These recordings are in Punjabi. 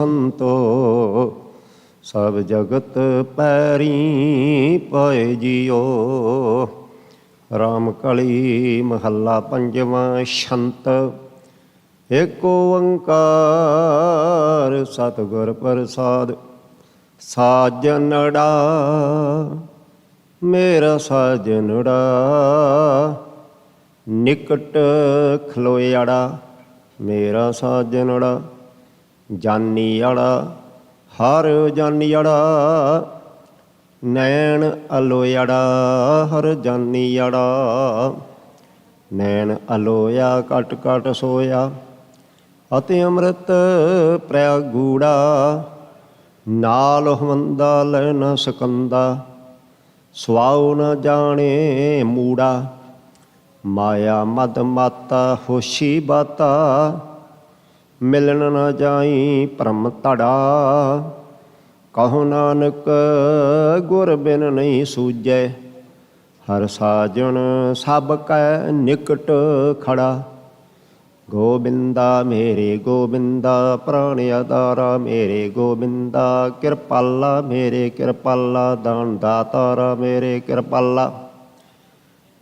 ਸੰਤੋ ਸਭ ਜਗਤ ਪੈਰੀ ਪਏ ਜੀਓ। ਰਾਮ ਕਲੀ ਮਹੱਲਾ ਪੰਜਵਾਂ। ਛੰਤ ਏਕ ਓੰਕਾਰ ਸਤਿਗੁਰ ਪ੍ਰਸਾਦ। ਸਾਜਨੜਾ ਮੇਰਾ ਸਾਜਨੜਾ ਨਿਕਟ ਖਲੋਇਆੜਾ ਮੇਰਾ ਸਾਜਨੜਾ। ਜਾਨੀਆੜਾ ਹਰ ਜਾਨੀਆੜਾ ਨੈਣ ਅਲੋਇਆੜਾ ਹਰ ਜਾਨੀਆੜਾ। ਨੈਣ ਅਲੋਇਆ ਘਟ ਘਟ ਸੋਇਆ ਅਤੇ ਅੰਮ੍ਰਿਤ ਪ੍ਰਿਆ ਗੂੜਾ। ਨਾਲ ਹਵੰਦਾ ਲੈ ਨ ਸਕੰਦਾ ਸੁਆਉ ਨ ਜਾਣੇ ਮੂੜਾ। ਮਾਇਆ ਮਦ ਮਾਤਾ ਹੋਸ਼ੀ ਬਾਤਾ ਮਿਲਣ ਨ ਜਾਈ ਭਰਮ ਧੜਾ। ਕਹੋ ਨਾਨਕ ਗੁਰ ਬਿਨ ਨਹੀਂ ਸੂਝੈ ਹਰ ਸਾਜਣ ਸਭ ਕੈ ਨਿਕਟ ਖੜਾ। ਗੋਬਿੰਦਾ ਮੇਰੇ ਗੋਬਿੰਦਾ ਪ੍ਰਾਣ ਆਧਾਰਾ ਮੇਰੇ ਗੋਬਿੰਦਾ। ਕਿਰਪਾਲਾ ਮੇਰੇ ਕਿਰਪਾਲਾ ਦਾਨ ਦਾਤਾਰਾ ਮੇਰੇ ਕਿਰਪਾਲਾ।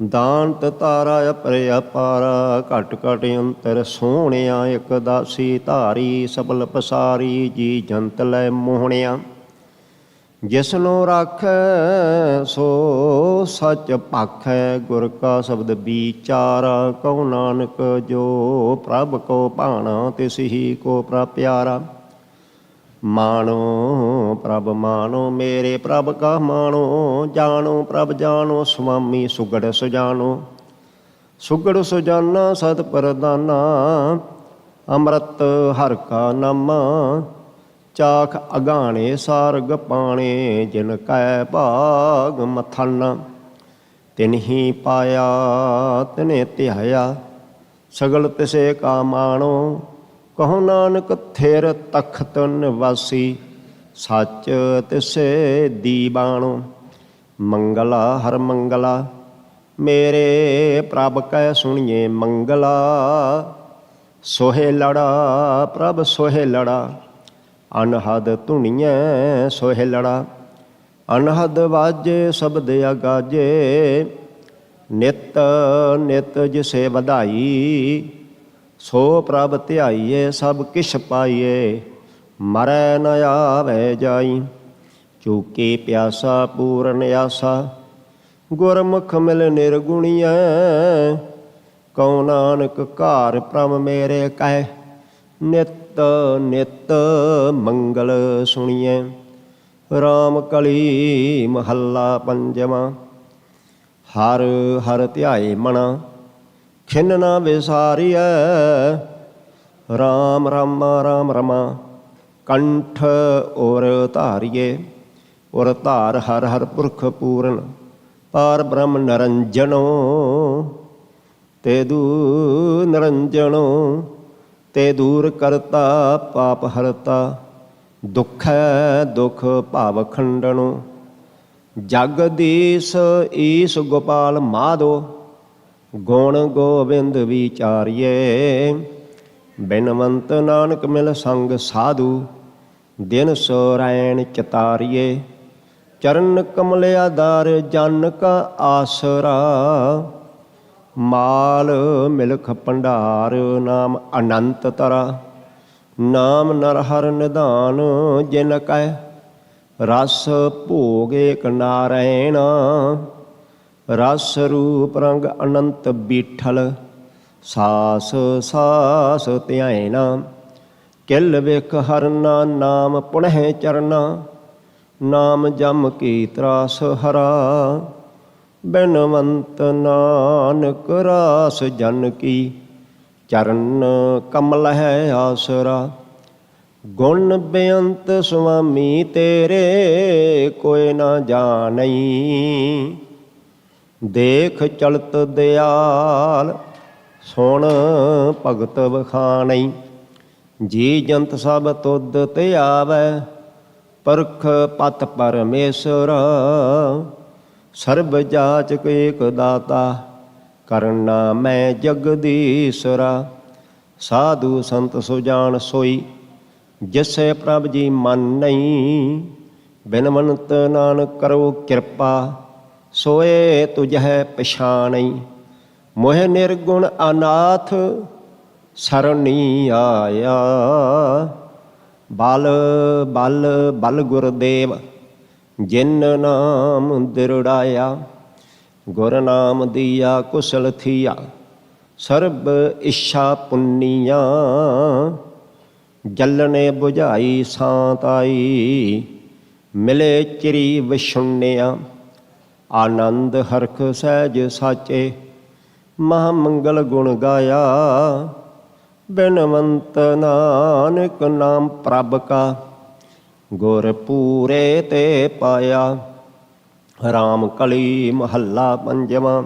ਦਾਨਤ ਤਾਰਾ ਅਪਰਿ ਅਪਾਰਾ ਘਟ ਘਟ ਅੰਤਰ ਸੋਹਣਿਆ। ਇੱਕ ਦਾਸੀ ਧਾਰੀ ਸਬਲ ਪਸਾਰੀ ਜੀ ਜੰਤ ਲੈ ਮੋਹਣਿਆ। ਜਿਸਨੂੰ ਰਾਖੈ ਸੋ ਸੱਚ ਭਾਖੈ ਗੁਰ ਕਾ ਸ਼ਬਦ ਵਿਚਾਰਾ। ਕਹੋ ਨਾਨਕ ਜੋ ਪ੍ਰਭ ਕੋ ਭਾਣਾ ਤਿਸ ਹੀ ਕੋ ਪ੍ਰਭ ਪਿਆਰਾ। ਮਾਣੋ ਪ੍ਰਭ ਮਾਣੋ ਮੇਰੇ ਪ੍ਰਭ ਕਾ ਮਾਣੋ। ਜਾਣੋ ਪ੍ਰਭ ਜਾਣੋ ਸੁਆਮੀ ਸੁਗੜ ਸੁਜਾਨੋ। ਸੁਗੜ ਸੁਜਾਨਾ ਸਤ ਪ੍ਰਦਾਨਾ ਅੰਮ੍ਰਿਤ ਹਰਿ ਕਾ ਨਾਮਾ। ਚਾਖ ਅਗਾਣੇ ਸਾਰਗ ਪਾਣੇ ਜਿਨ ਕੈ ਭਾਗ ਮਥਾਨਾ। ਤਿਨਹੀ ਪਾਇਆ ਤਿਨੇ ਧਿਆਇਆ ਸਗਲ ਤਿਸੇ ਕਾ ਮਾਣੋ। ਕਹੋ ਨਾਨਕ ਥਿਰ ਤਖਤ ਨਿਵਾਸੀ ਸੱਚ ਤਿਸੇ ਦੀਬਾਣੋ। ਮੰਗਲਾ ਹਰ ਮੰਗਲਾ ਮੇਰੇ ਪ੍ਰਭ ਕੈ ਸੁਣੀਏ ਮੰਗਲਾ। ਸੋਹੇ ਲੜਾ ਪ੍ਰਭ ਸੋਹੇ ਲੜਾ ਅਨਹਦ ਧੁਨੀਐ ਸੋਹੇ ਲੜਾ। ਅਨਹਦ ਵਾਜੇ ਸ਼ਬਦ ਅਗਾਜੇ ਨਿਤ ਨਿਤ ਜਿਸੇ ਵਧਾਈ। ਸੋ ਪ੍ਰਭ ਧਿਆਈਏ ਸਭ ਕਿਛ ਪਾਈਏ ਮਰੈ ਨ ਆਵੈ ਜਾਈ। ਚੂਕੇ ਪਿਆਸਾ ਪੂਰਨ ਆਸਾ ਗੁਰਮੁਖ ਮਿਲ ਨਿਰਗੁਣੀਐ। ਕਉ ਨਾਨਕ ਘਰ ਪ੍ਰਭ ਮੇਰੇ ਕਹਿ ਨਿਤ ਨਿਤ ਮੰਗਲ ਸੁਣੀਐ। ਰਾਮ ਕਲੀ ਮਹੱਲਾ ਪੰਜਵਾਂ। ਹਰ ਹਰ ਧਿਆਏ ਮਨਾ ਖਿਨ ਨਾ ਵਿਸਾਰੀਐ। ਰਾਮ ਰਾਮਾ ਰਾਮ ਰਮਾ ਕੰਠ ਔਰ ਧਾਰੀਏ। ਔਰ ਧਾਰ ਹਰ ਹਰ ਪੁਰਖ ਪੂਰਨ ਪਾਰ ਬ੍ਰਹਮ ਨਿਰੰਜਨੋ। ਤੇ ਦੂ ਨਿਰੰਜਨੋ ਤੇ ਦੂਰ ਕਰਤਾ ਪਾਪ ਹਰਤਾ। ਦੁਖੈ ਦੁਖ ਭਾਵ ਖੰਡਨੋ। ਜਗਦੀਸ਼ ਈਸ ਗੋਪਾਲ ਮਾਧੋ ਗੁਣ ਗੋਬਿੰਦ ਵਿਚਾਰੀਏ। ਬਿਨਵੰਤ ਨਾਨਕ ਮਿਲ ਸੰਗ ਸਾਧੂ ਦਿਨ ਸੋਰੈਣ ਚਤਾਰੀਏ। ਚਰਨ ਕਮਲ ਆਧਾਰ ਜਨ ਕਾ ਆਸਰਾ। ਮਾਲ ਮਿਲਖ ਭੰਡਾਰ ਨਾਮ ਅਨੰਤ ਤਰਾ। ਨਾਮ ਨਰ ਹਰਿ ਨਿਧਾਨ ਜਿਨ ਕੈ ਰਸ ਭੋਗ ਏਕ ਨਾਰਾਇਣ। ਰਸ ਰੂਪ ਰੰਗ ਅਨੰਤ ਬੀਠਲ ਸਾਸ ਸਾਸ ਧਿਆਇਨਾ। ਕਿਲ ਵੇਖ ਹਰਨਾ ਨਾਮ ਪੁਣਹਿ ਚਰਨਾ। ਨਾਮ ਜਮ ਕੀ ਤਰਾਸ ਹਰਾ। ਬਿਨਵੰਤ ਨਾਨਕ ਰਾਸ ਜਨ ਕੀ ਚਰਨ ਕਮਲ ਹੈ ਆਸਰਾ। ਗੁਣ ਬੇਅੰਤ ਸੁਆਮੀ ਤੇਰੇ ਕੋਈ ਨਾ ਜਾਣਈ। ਦੇਖ ਚਲਤ ਦਿਆਲ ਸੁਣ ਭਗਤ ਵਖਾਣਈ। ਜੀ ਜੰਤ ਸਭ ਤੁਧ ਤੇ ਆਵੈ ਪਰਖ ਪਤ ਪਰਮੇਸ਼ਰ। ਸਰਬ ਜਾਚਕ ਏਕ ਦਾਤਾ ਕਰਨਾ ਮੈਂ ਜਗਦੀਸ਼ਰਾ। ਸਾਧੂ ਸੰਤ ਸੁਜਾਨ ਸੋਈ ਜਿਸੈ ਪ੍ਰਭ ਜੀ ਮਨ ਨਹੀਂ, ਬਿਨਵੰਤ ਨਾਨਕ ਕਰੋ ਕਿਰਪਾ, ਸੋਏ ਤੁਝੈ ਪਛਾਣਈ। ਮੋਹਿ ਨਿਰਗੁਣ ਅਨਾਥ ਸਰਣੀ ਆਇਆ, ਬਲ ਬਲ ਬਲ ਗੁਰਦੇਵ ਜਿਨ ਨਾਮ ਦਿਰੜਾਇਆ। ਗੁਰ ਨਾਮ ਦੀਆ ਕੁਸਲ ਥੀਆ, ਸਰਬ ਇੱਛਾ ਪੁੰਨੀਆਂ। ਜਲਨੇ ਬੁਝਾਈ ਸਾਂਤ ਆਈ, ਮਿਲੇ ਚਿਰੀ ਵਿਸ਼ੁੰਨਿਆ। ਆਨੰਦ ਹਰਖ ਸਹਿਜ ਸਾਚੇ, ਮਹਾ ਮੰਗਲ ਗੁਣ ਗਾਇਆ। ਬਿਨਵੰਤ ਨਾਨਕ ਨਾਮ ਪ੍ਰਭ ਕਾ, ਗੁਰ ਪੂਰੇ ਤੇ ਪਾਇਆ। ਰਾਮ ਕਲੀ ਮਹੱਲਾ ਪੰਜਵਾਂ।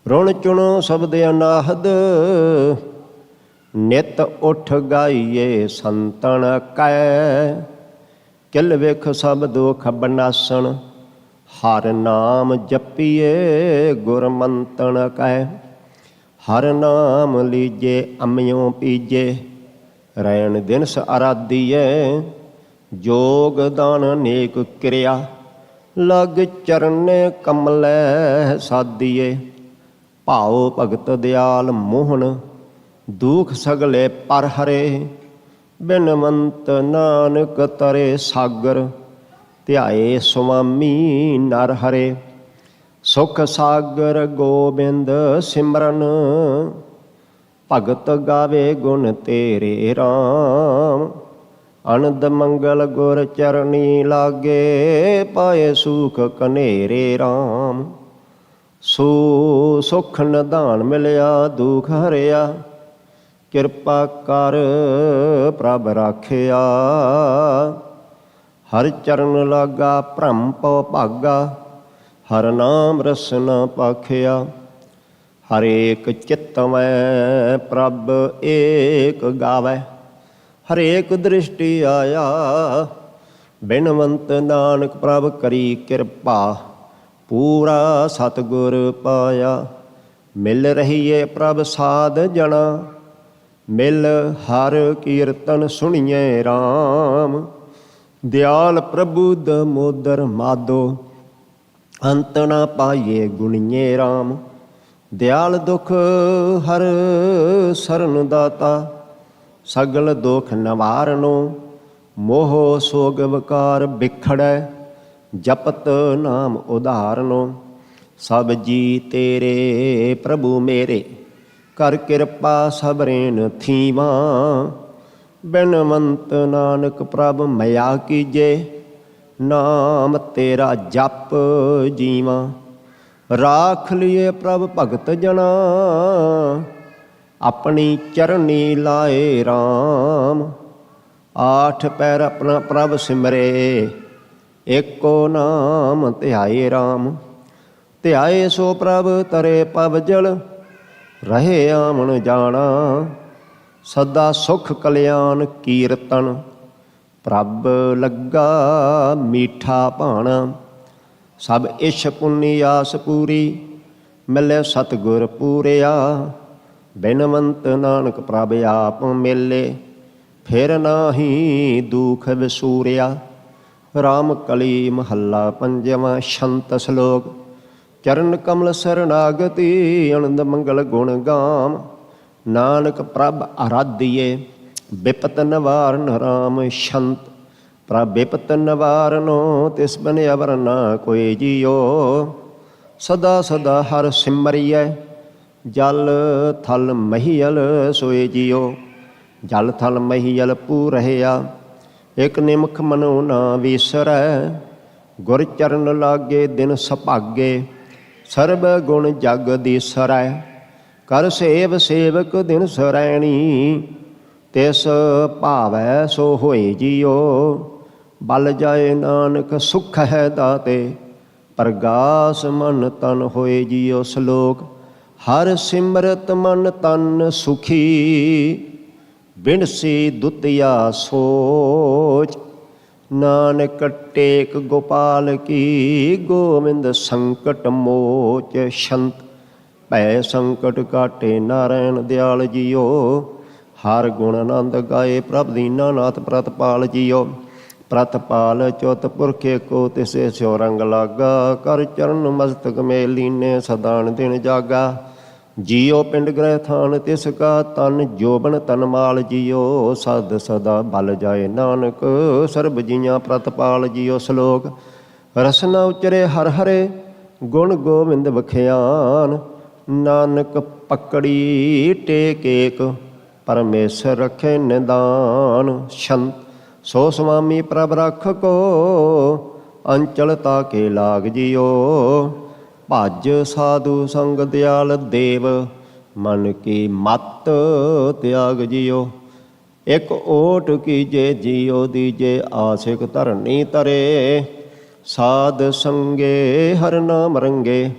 ਰੁਣ ਚੁਣੋ ਸ਼ਬਦ ਅਨਾਹਦ, ਨਿਤ ਉਠ ਗਾਈਏ ਸੰਤਨ ਕੈ। ਕਿਲ ਵੇਖ ਸਭ ਦੁਖ ਬਨਾਸਣ, ਹਰ ਨਾਮ ਜਪੀਏ ਗੁਰ ਮੰਤਨ ਕੈ। ਹਰ ਨਾਮ ਲੀਜੇ ਅੰਮ੍ਰਿਉ ਪੀਜੇ, ਰੈਣ ਦਿਨਸ ਅਰਾਧੀਏ। ਜੋਗ ਦਾਨ ਨੇਕ ਕਿਰਿਆ, ਲਗ ਚਰਨੇ ਕਮਲੈ ਸਾਧੀਏ। ਭਾਉ ਭਗਤ ਦਿਆਲ ਮੋਹਨ, ਦੁਖ ਸਗਲੇ ਪਰ ਹਰੇ। ਬਿਨਵੰਤ ਨਾਨਕ ਤਰੇ ਸਾਗਰ, ਧਿਆਏ ਸੁਆਮੀ ਨਰ ਹਰੇ। ਸੁਖ ਸਾਗਰ ਗੋਬਿੰਦ ਸਿਮਰਨ, ਭਗਤ ਗਾਵੇ ਗੁਣ ਤੇਰੇ ਰਾਮ। ਅਨੰਦ ਮੰਗਲ ਗੁਰ ਚਰਨੀ ਲਾਗੇ, ਪਾਏ ਸੁਖ ਕਨੇਰੇ ਰਾਮ। ਸੋ ਸੁਖ ਨਿਧਾਨ ਮਿਲਿਆ ਦੁਖ ਹਰਿਆ, ਕਿਰਪਾ ਕਰ ਪ੍ਰਭ ਰਾਖਿਆ। ਹਰ ਚਰਨ ਲਾਗਾ ਭ੍ਰਮ ਪਉ ਭਾਗਾ, ਹਰ ਨਾਮ ਰਸਨਾ ਪਾਖਿਆ। ਹਰੇਕ ਚਿੱਤ ਮੈਂ ਪ੍ਰਭ ਏਕ ਗਾਵੈ, ਹਰੇਕ ਦ੍ਰਿਸ਼ਟੀ ਆਇਆ। ਬਿਨਵੰਤ ਨਾਨਕ ਪ੍ਰਭ ਕਰੀ ਕਿਰਪਾ, ਪੂਰਾ ਸਤਿਗੁਰ ਪਾਇਆ। ਮਿਲ ਰਹੀਏ ਪ੍ਰਭ ਸਾਧ ਜਣਾ, ਮਿਲ ਹਰ ਕੀਰਤਨ ਸੁਣੀਏ ਰਾਮ। ਦਿਆਲ ਪ੍ਰਭੂ ਦਮੋਦਰ ਮਾਧੋ, ਅੰਤ ਨਾ ਪਾਈਏ ਗੁਣੀਏ ਰਾਮ। ਦਿਆਲ ਦੁਖ ਹਰ ਸਰਨ ਦਾਤਾ, ਸਗਲ ਦੁਖ ਨਿਵਾਰਨੋ। ਮੋਹ ਸੋਗ ਵਿਕਾਰ ਬਿਖੜੈ, ਜਪਤ ਨਾਮ ਉਧਾਰਨੋ। ਸਭ ਜੀ ਤੇਰੇ ਪ੍ਰਭੂ ਮੇਰੇ, ਕਰ ਕਿਰਪਾ ਸਬਰੇਨ ਥੀਵਾਂ। ਬਿਨਵੰਤ ਨਾਨਕ ਪ੍ਰਭ ਮਇਆ ਕੀਜੇ, ਨਾਮ ਤੇਰਾ ਜਪ ਜੀਵਾਂ। ਰਾਖ ਲਿਏ ਪ੍ਰਭ ਭਗਤ ਜਨਾ, ਆਪਣੀ ਚਰਨੀ ਲਾਏ ਰਾਮ। ਆਠ ਪੈਰ ਆਪਣਾ ਪ੍ਰਭ ਸਿਮਰੇ, ਏਕੋ ਨਾਮ ਧਿਆਏ ਰਾਮ। ਧਿਆਏ ਸੋ ਪ੍ਰਭ ਤਰੇ ਪਵ ਜਲ, ਰਹੇ ਆਵਣ ਜਾਣਾ। ਸਦਾ ਸੁਖ ਕਲਿਆਣ ਕੀਰਤਨ, ਪ੍ਰਭ ਲੱਗਾ ਮੀਠਾ ਭਾਣਾ। ਸਭ ਇਛ ਪੁੰਨੀ ਆਸ ਪੂਰੀ, ਮਿਲੇ ਸਤਿਗੁਰ ਪੂਰਿਆ। ਬਿਨਵੰਤ ਨਾਨਕ ਪ੍ਰਭ ਆਪ ਮਿਲੇ, ਫਿਰ ਨਾਹੀ ਦੁਖ ਵਿਸੂਰਿਆ। ਰਾਮ ਕਲੀ ਮਹੱਲਾ ਪੰਜਵਾਂ। ਸ਼ੰਤ ਸਲੋਕ। ਚਰਨ ਕਮਲ ਸਰਨਾਗਤੀ, ਆਨੰਦ ਮੰਗਲ ਗੁਣ ਗਾਮ। ਨਾਨਕ ਪ੍ਰਭ ਆਰਾਧੀਏ, ਬਿਪਤ ਨਿਵਾਰਨ ਰਾਮ ਸ਼ੰਤ। ਪ੍ਰਭ ਬਿਪਤ ਨਿਵਾਰਨੋ, ਤਿਸ ਬਿਨ ਅਵਰ ਨਾ ਕੋਈ ਜੀਓ। ਸਦਾ ਸਦਾ ਹਰ ਸਿਮਰਿਐ, ਜਲ ਥਲ ਮਹੀਅਲ ਸੋਏ ਜੀਓ। ਜਲ ਥਲ ਮਹੀਅਲ ਪੂ ਰਹਿਆ, ਇਕ ਨਿਮਖ ਮਨੋ ਨਾ ਵੀਸਰੈ। ਗੁਰ ਚਰਨ ਲਾਗੇ ਦਿਨ ਸੁਭਾਗੇ, ਸਰਬ ਗੁਣ ਜਗ ਦੀਸਰੈ। ਕਰ ਸੇਵ ਸੇਵਕ ਦਿਨ ਸਰੈਣੀ, ਤਿਸ ਭਾਵੈ ਸੋ ਹੋਏ ਜੀਓ। ਬਲ ਜਾਏ ਨਾਨਕ ਸੁਖ ਹੈ ਦਾਤੇ, ਪ੍ਰਗਾਸ ਮਨ ਤਨ ਹੋਏ ਜੀਓ। ਸਲੋਕ। ਹਰ ਸਿਮਰਤ ਮਨ ਤਨ ਸੁਖੀ, ਬਿਨਸੀ ਦੁਤੀਆ ਸੋਚ। ਨਾਨਕ ਟੇਕ ਗੋਪਾਲ ਕੀ, ਗੋਵਿੰਦ ਸੰਕਟ ਮੋਚ। ਸ਼ੰਤ। ਭੈ ਸੰਕਟ ਕਾਟੇ ਨਾਰਾਇਣ ਦਿਆਲ ਜੀਓ। ਹਰ ਗੁਣ ਆਨੰਦ ਗਾਏ ਪ੍ਰਭ ਦੀਨਾਨਾਥ ਪ੍ਰਤਪਾਲ ਜੀਓ। ਪ੍ਰਤਪਾਲ ਚੁਤ ਪੁਰਖੇ ਕੋ ਤਿਸੇ ਸਿਉ ਰੰਗ ਲਾਗਾ। ਕਰ ਚਰਨ ਮਸਤਕ ਮੇ ਲੀਨੇ ਸਦਾਨ ਦਿਨ ਜਾਗਾ। ਜੀਓ ਪਿੰਡ ਗ੍ਰਹਿ ਥਾਨ ਤਿਸ ਕਾ ਤਨ ਜੋਬਨ ਤਨ ਮਾਲ ਜੀਓ। ਸਦ ਸਦਾ ਬਲ ਜਾਏ ਨਾਨਕ ਸਰਬ ਜੀਆਂ ਪ੍ਰਤਪਾਲ ਜੀਓ। ਸਲੋਕ ਰਸਨਾ ਉਚਰੇ ਹਰ ਹਰੇ ਗੁਣ ਗੋਬਿੰਦ ਬਖਿਆਨ। ਨਾਨਕ ਪਕੜੀ ਟੇਕ ਏਕ ਪਰਮੇਸ਼ਰ ਰਖੇ ਨਿਦਾਨ। ਛੰਤ ਸੋ ਸੁਆਮੀ ਪ੍ਰਭ ਰਖ ਕੋ ਅੰਚਲ ਤਾਕੇ ਲਾਗ ਜੀਓ। ਭਜ ਸਾਧੂ ਸੰਗ ਦਿਆਲ ਦੇਵ ਮਨ ਕੀ ਮਤ ਤਿਆਗ ਜੀਓ। ਇੱਕ ਓਟ ਕੀਜੇ ਜੀਓ ਦੀਜੇ ਆਸਿਕ ਧਰਨੀ ਤਰੇ। ਸਾਧ ਸੰਗੇ ਹਰ ਨਾਮ ਰੰਗੇ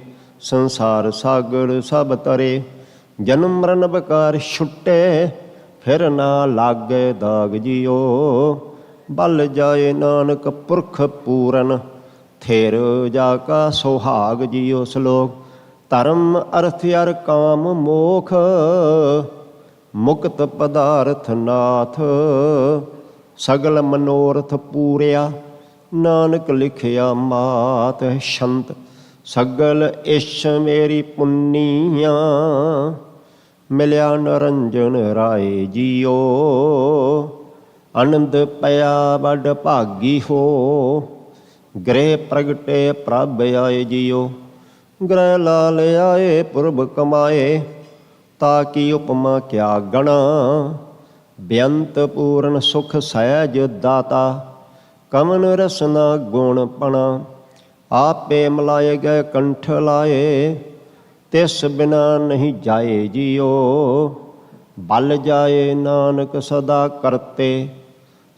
ਸੰਸਾਰ ਸਾਗਰ ਸਭ ਤਰੇ। ਜਨਮ ਮਰਨ ਬਕਾਰ ਛੁੱਟੇ ਫਿਰ ਨਾ ਲਾਗੇ ਦਾਗ ਜੀਓ। ਬਲ ਜਾਏ ਨਾਨਕ ਪੁਰਖ ਪੂਰਨ ਥਿਰ ਜਾ ਕਾ ਸੁਹਾਗ ਜੀਓ। ਸਲੋਕ ਧਰਮ ਅਰਥ ਅਰ ਕਾਮ ਮੋਖ ਮੁਕਤ ਪਦਾਰਥ ਨਾਥ। ਸਗਲ ਮਨੋਰਥ ਪੂਰਿਆ ਨਾਨਕ ਲਿਖਿਆ ਮਾਤ। ਛੰਤ ਸਗਲ ਇਸ਼ ਮੇਰੀ ਪੁੰਨੀਆਂ ਮਿਲਿਆ ਨਰੰਜਨ ਰਾਏ ਜੀਓ। ਆਨੰਦ ਪਿਆ ਵੱਡ ਭਾਗੀ ਹੋ ਗ੍ਰਹਿ ਪ੍ਰਗਟੇ ਪ੍ਰਭ ਆਏ ਜੀਓ। ਗ੍ਰਹਿ ਲਾਲ ਆਏ ਪੁਰਬ ਕਮਾਏ ਤਾਕੀ ਉਪਮਾ ਕਿਆ ਗਣਾ। ਬੇਅੰਤ ਪੂਰਨ ਸੁਖ ਸਹਿਜ ਦਾਤਾ ਕਮਨ ਰਸਨਾ ਗੁਣ ਪਣਾ। ਆਪੇ ਮਲਾਏ ਗਏ ਕੰਠ ਲਾਏ ਤਿਸ ਬਿਨਾ ਨਹੀਂ ਜਾਏ ਜੀਓ। ਬਲ ਜਾਏ ਨਾਨਕ ਸਦਾ ਕਰਤੇ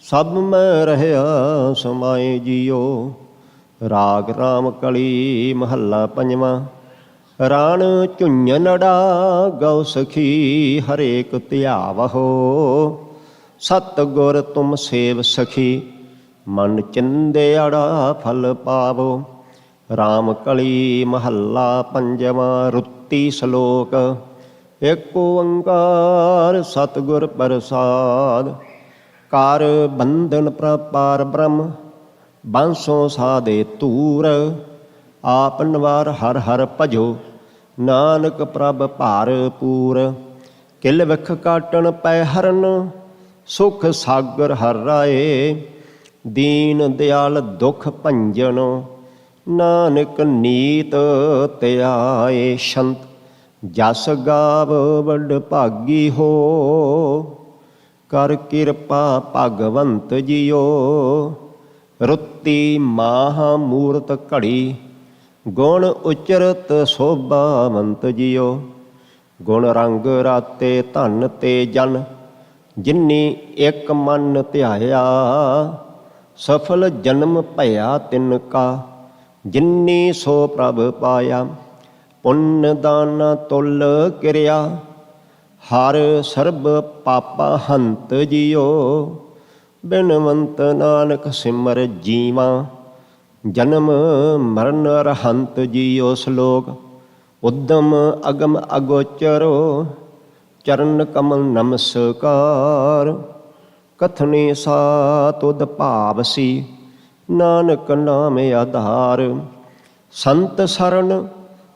ਸਭ ਮੈਂ ਰਹਿਆ ਸਮਾਏ ਜੀਓ। ਰਾਗ ਰਾਮ ਕਲੀ ਮਹੱਲਾ ਪੰਜਵਾਂ। ਰਾਣ ਝੁੰਝਨੜਾ ਗਉ ਸਖੀ ਹਰੇਕ ਧਿਆਵਹੋ। ਸਤ ਗੁਰ ਤੁਮ ਸੇਵ ਸਖੀ ਮਨ ਚਿੰਦਿਆੜਾ ਫਲ ਪਾਵੋ। ਰਾਮ ਕਲੀ ਮਹੱਲਾ ਪੰਜਵਾਂ। ਰੁੱਤੀ ਸਲੋਕ ਏਕ ਓੰਕਾਰ ਸਤਿਗੁਰ ਪ੍ਰਸਾਦ। ਕਰ ਬੰਧਨ ਪ੍ਰਪਾਰ ਬ੍ਰਹਮ ਬਾਂਸੋਂ ਸਾਧੇ ਧੂਰ। ਆਪ ਨਿਵਾਰ ਹਰ ਹਰ ਭਜੋ ਨਾਨਕ ਪ੍ਰਭ ਭਾਰਪੂਰ। ਕਿਲ ਵਿਖ ਕਾਟਣ ਪੈ ਹਰਨ ਸੁਖ ਸਾਗਰ ਹਰ ਰਾਏ। ਦੀਨ ਦਿਆਲ ਦੁਖ ਭੰਜਨ ਨਾਨਕ ਨੀਤ ਧਿਆਏ। ਛੰਤ ਜਸ ਗਾਵ ਵੱਡ ਭਾਗੀ ਹੋ ਕਰ ਕਿਰਪਾ ਭਗਵੰਤ ਜੀਓ। ਰੁੱਤੀ ਮਾਹਾ ਮੂਰਤ ਘੜੀ ਗੁਣ ਉਚਰਤ ਸੋਭਾਵੰਤ ਜੀਓ। ਗੁਣ ਰੰਗ ਰਾਤੇ ਧਨ ਤੇ ਜਨ ਜਿਨੀ ਇੱਕ ਮਨ ਧਿਆਇਆ। ਸਫਲ ਜਨਮ ਭਇਆ ਤਿਨ ਕਾ ਜਿਨੀ ਸੋ ਪ੍ਰਭ ਪਾਇਆ। ਪੁੰਨ ਦਾਨ ਤੁਲ ਕਿਰਿਆ ਹਰ ਸਰਬ ਪਾਪਾ ਹੰਤ ਜੀਓ। ਬਿਨਵੰਤ ਨਾਨਕ ਸਿਮਰ ਜੀਵਾ ਜਨਮ ਮਰਨ ਰਹੰਤ ਜੀਓ। ਸਲੋਕ ਉਦਮ ਅਗਮ ਅਗੋਚਰੋ ਚਰਨ ਕਮਲ ਨਮਸਕਾਰ। ਕਥਨੀ ਸਾ ਤੁਧ ਭਾਵਸੀ ਨਾਨਕ ਨਾਮ ਆਧਾਰ। ਸੰਤ ਸਰਨ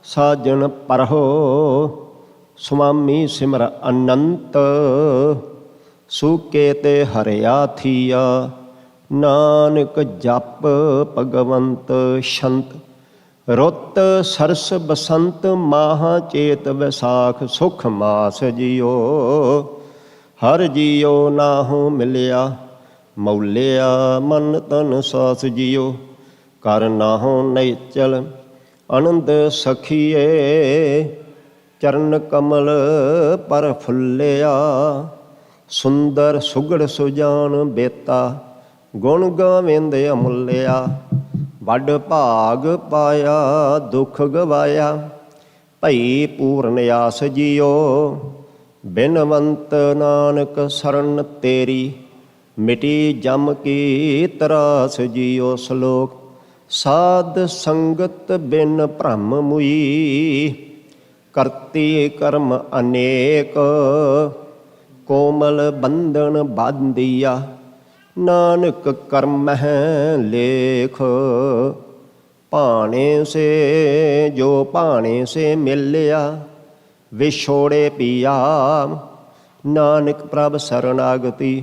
ਸਾਜਣ ਪਰਹੋ ਸੁਆਮੀ ਸਿਮਰ ਅਨੰਤ। ਸੂਕੇ ਤੇ ਹਰਿਆ ਥੀਆ ਨਾਨਕ ਜਪ ਭਗਵੰਤ। ਛੰਤ ਰੁੱਤ ਸਰਸ ਬਸੰਤ ਮਾਹਾ ਚੇਤ ਵਿਸਾਖ ਸੁਖ ਮਾਸ ਜੀਓ। ਹਰ ਜੀਓ ਨਾਹੋ ਮਿਲਿਆ ਮੌਲਿਆ ਮਨ ਤਨ ਸਾਸ ਜੀਓ। ਕਰ ਨਾਹੋ ਨੈਚਲ ਆਨੰਦ ਸਖੀਏ ਚਰਨ ਕਮਲ ਪਰ ਫੁੱਲਿਆ। ਸੁੰਦਰ ਸੁਗੜ ਸੁਜਾਨ ਬੇਤਾ ਗੁਣ ਗਾਵਿੰਦ ਅਮੁੱਲਿਆ। ਵੱਡ ਭਾਗ ਪਾਇਆ ਦੁਖ ਗਵਾਇਆ ਭਈ ਪੂਰਨ ਆਸ ਜੀਓ। ਬਿਨਵੰਤ ਨਾਨਕ ਸਰਨ ਤੇਰੀ ਮਿਟੀ ਜਮ ਕੀ ਤਰਾਸ ਜੀਓ। ਸਲੋਕ ਸਾਧ ਸੰਗਤ ਬਿਨ ਭ੍ਰਮ ਮੁਈ ਕਰਤੀ ਕਰਮ ਅਨੇਕ। कोमल बंधन बांधिया, नानक कर्म है लेख। भाने से जो भाने से मिलिया, विछोड़े पिया। नानक प्रभ शरणागति,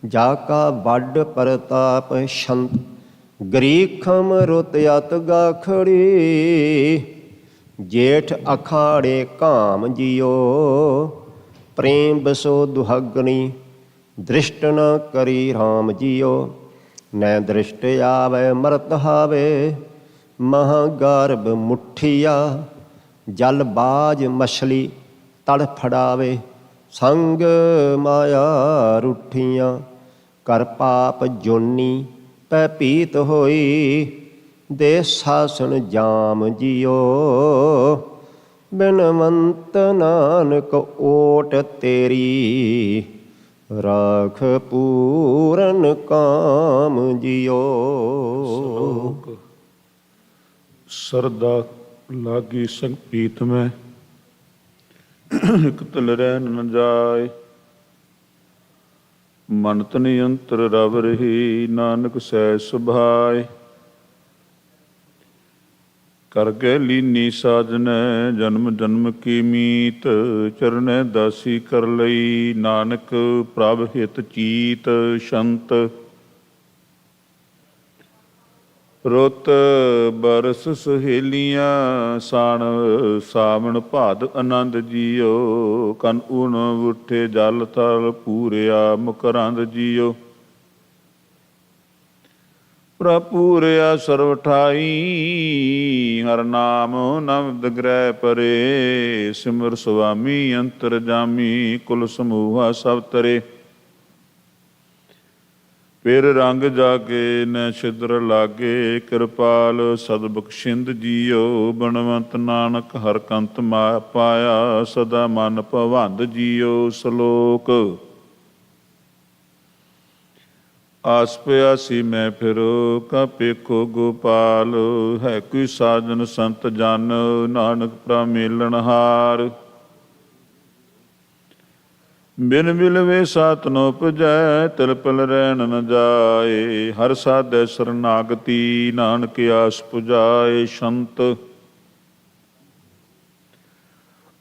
जाका वड प्रताप छंत। गरीखम रुत अत गाखड़ी, जेठ अखाड़े काम जियो। प्रेम बसो दुहगनी, दृष्ट न करी राम जियो। न दृष्ट आवे मरत हावे, महागर्भ मुठिया। जल बाज मछली तड़फड़ावे, संग माया रुठियाँ। कर पाप जोनी पै पीत होई, दे सासन जाम जियो। बिनवंत नानक ओट तेरी, राख पूरन काम जियो। श्लोक। सरदा लागी संग पीत में, इक तिल रहन न जाय। मन तन अंतर रव रही, नानक सह सुभाय। कर गै लीनी साजन, जन्म जन्म की मीत। चरण दासी कर लई, नानक प्रभ हित चीत। संत रुत बरस सहेलियां, साण सावण भाद आनंद जियो। कन ऊन उठे जल थल, पूरिया मुकरंद जियो। प्रपूरिया सर्व ठाई, हर नाम नवद ग्रह परे। सिमर सुआमी अंतर जामी, कुल समूहा सब तरे। फिर रंग जागे न छिद्र लागे, कृपाल सदबख्शिंद जियो। बनवंत नानक हर कंत पाया, सदा मन भवंद जियो। श्लोक। आस प्यासी मैं फिरो, का पेखो गोपाल। है कोई साजन संत जन, नानक प्रभ मेलनहार। बिन बिलवे सात न उपजै, तिल पल रहन न जाए। हर साधै शरणागति, नानक आस पुजाए। संत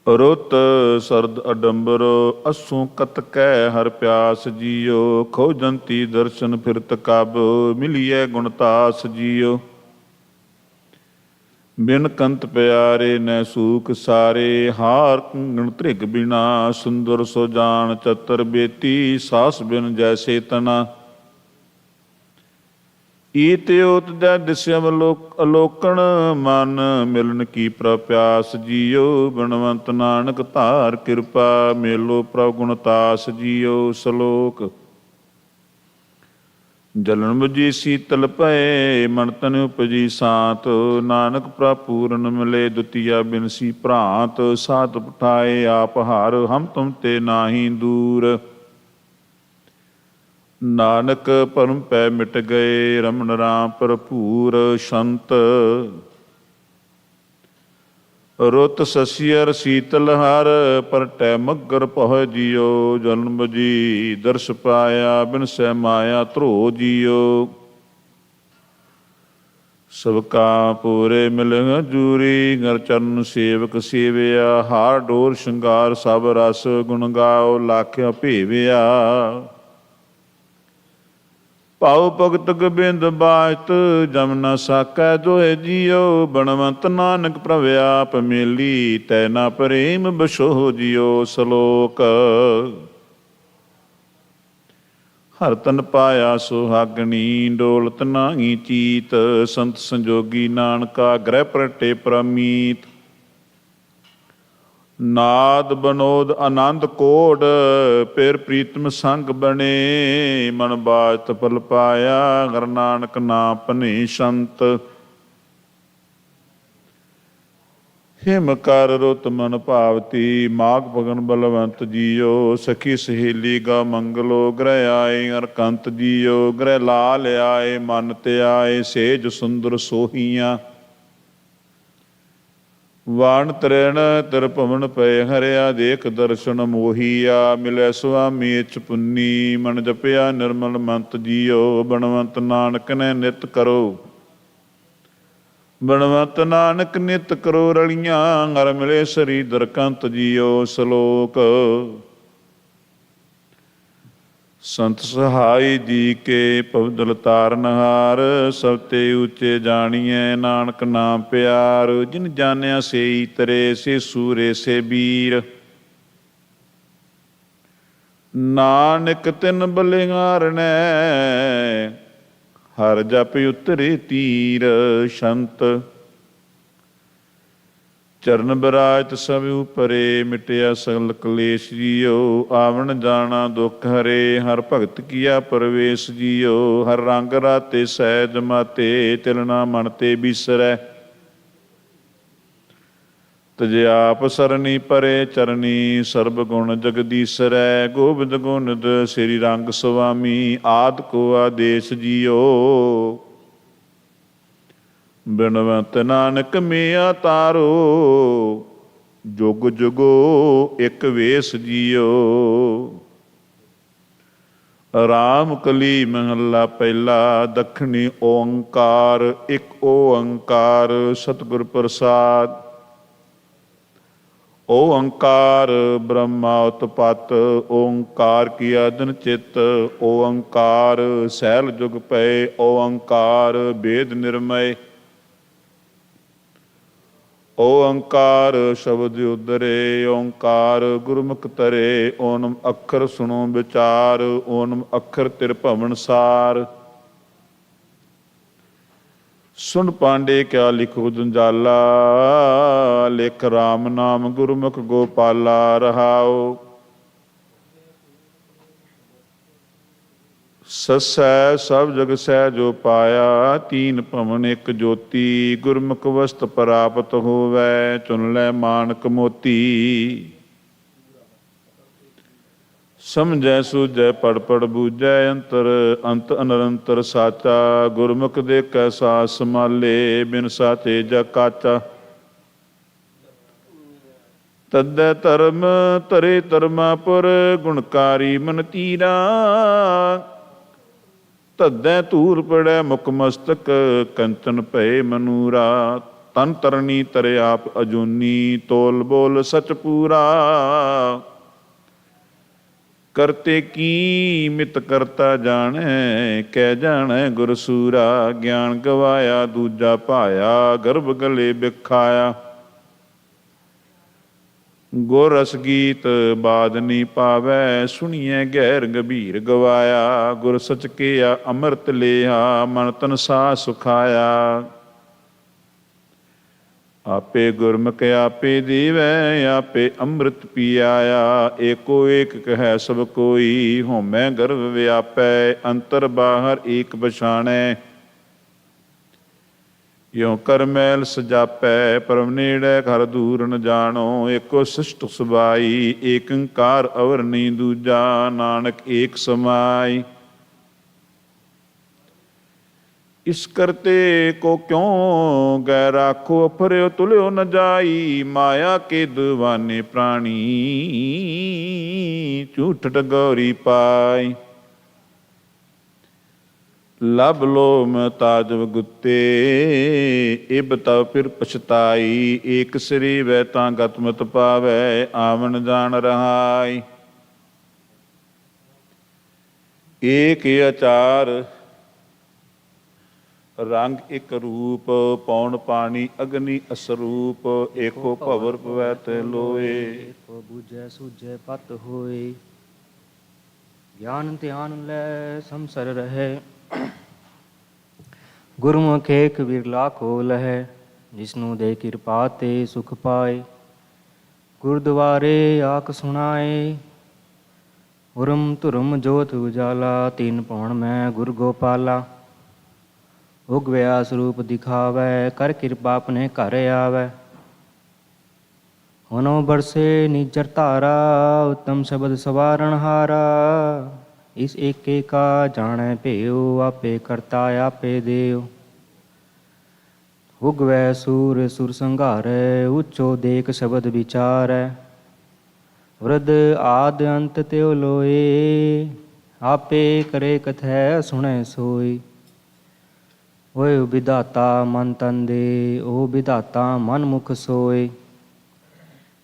रुत सरद अडंबर, असू कत कै हर प्यास जियो। खोजंती दर्शन फिरत कब, मिलिए गुणतास जियो। बिन कंत प्यारे न सूख सारे, हार कंगन त्रिग बिना। सुंदर सो जान चतर बेती, सास बिन जैसे तना। ईत ओत जै दिस्यम अलोकण, मन मिलन की प्रप्यास जियो। बनवंत नानक धार कृपा, मेलो प्रभ गुणतास जियो। श्लोक। जलन बुझी शीतल पए, मन तन उपजी सांत। नानक प्रभ पूरन मिले, दुतिया बिनसी भ्रांत। सात पठाए आप हार, हम तुम ते नाही दूर। नानक परम पै मिट गए, रमन राम भरपूर। संत रुत ससियर शीतल हर, परटै मगर पह जियो। जन्म जी दर्श पाया, बिन सै माया ध्रो जियो। सबका पूरे मिल हजूरी, घर चरण सेवक सेविया। हार डोर श्रृंगार सब रस, गुण गाओ लाख्या भेविया। पाओ भगत गोबिंद बात, जम न साकै दोहे जियो। बनवंत नानक प्रभ आप मेली, तैना प्रेम बसो जियो। श्लोक। हर तन पाया सुहागनी, डोलत नाही चीत। संत संजोगी नानका, ग्रह प्रटे प्रमीत। नाद बनोद आनंद कोड, फिर प्रीतम संग बने। मन बात फल पाया, हर नानक नाम पने। संत हिम कर रुत मन भावती, माघ फगन बलवंत जियो। सखी सहेली गा मंगलो, ग्रह आए हर कंत जियो। ग्रह लाल आए मन ते आए, सेज सुंदर सोहियां। ਵਾਣ ਤਰੈਣ ਤਰ ਭਵਨ ਪਏ ਹਰਿਆ ਦੇਖ ਦਰਸ਼ਨ ਮੋਹੀਆ ਮਿਲੇ ਸੁਆਮੀ ਇਚ ਪੁੰਨੀ ਮਨ ਜਪਿਆ ਨਿਰਮਲ ਮੰਤ ਜੀਓ ਬਣਵੰਤ ਨਾਨਕ ਨੇ ਨਿਤ ਕਰੋ ਬਣਵੰਤ ਨਾਨਕ ਨਿਤ ਕਰੋ ਰਲੀਆਂ ਹਰ ਮਿਲੇ ਸਰੀ ਦਰਕੰਤ ਜੀਓ ਸ਼ਲੋਕ ਸੰਤ ਸਹਾਈ ਜੀ ਕੇ ਪਵਦਲ ਤਾਰਨਹਾਰ ਸਭ ਤੇ ਉੱਚੇ ਜਾਣੀਐ ਨਾਨਕ ਨਾਮ ਪਿਆਰ ਜਿਨ ਜਾਣਿਆ ਸੇਈ ਤਰੇ ਸੇ ਸੂਰੇ ਸੇ ਬੀਰ ਨਾਨਕ ਤਿਨ ਬਲਿਹਾਰਣੈ ਹਰ ਜਪ ਉਤਰੇ ਤੀਰ ਸ਼ੰਤ ਚਰਨ ਬਿਰਾਜਤ ਸਭ ਉਪਰੇ ਮਿਟਿਆ ਸਗਲ ਕਲੇਸ਼ ਜੀਓ ਆਵਣ ਜਾਣਾ ਦੁਖ ਹਰੇ ਹਰ ਭਗਤ ਕੀਆ ਪਰਵੇਸ਼ ਜੀਓ ਹਰ ਰੰਗ ਰਾਤੇ ਸਹਿਜ ਮਾਤੇ ਤਿਲਨਾ ਮਨ ਤੇ ਬਿਸਰੈ ਤਜ ਆਪ ਸਰਨੀ ਪਰੇ ਚਰਨੀ ਸਰਬ ਗੁਣ ਜਗਦੀਸਰੈ ਗੋਬਿੰਦ ਗੁਣਦ ਸ੍ਰੀ ਰੰਗ ਸੁਆਮੀ ਆਦ ਕੋ ਆਦੇਸ਼ ਜੀਓ ਬਿਨਵੰਤ ਨਾਨਕ ਮਿਆ ਤਾਰੋ ਜੁਗ ਜੁਗੋ ਇੱਕ ਵੇਸ ਜੀਓ ਰਾਮ ਕਲੀ ਮਹੱਲਾ ਪਹਿਲਾ ਦੱਖਣੀ ਓੰਕਾਰ ਇੱਕ ਓੰਕਾਰ ਸਤਿਗੁਰ ਪ੍ਰਸਾਦ ਓੰਕਾਰ ਬ੍ਰਹਮਾ ਉਤਪਤ ਓੰਕਾਰ ਕੀ ਆਦਿਨ ਚਿਤ ਓੰਕਾਰ ਸੈਲ ਜੁਗ ਪਏ ਓੰਕਾਰ ਵੇਦ ਨਿਰਮੈ ਓੰਕਾਰ ਸ਼ਬਦ ਉਦਰੇ ਓੰਕਾਰ ਗੁਰਮੁਖ ਤਰੇ ਓਨਮ ਅੱਖਰ ਸੁਣੋ ਵਿਚਾਰ ਓਨਮ ਅੱਖਰ ਤਿਰ ਭਵਨ ਸਾਰ ਸੁਣ ਪਾਂਡੇ ਕਿਆ ਲਿਖੋ ਜੰਜਾਲਾ ਲਿਖ ਰਾਮ ਨਾਮ ਗੁਰਮੁਖ ਗੋਪਾਲਾ ਰਹਾਓ ਸਸੈ ਸਭ ਜਗ ਸਹਿ ਜੋ ਪਾਇਆ ਤੀਨ ਭਵਨ ਇੱਕ ਜੋਤੀ ਗੁਰਮੁਖ ਵਸਤ ਪ੍ਰਾਪਤ ਹੋਵੈ ਚੁਨ ਲੈ ਮਾਨਕ ਮੋਤੀ ਸਮਝੈ ਸੂਝੈ ਪੜ ਪੜ ਬੂਝੈ ਅੰਤਰ ਅੰਤ ਅਨਰੰਤਰ ਸਾਚਾ ਗੁਰਮੁਖ ਦੇ ਕੈ ਸਾਸ ਸਮਾਲੇ ਬਿਨ ਸਾਚੇ ਜਾ ਕਾਚਾ ਤਦੈ ਧਰਮ ਧਰੇ ਧਰਮਾਪੁਰ ਗੁਣਕਾਰੀ ਮਨ ਤੀਰਾ ਤਦੈ ਧੂਰ ਪੜੈ ਮੁਖ ਮਸਤਕ ਕੰਚਨ ਭਏ ਮਨੂਰਾ ਤਨ ਤਰਨੀ ਤਰੇ ਆਪ ਅਜੂਨੀ ਤੋਲ ਬੋਲ ਸਚ ਪੂਰਾ ਕਰਤੇ ਕੀ ਮਿਤ ਕਰਤਾ ਜਾਣੈ ਕਹਿ ਜਾਣੈ ਗੁਰ ਸੂਰਾ ਗਿਆਨ ਗਵਾਇਆ ਦੂਜਾ ਭਾਇਆ ਗਰਭ ਗਲੇ ਬਿਖਾਇਆ ਗੁਰ ਰਸ ਗੀਤ ਬਾਦ ਨੀ ਪਾਵੈ ਸੁਣੀਐ ਗਹਿਰ ਗੰਭੀਰ ਗਵਾਇਆ ਗੁਰ ਸਚ ਕੀਆ ਅੰਮ੍ਰਿਤ ਲਿਆ ਮਨ ਤਨ ਸਾਹ ਸੁਖਾਇਆ ਆਪੇ ਗੁਰਮੁਖ ਆਪੇ ਦੇਵੈ ਆਪੇ ਅੰਮ੍ਰਿਤ ਪੀਆਇਆ ਏਕੋ ਏਕ ਕਹਿ ਸਭ ਕੋਈ ਹਉਮੈ ਗਰਭ ਵਿਆਪੈ ਅੰਤਰ ਬਾਹਰ ਏਕ ਪਛਾਣੈ ਯੋ ਕਰ ਮੈਲ ਸਜਾਪੈ ਪਰਮ ਨੇੜੈ ਘਰ ਦੂਰ ਨ ਜਾਣੋ ਏਕੋ ਸਿਸ਼ਟ ਸੁਭਾਈ ਏਕੰਕਾਰ ਅਵਰ ਨੀ ਦੂਜਾ ਨਾਨਕ ਏਕ ਸਮਾਈ ਇਸ ਕਰਤੇ ਕੋ ਕਿਉ ਗੈ ਰਾਖੋ ਫਰਿਓ ਤੁਲਿਓ ਨ ਜਾਈ ਮਾਇਆ ਕੇ ਦੀਵਾਨੇ ਪ੍ਰਾਣੀ ਝੂਠ ਗੌਰੀ ਪਾਈ ਲਭ ਲੋ ਮਤਾਜਵ ਗੁੱਤੇ ਇਬ ਤਵ ਫਿਰ ਪਛਤਾਈ ਏਕ ਸ੍ਰੀ ਵੈ ਤਾਂ ਗਤਮਤ ਪਾਵੈ ਆਵਣ ਜਾਣ ਰਹਾਈ ਏਕ ਆਚਾਰ ਰੰਗ ਇੱਕ ਰੂਪ ਪੌਣ ਪਾਣੀ ਅਗਨੀ ਅਸਰੂਪ ਏਕੋ ਭਵਰ ਪਵੈ ਤੇ ਲੋਏ ਏਕੋ ਬੁਝੈ ਸੁਝੈ ਪਤ ਹੋਏ ਗਿਆਨ ਧਿਆਨ ਲੈ ਸੰਸਰ ਰਹੇ ਗੁਰਮੁਖ ਏਕ ਵਿਰਲਾ ਖੋਲ ਹੈ ਜਿਸਨੂੰ ਦੇ ਕਿਰਪਾ ਤੇ ਸੁਖ ਪਾਏ ਗੁਰਦੁਆਰੇ ਆਖ ਸੁਣਾਏ ਉਰਮ ਧੁਰਮ ਜੋਤ ਉਜਾਲਾ ਤੀਨ ਪੌਣ ਮੈਂ ਗੁਰ ਗੋਪਾਲਾ ਉਗਵਿਆ ਸਰੂਪ ਦਿਖਾਵੈ ਕਰ ਕਿਰਪਾ ਆਪਣੇ ਘਰ ਆਵੈ ਹੁਨੋ ਬਰਸੇ ਨਿਜਰ ਧਾਰਾ ਉਤਮ ਸ਼ਬਦ ਸਵਾਰਣ ਹਾਰਾ ਇਸ ਏਕੇ ਕਾ ਜਾਣੈ ਭੇਉ ਆਪੇ ਕਰਤਾ ਆਪੇ ਦੇਉ ਉਗਵੈ ਸੂਰ ਸੁਰ ਸੰਘਾਰੈ, ਉੱਚੋ ਦੇਖ ਸ਼ਬਦ ਵਿਚਾਰੈ। ਵਰਦ ਆਦ ਅੰਤ ਤਿਉ ਲੋਏ, ਆਪੇ ਕਰੇ ਕਥੈ ਸੁਣੈ ਸੋਈ। ਓਏ ਵਿਧਾਤਾ ਮਨ ਤਨ ਦੇ, ਓ ਵਿਧਾਤਾ ਮਨ ਮੁਖ ਸੋਏ।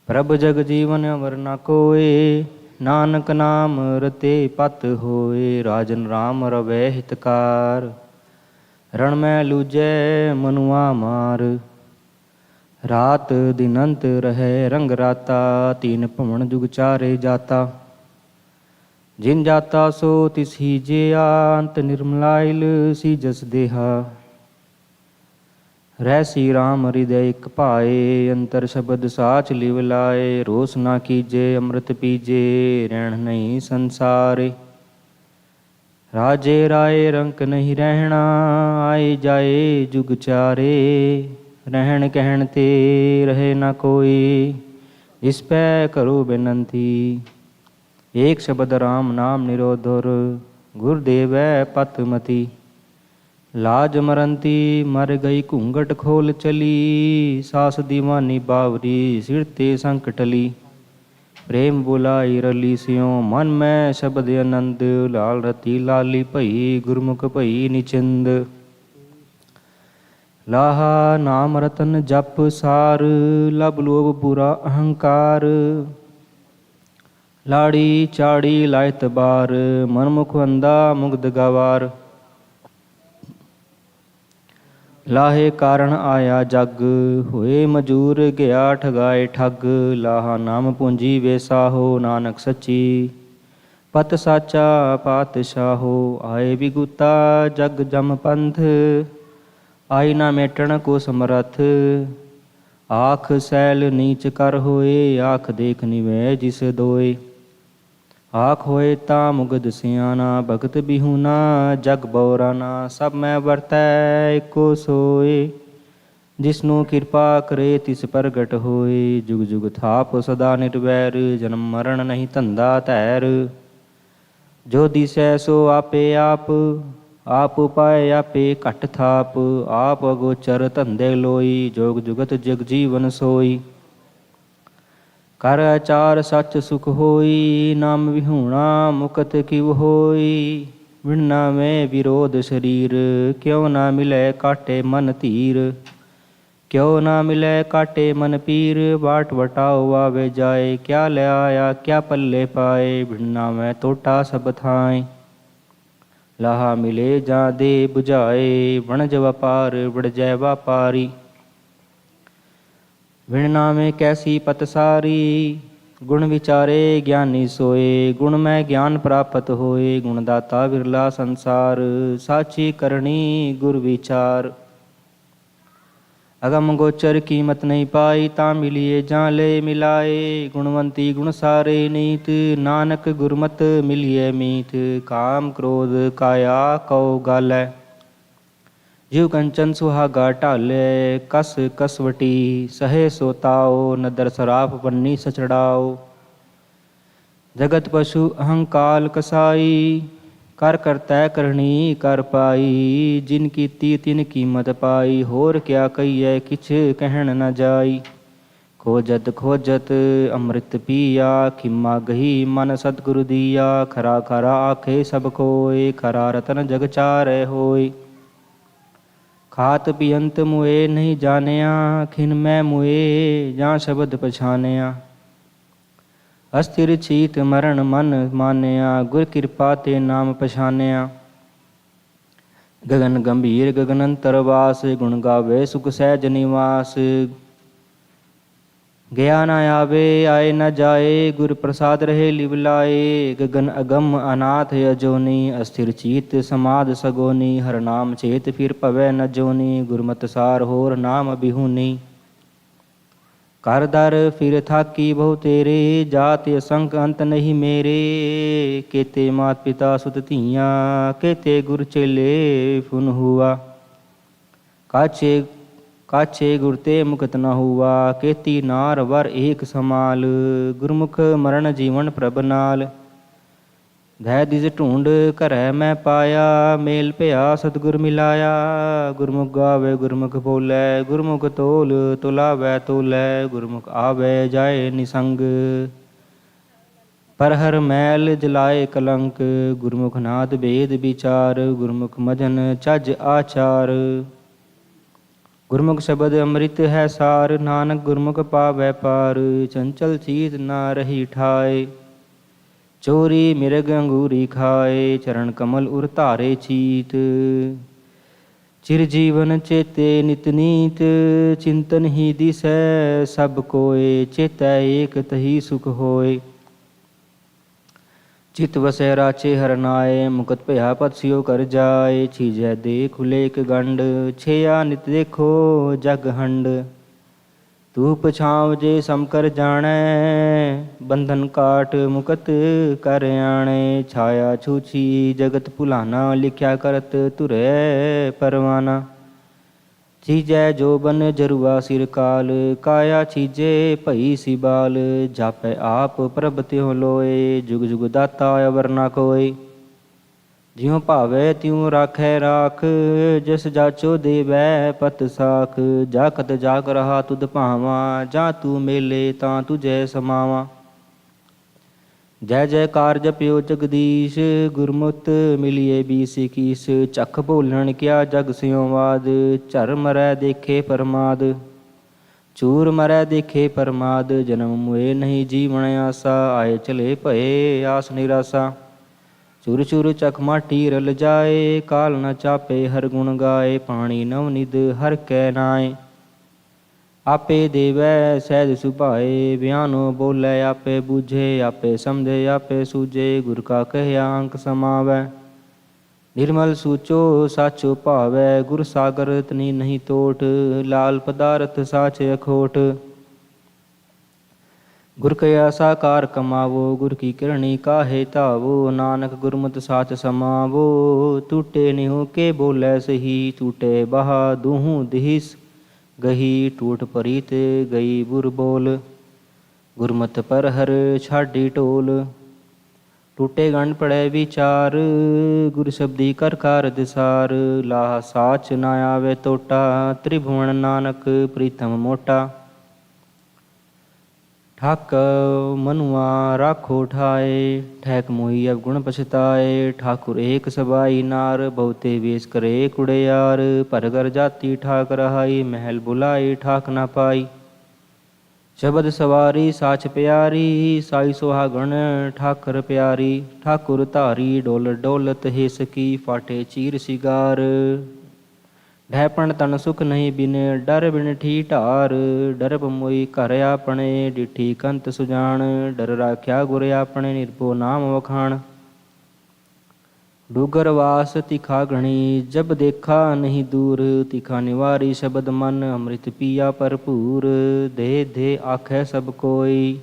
ਪ੍ਰਭ ਜਗ ਜੀਵਨ ਅਵਰ ਨ ਕੋਏ, ਨਾਨਕ ਨਾਮ ਰਤੇ ਪਤ ਹੋਏ। ਰਾਜਨ ਰਾਮ ਰਵੈ ਹਿਤਕਾਰ, ਰਣ ਮੈਂ ਲੂਜੈ ਮਨੁਆ ਮਾਰ। ਰਾਤ ਦਿਨ ਅੰਤ ਰਹੈ ਰੰਗ ਰਾਤਾ, ਤੀਨ ਭਵਨ ਜੁਗ ਚਾਰੇ ਜਾਤਾ। ਜਿਨ ਜਾਤਾ ਸੋ ਤਿਸ ਹੀ ਜਿਆ, ਅੰਤ ਨਿਰਮਲਾਇਲ ਸੀ ਜਸ ਦੇਹਾ। ਰਹਿ ਸੀ ਰਾਮ ਹਿਰਦੈ ਇਕ ਭਾਏ, ਅੰਤਰ ਸ਼ਬਦ ਸਾਚ ਲਿਵ ਲਾਏ। ਰੋਸ ਨਾ ਕੀਜੇ ਅੰਮ੍ਰਿਤ ਪੀਜੇ, ਰਹਿਣ ਨਹੀਂ ਸੰਸਾਰੇ। ਰਾਜੇ ਰਾਏ ਰੰਕ ਨਹੀਂ ਰਹਿਣਾ, ਆਏ ਜਾਏ ਜੁਗ ਚਾਰੇ। ਰਹਿਣ ਕਹਿਣ ਤੇ ਰਹੇ ਨਾ ਕੋਈ, ਇਸ ਪੈ ਕਰੋ ਬੇਨੰਤੀ। ਏਕ ਸ਼ਬਦ ਰਾਮ ਨਾਮ ਨਿਰੋਧੁਰ, ਗੁਰ ਦੇਵੈ ਪਤ ਮਤੀ। ਲਾਜ ਮਰੰਤੀ ਮਰ ਗਈ ਘੂੰਘਟ ਖੋਲ ਚਲੀ, ਸਾਸ ਦੀਵਾਨੀ ਬਾਵਰੀ ਸਿਰ ਤੇ ਸੰਕਟ ਲੀ। ਪ੍ਰੇਮ ਬੁਲਾਈ ਰਲੀ ਸਿਉ ਮਨ ਮੈਂ ਸ਼ਬਦ ਆਨੰਦ, ਲਾਲ ਰਤੀ ਲਾਲੀ ਭਈ ਗੁਰਮੁਖ ਭਈ ਨਿਚਿੰਦ। ਲਾਹਾ ਨਾਮ ਰਤਨ ਜਪ ਸਾਰ, ਲਬ ਲੋਭ ਬੁਰਾ ਅਹੰਕਾਰ। ਲਾੜੀ ਚਾੜੀ ਲਾਇਤ ਬਾਰ, ਮਨ ਮੁਖ ਅੰਦਾ ਮੁਗਧ ਗਵਾਰ। ਲਾਹੇ ਕਾਰਨ ਆਇਆ ਜਗ, ਹੋਏ ਮਜੂਰ ਗਿਆ ਠਗਾਏ ਠੱਗ। ਲਾਹਾ ਨਾਮ ਪੂੰਜੀ ਵੇਸਾਹੋ, ਨਾਨਕ ਸੱਚੀ ਪਤ ਸਾਚਾ ਪਾਤਸ਼ਾਹੋ। ਆਏ ਵਿਗੁਤਾ ਜਗ ਜਮ ਪੰਥ, ਆਈ ਨਾ ਮੇਟਣ ਕੋ ਸਮਰਥ। ਆਖ ਸੈਲ ਨੀਚ ਕਰ ਹੋਏ, ਆਖ ਦੇਖ ਨਿਵੈ ਜਿਸ ਦੋਏ। ਆਖ ਹੋਏ ਤਾਂ ਮੁਗਧ ਸਿਆਣਾ, ਭਗਤ ਬਿਹੂਨਾ ਜਗ ਬਉਰਾਨਾ। ਸਭ ਮੈਂ ਵਰਤੈ ਇੱਕੋ ਸੋਏ, ਜਿਸਨੂੰ ਕਿਰਪਾ ਕਰੇ ਤਿਸ ਪ੍ਰਗਟ ਹੋਏ। ਜੁਗ ਜੁਗ ਥਾਪ ਸਦਾ ਨਿਰਵੈਰ, ਜਨਮ ਮਰਨ ਨਹੀਂ ਧੰਦਾ ਧੈਰ। ਜੋ ਦਿਸੈ ਸੋ ਆਪੇ ਆਪ, ਆਪ ਉਪਾਏ ਆਪੇ ਘਟ ਥਾਪ। ਆਪ ਅਗੋਚਰ ਧੰਦੇ ਲੋਈ, ਜੋਗ ਜੁਗਤ ਜਗ ਜੀਵਨ ਸੋਈ। ਕਰ ਆਚਾਰ ਸੱਚ ਸੁਖ ਹੋਈ, ਨਾਮ ਵਿਹੂਣਾ ਮੁਕਤ ਕਿਵ ਹੋਈ। ਵਿਣ ਨਾਵੇਂ ਵਿਰੋਧ ਸਰੀਰ, ਕਿਉ ਨਾ ਮਿਲੈ ਕਾਟੇ ਮਨ ਧੀਰ। ਕਿਉ ਨਾ ਮਿਲੈ ਕਾਟੇ ਮਨ ਪੀਰ, ਬਾਟ ਵਟਾਓ ਆਵੇ ਜਾਏ। ਕਿਆ ਲੈ ਆਇਆ ਕਿਆ ਪੱਲੇ ਪਾਏ, ਵਿਣ ਨਾਵੇਂ ਤੋਟਾ ਸਭ ਥਾਏ। ਲਾਹਾ ਮਿਲੇ ਜਾਂ ਦੇ 부ਝਾਏ, ਵਣਜ ਵਪਾਰ ਵੜਜੈ ਵਾਪਾਰੀ। ਵਿਣ ਨਾਵੇਂ ਕੈਸੀ ਪਤ ਸਾਰੀ, ਗੁਣ ਵਿਚਾਰੇ ਗਿਆਨੀ ਸੋਏ। ਗੁਣ ਮੈਂ ਗਿਆਨ ਪ੍ਰਾਪਤ ਹੋਏ, ਗੁਣ ਦਾਤਾ ਵਿਰਲਾ ਸੰਸਾਰ। ਸਾਚੀ ਕਰਨੀ ਗੁਰ ਵਿਚਾਰ, ਅਗਮ ਗੋਚਰ ਕੀਮਤ ਨਹੀਂ ਪਾਈ। ਤਾਂ ਮਿਲੀਏ ਜਾਂ ਲੈ ਮਿਲਾਏ, ਗੁਣਵੰਤੀ ਗੁਣ ਸਾਰੇ ਨੀਤ। ਨਾਨਕ ਗੁਰਮਤ ਮਿਲੀਏ ਮੀਤ, ਕਾਮ ਕ੍ਰੋਧ ਕਾਇਆ ਕਉ ਗਾਲੈ। ਜਿਉ ਕੰਚਨ ਸੁਹਾਗਾ ਢਾਲੇ, ਕਸ ਕਸਵਟੀ ਸਹੇ ਸੋ ਤਾਓ। ਨਦਰ ਸਰਾਪ ਪੰਨੀ ਸਚੜਾਓ, ਜਗਤ ਪਸ਼ੂ ਅਹੰਕਾਲ ਕਸਾਈ। ਕਰ ਕਰਤੈ ਕਰਨੀ ਕਰ ਪਾਈ, ਜਿਨ ਕੀਤੀ ਤਿਨ ਕੀਮਤ ਪਾਈ। ਹੋਰ ਕਿਆ ਕਹੀਐ ਕਿਛ ਕਹਿਣ ਨ ਜਾਈ। ਖੋਜਤ ਖੋਜਤ ਅੰਮ੍ਰਿਤ ਪੀਆ, ਖਿਮਾ ਗਹੀ ਮਨ ਸਤਿਗੁਰ ਦੀਆ। ਖਰਾ ਖਰਾ ਆਖੇ ਸਭ ਕੋਇ, ਖਰਾ ਰਤਨ ਜਗ ਚਾਰੈ ਹੋਇ। ਖਾਤ ਪੀਅੰਤ ਮੁਏ ਨਹੀਂ ਜਾਣਿਆ, ਖਿਨ ਮੈਂ ਮੁਏ ਜਾਂ ਸ਼ਬਦ ਪਛਾਨਿਆ। ਅਸਥਿਰ ਚੀਤ ਮਰਨ ਮਨ ਮਾਨਿਆ, ਗੁਰ ਕਿਰਪਾ ਤੇ ਨਾਮ ਪਛਾਨਿਆ। ਗਗਨ ਗੰਭੀਰ ਗਗਨ ਅੰਤਰ ਵਾਸ, ਗੁਣ ਗਾਵੇ ਸੁਖ ਸਹਿਜ ਨਿਵਾਸ। ਗਿਆ ਨਾ ਆਵੇ ਆਏ ਨ ਜਾਏ, ਗੁਰ ਪ੍ਰਸਾਦ ਰਹੇ ਲਿਵ ਲਾਏ। ਗਗਨ ਅਗਮ ਅਨਾਥ ਅਜੋਨੀ, ਅਸਥਿਰ ਚੀਤ ਸਮਾਧ ਸਗੋਨੀ। ਹਰ ਨਾਮ ਚੇਤ ਫਿਰ ਭਵੈ ਨ ਜੋਨੀ, ਗੁਰਮਤਿ ਸਾਰ ਹੋਰ ਨਾਮ ਬਿਹੂਨੀ। ਕਰ ਦਰ ਫਿਰ ਥਾਕੀ ਬਹੁ ਤੇਰੇ, ਜਾਤ ਅਸੰਖ ਅੰਤ ਨਹੀਂ ਮੇਰੇ। ਕੇਤੇ ਮਾਤ ਪਿਤਾ ਸੁਤ ਧੀਆਂ, ਕੇਤੇ ਗੁਰ ਚੇਲੇ ਫੁਨ ਹੁਆ। ਕਾਛੇ ਗੁਰ ਤੇ ਮੁਕਤ ਨ ਹੁਆ, ਕੇਤੀ ਨਾਰ ਵਰ ਏਕ ਸਮਾਲ। ਗੁਰਮੁਖ ਮਰਨ ਜੀਵਨ ਪ੍ਰਭ ਨਾਲ, ਧੈ ਦਿਸ ਢੂੰਡ ਘਰੈ ਮੈਂ ਪਾਇਆ, ਮੇਲ ਭਿਆ ਸਤਿਗੁਰ ਮਿਲਾਇਆ। ਗੁਰਮੁਖ ਗਾਵੇ ਗੁਰਮੁਖ ਬੋਲੇ, ਗੁਰਮੁਖ ਤੋਲ ਤੁਲਾਵੈ ਤੋਲੇ, ਗੁਰਮੁਖ ਆਵੈ ਜਾਏ ਨਿਸੰਗ। ਪਰ ਹਰ ਮੈਲ ਜਲਾਏ ਕਲੰਕ, ਗੁਰਮੁਖ ਨਾਦ ਭੇਦ ਵਿਚਾਰ, ਗੁਰਮੁਖ ਮਜਨ ਚੱਜ ਆਚਾਰ। ਗੁਰਮੁਖ ਸ਼ਬਦ ਅੰਮ੍ਰਿਤ ਹੈ ਸਾਰ, ਨਾਨਕ ਗੁਰਮੁਖ ਪਾਵੈ ਪਾਰ। ਚੰਚਲ ਚੀਤ ਨਾ ਰਹੀ ਠਾਏ, ਚੋਰੀ ਮਿਰਗ ਅੰਗੂਰੀ ਖਾਏ, ਚਰਨ ਕਮਲ ਉਰ ਧਾਰੇ ਚੀਤ। ਚਿਰ ਜੀਵਨ ਚੇਤੇ ਨਿਤ ਨੀਤ, ਚਿੰਤਨ ਹੀ ਦਿਸੈ ਸਭ ਕੋਏ, ਚੇਤੈ ਏਕ ਤਹੀ ਸੁਖ ਹੋਏ। ਚਿਤ ਵਸੈ ਰਾਚੇ ਹਰ ਨਾਏ, ਮੁਕਤ ਭਇਆ ਪਤ ਸਿਓ ਕਰ ਜਾਏ। ਛੀਜੈ ਦੇ ਖੁਲੇ ਇਕ ਗੰਡ, ਛੇਆ ਨਿਤ ਦੇਖੋ ਜਗ ਹੰਡ। ਧੂਪ ਛਾਂਵ ਜੇ ਸਮ ਕਰ ਜਾਣੈ, ਬੰਧਨ ਕਾਟ ਮੁਕਤ ਕਰ ਆਣੈ। ਛਾਇਆ ਛੂਛੀ ਜਗਤ ਭੁਲਾਨਾ, ਲਿਖਿਆ ਕਰਤ ਧੁਰੈ ਪਰਵਾਨਾ। ਛੀਜੈ ਜੋਬਨ ਜਰੂਆ ਸਿਰ ਕਾਲ, ਕਾਇਆ ਛੀਜੇ ਭਈ ਸੀ ਬਾਲ। ਜਾਪੈ ਆਪ ਪ੍ਰਭ ਤਿਉ ਲੋਏ, ਜੁਗ ਜੁਗ ਦਾਤਾ ਅਵਰ ਨਾ ਕੋਇ। ਜਿਉ ਭਾਵੈ ਤਿਉ ਰਾਖੈ ਰਾਖ, ਜਿਸ ਜਾਚੋ ਦੇਵੈ ਪਤ ਸਾਖ। ਜਾਖਤ ਜਾਗ ਰਹਾ ਤੁਧ ਭਾਵਾਂ, ਜਾਂ ਤੂੰ ਮੇਲੇ ਤਾਂ ਤੁਝੈ ਸਮਾਵਾਂ। ਜੈ ਜੈਕਾਰ ਜਪਿਓ ਜਗਦੀਸ਼, ਗੁਰਮੁਤ ਮਿਲਿਏ ਬੀਸ ਇਕੀਸ। ਚਖ ਭੋਲਣ ਕਿਆ ਜਗ ਸਿਉ ਵਾਦ, ਝਰ ਮਰੈ ਦੇਖੇ ਪਰਮਾਦ। ਚੂਰ ਮਰੈ ਦੇਖੇ ਪਰਮਾਦ, ਜਨਮ ਮੁਏ ਨਹੀਂ ਜੀਵਨ ਆਸਾ। ਆਏ ਚਲੇ ਭਏ ਆਸ ਨਿਰਾਸਾ, ਚੁਰ ਚੁਰ ਚਖ ਮਾਟੀ ਰਲ ਜਾਏ। ਕਾਲ ਨ ਚਾਪੇ ਹਰ ਗੁਣ ਗਾਏ, ਪਾਣੀ ਨਵ ਨਿਧ ਹਰ ਕੈ ਨਾਏ। ਆਪੇ ਦੇਵੈ ਸਹਿਜ ਸੁਭਾਏ, ਬਿਆਨੋ ਬੋਲੇ ਆਪੇ ਬੂਝੇ। ਆਪੇ ਸਮਝੇ ਆਪੇ ਸੂਝੇ, ਗੁਰ ਕਾ ਕਹਿਆ ਅੰਕ ਸਮਾਵੈ। ਨਿਰਮਲ ਸੂਚੋ ਸਾਚੋ ਭਾਵੈ, ਗੁਰ ਸਾਗਰ ਤਨੀ ਨਹੀਂ ਤੋਟ। ਲਾਲ ਪਦਾਰਥ ਸਾਚ ਅਖੋਟ, ਗੁਰ ਕਇਆ ਸਾਕਾਰ ਕਮਾਵੋ। ਗੁਰ ਕੀ ਕਿਰਣੀ ਕਾਹੇ ਧਾਵੋ, ਨਾਨਕ ਗੁਰਮਤਿ ਸਾਚ ਸਮਾਵੋ। ਟੂਟੇ ਨਿਹੁ ਕੇ ਬੋਲੇ ਸਹੀ, ਟੂਟੇ ਬਹਾ ਦੂਹੂ ਦਿਸ ਗਹੀ। ਟੂਟ ਪਰੀਤ ਗਈ ਬੁਰ ਬੋਲ, ਗੁਰਮਤ ਪਰ ਹਰ ਛਾਡੀ ਢੋਲ। ਟੂਟੇ ਗੰਢ ਪੜੈ ਵਿਚਾਰ, ਗੁਰ ਸ਼ਬਦੀ ਕਰ ਕਾਰ ਦਿਸਾਰ। ਲਾਹ ਸਾਚ ਨਾ ਆਵੇ ਤੋਟਾ, ਤ੍ਰਿਭੁਵਨ ਨਾਨਕ ਪ੍ਰੀਤਮ ਮੋਟਾ। ਠਾਕ ਮਨੁਆ ਰਾਖੋ ਠਾਏ, ਠੈਕ ਮੋਹੀ ਅਵਗੁਣ ਪਛਤਾਏ। ਠਾਕੁਰ ਏਕ ਸਬਾਈ ਨਾਰ, ਬਹੁਤੇ ਵੇਸ ਕਰੇ ਕੁੜਿਆਰ। ਭਰਗਰ ਜਾਤੀ ਠਾਕ ਰਹਾਈ, ਮਹਿਲ ਬੁਲਾਈ ਠਾਕ ਨਾ ਪਾਈ। ਸ਼ਬਦ ਸਵਾਰੀ ਸਾਚ ਪਿਆਰੀ, ਸਾਈ ਸੁਹਾਗਣ ਠਾਕਰ ਪਿਆਰੀ। ਠਾਕੁਰ ਧਾਰੀ ਡੋਲ ਡੋਲਤ ਹੈ ਸਕੀ, ਫਾਟੇ ਚੀਰ ਸਿਗਾਰ। ਢੈਪਣ ਤਨ ਸੁਖ ਨਹੀਂ ਬਿਨ, ਡਰ ਬਿਨ ਠੀਠਾਰ। ਡਰਬ ਮੋਈ ਘਰ ਆਪਣੇ, ਡਿਠੀ ਕੰਤ ਸੁਜਾਨ। ਡਰ ਰਾਖਿਆ ਗੁਰ ਆਪਣੇ, ਨਿਰਭਉ ਨਾਮ ਵਖਾਣ। ਡੂਗਰ ਵਾਸ ਤਿਖਾ ਗਣੀ, ਜਬ ਦੇਖਾ ਨਹੀਂ ਦੂਰ। ਤਿਖਾ ਨਿਵਾਰੀ ਸ਼ਬਦ ਮਨ, ਅੰਮ੍ਰਿਤ ਪੀਆ ਭਰਪੂਰ। ਦੇ ਦੇ ਆਖੈ ਸਭ ਕੋਈ,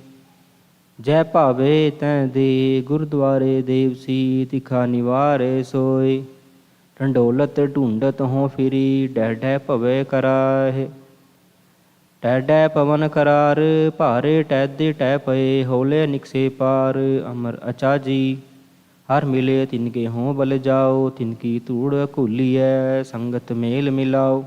ਜੈ ਭਾਵੇ ਤੈ ਦੇ। ਗੁਰਦੁਆਰੇ ਦੇਵ ਸੀ, ਤਿਖਾ ਨਿਵਾਰੇ ਸੋਈ। ਢੰਡੋਲਤ ਢੂੰਡਤ ਹੋਂ ਫਿਰੀ, ਡਹਿ ਡਹਿ ਭਵੈ ਕਰਾਹਿ। ਟਹਿ ਡਹਿ ਪਵਨ ਕਰਾਰ, ਭਾਰੇ ਟਹਿਦੇ ਟਹਿ ਪਏ। ਹੌਲੇ ਨਿਕਸੇ ਪਾਰ, ਅਮਰ ਅਚਾਜੀ। ਹਰ ਮਿਲੇ ਤਿਨਕੇ ਹੋਂ ਬਲ ਜਾਓ, ਤਿਨਕੀ ਧੂੜ ਘੁਲੀਐ। ਸੰਗਤ ਮੇਲ ਮਿਲਾਓ,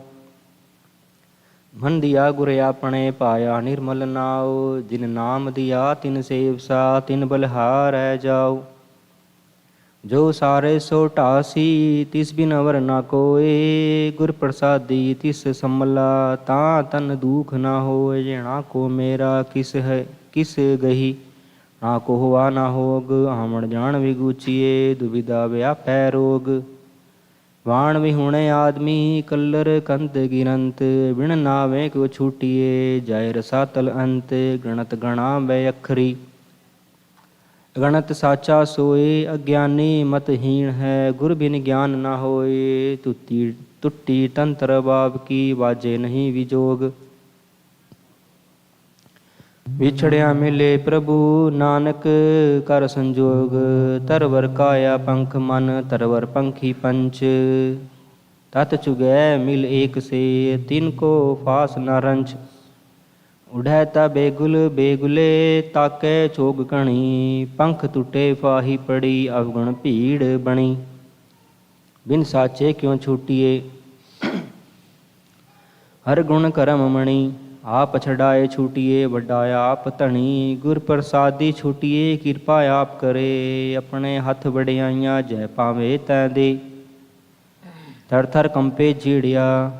ਮਨ ਦਿਆ ਗੁਰ ਆਪਣੇ, ਪਾਇਆ ਨਿਰਮਲ ਨਾਉ। ਜਿਨ ਨਾਮ ਦਿਆ ਤਿਨ ਸੇਵਸਾ, ਤਿਨ ਬਲਿਹਾਰੈ ਜਾਓ। ਜੋ ਸਾਰੇ ਸੋ ਢਾਸੀ, ਤਿਸ ਬਿਨ ਅਵਰ ਨਾ ਕੋਏ। ਗੁਰ ਪ੍ਰਸਾਦੀ ਤਿਸ ਸੰਮਲਾ, ਤਾਂ ਤਨ ਦੂਖ ਨਾ ਹੋਏ। ਜਣਾ ਕੋ ਮੇਰਾ ਕਿਸ ਹੈ ਕਿਸ ਗਹੀ, ਨਾ ਕੋ ਹੋਆ ਨਾ ਹੋਗ। ਆਵਣ ਜਾਣ ਵਿਗੂਚੀਏ, ਦੁਬਿਧਾ ਵਿਆਪੈ ਰੋਗ। ਵਾਣ ਵਿਹੂਣੇ ਆਦਮੀ, ਕਲਰ ਕੰਤ ਗਿਰੰਤ। ਬਿਨ ਨਾਵੇਂ ਕੋ ਛੂਟੀਏ, ਜਾਇ ਰਸਾਤਲ ਅੰਤ। ਗਣਤ ਗਣਾ ਬੈ ਅਖਰੀ, ਗਣਤ ਸਾਚਾ ਸੋਏ। ਅਗਿਆਨੀ ਮਤਹੀਣ ਹੈ, ਗੁਰ ਬਿਨ ਗਿਆਨ ਨਾ ਹੋਏ। ਟੁੱਟੀ ਤੰਤਰ ਬਾਬ ਕੀ, ਵਾਜੇ ਨਹੀਂ ਵਿਜੋਗ। ਵਿਛੜਿਆ ਮਿਲੇ ਪ੍ਰਭੂ, ਨਾਨਕ ਕਰ ਸੰਜੋਗ। ਤਰਵਰ ਕਾਇਆ ਪੰਖ ਮਨ, ਤਰਵਰ ਪੰਖੀ ਪੰਚ। ਤਤ ਚੁਗੈ ਮਿਲ ਏਕ ਸੇ, ਤਿਨ ਕੋ ਫਾਸ ਨਾ ਰੰਚ। ਉੜੈ ਤਾ ਬੇਗੁਲ ਬੇਗੁਲੇ ਤਾਕੈ ਚੋਗ ਕਣੀ ਪੰਖ ਟੁੱਟੇ ਫਾਹੀ ਪੜੀ ਅਵਗੁਣ ਭੀੜ ਬਣੀ ਬਿਨ ਸਾਚੇ ਕਿਉ ਛੂਟੀਏ ਹਰ ਗੁਣ ਕਰਮ ਮਣੀ ਆਪ ਛਡਾਏ ਛੂਟੀਏ ਵੱਡਾ ਆਪ ਧਣੀ ਗੁਰ ਪ੍ਰਸਾਦੀ ਛੂਟੀਏ ਕਿਰਪਾ ਆਪ ਕਰੇ ਆਪਣੇ ਹੱਥ ਵਡਿਆਈਆਂ ਜੈ ਪਾਵੇ ਤੈ ਦੇ ਥਰ ਥਰ ਕੰਪੇ ਜੀੜਿਆ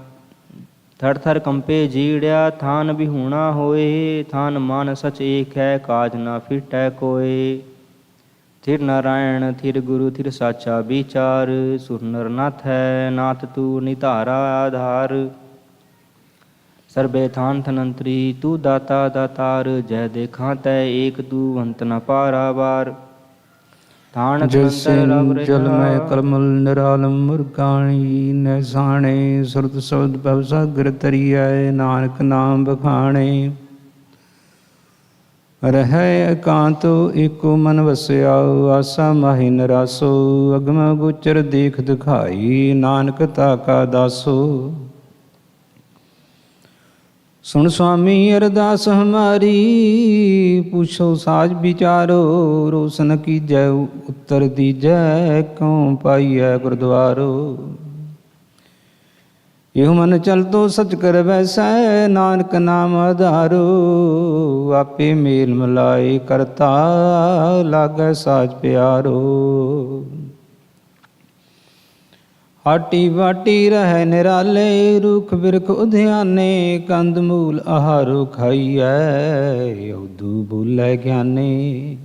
ਥਰ ਥਰ ਕੰਪੇ ਜੀੜਿਆ ਥਾਨ ਵਿਹੂਣਾ ਹੋਏ ਥਾਨ ਮਨ ਸਚ ਏਕ ਹੈ ਕਾਜ ਨਾ ਫਿਟੈ ਕੋਏ ਥਿਰ ਨਾਰਾਇਣ ਥਿਰ ਗੁਰੂ ਥਿਰ ਸਾਚਾ ਵਿਚਾਰ ਸੁਰ ਨਰ ਨਾਥ ਹੈ ਨਾਥ ਤੂ ਨਿਧਾਰਾ ਆਧਾਰ ਸਰਬੇ ਥਾਨ ਥਨੰਤਰੀ ਤੂ ਦਾਤਾ ਦਾਤਾਰ ਜੈ ਦੇਖਾਂ ਤੈ ਏਕ ਤੂ ਅੰਤ ਨ ਪਾਰਾਵਾਰ ਥਾਨ ਜੈਸੇ ਤਨੰਤਰ ਰਵ ਜਲ ਮੈਂ ਰਿਹਾ ਕਲਮਲ ਨਿਰਾਲਮ ਮੁਰਗਾਣੀ ਨੈਸਾਣੇ ਸੁਰਤ ਸ਼ਬਦ ਭਵ ਸਾਗਰ ਤਰੀਐ ਨਾਨਕ ਨਾਮ ਬਖਾਣੇ ਰਹਿ ਇਕਾਂਤੋ ਏਕੋ ਮਨ ਵਸਿਆ ਆਸਾ ਮਾਹਿ ਨਰਾਸੋ ਅਗਮ ਗੋਚਰ ਦੇਖ ਦਿਖਾਈ ਨਾਨਕ ਤਾ ਕਾ ਦਾਸੋ ਸੁਣ ਸੁਆਮੀ ਅਰਦਾਸ ਹਮਾਰੀ ਪੁੱਛੋ ਸਾਜ ਵਿਚਾਰੋ ਰੋਸ਼ਨ ਕੀਜੈ ਉੱਤਰ ਦੀਜੈ ਕਉ ਪਾਈਐ ਗੁਰਦੁਆਰੋ ਇਹੋ ਮਨ ਚਲਤੋ ਸਚ ਕਰ ਵੈਸੈ ਨਾਨਕ ਨਾਮ ਆਧਾਰੋ ਆਪੇ ਮੇਲ ਮਿਲਾਏ ਕਰਤਾ ਲਾਗੈ ਸਾਜ ਪਿਆਰੋ ਹਾਟੀ ਵਾਟੀ ਰਹਿ ਨਿਰਾਲੇ ਰੁਖ ਬਿਰਖ ਉਧਿਆਨੇ ਕੰਦ ਮੂਲ ਆਹਾਰੋ ਖਾਈਐ ਉਦੂ ਬੋਲੇ ਗਿਆਨੇ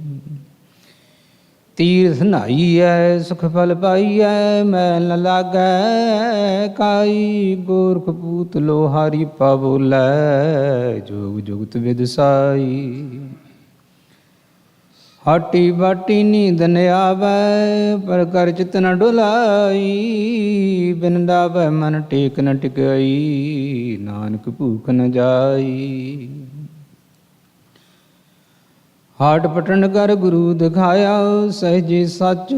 ਤੀਰਥ ਨਹਾਈਐ ਸੁਖ ਫਲ ਪਾਈਐ ਮੈਲ ਨ ਲਾਗੈ ਕਾਈ ਗੋਰਖ ਪੂਤ ਲੋਹਾਰੀ ਪਾ ਬੋਲੇ ਜੋਗ ਜੁਗਤ ਵਿਦਸਾਈ ਹਾਟੀ ਬਾਟੀ ਨੀਂਦ ਨ ਆਵੈ ਪਰ ਕਰ ਚਿਤ ਨ ਡੁਲਾਈ ਬਿਨ ਡਾਵੈ ਮਨ ਟੇਕ ਨ ਟਿਕਾਈ ਨਾਨਕ ਭੂਖ ਨ ਜਾਈ ਹਾਟ ਪਟਨ ਕਰ ਗੁਰੂ ਦਿਖਾਇਆ ਸਹਿਜੇ ਸੱਚ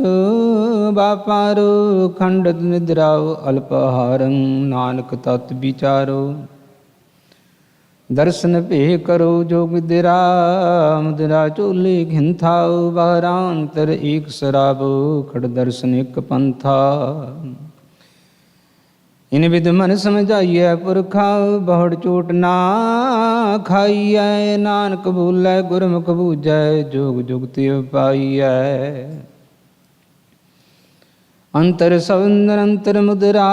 ਵਾਪਾਰੋ ਖੰਡਤ ਨਿਦਰਾਓ ਅਲਪਹਾਰੰ ਨਾਨਕ ਤਤ ਵਿਚਾਰੋ ਦਰਸ਼ਨ ਭੇ ਕਰੋ ਜੋਗ ਦਿਰਾ ਮੁਦਰਾ ਚੋਲੇ ਘਿੰਥਾਉ ਬਾਹਰਾਂਤਰ ਏਕ ਸਰਾਬ ਖੜ ਦਰਸ਼ਨ ਇਕ ਪੰਥਾ ਇਨ ਵਿਦ ਮਨ ਸਮਝਾਈਐ ਪੁਰਖਾ ਬਹੁੜ ਚੋਟ ਨਾ ਖਾਈਐ ਨਾਨਕ ਬੋਲੇ ਗੁਰਮੁਖ ਬੂਝੈ ਜੋਗ ਜੁਗਤਿ ਪਾਈਐ ਅੰਤਰ ਸਭ ਨਿਰੰਤਰ ਮੁਦਰਾ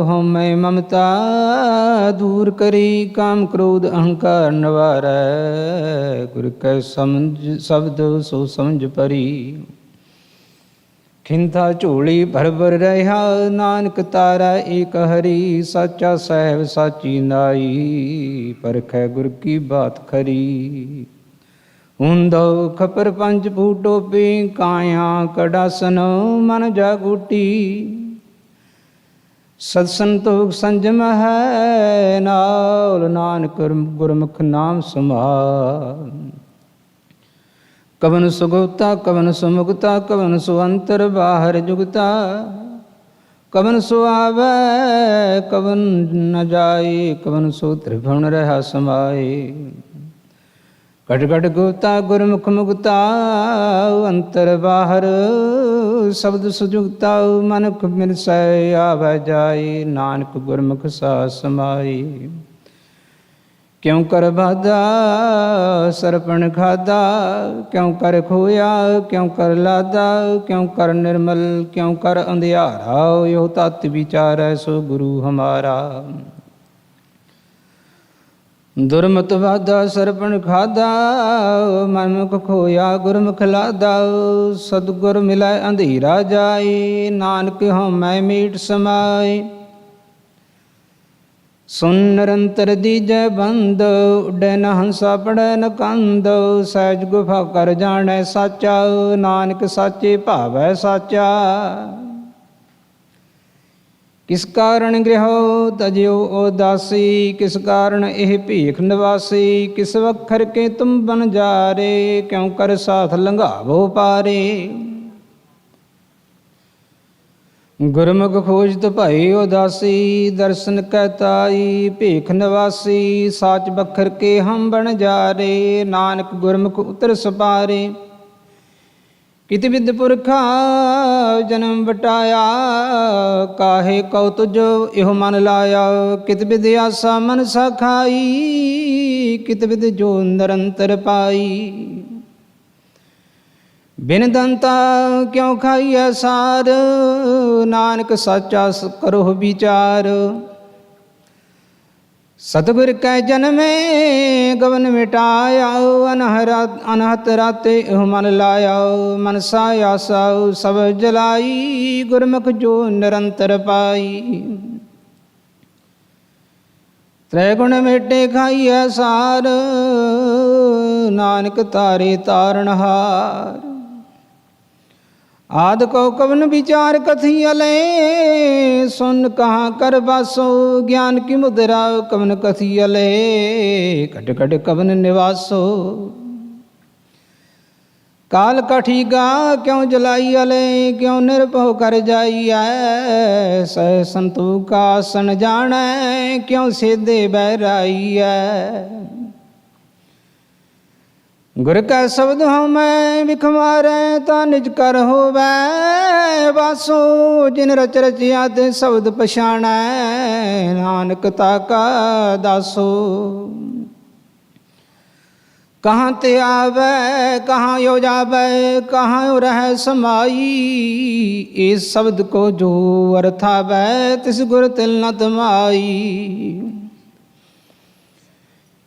ਹਉਮੈ ਮਮਤਾ ਦੂਰ ਕਰੀ ਕਾਮ ਕ੍ਰੋਧ ਅਹੰਕਾਰ ਨਿਵਾਰੈ ਗੁਰ ਕੈ ਸਮਝ ਸ਼ਬਦ ਸੋ ਸਮਝ ਪਰੀ ਖਿੰਥਾ ਝੋਲੀ ਭਰ ਭਰ ਰਹਾ ਨਾਨਕ ਤਾਰੈ ਏਕ ਹਰੀ ਸਾਚਾ ਸਾਹਿਬ ਸਾਚੀ ਨਾਈ ਪਰਖੈ ਗੁਰ ਕੀ ਬਾਤ ਖਰੀ ਹੁੰਦੋ ਖਪਰ ਪੰਜ ਫੂਟੋ ਪੀ ਕਾਇਆ ਕੜਾਸਨ ਮਨ ਜਾਗੂਟੀ ਸਤ ਸੰਤੋਖ ਸੰਜਮ ਹੈ ਨਾਲ ਨਾਨਕ ਗੁਰਮੁਖ ਨਾਮ ਸਮਾਲ ਕਵਨ ਸੁਗੁਪਤਾ ਕਵਨ ਸੁਮੁਕਤਾ ਕਵਨ ਸੁ ਅੰਤਰ ਬਾਹਰ ਜੁਗਤਾ ਕਵਨ ਸੁ ਆਵੈ ਕਵਨ ਨ ਜਾਏ ਕਵਨ ਸੁ ਤ੍ਰਿਭੁਵਨ ਰਹਾ ਸਮਾਏ ਘਟ ਘਟ ਗੁਪਤਾ ਗੁਰਮੁਖ ਮੁਕਤਾ ਅੰਤਰ ਬਾਹਰ ਸ਼ਬਦ ਸੁਜੁਗਤਾ ਮਨੁਖ ਮਿਲਸੈ ਆਵੈ ਜਾਏ ਨਾਨਕ ਗੁਰਮੁਖ ਸਾ ਸਮਾਈ ਕਿਉ ਕਰ ਬਾਧਾ ਸਰਪਣ ਖਾਦਾ ਕਿਉ ਕਰ ਖੋਇਆ ਕਿਉ ਕਰ ਲਾਦਾ ਕਿਉ ਕਰ ਨਿਰਮਲ ਕਿਉ ਕਰ ਅੰਧਿਆਰਾ ਇਹੋ ਤਤ ਵਿਚਾਰੈ ਸੋ ਗੁਰੂ ਹਮਾਰਾ ਦੁਰਮਤ ਵਾਦਾ ਸਰਪਣ ਖਾਦਾ ਮਨਮੁਖ ਖੋਇਆ ਗੁਰਮੁਖ ਲਾਦਾ ਸਤਿਗੁਰ ਮਿਲੈ ਅੰਧੇਰਾ ਜਾਏ ਨਾਨਕ ਹਉਮੈ ਮੀਟ ਸਮਾਏ ਸੁਨ ਨਿਰੰਤਰ ਦੀਜੈ ਬੰਦ ਉੱਡੈ ਨ ਹੰਸਾ ਪੜੈ ਨ ਕੰਦ ਸਹਿਜ ਗੁਫਾ ਕਰ ਜਾਣੈ ਸਾਚਾ ਨਾਨਕ ਸਾਚੇ ਭਾਵੈ ਸਾਚਾ ਕਿਸ ਕਾਰਨ ਗ੍ਰਹਿ ਤਜਿਓ ਉਦਾਸੀ ਕਿਸ ਕਾਰਨ ਇਹ ਭੀਖ ਨਿਵਾਸੀ ਕਿਸ ਵਖਰ ਕੇ ਤੁਮ ਬਨ ਜਾਰੇ ਕਿਉ ਕਰ ਸਾਥ ਲੰਘਾਵੋ ਪਾਰੇ ਗੁਰਮੁਖ ਖੋਜਤ ਭਈ ਉਦਾਸੀ, ਦਰਸ਼ਨ ਕਹਿਤਾਈ ਭੇਖ ਨਿਵਾਸੀ। ਸਾਚ ਬਖਰ ਕੇ ਹਮ ਬਣ ਜਾਰੇ, ਨਾਨਕ ਗੁਰਮੁਖ ਉਤਰ ਸਪਾਰੇ। ਕਿਤ ਵਿਦ ਪੁਰਖਾ ਜਨਮ ਵਟਾਇਆ, ਕਾਹੇ ਕਉ ਤੁਜ ਇਹੋ ਮਨ ਲਾਇਆ। ਕਿਤ ਵਿਦ ਆਸਾ ਮਨ ਸਖਾਈ, ਕਿਤ ਵਿਦ ਜੋ ਨਿਰੰਤਰ ਪਾਈ। ਬਿਨ ਦੰਤਾ ਕਿਉ ਖਾਈਐ ਸਾਰ, ਨਾਨਕ ਸਾਚਾ ਕਰੋ ਵਿਚਾਰ। ਸਤਿਗੁਰ ਕੈ ਜਨਮੇ ਗਵਨ ਮਿਟਾਇਆ, ਅਨਹਤ ਰਾਤੇ ਇਹ ਮਨ ਲਾਇਆ। ਮਨਸਾ ਆਸਾ ਸਭ ਜਲਾਈ, ਗੁਰਮੁਖ ਜੋ ਨਿਰੰਤਰ ਪਾਈ। ਤ੍ਰੈ ਗੁਣ ਮੇਟੇ ਖਾਈਐ ਸਾਰ, ਨਾਨਕ ਤਾਰੇ ਤਾਰਨਹਾਰ। ਆਦਿ ਕਉ ਕਵਨ ਵਿਚਾਰ ਕਥੀ ਅਲੇ, ਸੁਨ ਕਹਾਂ ਕਰ ਬਾਸੋ। ਗਿਆਨ ਕੀ ਮੁਦਰਾ ਕਵਨ ਕਥੀ ਅਲੇ, ਕਟ ਕਟ ਕਵਨ ਨਿਵਾਸੋ। ਕਾਲ ਕਠੀਗਾ ਕਿਉ ਜਲਾਈ ਅਲੇ, ਕਿਉ ਨਿਰਭਉ ਕਰ ਜਾਈਐ। ਸਹਿ ਸੰਤੋਖ ਆਸਣ ਜਾਣੈ, ਕਿਉ ਸੇਧੇ ਬਹਿਰਾਈਐ। ਗੁਰ ਕੈ ਸ਼ਬਦ ਹਉ ਮੈਂ ਵਿਖ ਮਾਰੈ, ਤਾ ਨਿਜ ਕਰ ਹੋਵੈ ਵਾਸੋ। ਜਿਨ ਰਚ ਰਚਿਆ ਤੇ ਸ਼ਬਦ ਪਛਾਣੈ, ਨਾਨਕ ਤਾ ਕਾ ਦਾਸੋ। ਕਹਾਂ ਤੇ ਆਵੈ ਕਹਾਂ ਯੋ ਜਾਵੈ, ਕਹਾਂ ਰਹਿ ਸਮਾਈ। ਇਸ ਸ਼ਬਦ ਕੋ ਜੋ ਅਰਥ ਆਵੈ, ਤਿਸ ਗੁਰ ਤਿਲ ਨ ਤਮਾਈ।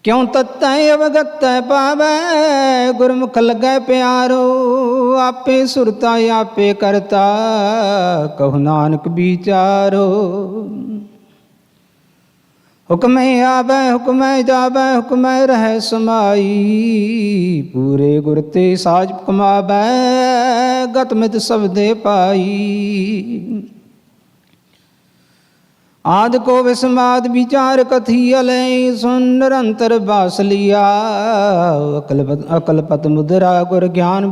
ਕਿਉ ਤਤੈ ਅਵਗਤੈ ਪਾਵੈ, ਗੁਰਮੁਖ ਲੱਗੈ ਪਿਆਰੋ। ਆਪੇ ਸੁਰਤਾ ਆਪੇ ਕਰਤਾ, ਕਹੂ ਨਾਨਕ ਵਿਚਾਰੋ। ਹੁਕਮੈ ਆਵੈ ਹੁਕਮੈ ਜਾਵੈ, ਹੁਕਮੈ ਰਹਿ ਸਮਾਈ। ਪੂਰੇ ਗੁਰ ਤੇ ਸਾਜ ਕਮਾਵੈ, ਗਤ ਮਿਤ ਸਬਦੇ ਪਾਈ। ਆਦਿ ਕੋ ਵਿਸਮਾਦ ਵਿਚਾਰ ਕਥੀ ਅਲੇ, ਸੁਨ ਨਿਰੰਤਰ ਬਾਸ ਲਿਆ। ਅਕਲ ਪਤ ਮੁਦਰਾ ਗੁਰ ਗਿਆਨ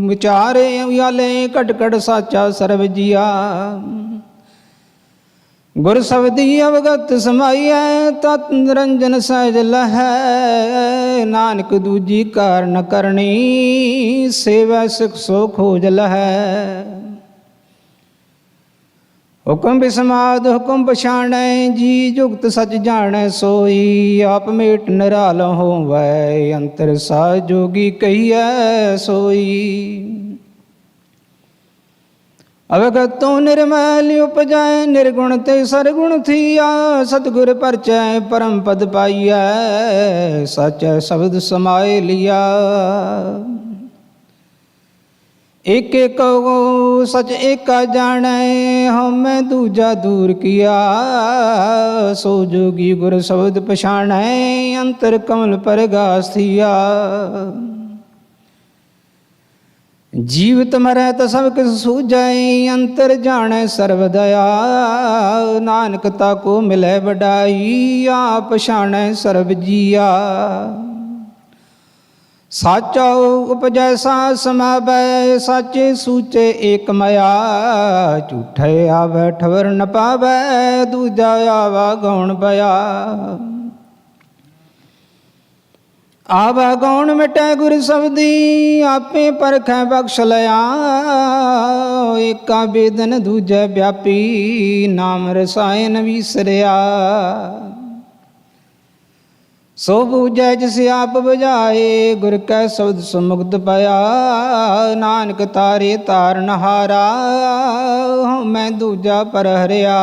ਵਿਚਾਰੇ ਅਲੇ, ਘਟ ਘਟ ਸਾਚਾ ਸਰਬ ਜੀਆ। ਗੁਰ ਸਬਦੀ ਅਵਗਤ ਸਮਾਈਐ, ਤਤ ਨਿਰੰਜਨ ਸਹਿਜ ਲਹੈ। ਨਾਨਕ ਦੂਜੀ ਕਾਰ ਨ ਕਰਨੀ, ਸੇਵੈ ਸਿਖ ਸੋ ਖੋਜ ਲਹੈ। ਹੁਕਮ ਬਿਸਮਾਦ ਹੁਕਮ ਪਛਾਣੈ, ਜੀ ਜੁਗਤ ਸਚ ਜਾਣੈ ਸੋਈ। ਆਪ ਮੇਟ ਨਿਰਾਲ ਹੋਵੈ, ਅੰਤਰ ਸਾਹ ਜੋਗੀ ਕਹੀਐ ਸੋਈ। ਅਵਗਤੋਂ ਨਿਰਮੈਲ ਉਪਜੈ, ਨਿਰਗੁਣ ਤੇ ਸਰਗੁਣ ਥੀਆ। ਸਤਿਗੁਰ ਪਰਚੈ ਪਰਮ ਪਦ ਪਾਈਐ, ਸਚੈ ਸ਼ਬਦ ਸਮਾਏ ਲਿਆ। ਇਕ ਇਕ ਸਚ ਏਕਾ ਜਾਣੈ, ਹਉਮੈ ਦੂਜਾ ਦੂਰ ਕੀਆ। ਸੋ ਜੋਗੀ ਗੁਰ ਸ਼ਬਦ ਪਛਾਣੈ, ਅੰਤਰ ਕਮਲ ਪਰਗਾਸ ਥੀਆ। ਜੀਵਤ ਮਰੈ ਤ ਸਭ ਕਿਸ ਸੂਝੈ, ਅੰਤਰ ਜਾਣੈ ਸਰਬ ਦਇਆ। ਨਾਨਕ ਤਾ ਕੋ ਮਿਲੈ ਵਡਾਈ, ਆਪ ਪਛਾਣੈ ਸਰਬ ਜੀਆ। ਸਾਚਾ ਉਪਜੈ ਸਾਚ ਸਮਾਵੈ, ਸਾਚੇ ਸੂਚੇ ਏਕ ਮਇਆ। ਝੂਠੇ ਆਵੈ ਠਵਰ ਨ ਪਾਵੈ, ਦੂਜਾ ਆਵਾ ਗੌਣ ਬਿਆ। ਆਵਾ ਗੌਣ ਮਿਟੈ ਗੁਰ ਸਬਦੀ, ਆਪੇ ਪਰਖੈ ਬਖਸ਼ ਲਿਆ। ਏਕਾ ਬੇਦਨ ਦੂਜੈ ਵਿਆਪੀ, ਨਾਮ ਰਸਾਇਨ ਵਿਸਰਿਆ। ਸੋ ਬੂਝੈ ਜਿਸ ਆਪ ਬੁਝਾਏ, ਗੁਰ ਕੈ ਸ਼ਬਦ ਸੁਮੁਕਤ ਪਿਆ। ਨਾਨਕ ਤਾਰੇ ਤਾਰਨਹਾਰਾ, ਹਉਮੈ ਦੂਜਾ ਪਰ ਹਰਿਆ।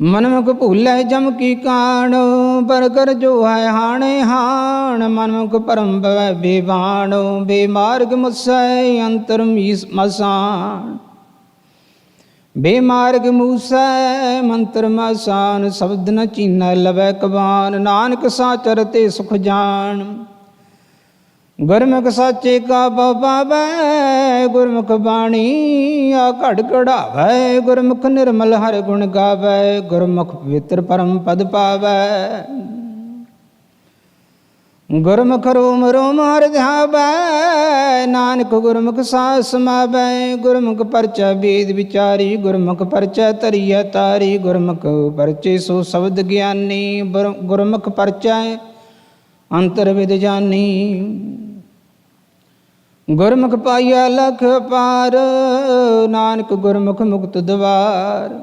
ਮਨਮੁਖ ਭੂਲੈ ਜਮ ਕੀ ਕਾਣ, ਪਰ ਕਰ ਜੋ ਹੈ ਹਾਣੇ ਹਾਣ। ਮਨਮੁਖ ਭਰਮ ਭਵੈ ਬੇਬਾਣ, ਬੇਮਾਰਗ ਮੁਸੈ ਅੰਤਰ ਮਸਾਣ। ਬੇਮਾਰਗ ਮੂਸੈ ਮੰਤਰ ਮਸਾਨ, ਸ਼ਬਦ ਨ ਚੀਨੈ ਲਵੈ ਕਬਾਨ। ਨਾਨਕ ਸਾਚਰ ਤੇ ਸੁਖ ਜਾਣ, ਗੁਰਮੁਖ ਸਾਚੇ ਕਾ ਬਉ ਪਾਵੈ। ਗੁਰਮੁਖ ਬਾਣੀ ਆ ਘੜ ਘੜਾਵੈ, ਗੁਰਮੁਖ ਨਿਰਮਲ ਹਰਿ ਗੁਣ ਗਾਵੈ। ਗੁਰਮੁਖ ਪਵਿੱਤਰ ਪਰਮ ਪਦ ਪਾਵੈ। ਗੁਰਮੁਖ ਰੋਮ ਰੋਮ ਹਰਿ ਧਿਆਵੈ, ਨਾਨਕ ਗੁਰਮੁਖ ਸਾਧ ਸਮਾਵੈ। ਗੁਰਮੁਖ ਪਰਚੈ ਵੇਦ ਵਿਚਾਰੀ, ਗੁਰਮੁਖ ਪਰਚੈ ਧਰੀਐ ਤਾਰੀ। ਗੁਰਮੁਖ ਪਰਚੇ ਸੋ ਸ਼ਬਦ ਗਿਆਨੀ, ਗੁਰਮੁਖ ਪਰਚੈ ਅੰਤਰ ਵਿਦ ਜਾਨੀ। ਗੁਰਮੁਖ ਪਾਈਐ ਲਖ ਪਾਰ, ਨਾਨਕ ਗੁਰਮੁਖ ਮੁਕਤ ਦਵਾਰ।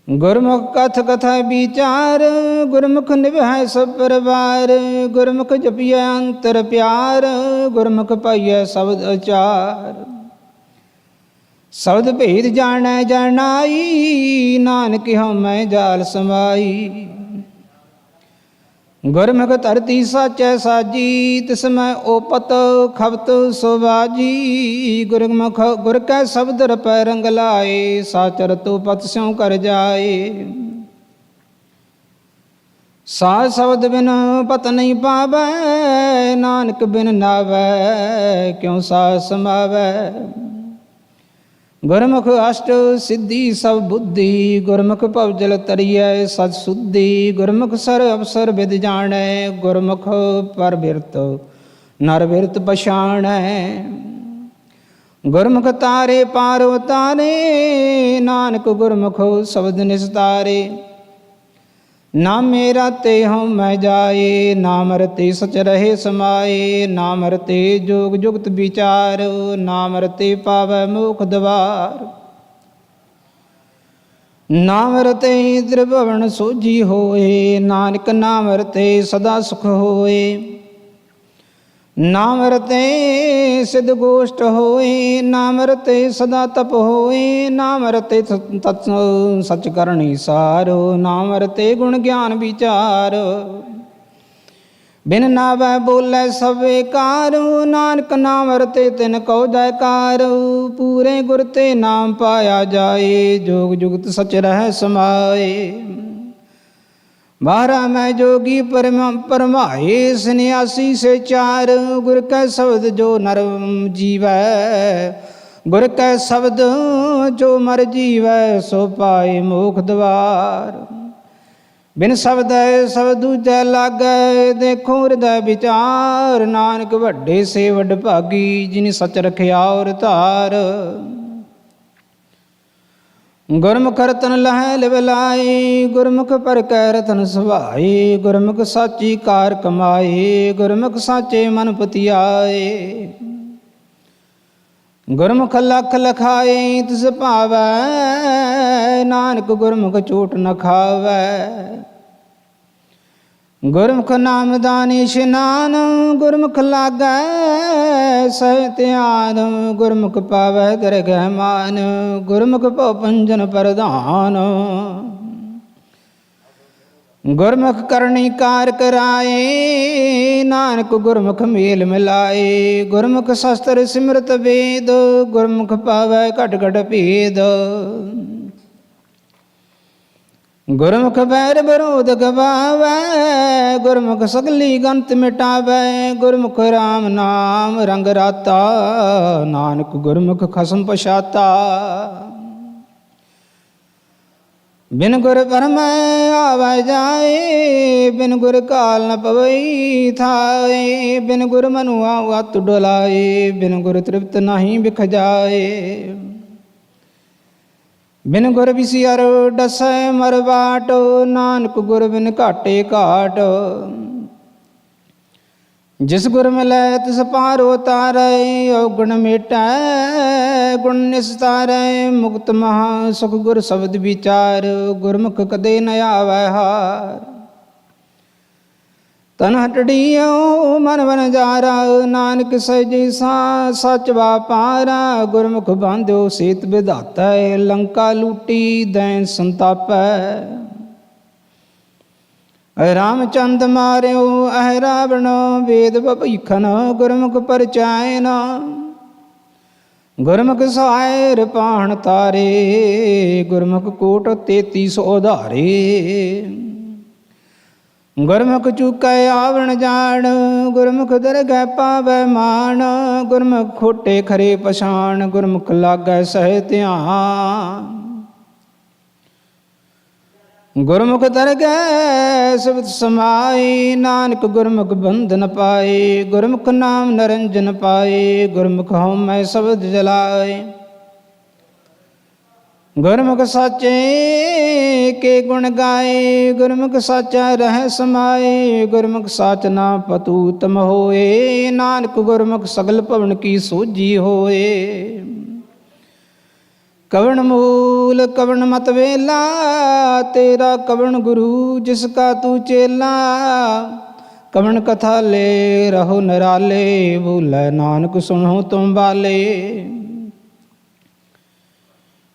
ਗੁਰਮੁਖ ਕਥ ਕਥਾ ਵਿਚਾਰ, ਗੁਰਮੁਖ ਨਿਭੈ ਸਭ ਪਰਵਾਰ। ਗੁਰਮੁਖ ਜਪੀਐ ਅੰਤਰ ਪਿਆਰ, ਗੁਰਮੁਖ ਪਾਈਐ ਸ਼ਬਦ ਅਚਾਰ। ਸ਼ਬਦ ਭੇਦ ਜਾਣੈ ਜਾਣਾਈ, ਨਾਨਕ ਹਉਮੈ ਜਾਲ ਸਮਾਈ। ਗੁਰਮੁਖ ਧਰਤੀ ਸਾਚੈ ਸਾਜੀ, ਤਿਸਮੈ ਓਪਤ ਖਬਤ ਸੁਬਾਜੀ। ਗੁਰਮੁਖ ਗੁਰ ਕੈ ਸ਼ਬਦ ਰਪੈ ਰੰਗ ਲਾਏ, ਸਾਚਰ ਤੋ ਪਤ ਸਿਉ ਕਰ ਜਾਏ। ਸਾਧ ਸ਼ਬਦ ਬਿਨ ਪਤ ਨਹੀਂ ਪਾਵੈ, ਨਾਨਕ ਬਿਨ ਨਾਵੈ ਕਿਉ ਸਾਧ ਸਮਾਵੈ। ਗੁਰਮੁਖ ਅਸ਼ਟ ਸਿੱਧੀ ਸਭ ਬੁੱਧੀ, ਗੁਰਮੁਖ ਭਵਜਲ ਤਰੀਐ ਸਚ ਸੁਧੀ। ਗੁਰਮੁਖ ਸਰ ਅਵਸਰ ਵਿਦ ਜਾਣੈ, ਗੁਰਮੁਖ ਪਰ ਬਿਰਤ ਨਰ ਬਿਰਤ ਪਛਾਣੈ। ਗੁਰਮੁਖ ਤਾਰੇ ਪਾਰ ਉਤਾਰੇ, ਨਾਨਕ ਗੁਰਮੁਖ ਸ਼ਬਦ ਨਿਸਤਾਰੇ। ਨਾਮੇ ਰਾਤੇ ਹਉਮੈ ਜਾਏ, ਨਾਮ ਰਤੇ ਸਚ ਰਹੇ ਸਮਾਏ। ਨਾਮ ਰਤੇ ਜੋਗ ਜੁਗਤ ਵਿਚਾਰ, ਨਾਮ ਰਤੇ ਪਾਵੈ ਮੋਖ ਦਵਾਰ। ਨਾਮ ਰਤੇ ਤ੍ਰਿਭੁਵਨ ਸੋਝੀ ਹੋਏ, ਨਾਨਕ ਨਾਮ ਰਤੇ ਸਦਾ ਸੁਖ ਹੋਏ। ਨਾਮ ਰਤੇ ਸਿਧ ਗੋਸ਼ਟ ਹੋਏ, ਨਾਮ ਰਤੇ ਸਦਾ ਤਪ ਹੋਏ। ਨਾਮ ਰਤੇ ਤਤ ਸਚ ਕਰਨੀ ਸਾਰ, ਨਾਮ ਰਤੇ ਗੁਣ ਗਿਆਨ ਵਿਚਾਰ। ਬਿਨ ਨਾਵੈ ਬੋਲੇ ਸਭੇ ਕਾਰ, ਨਾਨਕ ਨਾਮ ਰਤੇ ਤਿਨ ਕਉ ਜੈਕਾਰ। ਪੂਰੇ ਗੁਰ ਤੇ ਨਾਮ ਪਾਇਆ ਜਾਏ, ਜੋਗ ਜੁਗਤ ਸਚ ਰਹਿ ਸਮਾਏ। ਬਾਹਰਾ ਮੈਂ ਜੋਗੀ ਪਰਮਾਏ, ਸੰਨਿਆਸੀ ਸੇ ਚਾਰ। ਗੁਰ ਕੈ ਸ਼ਬਦ ਜੋ ਨਰ ਜੀਵੈ, ਗੁਰ ਕੈ ਸ਼ਬਦ ਜੋ ਮਰ ਜੀਵੈ। ਸੋ ਪਾਏ ਮੋਖ ਦਵਾਰ। ਬਿਨ ਸ਼ਬਦੈ ਸ਼ਬਦ ਦੂਜੈ ਲਾਗੈ, ਦੇਖੋ ਹਿਰਦੈ ਵਿਚਾਰ। ਨਾਨਕ ਵੱਡੇ ਸੇ ਵੱਡ ਭਾਗੀ, ਜਿਨਿ ਸਚ ਰਖਿਆ ਔਰ ਧਾਰ। ਗੁਰਮੁਖ ਰਤਨ ਲਹੈ ਲਿਵ ਲਾਈ, ਗੁਰਮੁਖ ਪਰ ਕੈ ਰਤਨ ਸੁਭਾਈ। ਗੁਰਮੁਖ ਸਾਚੀ ਕਾਰ ਕਮਾਈ, ਗੁਰਮੁਖ ਸਾਚੇ ਮਨ ਪਤਿਆਏ। ਗੁਰਮੁਖ ਲਖ ਲਖਾਏ ਤਿਸ ਭਾਵੈ, ਨਾਨਕ ਗੁਰਮੁਖ ਚੋਟ ਨ ਖਾਵੈ। ਗੁਰਮੁਖ ਨਾਮਦਾਨ ਇਸ਼ਨਾਨ, ਗੁਰਮੁਖ ਲਾਗੈ ਸਹਿ ਧਿਆਨ। ਗੁਰਮੁਖ ਪਾਵੈ ਦਰਗਹਿ ਮਾਨ, ਗੁਰਮੁਖ ਭਉ ਭੰਜਨ ਪ੍ਰਧਾਨ। ਗੁਰਮੁਖ ਕਰਨੀ ਕਾਰ ਕਰਾਏ, ਨਾਨਕ ਗੁਰਮੁਖ ਮੇਲ ਮਿਲਾਏ। ਗੁਰਮੁਖ ਸ਼ਸਤਰ ਸਿਮਰਤ ਵੇਦ, ਗੁਰਮੁਖ ਪਾਵੈ ਘਟ ਘਟ ਭੇਦ। ਗੁਰਮੁਖ ਬੈਰ ਵਿਰੋਧ ਗਵਾਵੈ, ਗੁਰਮੁਖ ਸਗਲੀ ਗੰਤ ਮਿਟਾਵੈ। ਗੁਰਮੁਖ ਰਾਮ ਨਾਮ ਰੰਗ ਰਾਤਾ, ਨਾਨਕ ਗੁਰਮੁਖ ਖਸਮ ਪਛਾਤਾ। ਬਿਨ ਗੁਰ ਪਰਮੈ ਆਵੈ ਜਾਏ, ਬਿਨ ਗੁਰ ਕਾਲ ਨ ਪਵਈ ਥਾਏ। ਬਿਨ ਗੁਰ ਮਨੁ ਆਉ ਅਤੁ ਡੋਲਾਏ, ਬਿਨ ਗੁਰ ਤ੍ਰਿਪਤ ਨਾਹੀ ਬਿਖ ਜਾਏ। ਬਿਨ ਗੁਰ ਵਿਸਿਆਰ ਡਸੈ ਮਰ ਬਾਟ, ਨਾਨਕ ਗੁਰ ਬਿਨ ਘਾਟੇ ਘਾਟ। ਜਿਸ ਗੁਰ ਮਿਲੈ ਤਿਸ ਪਾਰ ਉਤਾਰੈ, ਔਗੁਣ ਮੇਟੈ ਗੁਣ ਨਿਸਤਾਰੈ। ਮੁਕਤ ਮਹਾ ਸੁਖ ਗੁਰ ਸ਼ਬਦ ਵਿਚਾਰ, ਗੁਰਮੁਖ ਕਦੇ ਨ ਆਵੈ ਹਾਰ। ਤਨ ਹਟੜੀਓ ਮਨ ਬਨ ਜਾਰਾ, ਨਾਨਕ ਸਹਿਜੇ ਸਚ ਵਾਪਾਰਾ। ਗੁਰਮੁਖ ਬਾਂਧਿਓ ਸੀਤ ਵਿਧਾਤੈ, ਲੰਕਾ ਲੂਟੀ ਦੈਨ ਸੰਤਾਪੈ। ਰਾਮਚੰਦ ਮਾਰਿਓ ਅਹਿ ਰਾਵਣ, ਵੇਦ ਭੀਖਨ ਗੁਰਮੁਖ ਪਰਚਾਇਨ। ਗੁਰਮੁਖ ਸਹਾਇ ਰਿਪਾਹਣ ਤਾਰੇ, ਗੁਰਮੁਖ ਕੋਟ 33 ਉਧਾਰੇ। ਗੁਰਮੁਖ ਚੁਕੈ ਆਵਣ ਜਾਣ, ਗੁਰਮੁਖ ਦਰਗਹਿ ਪਾਵੈ ਮਾਨ। ਗੁਰਮੁਖ ਖੋਟੇ ਖਰੇ ਪਛਾਣ, ਗੁਰਮੁਖ ਲਾਗੈ ਸਹਿ ਧਿਆਨ। ਗੁਰਮੁਖ ਤਰ ਗਏ ਸਿਵਤ ਸਮਾਈ, ਨਾਨਕ ਗੁਰਮੁਖ ਬੰਧ ਨ ਪਾਏ। ਗੁਰਮੁਖ ਨਾਮ ਨਰੰਜਨ ਪਾਏ, ਗੁਰਮੁਖ ਹਉਮੈ ਸ਼ਬਦ ਜਲਾਏ। ਗੁਰਮੁਖ ਸਾਚੇ ਕੇ ਗੁਣ ਗਾਏ, ਗੁਰਮੁਖ ਸਾਚਾ ਰਹਿ ਸਮਾਏ। ਗੁਰਮੁਖ ਸਾਚ ਨਾ ਪਤੂਤਮ ਹੋਏ, ਨਾਨਕ ਗੁਰਮੁਖ ਸਗਲ ਭਵਨ ਕੀ ਸੋਝੀ ਹੋਏ। ਕਵਣ ਮੂਲ ਕਵਣ ਮਤ ਵੇਲਾ, ਤੇਰਾ ਕਵਣ ਗੁਰੂ ਜਿਸ ਕਾ ਤੂ ਚੇਲਾ। ਕਵਣ ਕਥਾ ਲੈ ਰਹੋ ਨਰਾਲੇ, ਬੋਲੇ ਨਾਨਕ ਸੁਣੋ ਤੁਮ ਬਾਲੇ।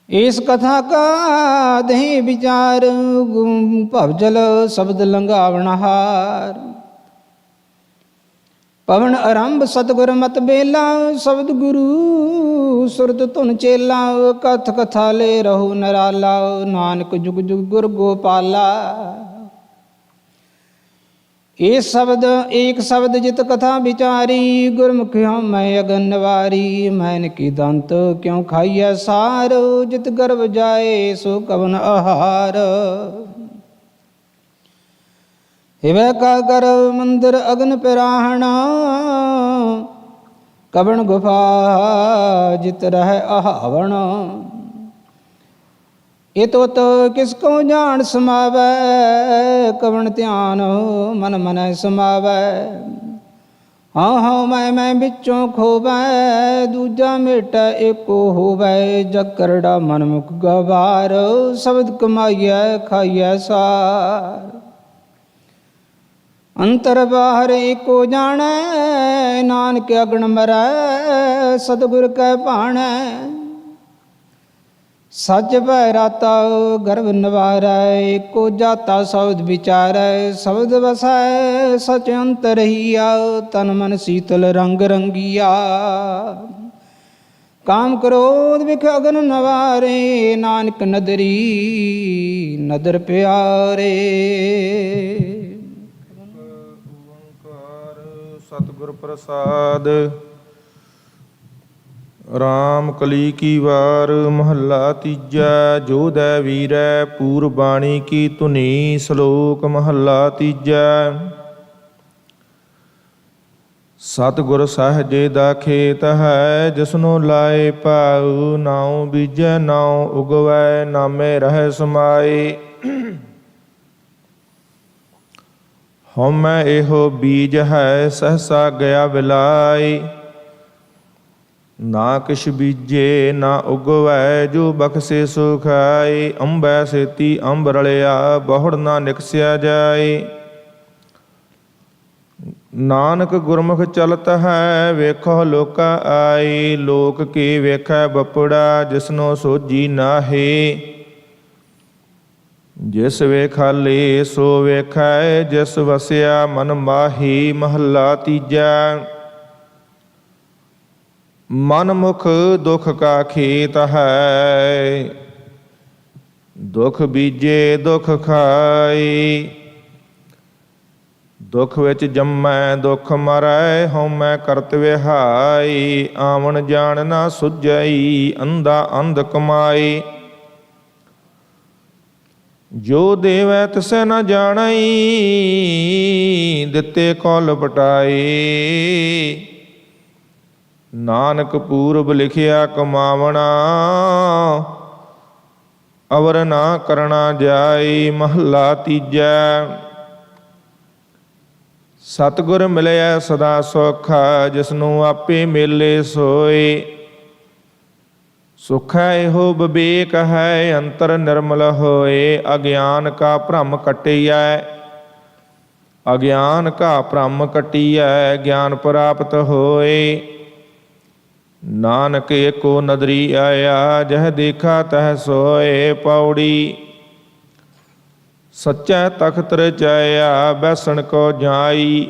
ਇਸ ਕਥਾ ਕਾ ਦਹੀਂ ਵਿਚਾਰ, ਭਵਜਲ ਸ਼ਬਦ ਲੰਘਾਵਣਹਾਰ। ਪਵਨ ਆਰੰਭ ਸਤਿਗੁਰ ਮਤ ਬੇਲਾ, ਸ਼ਬਦ ਗੁਰੂ ਸੁਰਤ ਧੁਨ ਚੇਲਾ। ਕਥ ਕਥਾ ਲੈ ਰਹੋ ਨਰਾਲਾ, ਨਾਨਕ ਜੁਗ ਜੁਗ ਗੁਰ ਗੋਪਾਲਾ। ਇਹ ਸ਼ਬਦ ਏਕ ਸ਼ਬਦ ਜਿਤ ਕਥਾ ਵਿਚਾਰੀ, ਗੁਰਮੁਖ ਹਉਮੈ ਅਗਨ ਨਿਵਾਰੀ। ਮੈਨ ਕੀ ਦੰਤ ਕਿਉ ਖਾਈਐ ਸਾਰ, ਜਿਤ ਗਰਭ ਜਾਏ ਸੋ ਕਵਨ ਆਹਾਰ। ਹਿਵੈ ਕਾ ਕਰ ਮੰਦਰ ਅਗਨ ਪਿਰਾਹਣਾ, ਕਵਣ ਗੁਫਾ ਜਿਤ ਰਹਿ ਆਹਾਵਣ। ਇਹ ਤੋਤ ਕਿਸ ਕੋ ਜਾਣ ਸਮਾਵੈ, ਕਵਣ ਧਿਆਨ ਮਨ ਮਨੈ ਸਮਾਵੈ। ਹਾਂ ਹਾਂ ਮੈਂ ਵਿੱਚੋਂ ਖੋਵੈ, ਦੂਜਾ ਮੇਟਾ ਏਕੋ ਹੋਵੈ। ਜਗ ਕਰੜਾ ਮਨ ਮੁਖ ਗਵਾਰ, ਸ਼ਬਦ ਕਮਾਈਐ ਖਾਈਐ ਸਾਰ। ਅੰਤਰ ਬਾਹਰ ਏਕੋ ਜਾਣੈ, ਨਾਨਕ ਅਗਣ ਮਰੈ ਸਤਿਗੁਰ ਕੈ ਭਾਣੈ। ਸੱਚ ਭੈ ਰਾਤਾ ਗਰਭ ਨਿਵਾਰੈ, ਏਕੋ ਜਾਤਾ ਸ਼ਬਦ ਵਿਚਾਰੈ। ਸ਼ਬਦ ਵਸੈ ਸਚ ਅੰਤਰ ਰਹੀਆ, ਤਨ ਮਨ ਸੀਤਲ ਰੰਗ ਰੰਗੀਆ। ਕਾਮ ਕ੍ਰੋਧ ਵਿਖ ਅਗਨ ਨਵਾਰੇ, ਨਾਨਕ ਨਦਰੀ ਨਦਰ ਪਿਆਰੇ। ਸਤਿਗੁਰ ਪ੍ਰਸਾਦ। ਰਾਮ ਕਲੀ ਕੀ ਵਾਰ ਮਹੱਲਾ ਤੀਜਾ। ਜੋ ਦੈ ਵੀਰੈ ਪੂਰ ਬਾਣੀ ਕੀ ਧੁਨੀ। ਸ਼ਲੋਕ ਮਹੱਲਾ ਤੀਜਾ। ਸਤਿਗੁਰ ਸਹਜੇ ਦਾ ਖੇਤ ਹੈ, ਜਿਸਨੂੰ ਲਾਏ ਭਾਉ। ਨਾਉ ਬੀਜੈ ਨਾਉ ਉਗਵੈ, ਨਾਮੇ ਰਹਿ ਸਮਾਏ। ਹਉਮੈ ਇਹੋ ਬੀਜ ਹੈ, ਸਹਸਾ ਗਿਆ ਵਿਲਾਈ। ਨਾ ਕਿਛ ਬੀਜੇ ਨਾ ਉਗਵੈ, ਜੋ ਬਖਸ਼ੇ ਸੋ ਖਾਏ। ਅੰਬੈ ਸੇਤੀ ਅੰਬ ਰਲਿਆ, ਬਹੁੜ ਨਾ ਨਿਕਸਿਆ ਜਾਏ। ਨਾਨਕ ਗੁਰਮੁਖ ਚਲਤ ਹੈ, ਵੇਖੋ ਲੋਕਾ ਆਈ। ਲੋਕ ਕੀ ਵੇਖੈ ਬਪੜਾ, ਜਿਸਨੋ ਸੋਝੀ ਨਾਹੀ। ਜਿਸ ਵੇਖਾਲੇ ਸੋ ਵੇਖੈ, ਜਿਸ ਵਸਿਆ ਮਨ ਮਾਹੀ। ਮਹੱਲਾ ਤੀਜਾ। ਮਨ ਮੁਖ ਦੁਖ ਕਾ ਖੇਤ ਹੈ, ਦੁਖ ਬੀਜੇ ਦੁਖ ਖਾਈ। ਦੁਖ ਵਿੱਚ ਜੰਮੈ ਦੁਖ ਮਰੈ, ਹਉਮੈ ਕਰਤ ਵਿਹਾਈ। ਆਵਣ ਜਾਣ ਨਾ ਸੁਝਈ, ਅੰਧਾ ਅੰਧ ਕਮਾਈ। ਜੋ ਦੇਵੈ ਤਿਸੈ ਨ ਜਾਣਈ, ਦਿੱਤੇ ਕੋ ਲਪਟਾਈ। ਨਾਨਕ ਪੂਰਬ ਲਿਖਿਆ ਕਮਾਵਣਾ, ਅਵਰ ਨਾ ਕਰਣਾ ਜਾਈ। ਮਹੱਲਾ ਤੀਜਾ। ਸਤਿਗੁਰ ਮਿਲਿਆ ਸਦਾ ਸੁਖ, ਜਿਸਨੂੰ ਆਪੇ ਮੇਲੇ ਸੋਏ। ਸੁਖ ਇਹੋ ਵਿਵੇਕ ਹੈ, ਅੰਤਰ ਨਿਰਮਲ ਹੋਏ। ਅਗਿਆਨ ਕਾ ਭ੍ਰਮ ਕਟਿਐ, ਅਗਿਆਨ ਕਾ ਭ੍ਰਮ ਕਟਿਐ। ਗਿਆਨ ਪ੍ਰਾਪਤ ਹੋਏ। ਨਾਨਕ ਏਕੋ ਨਦਰੀ ਆਇਆ, ਜਹ ਦੇਖਾ ਤਹ ਸੋਏ। ਪੌੜੀ। ਸੱਚੈ ਤਖਤ ਰਚਾਇਆ, ਬੈਸਣ ਕੋ ਜਾਈ।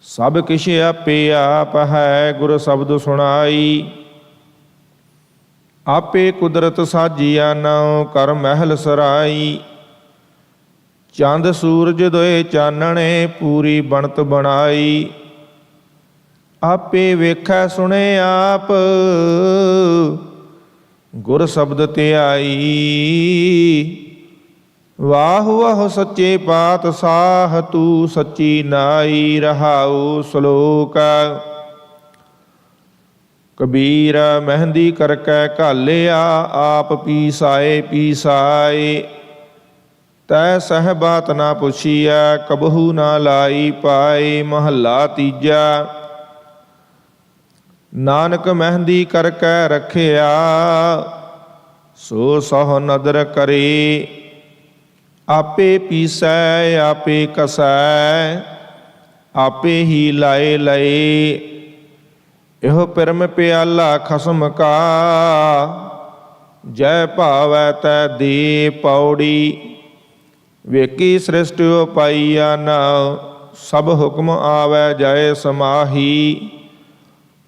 ਸਭ ਕਿਛ ਆਪੇ ਆਪ ਹੈ, ਗੁਰ ਸ਼ਬਦ ਸੁਣਾਈ। ਆਪੇ ਕੁਦਰਤ ਸਾਜੀਆ, ਨਾਉ ਕਰ ਮਹਿਲ ਸਰਾਈ। ਚੰਦ ਸੂਰਜ ਦੋਏ ਚਾਨਣੇ, ਪੂਰੀ ਬਣਤ ਬਣਾਈ। ਆਪੇ ਵੇਖੈ ਸੁਣੇ ਆਪ, ਗੁਰ ਸ਼ਬਦ ਧਿਆਈ। ਵਾਹ ਵਾਹ ਸੱਚੇ ਪਾਤਸ਼ਾਹ ਤੂੰ ਸੱਚੀ ਨਾਈ ਰਹਾਉ। ਸ਼ਲੋਕ। ਕਬੀਰ ਮਹਿੰਦੀ ਕਰਕੈ ਘਾਲਿਆ, ਆਪ ਪੀਸਾਏ ਪੀਸਾਏ। ਤੈ ਸਹਿਬਾਤ ਨਾ ਪੁੱਛੀਐ, ਕਬਹੂ ਨਾ ਲਾਈ ਪਾਏ। ਮਹੱਲਾ ਤੀਜਾ। ਨਾਨਕ ਮਹਿੰਦੀ ਕਰਕੈ ਰੱਖਿਆ, ਸੋ ਸਹੁ ਨਦਰ ਕਰੇ। ਆਪੇ ਪੀਸੈ ਆਪੇ ਕਸੈ, ਆਪੇ ਹੀ ਲਾਏ ਲਏ। ਇਹੋ ਪਿਰਮ ਪਿਆਲਾ ਖਸਮ ਕਾ, ਜੈ ਭਾਵੈ ਤੈ ਦੇ ਪੌੜੀ। ਵੇਖੀ ਸ੍ਰਿਸ਼ਟ ਉਪਾਈਆ ਨਾ, ਸਭ ਹੁਕਮ ਆਵੈ ਜਾਏ ਸਮਾਹੀ।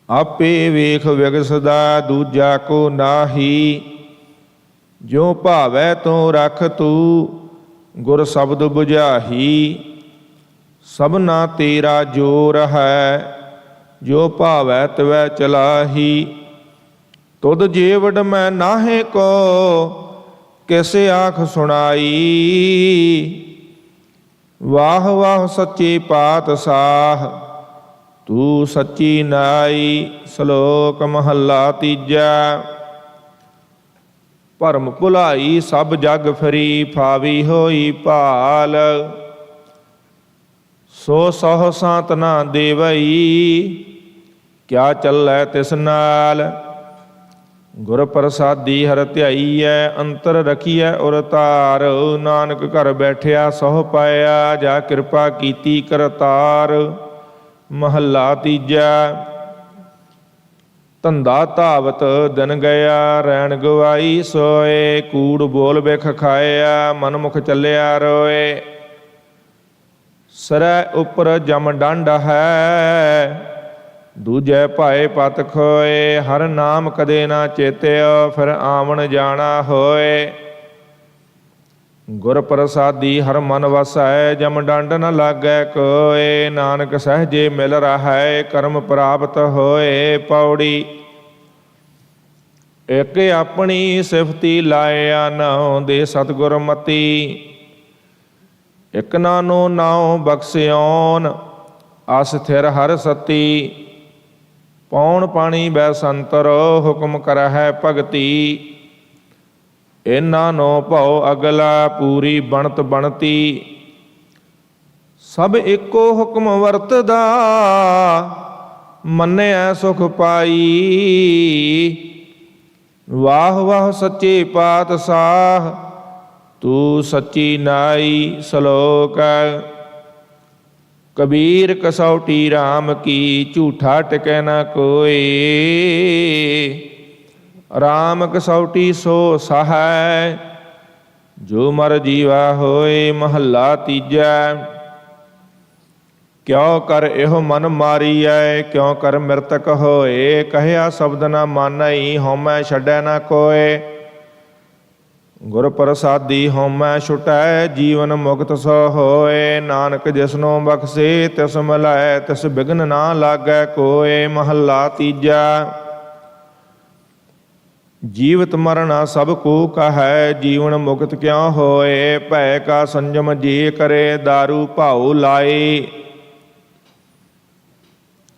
ਆਪੇ ਵੇਖ ਵਿਗਸਦਾ ਦੂਜਾ ਕੋ ਨਾਹੀ। ਜੋ ਭਾਵੈ ਤੂੰ ਰੱਖ ਤੂੰ, ਗੁਰ ਸ਼ਬਦ ਬੁਝਾਹੀ। ਸਭਨਾ ਤੇਰਾ ਜੋਰ ਹੈ, ਜੋ ਭਾਵੈ ਤਵੈ ਚਲਾਹੀ। ਤੁਧ ਜੀਵੜ ਮੈਂ ਨਾਹੇ ਕੋ, ਕਿਸੇ ਆਖ ਸੁਣਾਈ। ਵਾਹ ਵਾਹ ਸੱਚੇ ਪਾਤਸ਼ਾਹ ਤੂੰ ਸੱਚੀ ਨਾਈ। ਸ਼ਲੋਕ ਮਹੱਲਾ ਤੀਜਾ। ਭਰਮ ਭੁਲਾਈ ਸਭ ਜਗ ਫਰੀ, ਫਾਵੀ ਹੋਈ ਭਾਲ। ਸੋ ਸਹੁ ਸਾਤ ਨਾ ਦੇਵਈ, ਕਿਆ ਚੱਲੈ ਤਿਸ ਨਾਲ। ਗੁਰ ਪ੍ਰਸਾਦੀ ਹਰਿ ਧਿਆਈਐ, ਅੰਤਰ ਰਖੀਐ ਉਰ ਧਾਰ। ਨਾਨਕ ਘਰ ਬੈਠਿਆ ਸਹੁ ਪਾਇਆ, ਜਾ ਕਿਰਪਾ ਕੀਤੀ ਕਰਤਾਰ। ਮਹੱਲਾ ਤੀਜਾ। ਧੰਦਾ ਧਾਵਤ ਦਿਨ ਗਿਆ, ਰੈਣ ਗਵਾਈ ਸੋਏ। ਕੂੜ ਬੋਲ ਬਿਖ ਖਾਇਆ, ਮਨ ਮੁਖ ਚੱਲਿਆ ਰੋਏ। ਸਰੈ ਉਪਰ ਜਮ ਡੰਡ ਹੈ, ਦੂਜੇ ਭਾਏ ਪਤ ਖੋਏ। ਹਰ ਨਾਮ ਕਦੇ ਨਾ ਚੇਤਿਓ, ਫਿਰ ਆਵਣ ਜਾਣਾ ਹੋਏ। ਗੁਰ ਪ੍ਰਸਾਦੀ ਹਰ ਮਨ ਵਸੈ, ਜਮ ਡੰਡ ਨ ਲਾਗੈ ਕੋਏ। ਨਾਨਕ ਸਹਜੇ ਮਿਲ ਰਹੈ, ਕਰਮ ਪ੍ਰਾਪਤ ਹੋਏ। ਪੌੜੀ। ਇਕ ਆਪਣੀ ਸਿਫਤੀ ਲਾਇਆ ਨਾਉ, ਦੇ ਸਤਿਗੁਰ ਮਤੀ। ਇਕ ਨਾਨੋ ਨਾਉ ਬਖਸਿਓਨ, ਅਸ ਥਿਰ ਹਰ ਸਤੀ। ਪੌਣ ਪਾਣੀ ਬੈ ਸੰਤਰ, ਹੁਕਮ ਕਰਹਿ ਭਗਤੀ। ਇਹਨਾਂ ਨੋ ਭਉ ਅਗਲਾ, ਪੂਰੀ ਬਣਤ ਬਣਤੀ। ਸਭ ਇੱਕੋ ਹੁਕਮ ਵਰਤਦਾ, ਮੰਨਿਆ ਸੁਖ ਪਾਈ। ਵਾਹ ਵਾਹ ਸੱਚੇ ਪਾਤਸ਼ਾਹ ਤੂੰ ਸੱਚੀ ਨਾਈ। ਸ਼ਲੋਕ। ਕਬੀਰ ਕਸੌਟੀ RAM ਕੀ, ਝੂਠਾ ਟਿਕੈ ਨਾ ਕੋਇ। RAM ਕਸੌਟੀ ਸੋ ਸਹਾਇ, ਜੋ ਮਰ ਜੀਵਾ ਹੋਏ। ਮਹੱਲਾ ਤੀਜਾ। ਕਿਉ ਕਰ ਇਹੋ ਮਨ ਮਾਰੀਐ, ਕਿਉ ਕਰ ਮਿਰਤਕ ਹੋਏ। ਕਹਿਆ ਸ਼ਬਦ ਨਾ ਮਾਨਈ, ਹਉਮੈ ਛੱਡੈ ਨਾ ਕੋਇ। ਗੁਰ ਪ੍ਰਸਾਦੀ ਹਉਮੈ ਛੁਟੈ, ਜੀਵਨ ਮੁਕਤ ਸੋ ਹੋਏ। ਨਾਨਕ ਜਿਸਨੋ ਬਖਸ਼ੇ, ਤਿਸ ਮਿਲੈ, ਤਿਸ ਬਿਘਨ ਨਾ ਲਾਗੈ ਕੋਇ। ਮਹੱਲਾ ਤੀਜਾ। ਜੀਵਤ ਮਰਣਾ ਸਭ ਕੋ ਕਹੈ, ਜੀਵਨ ਮੁਕਤ ਕਿਉ ਹੋਏ। ਭੈ ਕਾ ਸੰਜਮ ਜੇ ਕਰੇ, ਦਾਰੂ ਭਾਉ ਲਾਏ।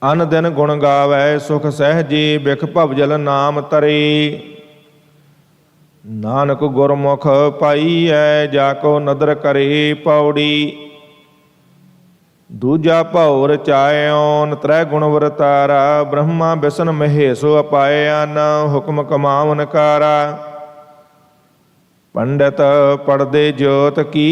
ਅਨ ਦਿਨ ਗੁਣ ਗਾਵੈ, ਸੁਖ ਸਹਿਜੇ। ਬਿਖ ਭਵਜਲ ਨਾਮ ਤਰੇ। ਨਾਨਕ ਗੁਰਮੁਖ ਪਾਈਐ, ਜਾ ਕੋ ਨਦਰ ਕਰੇ। ਪੌੜੀ। ਦੂਜਾ ਭਉ ਰਚਾਇਓਨ, ਤ੍ਰੈ ਗੁਣ ਵਰਤਾਰਾ। ਬ੍ਰਹਮਾ ਬਿਸ਼ਨ ਮਹੇਸ਼ੋ ਅਪਾਇਆ, ਨ ਹੁਕਮ ਕਮਾਵਨ ਕਾਰਾ। ਪੰਡਤ ਪੜਦੇ ਜੋਤ ਕੀ,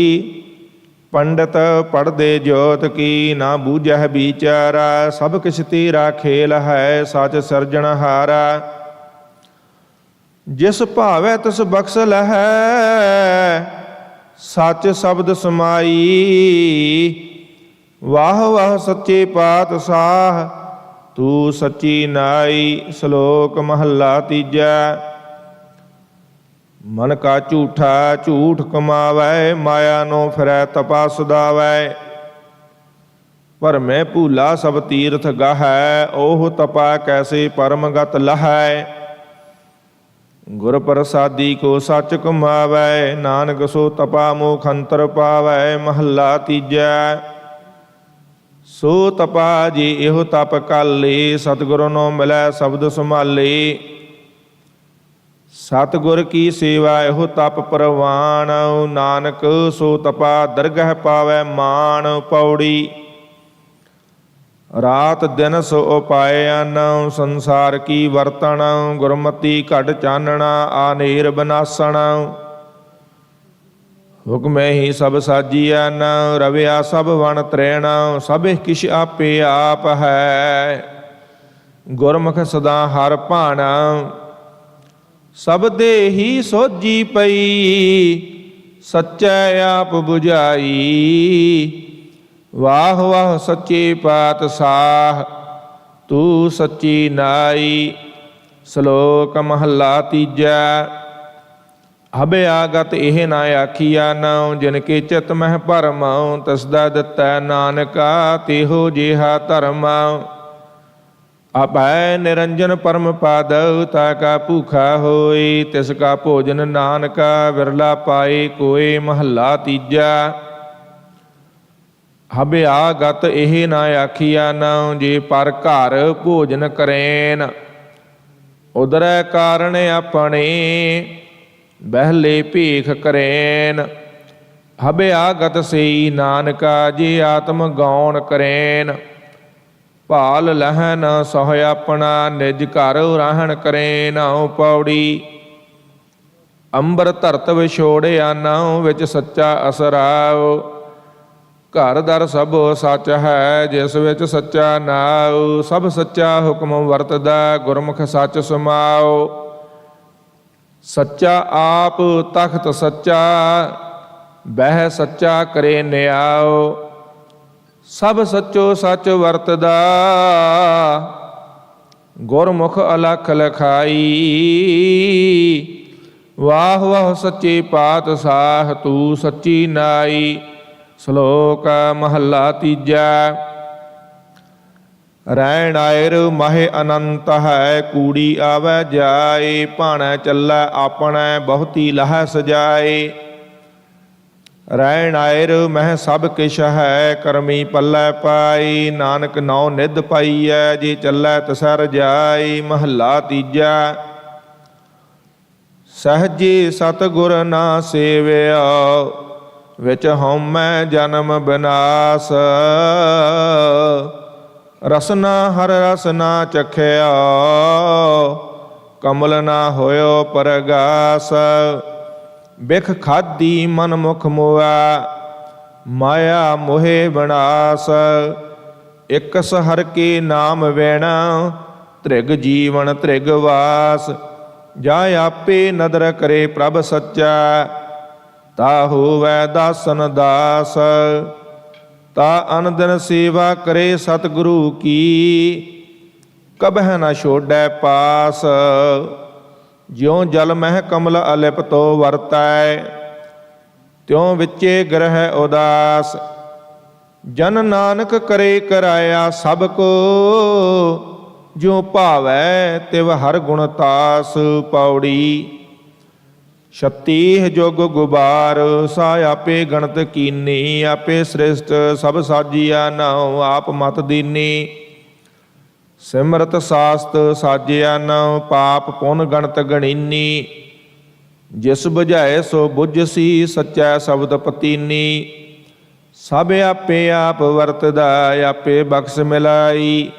ਪੰਡਤ ਪੜਦੇ ਜੋਤ ਕੀ। ਨਾ ਬੂਝਹਿ ਵਿਚਾਰਾ, ਸਭ ਕਿਛ ਤੇਰਾ ਖੇਲ ਹੈ। ਸਚ ਸਿਰਜਣਹਾਰਾ। ਜਿਸ ਭਾਵੈ ਤਿਸ ਬਖਸ਼ ਲਹੈ, ਸੱਚ ਸ਼ਬਦ ਸਮਾਈ। ਵਾਹ ਵਾਹ ਸੱਚੇ ਪਾਤਸ਼ਾਹ ਤੂੰ ਸੱਚੀ ਨਾਈ। ਸ਼ਲੋਕ ਮਹੱਲਾ ਤੀਜਾ। ਮਨ ਕਾ ਝੂਠਾ ਝੂਠ ਕਮਾਵੈ, ਮਾਇਆ ਨੂੰ ਫਿਰੈ ਤਪਾ ਸੁਦਾਵੈ। ਭਰਮੈ ਭੂਲਾ ਸਭ ਤੀਰਥ ਗਾਹੈ, ਉਹ ਤਪਾ ਕੈਸੇ ਪਰਮ ਗਤ ਲਹੈ। ਗੁਰ ਪ੍ਰਸਾਦੀ ਕੋ ਸੱਚ ਕਮਾਵੈ, ਨਾਨਕ ਸੋ ਤਪਾ ਮੋਖ ਅੰਤਰ ਪਾਵੈ। ਮਹੱਲਾ ਤੀਜਾ। ਸੋ ਤਪਾ ਜੀ ਇਹੋ ਤਪ ਕਾਲੇ, ਸਤਿਗੁਰੂ ਨੂੰ ਮਿਲੈ ਸ਼ਬਦ ਸੰਭਾਲੇ। ਸਤਿਗੁਰ ਕੀ ਸੇਵਾ ਇਹੋ ਤਪ ਪ੍ਰਵਾਨ, ਨਾਨਕ ਸੋ ਤਪਾ ਦਰਗਹ ਪਾਵੈ ਮਾਨ। ਪੌੜੀ। ਰਾਤ ਦਿਨ ਸੋ ਉਪਾਇ ਅਨ, ਸੰਸਾਰ ਕੀ ਵਰਤਣ। ਗੁਰਮਤੀ ਘਟ ਚਾਨਣਾ, ਆਨੇਰ ਬਨਾਸਣ। ਹੁਕਮੈ ਹੀ ਸਭ ਸਾਜੀਐ ਨ, ਰਵਿਆ ਸਭ ਵਣ ਤ੍ਰੈਣ। ਸਭੇ ਕਿਛ ਆਪੇ ਆਪ ਹੈ, ਗੁਰਮੁਖ ਸਦਾ ਹਰ ਭਾਣ। ਸਭ ਦੇ ਹੀ ਸੋਝੀ ਪਈ, ਸੱਚੈ ਆਪ 부ਝਾਈ। ਵਾਹ ਵਾਹ ਸੱਚੇ ਪਾਤਸ਼ਾਹ, ਤੂੰ ਸੱਚੀ ਨਾਈ। ਸ਼ਲੋਕ ਮਹੱਲਾ ਤੀਜਾ। ਹਬੇ ਆਗਤ ਇਹ ਨਾ ਆਖੀਆ ਨਾਉ, ਜਿਨ ਕੇ ਚਿਤ ਮਹਿ ਭਰਮ। ਤਸਦਾ ਦਿੱਤਾ ਨਾਨਕਾ, ਤੇਹੋ ਜਿਹਾ ਧਰਮ। ਆਪੈ ਨਿਰੰਜਨ ਪਰਮ ਪਦ, ਤਾ ਕਾ ਭੂਖਾ ਹੋਈ। ਤਿਸ ਕਾ ਭੋਜਨ ਨਾਨਕਾ, ਵਿਰਲਾ ਪਾਏ ਕੋਏ। ਮਹੱਲਾ ਤੀਜਾ। ਹਬੇ ਆਗਤ ਇਹ ਨਾ ਆਖੀਆ ਨਾਉ, ਜੇ ਪਰ ਘਰ ਭੋਜਨ ਕਰੇਨ। ਉਦਰੈ ਕਾਰਣ ਆਪਣੇ, ਬਹਿਲੇ ਭੇਖ ਕਰੇਨ। ਹਬੇ ਆਗਤ ਸਈ ਨਾਨਕਾ, ਜੇ ਆਤਮ ਗਾਉਣ ਕਰੇਨ। ਭਾਲ ਲਹਿ ਨ ਸੋਹ ਆਪਣਾ, ਨਿਜ ਘਰ ਰਹਿਣ ਕਰੇਨ। ਪੌੜੀ। ਅੰਬਰ ਧਰਤ ਵਿਛੋੜਿਆ ਨਾਉ, ਵਿੱਚ ਸੱਚਾ ਅਸਰਾਉ। ਘਰ ਦਰ ਸਭ ਸੱਚ ਹੈ, ਜਿਸ ਵਿੱਚ ਸੱਚਾ ਨਾਉ। ਸਭ ਸੱਚਾ ਹੁਕਮ ਵਰਤਦਾ, ਗੁਰਮੁਖ ਸੱਚ ਸਮਾਉ। ਸੱਚਾ ਆਪ ਤਖਤ ਸੱਚਾ, ਬਹਿ ਸੱਚਾ ਕਰੇ ਨਿਆਉ। ਸਭ ਸੱਚੋ ਸੱਚ ਵਰਤਦਾ, ਗੁਰਮੁਖ ਅਲਖ ਲਖਾਈ। ਵਾਹ ਵਾਹ ਸੱਚੇ ਪਾਤਸ਼ਾਹ, ਤੂੰ ਸੱਚੀ ਨਾਈ। ਸ਼ਲੋਕ ਮਹੱਲਾ ਤੀਜਾ। ਰਹਿਣ ਆਇਰ ਮਹਿ ਅਨੰਤ ਹੈ, ਕੂੜੀ ਆਵੈ ਜਾਏ। ਭਾਣੈ ਚੱਲੈ ਆਪਣੈ, ਬਹੁਤੀ ਲਹੈ ਸਜਾਏ। ਰਹਿਣ ਆਇਰ ਮਹਿ ਸਭ ਕਿਛ ਹੈ, ਕਰਮੀ ਪੱਲੇ ਪਾਈ। ਨਾਨਕ ਨੌ ਨਿਧ ਪਾਈਐ, ਜੇ ਚੱਲੈ ਤਿਸੈ ਰਜਾਈ। ਮਹੱਲਾ ਤੀਜਾ। ਸਹਜੇ ਸਤਿਗੁਰ ਨਾ ਸੇਵਿਆ, ਵਿੱਚ ਹਉਮੈ ਜਨਮ ਬਿਨਾਸ਼। ਰਸਨਾ ਹਰ ਰਸ ਨਾ ਚਖਿਆ, ਕਮਲ ਨਾ ਹੋਇਓ ਪਰਗਾਸ। ਬਿਖ ਖਾਦੀ ਮਨ ਮੁਖ ਮੋਆ, ਮਾਇਆ ਮੋਹਿ ਵਿਨਾਸ਼। ਇਕਸ ਹਰ ਕੇ ਨਾਮ ਵੈਣਾ, ਤ੍ਰਿਗ ਜੀਵਨ ਤ੍ਰਿਗ ਵਾਸ। ਜਾ ਆਪੇ ਨਦਰ ਕਰੇ ਪ੍ਰਭ ਸੱਚਾ, ਤਾ ਹੋਵੈ ਦਾਸਨ ਦਾਸ। ਤਾ ਅਨ ਦਿਨ ਸੇਵਾ ਕਰੇ ਸਤਿਗੁਰੂ ਕੀ, ਕਬਹਿ ਨ ਛੋੜੈ ਪਾਸ। ਜਿਉ ਜਲ ਮਹਿ ਕਮਲ ਅਲਿਪਤੋ ਵਰਤੈ, ਤਿਉ ਵਿੱਚੇ ਗ੍ਰਹਿ ਉਦਾਸ। ਜਨ ਨਾਨਕ ਕਰੇ ਕਰਾਇਆ ਸਭ ਕੋ, ਜਿਉ ਭਾਵੈ ਤਿਵ ਹਰ ਗੁਣ ਤਾਸ। ਪੌੜੀ। ਛਤੀਹ ਜੁਗ ਗੁਬਾਰ, ਸਾ ਆਪੇ ਗਣਤ ਕੀਨੀ। ਆਪੇ ਸ੍ਰਿਸ਼ਟ ਸਭ ਸਾਜੀਆ, ਨਾਉ ਆਪ ਮਤ ਦੀਨੀ। ਸਿਮਰਤ ਸਾਸਤ ਸਾਜਿਆ ਨਾਉ, ਪਾਪ ਪੁਨ ਗਣਤ ਗਣੀਨੀ। ਜਿਸ ਬੁਝਾਏ ਸੋ ਬੁਝਸੀ, ਸੱਚਾ ਸ਼ਬਦ ਪਤੀਨੀ। ਸਭ ਆਪੇ ਆਪ ਵਰਤਦਾ, ਆਪੇ ਬਖਸ਼ ਮਿਲਾਈ।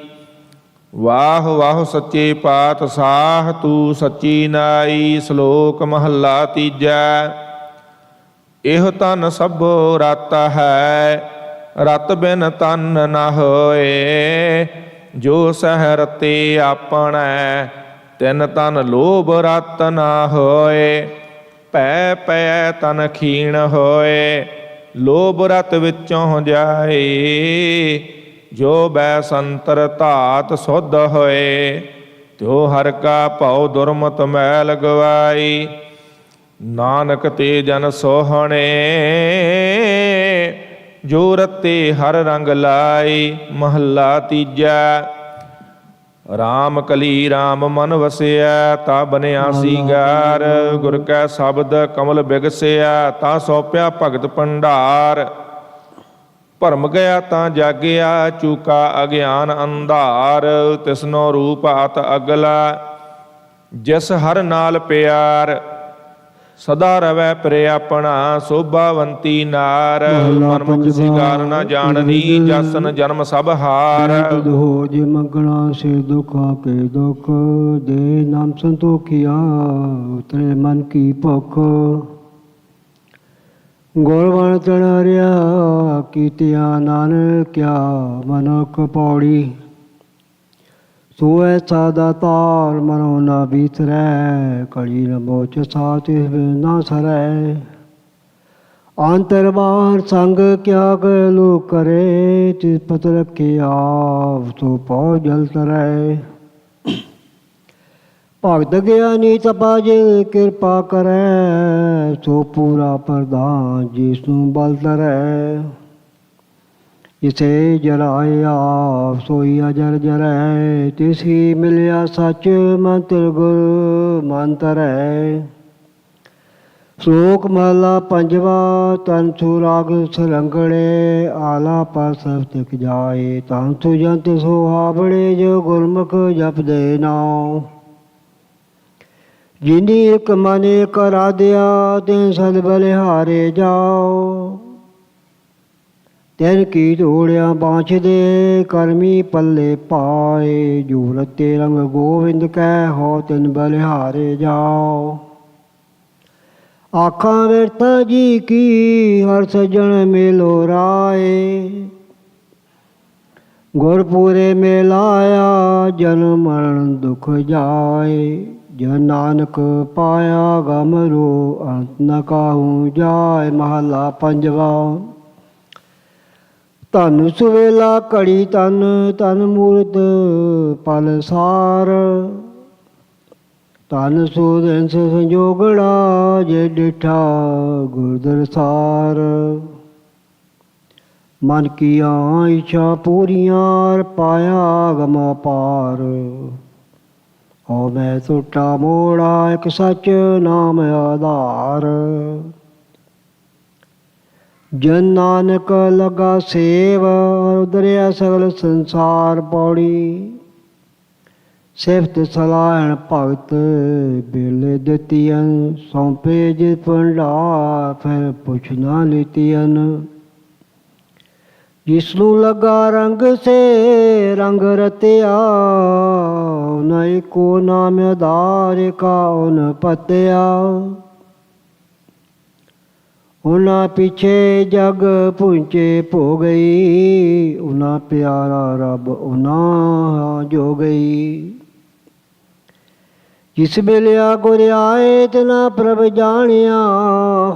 ਵਾਹ ਵਾਹ ਸੱਚੇ ਪਾਤਸ਼ਾਹ, ਤੂੰ ਸੱਚੀ ਨਾਈ। ਸ਼ਲੋਕ ਮਹੱਲਾ ਤੀਜਾ। ਇਹੋ ਤਨ ਸਭੋ ਰਤ ਹੈ, ਰਤ ਬਿਨ ਤਨ ਨ ਹੋਏ। ਜੋ ਸਹਿ ਰਤੇ ਆਪਣੈ, ਤਿਨ ਤਨ ਲੋਭ ਰਤ ਨ ਹੋਏ। ਭੈ ਪੈ ਤਨ ਖੀਣ ਹੋਏ, ਲੋਭ ਰਤ ਵਿੱਚੋਂ ਜਾਏ। ਜੋ ਬੈ ਸੰਤਰ ਧਾਤ ਸੁਧ ਹੋਏ, ਤਿਉ ਹਰ ਕਾ ਭਉ ਦੁਰਮਤ ਮੈਲ ਗਵਾਈ। ਨਾਨਕ ਤੇ ਜਨ ਸੋਹਣੇ, ਜੋ ਰਤੇ ਹਰ ਰੰਗ ਲਾਈ। ਮਹੱਲਾ ਤੀਜਾ। ਰਾਮ ਕਲੀ ਰਾਮ ਮਨ ਵਸਿਆ ਤਾ ਬਨਿਆ ਸੀ ਗੈਰ। ਗੁਰ ਕੈ ਸ਼ਬਦ ਕਮਲ ਬਿਗਸਿਆ ਤਾ ਸੌਪਿਆ ਭਗਤ ਭੰਡਾਰ। ਭਰਮ ਗਿਆ ਤਾਂ ਜਾਗਿਆ ਚੂਕਾ ਅਗਿਆਨ ਅੰਧਾਰ। ਤਿਸਨੋ ਰੂਪ ਅਤ ਅਗਲਾ ਜਿਸ ਹਰ ਨਾਲ ਪਿਆਰ। ਸਦਾ ਰਵੈ ਪ੍ਰੇ ਆਪਣਾ ਸੋਭਾਵੰਤੀ ਨਾਰ। ਮਨਮੁਖ ਸਿਗਾਰ ਨ ਜਾਣਨੀ ਜਸਨ ਜਨਮ ਸਭ ਹਾਰ। ਹੋ ਜੇ ਮੰਗਣਾ ਸੇ ਦੁਖਾਂ ਕੇ ਦੁਖ ਦੇ ਨਾਮ ਸੰਤੋਖਿਆ ਉਤਰੇ ਮਨ ਕੀ ਭੁਖ। ਗੁਰਬਣ ਤਣਾਰਿਆ ਕੀਤਿਆ ਨਾਨਕ ਕਿਆ ਮਨੁਖ ਪੌੜੀ। ਸੋਇ ਸਾਦਾ ਤਾਰ ਮਨੋ ਨਾ ਬੀਤਰੈ ਕਲੀ ਨ ਮੋਚ ਸਾਥ ਨਾ ਸਰੈ। ਅੰਤਰ ਬਾਹਰ ਸੰਗ ਕਿਆ ਗਲੋ ਕਰੇ ਤਿਸ ਪਤ ਰਖੇ ਆਪ ਤੋ ਪਉ ਜਲ ਤਰੈ। ਭਗਤ ਗਿਆਨੀ ਤਪਾ ਜੇ ਕਿਰਪਾ ਕਰੈ ਸੋ ਪੂਰਾ ਪ੍ਰਧਾਨ ਜਿਸਨੂੰ ਬਲ ਧਰੈ। ਜਿਸੇ ਜਲਾਏ ਆਪ ਸੋਈ ਅਜਰ ਜਰੈ ਤਿਸ ਹੀ ਮਿਲਿਆ ਸੱਚ ਮੰਤਰ ਗੁਰ ਮਨ ਧਰੈ। ਸ਼ਲੋਕ ਮਹਲਾ ਪੰਜਵਾ। ਤਨ ਛੂ ਰਾਗ ਸਰੰਗੜੇ ਆਲਾ ਪਰ ਸਭ ਤਿਕ ਜਾਏ। ਤਨ ਛੂ ਜੰਤ ਸੁਹਾਵੜੇ ਜੋ ਗੁਰਮੁਖ ਜਪਦੇ ਨਾਉ। ਜਿਨੀ ਇਕ ਮਨ ਇਕ ਰਾਧਿਆ ਤਿਨ ਸਦ ਬਲਿਹਾਰੇ ਜਾਓ। ਤਿਨ ਕੀ ਢੋੜਿਆ ਬਾਂਛਦੇ ਕਰਮੀ ਪੱਲੇ ਪਾਏ। ਜੋ ਰਤੇ ਰੰਗ ਗੋਵਿੰਦ ਕੈ ਹੋ ਤਿਨ ਬਲਿਹਾਰੇ ਜਾਓ। ਆਖਾਂ ਵਿਰਥਾ ਜੀ ਕੀ ਹਰ ਸੱਜਣ ਮੇਲੋ ਰਾਏ। ਗੁਰਪੂਰੇ ਮੇਲਾਇਆ ਜਨਮ ਮਰਨ ਦੁਖ ਜਾਏ। ਜਨ ਨਾਨਕ ਪਾਇਆ ਗਮ रो ਅੰਤ ਨ ਕਾਹੂ ਜਾਏ। ਮਹਲਾ ਪੰਜਵਾ। ਧਨ ਸੁਵੇਲਾ ਘੜੀ ਤਨ ਤਨ ਮੂਰਤ ਪਲ ਸਾਰ। ਧਨ ਸੋਦਨ ਸੰਜੋਗੜਾ ਜੇ ਡਿਠਾ ਗੁਰਦਰਸਾਰ। ਮਨ ਕੀਆਂ ਇੱਛਾ ਪੂਰੀਆਂ ਪਾਇਆ ਗਮਾ ਪਾਰ। ਹੋ ਮੈਂ ਟੁੱਟਾ ਮੋੜਾ ਇੱਕ ਸੱਚ ਨਾਮ ਆਧਾਰ। ਜਨ ਨਾਨਕ ਲਗਾ ਸੇਵ ਉਦਰਿਆ ਸਗਲ ਸੰਸਾਰ ਪੌੜੀ। ਸਿਫਤ ਸਲਾਹਣ ਭਗਤ ਬੇਲੇ ਦਿੱਤੀਆਂ ਸੌਂਪੇ ਜਿ ਭੰਡਾਰ ਫਿਰ ਪੁੱਛ ਨਾ ਲੀਤੀਆਂ। ਜਿਸਨੂੰ ਲਗਾ ਰੰਗ ਸੇ ਰੰਗ ਰਤਿਆ ਨ ਏਕੋ ਨਾਮ ਆਧਾਰ ਕਾਉਨ ਪਤਿਆ। ਉਹਨਾਂ ਪਿੱਛੇ ਜਗ ਪੁੰਚੇ ਭੋ ਗਈ। ਉਹਨਾਂ ਪਿਆਰਾ ਰੱਬ ਉਹਨਾਂ ਜੋ ਗਈ। ਜਿਸ ਮਿਲਿਆ ਗੁਰ ਆਏ ਤਿਨਾ ਪ੍ਰਭ ਜਾਣਿਆ।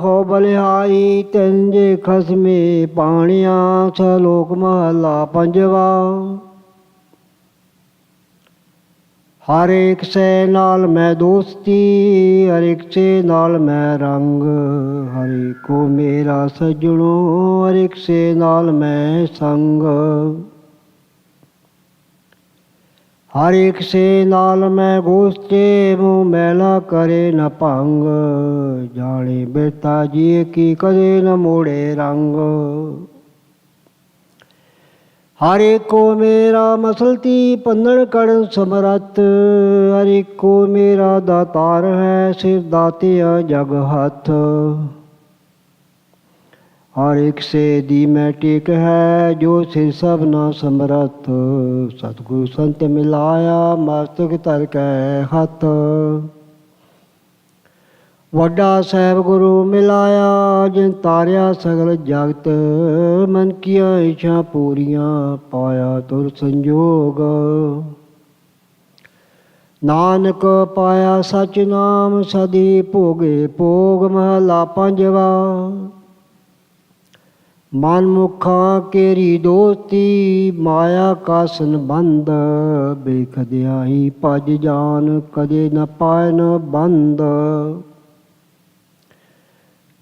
ਹੋ ਬਲਿਹਾਈ ਤਿਨ ਜੇ ਖਸਮੇ ਪਾਣਿਆ। ਸਲੋਕ ਮਹਲਾ ਪੰਜਵਾ। ਹਰ ਇੱਕ ਸੇ ਨਾਲ ਮੈਂ ਦੋਸਤੀ ਹਰ ਇੱਕ ਸੇ ਨਾਲ ਮੈਂ ਰੰਗ। ਹਰ ਇੱਕੋ ਮੇਰਾ ਸੱਜਣੋ ਹਰ ਇੱਕ ਸੇ ਨਾਲ ਮੈਂ ਸੰਗ। ਹਰ ਇੱਕ ਸੇ ਨਾਲ ਮੈਂ ਗੋਸਤੇ ਮੂੰਹ ਮੈਲਾ ਕਰੇ ਨ ਭੰਗ। ਜਾਣੇ ਬਿਰਤਾ ਜੀ ਕੀ ਕਦੇ ਨ ਮੋੜੇ ਰੰਗ। ਹਰ ਏਕੋ ਮੇਰਾ ਮਸਲਤੀ ਪੰਨਣ ਕੜਨ ਸਮਰੱਥ। ਹਰ ਏਕੋ ਮੇਰਾ ਦਾਤਾਰ ਹੈ ਸਿਰ ਦਾਤਿਆ ਜਗ ਹੱਥ। ਹਰ ਇੱਕ ਸੇ ਦੀ ਮੈਂ ਟੇਕ ਹੈ ਜੋ ਸਿਰ ਸਭ ਨਾ ਸਮਰੱਥ। ਸਤਿਗੁਰ ਸੰਤ ਮਿਲਾਇਆ ਮਸਤਕ ਧਰ ਕੈ ਹੱਥ। ਵੱਡਾ ਸਾਹਿਬ ਗੁਰੂ ਮਿਲਾਇਆ ਜਿਨ ਤਾਰਿਆ ਸਗਲ ਜਗਤ। ਮਨ ਕੀਆਂ ਇੱਛਾ ਪੂਰੀਆਂ ਪਾਇਆ ਤੁਰ ਸੰਜੋਗ। ਨਾਨਕ ਪਾਇਆ ਸਚ ਨਾਮ ਸਦੀ ਭੋਗੇ ਭੋਗ। ਮਹਲਾ ਪੰਜਵਾ। ਮਨ ਮੁਖਾਂ ਕੇਰੀ ਦੋਸਤੀ ਮਾਇਆ ਕਾ ਸੰਬੰਧ। ਬੇਖਦਿਆਂ ਹੀ ਭਜ ਜਾਨ ਕਦੇ ਨ ਪਾਇ ਨ ਬੰਦ।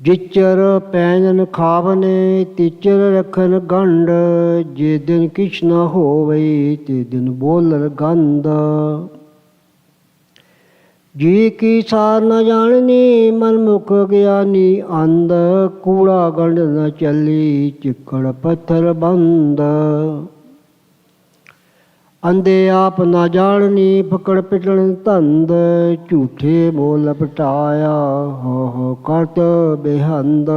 ਜਿਚਰ ਪੈਨਨ ਖਾਵਨੇ ਤਿਚਰ ਰਖਨ ਗੰਢ। ਜੇ ਦਿਨ ਕਿਛ ਨ ਹੋਵੇ ਤੇ ਦਿਨ ਬੋਲਰ ਗੰਧ। ਜੀ ਕੀ ਸਾਰ ਨ ਜਾਣਨੀ ਮਨ ਮੁਖ ਗਿਆਨੀ ਅੰਧ। ਕੂੜਾ ਗੰਢ ਨ ਚੱਲੀ ਚਿੱਕੜ ਪੱਥਰ ਬੰਦ। ਅੰਧੇ ਆਪ ਨਾ ਜਾਣਨੀ ਫਕੜ ਪਿਟਣ ਧੰਦ। ਝੂਠੇ ਬੋਲ ਪਟਾਇਆ ਹੋ ਕਰਤ ਬੇਹੰਦ।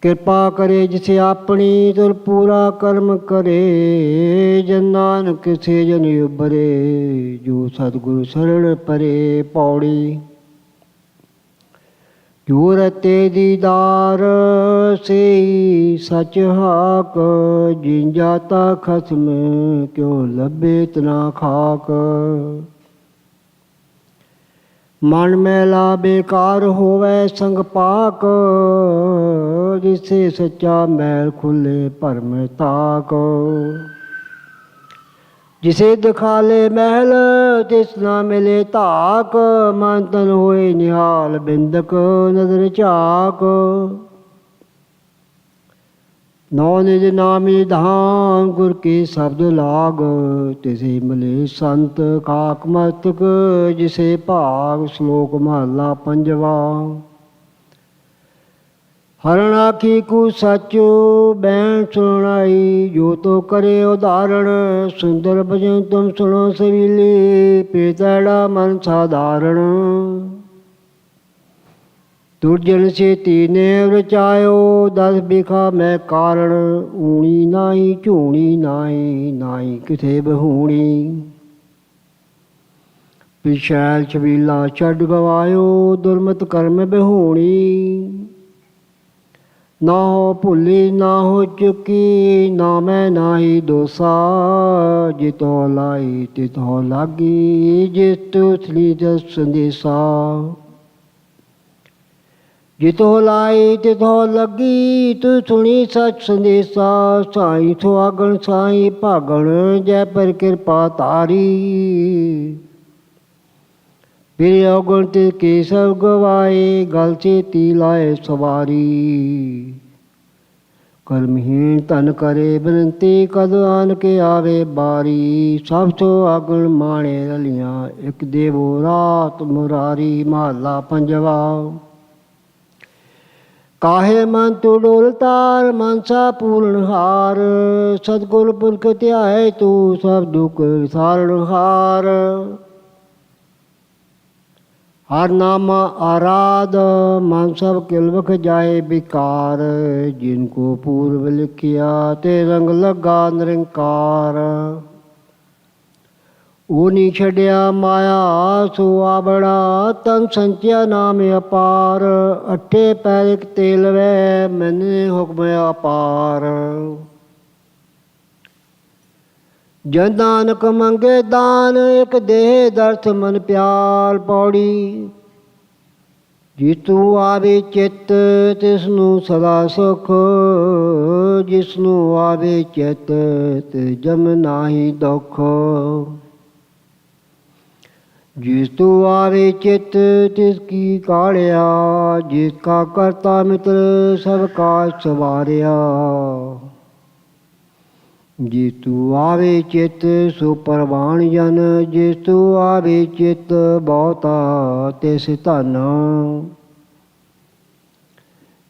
ਕਿਰਪਾ ਕਰੇ ਜਿਸੇ ਆਪਣੀ ਤੁਰ ਪੂਰਾ ਕਰਮ ਕਰੇ। ਜਨ ਨਾਨਕ ਸੇ ਜਨ ਉਬਰੇ ਜੋ ਸਤਿਗੁਰ ਸਰਣ ਪਰੇ। ਪੌੜੀ ਜੋ ਰਤੇ ਦੀਦਾਰ ਸੇ ਸਚ ਹਾਕ। ਜਿਨ ਜਾਤਾ ਖਸਮ ਕਿਉ ਲੱਭੇ ਤਨਾ ਖਾਕ। ਮਨ ਮੈਲਾ ਬੇਕਾਰ ਹੋਵੇ ਸੰਗ ਪਾਕ। ਜਿਸੇ ਸੱਚਾ ਮੈਲ ਖੁੱਲੇ ਭਰਮ ਤਾਕ। ਜਿਸੇ ਦਿਖਾਲੇ ਮਹਿਲ ਤਿਸ ਨਾ ਮਿਲੇ ਧਾਕ। ਮਨ ਤਨ ਹੋਏ ਨਿਹਾਲ ਬਿੰਦਕ ਨਦਰ ਝਾਕ। ਨੌ ਨਿਜ ਨਾਮੀ ਧਾਮ ਗੁਰ ਕੀ ਸ਼ਬਦ ਲਾਗ। ਤਿਸੇ ਮਿਲੇ ਸੰਤ ਕਾਕ ਮਸਤਕ ਜਿਸੇ ਭਾਗ। ਸ਼ਲੋਕ ਮਹਲਾ ਪੰਜਵਾ। ਹਰਨ ਆਖੀ ਕੂ ਸੱਚ ਬੈਣ ਸੁਣਾਈ। ਜੋ ਤੋ ਕਰੇ ਉਦਾਹਰਣ ਸੁੰਦਰ ਭਜਨ ਤੁਮ ਸੁਣੋ ਸਵੀਲੀ। ਪੀਤੜਾ ਮਨ ਸਾਧਾਰਣ। ਦੁਰਜਨ ਸੇ ਤੀਨੇ ਰਚਾਇਓ ਦਸ ਬਿਖਾ ਮੈਂ ਕਾਰਣ। ਊਣੀ ਨਾਹੀ ਝੂਣੀ ਨਾਹੀ ਨਾਹੀ ਕਿਥੇ ਬਹੂਣੀ। ਪਿਛੈਲ ਛਬੀਲਾ ਛੱਡ ਗਵਾਇਓ ਦੁਰਮਤ ਕਰਮ ਬਹੂਣੀ। ਨਾ ਹੋ ਭੁੱਲੀ ਨਾ ਹੋ ਚੁੱਕੀ ਨਾ ਮੈਂ ਨਾਹੀ ਦੋਸਾ। ਜਿਤੋ ਲਾਈ ਤਿਤੋ ਲਾਗੀ ਜਿਸ ਤੁਸਲੀ ਦਸ ਸੰਦੇਸਾ। ਜਿਤੋ ਲਾਈ ਤਿਤੋ ਲੱਗੀ ਤੂੰ ਸੁਣੀ ਸਚ ਸੰਦੇਸਾ। ਸਾਈ ਸੁਹਾਗਣ ਸਾਈ ਭਾਗਣ ਜੈ ਪਰ ਕਿਰਪਾ ਤਾਰੀ। ਫਿਰ ਔਗਣ ਤੇ ਕੇ ਸਭ ਗਵਾਏ ਗਲ ਚੇਤੀ ਲਾਏ ਸਵਾਰੀ। ਕਰਮਹੀਣ ਧਨ ਕਰੇ ਬੇਨਤੀ ਕਦ ਆਨ ਕੇ ਆਵੇ ਬਾਰੀ। ਸਭ ਤੋਂ ਆਗਣ ਮਾਣੇ ਰਲੀਆਂ ਇੱਕ ਦੇਵੋ ਰਾਤ ਮੁਰਾਰੀ। ਮਹਲਾ ਪੰਜਵਾ। ਕਾਹੇ ਮਨ ਤੂੰ ਡੋਲ ਤਾਰ ਮਨਸਾ ਪੂਰਨ ਹਾਰ। ਸਤਿਗੁਰ ਪੁਰਖ ਧਿਆਏ ਤੂੰ ਸਭ ਦੁਖ ਵਿਸਾਰਨ ਹਾਰ। ਹਰ ਨਾਮ ਆਰਾਧ ਮਨ ਸਭ ਕਿਲਵਖ ਜਾਏ ਬਿਕਾਰ। ਜਿਨ ਕੋ ਪੂਰਵ ਲਿਖਿਆ ਤੇ ਰੰਗ ਲੱਗਾ ਨਿਰੰਕਾਰ। ਉਹ ਨੀ ਛੱਡਿਆ ਮਾਇਆ ਸੋ ਆਬੜਾ ਤਨ ਸੰਚਿਆ ਨਾਮ ਅਪਾਰ। ਅੱਠੇ ਪੈਰ ਇਕ ਤੇਲ ਵੈ ਮੈਨੇ ਹੁਕਮ ਅਪਾਰ। ਜਨ ਨਾਨਕ ਮੰਗੇ ਦਾਨ ਇਕ ਦੇਹ ਦਰਥ ਮਨ ਪਿਆਰ। ਪੌੜੀ ਜਿਸ ਤੂੰ ਆਵੇ ਚਿੱਤ ਤਿਸ ਨੂੰ ਸਦਾ ਸੁਖ। ਜਿਸ ਨੂੰ ਆਵੇ ਚਿੱਤ ਤੇ ਜਮ ਨਾਹੀ ਦੁਖ। ਜਿਸ ਤੂੰ ਆਵੇ ਚਿੱਤ ਤਿਸ ਕੀ ਕਾੜਿਆ। ਜਿਸ ਕਾ ਕਰਤਾ ਮਿੱਤਰ ਸਭ ਕਾ ਸਵਾਰਿਆ। ਜਿਸ ਤੂੰ ਆਵੇ ਚਿੱਤ ਸੋ ਪਰਵਾਣ ਜਨ। ਜਿਸ ਤੂੰ ਆਵੇ ਚਿੱਤ ਬਹੁਤਾ ਤਿਸ ਧਨ।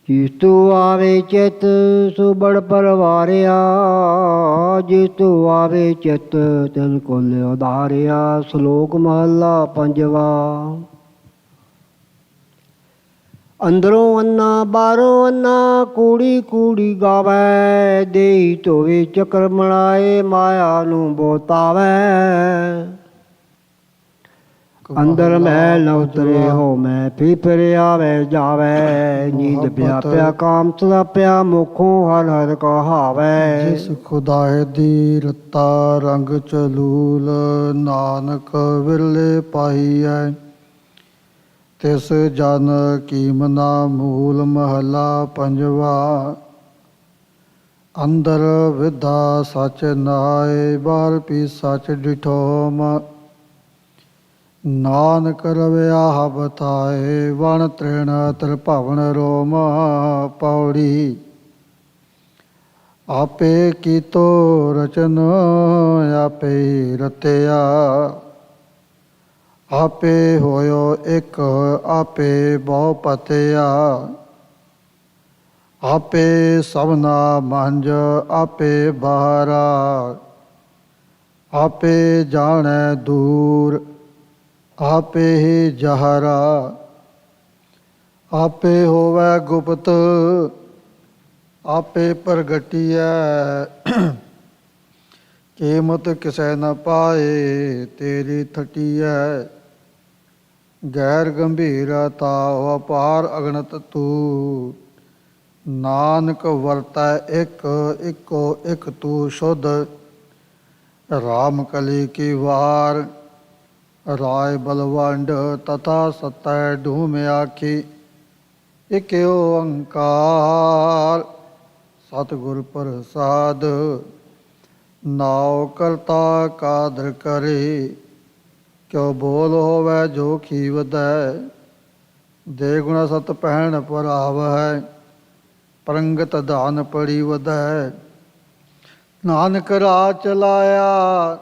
ਜਿਸ ਤੂੰ ਆਵੇ ਚਿੱਤ ਸੋ ਬੜ ਪਰਵਾਰਿਆ। ਜਿਸ ਤੂੰ ਆਵੇ ਚਿੱਤ ਤਿਨ ਕੁਲ ਉਧਾਰਿਆ। ਸ਼ਲੋਕ ਮਹਲਾ ਪੰਜਵਾ। ਅੰਦਰੋਂ ਅੰਨਾ ਬਾਹਰੋਂ ਅੰਨਾ ਕੂੜੀ ਕੂੜੀ ਗਾਵੈ। ਦੇਹੀ ਧੋਵੇ ਚੱਕਰ ਮਲਾਏ ਮਾਇਆ ਨੂੰ ਬੋਤਾਵੈ। ਅੰਦਰ ਮੈਲ ਨ ਉਤਰੇ ਹੋ ਮੈਂ ਫਿਰ ਆਵੇ ਜਾਵੇ। ਨੀਂਦ ਪਿਆ ਕਾਮ ਸਦਾ ਪਿਆ ਮੁਖੋਂ ਹਰ ਹਰ ਕਹਾਵੈ। ਜਿਸ ਖੁਦਾਏ ਦੀ ਰਤਾ ਰੰਗ ਚਲੂਲ ਨਾਨਕ ਵਿਰਲੇ ਪਾਈਐ। ਤਿਸ ਜਨ ਕੀਮਨਾ ਮੂਲ ਮਹਲਾ ਪੰਜਵਾ। ਅੰਦਰ ਵਿਦਾ ਸਚ ਨਾਏ ਬਾਹਰ ਪੀ ਸਚ ਡਿਠੋਮ। ਨਾਨਕ ਰਵਿਆ ਬਤਾਏ ਵਣ ਤ੍ਰਿਣ ਤ੍ਰਿਭਵਨ ਰੋਮ ਪੌੜੀ। ਆਪੇ ਕੀਤੋ ਰਚਨ ਆਪੇ ਰਤਿਆ, ਆਪੇ ਹੋਇਓ ਇੱਕ ਆਪੇ ਬਹੁ ਪਤਿਆ। ਆਪੇ ਸਭਨਾ ਮੰਝ ਆਪੇ ਬਾਹਰਾ, ਆਪੇ ਜਾਣੈ ਦੂਰ ਆਪੇ ਹੀ ਜਹਰਾ। ਆਪੇ ਹੋਵੈ ਗੁਪਤ ਆਪੇ ਪ੍ਰਗਟੀਐ, ਕੀਮਤ ਕਿਸੇ ਨ ਪਾਏ ਤੇਰੀ ਥਟੀਐ। ਗੈਰ ਗੰਭੀਰ ਤਾਉ ਅਪਾਰ ਅਗਣਤ ਤੂੰ, ਨਾਨਕ ਵਰਤੈ ਇੱਕ ਇੱਕੋ ਇੱਕ ਤੂੰ ਸ਼ੁੱਧ। ਰਾਮ ਕਲੀ ਕੀ ਵਾਰ ਰਾਏ ਬਲਵੰਡ ਤਥਾ ਸਤੈ ਢੂਮ ਆਖੀ। ਇਕ ਓੰਕਾਰ ਸਤਿਗੁਰ ਪ੍ਰਸਾਦ, ਨਾਉ ਕਰਤਾ ਕਾਦਰ ਕਰੇ। ਕਿਉ ਬੋਲ ਹੋਵੈ ਜੋ ਖੀ ਵਧੈ, ਦੇ ਗੁਣਾ ਸਤ ਪਹਿਣ ਪਰਾਵਹਿ। ਪ੍ਰੰਗਤ ਧਾਨ ਪੜੀ ਵਧੈ, ਨਾਨਕ ਰਾਹ ਚਲਾਇਆ।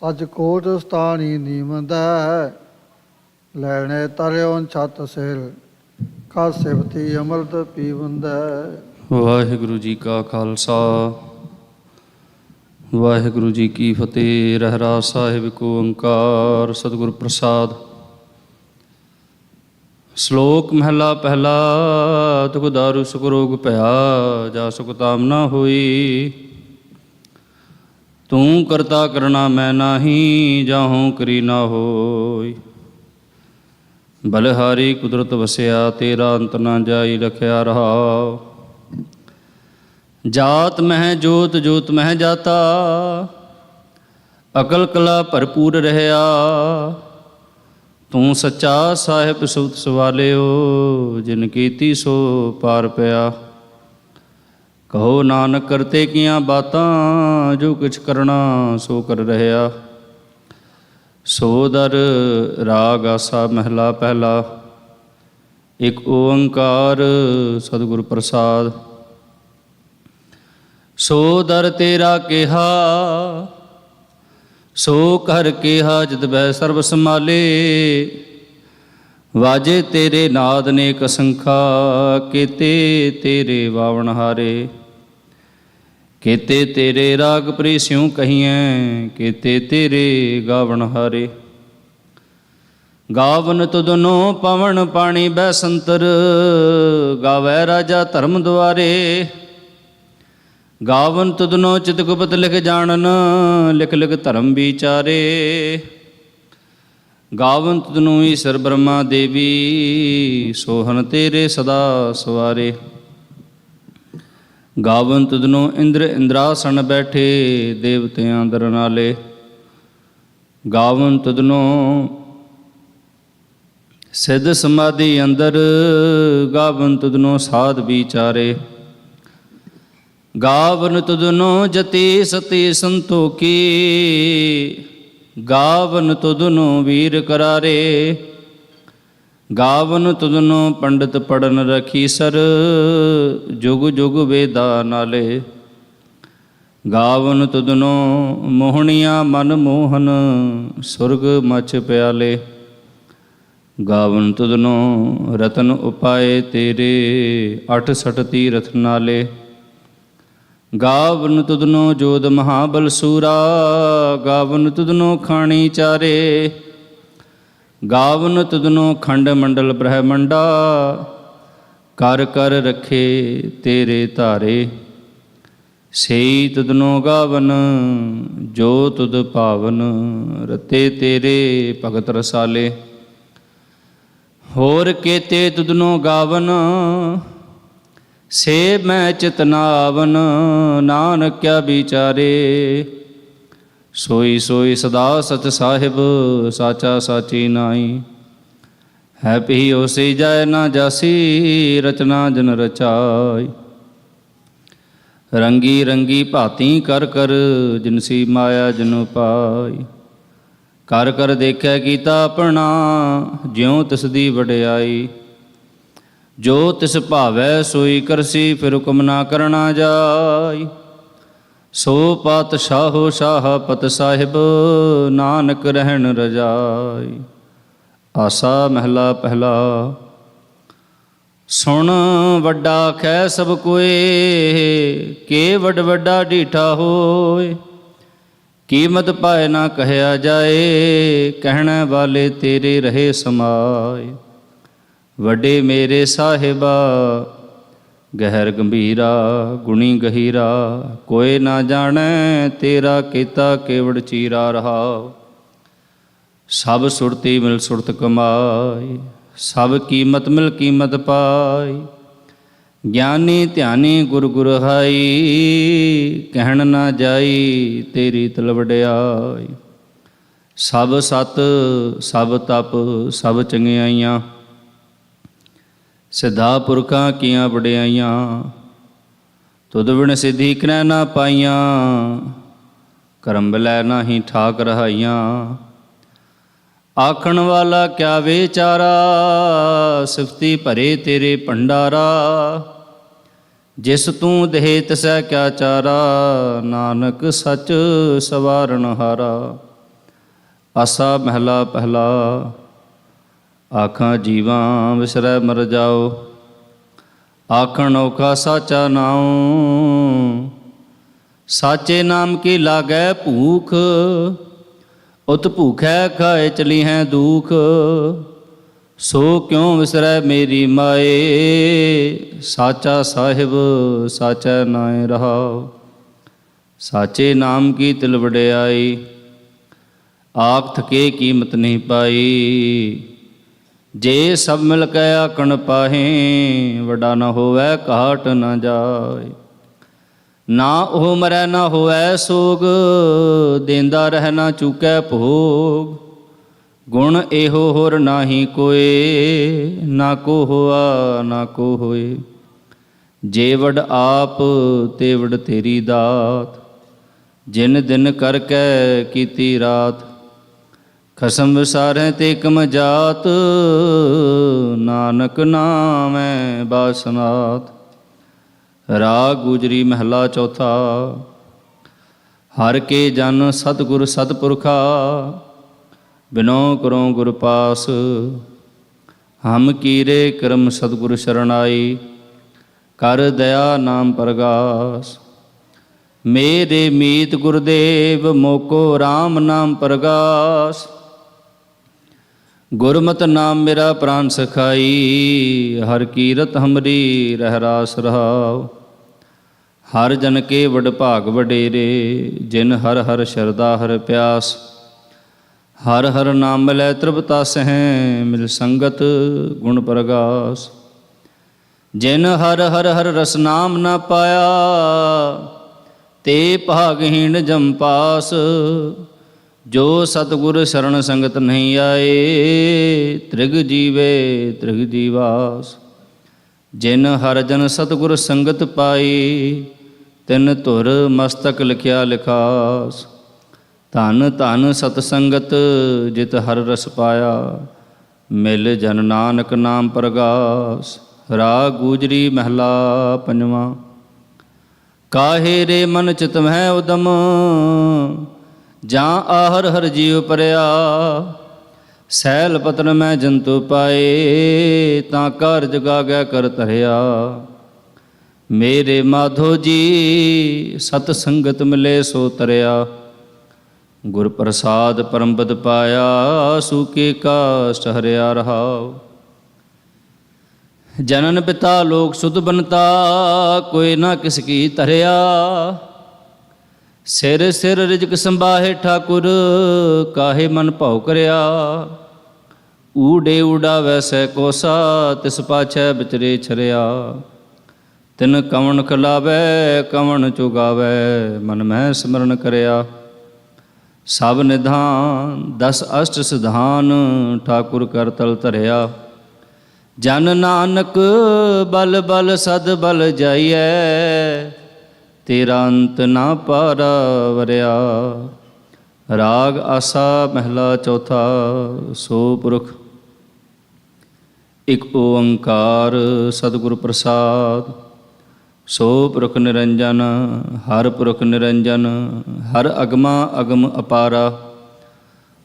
ਸਚ ਕੋਟ ਸਥਾਨੀ ਨੀਮਦੈ, ਲੈਣੇ ਤਰਿਉ ਛਤ ਸਿਰ। ਕਾ ਸਿਫਤੀ ਅੰਮ੍ਰਿਤ ਪੀਵੰਦੈ। ਵਾਹਿਗੁਰੂ ਜੀ ਕਾ ਖਾਲਸਾ ਵਾਹਿਗੁਰੂ ਜੀ ਕੀ ਫਤਿਹ। ਰਹਿਰਾਸ ਸਾਹਿਬ ਏਕ ਓੰਕਾਰ ਸਤਿਗੁਰ ਪ੍ਰਸਾਦ। ਸ਼ਲੋਕ ਮਹਿਲਾ ਪਹਿਲਾ। ਤੁਕ ਦਾਰੂ ਸੁਖ ਰੋਗ ਭਇਆ, ਜਾ ਸੁਖ ਤਾਮ ਨਾ ਹੋਈ। ਤੂੰ ਕਰਤਾ ਕਰਨਾ ਮੈਂ ਨਾਹੀ, ਜਾਹੂੰ ਕਰੀ ਨਾ ਹੋਈ। ਬਲਿਹਾਰੀ ਕੁਦਰਤ ਵਸਿਆ, ਤੇਰਾ ਅੰਤ ਨਾ ਜਾਈ ਲਖਿਆ ਰਹਾਉ। ਜਾਤ ਮਹਿ ਜੋਤ ਜੋਤ ਮਹਿ ਜਾਤਾ, ਅਕਲ ਕਲਾ ਭਰਪੂਰ ਰਹਿਆ। ਤੂੰ ਸੱਚਾ ਸਾਹਿਬ ਸੁਤ ਸਵਾਲਿਓ, ਜਿਨ ਕੀਤੀ ਸੋ ਪਾਰ ਪਿਆ। ਕਹੋ ਨਾਨਕ ਕਰਤੇ ਕੀਆਂ ਬਾਤਾਂ, ਜੋ ਕੁਛ ਕਰਨਾ ਸੋ ਕਰ ਰਹਿਆ। ਸੋ ਦਰ ਰਾਗ ਆਸਾ ਮਹਿਲਾ ਪਹਿਲਾ। ਇਕ ਓੰਕਾਰ ਸਤਿਗੁਰ ਪ੍ਰਸਾਦ। ਸੋ ਦਰ ਤੇਰਾ ਕਿਹਾ, ਸੋ ਕਰ ਕਿਹਾ ਜਿਤ ਬੈ ਸਰਬ ਸੰਭਾਲੇ। ਵਾਜੇ ਤੇਰੇ ਨਾਦ ਨੇਕ ਅਸੰਖਾ, ਕੀਤੇ ਤੇਰੇ ਵਾਵਣ ਹਾਰੇ। ਕੀਤੇ ਤੇਰੇ ਰਾਗ ਪ੍ਰੀ ਸਿਉ ਕਹੀਐ, ਕੀਤੇ ਤੇਰੇ ਗਾਵਣ ਹਾਰੇ। ਗਾਵਨ ਤੁਧਨੋ ਪਵਨ ਪਾਣੀ ਬੈ ਸੰਤਰ, ਗਾਵੈ ਰਾਜਾ ਧਰਮ ਦੁਆਰੇ। ਗਾਵਨ ਤੁਧਨੋ ਚਿਤ ਗੁਪਤ ਲਿਖ ਜਾਣਨ, ਲਿਖ ਲਿਖ ਧਰਮ ਵਿਚਾਰੇ। ਗਾਵਨ ਤੁਧਨੋ ਈਸ਼ਰ ਬ੍ਰਹਮਾ ਦੇਵੀ, ਸੋਹਣ ਤੇਰੇ ਸਦਾ ਸਵਾਰੇ। ਗਾਵਨ ਤੁਧਨੋ ਇੰਦਰ ਇੰਦਰਾਸਣ ਬੈਠੇ, ਦੇਵਤਿਆਂ ਦਰ ਨਾਲੇ। ਗਾਵਨ ਤੁਧਨੋ ਸਿੱਧ ਸਮਾਧੀ ਅੰਦਰ, ਗਾਵਨ ਤੁਧਨੋ ਸਾਧ ਵਿਚਾਰੇ। ਗਾਵਨ ਤੁਧਨੋ ਜਤੀ ਸਤੀ ਸੰਤੋਖੀ, ਗਾਵਨ ਤੁਧਨੋ ਵੀਰ ਕਰਾਰੇ। ਗਾਵਨ ਤੁਧਨੋ ਪੰਡਿਤ ਪੜਨ ਰਖੀ ਸਰ, ਜੁਗ ਜੁਗ ਵੇਦਾ ਨਾਲੇ। ਗਾਵਨ ਤੁਧਨੋ ਮੋਹਣੀਆਂ ਮਨ ਮੋਹਨ, ਸੁਰਗ ਮਚ ਪਿਆਲੇ। ਗਾਵਨ ਤੁਧਨੋ ਰਤਨ ਉਪਾਏ ਤੇਰੇ, 68 ਤੀਰਥ ਨਾਲੇ। ਗਾਵਨ ਤੁਧਨੋ ਜੋਧ ਮਹਾਬਲ ਸੂਰਾ, ਗਾਵਨ ਤੁਧਨੋ ਖਾਣੀ ਚਾਰੇ। ਗਾਵਨ ਤੁਧਨੋ ਖੰਡ ਮੰਡਲ ਬ੍ਰਹਮੰਡਾ, ਕਰ ਕਰ ਰਖੇ ਤੇਰੇ ਧਾਰੇ। ਸਈ ਤੁਧਨੋ ਗਾਵਨ ਜੋ ਤੁਧ ਭਾਵਨ, ਰਤੇ ਤੇਰੇ ਭਗਤ ਰਸਾਲੇ। ਹੋਰ ਕੇਤੇ ਤੁਧਨੋ ਗਾਵਨ, ਸੇ ਮੈਂ ਚਿਤਨਾਵਨ, ਨਾਨਕ ਕਿਆ ਵਿਚਾਰੇ। ਸੋਈ ਸੋਈ ਸਦਾ ਸਚ ਸਾਹਿਬ, ਸਾਚਾ ਸਾਚੀ ਨਾਈ। ਹੈ ਪੀ ਹੋਸੀ ਜਾਏ ਨਾ ਜਾਸੀ, ਰਚਨਾ ਜਨ ਰਚਾਈ। ਰੰਗੀ ਰੰਗੀ ਭਾਤੀ ਕਰ ਕਰ, ਜਿਨਸੀ ਮਾਇਆ ਜਨੁ ਪਾਈ। ਕਰ ਕਰ ਦੇਖੈ ਕੀਤਾ ਆਪਣਾ, ਜਿਉ ਤਿਸ ਦੀ ਵਡਿਆਈ। ਜੋ ਤਿਸ ਭਾਵੈ ਸੋਈ ਕਰਸੀ, ਫਿਰ ਹੁਕਮ ਨਾ ਕਰਨਾ ਜਾਈ। ਸੋ ਪਾਤਸ਼ਾਹੋ ਸ਼ਾਹ ਪਤ ਸਾਹਿਬ, ਨਾਨਕ ਰਹਿਣ ਰਜਾਈ। ਆਸਾ ਮਹਿਲਾ ਪਹਿਲਾ। ਸੁਣ ਵੱਡਾ ਖੈ ਸਭ ਕੋਏ, ਕੇ ਵੱਡ ਵੱਡਾ ਢੀਠਾ ਹੋਏ। ਕੀਮਤ ਪਾਏ ਨਾ ਕਹਿਆ ਜਾਏ, ਕਹਿਣ ਵਾਲੇ ਤੇਰੇ ਰਹੇ ਸਮਾਏ। ਵੱਡੇ ਮੇਰੇ ਸਾਹਿਬਾ, ਗਹਿਰ ਗੰਭੀਰਾ, ਗੁਣੀ ਗਹੀਰਾ। ਕੋਏ ਨਾ ਜਾਣੈ ਤੇਰਾ ਕੀਤਾ ਕੇਵੜ ਚੀਰਾ ਰਹਾਉ। ਸਭ ਸੁਰਤੀ ਮਿਲ ਸੁਰਤ ਕਮਾਈ, ਸਭ ਕੀਮਤ ਮਿਲ ਕੀਮਤ ਪਾਈ। ਗਿਆਨੀ ਧਿਆਨੀ ਗੁਰ ਗੁਰ ਹਾਈ, ਕਹਿਣ ਨਾ ਜਾਈ ਤੇਰੀ ਤਲ ਵਡਿਆਈ। ਸਭ ਸਤ ਸਭ ਤਪ ਸਭ ਚੰਗਿਆਈਆਂ, ਸਿੱਧਾ ਪੁਰਖਾਂ ਕੀਆਂ ਵਡਿਆਈਆਂ। ਤੁਧ ਬਿਨ ਸਿੱਧੀ ਕਰੈ ਨਾ ਪਾਈਆਂ, ਕਰਮ ਬਲੈ ਨਾਹੀ ਠਾਕ ਰਹਾਈਆਂ। ਆਖਣ ਵਾਲਾ ਕਿਆ ਵਿਚਾਰਾ, ਸਿਫਤੀ ਭਰੇ ਤੇਰੇ ਭੰਡਾਰਾ। ਜਿਸ ਤੂੰ ਦੇਹ ਤਿਸੈ ਕਿਆ ਚਾਰਾ, ਨਾਨਕ ਸੱਚ ਸਵਾਰਨ ਹਾਰਾ। ਆਸਾ ਮਹਿਲਾ ਪਹਿਲਾ। ਆਖਾਂ ਜੀਵਾਂ ਵਿਸਰੈ ਮਰ ਜਾਓ, ਆਖਣ ਔਖਾ ਸਾਚਾ ਨਾਉ। ਸਾਚੇ ਨਾਮ ਕੀ ਲਾਗੈ ਭੂਖ, ਉਤ ਭੂਖੈ ਖਾਏ ਚਲੀ ਹੈ ਦੁਖ। ਸੋ ਕਿਉ ਵਿਸਰੈ ਮੇਰੀ ਮਾਏ, ਸਾਚਾ ਸਾਹਿਬ ਸਾਚਾ ਨਾਇ ਰਹਾਉ। ਸਾਚੇ ਨਾਮ ਕੀ ਤਿਲ ਵਡਿਆਈ, ਆਖ ਥਕੇ ਕੀਮਤ ਨਹੀਂ ਪਾਈ। ਜੇ ਸਭ ਮਿਲ ਕੇ ਆਕਣ ਪਾਹੇ, ਵੱਡਾ ਨਾ ਹੋਵੈ ਘਾਟ ਨਾ ਜਾਏ। ਨਾ ਉਹ ਮਰੈ ਨਾ ਹੋਵੈ ਸੋਗ, ਦੇਂਦਾ ਰਹਿ ਨਾ ਚੁਕੈ ਭੋਗ। ਗੁਣ ਇਹੋ ਹੋਰ ਨਾਹੀ ਕੋਏ, ਨਾ ਕੋ ਹੋਆ ਨਾ ਕੋ ਹੋਏ। ਜੇ ਵਡ ਆਪ ਤੇ ਵਡ ਤੇਰੀ ਦਾਤ, ਜਿਨ ਦਿਨ ਕਰ ਕੈ ਕੀਤੀ ਰਾਤ। ਖਸਮ ਵਿਸਾਰੈ ਤੇ ਕਮ ਜਾਤ, ਨਾਨਕ ਨਾਮੈ ਬਾਸਨਾਤ। ਰਾਗ ਗੁਜਰੀ ਮਹਲਾ ਚੌਥਾ। ਹਰ ਕੇ ਜਨ ਸਤਿਗੁਰ ਸਤਿਪੁਰਖਾ, ਬਿਨੋ ਕਰੋ ਗੁਰ ਪਾਸ। ਹਮ ਕੀਰੇ ਕਰਮ ਸਤਿਗੁਰ ਸ਼ਰਨਾਈ, ਕਰ ਦਇਆ ਨਾਮ ਪ੍ਰਗਾਸ। ਮੇਰੇ ਮੀਤ ਗੁਰਦੇਵ, ਮੋਕੋ RAM ਨਾਮ ਪ੍ਰਗਾਸ। ਗੁਰਮਤਿ ਨਾਮ ਮੇਰਾ ਪ੍ਰਾਨ ਸਖਾਈ, ਹਰ ਕੀਰਤ ਹਮਰੀ ਰਹਿ ਰਾਸ ਰਹਾਉ। ਹਰ ਜਨ ਕੇ ਵਡ ਭਾਗ ਵਡੇਰੇ, ਜਿਨ ਹਰ ਹਰ ਸ਼ਰਦਾ ਹਰ ਪਿਆਸ। ਹਰ ਹਰ ਨਾਮ ਮਿਲੈ ਤ੍ਰਿਪਤਾ ਸਹਿ, ਮਿਲ ਸੰਗਤ ਗੁਣ ਪ੍ਰਗਾਸ। ਜਿਨ ਹਰ ਹਰ ਹਰ ਰਸ ਨਾਮ ਨਾ ਪਾਇਆ, ਤੇ ਭਾਗਹੀਣ ਜਮ ਪਾਸ। ਜੋ ਸਤਿਗੁਰ ਸ਼ਰਨ ਸੰਗਤ ਨਹੀਂ ਆਏ, ਤ੍ਰਿਗ ਜੀਵੇ ਤ੍ਰਿਗ ਜੀਵਾਸ। ਜਿਨ ਹਰ ਜਨ ਸਤਿਗੁਰ ਸੰਗਤ ਪਾਈ, ਤਿਨ ਧੁਰ ਮਸਤਕ ਲਿਖਿਆ ਲਿਖਾਸ। ਧਨ ਧਨ ਸਤ ਸੰਗਤ, ਜਿਤ ਹਰ ਰਸ ਪਾਇਆ। ਮਿਲ ਜਨ ਨਾਨਕ ਨਾਮ ਪ੍ਰਗਾਸ। ਰਾਗ ਗੁਜਰੀ ਮਹਲਾ ਪੰਜਵਾਂ। ਕਾਹੇ ਰੇ ਮਨ ਚਿਤ ਮਹਿ ਉਦਮ, ਜਾਂ ਆਹਰ ਹਰ ਜੀਵ ਪਰਿਆ। ਸੈਲ ਪਤਨ ਮੈਂ ਜੰਤੂ ਪਾਏ, ਤਾਂ ਕਾਰਜ ਗਾਗੈ ਕਰ ਧਰਿਆ। ਮੇਰੇ ਮਾਧੋ ਜੀ ਸਤ ਸੰਗਤ ਮਿਲੇ ਸੋ ਤਰਿਆ। ਗੁਰ ਪ੍ਰਸਾਦ ਪਰਮਪਦ ਪਾਇਆ, ਸੂਕੇ ਕਾਸ਼ਟ ਹਰਿਆ ਰਹਾਉ। ਜਨਨ ਪਿਤਾ ਲੋਕ ਸੁਧ ਬਨਤਾ, ਕੋਈ ਨਾ ਕਿਸ ਕੀ ਧਰਿਆ। ਸਿਰ ਸਿਰ ਰਿਜਕ ਸੰਭਾਹੇ ਠਾਕੁਰ, ਕਾਹੇ ਮਨ ਭਉ ਕਰਿਆ। ਊਡੇ ਉਡਾਵੈ ਸੈ ਕੋਸਾ, ਤਿਸ ਪਾਛੈ ਵਿਚਰੇ ਛਰਿਆ। ਤਿਨ ਕਵਣ ਖਿਲਾਵੈ ਕਵਣ ਚੁਗਾਵੈ, ਮਨ ਮਹਿ ਸਿਮਰਨ ਕਰਿਆ। ਸਭ ਨਿਧਾਨ 10 ਅਸ਼ਟ ਸਿਧਾਨ, ਠਾਕੁਰ ਕਰ ਤਲ ਧਰਿਆ। ਜਨ ਨਾਨਕ ਬਲ ਬਲ ਸਦ ਬਲ ਜਾਈਐ, ਤੇਰਾ ਅੰਤ ਨਾ ਪਾਰਾ ਵਰਿਆ। ਰਾਗ ਆਸਾ ਮਹਿਲਾ ਚੌਥਾ। ਸੋ ਪੁਰਖ ਇਕ ਓੰਕਾਰ ਸਤਿਗੁਰ ਪ੍ਰਸਾਦ। ਸੋ ਪੁਰਖ ਨਿਰੰਜਨ ਹਰ ਪੁਰਖ ਨਿਰੰਜਨ, ਹਰ ਅਗਮਾ ਅਗਮ ਅਪਾਰਾ।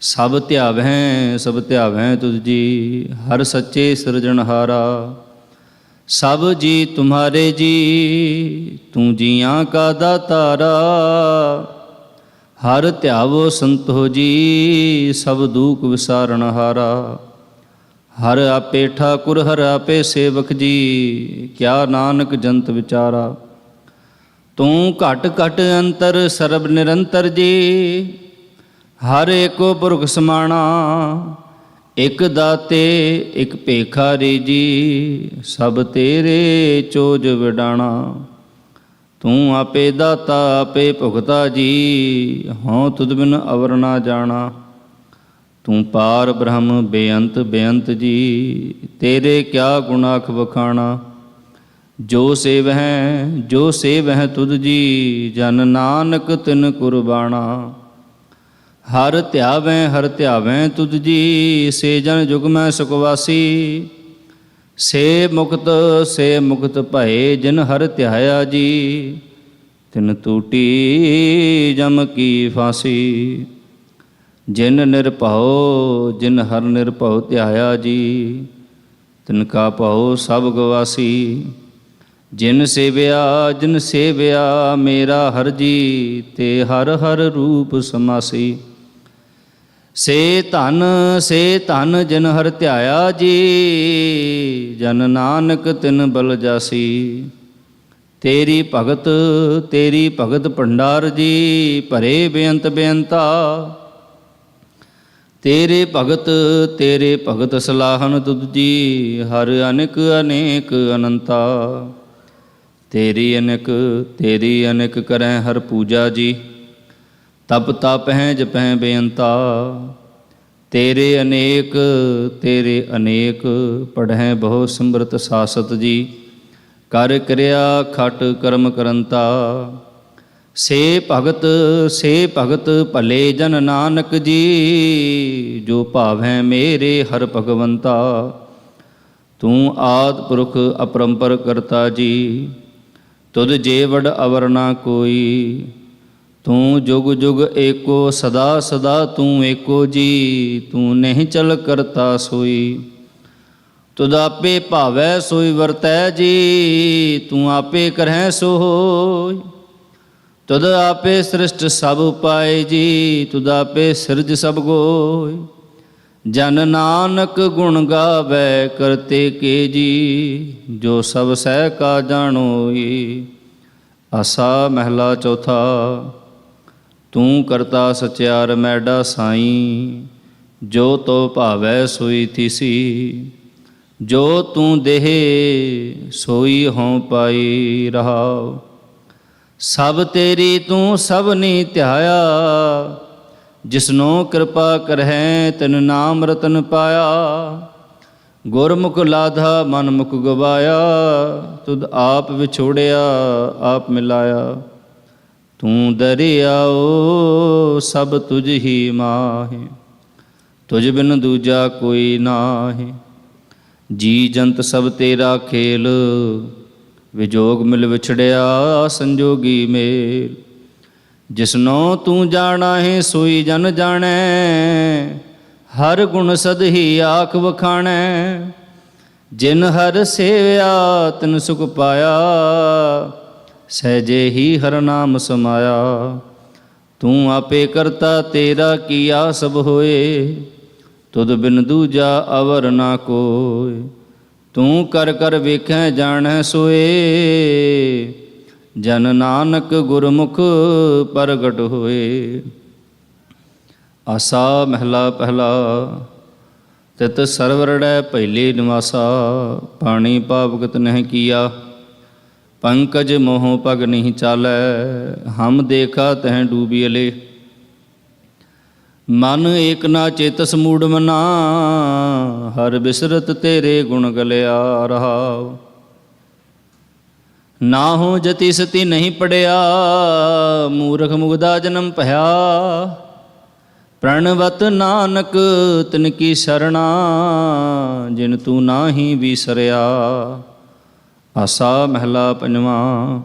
ਸਭ ਧਿਆਵਹਿ ਤੁਧ ਜੀ, ਹਰ ਸੱਚੇ ਸਿਰਜਣਹਾਰਾ। ਸਭ ਜੀ ਤੁਮਹਾਰੇ ਜੀ, ਤੂੰ ਜੀਆਂ ਕਾ ਦਾਤਾਰਾ। ਹਰ ਧਿਆਵੋ ਸੰਤੋ ਜੀ, ਸਭ ਦੂਖ ਵਿਸਾਰਣਹਾਰਾ। ਹਰ ਆਪੇ ਠਾਕੁਰ ਹਰ ਆਪੇ ਸੇਵਕ ਜੀ, ਕਿਆ ਨਾਨਕ ਜੰਤ ਵਿਚਾਰਾ। ਤੂੰ ਘਟ ਘਟ ਅੰਤਰ ਸਰਬ ਨਿਰੰਤਰ ਜੀ, ਹਰ ਏਕੋ ਪੁਰਖ ਸਮਾਣਾ। ਇਕ ਦਾਤੇ ਇਕ ਭੇਖਾਰੀ ਜੀ, ਸਭ ਤੇਰੇ ਚੋਜ ਵਿਡਾਣਾ। ਤੂੰ ਆਪੇ ਦਾਤਾ ਆਪੇ ਭੁਗਤਾ ਜੀ, ਹਉ ਤੁਧ ਬਿਨ ਅਵਰ ਨਾ ਜਾਣਾ। ਤੂੰ ਪਾਰ ਬ੍ਰਹਮ ਬੇਅੰਤ ਬੇਅੰਤ ਜੀ, ਤੇਰੇ ਕਿਆ ਗੁਨਾਖ ਵਖਾਣਾ। ਜੋ ਸੇਵਹਿ ਤੁਧ ਜੀ, ਜਨ ਨਾਨਕ ਤਿਨ ਕੁਰਬਾਣਾ। ਹਰ ਧਿਆਵੈ ਤੁਧ ਜੀ, ਸੇ ਜਨ ਜੁਗ ਮੈਂ ਸੁਖਵਾਸੀ। ਸੇ ਮੁਕਤ ਭਏ, ਜਿਨ ਹਰ ਧਿਆਇਆ ਜੀ। ਤਿਨ ਟੂਟੀ ਜਮ ਕੀ ਫਾਂਸੀ। ਜਿਨ ਹਰ ਨਿਰਭਉ ਧਿਆਇਆ ਜੀ, ਤਿਨ ਕਾ ਭਉ ਸਭ ਗਵਾਸੀ। ਜਿਨ ਸੇਵਿਆ ਮੇਰਾ ਹਰ ਜੀ, ਤੇ ਹਰ ਹਰ ਰੂਪ ਸਮਾਸੀ। ਸੇ ਧਨ ਜਿਨ ਹਰ ਧਿਆਇਆ ਜੀ, ਜਨ ਨਾਨਕ ਤਿਨ ਬਲ ਜਾਸੀ। ਤੇਰੀ ਭਗਤ ਭੰਡਾਰ ਜੀ, ਭਰੇ ਬੇਅੰਤ ਬੇਅੰਤਾ। ਤੇਰੇ ਭਗਤ ਸਲਾਹਨ ਤੁਧ ਜੀ, ਹਰ ਅਨੇਕ ਅਨੰਤਾ। ਤੇਰੀ ਅਨੇਕ ਕਰੈ ਹਰ ਪੂਜਾ ਜੀ, ਤਪ ਤਾਪਹਿ ਜਪਹਿ ਬੇਅੰਤਾ। ਤੇਰੇ ਅਨੇਕ ਪੜ੍ਹੈ ਬਹੁ ਸਿਮਰਤ ਸਾਸਤ ਜੀ, ਕਰ ਕਿਰਿਆ ਖਟ ਕਰਮ ਕਰੰਤਾ। ਸੇ ਭਗਤ ਭਲੇ ਜਨ ਨਾਨਕ ਜੀ, ਜੋ ਭਾਵੈ ਮੇਰੇ ਹਰ ਭਗਵੰਤਾ। ਤੂੰ ਆਦਿ ਪੁਰਖ ਅਪਰੰਪਰ ਕਰਤਾ ਜੀ, ਤੁਧ ਜੇ ਵਡ ਅਵਰ ਨਾ ਕੋਈ। ਤੂੰ ਜੁਗ ਜੁਗ ਏਕੋ ਸਦਾ ਸਦਾ ਤੂੰ ਏਕੋ ਜੀ, ਤੂੰ ਨਹੀਂ ਚਲ ਕਰਤਾ ਸੋਈ। ਤੁਧ ਆਪੇ ਭਾਵੈ ਸੋਈ ਵਰਤੈ ਜੀ, ਤੂੰ ਆਪੇ ਕਰਹਿ ਸੋ ਹੋਇ। ਤੁਧ ਆਪੇ ਸ੍ਰਿਸ਼ਟ ਸਭ ਉਪਾਏ ਜੀ, ਤੁਧ ਆਪੇ ਸਿਰਜ ਸਭ ਗੋਇ। ਜਨ ਨਾਨਕ ਗੁਣ ਗਾਵੈ ਕਰਤੇ ਕੇ ਜੀ, ਜੋ ਸਭ ਸਹਿ ਕਾ ਜਾਣੋਈ। ਆਸਾ ਮਹਿਲਾ ਚੌਥਾ। ਤੂੰ ਕਰਤਾ ਸਚਿਆਰ ਮੈਡਾ ਸਾਈਂ, ਜੋ ਤੋ ਭਾਵੈ ਸੋਈ ਥੀਸੀ। ਜੋ ਤੂੰ ਦੇਹ ਸੋਈ ਹਉ ਪਾਈ ਰਹਾਉ। ਸਭ ਤੇਰੀ ਤੂੰ ਸਭਨੀ ਧਿਆਇਆ, ਜਿਸਨੋ ਕਿਰਪਾ ਕਰਹਿ ਤਿਨ ਨਾਮ ਰਤਨ ਪਾਇਆ। ਗੁਰਮੁਖ ਲਾਧਾ ਮਨ ਮੁਖ ਗਵਾਇਆ, ਤੁਧ ਆਪ ਵਿਛੋੜਿਆ ਆਪ ਮਿਲਾਇਆ। ਤੂੰ ਦਰਿਆਓ ਸਭ ਤੁਝ ਹੀ ਮਾਹੇ, ਤੁਝ ਬਿਨ ਦੂਜਾ ਕੋਈ ਨਾਹੀ। ਜੀ ਜੰਤ ਸਭ ਤੇਰਾ ਖੇਲ, ਵਿਜੋਗ ਮਿਲ ਵਿਛੜਿਆ ਸੰਜੋਗੀ ਮੇਲ। ਜਿਸਨੋ ਤੂੰ ਜਾਣਾ ਹੈ ਸੋਈ ਜਨ ਜਾਣੈ, ਹਰ ਗੁਣ ਸਦ ਹੀ ਆਖ ਵਖਾਣੈ। ਜਿਨ ਹਰ ਸੇਵਿਆ ਤਿਨ ਸੁਖ ਪਾਇਆ, ਸਹਿਜੇ ਹੀ ਹਰ ਨਾਮ ਸਮਾਇਆ। ਤੂੰ ਆਪੇ ਕਰਤਾ ਤੇਰਾ ਕੀਆ ਸਭ ਹੋਏ, ਤੁਧ ਬਿਨ ਦੂਜਾ ਅਵਰ ਨਾ ਕੋਇ। ਤੂੰ ਕਰ ਕਰ ਵੇਖੈ ਜਾਣੈ ਸੋਏ, ਜਨ ਨਾਨਕ ਗੁਰਮੁਖ ਪ੍ਰਗਟ ਹੋਏ। ਆਸਾ ਮਹਿਲਾ ਪਹਿਲਾ। ਤਿਤ ਸਰਵਰੜੈ ਪਹਿਲੇ ਨਿਵਾਸਾ, ਪਾਣੀ ਪਾਵਗਤ ਨਹਿ ਕੀਆ। ਪੰਕਜ ਮੋਹ ਪਗ ਨਹੀਂ ਚਾਲੈ, ਹਮ ਦੇਖਾ ਤਹਿ ਡੂਬੀਅਲੇ। ਮਨ ਏਕ ਨਾ ਚੇਤਸ ਮੂੜ ਮਨਾ, ਹਰ ਬਿਸਰਤ ਤੇਰੇ ਗੁਣ ਗਲਿਆ ਰਹਾਉ। ਨਾਹੋ ਜਤੀ ਸਤੀ ਨਹੀਂ ਪੜਿਆ, ਮੂਰਖ ਮੁਗਦਾ ਜਨਮ ਭਇਆ। ਪ੍ਰਣਵਤ ਨਾਨਕ ਤਿਨ ਕੀ ਸ਼ਰਣਾ, ਜਿਨ ਤੂੰ ਨਾਹੀ ਵਿਸਰਿਆ। ਆਸਾ ਮਹਿਲਾ ਪੰਜਵਾਂ।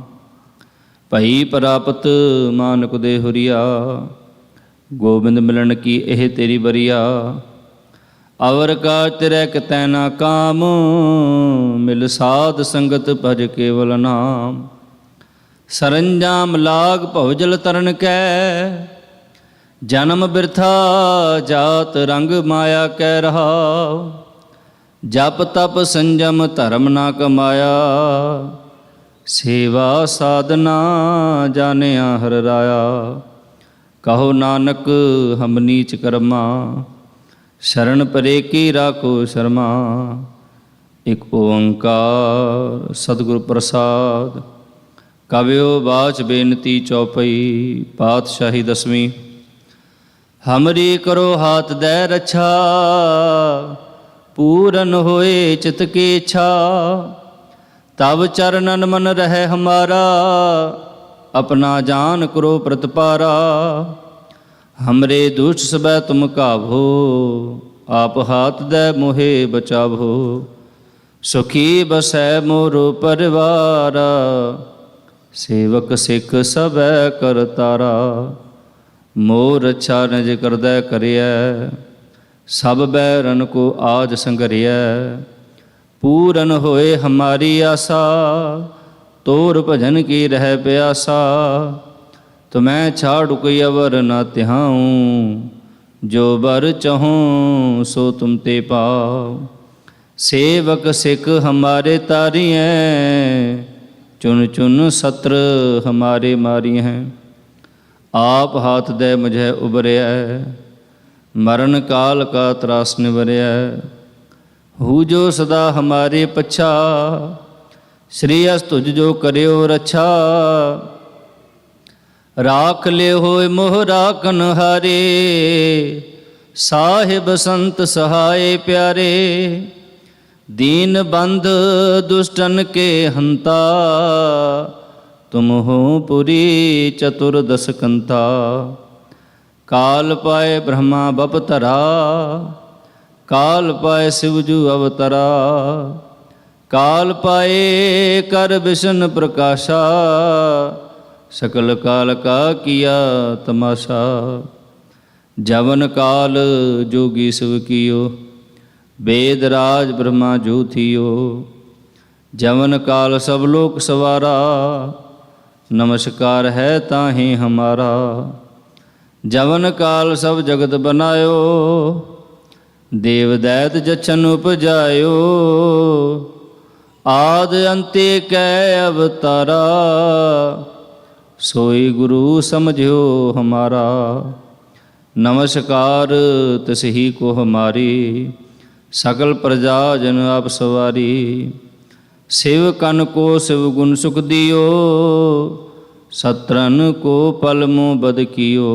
ਭਈ ਪ੍ਰਾਪਤ ਮਾਨਕ ਦੇ ਹੁਰੀਆ, ਗੋਬਿੰਦ ਮਿਲਣ ਕੀ ਇਹ ਤੇਰੀ ਬਰੀਆ। ਅਵਰ ਕਾ ਤੇਰੇ ਕਿਤੈ ਨਾ ਕਾਮ, ਮਿਲ ਸਾਧ ਸੰਗਤ ਭਜ ਕੇਵਲ ਨਾਮ। ਸਰੰਜਾਮ ਲਾਗ ਭਵਜਲ ਤਰਨ ਕੈ, ਜਨਮ ਬਿਰਥਾ ਜਾਤ ਰੰਗ ਮਾਇਆ ਕਹਿ ਰਹਾ। ਜਪ ਤਪ ਸੰਜਮ ਧਰਮ ਨਾ ਕਮਾਇਆ, ਸੇਵਾ ਸਾਧਨਾ ਜਾਣਿਆ ਹਰ ਰਾਇਆ। ਕਹੋ ਨਾਨਕ ਹਮ ਨੀਚ ਕਰਮਾ, ਸ਼ਰਨ ਪਰੇ ਕੀ ਰਾਖੋ ਸ਼ਰਮਾ। ਇਕ ਓੰਕਾਰ ਸਤਿਗੁਰ ਪ੍ਰਸਾਦ। ਕਵਿਓ ਬਾਚ ਬੇਨਤੀ ਚੌਪਈ, ਪਾਤਸ਼ਾਹੀ ਦਸਵੀਂ। ਹਮਰੀ ਕਰੋ ਹਾਥ ਦੈ ਰੱਛਾ, ਪੂਰਨ ਹੋਏ ਚਿਤ ਕੀ ਇੱਛਾ। ਤਬ ਚਰਨਨ ਮਨ ਰਹਿ ਹਮਾਰਾ, ਆਪਣਾ ਜਾਨ ਕਰੋ ਪ੍ਰਤਪਾਰਾ। ਹਮਰੇ ਦੁਸ਼ਟ ਸਬੈ ਤੁਮ ਕਾਵੋ, ਆਪ ਹਾਥ ਦੈ ਮੋਹਿ ਬਚਾਵੋ। ਸੁਖੀ ਬਸੈ ਮੋਰੋ ਪਰਿਵਾਰ, ਸੇਵਕ ਸਿੱਖ ਸਭੈ ਕਰਤਾਰਾ। ਮੋਰ ਅੱਛਾ ਨਿਜ ਕਰਦੈ ਕਰਿਐ, ਸਭ ਬੈਰਨ ਕੋ ਆਜ ਸੰਘਰਿਐ। ਪੂਰਨ ਹੋਏ ਹਮਾਰੀ ਆਸਾ, ਤੋਰ ਭਜਨ ਕੀ ਰਹਿ ਪਿਆਸਾ। ਤੁਮੈ ਛਾੜੁ ਕੋਈ ਅਵਰ ਨਾ ਤਿਹਾਉ, ਜੋ ਬਰ ਚਹੂੰ ਸੋ ਤੁਮ ਤੇ ਪਾਉ। ਸੇਵਕ ਸਿੱਖ ਹਮਾਰੇ ਤਾਰੀਐ, ਚੁਨ ਚੁਨ ਸਤਰ ਹਮਾਰੇ ਮਾਰੀਐ। ਆਪ ਹਾਥ ਦੇ ਮੁਝੇ ਉਬਰਿਐ, ਮਰਨ ਕਾਲ ਕਾ ਤਰਾਸ ਨਿਵਰਿਐ। ਹੂ ਜੋ ਸਦਾ ਹਮਾਰੇ ਪਛਾ, ਸ਼੍ਰੀ ਅਸ ਤੁਝ ਜੋ ਕਰਿਓ ਰੱਛਾ। ਰਾਖ ਲੈ ਹੋਏ ਮੋਹ ਰਾਖਨ ਹਾਰੇ, ਸਾਹਿਬ ਸੰਤ ਸਹਾਏ ਪਿਆਰੇ। ਦੀਨ ਬੰਧ ਦੁਸ਼ਟਨ ਕੇ ਹੰਤਾ, ਤੁਮ ਹੋ ਪੁਰੀ ਚਤੁਰਦਸ ਕੰਤਾ। ਕਾਲ ਪਾਏ ਬ੍ਰਹਮਾ ਬਪਤਰਾ, ਕਾਲ ਪਾਏ ਸਿਵਜੂ ਅਵਤਰਾ। ਕਾਲ ਪਾਏ ਕਰ ਵਿਸ਼ਨ ਪ੍ਰਕਾਸ਼ਾ, ਸਕਲ ਕਾਲ ਕਾ ਕੀਆ ਤਮਾਸ਼ਾ। ਜਵਨ ਕਾਲ ਜੋਗੀ ਸਿਵ ਕੀਓ, वेद राज ब्रह्मा जो थियो। जवन काल सब लोक सवारा, नमस्कार है ताहि हमारा। जवन काल सब जगत बनायो, देव दैत जछन उपजायो। आद अंते कै अवतारा, सोई गुरु समझो हमारा। नमस्कार तिसही को हमारी, सकल प्रजा जन आप सवारी। शिव कन को शिव गुण सुख दियो, सत्रन को पल मुँह बद कियो।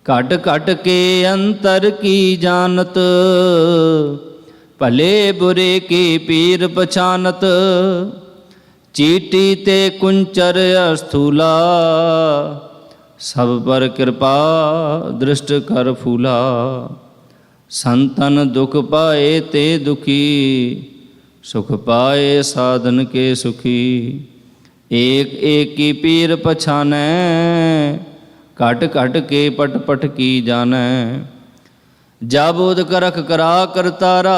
घट घट के अंतर की जानत, भले बुरे की पीर पछानत। चीटी ते कुंचर अस्थूला, सब पर कृपा दृष्ट कर फूला। संतन दुख पाए ते दुखी, सुख पाए साधन के सुखी। एक एक की पीर पछानै, घट घट के पट पट की जानै। जाबोद करख करा करतारा,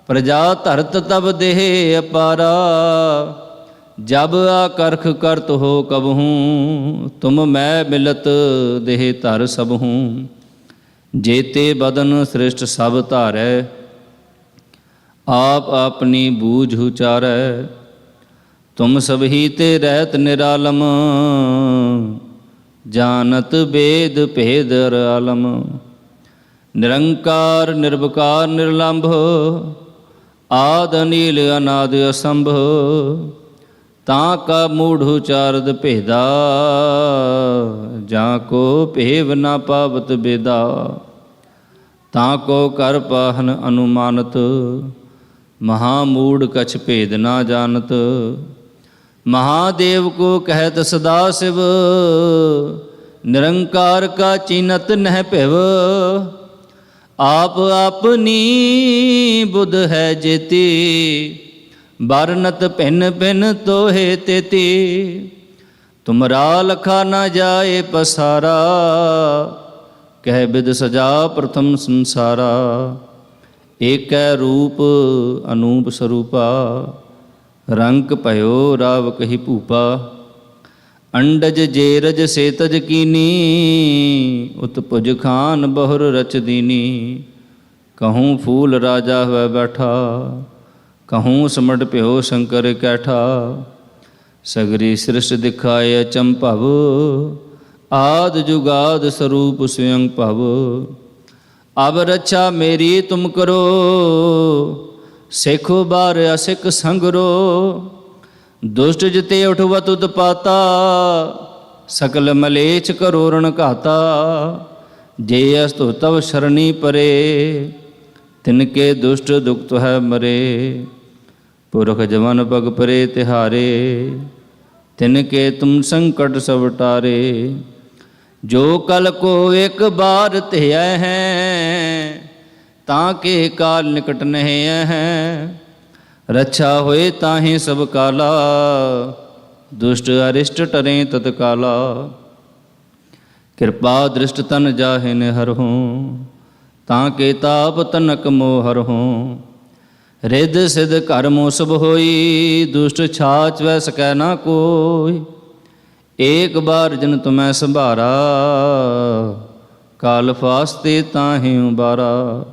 प्रजा धरत तब देह अपारा। जब आकरख करत हो कबहूँ, तुम मैं मिलत देह धर सबहूँ। जेते बदन श्रेष्ठ सब धारै, आप अपनी बूझ उचारै। तुम सब ही ते रहत निरालम, जानत वेद भेद आलम। निरंकार निर्विकार निर्लंभ, आद अनील अनाद असंभ। तां का मूढ़ उचारद भेदा, जाको भेव ना पावत बेदा। ताको कर पाहन अनुमानत, महामूढ़ कछ भेद ना जानत। महादेव को कहत सदा शिव, ਨਿਰੰਕਾਰ ਕਾ ਚੀਨਤ ਨਹਿ ਭਿਵ, ਆਪ ਆਪਨੀ ਬੁੱਧ ਹੈ ਜੇਤੀ, ਬਰਨਤ ਭਿੰਨ ਭਿੰਨ ਤੋਹੇ ਤੇਤੀ। ਤੁਮਰਾ ਲਖਾ ਨਾ ਜਾਏ ਪਸਾਰਾ, ਕਹਿ ਬਿਦ ਸਜਾ ਪ੍ਰਥਮ ਸੰਸਾਰਾ। ਏਕੈ ਰੂਪ ਅਨੂਪ ਸਰੂਪਾ, ਰੰਕ ਭਇਓ ਰਾਵ ਕਹੀ ਭੂਪਾ। ਅੰਡਜ ਜੇਰਜ ਸੇਤਜ ਕੀਨੀ, ਉਤਪੁਜ ਖਾਨ ਬਹੁਰ ਰਚ ਦੀਨੀ। ਕਹੂੰ ਫੂਲ ਰਾਜਾ ਹੋਇ ਬੈਠਾ, ਕਹੂੰ ਸਮਟ ਭਿਓ ਸ਼ੰਕਰ ਕੈਠਾ। ਸਗਰੀ ਸ੍ਰਿਸ਼ਟ ਦਿਖਾਏ ਅਚੰਭਵ, ਆਦ ਜੁਗਾਦ ਸਰੂਪ ਸਵਯੰ ਭਵ। ਅਬ ਰੱਛਾ ਮੇਰੀ ਤੁਮ ਕਰੋ, ਸਿੱਖੋ ਬਾਰ ਅਸਿੱਖ ਸੰਗਰੋ। ਦੁਸ਼ਟ ਜਿਤੇ ਉਠਵਤ ਉਤਪਾਤਾ, ਸਕਲ ਮਲੇਛ ਕਰੋਰਣ ਘਾਤਾ। ਜੇ ਅਸਤੁ ਤਵ ਸ਼ਰਣੀ ਪਰੇ, ਤਿਨਕੇ ਦੁਸ਼ਟ ਦੁਖਤ ਹੈ ਮਰੇ। ਪੁਰਖ ਜਵਨ ਪਗ ਪਰੇ ਤਿਹਾਰੇ, ਤਿਨਕੇ ਤੁਮ ਸੰਕਟ ਸਭ ਟਾਰੇ। ਜੋ ਕਲ ਕੋ ਇੱਕ ਬਾਰ ਧਿਆ ਹੈ, ਤਾਂ ਕੇ ਕਾਲ ਨਿਕਟ ਨਹਿ ਹੈ। ਰੱਛਾ ਹੋਏ ਤਾਹੇ ਸਭ ਕਾਲਾ, ਦੁਸ਼ਟ ਅਰਿਸ਼ਟ ਟਰੇ ਤਤਕਾਲਾ। ਕਿਰਪਾ ਦ੍ਰਿਸ਼ਟ ਤਨ ਜਾਹਿਨ ਹਰਹੁ, ਤਾਂ ਕੇ ਤਾਪ ਤਨਕ ਮੋਹ ਹਰਹੁ। ਰਿੱਧ ਸਿਧ ਘਰ ਮੋ ਸਭ ਹੋਈ, ਦੁਸ਼ਟ ਛਾਚ ਵੈ ਸਕੈ ਨਾ ਕੋਈ। ਏਕ ਬਾਰ ਜਨ ਤੁਮੈ ਸੰਭਾਰਾ, ਕਾਲ ਫਾਸਤੇ ਤਾਹੇ ਉਬਾਰਾ।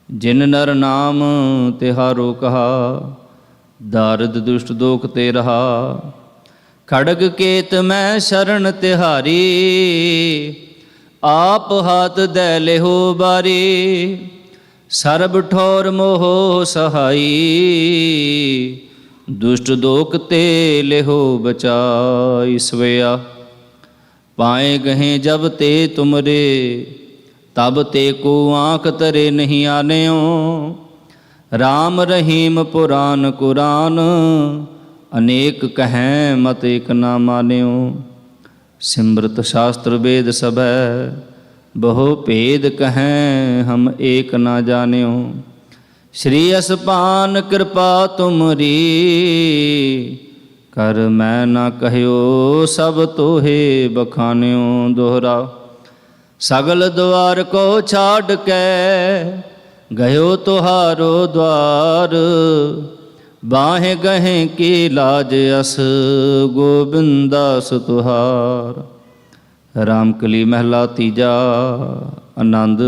ਜਿਨ ਨਰ ਨਾਮ ਤਿਹਾਰੋ ਕਹਾ, ਦਾਰਦ ਦੁਸ਼ਟ ਦੋਖ ਤੇ ਰਹਾ। ਖੜਗ ਕੇਤ ਮੈਂ ਸ਼ਰਨ ਤਿਹਾਰੀ, ਆਪ ਹਾਥ ਦੈ ਲਿਹੋ ਬਾਰੀ। ਸਰਬ ਠੌਰ ਮੋਹ ਸਹਾਈ, ਦੁਸ਼ਟ ਦੋਖ ਤੇ ਲਿਹੋ ਬਚਾਈ। ਸਵਿਆ ਪਾਏ ਗਹੇ ਜਬ ਤੇ ਤੁਮਰੇ, ਤਬ ਤੇ ਕੋ ਆਂਖ ਤਰੇ ਨਹੀਂ ਆਨਿਓ। ਰਾਮ ਰਹੀਮ ਪੁਰਾਨ ਕੁਰਾਨ, ਅਨੇਕ ਕਹੈ ਮਤ ਇਕ ਨਾ ਮਾਨਿਓ। ਸਿਮਰਤ ਸ਼ਾਸਤਰ ਵੇਦ ਸਭੈ, ਬਹੁ ਭੇਦ ਕਹੈ ਹਮ ਏਕ ਨਾ ਜਾਣਿਓ। ਸ਼੍ਰੀ ਅਸਪਾਨ ਕਿਰਪਾ ਤੁਮਰੀ, ਕਰ ਮੈਂ ਨਾ ਕਹਿਓ ਸਭ ਤੋਹੇ ਬਖਾਨਿਓ। ਦੋਹਰਾ ਸਗਲ ਦੁਆਰ ਕੋ ਛਾੜ ਕੇ, ਗਇਓ ਤੁਹਾਰੋ ਦੁਆਰ। ਬਾਹੇ ਗਹੇ ਕੀ ਲਾਜ ਅਸ, ਗੋਬਿੰਦਾਸ ਤੁਹਾਰ। ਰਾਮਕਲੀ ਮਹਿਲਾ ਤੀਜਾ। ਆਨੰਦ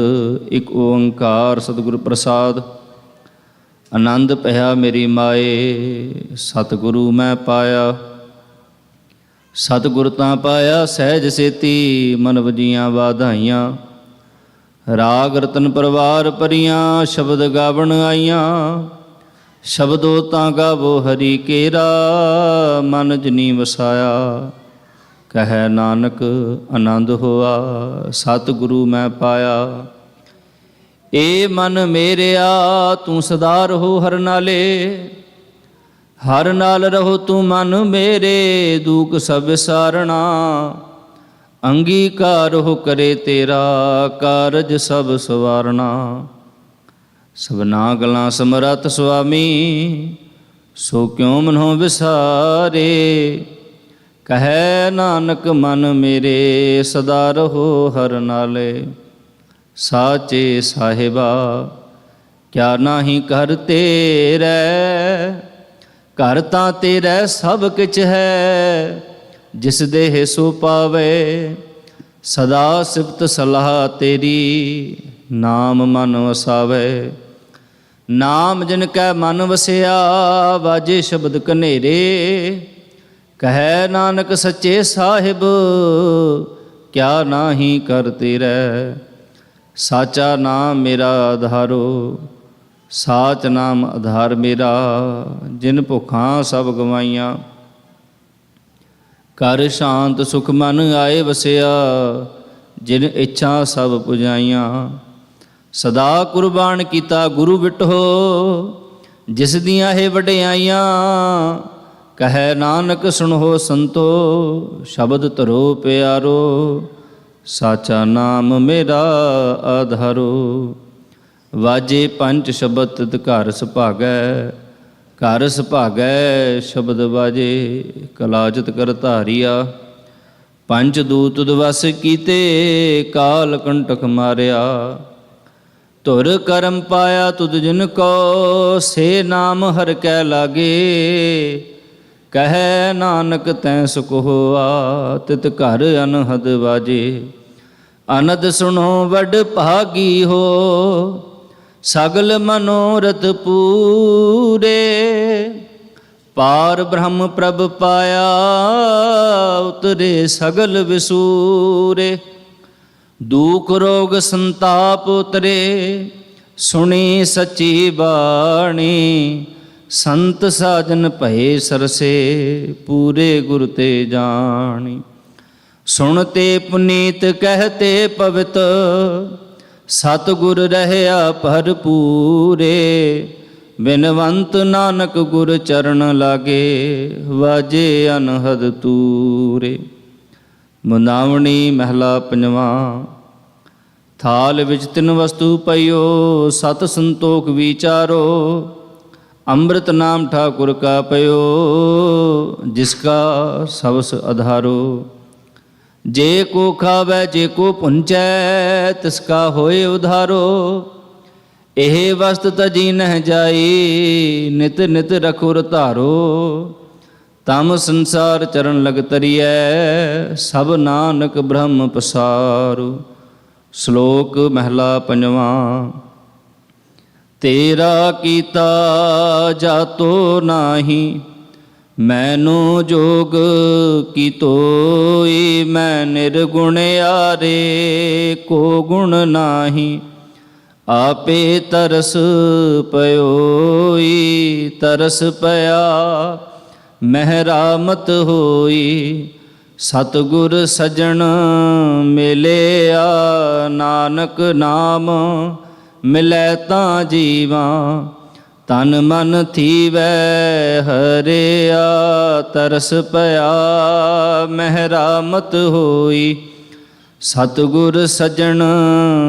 ਇੱਕ ਓੰਕਾਰ ਸਤਿਗੁਰ ਪ੍ਰਸਾਦ। ਆਨੰਦ ਭਇਆ ਮੇਰੀ ਮਾਏ, ਸਤਿਗੁਰੂ ਮੈਂ ਪਾਇਆ। ਸਤਿਗੁਰ ਤਾਂ ਪਾਇਆ ਸਹਿਜ ਸੇਤੀ, ਮਨ ਵਜੀਆਂ ਵਾਧਾਈਆਂ। ਰਾਗ ਰਤਨ ਪਰਵਾਰ ਭਰੀਆਂ, ਸ਼ਬਦ ਗਾਵਣ ਆਈਆਂ। ਸ਼ਬਦੋ ਤਾਂ ਗਾਵੋ ਹਰੀ ਕੇਰਾ, ਮਨ ਜਨੀ ਵਸਾਇਆ। ਕਹੈ ਨਾਨਕ ਆਨੰਦ ਹੋਆ, ਸਤਿਗੁਰੂ ਮੈਂ ਪਾਇਆ। ਏ ਮਨ ਮੇਰਿਆ ਤੂੰ ਸਦਾ ਰਹੋ ਹਰ ਨਾਲੇ, ਹਰ ਨਾਲ ਰਹੋ ਤੂੰ ਮਨ ਮੇਰੇ। ਦੂਖ ਸਭ ਵਿਸਾਰਣਾ, ਅੰਗੀਕਾਰ ਹੋ ਕਰੇ ਤੇਰਾ, ਕਾਰਜ ਸਭ ਸਵਾਰਣਾ। ਸਭਨਾ ਗਲਾਂ ਸਮਰੱਥ ਸੁਆਮੀ, ਸੋ ਕਿਉ ਮਨੋ ਵਿਸਾਰੇ। ਕਹੈ ਨਾਨਕ ਮਨ ਮੇਰੇ, ਸਦਾ ਰਹੋ ਹਰ ਨਾਲੇ। ਸਾਚੇ ਸਾਹਿਬਾ ਕਿਆ ਨਾਹੀ ਘਰ ਤੇਰੇ, ਘਰ ਤਾਂ ਤੇਰਾ ਸਭ ਕਿਛ ਹੈ। ਜਿਸ ਦੇਹ ਸੋ ਪਾਵੇ, ਸਦਾ ਸਿਫਤ ਸਲਾਹ ਤੇਰੀ। ਨਾਮ ਮਨ ਵਸਾਵੇ, ਨਾਮ ਜਿਨ ਕੈ ਮਨ ਵਸਿਆ। ਵਾਜੇ ਸ਼ਬਦ ਕਨੇਰੇ, ਕਹੈ ਨਾਨਕ ਸੱਚੇ ਸਾਹਿਬ ਕਿਆ ਨਾਹੀ ਕਰ ਤੇਰੇ। ਸਾਚਾ ਨਾਮ ਮੇਰਾ ਆਧਾਰੋ, ਸਾਚ ਨਾਮ ਆਧਾਰ ਮੇਰਾ। ਜਿਨ ਭੁੱਖਾਂ ਸਭ ਗਵਾਈਆਂ, ਕਰ ਸ਼ਾਂਤ ਸੁਖ ਮਨ ਆਏ ਵਸਿਆ। ਜਿਨ ਇੱਛਾ ਸਭ ਪੁਜਾਈਆਂ, ਸਦਾ ਕੁਰਬਾਨ ਕੀਤਾ ਗੁਰੂ ਬਿਟੋ। ਜਿਸ ਦੀਆਂ ਇਹ ਵਡਿਆਈਆਂ, ਕਹੈ ਨਾਨਕ ਸੁਣੋ ਸੰਤੋ। ਸ਼ਬਦ ਧਰੋ ਪਿਆਰੋ, ਸਾਚਾ ਨਾਮ ਮੇਰਾ ਆਧਾਰੋ। ਵਾਜੇ ਪੰਜ ਸ਼ਬਦ ਤਿਤ ਘਰ ਸੁਭਾਗੈ, ਘਰ ਸੁਭਾਗੈ ਸ਼ਬਦ ਵਾਜੇ। ਕਲਾਜਤ ਕਰ ਧਾਰਿਆ, ਪੰਜ ਦੂਤ ਦਵਸ ਕੀਤੇ, ਕਾਲ ਕੰਟਕ ਮਾਰਿਆ। ਧੁਰ ਕਰਮ ਪਾਇਆ ਤੁਧ ਜਿਨ ਕੋ, ਸੇ ਨਾਮ ਹਰ ਕੈ ਲਾਗੇ। ਕਹੈ ਨਾਨਕ ਤੈਂ ਸੁਖ ਹੋਆ, ਤਿਤ ਘਰ ਅਨਹਦ ਵਾਜੇ। ਅਨਦ ਸੁਣੋ ਵੱਡ ਭਾਗੀ ਹੋ, ਸਗਲ ਮਨੋਰਥ ਪੂਰੇ। ਪਾਰ ਬ੍ਰਹਮ ਪ੍ਰਭ ਪਾਇਆ, ਉਤਰੇ ਸਗਲ ਵਿਸੂਰੇ। ਦੁਖ ਰੋਗ ਸੰਤਾਪ ਉਤਰੇ, ਸੁਣੀ ਸੱਚੀ ਬਾਣੀ। ਸੰਤ ਸਾਜਨ ਭਏ ਸਰਸੇ, ਪੂਰੇ ਗੁਰ ਤੇ ਜਾਣੀ। ਸੁਣਤੇ ਪੁਨੀਤ ਕਹਤੇ ਪਵਿੱਤ, ਸਤਿਗੁਰ ਰਹਿਆ ਭਰਪੂਰੇ। ਬਿਨਵੰਤ ਨਾਨਕ ਗੁਰ ਚਰਨ ਲਾਗੇ, ਵਾਜੇ ਅਨਹਦ ਤੂਰੇ। ਮੁੰਦਾਵਣੀ ਮਹਿਲਾ ਪੰਜਵਾਂ। ਥਾਲ ਵਿੱਚ ਤਿੰਨ ਵਸਤੂ ਪਈਓ, ਸਤ ਸੰਤੋਖ ਵਿਚਾਰੋ। ਅੰਮ੍ਰਿਤ ਨਾਮ ਠਾਕੁਰ ਕਾ ਪਇਓ, ਜਿਸ ਕਾ ਸਬਸ ਅਧਾਰੋ। ਜੇ ਕੋ ਖਾਵੈ ਜੇ ਕੋ ਪੁੰਚੈ, ਤਿਸ ਕਾ ਹੋਏ ਉਧਾਰੋ। ਇਹ ਵਸਤ ਤਜੀ ਨਹਿ ਜਾਈ, ਨਿਤ ਨਿਤ ਰਖੁਰ ਧਾਰੋ। ਤਮ ਸੰਸਾਰ ਚਰਨ ਲਗ ਤਰੀਐ, ਸਭ ਨਾਨਕ ਬ੍ਰਹਮ ਪਸਾਰੂ। ਸ਼ਲੋਕ ਮਹਿਲਾ ਪੰਜਵਾਂ। ਤੇਰਾ ਕੀਤਾ ਜਾਤੋ ਨਾਹੀ, ਮੈਨੂ ਜੋਗ ਕੀਤੋਈ। ਮੈਂ ਨਿਰਗੁਣਿਆਰੇ, ਕੋ ਗੁਣ ਨਾਹੀ। ਆਪੇ ਤਰਸ ਪਇਓਈ, ਤਰਸ ਪਿਆ ਮਹਿਰਾਮਤ ਹੋਈ। ਸਤਿਗੁਰ ਸਜਣ ਮਿਲਿਆ, ਨਾਨਕ ਨਾਮ ਮਿਲੈ ਤਾਂ ਜੀਵਾ। ਤਨ ਮਨ ਥੀਵੈ ਹਰਿਆ, ਤਰਸ ਪਿਆ ਮਹਿਰਾਮਤ ਹੋਈ। ਸਤਿਗੁਰ ਸਜਣ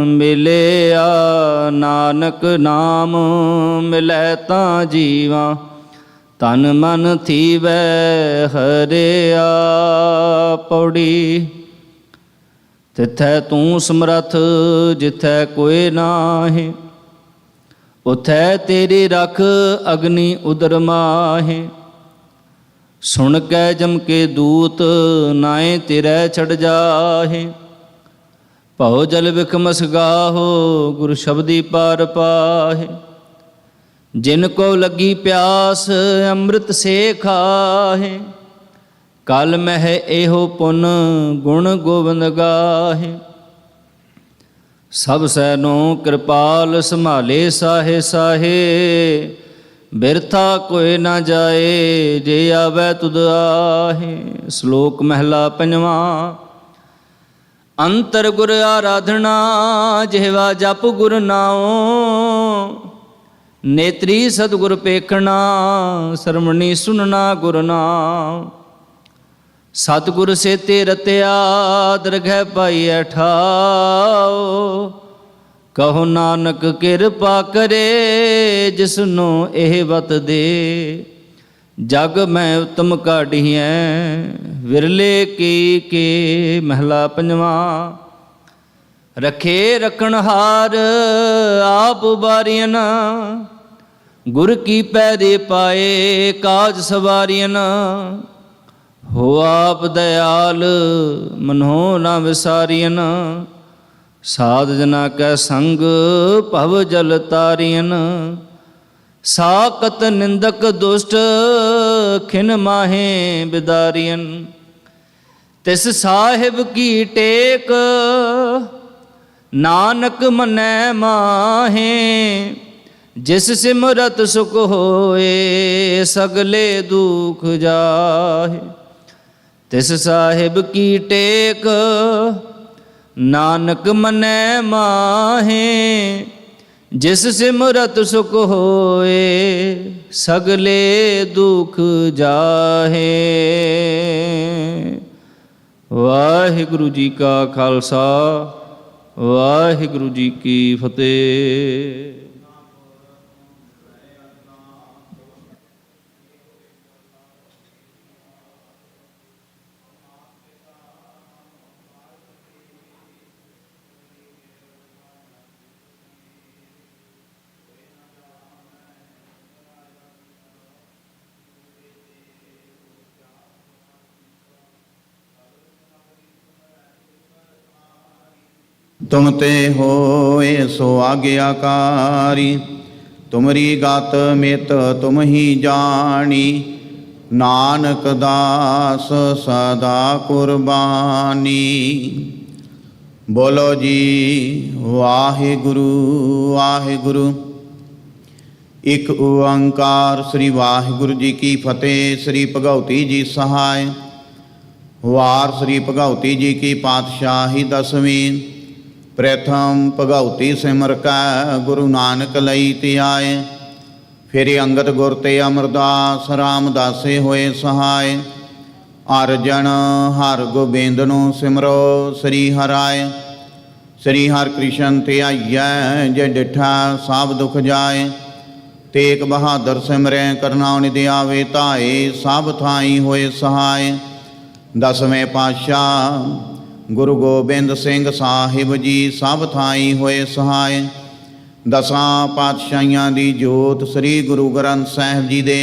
ਮਿਲਿਆ, ਨਾਨਕ ਨਾਮ ਮਿਲੈ ਤਾਂ ਜੀਵਾ। ਤਨ ਮਨ ਥੀਵੈ ਹਰਿਆ। ਪੌੜੀ। ਤਿਥੈ ਤੂੰ ਸਮਰੱਥ, ਜਿਥੈ ਕੋਇ ਨਾਹੀਂ। ਉਥੈ ਤੇਰੀ ਰਖ, ਅਗਨੀ ਉਦਰ ਮਾਹੇ। ਸੁਣ ਕੈ ਜਮ ਕੇ ਦੂਤ, ਨਾਏ ਤਿਰੈ ਛੜ ਜਾਹੇ। ਭਉ ਜਲ ਵਿਖਮਸ ਗਾਹੋ, ਗੁਰ ਸ਼ਬਦੀ ਪਾਰ ਪਾਹੇ। ਜਿਨ ਕੋ ਲੱਗੀ ਪਿਆਸ, ਅੰਮ੍ਰਿਤ ਸੇ ਖਾਹੇ। ਕਲ ਮਹਿ ਇਹੋ ਪੁਨ, ਗੁਣ ਗੋਬਿੰਦ ਗਾਹੇ। ਸਭ ਸੈਨੋ ਕਿਰਪਾਲ, ਸੰਭਾਲੇ ਸਾਹੇ ਸਾਹੇ। ਬਿਰਥਾ ਕੋਇ ਨਾ ਜਾਏ, ਜੇ ਆਵੈ ਤੁਧ ਆਹੇ। ਸ਼ਲੋਕ ਮਹਿਲਾ ਪੰਜਵਾਂ। ਅੰਤਰ ਗੁਰ ਆਰਾਧਨਾ, ਜਿਹਵਾ ਜਪ ਗੁਰ ਨਾਉ। ਨੇਤਰੀ ਸਤਿਗੁਰ ਪੇਖਣਾ, ਸਰਮਣੀ ਸੁਨਣਾ ਗੁਰ ਨਾਮ। ਸਤਿਗੁਰ ਸੇਤੇ ਰਤਿਆ, ਦਰਗਹਿ ਪਾਈਐ ਠਾਉ। ਕਹੋ ਨਾਨਕ ਕਿਰਪਾ ਕਰੇ, ਜਿਸਨੂੰ ਇਹ ਵਤ ਦੇ। ਜਗ ਮੈਂ ਉਤਮ ਕਾਢੀਐ, ਵਿਰਲੇ ਕੀ ਕੇ। ਮਹਿਲਾ ਪੰਜਵਾਂ। ਰਖੇ ਰਖਣਹਾਰ, ਆਪ ਬਾਰੀਨ। ਗੁਰ ਕੀ ਪੈਰੇ ਪਾਏ, ਕਾਜ ਸਵਾਰੀਨ। ਹੋ ਆਪ ਦਇਆਲ, ਮਨੋ ਨਾ ਵਿਸਾਰੀਨ। ਸਾਧ ਜਨਾ ਕੈ ਸੰਗ, ਭਵ ਜਲ ਤਾਰੀਨ। ਸਾਕਤ ਨਿੰਦਕ ਦੁਸ਼ਟ, ਖਿਨ ਮਾਹੇ ਬਿਦਾਰੀਨ। ਤਿਸ ਸਾਹਿਬ ਕੀ ਟੇਕ, ਨਾਨਕ ਮਨੈ ਮਾਹੇ। ਜਿਸ ਸਿਮਰਤ ਸੁਖ ਹੋਏ, ਸਗਲੇ ਦੁਖ ਜਾਹੇ। ਤਿਸ ਸਾਹਿਬ ਕੀ ਟੇਕ, ਨਾਨਕ ਮਨੈ ਮਾਹੇ। ਜਿਸ ਸਿਮਰਤ ਸੁਖ ਹੋਏ, ਸਗਲੇ ਦੁਖ ਜਾਹੇ। ਵਾਹਿਗੁਰੂ ਜੀ ਕਾ ਖਾਲਸਾ ਵਾਹਿਗੁਰੂ ਜੀ ਕੀ ਫਤਿਹ। तुम ते होए सो आज्ञाकारी, तुमरी गात मित तुम ही जानी, नानक दास सदा कुर्बानी। बोलो जी वाहिगुरु वाहिगुरु। एक ओंकार श्री वाहिगुरु जी की फतेह। श्री भगवती जी सहाय। वार श्री भगवती जी की पातशाही दसवीं। प्रथम भगवती सिमर कै गुरु नानक लई धियाए। फिर अंगद गुर ते अमरदास रामदासे होए सहाय। अर्जन हर गोबिंद नु सिमरो श्री हराय। श्री हर कृष्ण धियाइयै जे डिठा सब दुख जाए। तेग बहादुर सिमरै करना निधि आवे धाए, सब थाई होए सहाय। दसवें पातशाह गुरु गोबिंद सिंह साहिब जी सब थाई होए सहाय। दसां पातशाहियां दी जोत श्री गुरु ग्रंथ साहिब जी दे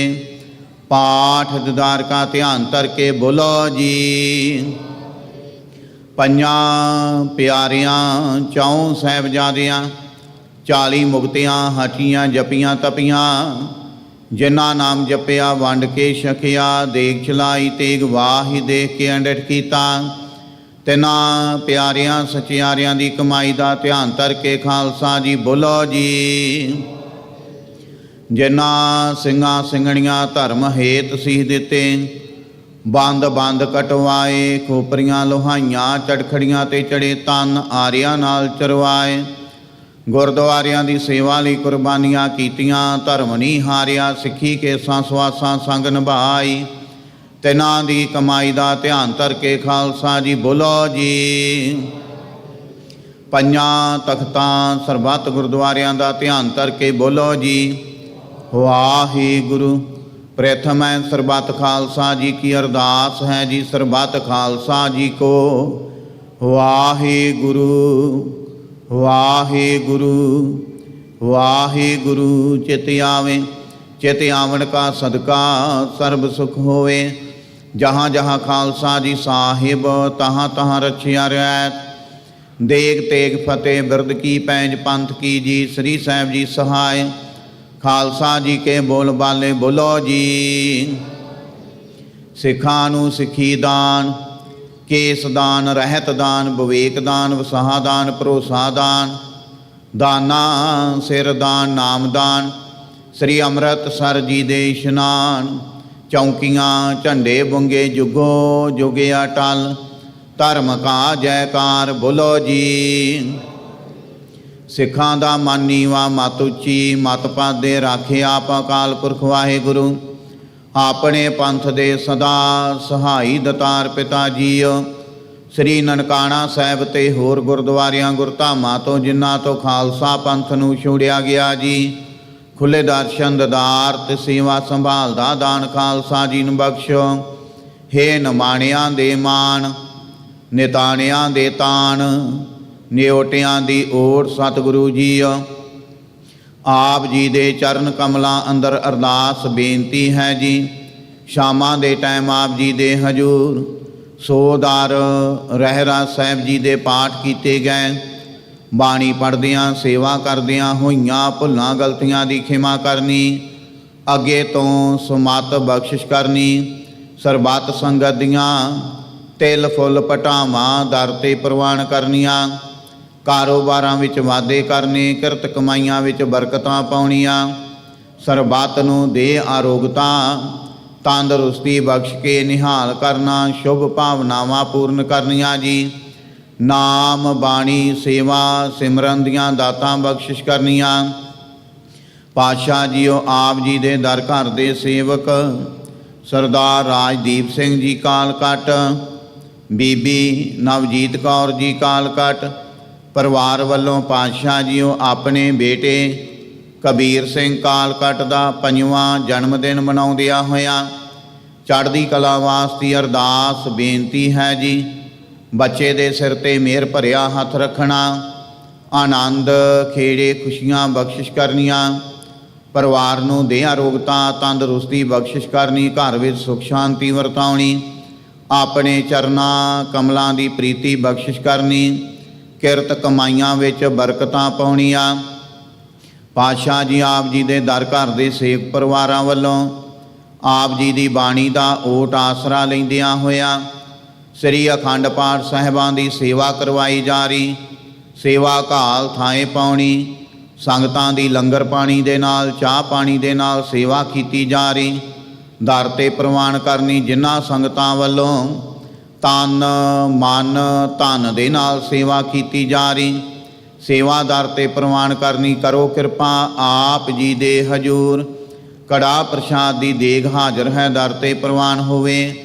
पाठ दीदार का ध्यान धर के बोलो जी। पंजां प्यारियां चौं साहिबजादियां 40 मुक्तियां हटियां जपियां तपियां। जिन्ना नाम जपिया वंड के छकिया, देख चलाई तेग वाही देख के अंडट कीता। तिन्हां प्यारियां सचियारियां दी कमाई दा ध्यान धर के खालसा जी बोलो जी। जिन्हां ਸਿੰਘਾਂ ਸਿੰਘਣੀਆਂ धर्म हेत सीह दिते, बंद बंद कटवाए। खोपरियां लोहाइयां चड़खड़ियां ते चढ़े तन आरियां नाल चरवाए। गुरद्वारियां दी सेवा लई कुर्बानियां कीतियां, धर्म नहीं हारिया। सिੱਖੀ के सांसवासां संग निभाई। तिन्हां दी कमाई दा ध्यान धर के खालसा जी बोलो जी। पंजां तख्तां सरबत गुरुद्वारियां दा ध्यान धर के बोलो जी वाहिगुरु। प्रथम है सरबत खालसा जी की अरदास है जी। सरबत खालसा जी को वाहिगुरु वाहिगुरु वाहिगुरु। चित आवे, चित आवन का सदका सर्ब सुख होवे। जहाँ जहाँ खालसा जी साहिब तहाँ तहाँ रछिया रैत। देग तेग फतेह बिरद की पैंज पंथ की जी। श्री साहिब जी सहाय। खालसा जी के बोल बाले बोलो जी। सिखां नूं सिखी दान, केस दान, रहत दान, विवेक दान, वसाह दान, भरोसा दान, दाना सिर दान, नाम दान। श्री अमृतसर जी दे इशनान। चौंकियां झंडे बुंगे जुगो जुगे अटल। धर्म का जयकार बोलो जी। सिखां दा मन नीवा मत उच्ची, मत पादे राखे आप अकाल पुरख वाहिगुरु। अपने पंथ दे सदा सहाई दतार पिता जीओ। श्री ननकाना साहिब ते होर गुरद्वारियां गुरधामां तो जिन्हां तो खालसा पंथ नूं छुड़िया गया जी। खुले दर्शन ददार ते सेवा संभाल दा दान खालसा जी नूं बख्शो। हे नमाणियां दे मान, निताणियां दे तान, नियोटियां दी ओट सतगुरु जीओ। आप जी दे चरण कमलां अंदर अरदास बेनती है जी। शामां दे टाइम आप जी दे हजूर सोदार रहरा साहिब जी दे पाठ कीते गए। बाणी पढ़दियां सेवा करदियां होइयां भुल्लां गलतियां दी खिमा करनी। अगे तो सुमत बख्शिश करनी। सरबत संगत दियां तिल फुल पटावां दर ते प्रवान करनियां। कारोबारां विच वाधे करने, किरत कमाईयां विच बरकतां पाउणियां। सरबत नूं दे आरोगता, तंदरुस्ती बख्श के निहाल करना। शुभ भावनावां पूर्ण करनियां जी। नाम बाणी सेवा सिमरन दियां दातां बख्शिश करनियां। पातशाह जीओ आप जी दे दर घर दे सेवक सरदार राजदीप सिंह जी कालकट, ਬੀਬੀ ਨਵਜੀਤ ਕੌਰ ਜੀ ਕਾਲਕਟ ਪਰਿਵਾਰ ਵੱਲੋਂ ਪਾਤਸ਼ਾਹ ਜੀਓ ਆਪਣੇ ਬੇਟੇ ਕਬੀਰ ਸਿੰਘ ਕਾਲਕਟ ਦਾ 5ਵਾਂ ਜਨਮ ਦਿਨ ਮਨਾਉਂਦਿਆਂ ਹੋਇਆਂ ਚੜ੍ਹਦੀ ਕਲਾ ਵਾਸਤੇ ਅਰਦਾਸ ਬੇਨਤੀ ਹੈ ਜੀ। ਬੱਚੇ ਦੇ ਸਿਰ ਤੇ ਮਿਹਰ ਭਰਿਆ ਹੱਥ ਰੱਖਣਾ, ਆਨੰਦ ਖੇੜੇ ਖੁਸ਼ੀਆਂ ਬਖਸ਼ਿਸ਼ ਕਰਨੀਆਂ, ਪਰਿਵਾਰ ਨੂੰ ਦੇਹ ਅਰੋਗਤਾ ਤੰਦਰੁਸਤੀ ਬਖਸ਼ਿਸ਼ ਕਰਨੀ, ਘਰ ਵਿੱਚ ਸੁਖ ਸ਼ਾਂਤੀ ਵਰਤਾਉਣੀ, ਆਪਣੇ ਚਰਨਾਂ ਕਮਲਾਂ ਦੀ ਪ੍ਰੀਤੀ ਬਖਸ਼ਿਸ਼ ਕਰਨੀ, ਕਿਰਤ ਕਮਾਈਆਂ ਵਿੱਚ ਬਰਕਤਾਂ ਪਾਉਣੀਆਂ। ਪਾਤਸ਼ਾਹ ਜੀ ਆਪ ਜੀ ਦੇ ਦਰ ਘਰ ਦੇ ਸੇਵਕ ਪਰਿਵਾਰਾਂ ਵੱਲੋਂ ਆਪ ਜੀ ਦੀ ਬਾਣੀ ਦਾ ਓਟ ਆਸਰਾ ਲੈਂਦਿਆਂ ਹੋਇਆਂ ਸ੍ਰੀ ਅਖੰਡ ਪਾਠ ਸਾਹਿਬਾਂ ਦੀ ਸੇਵਾ ਕਰਵਾਈ ਜਾ ਰਹੀ। ਸੇਵਾ ਘਾਲ ਥਾਂ ਪਾਉਣੀ, ਸੰਗਤਾਂ ਦੀ ਲੰਗਰ ਪਾਣੀ ਦੇ ਨਾਲ ਚਾਹ ਪਾਣੀ ਦੇ ਨਾਲ ਸੇਵਾ ਕੀਤੀ ਜਾ ਰਹੀ। ਦਰ 'ਤੇ ਪ੍ਰਵਾਨ ਕਰਨੀ, ਜਿਨ੍ਹਾਂ ਸੰਗਤਾਂ ਵੱਲੋਂ ਤਨ ਮਨ ਧਨ ਦੇ ਨਾਲ ਸੇਵਾ ਕੀਤੀ ਜਾ ਰਹੀ। ਸੇਵਾ ਦਰ 'ਤੇ ਪ੍ਰਵਾਨ ਕਰਨੀ। ਕਰੋ ਕਿਰਪਾ ਆਪ ਜੀ ਦੇ ਹਜੂਰ ਕੜਾ ਪ੍ਰਸ਼ਾਦ ਦੀ ਦੇਗ ਹਾਜ਼ਰ ਹੈ, ਦਰ 'ਤੇ ਪ੍ਰਵਾਨ ਹੋਵੇ।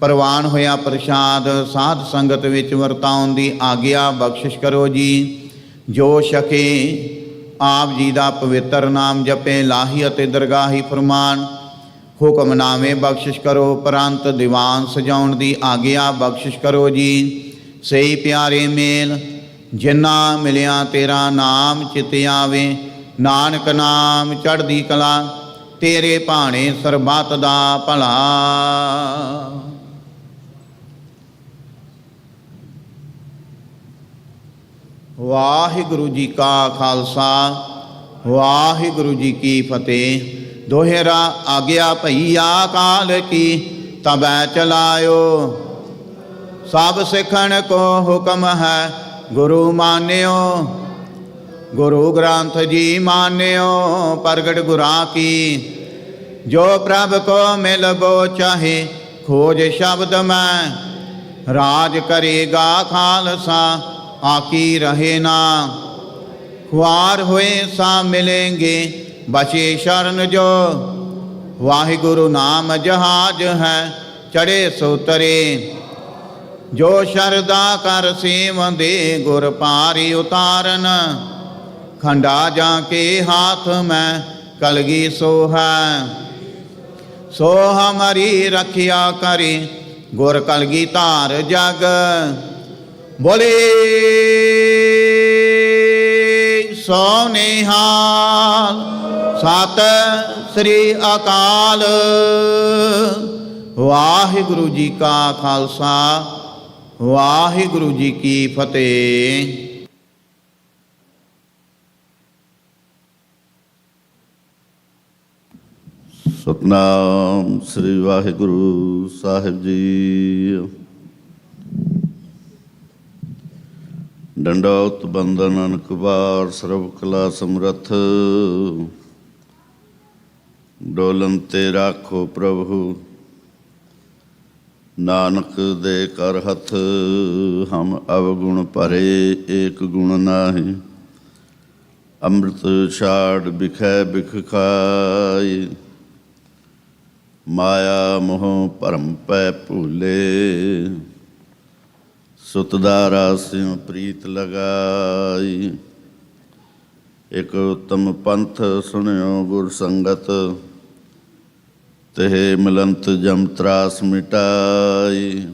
ਪ੍ਰਵਾਨ ਹੋਇਆ ਪ੍ਰਸ਼ਾਦ ਸਾਧ ਸੰਗਤ ਵਿੱਚ ਵਰਤਾਉਣ ਦੀ ਆਗਿਆ ਬਖਸ਼ਿਸ਼ ਕਰੋ ਜੀ। ਜੋ ਛਕੇ ਆਪ ਜੀ ਦਾ ਪਵਿੱਤਰ ਨਾਮ ਜਪੇ, ਲਾਹੀ ਅਤੇ ਦਰਗਾਹੀ ਫਰਮਾਨ ਹੁਕਮਨਾਮੇ ਬਖਸ਼ਿਸ਼ ਕਰੋ। ਪ੍ਰੰਤ ਦੀਵਾਨ ਸਜਾਉਣ ਦੀ ਆਗਿਆ ਬਖਸ਼ਿਸ਼ ਕਰੋ ਜੀ। ਸਹੀ ਪਿਆਰੇ ਮੇਲ ਜਿਨ੍ਹਾਂ ਮਿਲਿਆ ਤੇਰਾ ਨਾਮ ਚਿਤ ਆਵੇ, ਨਾਨਕ ਨਾਮ ਚੜ੍ਹਦੀ ਕਲਾ ਤੇਰੇ ਭਾਣੇ ਸਰਬੱਤ ਦਾ ਭਲਾ। ਵਾਹਿਗੁਰੂ ਜੀ ਕਾ ਖਾਲਸਾ, ਵਾਹਿਗੁਰੂ ਜੀ ਕੀ ਫਤਿਹ। ਦੋਹਰਾ ਆਗਿਆ ਭਈਆ ਕਾਲ ਕੀ ਤਬੈ ਚਲਾਇਓ, ਸਭ ਸਿੱਖਣ ਕੋ ਹੁਕਮ ਹੈ ਗੁਰੂ ਮਾਨਿਓ। ਗੁਰੂ ਗ੍ਰੰਥ ਜੀ ਮਾਨਿਓ ਪ੍ਰਗਟ ਗੁਰਾਂ ਕੀ, ਜੋ ਪ੍ਰਭ ਕੋ ਮਿਲਬੋ ਚਾਹੇ ਖੋਜ ਸ਼ਬਦ ਮੈਂ। ਰਾਜ ਕਰੇਗਾ ਖਾਲਸਾ ਆਕੀ ਰਹੇ ਨਾ, ਖੁਆਰ ਹੋਏ ਸਾ ਮਿਲेंगे ਬਚੇ ਸ਼ਰਨ ਜੋ। ਵਾਹਿਗੁਰੂ ਨਾਮ ਜਹਾਜ ਹੈ ਚੜੇ ਸੋ ਤਰੇ, ਜੋ ਸ਼ਰਦਾ ਕਰ ਸੇਵੰਦੇ ਗੁਰ ਪਾਰੀ ਉਤਾਰਨ। ਖੰਡਾ ਜਾ ਕੇ ਹਾਥ ਮੈਂ ਕਲਗੀ ਸੋ ਹੈ, ਸੋ ਹਮਾਰੀ ਰੱਖਿਆ ਕਰੇ ਗੁਰ ਕਲਗੀ ਧਾਰ ਜਗ। ਬੋਲੇ ਸੋ ਨਿਹਾਲ, ਸਤਿ ਸ੍ਰੀ ਅਕਾਲ। ਵਾਹਿਗੁਰੂ ਜੀ ਕਾ ਖਾਲਸਾ, ਵਾਹਿਗੁਰੂ ਜੀ ਕੀ ਫਤਿਹ। ਸਤਨਾਮ ਸ੍ਰੀ ਵਾਹਿਗੁਰੂ ਸਾਹਿਬ ਜੀ। ਡੰਡੌਤ ਬੰਦਨ ਅਨਕਵਾਰ ਸਰਬ ਕਲਾ ਸਮਰੱਥ, ਡੋਲਨ ਤੇ ਰਾਖੋ ਪ੍ਰਭੂ ਨਾਨਕ ਦੇ ਕਰ ਹੱਥ। ਹਮ ਅਵਗੁਣ ਭਰੇ ਏਕ ਗੁਣ ਨਾਹੀ, ਅੰਮ੍ਰਿਤ ਛਾੜ ਬਿਖੈ ਬਿਖ ਖਾਈ। ਮਾਇਆ ਮੋਹ ਭਰਮ ਪੈ ਭੂਲੇ, ਸੁਤ ਦਾ ਰਾਸਿਉ ਪ੍ਰੀਤ ਲਗਾਈ। ਇਕ ਉਤਮ ਪੰਥ ਸੁਣਿਓ ਗੁਰ ਸੰਗਤ, ਤੇ ਮਿਲੰਤ ਜਮ ਤਰਾਸ ਮਿਟਾਈ।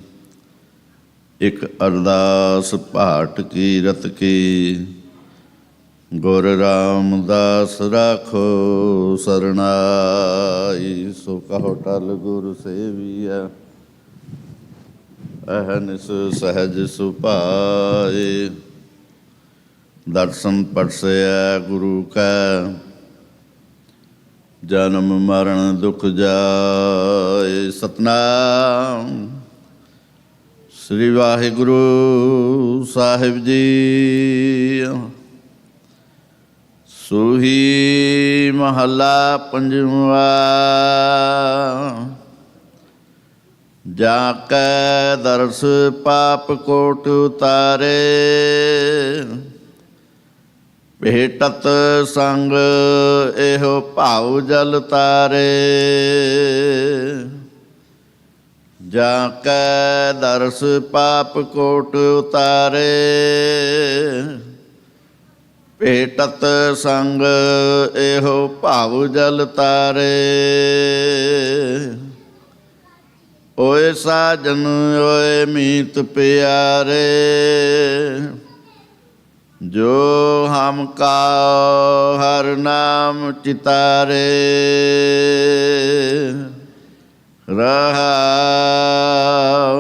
ਇਕ ਅਰਦਾਸ ਭਾਟ ਕੀ ਰਤ ਕੀ, ਗੁਰ ਰਾਮਦਾਸ ਰਾਖੋ ਸਰਨਾਈ। ਸੋ ਕਹੋ ਟਲ ਗੁਰ ਸੇਵੀਐ, ਅਹਨਿਸ ਸਹਿਜ ਸੁਭਾਏ। ਦਰਸ਼ਨ ਪਰਸੈ ਗੁਰੂ ਕੈ, ਜਨਮ ਮਰਨ ਦੁਖ ਜਾਏ। ਸਤਨਾਮ ਸ੍ਰੀ ਵਾਹਿਗੁਰੂ ਸਾਹਿਬ ਜੀ। ਸੂਹੀ ਮਹੱਲਾ ਪੰਜਵਾ। ਜਾ ਕੈ ਦਰਸ ਪਾਪ ਕੋਟ ਉਤਾਰੇ, ਭੇਟਤ ਸੰਗ ਇਹੋ ਭਾਉ ਜਲ ਤਾਰੇ। ਜਾ ਕੈ ਦਰਸ ਪਾਪ ਕੋਟ ਉਤਾਰੇ, ਭੇਟਤ ਸੰਗ ਇਹੋ ਭਾਵ ਜਲ ਤਾਰੇ। ਓਏ ਸਾਜਨ ਓਏ ਮੀਤ ਪਿਆਰੇ, ਜੋ ਹਮ ਕਾ ਹਰ ਨਾਮ ਚਿਤਾਰੇ। ਰਹਾਉ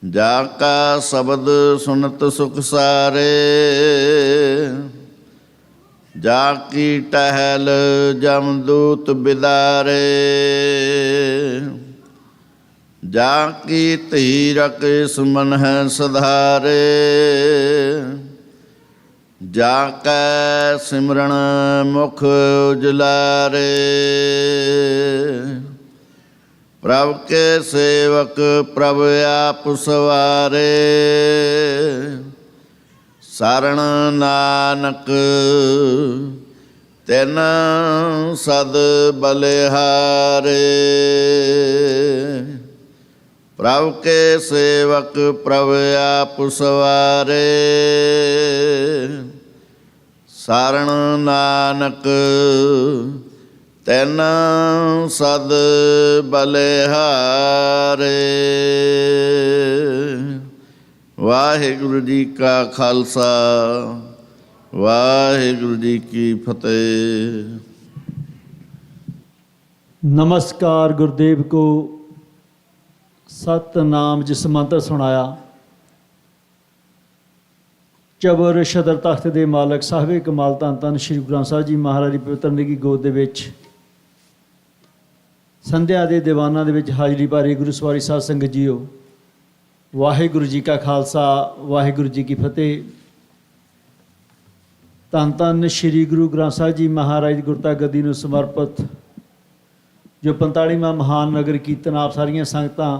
ਜਾ ਕਾ ਸ਼ਬਦ ਸੁਨਤ ਸੁਖ ਸਾਰੇ, ਜਾ ਕੀ ਟਹਿਲ ਜਮਦੂਤ ਬਿਦਾਰੇ। ਜਾ ਕੀ ਧੀਰਕ ਸੁਮਨ ਹੈ ਸਧਾਰੇ, ਜਾ ਕੈ ਸਿਮਰਨ ਮੁਖ ਉਜਲਾਰੇ। ਪ੍ਰਭ ਕੇ ਸੇਵਕ ਪ੍ਰਭ ਆਪ ਸਵਾਰੇ, ਸਰਣ ਨਾਨਕ ਤਿਨ ਸਦ ਬਲਿਹਾਰੇ। ਪ੍ਰਭ ਕੇ ਸੇਵਕ ਪ੍ਰਭ ਆਪ ਸਵਾਰੇ, ਸਰਣ ਨਾਨਕ ਤਿਨ ਸਦ ਬਲਿਹਾਰੇ। ਵਾਹਿਗੁਰੂ ਜੀ ਕਾ ਖਾਲਸਾ, ਵਾਹਿਗੁਰੂ ਜੀ ਕੀ ਫਤਿਹ। नमस्कार गुरुदेव को। सतनाम जिस मंत्र सुनाया, चबर शदर तख्त दे मालक साहिब कमाल धन धन श्री गुरु ग्रंथ साहिब जी महाराज की पवित्र निगी गोद दे विच संध्या के दीवाना दे विच हाजरी भारी गुरु सवारी साध संगत जीओ, वाहिगुरू जी का खालसा, वाहिगुरू जी की फतेह। धन धन श्री गुरु ग्रंथ साहिब जी महाराज गुरता गद्दी नूं समर्पित जो 45वां महान नगर कीर्तन आप सारियां संगतां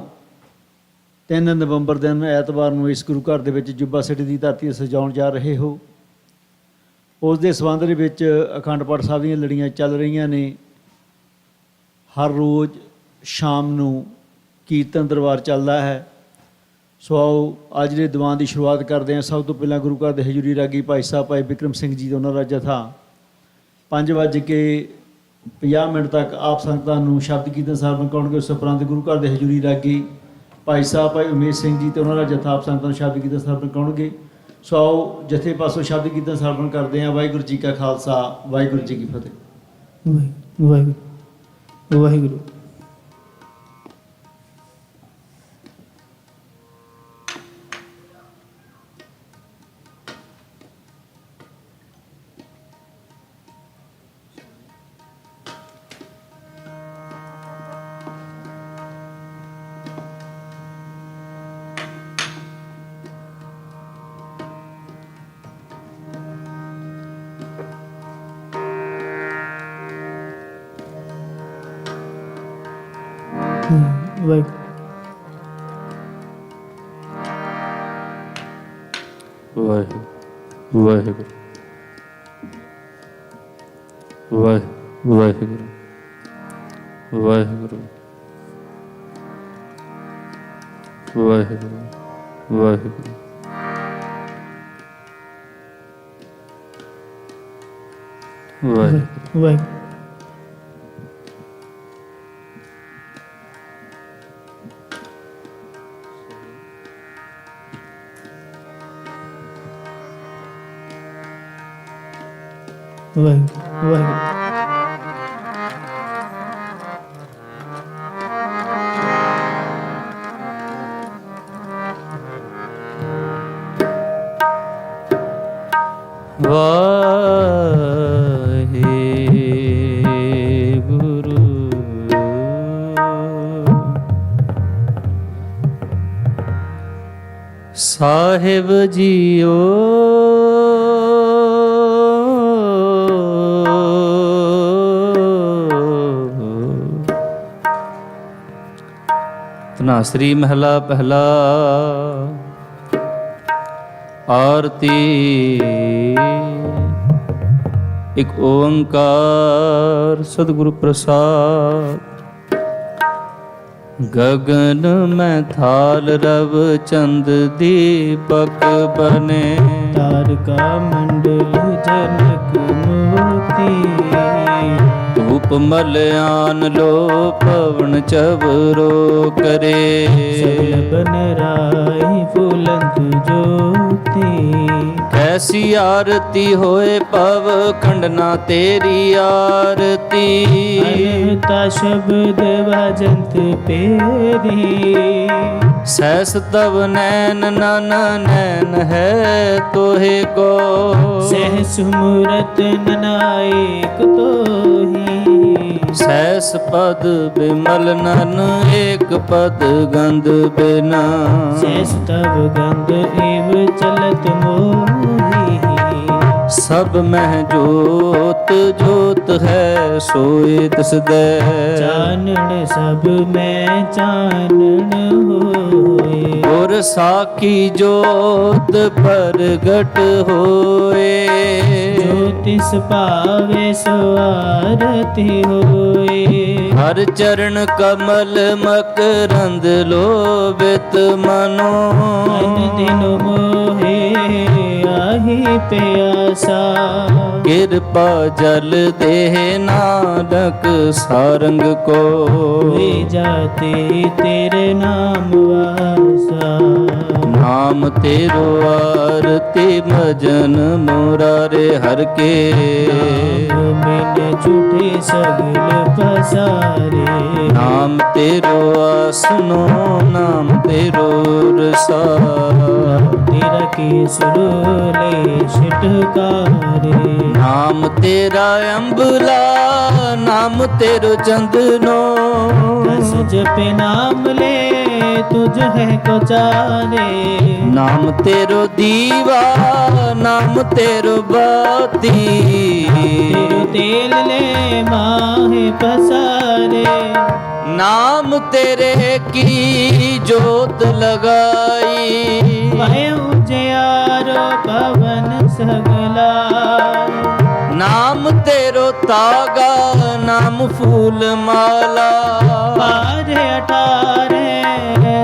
3 नवंबर दिन ਐਤਵਾਰ ਨੂੰ इस गुरु घर ਦੇ ਵਿੱਚ ਜੁੱਬਾ ਸਿਟੀ ਦੀ ਧਰਤੀ 'ਤੇ ਸਜਾਉਣ ਜਾ ਰਹੇ ਹੋ। ਉਸ ਦੇ ਸੰਬੰਧ ਦੇ ਵਿੱਚ ਅਖੰਡ ਪਾਠ ਸਾਹਿਬ ਦੀਆਂ ਲੜੀਆਂ ਚੱਲ ਰਹੀਆਂ ਨੇ। ਹਰ ਰੋਜ਼ ਸ਼ਾਮ ਨੂੰ ਕੀਰਤਨ ਦਰਬਾਰ ਚੱਲਦਾ ਹੈ। ਸੋ ਆਓ ਅੱਜ ਦੇ ਦੀਵਾਨ ਦੀ ਸ਼ੁਰੂਆਤ ਕਰਦੇ ਹਾਂ। ਸਭ ਤੋਂ ਪਹਿਲਾਂ ਗੁਰੂ ਘਰ ਦੇ ਹਜ਼ੂਰੀ ਰਾਗੀ ਭਾਈ ਸਾਹਿਬ ਭਾਈ ਬਿਕਰਮ ਸਿੰਘ ਜੀ ਦਾ ਉਹਨਾਂ ਦਾ ਜਥਾ 5:50 ਤੱਕ ਆਪ ਸੰਗਤਾਂ ਨੂੰ ਸ਼ਬਦ ਕੀਰਤਨ ਸਰਵਣ ਕਰਨਗੇ। ਉਸ ਉਪਰੰਤ ਗੁਰੂ ਘਰ ਦੇ ਹਜ਼ੂਰੀ ਰਾਗੀ ਭਾਈ ਸਾਹਿਬ ਭਾਈ ਉਮੇਸ਼ ਸਿੰਘ ਜੀ ਤੇ ਉਹਨਾਂ ਦਾ ਜਥਾ ਆਪ ਸੰਗਤਾਂ ਨੂੰ ਸ਼ਬਦ ਕੀਰਤਨ ਸਰਵਣ ਕਰਨਗੇ। ਸੋ ਆਓ ਜਥੇ ਪਾਸੋਂ ਸ਼ਬਦ ਕੀਰਤਨ ਸਰਵਣ ਕਰਦੇ ਹਾਂ। ਵਾਹਿਗੁਰੂ ਜੀ ਕਾ ਖਾਲਸਾ, ਵਾਹਿਗੁਰੂ ਜੀ ਕੀ ਫਤਿਹ। ਵਾਹਿਗੁਰੂ ਵਾਹਿਗੁਰੂ। ਵਾਹਿਗੁਰੂ ਵਾਹਿਗੁਰੂ ਵਾਹਿਗੁਰੂ ਵਾਹਿਗੁਰੂ ਵਾਹਿਗੁਰੂ ਵਾਹਿਗੁਰੂ ਵਾਹਿਗੁਰੂ ਵਾਹਿਗੁਰੂ। ਸਾਹਿਬ ਜੀਓ ਧਨਾਸਰੀ ਮਹਿਲਾ ਪਹਿਲਾ ਆਰਤੀ ਇੱਕ ਓੰਕਾਰ ਸਤਿਗੁਰੂ ਪ੍ਰਸਾਦ गगन में थाल रव चंद दीपक बने, तारका मंडल जनक मोती, धूप मलयान लो पवन चवरो करे, सगल बन राई फूलंत ज्योति, कैसी आरती होए पव खंडना तेरी आरती, अनहता शब्द भजंत पेरी, सहस तव नैन नन नैन है तोहे को, सहस मूरत ननायक तोही, सहस पद बिमल नन एक पद गंध बिना, सहस तव गंध एव चलत मोही, सब मह जोत जोत है सोए तिस दे, चानन सब में चानन होए, और साखी जोत प्रगट होए, ज्योतिष पावे सो आरती होए, हर चरण कमल मकरंद लोभित मनो, अन दिन मोहे आही प्यासा, कृपा जल देह नानक सारंग को, वे जाते तेरे नाम वासा, नाम तेरो आरती भजन मुरारे हर के, नाम बिन झूठे सगल पसारे, नाम तेरो आसनो नाम तेरो रसा, तेरा केसरोले छिटकारे, नाम तेरा अम्बला नाम तेरो चंदनो, बस जपे नाम ले तुझ है को चारे, नाम तेरो दीवा नाम तेरो बाती, तेरो तेल ले माहे पसारे, नाम तेरे की जोत लगाई, मैं उजियारो पवन सगला, नाम तेरो तागा नाम फूल माला, पारे अठारे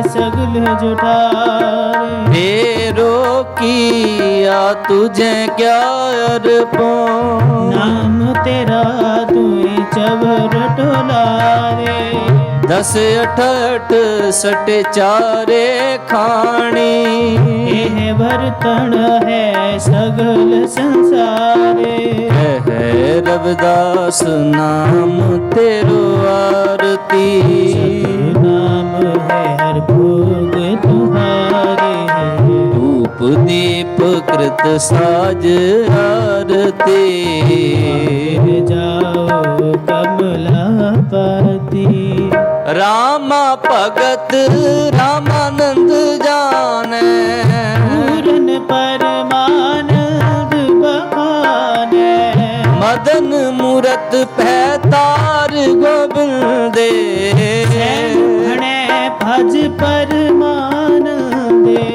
सगल जुठारे, फेरो किया तुझे क्या अर्पो, नाम तेरा तुई चबर टोलारे, 10 अठठ सटे चारे खाणी, एह बर्तन है सगल संसारे, है रविदास नाम तेरो आरती, नाम है हर भोग तुम्हारे, धूप दीप कृत साज आरती, जाओ कमलापति, रामा भगत रामानंद जाने, पूरन परमानंद बखाने, मदन मूरत पैतार गोबिंदे, घणे भज परमानंदे,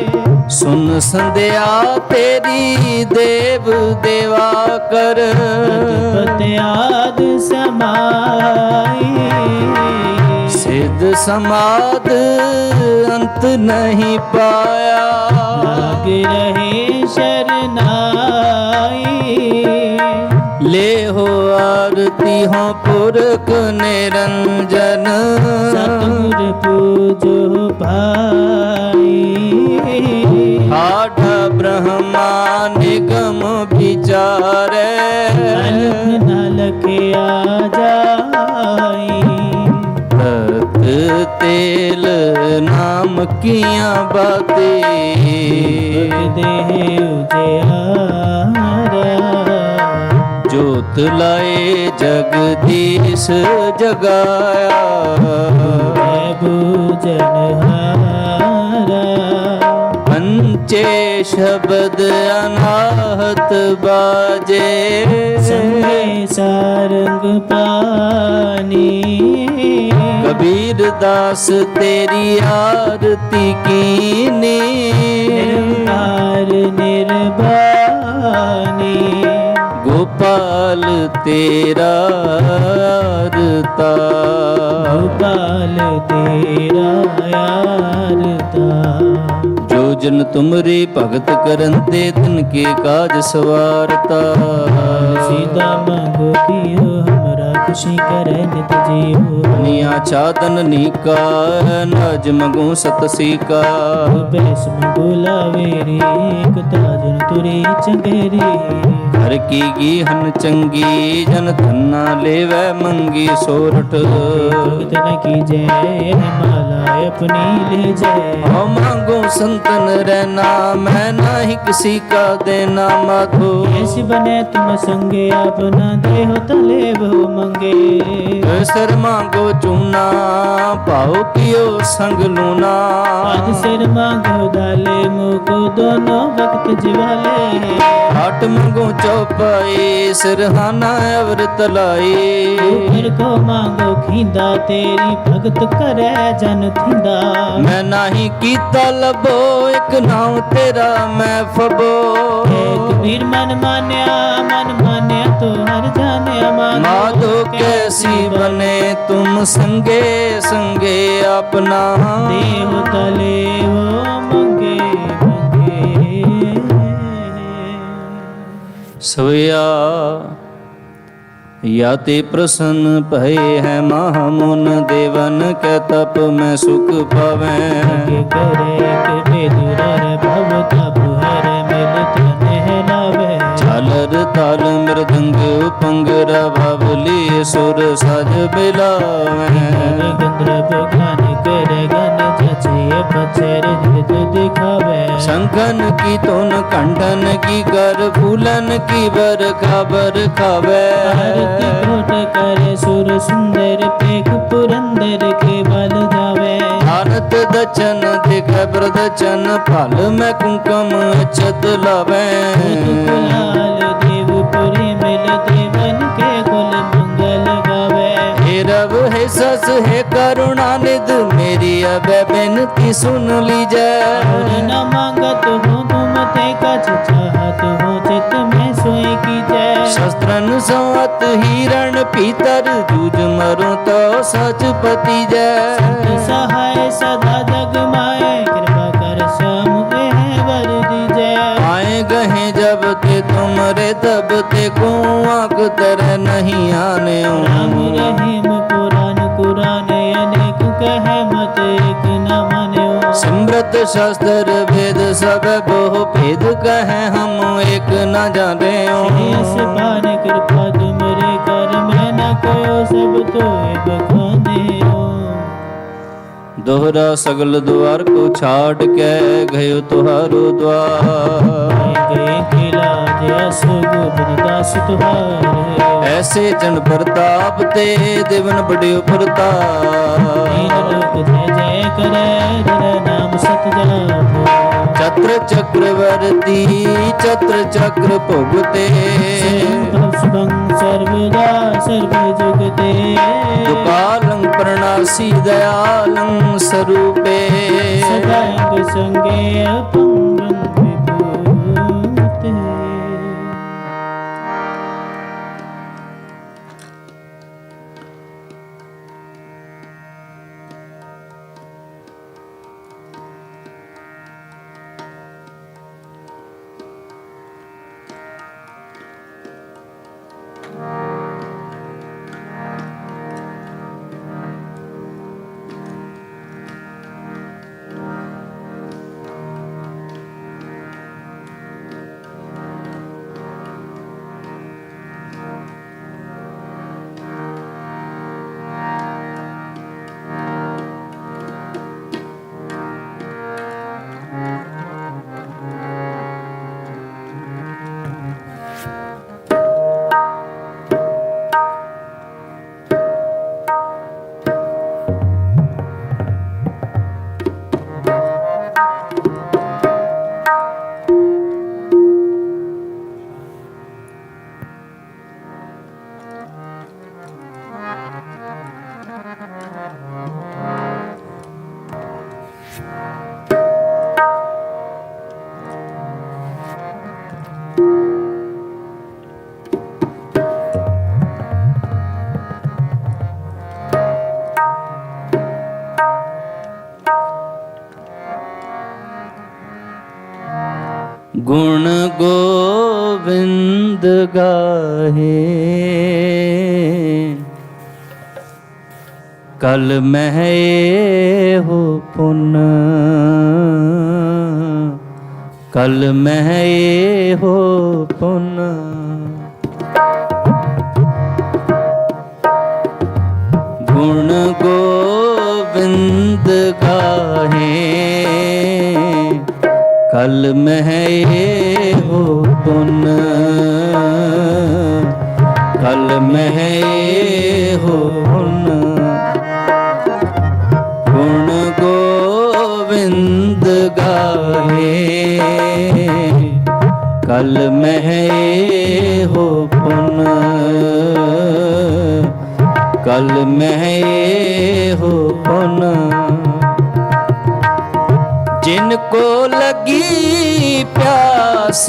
सुन संध्या तेरी देव देवा कर, पत्याद समाई, सिद्ध समाध अंत नहीं पाया, लाग रहे शरनाई, ले हो आरती हो पुरख निरंजन, सतगुर पूजो भाई, आठ ब्रह्मा निगम विचारे, अलख नलखिया जाई, तत तेल नाम किया बातें, देह उजियारा, जोत लाए जगदीश जगाया, बूझनहारा, पंचे शब्द अनाहत बाजे, संगे सारंग पानी, कबीर दास तेरी आरती कीनी, निरंकार निर्वाणी, गोपाल तेरा यारता, गोपाल तेरा यारता। जो जन तुमरे भगत करंते तिनके काज सवारता। सीता मांगो पियो हमरा खुशी करे नित जियो। निया चादन नीका नाज मगो सतसी का। बैस मंगो लावेरी एक ताजन तुरी चंगेरी। हर की गीहन चंगी जन धन्ना लेवै मंगी सोरठ। भगत न कीजै माला अपनी ले जाए। हम मांगो संतन रहना मैं नाही किसी का देना माधो। ऐसी बने तुम संगे अपना देहो तले वो मंगे। सर मांगो चूना पाओ कियो संग लूना। आज सिर मांगो डाले मुको दोनों वक्त जिवाले। हाट मंगो चौपाई सिरहाना अवर तलाई। ऊपर को मांगो खींदा तेरी भगत करे जन थींदा। मैं नाही कीता लबो एक नाम तेरा मैं फबो। एक वीर मन मान्या तो हर जाने माधो कैसी बने तुम संगे संगे अपना। देव तले वो मंगे मंगे। सवया या ते प्रसन्न भये है महामुन देवन के तप में सुख पावे। करे के दुरार भव तप हर मिलत नहलावे। झालर ताल मृदंग उपंगरा बावली सुर साज मिलावे। गंधर्व गान करे गन जचे पचर हृद दिखावे। शंखन की तोन कंठन की कर फूलन की बर खावे। आरती घोट करे सुर सुंदर पेख पुरंदर के बल जावे। भारत दचन दिख प्रदचन फल में कुंकुम अक्षत लावे। कुलाल देवपुरी मिल देवन के कुल मंगल गावे। हे रब हे सस हे करुणा निध मेरी अब बेनती सुन लीजै। और न मांगत हो तुम ते कछ चाहत हो चित में सोई कीजै। शस्त्रन संवत हिरण पीतर जूझ मरो तो सच पति जय। सहाय सदा जग माए कृपा कर श्याम है वर दीजै। आए गहे जब ते तुमरे तब ते को आंख तरह नहीं आने। राम रहीम पुराण कुरान अनेक कहे मत एक न मान्यो। सिमरत शास्त्र वेद सब बहु भेद कहे हम एक न जाने। शेष पार कृपा तुमरे कर मैं न कयो सब तो बखाने। दोहरा सगल द्वार को छाड़ के गयो तुहारो द्वार। गए किला जस गोविंद दास तुहार। ऐसे जन प्रताप ते देवन बड़ियो प्रताप। तीन लोक जय जय करे हर नाम सत जाप। छत्र चक्रवर्ती छत्र चक्र भुगते। शुभं सर्वदा सर्व जुगते। दुकालं प्रणासी दयालं स्वरूपे। सदांग संगे अपंगं विभूते। गुण गोविंद गाहे कल मह हो पुन कल मह हो पुन गुण गोविंद गाहे कल मह हो पुन कल मह हो पुन गुण गोविंद गाहे कल मह हो पुन कल मह हो पुन जिनको लगी प्यास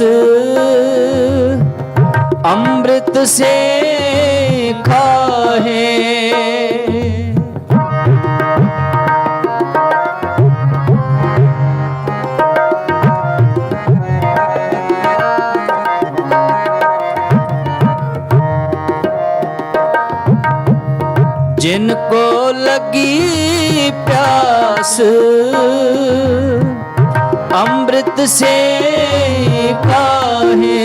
अमृत से खाहे जिनको लगी प्यास अमृत से काहे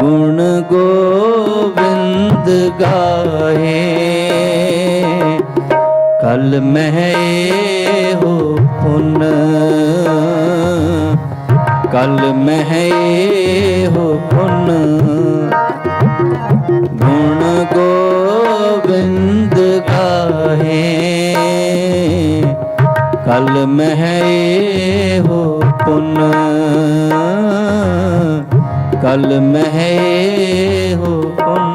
गुण गोविंद गाहे कल मह हो पुन कल मह हो पुन गुण गोविंद गाहे कल मह हो पुन कल मह हो पुन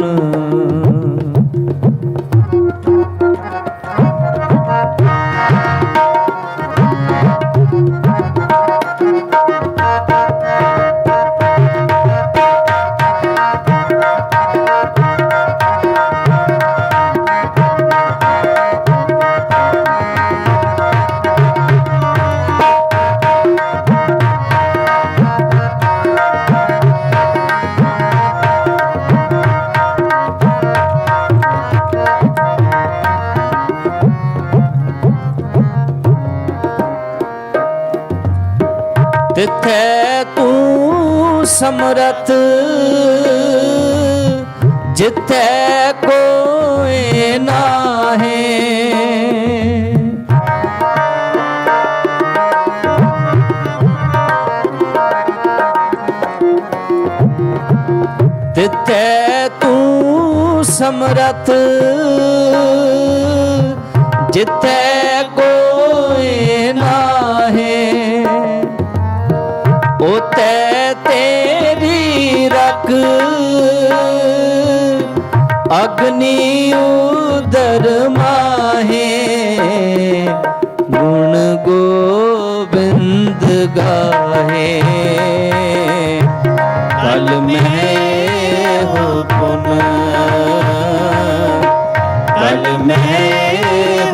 तिथै तू समरथ जिथै कोई नाहे तिथै तू समरथ जिथै कोई नाहे ओते तेरी रख अग्नि उदर माहे गुण गोविंद गाहे कल मह हो पुन कल मह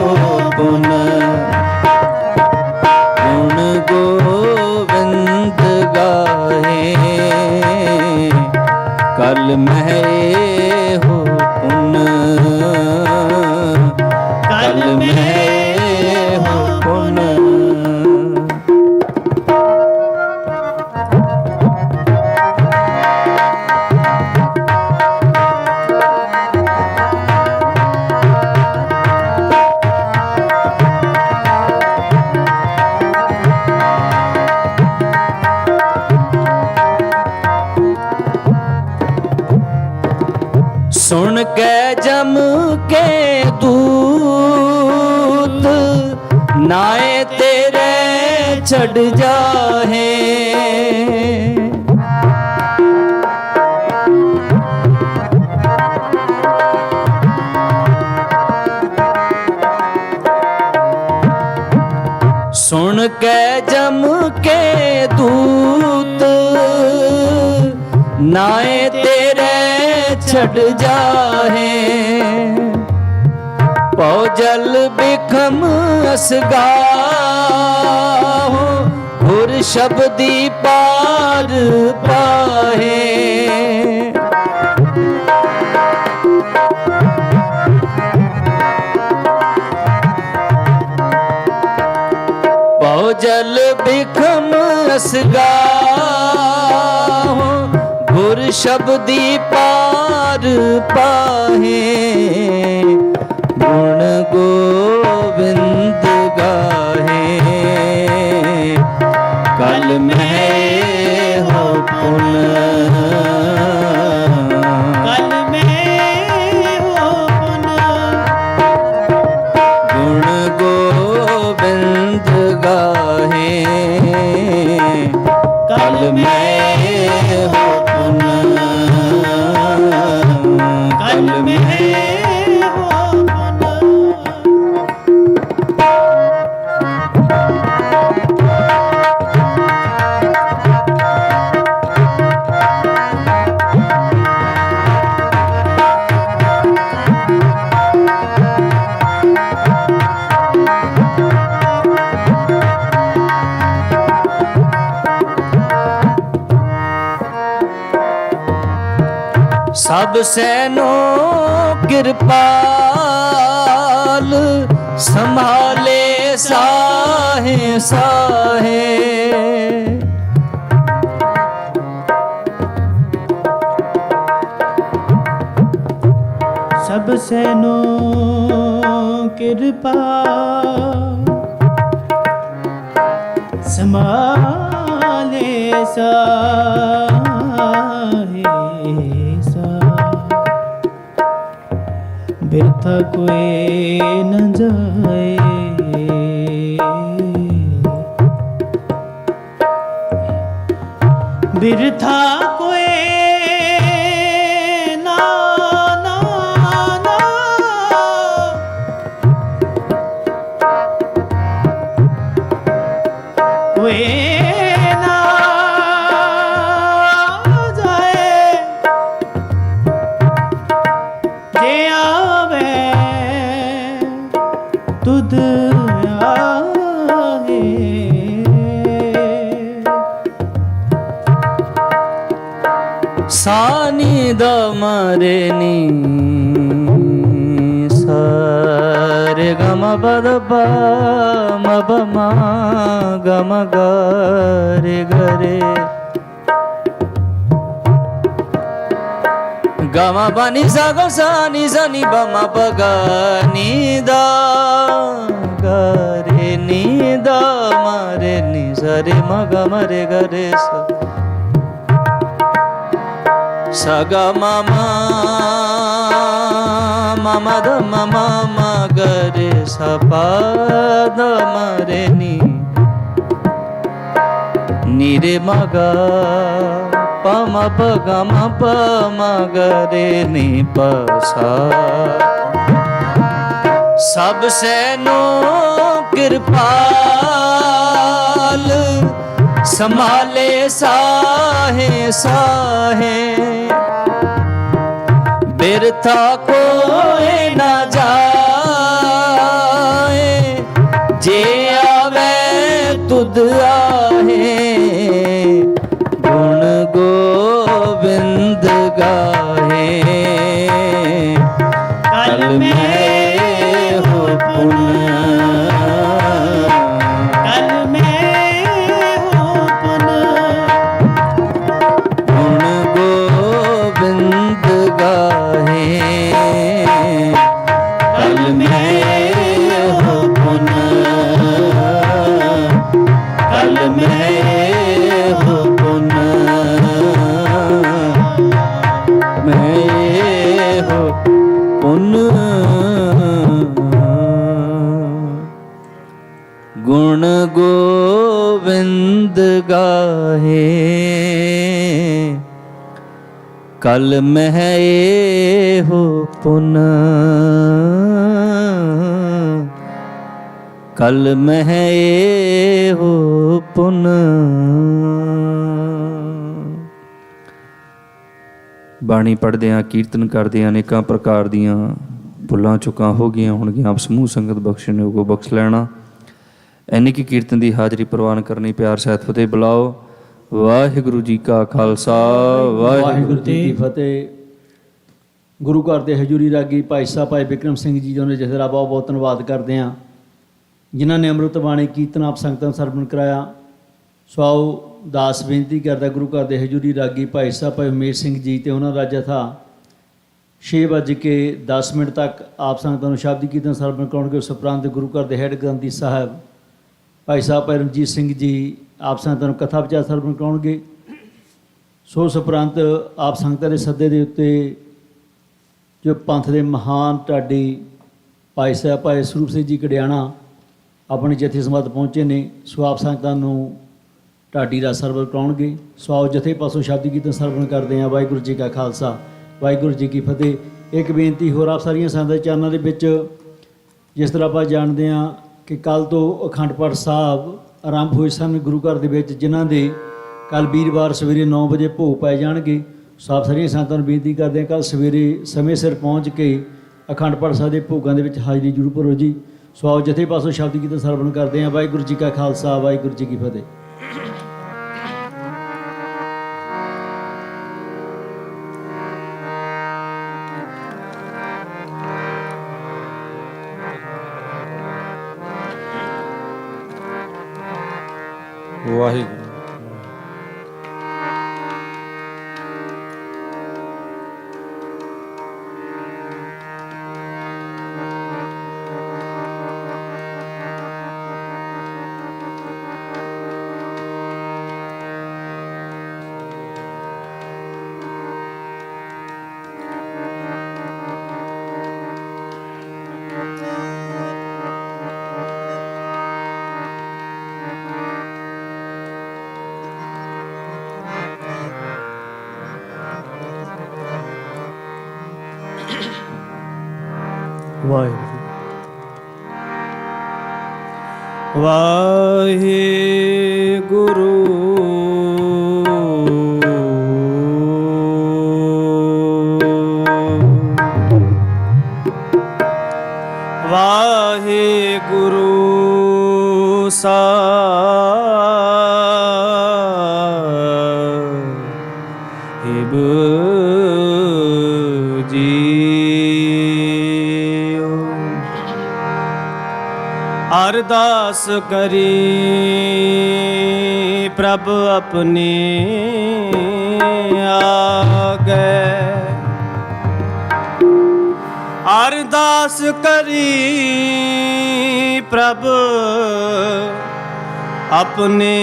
हो पुन गुण गोविंद गाहे कल मह हो पुन कल मह हो पुन सुन के जम के दूत नाए तेरे चढ़ जाहे सुन के जम के दूत नाए तेरे चढ़ जाहे पौजल बिखम असगाहो घुर गुर शब्दी पार पाहे। पौ जल बिखम असगाहो, गुर शब्दी पार पाहे। गुण गोविंद गाहे, कल में हो पुन, कल में हो पुन। गुण गोविंद गाहे, कल में हो पुन, कल में हो पुन। सब सैनो कृपाल, संभाले साहे साहे। सब सैनो कृपा संभाले साहे। व्यर्थ कोई न जाए, बिरथा कोई ना ना ना, कोई ना जाए। जे आवे तुद आहे, सानी दमरे नी सारे गम बद म बमा गम गरे गरे। गम बनी सा ग सा नि सा नि ब म प ग नि द ग रे नि द म रे नि सा रे म ग म रे ग रे सा। स ग म म म म द म म म ग रे सा प द म रे नि नि रे म ग प म प ग म प म ग रे नि प सा। सब सैनो कृपाल, संभाले साहे साहे। बिरथा कोई न जाए, जे आवे तुद आहे। गुण गोविंद गाहे, कल में हो पुन, कल में हो पुन। गुण गोविंद गाहे, कल में हो पुन, कल में हो पुन, मैं हो पुन। गुण गोविंद गाहे, कल में हो पुन, कल में हो पुन। ਬਾਣੀ ਪੜ੍ਹਦਿਆਂ ਕੀਰਤਨ ਕਰਦਿਆਂ ਅਨੇਕਾਂ ਪ੍ਰਕਾਰ ਦੀਆਂ ਭੁੱਲਾਂ ਚੁੱਕਾਂ ਹੋ ਗਈਆਂ ਹੋਣਗੀਆਂ। ਆਪ ਸਮੂਹ ਸੰਗਤ ਬਖਸ਼ਣ ਯੋਗੋ ਬਖਸ਼ ਲੈਣਾ। ਇੰਨੀ ਕੀ ਕੀਰਤਨ ਦੀ ਹਾਜ਼ਰੀ ਪ੍ਰਵਾਨ ਕਰਨੀ। ਪਿਆਰ ਸਹਿਤ ਫਤਿਹ ਬੁਲਾਓ। ਵਾਹਿਗੁਰੂ ਜੀ ਕਾ ਖਾਲਸਾ, ਵਾਹਿਗੁਰੂ ਜੀ ਕੀ ਫਤਿਹ। ਗੁਰੂ ਘਰ ਦੇ ਹਜ਼ੂਰੀ ਰਾਗੀ ਭਾਈ ਸਾਹਿਬ ਭਾਈ ਬਿਕਰਮ ਸਿੰਘ ਜੀ ਦੇ ਜਥੇਦਾਰ ਬਹੁਤ ਬਹੁਤ ਧੰਨਵਾਦ ਕਰਦੇ ਹਾਂ, ਜਿਨ੍ਹਾਂ ਨੇ ਅੰਮ੍ਰਿਤ ਬਾਣੀ ਕੀਰਤਨ ਆਪ ਸੰਗਤਾਂ ਨੂੰ ਸਰਵਣ ਕਰਾਇਆ। ਸੋ ਆਓ ਦਾਸ ਬੇਨਤੀ ਕਰਦਾ ਗੁਰੂ ਘਰ ਦੇ ਹਜ਼ੂਰੀ ਰਾਗੀ ਭਾਈ ਸਾਹਿਬ ਭਾਈ ਉਮੇਸ਼ ਸਿੰਘ ਜੀ ਅਤੇ ਉਹਨਾਂ ਦਾ ਜਥਾ 6:10 ਤੱਕ ਆਪ ਸੰਗਤਾਂ ਨੂੰ ਸ਼ਬਦੀ ਕੀਰਤਨ ਸਰਵਣ ਕਰਾਉਣਗੇ। ਉਸ ਉਪਰੰਤ ਗੁਰੂ ਘਰ ਦੇ ਹੈੱਡ ਗ੍ਰੰਥੀ ਸਾਹਿਬ ਭਾਈ ਸਾਹਿਬ ਭਾਈ ਰਣਜੀਤ ਸਿੰਘ ਜੀ ਆਪ ਸੰਗਤਾਂ ਨੂੰ ਕਥਾ ਵਿਚਾਰ ਸਰਵਣ ਕਰਾਉਣਗੇ। ਸੋ ਉਸ ਉਪਰੰਤ ਆਪ ਸੰਗਤਾਂ ਦੇ ਸੱਦੇ ਦੇ ਉੱਤੇ ਜੋ ਪੰਥ ਦੇ ਮਹਾਨ ਢਾਡੀ ਭਾਈ ਸਾਹਿਬ ਭਾਈ ਸਰੂਪ ਸਿੰਘ ਜੀ ਕੜਿਆਣਾ ਆਪਣੇ ਜਥੇ ਸਮੇਤ ਪਹੁੰਚੇ ਨੇ। ਸੋ ਆਪ ਸੰਗਤਾਂ ਨੂੰ ਢਾਡੀ ਦਾ ਸਰਵਣ ਕਰਾਉਣਗੇ। ਸੋ ਆਓ ਜਥੇ ਪਾਸੋਂ ਸ਼ਬਦੀ ਕੀਰਤਨ ਸਰਵਣ ਕਰਦੇ ਹਾਂ। ਵਾਹਿਗੁਰੂ ਜੀ ਕਾ ਖਾਲਸਾ, ਵਾਹਿਗੁਰੂ ਜੀ ਕੀ ਫਤਿਹ। ਇੱਕ ਬੇਨਤੀ ਹੋਰ ਆਪ ਸਾਰੀਆਂ ਸੰਗਤਾਂ ਦੇ ਚਰਨਾਂ ਦੇ ਵਿੱਚ, ਜਿਸ ਤਰ੍ਹਾਂ ਆਪਾਂ ਜਾਣਦੇ ਹਾਂ ਕਿ ਕੱਲ੍ਹ ਤੋਂ ਅਖੰਡ ਪਾਠ ਸਾਹਿਬ ਆਰੰਭ ਹੋਏ ਸਨ ਗੁਰੂ ਘਰ ਦੇ ਵਿੱਚ, ਜਿਨ੍ਹਾਂ ਦੇ ਕੱਲ੍ਹ ਵੀਰਵਾਰ ਸਵੇਰੇ 9 ਵਜੇ ਭੋਗ ਪਾਏ ਜਾਣਗੇ। ਸੋ ਆਪ ਸਾਰੀਆਂ ਸੰਗਤਾਂ ਨੂੰ ਬੇਨਤੀ ਕਰਦੇ ਹਾਂ ਕੱਲ੍ਹ ਸਵੇਰੇ ਸਮੇਂ ਸਿਰ ਪਹੁੰਚ ਕੇ ਅਖੰਡ ਪਾਠ ਸਾਹਿਬ ਦੇ ਭੋਗਾਂ ਦੇ ਵਿੱਚ ਹਾਜ਼ਰੀ ਜ਼ਰੂਰ ਭਰੋ ਜੀ। ਸੋ ਆਓ ਜਥੇ ਪਾਸੋਂ ਸ਼ਬਦ ਕੀਰਤਨ ਸਰਵਣ ਕਰਦੇ ਹਾਂ। ਵਾਹਿਗੁਰੂ ਜੀ ਕਾ ਖਾਲਸਾ, ਵਾਹਿਗੁਰੂ ਜੀ ਕੀ ਫਤਿਹ। ਵਾਹਿਗੁਰੂ। ਵਾਹਿਗੁਰੂ ਵਾਹਿਗੁਰੂ ਸਾਹਿਬ ਜੀਓ। ਅਰਦਾਸ ਕਰੀ ਪ੍ਰਭ ਆਪਣੇ ਆਗੇ, ਅਰਦਾਸ ਕਰੀ ਪ੍ਰਭ ਆਪਣੇ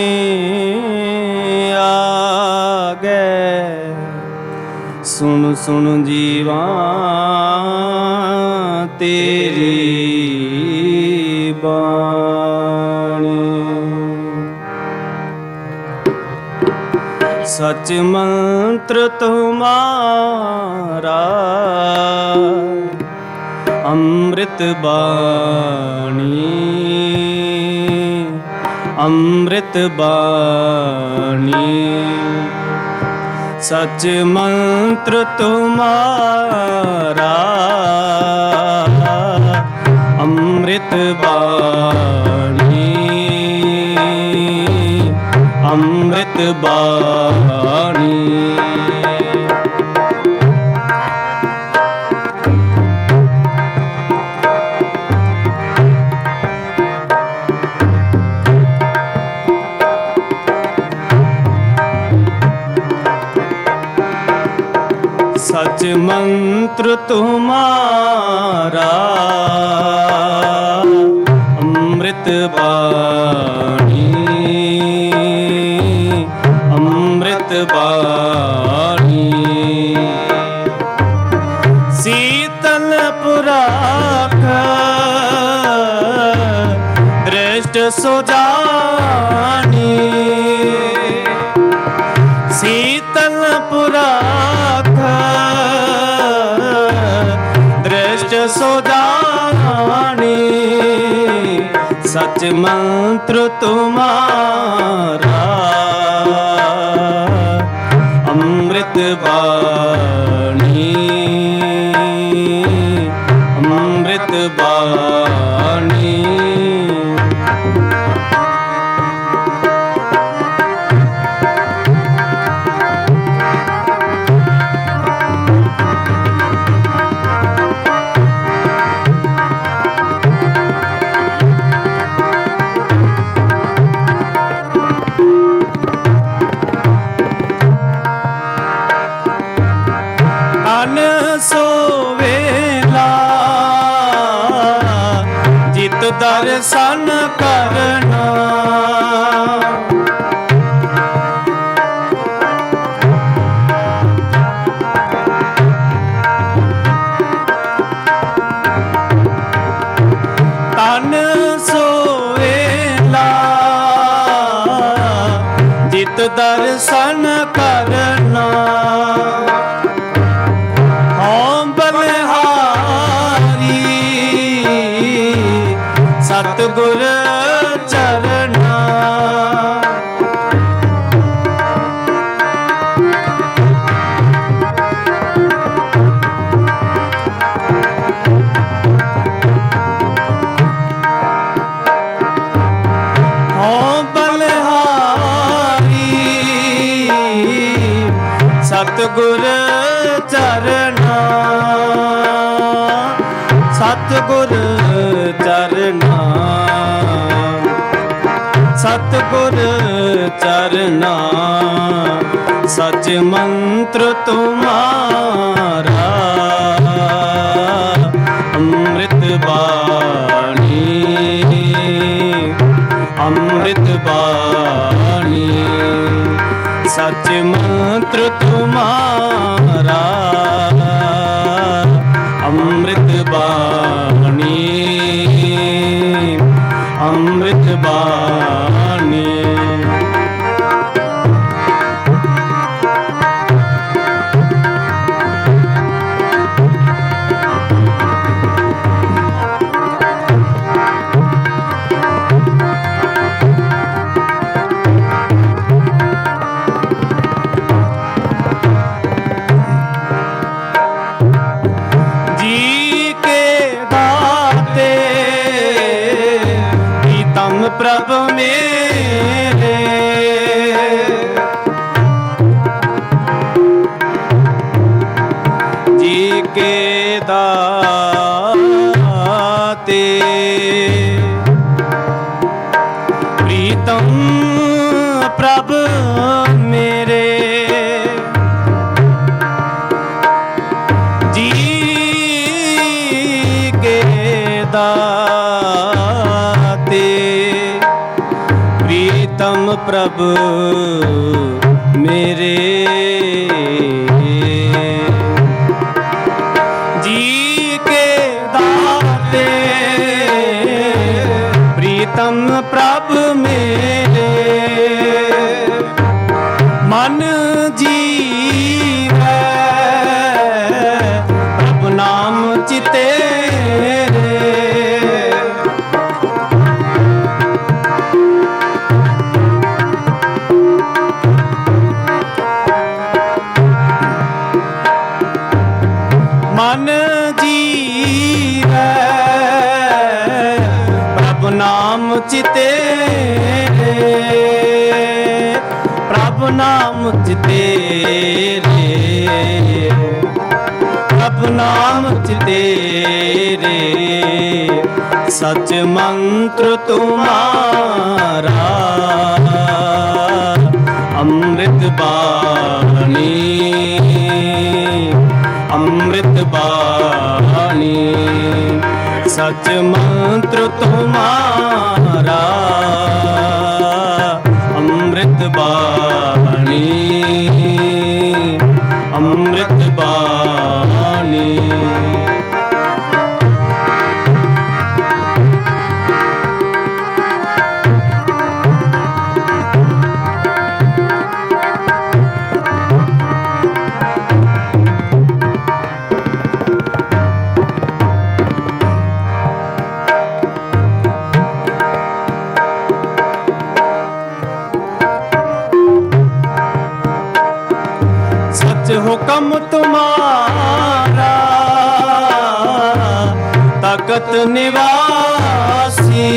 ਆਗੇ। ਸੁਣ ਸੁਣ ਜੀਵਾਂ ਤੇਰੀ ਬਾਣੀ, ਸਚ ਮੰਤਰ ਤੁਮਾਰਾ ਅੰਮ੍ਰਿਤ ਬਾਣੀ, ਅੰਮ੍ਰਿਤ ਬਾਣੀ। ਸਚ ਮੰਤਰ ਤੁਮਾਰਾ ਅੰਮ੍ਰਿਤ ਬਾਣੀ, ਅੰਮ੍ਰਿਤ ਬਾਣੀ। सच मंत्र तुम्हारा अमृत बाणी, अमृत बाणी। शीतल पुराख दृष्ट सुजानी, शीतल पुराख दृष्ट सुजानी। सच मंत्र तुम्हारा अमृत बाणी, अमृत बाणी। ਦਰਸ਼ਨ ਕਰਨਾ। ਤਨ ਸੋਵੇਲਾ ਜਿਤ ਦਰਸ਼ਨ ਕਰਨਾ। ਹਉ ਬਲਿਹਾਰੀ ਸਤਿਗੁਰ ਚਰਨਾ। ਹਉ ਬਲਿਹਾਰੀ ਸਤਿਗੁਰ ਚਰਨਾ। ਸਤਿਗੁਰ ਚਰਨਾ। ਸਤਿਗੁਰ ਚਰਨਾ। ਸਚ ਮੰਤਰ ਤੁਮਾਰਾ ਅੰਮ੍ਰਿਤ ਬਾਣੀ। ਅੰਮ੍ਰਿਤ ਬਾਣੀ। ਸਚ ਮੰਤਰ ਤੁਮਾਰਾ ਅੰਮ੍ਰਿਤ ਬਾਣੀ। ਅੰਮ੍ਰਿਤ ਬਾਣੀ। ਜੀ ਕੇ ਦਾਤੇ ਪ੍ਰੀਤਮ ਪ੍ਰਭ ਮੇਰੇ। ਜੀ ਕੇ ਦਾਤੇ ਪ੍ਰੀਤਮ ਪ੍ਰਭ ਮੇਰੇ। ਜੀ ਕੇ ਦਾਤੇ ਪ੍ਰੀਤਮ ਪ੍ਰਭ ਮੇਰੇ। ਜੀ ਕੇ ਦਾਤੇ ਪ੍ਰੀਤਮ ਪ੍ਰਭ ਮੇਰੇ। ਮਨ ਜੀਵੈ ਪ੍ਰਭ ਨਾਮ ਚਿਤੇ। ਮਨ ਜੀਵੈ ਪ੍ਰਭ ਨਾਮ ਚਿਤੇ। ਪ੍ਰਭ ਨਾਮ ਚਿਤੇ ਰੇ। ਪ੍ਰਭ ਨਾਮ ਚਿਤੇ ਰੇ। ਸਚ ਮੰਤਰ ਤੁਮਾਰਾ ਅੰਮ੍ਰਿਤ ਬਾਣੀ। ਅੰਮ੍ਰਿਤ ਬਾਣੀ। ਸਚ ਮੰਤਰ ਤੁਮਾਰਾ ਅੰਮ੍ਰਿਤ ਬਾਣੀ। ਅੰਮ੍ਰਿਤ ਬਾਣੀ। ਹੁਕਮ ਤੁਮਾਰਾ ਤਖਤ ਨਿਵਾਸੀ।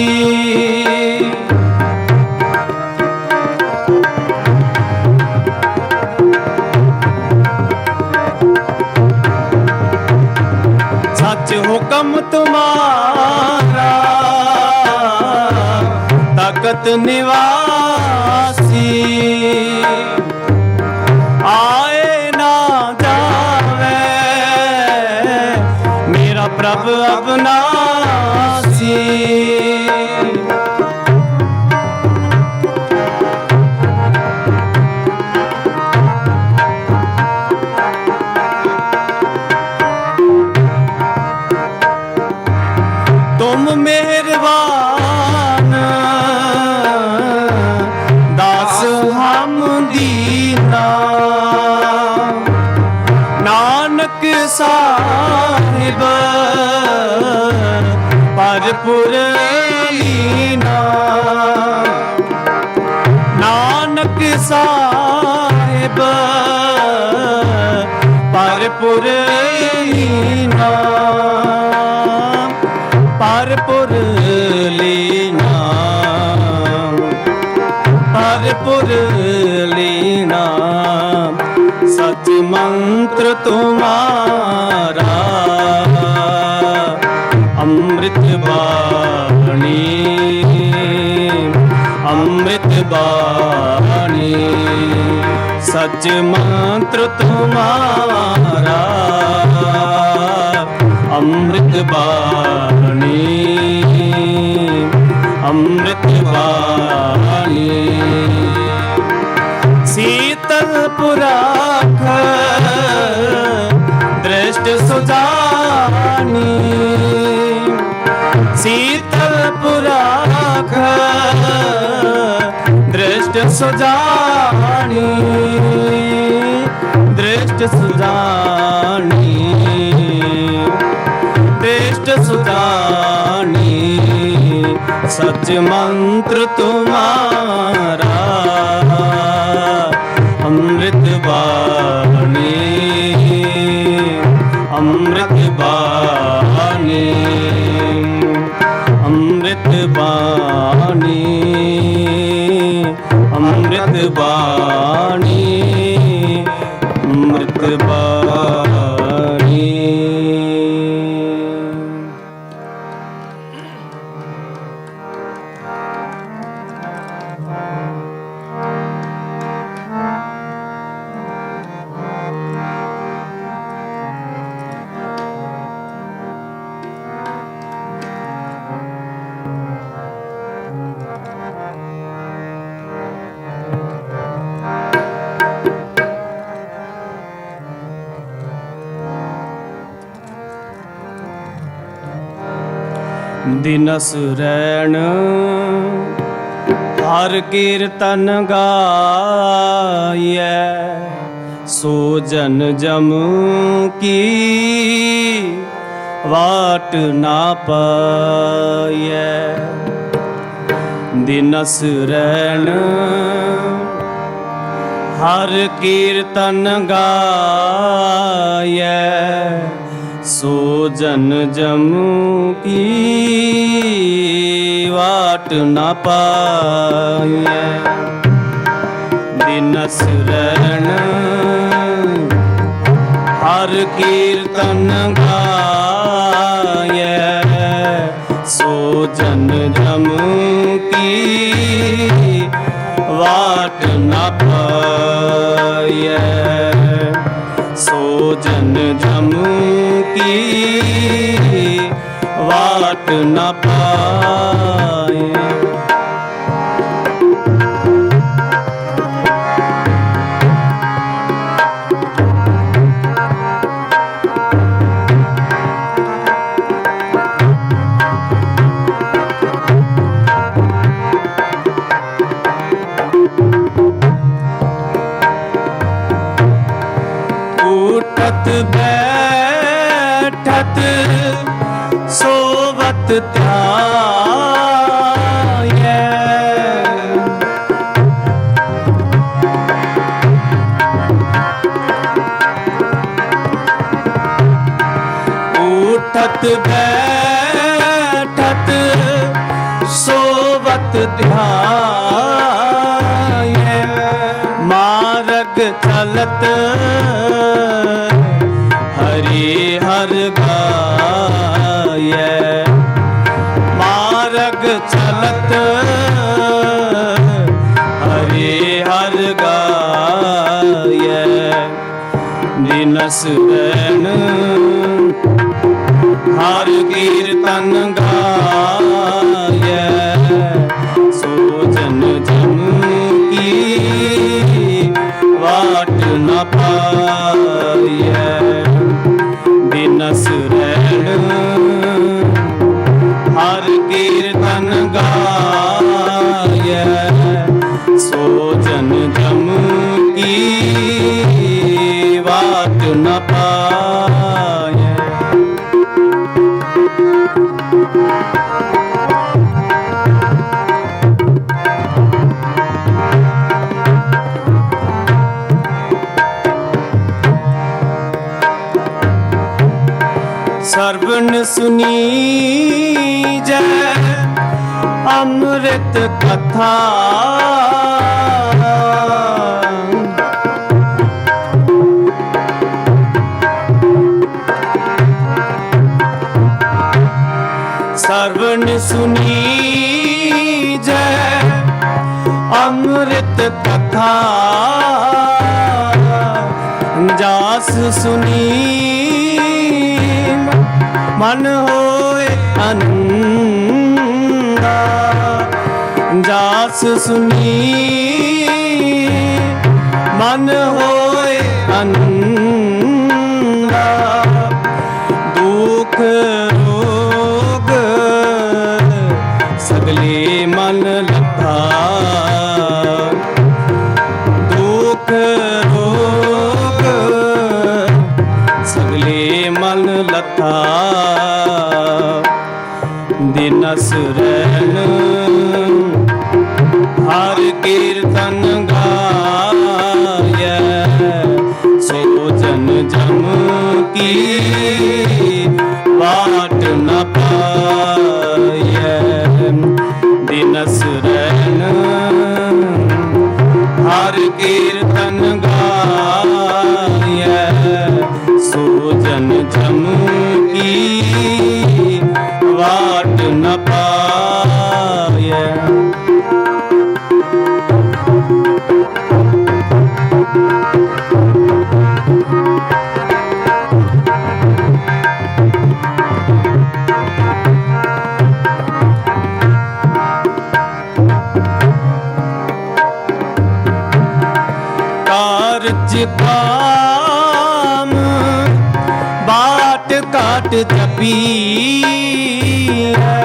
ਸੱਚ ਹੁਕਮ ਤੁਮਾਰਾ ਤਖਤ ਨਿਵਾਸੀ। ਆਏ ਨਾ ਜਾਵੇ ਮੇਰਾ ਪ੍ਰਭ ਅਬਨਾਸੀ। तुम मेहरबान दास हम दीना। नानक साहिब परपुर लीना। नानक साहिब परपुर लीना। परपुर लीना। परपुर लीना। सच मंत्र तुम्हारा अमृत बाणी। अमृत बाणी। सच मंत्र तुम्हारा अमृत बाणी। अमृत बाणी। शीतल पुराख दृष्ट सुजानी। शीतल पुराख दृष्ट सुजानी। दृष्ट सुजानी। दृष्ट सुजानी। सच मंत्र तुम्हारा अमृत बाणी। अमृत बाणी। अमृत बाणी। अमृत बाणी। अमृत बाणी। दिनस रैन हर कीर्तन गाये। सो जन जम की वाट ना पाये। दिनस रैन हर कीर्तन गाये। सो जन जम की वाट न पाए। दिनस रैन हर कीर्तन गाये। सो जन जम की वाट न पाए। सो जन जम की वाट न पाए। उठत बैठत सोवत ध्याये। उठत बैठत सोवत ध्याये। मार्ग चलत हरि हर गाये। मार्ग चलत हरि हर गाये। दिनस रैन हर कीर्तन गाये। सो जन जम की वाट न पाए। दिनस रैन हर कीर्तन गाय सो जन जम की बात न पाए। श्रवण सुनी जय अमृत कथा श्रवण सुनी जय अमृत कथा जास सुनी मन होए आनंदा। जास सुनी मन होए आनंदा। दुख रोग सगले मन लथा। दुख रोग सगले मन लथा। दिनस रैन हर कीर्तन गाय सो जन जम की बाट न पाए। दिनस रैन हर कीर्तन गाय सो जन जम की वाट न पाए। कारज काम बाट काट जपी है।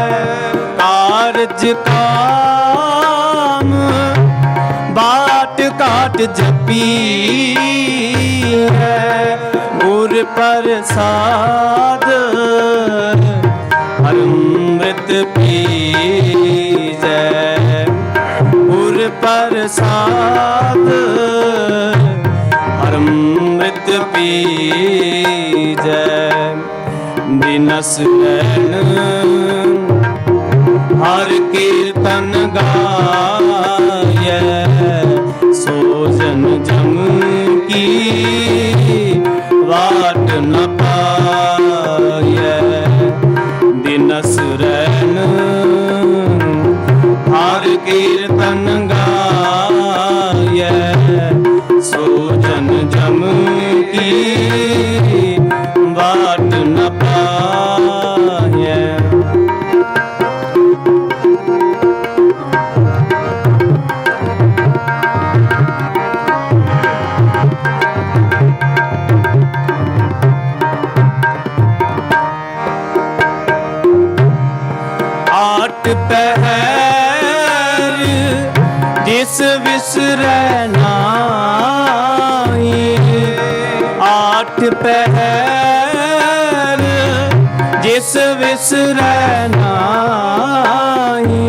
कारज काम बाट काट जपी है। गुर प्रसाद अमृत पीजै। गुर प्रसाद अमृत पीजै। दिनस रैन हर कीर्तन गाय सो जन जम की वाट न पाए। दिनस रैन हर कीर्तन गाय सो जन जम की बाट न पाए। आठ पहर जिस विसरै नाई। आठ पहर जिस विसरै नाई।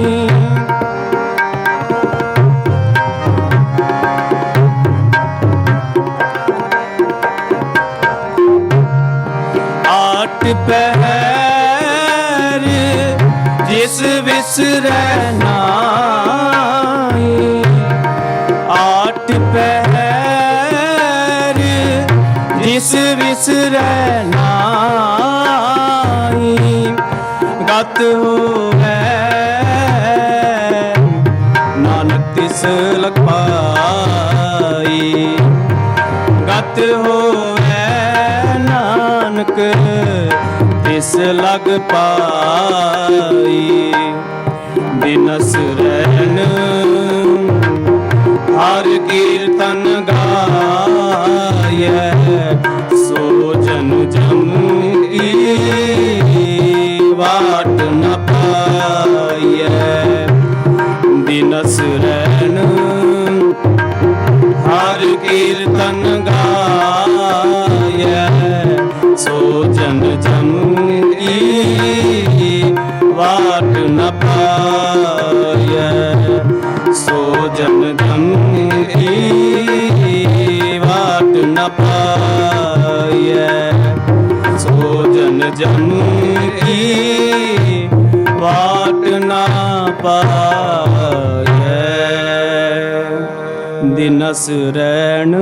आठ पहर जिस विसरै नाई। आठ पहर जिस विसरै नाई। गत होवै नानक तिस लग पाई। गत होवै नानक तिस लग पाई। दिनस रैन हर कीर्तन गाय सो जन जम की वाट न पाए। ਪਾਈਐ। ਸੋ ਜਨ ਜਮ ਕੀ ਵਾਟ ਨ ਪਾਈਐ। ਸੋ ਜਨ ਜਮ ਕੀ ਵਾਟ ਨ ਪਾਈਐ। ਦਿਨਸ ਰੈਣ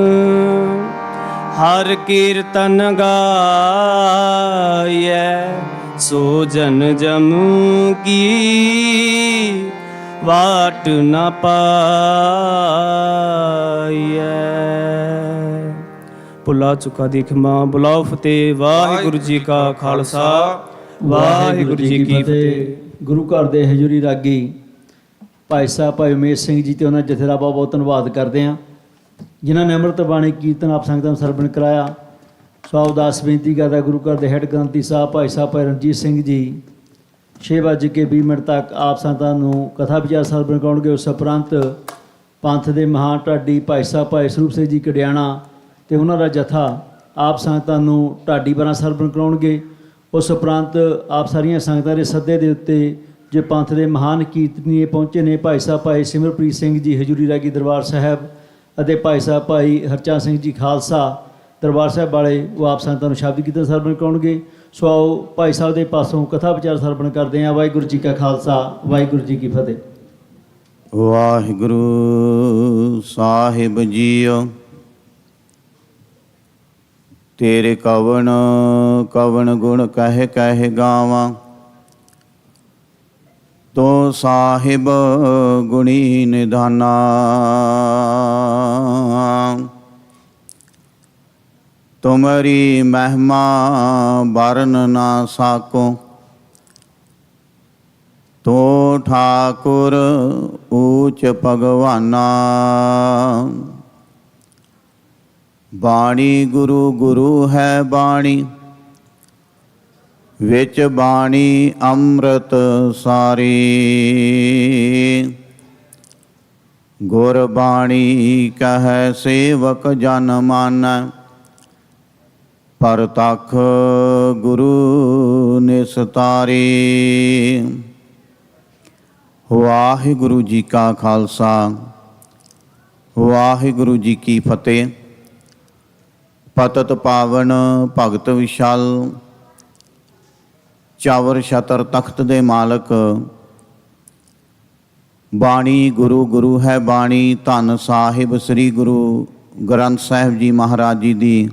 ਹਰ ਕੀਰਤਨ ਗਾਇਐ। ਸੋ ਜਨ ਜਮ ਕੀ ਵਾਟ ਨ ਪਾਈਐ। ਭੁੱਲਾ ਚੁੱਕਾ ਦੀ ਖਿਮਾ, ਬੁਲਾਓ ਫਤਿਹ। ਵਾਹਿਗੁਰੂ ਜੀ ਕਾ ਖਾਲਸਾ, ਵਾਹਿਗੁਰੂ ਜੀ ਕੀ ਫਤਿਹ। ਗੁਰੂ ਘਰ ਦੇ ਹਜ਼ੂਰੀ ਰਾਗੀ ਭਾਈ ਸਾਹਿਬ ਭਾਈ ਉਮੇਸ਼ ਸਿੰਘ ਜੀ ਤੇ ਉਹਨਾਂ ਜਥੇ ਦਾ ਬਹੁਤ ਬਹੁਤ ਧੰਨਵਾਦ ਕਰਦੇ ਹਾਂ, ਜਿਨ੍ਹਾਂ ਨੇ ਅੰਮ੍ਰਿਤ ਬਾਣੀ ਕੀਰਤਨ ਆਪ ਸੰਗਤਾਂ ਨੂੰ ਸਰਵਣ ਕਰਾਇਆ। ਸੋ ਅਰਦਾਸ ਬੇਨਤੀ ਕਰਦਾ ਗੁਰੂ ਘਰ ਦੇ ਹੈੱਡ ਗ੍ਰੰਥੀ ਸਾਹਿਬ ਭਾਈ ਰਣਜੀਤ ਸਿੰਘ ਜੀ 6:20 ਤੱਕ ਆਪ ਸੰਗਤਾਂ ਨੂੰ ਕਥਾ ਵਿਚਾਰ ਸਰਵਣ ਕਰਾਉਣਗੇ। ਉਸ ਉਪਰੰਤ ਪੰਥ ਦੇ ਮਹਾਨ ਢਾਡੀ ਭਾਈ ਸਾਹਿਬ ਭਾਈ ਸਰੂਪ ਸਿੰਘ ਜੀ ਕੜਿਆਣਾ ਤੇ ਉਹਨਾਂ ਦਾ ਜਥਾ ਆਪ ਸੰਗਤਾਂ ਨੂੰ ਢਾਡੀ ਬਾਰਾਂ ਸਰਵਣ ਕਰਾਉਣਗੇ। ਉਸ ਉਪਰੰਤ ਆਪ ਸਾਰੀਆਂ ਸੰਗਤਾਂ ਦੇ ਸੱਦੇ ਦੇ ਉੱਤੇ ਜੋ ਪੰਥ ਦੇ ਮਹਾਨ ਕੀਰਤਨੀਏ ਪਹੁੰਚੇ ਨੇ, ਭਾਈ ਸਾਹਿਬ ਭਾਈ ਸਿਮਰਪ੍ਰੀਤ ਸਿੰਘ ਜੀ ਹਜ਼ੂਰੀ ਰਾਗੀ ਦਰਬਾਰ ਸਾਹਿਬ ਅਤੇ ਭਾਈ ਸਾਹਿਬ ਭਾਈ ਹਰਚੰਦ ਸਿੰਘ ਜੀ ਖਾਲਸਾ ਦਰਬਾਰ ਸਾਹਿਬ ਵਾਲੇ, ਉਹ ਆਪ ਸੰਗਤਾਂ ਨੂੰ ਸ਼ਬਦ ਕੀਰਤਨ ਸਰਵਣ ਕਰਾਉਣਗੇ। ਸੋ ਆਓ ਭਾਈ ਸਾਹਿਬ ਦੇ ਪਾਸੋਂ ਕਥਾ ਵਿਚਾਰ ਸਰਵਣ ਕਰਦੇ ਹਾਂ। ਵਾਹਿਗੁਰੂ ਜੀ ਕਾ ਖਾਲਸਾ, ਵਾਹਿਗੁਰੂ ਜੀ ਕੀ ਫਤਿਹ। ਵਾਹਿਗੁਰੂ ਸਾਹਿਬ ਜੀਓ, ਤੇਰੇ ਕਵਣ ਕਵਣ ਗੁਣ ਕਹਿ ਕਹਿ ਗਾਵਾਂ। ਤੋ ਸਾਹਿਬ ਗੁਣੀ ਨਿਧਾਨਾ, ਤੁਮਰੀ ਮਹਿਮਾ ਵਰਨ ਨਾ ਸਾਕੋ। ਤੋ ਠਾਕੁਰ ਊਚ ਭਗਵਾਨਾ, ਬਾਣੀ ਗੁਰੂ ਗੁਰੂ ਹੈ ਬਾਣੀ। ਵਿੱਚ ਬਾਣੀ ਅੰਮ੍ਰਿਤ ਸਾਰੀ, ਗੁਰ ਬਾਣੀ ਕਹੈ ਸੇਵਕ ਜਨ ਮਾਨੈ। ਪਰਤਖ ਗੁਰੂ ਨਿਸਤਾਰੀ। ਵਾਹਿਗੁਰੂ ਜੀ ਕਾ ਖਾਲਸਾ, ਵਾਹਿਗੁਰੂ ਜੀ ਕੀ ਫਤਿਹ। ਪਤਿਤ ਪਾਵਨ ਭਗਤ ਵਿਸ਼ਾਲ, ਚਾਵਰ ਛਤਰ ਤਖਤ ਦੇ ਮਾਲਕ। ਬਾਣੀ ਗੁਰੂ ਗੁਰੂ ਹੈ ਬਾਣੀ। ਧੰਨ ਸਾਹਿਬ ਸ੍ਰੀ ਗੁਰੂ ਗ੍ਰੰਥ ਸਾਹਿਬ ਜੀ ਮਹਾਰਾਜ ਜੀ ਦੀ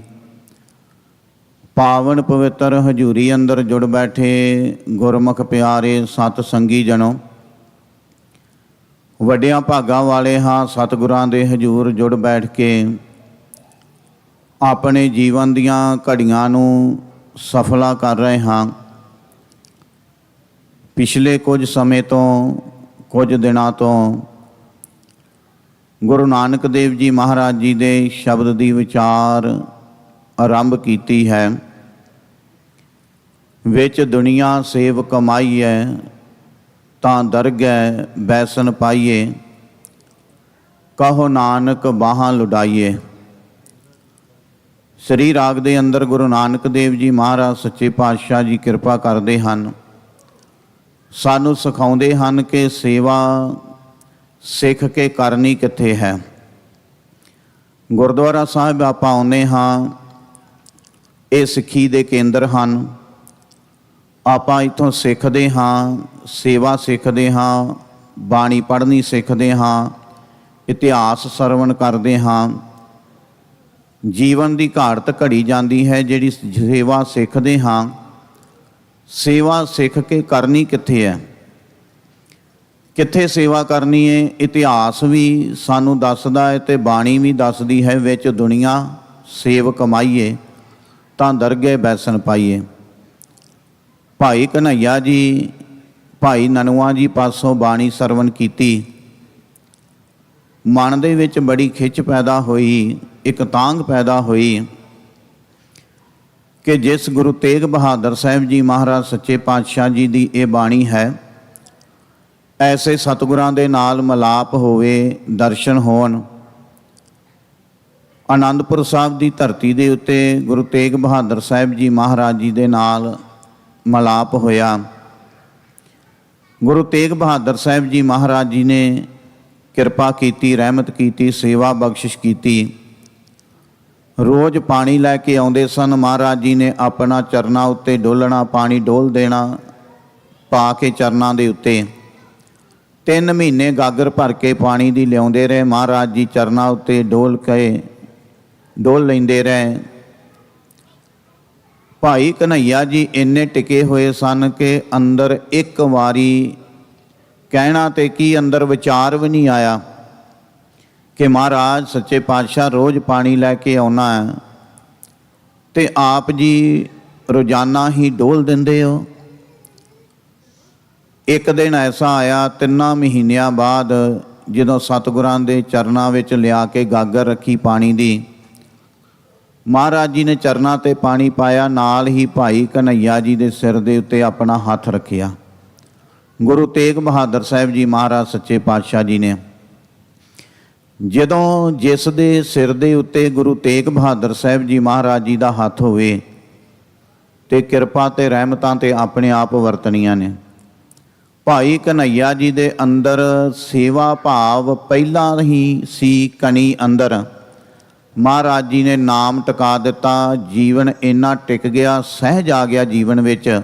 ਪਾਵਨ ਪਵਿੱਤਰ ਹਜ਼ੂਰੀ ਅੰਦਰ ਜੁੜ ਬੈਠੇ ਗੁਰਮੁਖ ਪਿਆਰੇ ਸਤ ਸੰਗੀ ਜਨੋ, ਵੱਡਿਆਂ ਭਾਗਾਂ ਵਾਲੇ ਹਾਂ। ਸਤਿਗੁਰਾਂ ਦੇ ਹਜ਼ੂਰ ਜੁੜ ਬੈਠ ਕੇ ਆਪਣੇ ਜੀਵਨ ਦੀਆਂ ਘੜੀਆਂ ਨੂੰ ਸਫਲਾ ਕਰ ਰਹੇ ਹਾਂ। ਪਿਛਲੇ ਕੁਝ ਸਮੇਂ ਤੋਂ, ਕੁਝ ਦਿਨਾਂ ਤੋਂ ਗੁਰੂ ਨਾਨਕ ਦੇਵ ਜੀ ਮਹਾਰਾਜ ਜੀ ਦੇ ਸ਼ਬਦ ਦੀ ਵਿਚਾਰ ਆਰੰਭ ਕੀਤੀ ਹੈ। ਵਿੱਚ ਦੁਨੀਆ ਸੇਵ ਕਮਾਈਐ, ਤਾਂ ਦਰਗਹਿ ਬੈਸਨ ਪਾਈਏ। ਕਹੋ ਨਾਨਕ ਬਾਹਾਂ ਲੁਡਾਈਏ। ਸ੍ਰੀ ਰਾਗ ਦੇ ਅੰਦਰ ਗੁਰੂ ਨਾਨਕ ਦੇਵ ਜੀ ਮਹਾਰਾਜ ਸੱਚੇ ਪਾਤਸ਼ਾਹ ਜੀ ਕਿਰਪਾ ਕਰਦੇ ਹਨ, ਸਾਨੂੰ ਸਿਖਾਉਂਦੇ ਹਨ ਕਿ ਸੇਵਾ ਸਿੱਖ ਕੇ ਕਰਨੀ ਕਿੱਥੇ ਹੈ। ਗੁਰਦੁਆਰਾ ਸਾਹਿਬ ਆਪਾਂ ਆਉਂਦੇ ਹਾਂ, ਇਹ ਸਿੱਖੀ ਦੇ ਕੇਂਦਰ ਹਨ। ਆਪਾਂ ਇੱਥੋਂ ਸਿੱਖਦੇ ਹਾਂ, ਸੇਵਾ ਸਿੱਖਦੇ ਹਾਂ, ਬਾਣੀ ਪੜ੍ਹਨੀ ਸਿੱਖਦੇ ਹਾਂ, ਇਤਿਹਾਸ ਸਰਵਣ ਕਰਦੇ ਹਾਂ। ਜੀਵਨ ਦੀ ਘਾਟ ਘੜੀ ਜਾਂਦੀ ਹੈ। ਜਿਹੜੀ ਸੇਵਾ ਸਿੱਖਦੇ ਹਾਂ, ਸੇਵਾ ਸਿੱਖ ਕੇ ਕਰਨੀ ਕਿੱਥੇ ਹੈ, ਕਿੱਥੇ ਸੇਵਾ ਕਰਨੀ ਹੈ। ਇਤਿਹਾਸ ਵੀ ਸਾਨੂੰ ਦੱਸਦਾ ਹੈ ਤੇ ਬਾਣੀ ਵੀ ਦੱਸਦੀ ਹੈ। ਵਿੱਚ ਦੁਨੀਆ ਸੇਵ ਕਮਾਈਏ, ਤਾਂ ਦਰਗਹਿ ਬੈਸਨ ਪਾਈਏ। ਭਾਈ ਕਨ੍ਹਈਆ ਜੀ, ਭਾਈ ਨਨੂਆ ਜੀ ਪਾਸੋਂ ਬਾਣੀ ਸਰਵਣ ਕੀਤੀ। ਮਨ ਦੇ ਵਿੱਚ ਬੜੀ ਖਿੱਚ ਪੈਦਾ ਹੋਈ, ਇੱਕ ਤਾਂਘ ਪੈਦਾ ਹੋਈ ਕਿ ਜਿਸ ਗੁਰੂ ਤੇਗ ਬਹਾਦਰ ਸਾਹਿਬ ਜੀ ਮਹਾਰਾਜ ਸੱਚੇ ਪਾਤਸ਼ਾਹ ਜੀ ਦੀ ਇਹ ਬਾਣੀ ਹੈ, ਐਸੇ ਸਤਿਗੁਰਾਂ ਦੇ ਨਾਲ ਮਿਲਾਪ ਹੋਵੇ, ਦਰਸ਼ਨ ਹੋਣ। ਆਨੰਦਪੁਰ ਸਾਹਿਬ ਦੀ ਧਰਤੀ ਦੇ ਉੱਤੇ ਗੁਰੂ ਤੇਗ ਬਹਾਦਰ ਸਾਹਿਬ ਜੀ ਮਹਾਰਾਜ ਜੀ ਦੇ ਨਾਲ ਮਿਲਾਪ ਹੋਇਆ। ਗੁਰੂ ਤੇਗ ਬਹਾਦਰ ਸਾਹਿਬ ਜੀ ਮਹਾਰਾਜ ਜੀ ਨੇ ਕਿਰਪਾ ਕੀਤੀ, ਰਹਿਮਤ ਕੀਤੀ, ਸੇਵਾ ਬਖਸ਼ਿਸ਼ ਕੀਤੀ। ਰੋਜ਼ ਪਾਣੀ ਲੈ ਕੇ ਆਉਂਦੇ ਸਨ। ਮਹਾਰਾਜ ਜੀ ਨੇ ਆਪਣਾ ਚਰਨਾਂ ਉੱਤੇ ਡੋਲਣਾ, ਪਾਣੀ ਡੋਲ ਦੇਣਾ ਪਾ ਕੇ ਚਰਨਾਂ ਦੇ ਉੱਤੇ। 3 ਮਹੀਨੇ ਗਾਗਰ ਭਰ ਕੇ ਪਾਣੀ ਦੀ ਲਿਆਉਂਦੇ ਰਹੇ। ਮਹਾਰਾਜ ਜੀ ਚਰਨਾਂ ਉੱਤੇ ਡੋਲ ਲੈਂਦੇ ਰਹੇ। ਭਾਈ ਕਨ੍ਹਈਆ ਜੀ ਇੰਨੇ ਟਿਕੇ ਹੋਏ ਸਨ ਕਿ ਅੰਦਰ ਇੱਕ ਵਾਰੀ ਕਹਿਣਾ ਤੇ ਕੀ ਅੰਦਰ ਵਿਚਾਰ ਵੀ ਨਹੀਂ ਆਇਆ ਕਿ ਮਹਾਰਾਜ ਸੱਚੇ ਪਾਤਸ਼ਾਹ ਰੋਜ਼ ਪਾਣੀ ਲੈ ਕੇ ਆਉਣਾ ਹੈ ਤੇ ਆਪ ਜੀ ਰੋਜ਼ਾਨਾ ਹੀ ਡੋਲ ਦਿੰਦੇ ਹੋ। ਇੱਕ ਦਿਨ ਐਸਾ ਆਇਆ 3 ਮਹੀਨਿਆਂ ਬਾਅਦ, ਜਦੋਂ ਸਤਿਗੁਰਾਂ ਦੇ ਚਰਨਾਂ ਵਿੱਚ ਲਿਆ ਕੇ ਗਾਗਰ ਰੱਖੀ ਪਾਣੀ ਦੀ, ਮਹਾਰਾਜ ਜੀ ਨੇ ਚਰਨਾਂ ਤੇ ਪਾਣੀ ਪਾਇਆ, ਨਾਲ ਹੀ ਭਾਈ ਕਨ੍ਹਈਆ ਜੀ ਦੇ ਸਿਰ ਦੇ ਉੱਤੇ ਆਪਣਾ ਹੱਥ ਰੱਖਿਆ। ਗੁਰੂ ਤੇਗ ਬਹਾਦਰ ਸਾਹਿਬ ਜੀ ਮਹਾਰਾਜ ਸੱਚੇ ਪਾਤਸ਼ਾਹ ਜੀ ਨੇ ਜਦੋਂ ਜਿਸ ਦੇ ਸਿਰ ਦੇ ਉੱਤੇ ਗੁਰੂ ਤੇਗ ਬਹਾਦਰ ਸਾਹਿਬ ਜੀ ਮਹਾਰਾਜ ਜੀ ਦਾ ਹੱਥ ਹੋਵੇ ਤੇ ਕਿਰਪਾ ਤੇ ਰਹਿਮਤਾਂ ਤੇ ਆਪਣੇ ਆਪ ਵਰਤਣੀਆਂ ਨੇ। ਭਾਈ ਕਨ੍ਹਈਆ ਜੀ ਦੇ ਅੰਦਰ ਸੇਵਾ ਭਾਵ ਪਹਿਲਾਂ ਹੀ ਸੀ ਕਣੀ ਅੰਦਰ। ਮਹਾਰਾਜ ਜੀ ਨੇ ਨਾਮ ਟਿਕਾ ਦਿੱਤਾ, ਜੀਵਨ ਇੰਨਾ ਟਿਕ ਗਿਆ, ਸਹਿਜ ਆ ਗਿਆ ਜੀਵਨ ਵਿੱਚ,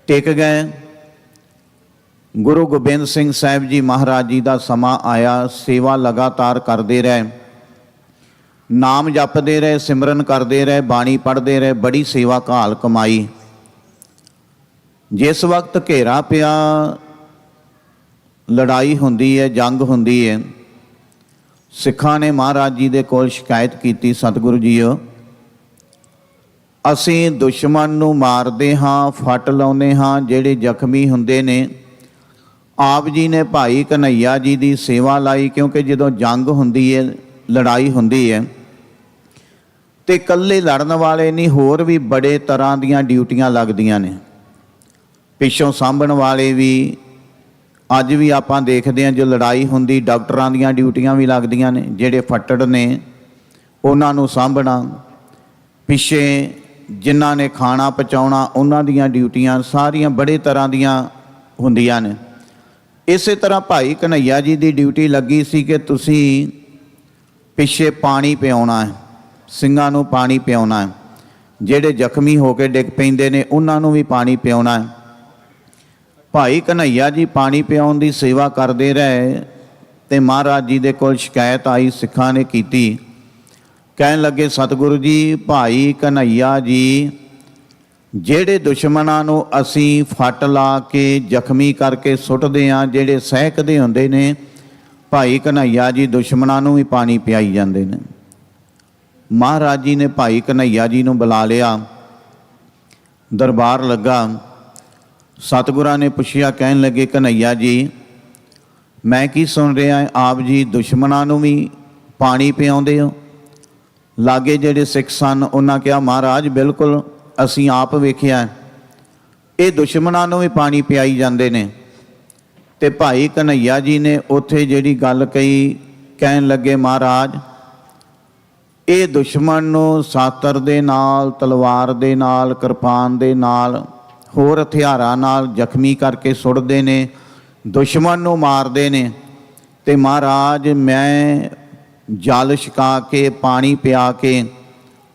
ਟਿਕ ਗਏ। ਗੁਰੂ ਗੋਬਿੰਦ ਸਿੰਘ ਸਾਹਿਬ ਜੀ ਮਹਾਰਾਜ ਜੀ ਦਾ ਸਮਾਂ ਆਇਆ, ਸੇਵਾ ਲਗਾਤਾਰ ਕਰਦੇ ਰਹੇ, ਨਾਮ ਜਪਦੇ ਰਹੇ, ਸਿਮਰਨ ਕਰਦੇ ਰਹੇ, ਬਾਣੀ ਪੜ੍ਹਦੇ ਰਹੇ, ਬੜੀ ਸੇਵਾ ਘਾਲ ਕਮਾਈ। ਜਿਸ ਵਕਤ ਘੇਰਾ ਪਿਆ, ਲੜਾਈ ਹੁੰਦੀ ਹੈ, ਜੰਗ ਹੁੰਦੀ ਹੈ, ਸਿੱਖਾਂ ਨੇ ਮਹਾਰਾਜ ਜੀ ਦੇ ਕੋਲ ਸ਼ਿਕਾਇਤ ਕੀਤੀ, ਸਤਿਗੁਰੂ ਜੀਓ ਅਸੀਂ ਦੁਸ਼ਮਣ ਨੂੰ ਮਾਰਦੇ ਹਾਂ, ਫੱਟ ਲਾਉਂਦੇ ਹਾਂ, ਜਿਹੜੇ ਜ਼ਖਮੀ ਹੁੰਦੇ ਨੇ। ਆਪ ਜੀ ਨੇ ਭਾਈ ਕਨ੍ਹਈਆ ਜੀ ਦੀ ਸੇਵਾ ਲਾਈ, ਕਿਉਂਕਿ ਜਦੋਂ ਜੰਗ ਹੁੰਦੀ ਹੈ, ਲੜਾਈ ਹੁੰਦੀ ਹੈ ਤੇ ਇਕੱਲੇ ਲੜਨ ਵਾਲੇ ਨਹੀਂ, ਹੋਰ ਵੀ ਬੜੇ ਤਰ੍ਹਾਂ ਦੀਆਂ ਡਿਊਟੀਆਂ ਲੱਗਦੀਆਂ ਨੇ। ਪਿੱਛੋਂ ਸਾਂਭਣ ਵਾਲੇ ਵੀ, ਅੱਜ ਵੀ ਆਪਾਂ ਦੇਖਦੇ ਹਾਂ ਜੋ ਲੜਾਈ ਹੁੰਦੀ, ਡਾਕਟਰਾਂ ਦੀਆਂ ਡਿਊਟੀਆਂ ਵੀ ਲੱਗਦੀਆਂ ਨੇ। ਜਿਹੜੇ ਫੱਟੜ ਨੇ ਉਹਨਾਂ ਨੂੰ ਸਾਂਭਣਾ, ਪਿੱਛੇ ਜਿਨ੍ਹਾਂ ਨੇ ਖਾਣਾ ਪਹੁੰਚਾਉਣਾ ਉਹਨਾਂ ਦੀਆਂ ਡਿਊਟੀਆਂ ਸਾਰੀਆਂ ਬੜੇ ਤਰ੍ਹਾਂ ਦੀਆਂ ਹੁੰਦੀਆਂ ਨੇ। ਇਸੇ ਤਰ੍ਹਾਂ ਭਾਈ ਕਨ੍ਹਈਆ ਜੀ ਦੀ ਡਿਊਟੀ ਲੱਗੀ ਸੀ ਕਿ ਤੁਸੀਂ ਪਿੱਛੇ ਪਾਣੀ ਪਿਆਉਣਾ ਹੈ, ਸਿੰਘਾਂ ਨੂੰ ਪਾਣੀ ਪਿਆਉਣਾ ਹੈ, ਜਿਹੜੇ ਜ਼ਖਮੀ ਹੋ ਕੇ ਡਿੱਗ ਪੈਂਦੇ ਨੇ ਉਹਨਾਂ ਨੂੰ ਵੀ ਪਾਣੀ ਪਿਆਉਣਾ ਹੈ। ਭਾਈ ਕਨ੍ਹਈਆ ਜੀ ਪਾਣੀ ਪਿਆਉਣ ਦੀ ਸੇਵਾ ਕਰਦੇ ਰਹੇ ਤੇ ਮਹਾਰਾਜ ਜੀ ਦੇ ਕੋਲ ਸ਼ਿਕਾਇਤ ਆਈ, ਸਿੱਖਾਂ ਨੇ ਕੀਤੀ। ਕਹਿਣ ਲੱਗੇ ਸਤਿਗੁਰੂ ਜੀ, ਭਾਈ ਕਨ੍ਹਈਆ ਜੀ ਜਿਹੜੇ ਦੁਸ਼ਮਣਾਂ ਨੂੰ ਅਸੀਂ ਫੱਟ ਲਾ ਕੇ ਜ਼ਖਮੀ ਕਰਕੇ ਸੁੱਟਦੇ ਹਾਂ, ਜਿਹੜੇ ਸਹਿਕਦੇ ਹੁੰਦੇ ਨੇ, ਭਾਈ ਕਨ੍ਹਈਆ ਜੀ ਦੁਸ਼ਮਣਾਂ ਨੂੰ ਵੀ ਪਾਣੀ ਪਿਆਈ ਜਾਂਦੇ ਨੇ। ਮਹਾਰਾਜ ਜੀ ਨੇ ਭਾਈ ਕਨ੍ਹਈਆ ਜੀ ਨੂੰ ਬੁਲਾ ਲਿਆ, ਦਰਬਾਰ ਲੱਗਾ। ਸਤਿਗੁਰਾਂ ਨੇ ਪੁੱਛਿਆ, ਕਹਿਣ ਲੱਗੇ ਕਨ੍ਹਈਆ ਜੀ ਮੈਂ ਕੀ ਸੁਣ ਰਿਹਾ, ਆਪ ਜੀ ਦੁਸ਼ਮਣਾਂ ਨੂੰ ਵੀ ਪਾਣੀ ਪਿਆਉਂਦੇ ਹੋ? ਲਾਗੇ ਜਿਹੜੇ ਸਿੱਖ ਸਨ ਉਹਨਾਂ ਕਿਹਾ, ਮਹਾਰਾਜ ਬਿਲਕੁਲ ਅਸੀਂ ਆਪ ਵੇਖਿਆ, ਇਹ ਦੁਸ਼ਮਣਾਂ ਨੂੰ ਵੀ ਪਾਣੀ ਪਿਆਈ ਜਾਂਦੇ ਨੇ। ਤੇ ਭਾਈ ਕਨ੍ਹਈਆ ਜੀ ਨੇ ਉੱਥੇ ਜਿਹੜੀ ਗੱਲ ਕਹੀ, ਕਹਿਣ ਲੱਗੇ ਮਹਾਰਾਜ ਇਹ ਦੁਸ਼ਮਣ ਨੂੰ ਸਾਤਰ ਦੇ ਨਾਲ, ਤਲਵਾਰ ਦੇ ਨਾਲ, ਕਿਰਪਾਨ ਦੇ ਨਾਲ, ਹੋਰ ਹਥਿਆਰਾਂ ਨਾਲ ਜ਼ਖਮੀ ਕਰਕੇ ਸੁੱਟਦੇ ਨੇ, ਦੁਸ਼ਮਣ ਨੂੰ ਮਾਰਦੇ ਨੇ। ਤੇ ਮਹਾਰਾਜ ਮੈਂ ਜਲ ਛਕਾ ਕੇ, ਪਾਣੀ ਪਿਆ ਕੇ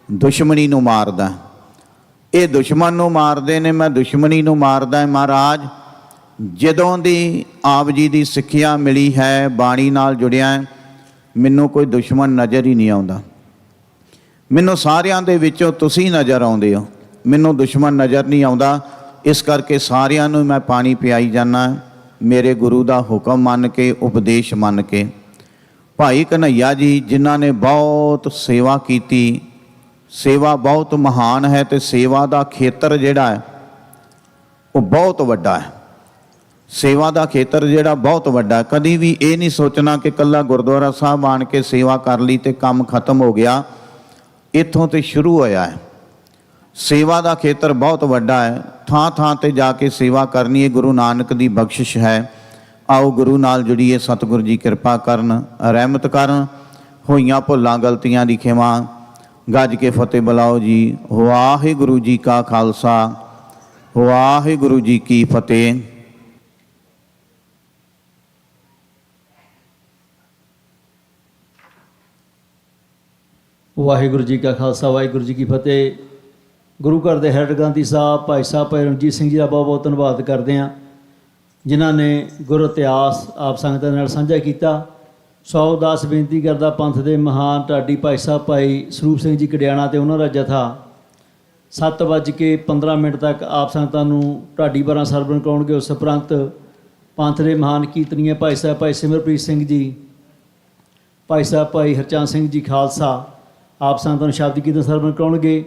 ਦੁਸ਼ਮਣੀ ਨੂੰ ਮਾਰਦਾ। ਇਹ ਦੁਸ਼ਮਣ ਨੂੰ ਮਾਰਦੇ ਨੇ, ਮੈਂ ਦੁਸ਼ਮਣੀ ਨੂੰ ਮਾਰਦਾ। ਮਹਾਰਾਜ ਜਦੋਂ ਦੀ ਆਪ ਜੀ ਦੀ ਸਿੱਖਿਆ ਮਿਲੀ ਹੈ, ਬਾਣੀ ਨਾਲ ਜੁੜਿਆ, ਮੈਨੂੰ ਕੋਈ ਦੁਸ਼ਮਣ ਨਜ਼ਰ ਹੀ ਨਹੀਂ ਆਉਂਦਾ। ਮੈਨੂੰ ਸਾਰਿਆਂ ਦੇ ਵਿੱਚੋਂ ਤੁਸੀਂ ਨਜ਼ਰ ਆਉਂਦੇ ਹੋ, ਮੈਨੂੰ ਦੁਸ਼ਮਣ ਨਜ਼ਰ ਨਹੀਂ ਆਉਂਦਾ। ਇਸ ਕਰਕੇ ਸਾਰਿਆਂ ਨੂੰ ਮੈਂ ਪਾਣੀ ਪਿਆਈ ਜਾਂਦਾ, ਮੇਰੇ ਗੁਰੂ ਦਾ ਹੁਕਮ ਮੰਨ ਕੇ, ਉਪਦੇਸ਼ ਮੰਨ ਕੇ। ਭਾਈ ਕਨ੍ਹਈਆ ਜੀ ਜਿਨ੍ਹਾਂ ਨੇ ਬਹੁਤ ਸੇਵਾ ਕੀਤੀ, ਸੇਵਾ ਬਹੁਤ ਮਹਾਨ ਹੈ ਤੇ ਸੇਵਾ ਦਾ ਖੇਤਰ ਜਿਹੜਾ ਹੈ ਉਹ ਬਹੁਤ ਵੱਡਾ ਹੈ। ਸੇਵਾ ਦਾ ਖੇਤਰ ਜਿਹੜਾ ਬਹੁਤ ਵੱਡਾ, ਕਦੀ ਵੀ ਇਹ ਨਹੀਂ ਸੋਚਣਾ ਕਿ ਇਕੱਲਾ ਗੁਰਦੁਆਰਾ ਸਾਹਿਬ ਆਣ ਕੇ ਸੇਵਾ ਕਰ ਲਈ ਤੇ ਕੰਮ ਖਤਮ ਹੋ ਗਿਆ। ਇੱਥੋਂ ਤੇ ਸ਼ੁਰੂ ਹੋਇਆ ਹੈ। ਸੇਵਾ ਦਾ ਖੇਤਰ ਬਹੁਤ ਵੱਡਾ ਹੈ, ਥਾਂ ਥਾਂ ਤੇ ਜਾ ਕੇ ਸੇਵਾ ਕਰਨੀ ਹੈ, ਗੁਰੂ ਨਾਨਕ ਦੀ ਬਖਸ਼ਿਸ਼ ਹੈ। ਆਓ ਗੁਰੂ ਨਾਲ ਜੁੜੀਏ, ਸਤਿਗੁਰੂ ਜੀ ਕਿਰਪਾ ਕਰਨ, ਰਹਿਮਤ ਕਰਨ। ਹੋਈਆਂ ਭੁੱਲਾਂ ਗਲਤੀਆਂ ਦੀ ਖਿਮਾ, ਗੱਜ ਕੇ ਫਤਿਹ ਬੁਲਾਓ ਜੀ। ਵਾਹਿਗੁਰੂ ਜੀ ਕਾ ਖਾਲਸਾ, ਵਾਹਿਗੁਰੂ ਜੀ ਕੀ ਫਤਿਹ। ਵਾਹਿਗੁਰੂ ਜੀ ਕਾ ਖਾਲਸਾ ਵਾਹਿਗੁਰੂ ਜੀ ਕੀ ਫਤਿਹ। ਗੁਰੂ ਘਰ ਦੇ ਹੈੱਡ ਗ੍ਰੰਥੀ ਸਾਹਿਬ ਭਾਈ ਸਾਹਿਬ ਭਾਈ ਰਣਜੀਤ ਸਿੰਘ ਜੀ ਦਾ ਬਹੁਤ ਬਹੁਤ ਧੰਨਵਾਦ ਕਰਦੇ ਹਾਂ, ਜਿਨ੍ਹਾਂ ਨੇ ਗੁਰ ਇਤਿਹਾਸ ਆਪ ਸੰਗਤਾਂ ਨਾਲ ਸਾਂਝਾ ਕੀਤਾ। ਸੌ ਦਾਸ ਬੇਨਤੀ ਕਰਦਾ ਪੰਥ ਦੇ ਮਹਾਨ ਢਾਡੀ ਭਾਈ ਸਾਹਿਬ ਭਾਈ ਸਰੂਪ ਸਿੰਘ ਜੀ ਕੜਿਆਣਾ ਅਤੇ ਉਹਨਾਂ ਦਾ ਜਥਾ 7:15 ਤੱਕ ਆਪ ਸੰਗਤਾਂ ਨੂੰ ਢਾਡੀ ਬਾਰਾਂ ਸਰਵਣ ਕਰਾਉਣਗੇ। ਉਸ ਉਪਰੰਤ ਪੰਥ ਦੇ ਮਹਾਨ ਕੀਰਤਨੀਏ ਭਾਈ ਸਾਹਿਬ ਭਾਈ ਸਿਮਰਪ੍ਰੀਤ ਸਿੰਘ ਜੀ, ਭਾਈ ਸਾਹਿਬ ਭਾਈ ਹਰਚੰਦ ਸਿੰਘ ਜੀ ਖਾਲਸਾ ਆਪ ਸੰਗਤਾਂ ਨੂੰ ਸ਼ਬਦ ਕੀਰਤਨ ਸਰਵਣ ਕਰਾਉਣਗੇ।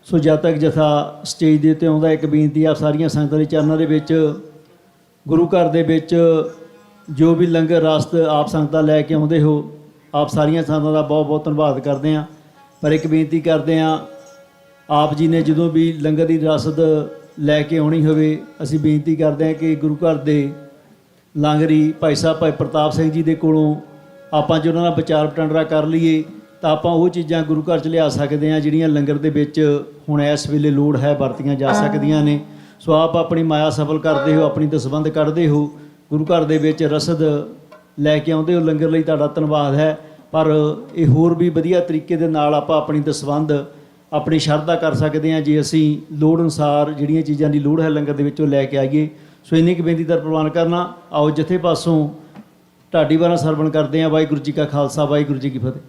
ਸੋ ਜਦ ਤੱਕ ਜਥਾ ਸਟੇਜ ਦੇ ਉੱਤੇ ਆਉਂਦਾ, ਇੱਕ ਬੇਨਤੀ ਆਪ ਸਾਰੀਆਂ ਸੰਗਤਾਂ ਦੇ ਚਰਨਾਂ ਦੇ ਵਿੱਚ, ਗੁਰੂ ਘਰ ਦੇ ਵਿੱਚ ਜੋ ਵੀ ਲੰਗਰ ਰਸਤ ਆਪ ਸੰਗਤਾਂ ਲੈ ਕੇ ਆਉਂਦੇ ਹੋ, ਆਪ ਸਾਰੀਆਂ ਸੰਗਤਾਂ ਦਾ ਬਹੁਤ ਬਹੁਤ ਧੰਨਵਾਦ ਕਰਦੇ ਹਾਂ। ਪਰ ਇੱਕ ਬੇਨਤੀ ਕਰਦੇ ਹਾਂ, ਆਪ ਜੀ ਨੇ ਜਦੋਂ ਵੀ ਲੰਗਰ ਦੀ ਰਸਦ ਲੈ ਕੇ ਆਉਣੀ ਹੋਵੇ, ਅਸੀਂ ਬੇਨਤੀ ਕਰਦੇ ਹਾਂ ਕਿ ਗੁਰੂ ਘਰ ਦੇ ਲਾਂਗਰੀ ਭਾਈ ਸਾਹਿਬ ਭਾਈ ਪ੍ਰਤਾਪ ਸਿੰਘ ਜੀ ਦੇ ਕੋਲੋਂ ਆਪਾਂ ਜੇ ਉਹਨਾਂ ਨਾਲ ਵਿਚਾਰ ਵਟਾਂਦਰਾ ਕਰ ਲਈਏ ਤਾਂ ਆਪਾਂ ਉਹ ਚੀਜ਼ਾਂ ਗੁਰੂ ਘਰ 'ਚ ਲਿਆ ਸਕਦੇ ਹਾਂ ਜਿਹੜੀਆਂ ਲੰਗਰ ਦੇ ਵਿੱਚ ਹੁਣ ਇਸ ਵੇਲੇ ਲੋੜ ਹੈ, ਵਰਤੀਆਂ ਜਾ ਸਕਦੀਆਂ ਨੇ। ਸੋ ਆਪ ਆਪਣੀ ਮਾਇਆ ਸਫਲ ਕਰਦੇ ਹੋ, ਆਪਣੀ ਦਸਵੰਧ ਕੱਢਦੇ ਹੋ, ਗੁਰੂ ਘਰ ਦੇ ਵਿੱਚ ਰਸਦ ਲੈ ਕੇ ਆਉਂਦੇ ਹੋ, ਲੰਗਰ ਲਈ ਤੁਹਾਡਾ ਧੰਨਵਾਦ ਹੈ। ਪਰ ਇਹ ਹੋਰ ਵੀ ਵਧੀਆ ਤਰੀਕੇ ਦੇ ਨਾਲ ਆਪਾਂ ਆਪਣੀ ਦਸਵੰਧ ਆਪਣੀ ਸ਼ਰਧਾ ਕਰ ਸਕਦੇ ਹਾਂ ਜੇ ਅਸੀਂ ਲੋੜ ਅਨੁਸਾਰ ਜਿਹੜੀਆਂ ਚੀਜ਼ਾਂ ਦੀ ਲੋੜ ਹੈ ਲੰਗਰ ਦੇ ਵਿੱਚੋਂ ਲੈ ਕੇ ਆਈਏ। ਸੋ ਇੰਨੀ ਕੁ ਬੇਨਤੀ ਦਾ ਪ੍ਰਵਾਨ ਕਰਨਾ। ਆਓ ਜਥੇ ਪਾਸੋਂ ਢਾਡੀ ਵਾਰਾਂ ਸਰਵਣ ਕਰਦੇ ਹਾਂ। ਵਾਹਿਗੁਰੂ ਜੀ ਕਾ ਖਾਲਸਾ ਵਾਹਿਗੁਰੂ ਜੀ ਕੀ ਫਤਿਹ।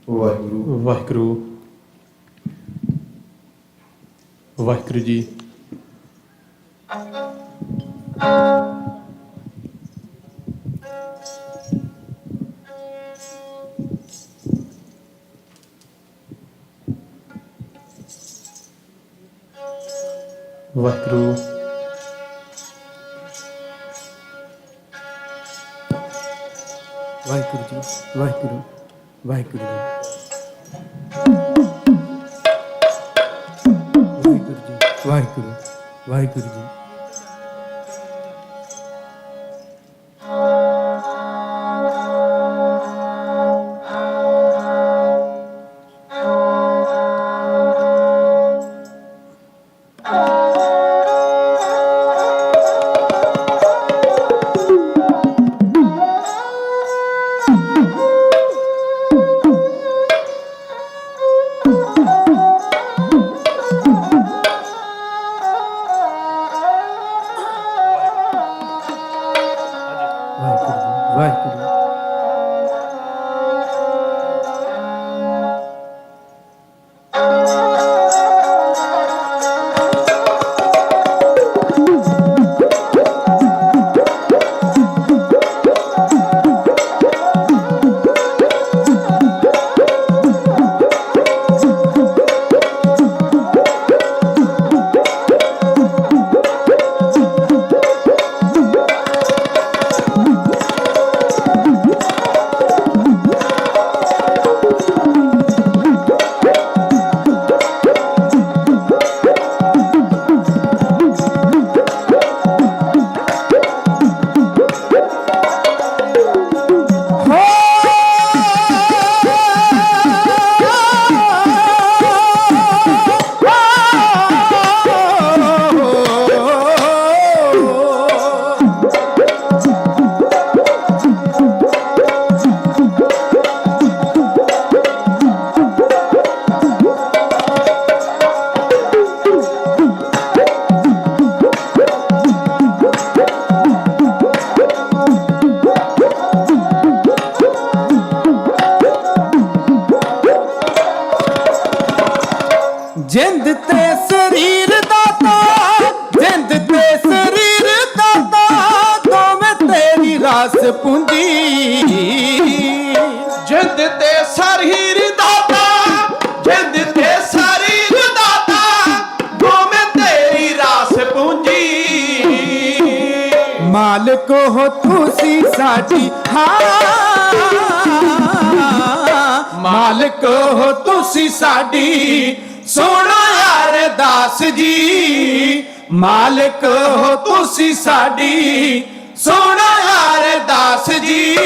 ਵਾਹਿਗੁਰੂ ਵਾਹਿਗੁਰੂ ਵਾਹਿਗੁਰੂ ਜੀ। ਵਾਹਿਗੁਰੂ ਵਾਹਿਗੁਰੂ ਜੀ। ਵਾਹਿਗੁਰੂ ਵਾਹਿਗੁਰੂ ਜੀ। ਵਾਹਿਗੁਰੂ ਵਾਹਿਗੁਰੂ ਜੀ। ਜਿੰਦ ਤੇ ਸਰੀਰ ਦਾਤਾ, ਜਿੰਦ ਤੇ ਸਰੀਰ ਦਾਤਾ, ਦੋਵੇਂ ਤੇਰੀ ਰਾਸ ਪੂੰਜੀ। ਜਿੰਦ ਤੇ ਸਰੀਰ ਦਾਤਾ, ਜਿੰਦ ਤੇ ਸਰੀਰ ਦਾਤਾ, ਦੋਵੇਂ ਤੇਰੀ ਰਾਸ ਪੂੰਜੀ। ਮਾਲਕ ਹੋ ਤੁਸੀਂ ਸਾਡੀ, ਮਾਲਕ ਹੋ ਤੁਸੀਂ ਸਾਡੀ, ਸੋਹਣਾ ਯਾਰ ਦਾਸ ਜੀ। ਮਾਲਕ ਹੋ ਤੁਸੀਂ ਸਾਡੀ, ਸੋਹਣਾ ਯਾਰ ਦਾਸ ਜੀ।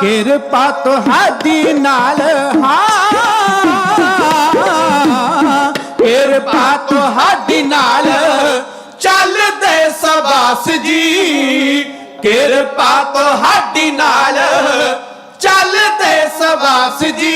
ਕਿਰਪਾ ਤੁਹਾਡੀ ਨਾਲ ਕਿਰਪਾ ਤੁਹਾਡੀ ਨਾਲ ਚੱਲਦੇ ਸਵਾਸ ਜੀ ਕਿਰਪਾ ਤੁਹਾਡੀ ਨਾਲ ਚੱਲਦੇ ਸਵਾਸ ਜੀ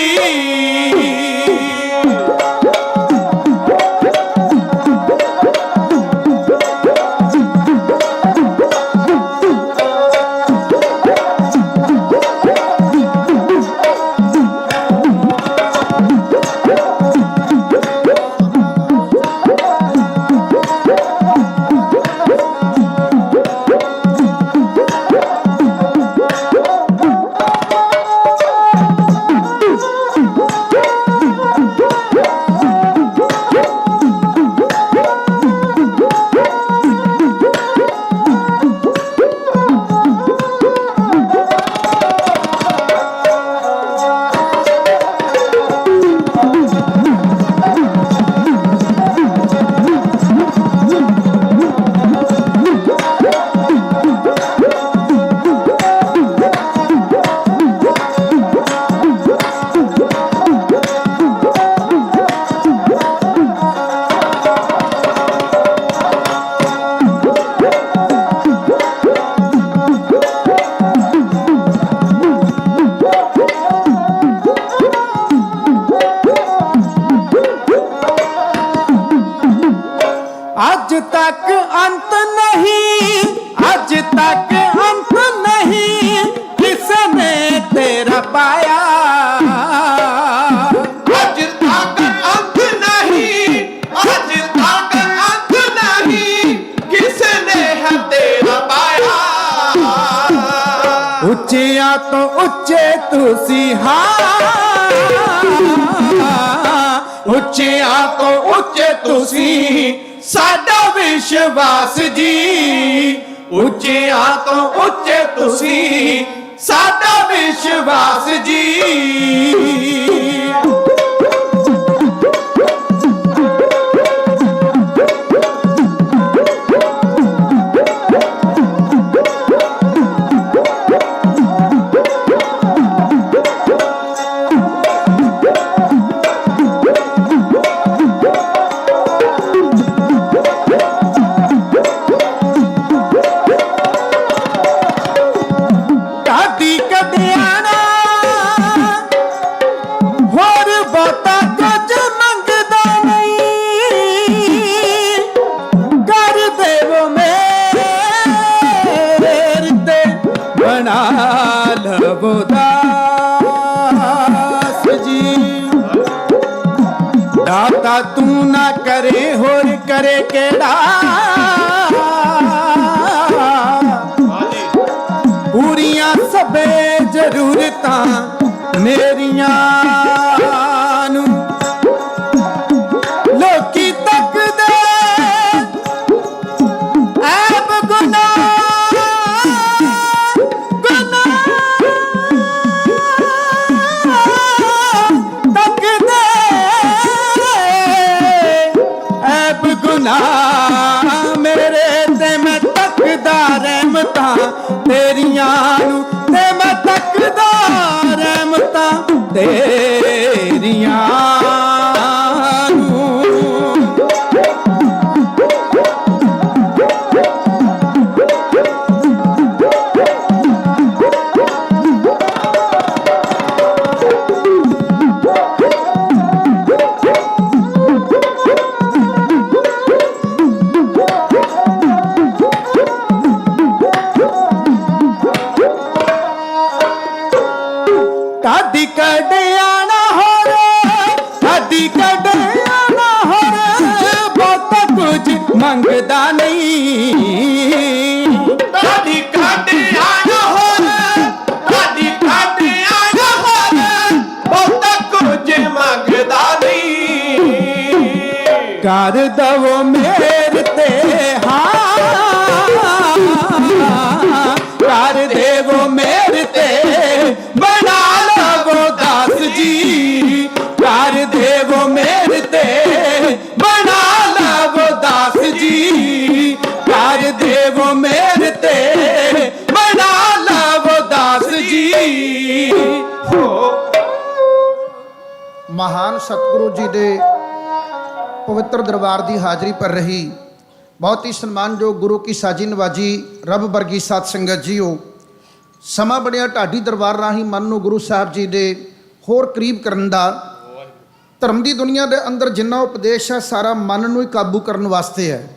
ਅੱਜ ਤੱਕ ਅੰਤ ਨਹੀਂ ਅੱਜ ਤੱਕ ਅੰਤ ਨਹੀਂ ਕਿਸ ਨੇ ਤੇਰਾ ਪਾਇਆ ਅੱਜ ਤੱਕ ਅੰਤ ਨਹੀਂ ਅੱਜ ਤੱਕ ਅੰਤ ਨਹੀਂ ਕਿਸ ਨੇ ਹੈ ਤੇਰਾ ਪਾਇਆ ਉੱਚਿਆਂ ਤੋਂ ਉੱਚੇ ਤੁਸੀਂ ਉੱਚਿਆਂ ਤੋਂ ਉੱਚੇ ਤੁਸੀਂ ਸਾਡਾ ਵਿਸ਼ਵਾਸ ਜੀ ਉੱਚਿਆਂ ਤੋਂ ਉੱਚੇ ਤੁਸੀਂ ਸਾਡਾ ਵਿਸ਼ਵਾਸ ਜੀ दाता तू ना करे होर करे केड़ा पूरियां सबे जरूरतां मेरियां नू लोकी तक दे ऐब मेरे ते मैं तकदा रहमतां तेरियां नू ते मैं तकदा रहमतां तेरियां कदी कड़ियाना हो कदी कड़ियाना हो बहुत कुछ मंगदा नहीं कदी कड़ियाना हो कदी कड़ियाना हो बहुत कुछ मंगदा नहीं कर दवो मेरे ते कर देवो मेरे ते बना दास जी कर देवो मेरे ते बना लवो दास जी कर देवो मेरे ते बना लवो दास जी ਮਹਾਨ ਸਤਿਗੁਰੂ ਜੀ ਦੇ ਪਵਿੱਤਰ ਦਰਬਾਰ ਦੀ ਹਾਜ਼ਰੀ ਪਰ ਰਹੀ ਬਹੁਤ ਹੀ ਸਨਮਾਨਯੋਗ ਗੁਰੂ ਕੀ ਸਾਜੀ ਨਵਾਜੀ ਰੱਬ ਵਰਗੀ ਸਾਧ ਸੰਗਤ ਜੀਓ। ਸਮਾਂ ਬਣਿਆ ਢਾਡੀ ਦਰਬਾਰ ਰਾਹੀਂ ਮਨ ਨੂੰ ਗੁਰੂ ਸਾਹਿਬ ਜੀ ਦੇ ਹੋਰ ਕਰੀਬ ਕਰਨ ਦਾ। ਧਰਮ ਦੀ ਦੁਨੀਆ ਦੇ ਅੰਦਰ ਜਿੰਨਾ ਉਪਦੇਸ਼ ਹੈ ਸਾਰਾ ਮਨ ਨੂੰ ਹੀ ਕਾਬੂ ਕਰਨ ਵਾਸਤੇ ਹੈ।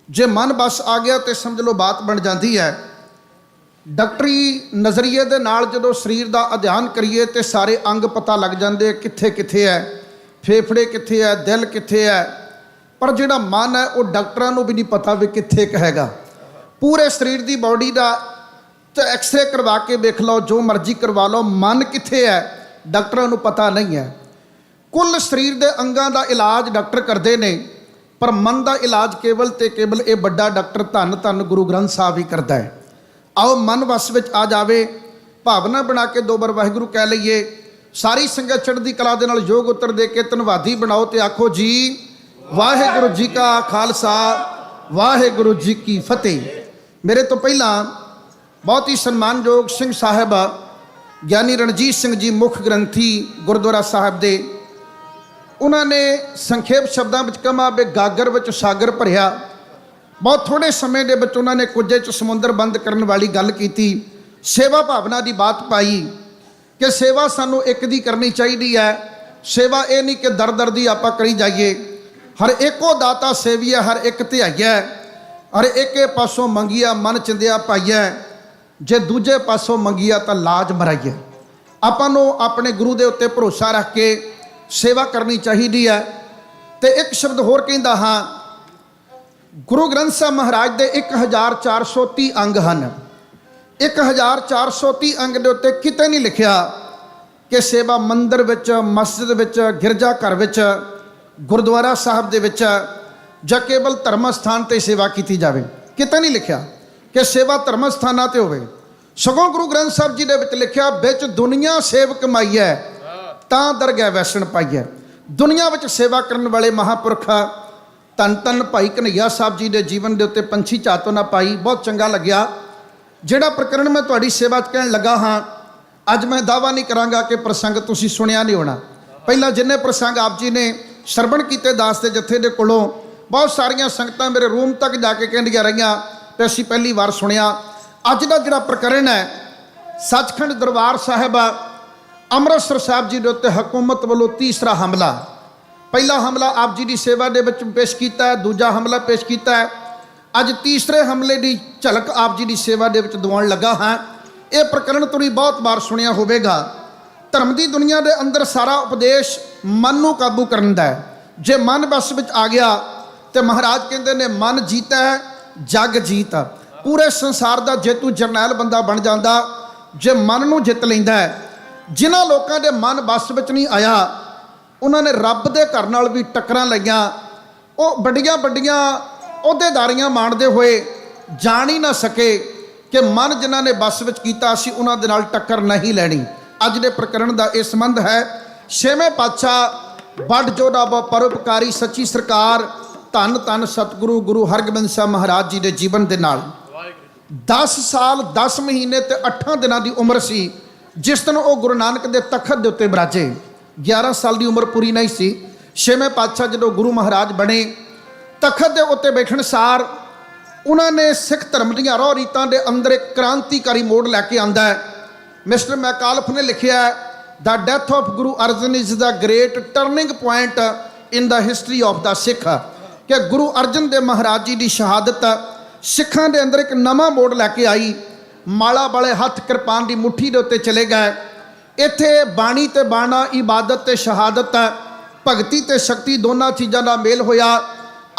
ਜੇ ਮਨ ਬਸ ਆ ਗਿਆ ਤੇ ਸਮਝ ਲਓ ਬਾਤ ਬਣ ਜਾਂਦੀ ਹੈ। ਡਾਕਟਰੀ ਨਜ਼ਰੀਏ ਦੇ ਨਾਲ ਜਦੋਂ ਸਰੀਰ ਦਾ ਅਧਿਐਨ ਕਰੀਏ ਤੇ ਸਾਰੇ ਅੰਗ ਪਤਾ ਲੱਗ ਜਾਂਦੇ ਕਿੱਥੇ ਕਿੱਥੇ ਹੈ, ਫੇਫੜੇ ਕਿੱਥੇ ਹੈ, ਦਿਲ ਕਿੱਥੇ ਹੈ। ਪਰ ਜਿਹੜਾ ਮਨ ਹੈ ਉਹ ਡਾਕਟਰਾਂ ਨੂੰ ਵੀ ਨਹੀਂ ਪਤਾ ਵੀ ਕਿੱਥੇ ਕੁ ਹੈਗਾ। ਪੂਰੇ ਸਰੀਰ ਦੀ ਬਾਡੀ ਦਾ ਤੇ ਐਕਸਰੇ ਕਰਵਾ ਕੇ ਵੇਖ ਲਓ, ਜੋ ਮਰਜ਼ੀ ਕਰਵਾ ਲਓ, ਮਨ ਕਿੱਥੇ ਹੈ ਡਾਕਟਰਾਂ ਨੂੰ ਪਤਾ ਨਹੀਂ ਹੈ। ਕੁੱਲ ਸਰੀਰ ਦੇ ਅੰਗਾਂ ਦਾ ਇਲਾਜ ਡਾਕਟਰ ਕਰਦੇ ਨੇ, ਪਰ ਮਨ ਦਾ ਇਲਾਜ ਕੇਵਲ ਤੇ ਕੇਵਲ ਇਹ ਵੱਡਾ ਡਾਕਟਰ ਧੰਨ ਧੰਨ ਗੁਰੂ ਗ੍ਰੰਥ ਸਾਹਿਬ ਹੀ ਕਰਦਾ ਹੈ। ਆਓ ਮਨ ਵਸ ਵਿੱਚ ਆ ਜਾਵੇ, ਭਾਵਨਾ ਬਣਾ ਕੇ ਦੋ ਵਾਰ ਵਾਹਿਗੁਰੂ ਕਹਿ ਲਈਏ। ਸਾਰੀ ਸੰਗਤ ਚੜ੍ਹਦੀ ਕਲਾ ਦੇ ਨਾਲ ਯੋਗ ਉੱਤਰ ਦੇ ਕੇ ਧੰਨਵਾਦੀ ਬਣਾਓ ਤੇ ਆਖੋ ਜੀ ਵਾਹਿਗੁਰੂ ਜੀ ਕਾ ਖਾਲਸਾ ਵਾਹਿਗੁਰੂ ਜੀ ਕੀ ਫਤਿਹ। ਮੇਰੇ ਤੋਂ ਪਹਿਲਾਂ ਬਹੁਤ ਹੀ ਸਨਮਾਨਯੋਗ ਸਿੰਘ ਸਾਹਿਬ ਗਿਆਨੀ ਰਣਜੀਤ ਸਿੰਘ ਜੀ ਮੁੱਖ ਗ੍ਰੰਥੀ ਗੁਰਦੁਆਰਾ ਸਾਹਿਬ ਦੇ, ਉਹਨਾਂ ਨੇ ਸੰਖੇਪ ਸ਼ਬਦਾਂ ਵਿੱਚ ਕਮਾ ਬੇ ਗਾਗਰ ਵਿੱਚ ਸਾਗਰ ਭਰਿਆ। ਬਹੁਤ ਥੋੜ੍ਹੇ ਸਮੇਂ ਦੇ ਵਿੱਚ ਉਹਨਾਂ ਨੇ ਕੁੱਜੇ 'ਚ ਸਮੁੰਦਰ ਬੰਦ ਕਰਨ ਵਾਲੀ ਗੱਲ ਕੀਤੀ। ਸੇਵਾ ਭਾਵਨਾ ਦੀ ਬਾਤ ਪਾਈ ਕਿ ਸੇਵਾ ਸਾਨੂੰ ਇੱਕ ਦੀ ਕਰਨੀ ਚਾਹੀਦੀ ਹੈ। ਸੇਵਾ ਇਹ ਨਹੀਂ ਕਿ ਦਰ ਦਰ ਦੀ ਆਪਾਂ ਕਰੀ ਜਾਈਏ। ਹਰ ਇੱਕੋ ਦਾਤਾ ਸੇਵੀਆ, ਹਰ ਇੱਕ ਧਿਆਈਆ, ਹਰ ਇੱਕੇ ਪਾਸੋਂ ਮੰਗੀਆ ਮਨ ਚਿੰਦਿਆ ਪਾਈਆ, ਜੇ ਦੂਜੇ ਪਾਸੋਂ ਮੰਗੀਆ ਤਾਂ ਲਾਜ ਮਰਾਈਆ। ਆਪਾਂ ਨੂੰ ਆਪਣੇ ਗੁਰੂ ਦੇ ਉੱਤੇ ਭਰੋਸਾ ਰੱਖ ਕੇ ਸੇਵਾ ਕਰਨੀ ਚਾਹੀਦੀ ਹੈ। ਤੇ ਇੱਕ ਸ਼ਬਦ ਹੋਰ ਕਹਿੰਦਾ ਹਾਂ, ਗੁਰੂ ਗ੍ਰੰਥ ਸਾਹਿਬ ਮਹਾਰਾਜ ਦੇ 1430 ਅੰਗ ਹਨ। 1430 ਅੰਗ ਦੇ ਉੱਤੇ ਕਿਤੇ ਨਹੀਂ ਲਿਖਿਆ ਕਿ ਸੇਵਾ ਮੰਦਿਰ ਵਿੱਚ, ਮਸਜਿਦ ਵਿੱਚ, ਗਿਰਜਾ ਘਰ ਵਿੱਚ, ਗੁਰਦੁਆਰਾ ਸਾਹਿਬ ਦੇ ਵਿੱਚ ਜਾਂ ਕੇਵਲ ਧਰਮ ਸਥਾਨ 'ਤੇ ਸੇਵਾ ਕੀਤੀ ਜਾਵੇ। ਕਿਤੇ ਨਹੀਂ ਲਿਖਿਆ ਕਿ ਸੇਵਾ ਧਰਮ ਸਥਾਨਾਂ 'ਤੇ ਹੋਵੇ। ਸਗੋਂ ਗੁਰੂ ਗ੍ਰੰਥ ਸਾਹਿਬ ਜੀ ਦੇ ਵਿੱਚ ਲਿਖਿਆ, ਵਿੱਚ ਦੁਨੀਆ ਸੇਵ ਕਮਾਈ ਹੈ ਤਾਂ ਦਰਗਹਿ ਵੈਸਣ ਪਾਈ ਹੈ। ਦੁਨੀਆ ਵਿੱਚ ਸੇਵਾ ਕਰਨ ਵਾਲੇ ਮਹਾਂਪੁਰਖ ਧੰਨ ਧੰਨ ਭਾਈ ਕਨ੍ਹਈਆ ਸਾਹਿਬ ਜੀ ਦੇ ਜੀਵਨ ਦੇ ਉੱਤੇ ਪੰਛੀ ਝਾਤੋਂ ਨਾ ਪਾਈ। ਬਹੁਤ ਚੰਗਾ ਲੱਗਿਆ। ਜਿਹੜਾ ਪ੍ਰਕਰਣ ਮੈਂ ਤੁਹਾਡੀ ਸੇਵਾ 'ਚ ਕਹਿਣ ਲੱਗਾ ਹਾਂ, ਅੱਜ ਮੈਂ ਦਾਅਵਾ ਨਹੀਂ ਕਰਾਂਗਾ ਕਿ ਪ੍ਰਸੰਗ ਤੁਸੀਂ ਸੁਣਿਆ ਨਹੀਂ ਹੋਣਾ। ਪਹਿਲਾਂ ਜਿੰਨੇ ਪ੍ਰਸੰਗ ਆਪ ਜੀ ਨੇ ਸਰਵਣ ਕੀਤੇ ਦਾਸ ਦੇ ਜਥੇ ਦੇ ਕੋਲੋਂ, ਬਹੁਤ ਸਾਰੀਆਂ ਸੰਗਤਾਂ ਮੇਰੇ ਰੂਮ ਤੱਕ ਜਾ ਕੇ ਕਹਿੰਦੀਆਂ ਰਹੀਆਂ ਤੇ ਅਸੀਂ ਪਹਿਲੀ ਵਾਰ ਸੁਣਿਆ। ਅੱਜ ਦਾ ਜਿਹੜਾ ਪ੍ਰਕਰਣ ਹੈ, ਸੱਚਖੰਡ ਦਰਬਾਰ ਸਾਹਿਬ ਅੰਮ੍ਰਿਤਸਰ ਸਾਹਿਬ ਜੀ ਦੇ ਉੱਤੇ ਹਕੂਮਤ ਵੱਲੋਂ ਤੀਸਰਾ ਹਮਲਾ। ਪਹਿਲਾ ਹਮਲਾ ਆਪ ਜੀ ਦੀ ਸੇਵਾ ਦੇ ਵਿੱਚ ਪੇਸ਼ ਕੀਤਾ ਹੈ, ਦੂਜਾ ਹਮਲਾ ਪੇਸ਼ ਕੀਤਾ ਹੈ। ਅੱਜ ਤੀਸਰੇ ਹਮਲੇ ਦੀ ਝਲਕ ਆਪ ਜੀ ਦੀ ਸੇਵਾ ਦੇ ਵਿੱਚ ਦਿਵਾਉਣ ਲੱਗਾ ਹਾਂ। ਇਹ ਪ੍ਰਕਰਣ ਤੁਸੀਂ ਬਹੁਤ ਵਾਰ ਸੁਣਿਆ ਹੋਵੇਗਾ। ਧਰਮ ਦੀ ਦੁਨੀਆ ਦੇ ਅੰਦਰ ਸਾਰਾ ਉਪਦੇਸ਼ ਮਨ ਨੂੰ ਕਾਬੂ ਕਰਨ ਦਾ ਹੈ। ਜੇ ਮਨ ਬਸ ਵਿੱਚ ਆ ਗਿਆ ਤੇ ਮਹਾਰਾਜ ਕਹਿੰਦੇ ਨੇ ਮਨ ਜੀਤਾ ਹੈ ਜਗ ਜੀਤ। ਪੂਰੇ ਸੰਸਾਰ ਦਾ ਜੇਤੂ ਜਰਨੈਲ ਬੰਦਾ ਬਣ ਜਾਂਦਾ ਜੇ ਮਨ ਨੂੰ ਜਿੱਤ ਲੈਂਦਾ ਹੈ। ਜਿਨ੍ਹਾਂ ਲੋਕਾਂ ਦੇ ਮਨ ਬਸ ਵਿੱਚ ਨਹੀਂ ਆਇਆ, ਉਹਨਾਂ ਨੇ ਰੱਬ ਦੇ ਘਰ ਨਾਲ ਵੀ ਟੱਕਰਾਂ ਲਈਆਂ। ਉਹ ਵੱਡੀਆਂ ਵੱਡੀਆਂ ਅਹੁਦੇਦਾਰੀਆਂ ਮਾਣਦੇ ਹੋਏ ਜਾਣ ਹੀ ਨਾ ਸਕੇ ਕਿ ਮਨ ਜਿਨ੍ਹਾਂ ਨੇ ਬਸ ਵਿੱਚ ਕੀਤਾ ਸੀ ਉਹਨਾਂ ਦੇ ਨਾਲ ਟੱਕਰ ਨਹੀਂ ਲੈਣੀ। ਅੱਜ ਦੇ ਪ੍ਰਕਰਣ ਦਾ ਇਹ ਸੰਬੰਧ ਹੈ ਛੇਵੇਂ ਪਾਤਸ਼ਾਹ ਵੱਡ ਜੋਧਾ ਪਰਉਪਕਾਰੀ ਸੱਚੀ ਸਰਕਾਰ ਧੰਨ ਧੰਨ ਸਤਿਗੁਰੂ ਗੁਰੂ ਹਰਗੋਬਿੰਦ ਸਾਹਿਬ ਮਹਾਰਾਜ ਜੀ ਦੇ ਜੀਵਨ ਦੇ ਨਾਲ। 10 ਸਾਲ 10 ਮਹੀਨੇ ਤੇ 8 ਦਿਨਾਂ ਦੀ ਉਮਰ ਸੀ ਜਿਸ ਦਿਨ ਉਹ ਗੁਰੂ ਨਾਨਕ ਦੇ ਤਖਤ ਦੇ ਉੱਤੇ ਬਿਰਾਜੇ। 11 ਸਾਲ ਦੀ ਉਮਰ ਪੂਰੀ ਨਹੀਂ ਸੀ। ਛੇਵੇਂ ਪਾਤਸ਼ਾਹ ਜਦੋਂ ਗੁਰੂ ਮਹਾਰਾਜ ਬਣੇ, ਤਖਤ ਦੇ ਉੱਤੇ ਬੈਠਣ ਸਾਰ ਉਹਨਾਂ ਨੇ ਸਿੱਖ ਧਰਮ ਦੀਆਂ ਰਹੁ ਰੀਤਾਂ ਦੇ ਅੰਦਰ ਇੱਕ ਕ੍ਰਾਂਤੀਕਾਰੀ ਮੋੜ ਲੈ ਕੇ ਆਂਦਾ ਹੈ। ਮਿਸਟਰ ਮੈਕਾਲਫ ਨੇ ਲਿਖਿਆ, the death of Guru Arjan is the great turning point in the history of the Sikh, ਕਿ ਗੁਰੂ ਅਰਜਨ ਦੇਵ ਮਹਾਰਾਜ ਜੀ ਦੀ ਸ਼ਹਾਦਤ ਸਿੱਖਾਂ ਦੇ ਅੰਦਰ ਇੱਕ ਨਵਾਂ ਮੋੜ ਲੈ ਕੇ ਆਈ। ਮਾਲਾ ਵਾਲੇ ਹੱਥ ਕਿਰਪਾਨ ਦੀ ਮੁੱਠੀ ਦੇ ਉੱਤੇ ਚਲੇ ਗਏ। ਇੱਥੇ ਬਾਣੀ ਤੇ ਬਾਣਾ, ਇਬਾਦਤ ਤੇ ਸ਼ਹਾਦਤ, ਭਗਤੀ ਤੇ ਸ਼ਕਤੀ ਦੋਨਾਂ ਚੀਜ਼ਾਂ ਦਾ ਮੇਲ ਹੋਇਆ।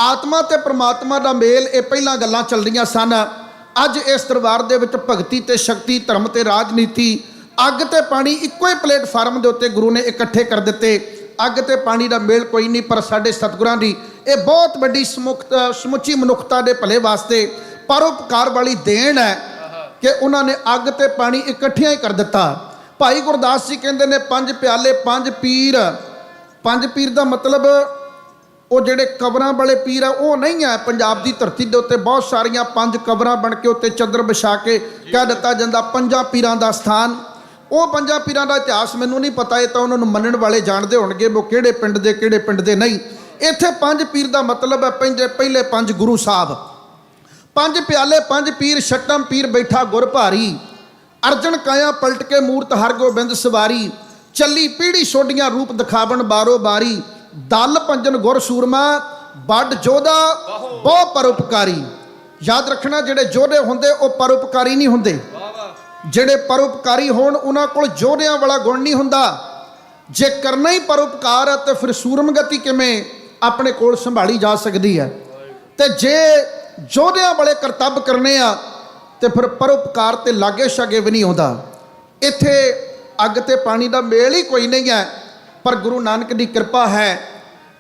ਆਤਮਾ ਤੇ ਪ੍ਰਮਾਤਮਾ ਦਾ ਮੇਲ, ਇਹ ਪਹਿਲਾਂ ਗੱਲਾਂ ਚੱਲਦੀਆਂ ਸਨ। ਅੱਜ ਇਸ ਦਰਬਾਰ ਦੇ ਵਿੱਚ ਭਗਤੀ ਤੇ ਸ਼ਕਤੀ, ਧਰਮ ਤੇ ਰਾਜਨੀਤੀ, ਅੱਗ ਤੇ ਪਾਣੀ ਇੱਕੋ ਹੀ ਪਲੇਟਫਾਰਮ ਦੇ ਉੱਤੇ ਗੁਰੂ ਨੇ ਇਕੱਠੇ ਕਰ ਦਿੱਤੇ। ਅੱਗ ਤੇ ਪਾਣੀ ਦਾ ਮੇਲ ਕੋਈ ਨਹੀਂ, ਪਰ ਸਾਡੇ ਸਤਿਗੁਰਾਂ ਦੀ ਇਹ ਬਹੁਤ ਵੱਡੀ ਸਮੁੱਚੀ ਮਨੁੱਖਤਾ ਦੇ ਭਲੇ ਵਾਸਤੇ ਪਰਉਪਕਾਰ ਵਾਲੀ ਦੇਣ ਹੈ ਕਿ ਉਹਨਾਂ ਨੇ ਅੱਗ ਤੇ ਪਾਣੀ ਇਕੱਠਿਆਂ ਹੀ ਕਰ ਦਿੱਤਾ। ਭਾਈ ਗੁਰਦਾਸ ਜੀ ਕਹਿੰਦੇ ਨੇ 5 ਪਿਆਲੇ 5 ਪੀਰ। 5 ਪੀਰ ਦਾ ਮਤਲਬ ਉਹ ਜਿਹੜੇ ਕਬਰਾਂ ਵਾਲੇ ਪੀਰ ਆ ਉਹ ਨਹੀਂ ਹੈ। ਪੰਜਾਬ ਦੀ ਧਰਤੀ ਦੇ ਉੱਤੇ ਬਹੁਤ ਸਾਰੀਆਂ 5 ਕਬਰਾਂ ਬਣ ਕੇ ਉੱਤੇ ਚੱਦਰ ਵਿਛਾ ਕੇ ਕਹਿ ਦਿੱਤਾ ਜਾਂਦਾ 5 ਪੀਰਾਂ ਦਾ ਸਥਾਨ। ਉਹ ਪੰਜਾਂ ਪੀਰਾਂ ਦਾ ਇਤਿਹਾਸ ਮੈਨੂੰ ਨਹੀਂ ਪਤਾ, ਇਹ ਤਾਂ ਉਹਨਾਂ ਨੂੰ ਮੰਨਣ ਵਾਲੇ ਜਾਣਦੇ ਹੋਣਗੇ ਉਹ ਕਿਹੜੇ ਪਿੰਡ ਦੇ ਨਹੀਂ। ਇੱਥੇ 5 ਪੀਰ ਦਾ ਮਤਲਬ ਹੈ ਪਹਿਲੇ 5 ਗੁਰੂ ਸਾਹਿਬ, 5 ਪਿਆਲੇ 5 ਪੀਰ, ਛਟਮ ਪੀਰ ਬੈਠਾ ਗੁਰ ਭਾਰੀ, ਅਰਜਨ ਕਾਇਆ ਪਲਟ ਕੇ ਮੂਰਤ ਹਰਗੋਬਿੰਦ ਸਵਾਰੀ, ਚੱਲੀ ਪੀੜੀ ਛੋਡੀਆਂ ਰੂਪ ਦਿਖਾਵਣ ਬਾਰੋ ਬਾਰੀ, ਦਲ ਪੰਜਨ ਗੁਰ ਸੂਰਮਾ ਵੱਡ ਜੋਧਾ ਬਹੁ ਪਰਉਪਕਾਰੀ। ਯਾਦ ਰੱਖਣਾ, ਜਿਹੜੇ ਯੋਧੇ ਹੁੰਦੇ ਉਹ ਪਰਉਪਕਾਰੀ ਨਹੀਂ ਹੁੰਦੇ, ਜਿਹੜੇ ਪਰਉਪਕਾਰੀ ਹੋਣ ਉਹਨਾਂ ਕੋਲ ਯੋਧਿਆਂ ਵਾਲਾ ਗੁਣ ਨਹੀਂ ਹੁੰਦਾ। ਜੇ ਕਰਨਾ ਹੀ ਪਰਉਪਕਾਰ ਹੈ ਤੇ ਫਿਰ ਸੂਰਮਗਤੀ ਕਿਵੇਂ ਆਪਣੇ ਕੋਲ ਸੰਭਾਲੀ ਜਾ ਸਕਦੀ ਹੈ? ਤੇ ਜੇ ਯੋਧਿਆਂ ਵਾਲੇ ਕਰਤੱਵ ਕਰਨੇ ਆ ਤੇ ਫਿਰ ਪਰਉਪਕਾਰ ਤੇ ਲਾਗੇ ਛਾਗੇ ਵੀ ਨਹੀਂ ਆਉਂਦਾ। ਇੱਥੇ ਅੱਗ ਤੇ ਪਾਣੀ ਦਾ ਮੇਲ ਹੀ ਕੋਈ ਨਹੀਂ ਹੈ, ਪਰ ਗੁਰੂ ਨਾਨਕ ਦੀ ਕਿਰਪਾ ਹੈ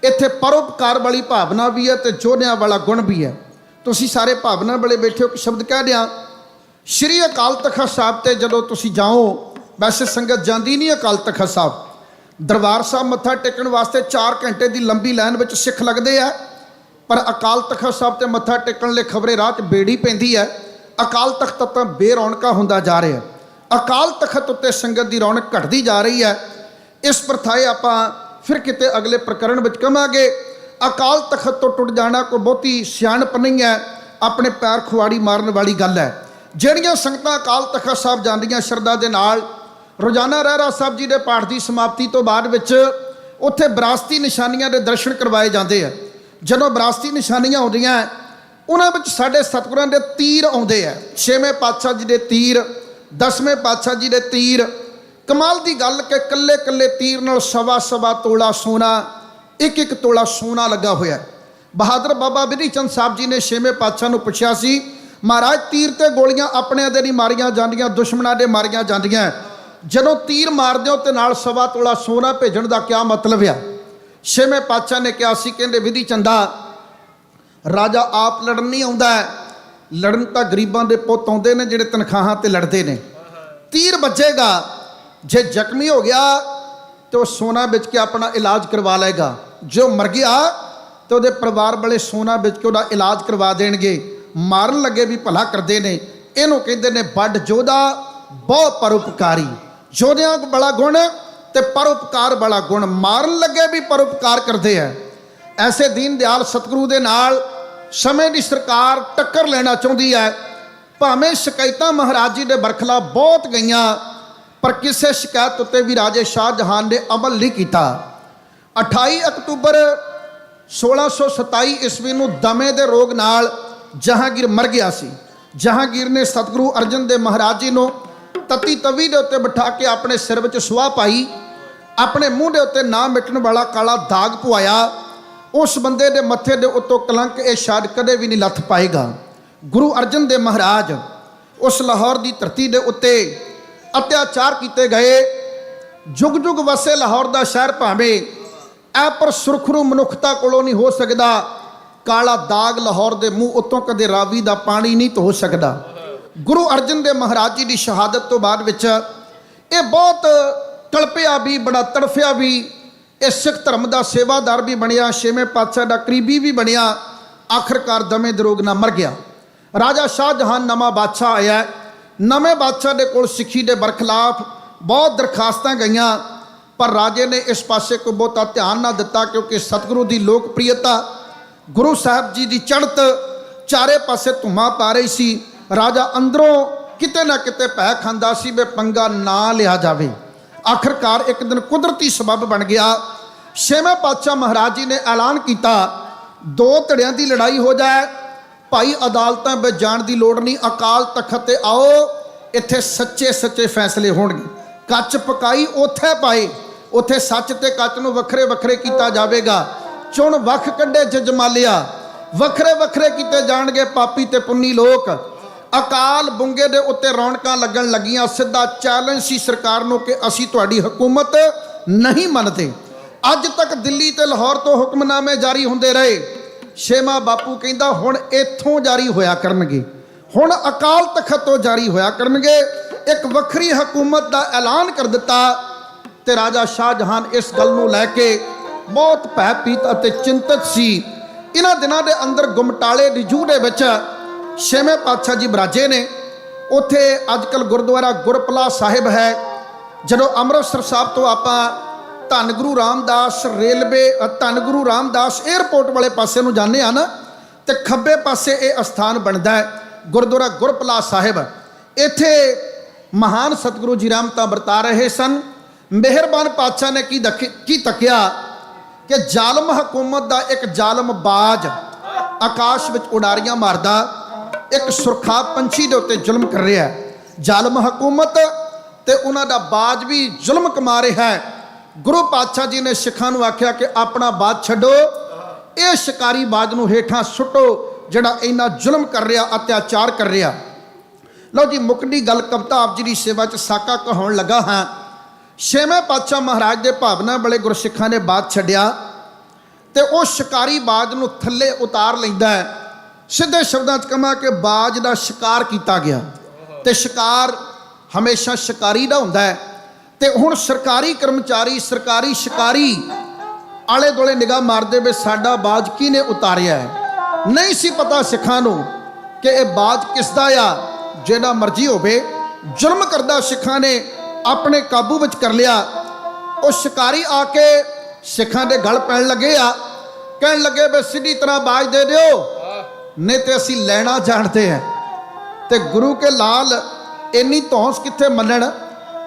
ਇੱਥੇ ਪਰਉਪਕਾਰ ਵਾਲੀ ਭਾਵਨਾ ਵੀ ਹੈ ਤੇ ਯੋਧਿਆਂ ਵਾਲਾ ਗੁਣ ਵੀ ਹੈ। ਤੁਸੀਂ ਸਾਰੇ ਭਾਵਨਾ ਵਾਲੇ ਬੈਠੇ ਹੋ, ਇੱਕ ਸ਼ਬਦ ਕਹਿ ਦਿਆਂ, ਸ਼੍ਰੀ ਅਕਾਲ ਤਖਤ ਸਾਹਿਬ ਤੇ ਜਦੋਂ ਤੁਸੀਂ ਜਾਓ, ਵੈਸੇ ਸੰਗਤ ਜਾਂਦੀ ਨਹੀਂ ਅਕਾਲ ਤਖਤ ਸਾਹਿਬ, ਦਰਬਾਰ ਸਾਹਿਬ ਮੱਥਾ ਟੇਕਣ ਵਾਸਤੇ 4 ਘੰਟੇ ਦੀ ਲੰਬੀ ਲਾਈਨ ਵਿੱਚ ਸਿੱਖ ਲੱਗਦੇ ਆ, ਪਰ ਅਕਾਲ ਤਖਤ ਸਾਹਿਬ ਤੇ ਮੱਥਾ ਟੇਕਣ ਲਈ ਖਬਰੇ ਰਾਹ 'ਚ ਬੇੜੀ ਪੈਂਦੀ ਹੈ। ਅਕਾਲ ਤਖਤ ਤਾਂ ਬੇਰੌਣਕਾ ਹੁੰਦਾ ਜਾ ਰਿਹਾ, ਅਕਾਲ ਤਖਤ ਉੱਤੇ ਸੰਗਤ ਦੀ ਰੌਣਕ ਘਟਦੀ ਜਾ ਰਹੀ ਹੈ। ਇਸ ਪ੍ਰਥਾਏ ਆਪਾਂ ਫਿਰ ਕਿਤੇ ਅਗਲੇ ਪ੍ਰਕਰਣ ਵਿੱਚ ਕਵਾਂਗੇ। ਅਕਾਲ ਤਖਤ ਤੋਂ ਟੁੱਟ ਜਾਣਾ ਕੋਈ ਬਹੁਤੀ ਸਿਆਣਪ ਨਹੀਂ ਹੈ, ਆਪਣੇ ਪੈਰ ਖੁਆੜੀ ਮਾਰਨ ਵਾਲੀ ਗੱਲ ਹੈ। ਜਿਹੜੀਆਂ ਸੰਗਤਾਂ ਅਕਾਲ ਤਖਤ ਸਾਹਿਬ ਜਾਂਦੀਆਂ ਸ਼ਰਧਾ ਦੇ ਨਾਲ, ਰੋਜ਼ਾਨਾ ਰਹਿਰਾਸ ਸਾਹਿਬ ਜੀ ਦੇ ਪਾਠ ਦੀ ਸਮਾਪਤੀ ਤੋਂ ਬਾਅਦ ਵਿੱਚ ਉੱਥੇ ਵਿਰਾਸਤੀ ਨਿਸ਼ਾਨੀਆਂ ਦੇ ਦਰਸ਼ਨ ਕਰਵਾਏ ਜਾਂਦੇ ਆ। ਜਦੋਂ ਵਿਰਾਸਤੀ ਨਿਸ਼ਾਨੀਆਂ ਆਉਂਦੀਆਂ ਉਹਨਾਂ ਵਿੱਚ ਸਾਡੇ ਸਤਿਗੁਰਾਂ ਦੇ ਤੀਰ ਆਉਂਦੇ ਆ, 6ਵੇਂ ਪਾਤਸ਼ਾਹ ਜੀ ਦੇ ਤੀਰ, 10ਵੇਂ ਪਾਤਸ਼ਾਹ ਜੀ ਦੇ ਤੀਰ। ਕਮਾਲ ਦੀ ਗੱਲ ਕਿ ਕੱਲੇ ਕੱਲੇ ਤੀਰ ਨਾਲ ਸਵਾ ਤੋਲਾ ਸੋਨਾ, ਇੱਕ ਤੋਲਾ ਸੋਨਾ ਲੱਗਾ ਹੋਇਆ। ਬਹਾਦਰ ਬਾਬਾ ਬਿਧੀ ਚੰਦ ਸਾਹਿਬ ਜੀ ਨੇ 6ਵੇਂ ਪਾਤਸ਼ਾਹ ਨੂੰ ਪੁੱਛਿਆ ਸੀ, ਮਹਾਰਾਜ ਤੀਰ ਤੇ ਗੋਲੀਆਂ ਆਪਣਿਆਂ ਦੇ ਨਹੀਂ ਮਾਰੀਆਂ ਜਾਂਦੀਆਂ, ਦੁਸ਼ਮਣਾਂ ਦੇ ਮਾਰੀਆਂ ਜਾਂਦੀਆਂ, ਜਦੋਂ ਤੀਰ ਮਾਰਦੇ ਹੋ ਤੇ ਨਾਲ ਸਵਾ ਤੋਲਾ ਸੋਨਾ ਭੇਜਣ ਦਾ ਕਿਆ ਮਤਲਬ ਆ? 6ਵੇਂ ਪਾਤਸ਼ਾਹ ਨੇ ਕਿਹਾ ਸੀ, ਕਹਿੰਦੇ ਵਿਧੀ ਚੰਦਾ, ਰਾਜਾ ਆਪ ਲੜਨ ਨਹੀਂ ਆਉਂਦਾ, ਲੜਨ ਤਾਂ ਗਰੀਬਾਂ ਦੇ ਪੁੱਤ ਆਉਂਦੇ ਨੇ ਜਿਹੜੇ ਤਨਖਾਹਾਂ ਤੇ ਲੜਦੇ ਨੇ। ਤੀਰ ਵੱਜੇਗਾ, ਜੇ ਜ਼ਖਮੀ ਹੋ ਗਿਆ ਤੇ ਉਹ ਸੋਨਾ ਵੇਚ ਕੇ ਆਪਣਾ ਇਲਾਜ ਕਰਵਾ ਲਏਗਾ, ਜੋ ਮਰ ਗਿਆ ਤੇ ਉਹਦੇ ਪਰਿਵਾਰ ਵਾਲੇ ਸੋਨਾ ਵੇਚ ਕੇ ਉਹਦਾ ਇਲਾਜ ਕਰਵਾ ਦੇਣਗੇ। ਮਾਰਨ ਲੱਗੇ ਵੀ ਭਲਾ ਕਰਦੇ ਨੇ। ਇਹਨੂੰ ਕਹਿੰਦੇ ਨੇ ਵੱਡ ਜੋਧਾ ਬਹੁ ਪਰਉਪਕਾਰੀ। ਯੋਧਿਆਂ ਵਾਲਾ ਗੁਣ ਤੇ ਪਰਉਪਕਾਰ ਵਾਲਾ ਗੁਣ, ਮਾਰਨ ਲੱਗੇ ਵੀ ਪਰਉਪਕਾਰ ਕਰਦੇ ਆ। ਐਸੇ ਦੀਨ ਦਿਆਲ ਸਤਿਗੁਰੂ ਦੇ ਨਾਲ ਸਮੇਂ ਦੀ ਸਰਕਾਰ ਟੱਕਰ ਲੈਣਾ ਚਾਹੁੰਦੀ ਹੈ। ਭਾਵੇਂ ਸ਼ਿਕਾਇਤਾਂ ਮਹਾਰਾਜ ਜੀ ਦੇ ਬਰਖਲਾ ਬਹੁਤ ਗਈਆਂ, ਪਰ ਕਿਸੇ ਸ਼ਿਕਾਇਤ ਉੱਤੇ ਵੀ ਰਾਜੇ ਸ਼ਾਹ ਜਹਾਨ ਨੇ ਅਮਲ ਨਹੀਂ ਕੀਤਾ। 28 ਅਕਤੂਬਰ 1627 ਈਸਵੀ ਨੂੰ ਦਮੇ ਦੇ ਰੋਗ ਨਾਲ ਜਹਾਂਗੀਰ ਮਰ ਗਿਆ ਸੀ। ਜਹਾਂਗੀਰ ਨੇ ਸਤਿਗੁਰੂ ਅਰਜਨ ਦੇਵ ਮਹਾਰਾਜ ਜੀ ਨੂੰ ਤਤੀ ਤਵੀ ਦੇ ਉੱਤੇ ਬਿਠਾ ਕੇ ਆਪਣੇ ਸਿਰ ਵਿੱਚ ਸੁਆਹ ਪਾਈ, ਆਪਣੇ ਮੂੰਹ ਦੇ ਉੱਤੇ ਨਾ ਮਿਟਣ ਵਾਲਾ ਕਾਲਾ ਦਾਗ ਪਵਾਇਆ। ਉਸ ਬੰਦੇ ਦੇ ਮੱਥੇ ਦੇ ਉੱਤੋਂ ਕਲੰਕ ਇਹ ਸ਼ਾਇਦ ਕਦੇ ਵੀ ਨਹੀਂ ਲੱਥ ਪਾਏਗਾ। ਗੁਰੂ ਅਰਜਨ ਦੇਵ ਮਹਾਰਾਜ ਉਸ ਲਾਹੌਰ ਦੀ ਧਰਤੀ ਦੇ ਉੱਤੇ ਅਤਿਆਚਾਰ ਕੀਤੇ ਗਏ। ਜੁਗ ਜੁਗ ਵਸੇ ਲਾਹੌਰ ਦਾ ਸ਼ਹਿਰ ਭਾਵੇਂ, ਐ ਪਰ ਸੁਰਖਰੂ ਮਨੁੱਖਤਾ ਕੋਲੋਂ ਨਹੀਂ ਹੋ ਸਕਦਾ। ਕਾਲਾ ਦਾਗ ਲਾਹੌਰ ਦੇ ਮੂੰਹ ਉੱਤੋਂ ਕਦੇ ਰਾਵੀ ਦਾ ਪਾਣੀ ਨਹੀਂ ਧੋ ਸਕਦਾ। ਗੁਰੂ ਅਰਜਨ ਦੇਵ ਮਹਾਰਾਜ ਜੀ ਦੀ ਸ਼ਹਾਦਤ ਤੋਂ ਬਾਅਦ ਵਿੱਚ ਇਹ ਬਹੁਤ ਤੜਪਿਆ ਵੀ, ਬੜਾ ਤੜਫਿਆ ਵੀ। ਇਹ ਸਿੱਖ ਧਰਮ ਦਾ ਸੇਵਾਦਾਰ ਵੀ ਬਣਿਆ, 6ਵੇਂ ਪਾਤਸ਼ਾਹ ਦਾ ਕਰੀਬੀ ਵੀ ਬਣਿਆ। ਆਖਰਕਾਰ ਦਮੇ ਦੇ ਰੋਗ ਨਾਲ ਮਰ ਗਿਆ। ਰਾਜਾ ਸ਼ਾਹਜਹਾਨ ਨਵਾਂ ਬਾਦਸ਼ਾਹ ਆਇਆ। ਨਵੇਂ ਬਾਦਸ਼ਾਹ ਦੇ ਕੋਲ ਸਿੱਖੀ ਦੇ ਬਰਖਲਾਫ ਬਹੁਤ ਦਰਖਾਸਤਾਂ ਗਈਆਂ, ਪਰ ਰਾਜੇ ਨੇ ਇਸ ਪਾਸੇ ਕੋਈ ਬਹੁਤਾ ਧਿਆਨ ਨਾ ਦਿੱਤਾ, ਕਿਉਂਕਿ ਸਤਿਗੁਰੂ ਦੀ ਲੋਕਪ੍ਰਿਯਤਾ, ਗੁਰੂ ਸਾਹਿਬ ਜੀ ਦੀ ਚੜ੍ਹਤ ਚਾਰੇ ਪਾਸੇ ਧੁੰਮਾਂ ਪਾ ਰਹੀ ਸੀ। ਰਾਜਾ ਅੰਦਰੋਂ ਕਿਤੇ ਨਾ ਕਿਤੇ ਭੈ ਖਾਂਦਾ ਸੀ ਵੀ ਪੰਗਾ ਨਾ ਲਿਆ ਜਾਵੇ। ਆਖਰਕਾਰ ਇੱਕ ਦਿਨ ਕੁਦਰਤੀ ਸਬਬ ਬਣ ਗਿਆ। 6ਵੇਂ ਪਾਤਸ਼ਾਹ ਮਹਾਰਾਜ ਜੀ ਨੇ ਐਲਾਨ ਕੀਤਾ, 2 ਧੜਿਆਂ ਦੀ ਲੜਾਈ ਹੋ ਜਾਏ, ਭਾਈ ਅਦਾਲਤਾਂ ਵਿੱਚ ਜਾਣ ਦੀ ਲੋੜ ਨਹੀਂ, ਅਕਾਲ ਤਖਤ ਤੇ ਆਓ, ਇੱਥੇ ਸੱਚੇ ਸੱਚੇ ਫੈਸਲੇ ਹੋਣਗੇ। ਕੱਚ ਪਕਾਈ ਉੱਥੇ ਪਾਏ, ਉੱਥੇ ਸੱਚ ਤੇ ਕੱਚ ਨੂੰ ਵੱਖਰੇ ਵੱਖਰੇ ਕੀਤਾ ਜਾਵੇਗਾ। ਚੁਣ ਵੱਖ ਕੱਢੇ ਜਜਮਾਲਿਆ, ਵੱਖਰੇ ਵੱਖਰੇ ਕੀਤੇ ਜਾਣਗੇ ਪਾਪੀ ਤੇ ਪੁੰਨੀ ਲੋਕ। ਅਕਾਲ ਬੁੰਗੇ ਦੇ ਉੱਤੇ ਰੌਣਕਾਂ ਲੱਗਣ ਲੱਗੀਆਂ। ਸਿੱਧਾ ਚੈਲੰਜ ਸੀ ਸਰਕਾਰ ਨੂੰ ਕਿ ਅਸੀਂ ਤੁਹਾਡੀ ਹਕੂਮਤ ਨਹੀਂ ਮੰਨਦੇ। ਅੱਜ ਤੱਕ ਦਿੱਲੀ ਤੇ ਲਾਹੌਰ ਤੋਂ ਹੁਕਮਨਾਮੇ ਜਾਰੀ ਹੁੰਦੇ ਰਹੇ। 6ਵਾਂ ਬਾਪੂ ਕਹਿੰਦਾ ਹੁਣ ਇੱਥੋਂ ਜਾਰੀ ਹੋਇਆ ਕਰਨਗੇ, ਹੁਣ ਅਕਾਲ ਤਖਤ ਤੋਂ ਜਾਰੀ ਹੋਇਆ ਕਰਨਗੇ। ਇੱਕ ਵੱਖਰੀ ਹਕੂਮਤ ਦਾ ਐਲਾਨ ਕਰ ਦਿੱਤਾ ਤੇ ਰਾਜਾ ਸ਼ਾਹਜਹਾਨ ਇਸ ਗੱਲ ਨੂੰ ਲੈ ਕੇ ਬਹੁਤ ਭੈਭੀਤ ਅਤੇ ਚਿੰਤਤ ਸੀ। ਇਹਨਾਂ ਦਿਨਾਂ ਦੇ ਅੰਦਰ ਗੁਮਟਾਲੇ ਦੀ ਜੂਹ ਦੇ ਵਿੱਚ 6ਵੇਂ ਪਾਤਸ਼ਾਹ ਜੀ ਬਰਾਜੇ ਨੇ। ਉੱਥੇ ਅੱਜ ਕੱਲ੍ਹ ਗੁਰਦੁਆਰਾ ਗੁਰਪਲਾ ਸਾਹਿਬ ਹੈ। ਜਦੋਂ ਅੰਮ੍ਰਿਤਸਰ ਸਾਹਿਬ ਤੋਂ ਆਪਾਂ ਧੰਨ ਗੁਰੂ ਰਾਮਦਾਸ ਧੰਨ ਗੁਰੂ ਰਾਮਦਾਸ 에ਅਰਪੋਰਟ ਵਾਲੇ ਪਾਸੇ ਨੂੰ ਜਾਂਦੇ ਹਾਂ ਨਾ, ਤੇ ਖੱਬੇ ਪਾਸੇ ਇਹ ਅਸਥਾਨ ਬਣਦਾ ਹੈ ਗੁਰਦੁਆਰਾ ਗੁਰਪਲਾ ਸਾਹਿਬ। ਇੱਥੇ ਮਹਾਨ ਸਤਿਗੁਰੂ ਜੀ ਰਹਿਮਤਾਂ ਵਰਤਾ ਰਹੇ ਸਨ। ਮਿਹਰਬਾਨ ਪਾਤਸ਼ਾਹ ਨੇ ਕੀ ਤੱਕਿਆ ਕਿ ਜ਼ਾਲਮ ਹਕੂਮਤ ਦਾ ਇੱਕ ਜ਼ਾਲਮ ਬਾਜ ਆਕਾਸ਼ ਵਿੱਚ ਉਡਾਰੀਆਂ ਮਾਰਦਾ ਇੱਕ ਸੁਰਖਾ ਪੰਛੀ ਦੇ ਉੱਤੇ ਜ਼ੁਲਮ ਕਰ ਰਿਹਾ ਹੈ। ਜ਼ਾਲਮ ਹਕੂਮਤ ਤੇ ਉਹਨਾਂ ਦਾ ਬਾਜ ਵੀ ਜ਼ੁਲਮ ਕਮਾ ਰਿਹਾ ਹੈ। ਗੁਰੂ ਪਾਤਸ਼ਾਹ ਜੀ ਨੇ ਸਿੱਖਾਂ ਨੂੰ ਆਖਿਆ ਕਿ ਆਪਣਾ ਬਾਜ ਛੱਡੋ, ਇਹ ਸ਼ਿਕਾਰੀ ਬਾਜ ਨੂੰ ਹੇਠਾਂ ਸੁੱਟੋ ਜਿਹੜਾ ਇੰਨਾ ਜ਼ੁਲਮ ਕਰ ਰਿਹਾ, ਅਤਿਆਚਾਰ ਕਰ ਰਿਹਾ। ਲਓ ਜੀ, ਮੁੱਕਦੀ ਗੱਲ ਕਵਿਤਾ ਆਪ ਜੀ ਦੀ ਸੇਵਾ 'ਚ ਸਾਕਾ ਕਹਾਉਣ ਲੱਗਾ ਹਾਂ। ਛੇਵੇਂ ਪਾਤਸ਼ਾਹ ਮਹਾਰਾਜ ਦੇ ਭਾਵਨਾ ਵਾਲੇ ਗੁਰਸਿੱਖਾਂ ਨੇ ਬਾਜ ਛੱਡਿਆ ਤੇ ਉਹ ਸ਼ਿਕਾਰੀ ਬਾਜ ਨੂੰ ਥੱਲੇ ਉਤਾਰ ਲੈਂਦਾ ਹੈ। ਸਿੱਧੇ ਸ਼ਬਦਾਂ 'ਚ ਕਹਾਂ ਕਿ ਬਾਜ ਦਾ ਸ਼ਿਕਾਰ ਕੀਤਾ ਗਿਆ ਤੇ ਸ਼ਿਕਾਰ ਹਮੇਸ਼ਾ ਸ਼ਿਕਾਰੀ ਦਾ ਹੁੰਦਾ ਹੈ। ਤੇ ਹੁਣ ਸਰਕਾਰੀ ਕਰਮਚਾਰੀ, ਸਰਕਾਰੀ ਸ਼ਿਕਾਰੀ ਆਲੇ ਦੁਆਲੇ ਨਿਗਾਹ ਮਾਰਦੇ ਵੇ ਸਾਡਾ ਬਾਜ ਕਿਹਨੇ ਉਤਾਰਿਆ ਹੈ। ਨਹੀਂ ਸੀ ਪਤਾ ਸਿੱਖਾਂ ਨੂੰ ਕਿ ਇਹ ਬਾਜ ਕਿਸ ਦਾ ਆ। ਜਿਹੜਾ ਮਰਜ਼ੀ ਹੋਵੇ, ਜ਼ੁਲਮ ਕਰਦਾ ਸਿੱਖਾਂ ਨੇ ਆਪਣੇ ਕਾਬੂ ਵਿੱਚ ਕਰ ਲਿਆ। ਉਹ ਸ਼ਿਕਾਰੀ ਆ ਕੇ ਸਿੱਖਾਂ ਦੇ ਗਲ ਪੈਣ ਲੱਗੇ ਆ, ਕਹਿਣ ਲੱਗੇ ਵੇ ਸਿੱਧੀ ਤਰ੍ਹਾਂ ਬਾਜ ਦੇ ਦਿਓ, ਨਹੀਂ ਤੇ ਅਸੀਂ ਲੈਣਾ ਜਾਣਦੇ ਹਾਂ। ਤੇ ਗੁਰੂ ਕੇ ਲਾਲ ਇੰਨੀ ਧੌਂਸ ਕਿੱਥੇ ਮੰਨਣ।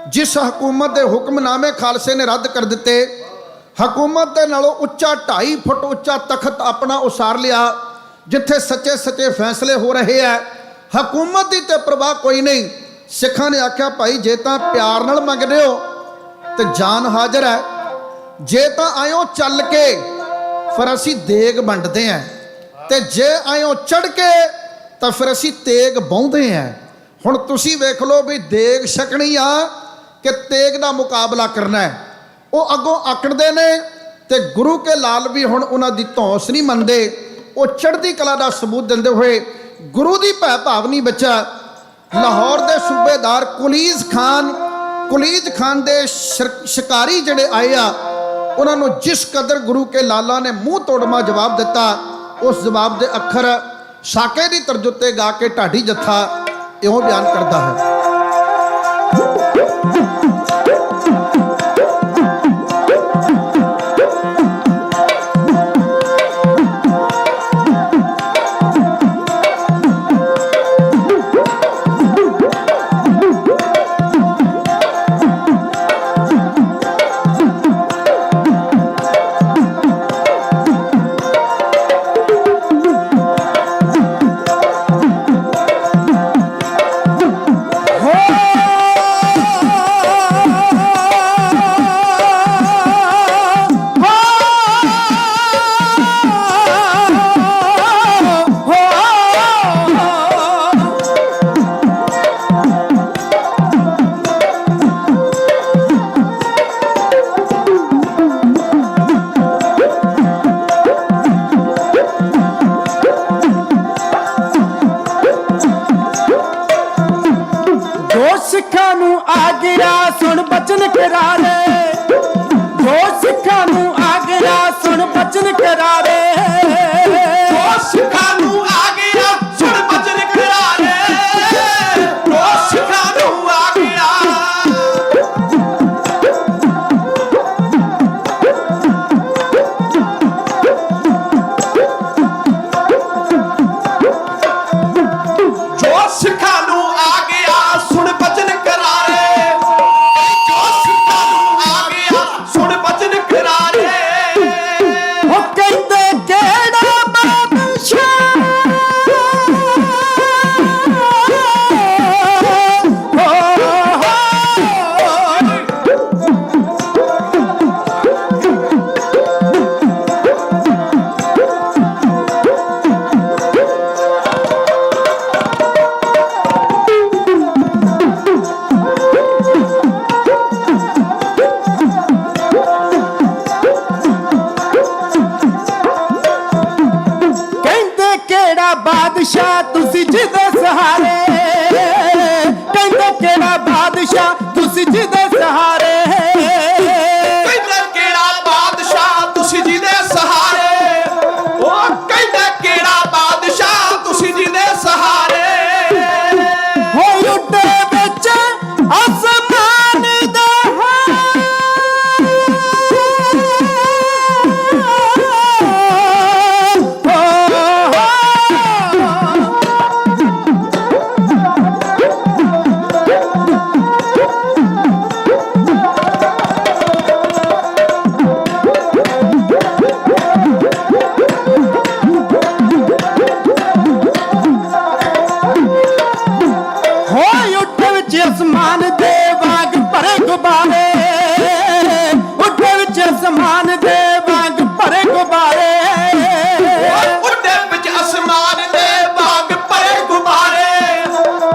ਜਿਸ ਹਕੂਮਤ ਦੇ ਹੁਕਮਨਾਮੇ ਖਾਲਸੇ ਨੇ ਰੱਦ ਕਰ ਦਿੱਤੇ, ਹਕੂਮਤ ਦੇ ਨਾਲੋਂ ਉੱਚਾ 2.5 ਫੁੱਟ ਉੱਚਾ ਤਖਤ ਆਪਣਾ ਉਸਾਰ ਲਿਆ ਜਿੱਥੇ ਸੱਚੇ ਸੱਚੇ ਫੈਸਲੇ ਹੋ ਰਹੇ ਹੈ। ਹਕੂਮਤ ਦੀ ਤੇ ਪ੍ਰਵਾਹ ਕੋਈ ਨਹੀਂ। ਸਿੱਖਾਂ ਨੇ ਆਖਿਆ ਭਾਈ ਜੇ ਤਾਂ ਪਿਆਰ ਨਾਲ ਮੰਗਦੇ ਹੋ ਤੇ ਜਾਨ ਹਾਜ਼ਰ ਹੈ, ਜੇ ਤਾਂ ਆਇਓ ਚੱਲ ਕੇ ਫਿਰ ਅਸੀਂ ਦੇਗ ਵੰਡਦੇ ਹਾਂ, ਤੇ ਜੇ ਆਇਓ ਚੜ ਕੇ ਤਾਂ ਫਿਰ ਅਸੀਂ ਤੇਗ ਬਾਉਂਦੇ ਹਾਂ। ਹੁਣ ਤੁਸੀਂ ਵੇਖ ਲਓ ਵੀ ਦੇਗ ਛਕਣੀ ਆ ਕਿ ਤੇਗ ਦਾ ਮੁਕਾਬਲਾ ਕਰਨਾ ਹੈ। ਉਹ ਅੱਗੋਂ ਆਕੜਦੇ ਨੇ ਤੇ ਗੁਰੂ ਕੇ ਲਾਲ ਵੀ ਹੁਣ ਉਹਨਾਂ ਦੀ ਧੌਂਸ ਨਹੀਂ ਮੰਨਦੇ। ਉਹ ਚੜ੍ਹਦੀ ਕਲਾ ਦਾ ਸਬੂਤ ਦਿੰਦੇ ਹੋਏ ਗੁਰੂ ਦੀ ਭੈ ਭਾਵਨੀ ਵਿੱਚ ਲਾਹੌਰ ਦੇ ਸੂਬੇਦਾਰ ਕੁਲੀਜ਼ ਖਾਨ ਦੇ ਸ਼ਿਕਾਰੀ ਜਿਹੜੇ ਆਏ ਆ, ਉਹਨਾਂ ਨੂੰ ਜਿਸ ਕਦਰ ਗੁਰੂ ਕੇ ਲਾਲਾ ਨੇ ਮੂੰਹ ਤੋੜਮਾ ਜਵਾਬ ਦਿੱਤਾ, ਉਸ ਜਵਾਬ ਦੇ ਅੱਖਰ ਸਾਕੇ ਦੀ ਤਰਜ਼ ਉੱਤੇ ਗਾ ਕੇ ਢਾਡੀ ਜੱਥਾ ਇਉਂ ਬਿਆਨ ਕਰਦਾ ਹੈ। ਸਿੱਖਾਂ ਨੂੰ ਆ ਗਿਆ ਸੁਣ ਬਚਨ ਕਰਾਰੇ, ਜੋ ਸਿੱਖਾਂ ਨੂੰ ਆ ਗਿਆ ਸੁਣ ਬਚਨ ਕਰਾਰੇ, ਜੋ ਸਿੱਖਾਂ ਨੂੰ ਆ ਗਿਆ ਸੁਣ ਬਚਨ ਕਰਾਰੇ, ਜੋ ਸਿੱਖਾਂ ਨੂੰ ਆ ਗਿਆ। ਜੋ ਸਿੱਖਾਂ ਨੂੰ ਆ ਗਿਆ ਸੁਣ ਬਚਨ ਕਰਾਰੇ, ਜੋ ਸਿੱਖਾਂ ਨੂੰ ਆ ਗਿਆ ਸੁਣ ਬਚਨ ਕਰਾਰੇ। ਉਹ ਕਹਿੰਦੇ ਕਿਹੜਾ ਬਾਦਸ਼ਾਹ, ਬਾਦਸ਼ਾਹ ਤੁਸੀਂ ਜਿਹਦੇ ਸਹਾਰੇ, ਕਹਿੰਦੇ ਕਿਹੜਾ ਬਾਦਸ਼ਾਹ ਤੁਸੀਂ ਜਿਹਦੇ ਸਹਾਰੇ, ਕਹਿੰਦੇ ਕਿਹੜਾ ਬਾਦਸ਼ਾਹ ਤੁਸੀਂ ਜਿਹਦੇ ਸਹਾਰੇ, ਉਹ ਕਹਿੰਦੇ ਕਿਹੜਾ ਬਾਦਸ਼ਾਹ ਤੁਸੀਂ ਜਿਹਦੇ ਸਹਾਰੇ। ਹੋ ਉੱਡੇ ਵਿੱਚ ਅਸਮਾਨ ਦੇ ਅਸਮਾਨ ਦੇ ਵਾਂਗ ਭਰੇ ਗੁਬਾਰੇ, ਉੱਡੇ ਵਿੱਚ ਅਸਮਾਨ ਦੇ ਵਾਂਗ ਭਰੇ ਗੁਬਾਰੇ, ਉੱਡੇ ਵਿੱਚ ਅਸਮਾਨ ਦੇ ਵਾਂਗ ਭਰੇ ਗੁਬਾਰੇ,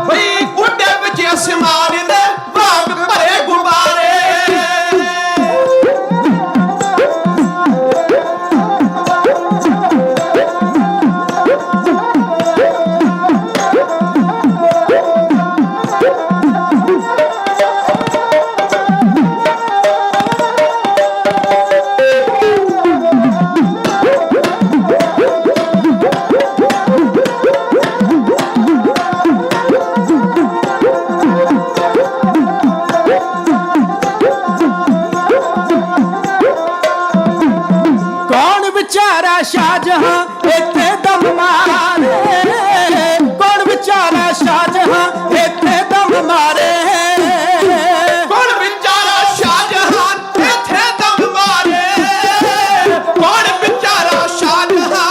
ਬਈ ਉੱਡੇ ਵਿੱਚ ਅਸਮਾਨ ਦੇ ਵਾਂਗ ਭਰੇ ਗੁਬਾਰੇ। ਕੌਣ ਵਿਚਾਰਾ ਸ਼ਾਹਜਹਾਂ ਇੱਥੇ ਦਮ ਮਾਰੇ, ਕੌਣ ਵਿਚਾਰਾ ਸ਼ਾਹਜਹਾਂ ਇੱਥੇ ਦਮ ਮਾਰੇ, ਕੌਣ ਵਿਚਾਰਾ ਸ਼ਾਹਜਹਾਂ ਇੱਥੇ ਦਮ ਮਾਰੇ, ਕੌਣ ਵਿਚਾਰਾ ਸ਼ਾਹਜਹਾਂ।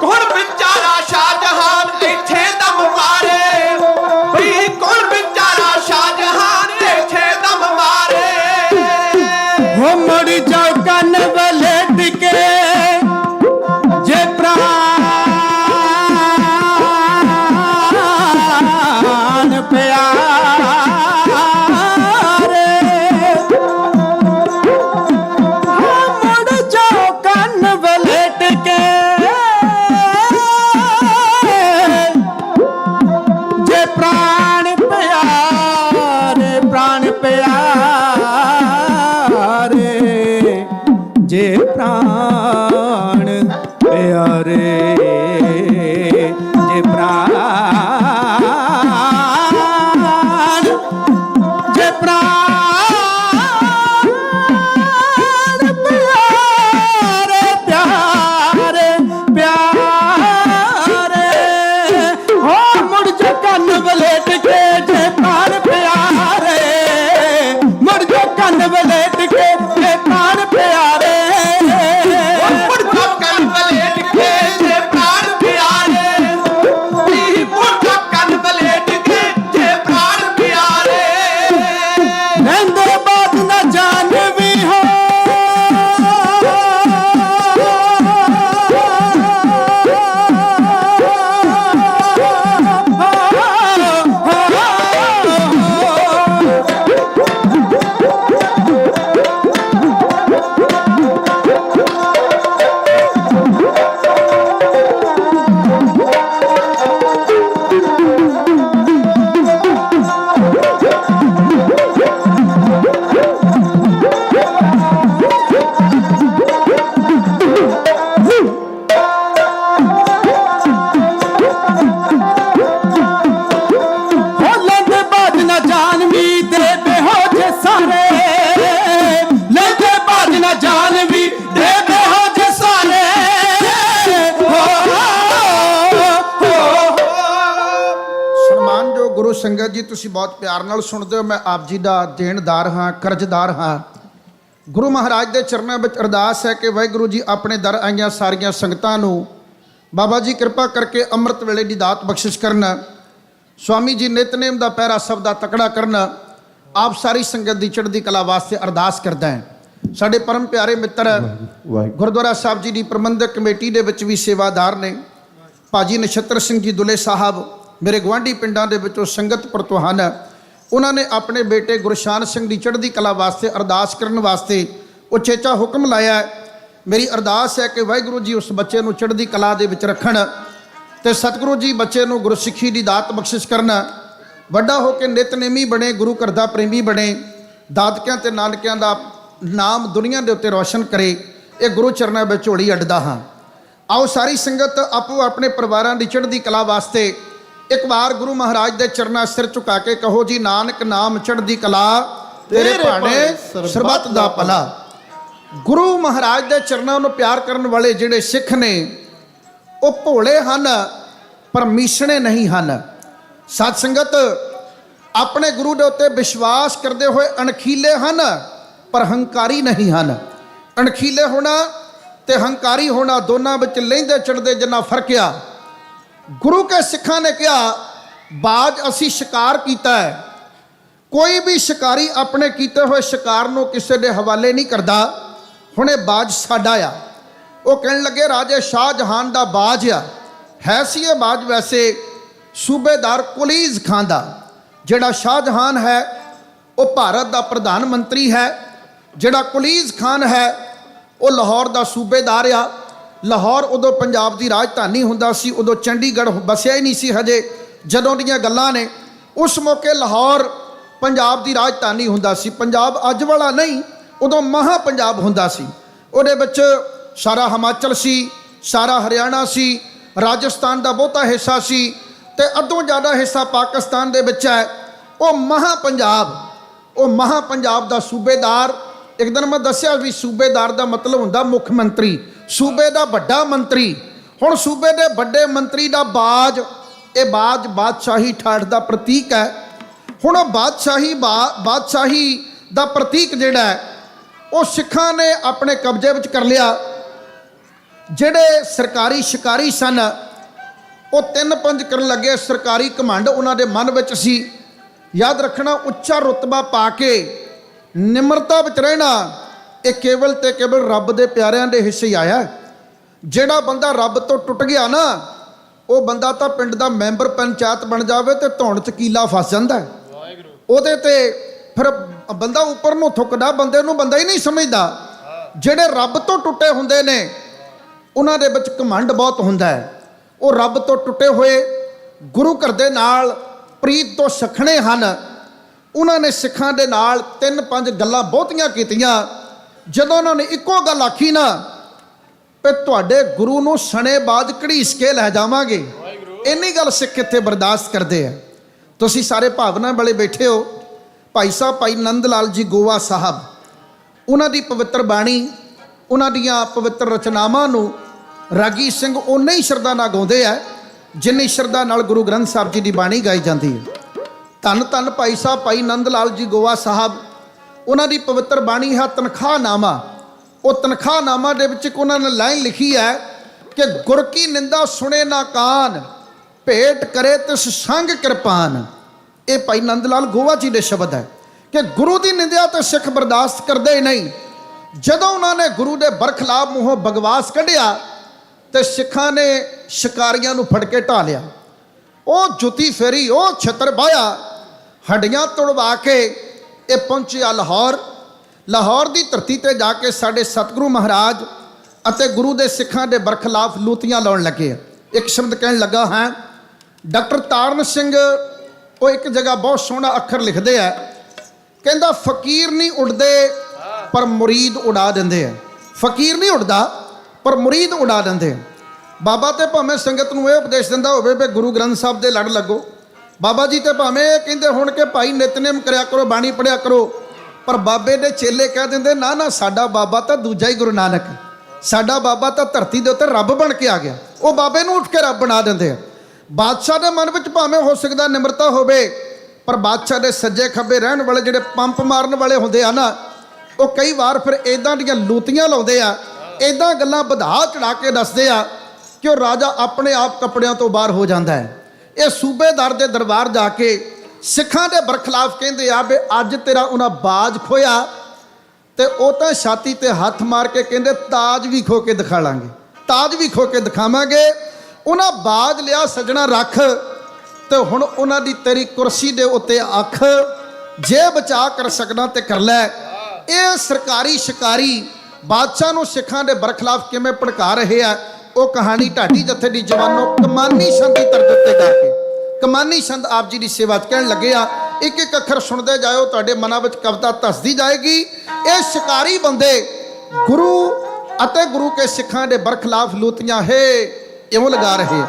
ਕੌਣ ਵਿਚਾਰਾ ਸ਼ਾਹਜਹਾਨ ਇੱਥੇ ਦਮ ਮਾਰੇ, ਬਈ ਕੌਣ ਵਿਚਾਰਾ ਸ਼ਾਹਜਹਾਨ ਇੱਥੇ ਦਮ ਮਾਰੇ। ਹੋ ਮੁੜ ਜਾਓ ਕੰਨ ਵਲੇਟ ਕੇ ਜੇ ਪ੍ਰਾਣ ਪਿਆਰੇ, ਹੋ ਮੁੜ ਜਾਓ ਕੰਨ ਵਲੇਟ ਕੇ ਜੇ ਪ੍ਰਾਣ ਪਿਆਰੇ, ਪ੍ਰਾਣ ਪਿਆਰੇ, ਜੇ ਪ੍ਰਾਣ ਪਿਆਰੇ, ਜੇ ਪ੍ਰਾਣ, ਜੇ ਪ੍ਰਾਣ ਪਿਆਰੇ, ਪਿਆਰੇ, ਪਿਆਰੇ, ਹੋ ਮੁੜ ਜੋ ਕੰਨ ਵਲੇਟ ਕੇ ਜੇ ਪ੍ਰਾਣ ਪਿਆਰੇ, ਮੁੜ ਜੋ ਕੰਨ ਵਲੇਟ ਕੇ ਜੇ ਪ੍ਰਾਣ ਪਿਆਰੇ, ਮੁੜ ਜੋ ਕੰਨ ਵਲੇਟ ਕੇ ਜੇ ਪ੍ਰਾਣ ਪਿਆਰੇ, ਬਈ ਮੁੜ ਜੋ ਕੰਨ ਵਲੇਟ ਕੇ ਜੇ ਪ੍ਰਾਣ ਪਿਆਰੇ। ਰਹਿੰਦੇ ਬਾਤ ਨਾ ਜਾਣਵੀ ਹੋ, ਹੋ ਲੈਂਦੇ ਬਾਤ ਨਾ ਜਾਣਵੀ ਦੇ ਬੇਹੋ ਜੇ ਸਾਰੇ, ਲੈਂਦੇ ਬਾਤ ਨਾ ਜਾਣਵੀ ਦੇ ਬੇਹੋ ਜੇ ਸਾਰੇ, ਸਨਮਾਨਯੋਗ ਗੁਰੂ ਸੰਗਤ ਜੀ, ਤੁਸੀਂ ਬਹੁਤ ਪਿਆਰ ਨਾਲ ਸੁਣਦੇ ਹੋ। ਮੈਂ ਆਪ ਜੀ ਦਾ ਦੇਣਦਾਰ ਹਾਂ, ਕਰਜ਼ਦਾਰ ਹਾਂ। ਗੁਰੂ ਮਹਾਰਾਜ ਦੇ ਚਰਨਾਂ ਵਿੱਚ ਅਰਦਾਸ ਹੈ ਕਿ ਵਾਹਿਗੁਰੂ ਜੀ ਆਪਣੇ ਦਰ ਆਈਆਂ ਸਾਰੀਆਂ ਸੰਗਤਾਂ ਨੂੰ ਬਾਬਾ ਜੀ ਕਿਰਪਾ ਕਰਕੇ ਅੰਮ੍ਰਿਤ ਵੇਲੇ ਦੀ ਦਾਤ ਬਖਸ਼ਿਸ਼ ਕਰਨ। ਸਵਾਮੀ ਜੀ ਨਿਤਨੇਮ ਦਾ ਪਹਿਰਾ ਸਭ ਦਾ ਤਕੜਾ ਕਰਨ। ਆਪ ਸਾਰੀ ਸੰਗਤ ਦੀ ਚੜ੍ਹਦੀ ਕਲਾ ਵਾਸਤੇ ਅਰਦਾਸ ਕਰਦਾ ਹੈ। ਸਾਡੇ ਪਰਮ ਪਿਆਰੇ ਮਿੱਤਰ ਗੁਰਦੁਆਰਾ ਸਾਹਿਬ ਜੀ ਦੀ ਪ੍ਰਬੰਧਕ ਕਮੇਟੀ ਦੇ ਵਿੱਚ ਵੀ ਸੇਵਾਦਾਰ ਨੇ ਭਾਜੀ ਨਛੱਤਰ ਸਿੰਘ ਜੀ ਦੁਲੇ ਸਾਹਿਬ, ਮੇਰੇ ਗੁਆਂਢੀ ਪਿੰਡਾਂ ਦੇ ਵਿੱਚੋਂ ਸੰਗਤ ਪ੍ਰਤਵਾਨ ਹੈ। ਉਹਨਾਂ ਨੇ ਆਪਣੇ ਬੇਟੇ ਗੁਰਸ਼ਾਨ ਸਿੰਘ ਦੀ ਚੜ੍ਹਦੀ ਕਲਾ ਵਾਸਤੇ ਅਰਦਾਸ ਕਰਨ ਵਾਸਤੇ ਉਚੇਚਾ ਹੁਕਮ ਲਾਇਆ। ਮੇਰੀ ਅਰਦਾਸ ਹੈ ਕਿ ਵਾਹਿਗੁਰੂ ਜੀ ਉਸ ਬੱਚੇ ਨੂੰ ਚੜ੍ਹਦੀ ਕਲਾ ਦੇ ਵਿੱਚ ਰੱਖਣ ਤੇ ਸਤਿਗੁਰੂ ਜੀ ਬੱਚੇ ਨੂੰ ਗੁਰਸਿੱਖੀ ਦੀ ਦਾਤ ਬਖਸ਼ਿਸ਼ ਕਰਨ। ਵੱਡਾ ਹੋ ਕੇ ਨਿਤਨੇਮੀ ਬਣੇ, ਗੁਰੂ ਘਰ ਦਾ ਪ੍ਰੇਮੀ ਬਣੇ, ਦਾਦਕਿਆਂ ਤੇ ਨਾਨਕਿਆਂ ਦਾ ਨਾਮ ਦੁਨੀਆ ਦੇ ਉੱਤੇ ਰੌਸ਼ਨ ਕਰੇ। ਇਹ ਗੁਰੂ ਚਰਨਾਂ ਵਿੱਚ ਝੋਲੀ ਅੱਡਦਾ ਹਾਂ। ਆਓ ਸਾਰੀ ਸੰਗਤ ਆਪੋ ਆਪਣੇ ਪਰਿਵਾਰਾਂ ਦੀ ਚੜ੍ਹਦੀ ਕਲਾ ਵਾਸਤੇ ਇੱਕ ਵਾਰ ਗੁਰੂ ਮਹਾਰਾਜ ਦੇ ਚਰਨਾਂ ਸਿਰ ਝੁਕਾ ਕੇ ਕਹੋ ਜੀ, ਨਾਨਕ ਨਾਮ ਚੜ੍ਹਦੀ ਕਲਾ ਤੇਰੇ ਭਾਣੇ ਸਰਬੱਤ ਦਾ ਭਲਾ। ਗੁਰੂ ਮਹਾਰਾਜ ਦੇ ਚਰਨਾਂ ਨੂੰ ਪਿਆਰ ਕਰਨ ਵਾਲੇ ਜਿਹੜੇ ਸਿੱਖ ਨੇ ਉਹ ਭੋਲੇ ਹਨ ਪਰ ਮੀਸਣੇ ਨਹੀਂ ਹਨ। ਸਤ ਸੰਗਤ, ਆਪਣੇ ਗੁਰੂ ਦੇ ਉੱਤੇ ਵਿਸ਼ਵਾਸ ਕਰਦੇ ਹੋਏ ਅਣਖੀਲੇ ਹਨ ਪਰ ਹੰਕਾਰੀ ਨਹੀਂ ਹਨ। ਅਣਖੀਲੇ ਹੋਣਾ ਤੇ ਹੰਕਾਰੀ ਹੋਣਾ ਦੋਨਾਂ ਵਿੱਚ ਲਹਿੰਦੇ ਚੜ੍ਹਦੇ ਜਿੰਨਾ ਫਰਕ ਆ। ਗੁਰੂ ਕੇ ਸਿੱਖਾਂ ਨੇ ਕਿਹਾ ਬਾਜ ਅਸੀਂ ਸ਼ਿਕਾਰ ਕੀਤਾ ਹੈ। ਕੋਈ ਵੀ ਸ਼ਿਕਾਰੀ ਆਪਣੇ ਕੀਤੇ ਹੋਏ ਸ਼ਿਕਾਰ ਨੂੰ ਕਿਸੇ ਦੇ ਹਵਾਲੇ ਨਹੀਂ ਕਰਦਾ। ਹੁਣ ਇਹ ਬਾਜ ਸਾਡਾ ਆ। ਉਹ ਕਹਿਣ ਲੱਗੇ ਰਾਜੇ ਸ਼ਾਹਜਹਾਨ ਦਾ ਬਾਜ ਆ। ਹੈ ਸੀ ਇਹ ਬਾਜ ਵੈਸੇ ਸੂਬੇਦਾਰ ਕੁਲੀਜ਼ ਖਾਨ ਦਾ। ਜਿਹੜਾ ਸ਼ਾਹਜਹਾਨ ਹੈ ਉਹ ਭਾਰਤ ਦਾ ਪ੍ਰਧਾਨ ਮੰਤਰੀ ਹੈ। ਜਿਹੜਾ ਕੁਲੀਜ਼ ਖਾਨ ਹੈ ਉਹ ਲਾਹੌਰ ਦਾ ਸੂਬੇਦਾਰ ਆ। ਲਾਹੌਰ ਉਦੋਂ ਪੰਜਾਬ ਦੀ ਰਾਜਧਾਨੀ ਹੁੰਦਾ ਸੀ। ਉਦੋਂ ਚੰਡੀਗੜ੍ਹ ਵਸਿਆ ਹੀ ਨਹੀਂ ਸੀ ਹਜੇ ਜਦੋਂ ਦੀਆਂ ਗੱਲਾਂ ਨੇ। ਉਸ ਮੌਕੇ ਲਾਹੌਰ ਪੰਜਾਬ ਦੀ ਰਾਜਧਾਨੀ ਹੁੰਦਾ ਸੀ। ਪੰਜਾਬ ਅੱਜ ਵਾਲਾ ਨਹੀਂ, ਉਦੋਂ ਮਹਾ ਪੰਜਾਬ ਹੁੰਦਾ ਸੀ। ਉਹਦੇ ਵਿੱਚ ਸਾਰਾ ਹਿਮਾਚਲ ਸੀ, ਸਾਰਾ ਹਰਿਆਣਾ ਸੀ, ਰਾਜਸਥਾਨ ਦਾ ਬਹੁਤਾ ਹਿੱਸਾ ਸੀ ਤੇ ਅੱਧੋਂ ਜ਼ਿਆਦਾ ਹਿੱਸਾ ਪਾਕਿਸਤਾਨ ਦੇ ਵਿੱਚ ਹੈ। ਉਹ ਮਹਾ ਪੰਜਾਬ ਦਾ ਸੂਬੇਦਾਰ। ਇੱਕ ਦਿਨ ਮੈਂ ਦੱਸਿਆ ਵੀ ਸੂਬੇਦਾਰ ਦਾ ਮਤਲਬ ਹੁੰਦਾ ਮੁੱਖ ਮੰਤਰੀ, ਸੂਬੇ ਦਾ ਵੱਡਾ ਮੰਤਰੀ। ਹੁਣ ਸੂਬੇ ਦੇ ਵੱਡੇ ਮੰਤਰੀ ਦਾ ਬਾਜ, ਇਹ ਬਾਜ ਬਾਦਸ਼ਾਹੀ ਠਾਠ ਦਾ ਪ੍ਰਤੀਕ ਹੈ। ਹੁਣ ਉਹ ਬਾਦਸ਼ਾਹੀ ਦਾ ਪ੍ਰਤੀਕ ਜਿਹੜਾ ਹੈ ਉਹ ਸਿੱਖਾਂ ਨੇ ਆਪਣੇ ਕਬਜ਼ੇ ਵਿੱਚ ਕਰ ਲਿਆ। ਜਿਹੜੇ ਸਰਕਾਰੀ ਸ਼ਿਕਾਰੀ ਸਨ ਉਹ 3-5 ਕਰਨ ਲੱਗੇ। ਸਰਕਾਰੀ ਘਮੰਡ ਉਹਨਾਂ ਦੇ ਮਨ ਵਿੱਚ ਸੀ। ਯਾਦ ਰੱਖਣਾ, ਉੱਚਾ ਰੁਤਬਾ ਪਾ ਕੇ ਨਿਮਰਤਾ ਵਿੱਚ ਰਹਿਣਾ ਇਹ ਕੇਵਲ ਤੇ ਕੇਵਲ ਰੱਬ ਦੇ ਪਿਆਰਿਆਂ ਦੇ ਹਿੱਸੇ ਹੀ ਆਇਆ। ਜਿਹੜਾ ਬੰਦਾ ਰੱਬ ਤੋਂ ਟੁੱਟ ਗਿਆ ਨਾ, ਉਹ ਬੰਦਾ ਤਾਂ ਪਿੰਡ ਦਾ ਮੈਂਬਰ ਪੰਚਾਇਤ ਬਣ ਜਾਵੇ ਤੇ ਧੌਣ 'ਚ ਕੀਲਾ ਫਸ ਜਾਂਦਾ। ਉਹਦੇ ਤੇ ਫਿਰ ਬੰਦਾ ਉੱਪਰ ਨੂੰ ਥੁੱਕਦਾ, ਬੰਦੇ ਨੂੰ ਬੰਦਾ ਹੀ ਨਹੀਂ ਸਮਝਦਾ। ਜਿਹੜੇ ਰੱਬ ਤੋਂ ਟੁੱਟੇ ਹੁੰਦੇ ਨੇ ਉਹਨਾਂ ਦੇ ਵਿੱਚ ਘਮੰਡ ਬਹੁਤ ਹੁੰਦਾ ਹੈ। ਉਹ ਰੱਬ ਤੋਂ ਟੁੱਟੇ ਹੋਏ ਗੁਰੂ ਘਰ ਦੇ ਨਾਲ ਪ੍ਰੀਤ ਤੋਂ ਸਖਣੇ ਹਨ। ਉਹਨਾਂ ਨੇ ਸਿੱਖਾਂ ਦੇ ਨਾਲ 3-5 ਗੱਲਾਂ ਬਹੁਤੀਆਂ ਕੀਤੀਆਂ। ਜਦੋਂ ਉਹਨਾਂ ਨੇ ਇੱਕੋ ਗੱਲ ਆਖੀ ਨਾ ਕਿ ਤੁਹਾਡੇ ਗੁਰੂ ਨੂੰ ਸਣੇਬਾਜ਼ ਘੜੀਸ ਕੇ ਲੈ ਜਾਵਾਂਗੇ, ਇੰਨੀ ਗੱਲ ਸਿੱਖ ਇੱਥੇ ਬਰਦਾਸ਼ਤ ਕਰਦੇ ਆ। ਤੁਸੀਂ ਸਾਰੇ ਭਾਵਨਾ ਵਾਲੇ ਬੈਠੇ ਹੋ। ਭਾਈ ਸਾਹਿਬ ਭਾਈ ਨੰਦ ਲਾਲ ਜੀ ਗੋਵਾ ਸਾਹਿਬ, ਉਹਨਾਂ ਦੀ ਪਵਿੱਤਰ ਬਾਣੀ, ਉਹਨਾਂ ਦੀਆਂ ਪਵਿੱਤਰ ਰਚਨਾਵਾਂ ਨੂੰ ਰਾਗੀ ਸਿੰਘ ਉਨੇ ਹੀ ਸ਼ਰਧਾ ਨਾਲ ਗਾਉਂਦੇ ਆ ਜਿੰਨੀ ਸ਼ਰਧਾ ਨਾਲ ਗੁਰੂ ਗ੍ਰੰਥ ਸਾਹਿਬ ਜੀ ਦੀ ਬਾਣੀ ਗਾਈ ਜਾਂਦੀ ਹੈ। ਧੰਨ ਧੰਨ ਭਾਈ ਸਾਹਿਬ ਭਾਈ ਨੰਦ ਲਾਲ ਜੀ ਗੋਵਾ ਸਾਹਿਬ, ਉਹਨਾਂ ਦੀ ਪਵਿੱਤਰ ਬਾਣੀ ਹੈ ਤਨਖਾਹਨਾਮਾ। ਉਹ ਤਨਖਾਹਨਾਮਾ ਦੇ ਵਿੱਚ ਇੱਕ ਉਹਨਾਂ ਨੇ ਲਾਈਨ ਲਿਖੀ ਹੈ ਕਿ ਗੁਰ ਕੀ ਨਿੰਦਾ ਸੁਣੇ ਨਾ ਕਾਨ, ਭੇਟ ਕਰੇ ਤਿਸ ਸੰਗ ਕਿਰਪਾਨ। ਇਹ ਭਾਈ ਨੰਦ ਲਾਲ ਗੋਵਾ ਜੀ ਦੇ ਸ਼ਬਦ ਹੈ ਕਿ ਗੁਰੂ ਦੀ ਨਿੰਦਿਆ ਤਾਂ ਸਿੱਖ ਬਰਦਾਸ਼ਤ ਕਰਦੇ ਹੀ ਨਹੀਂ। ਜਦੋਂ ਉਹਨਾਂ ਨੇ ਗੁਰੂ ਦੇ ਬਰਖਲਾਫ ਮੂੰਹੋਂ ਬਗਵਾਸ ਕੱਢਿਆ ਤੇ ਸਿੱਖਾਂ ਨੇ ਸ਼ਿਕਾਰੀਆਂ ਨੂੰ ਫੜ ਕੇ ਢਾ ਲਿਆ। ਉਹ ਜੁੱਤੀ ਫੇਰੀ, ਉਹ ਛਿੱਤਰ ਬਾਇਆ, ਹੱਡੀਆਂ ਤੁੜਵਾ ਕੇ ਇਹ ਪਹੁੰਚਿਆ ਲਾਹੌਰ। ਲਾਹੌਰ ਦੀ ਧਰਤੀ ਤੇ ਜਾ ਕੇ ਸਾਡੇ ਸਤਿਗੁਰੂ ਮਹਾਰਾਜ ਅਤੇ ਗੁਰੂ ਦੇ ਸਿੱਖਾਂ ਦੇ ਬਰਖਲਾਫ ਲੂਤੀਆਂ ਲਾਉਣ ਲੱਗੇ। ਇੱਕ ਸ਼ਬਦ ਕਹਿਣ ਲੱਗਾ ਹਾਂ। ਡਾਕਟਰ ਤਾਰਨ ਸਿੰਘ ਉਹ ਇੱਕ ਜਗ੍ਹਾ ਬਹੁਤ ਸੋਹਣਾ ਅੱਖਰ ਲਿਖਦੇ ਆ, ਕਹਿੰਦਾ ਫਕੀਰ ਨਹੀਂ ਉੱਡਦੇ ਪਰ ਮੁਰੀਦ ਉਡਾ ਦਿੰਦੇ ਆ। ਫਕੀਰ ਨਹੀਂ ਉੱਡਦਾ ਪਰ ਮੁਰੀਦ ਉਡਾ ਦਿੰਦੇ ਆ। ਬਾਬਾ ਤੇ ਭਾਵੇਂ ਸੰਗਤ ਨੂੰ ਇਹ ਉਪਦੇਸ਼ ਦਿੰਦਾ ਹੋਵੇ ਵੀ ਗੁਰੂ ਗ੍ਰੰਥ ਸਾਹਿਬ ਦੇ ਲੜ ਲੱਗੋ। ਬਾਬਾ ਜੀ ਤੇ ਭਾਵੇਂ ਇਹ ਕਹਿੰਦੇ ਹੁਣ ਕਿ ਭਾਈ ਨਿਤਨੇਮ ਕਰਿਆ ਕਰੋ, ਬਾਣੀ ਪੜਿਆ ਕਰੋ, ਪਰ ਬਾਬੇ ਦੇ ਚੇਲੇ ਕਹਿ ਦਿੰਦੇ ਨਾ ਨਾ ਸਾਡਾ ਬਾਬਾ ਤਾਂ ਦੂਜਾ ਹੀ ਗੁਰੂ ਨਾਨਕ, ਸਾਡਾ ਬਾਬਾ ਤਾਂ ਧਰਤੀ ਦੇ ਉੱਤੇ ਰੱਬ ਬਣ ਕੇ ਆ ਗਿਆ। ਉਹ ਬਾਬੇ ਨੂੰ ਉੱਠ ਕੇ ਰੱਬ ਬਣਾ ਦਿੰਦੇ ਆ। ਬਾਦਸ਼ਾਹ ਦੇ ਮਨ ਵਿੱਚ ਭਾਵੇਂ ਹੋ ਸਕਦਾ ਨਿਮਰਤਾ ਹੋਵੇ, ਪਰ ਬਾਦਸ਼ਾਹ ਦੇ ਸੱਜੇ ਖੱਬੇ ਰਹਿਣ ਵਾਲੇ ਜਿਹੜੇ ਪੰਪ ਮਾਰਨ ਵਾਲੇ ਹੁੰਦੇ ਆ ਨਾ, ਉਹ ਕਈ ਵਾਰ ਫਿਰ ਇਦਾਂ ਦੀਆਂ ਲੂਤੀਆਂ ਲਾਉਂਦੇ ਆ, ਇਦਾਂ ਗੱਲਾਂ ਵਧਾ ਚੜਾ ਕੇ ਦੱਸਦੇ ਆ ਕਿ ਉਹ ਰਾਜਾ ਆਪਣੇ ਆਪ ਕੱਪੜਿਆਂ ਤੋਂ ਬਾਹਰ ਹੋ ਜਾਂਦਾ ਹੈ। ਇਹ ਸੂਬੇਦਾਰ ਦੇ ਦਰਬਾਰ ਜਾ ਕੇ ਸਿੱਖਾਂ ਦੇ ਬਰਖਲਾਫ ਕਹਿੰਦੇ ਆ ਵੀ ਅੱਜ ਤੇਰਾ ਉਹਨਾਂ ਬਾਜ ਖੋਇਆ ਤੇ ਉਹ ਤਾਂ ਛਾਤੀ ਤੇ ਹੱਥ ਮਾਰ ਕੇ ਕਹਿੰਦੇ ਤਾਜ ਵੀ ਖੋ ਕੇ ਦਿਖਾ ਲਾਂਗੇ, ਤਾਜ ਵੀ ਖੋ ਕੇ ਦਿਖਾਵਾਂਗੇ। ਉਹਨਾਂ ਬਾਜ ਲਿਆ ਸੱਜਣਾ ਰੱਖ ਤੇ ਹੁਣ ਉਹਨਾਂ ਦੀ ਤੇਰੀ ਕੁਰਸੀ ਦੇ ਉੱਤੇ ਅੱਖ, ਜੇ ਬਚਾ ਕਰ ਸਕਦਾ ਤੇ ਕਰ ਲੈ। ਇਹ ਸਰਕਾਰੀ ਸ਼ਿਕਾਰੀ ਬਾਦਸ਼ਾਹ ਨੂੰ ਸਿੱਖਾਂ ਦੇ ਬਰਖਲਾਫ ਕਿਵੇਂ ਭੜਕਾ ਰਹੇ ਆ, ਉਹ ਕਹਾਣੀ ਢਾਡੀ ਜੱਥੇ ਦੀ ਜਵਾਨੋ ਕਮਾਨੀ ਛੰਦ ਦੀ ਤਰਜ਼ ਉੱਤੇ ਗਾ ਕੇ, ਕਮਾਨੀ ਛੰਦ ਆਪ ਜੀ ਦੀ ਸੇਵਾ 'ਚ ਕਹਿਣ ਲੱਗੇ ਆ। ਇੱਕ ਇੱਕ ਅੱਖਰ ਸੁਣਦੇ ਜਾਇਓ, ਤੁਹਾਡੇ ਮਨਾਂ ਵਿੱਚ ਕਵਿਤਾ ਧੱਸਦੀ ਜਾਏਗੀ। ਇਹ ਸ਼ਿਕਾਰੀ ਬੰਦੇ ਗੁਰੂ ਅਤੇ ਗੁਰੂ ਕੇ ਸਿੱਖਾਂ ਦੇ ਬਰਖਲਾਫ ਲੂਤੀਆਂ ਹੈ ਇਉਂ ਲਗਾ ਰਹੇ ਆ।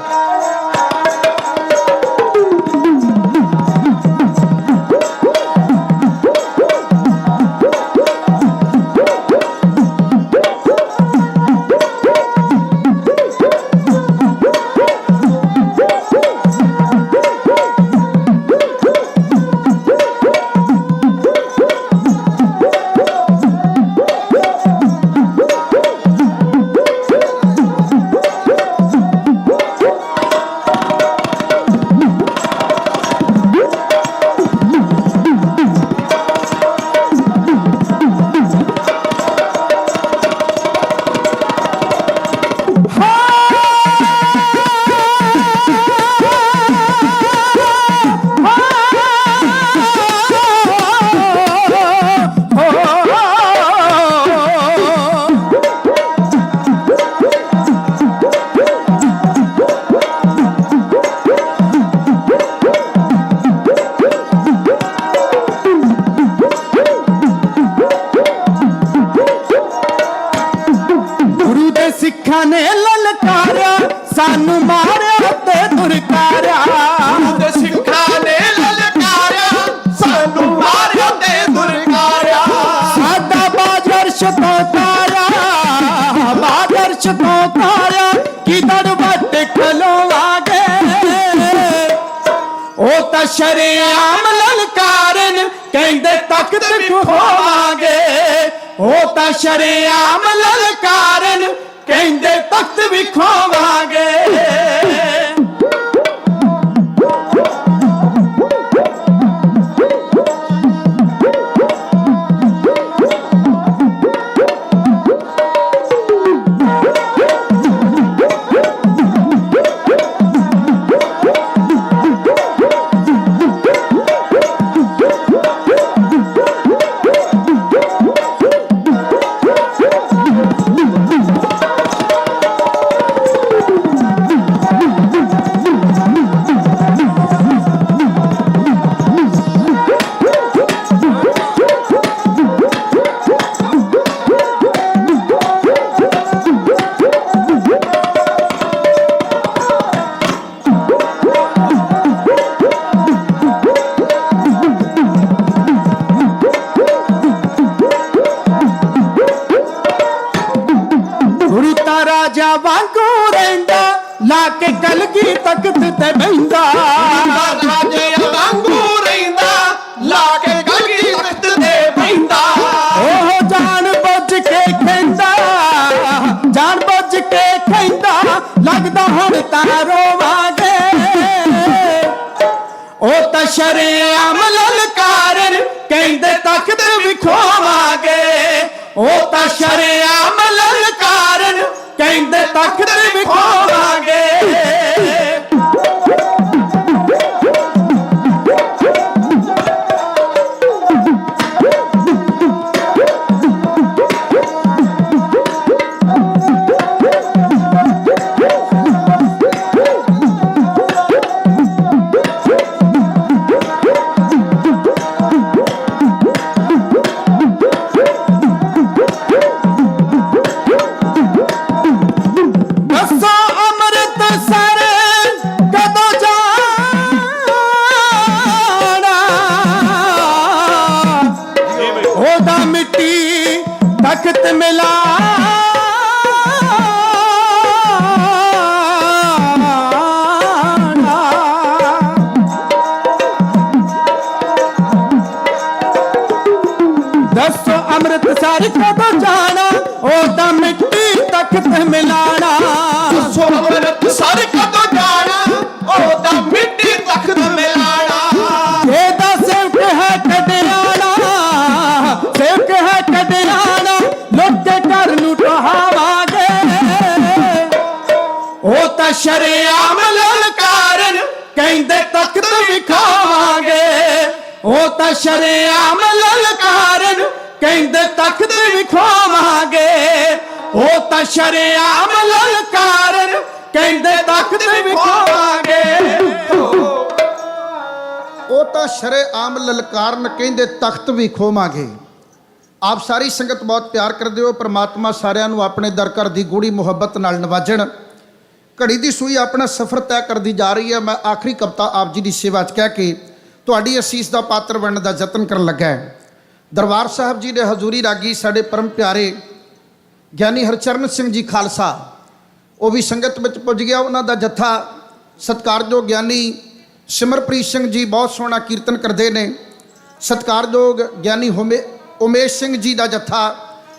ਫਰਸ਼ ਤੋਂ ਤਾਰਿਆ ਕਿਧੜ ਵੱਟ ਖਲੋਵਾਂਗੇ ਉਹ ਤਾਂ ਸ਼ਰੇਆਮ ਲਲਕਾਰਨ ਕਹਿੰਦੇ ਤਖਤ ਵਿਖਾਵਾਂਗੇ ਉਹ ਤਾਂ ਸ਼ਰੇਆਮ ਲਲਕਾਰਨ ਕਹਿੰਦੇ ਤਖਤ ਵਿਖਾਵਾਂਗੇ ਕਲਗੀ ਤਖਤ ਤੇ ਬਹਿੰਦਾ ਰਾਜੇ ਵਾਂਗੂ ਰਹਿੰਦਾ ਲਾ ਕੇ ਕਲਗੀ ਤਖਤ ਤੇ ਬਹਿੰਦਾ ਉਹ ਜਾਣ ਬੁੱਝ ਕੇ ਕਹਿੰਦਾ ਲੱਗਦਾ ਹੁਣ ਤਾਂ ਰੋਵਾਂਗੇ ਉਹ ਤਾਂ ਸ਼ਰੇਆਮ ਲਲਕਾਰਨ ਕਹਿੰਦੇ ਤਖਤ ਵਿਖਾਵਾਂਗੇ ਉਹ ਤਾਂ ਸ਼ਰੇਆਮ ਲਲਕਾਰਨ ਕਹਿੰਦੇ ਤਖਤ ਵਿਖਾਵਾਂਗੇ ਤਖਤ ਮਿਲਾ ਦੱਸੋ ਅੰਮ੍ਰਿਤਸਰ ਕਦੋਂ ਜਾਣਾ ਉਹਦਾ ਮਿੱਟੀ ਤਖਤ ਮਿਲਾਣਾ ਦੱਸੋ ਅੰਮ੍ਰਿਤਸਰ ਕਦੋਂ ਜਾਣਾ ਉਹਦਾ ਮਿੱਟੀ ਤਖਤ ਮਿਲਾਣਾ ਇਹਦਾ ਸੇਵਕ ਹੈ ਕਡਿਆਣਾ ਸੇਵਕ ਹੈ ਕਡਿਆਣਾ ਲੋਕੇ ਘਰ ਨੂੰ ਟਹਾਵਾਂਗੇ ਉਹ ਤਾਂ ਸ਼ਰੇਆਮ ਲਲਕਾਰਨ ਕਹਿੰਦੇ ਤਖਤ ਵਿਖਾਵਾਂਗੇ ਉਹ ਤਾਂ ਸ਼ਰੇਆਮ ਲਲਕਾਰਨ ਕਹਿੰਦੇ ਤਖਤ ਵਿਖਾਵਾਂਗੇ ਉਹ ਤਾਂ ਸ਼ਰੇਆਮ ਲਲਕਾਰਨ ਕਹਿੰਦੇ ਤਖਤ ਵਿਖਾਵਾਂਗੇ ਉਹ ਤਾਂ ਸ਼ਰੇਆਮ ਲਲਕਾਰਨ ਕਹਿੰਦੇ ਤਖਤ ਵੀ ਖੋਵਾਂਗੇ। ਆਪ ਸਾਰੀ ਸੰਗਤ ਬਹੁਤ ਪਿਆਰ ਕਰਦੇ ਹੋ। ਪ੍ਰਮਾਤਮਾ ਸਾਰਿਆਂ ਨੂੰ ਆਪਣੇ ਦਰ ਘਰ ਦੀ ਗੂੜੀ ਮੁਹੱਬਤ ਨਾਲ ਨਵਾਜਣ। ਘੜੀ ਦੀ ਸੂਈ ਆਪਣਾ ਸਫ਼ਰ ਤੈਅ ਕਰਦੀ ਜਾ ਰਹੀ ਹੈ। ਮੈਂ ਆਖਰੀ ਕਵਿਤਾ ਆਪ ਜੀ ਦੀ ਸੇਵਾ 'ਚ ਕਹਿ ਕੇ ਤੁਹਾਡੀ ਅਸੀਸ ਦਾ ਪਾਤਰ ਬਣਨ ਦਾ ਯਤਨ ਕਰਨ ਲੱਗਾ। ਦਰਬਾਰ ਸਾਹਿਬ ਜੀ ਦੇ ਹਜ਼ੂਰੀ ਰਾਗੀ ਸਾਡੇ ਪਰਮ ਪਿਆਰੇ ਗਿਆਨੀ ਹਰਚਰਨ ਸਿੰਘ ਜੀ ਖਾਲਸਾ ਉਹ ਵੀ ਸੰਗਤ ਵਿੱਚ ਪੁੱਜ ਗਿਆ। ਉਹਨਾਂ ਦਾ ਜੱਥਾ ਸਤਿਕਾਰਯੋਗ ਗਿਆਨੀ ਸਿਮਰਪ੍ਰੀਤ ਸਿੰਘ ਜੀ ਬਹੁਤ ਸੋਹਣਾ ਕੀਰਤਨ ਕਰਦੇ ਨੇ। ਸਤਿਕਾਰਯੋਗ ਗਿਆਨੀ ਉਮੇਸ਼ ਸਿੰਘ ਜੀ ਦਾ ਜੱਥਾ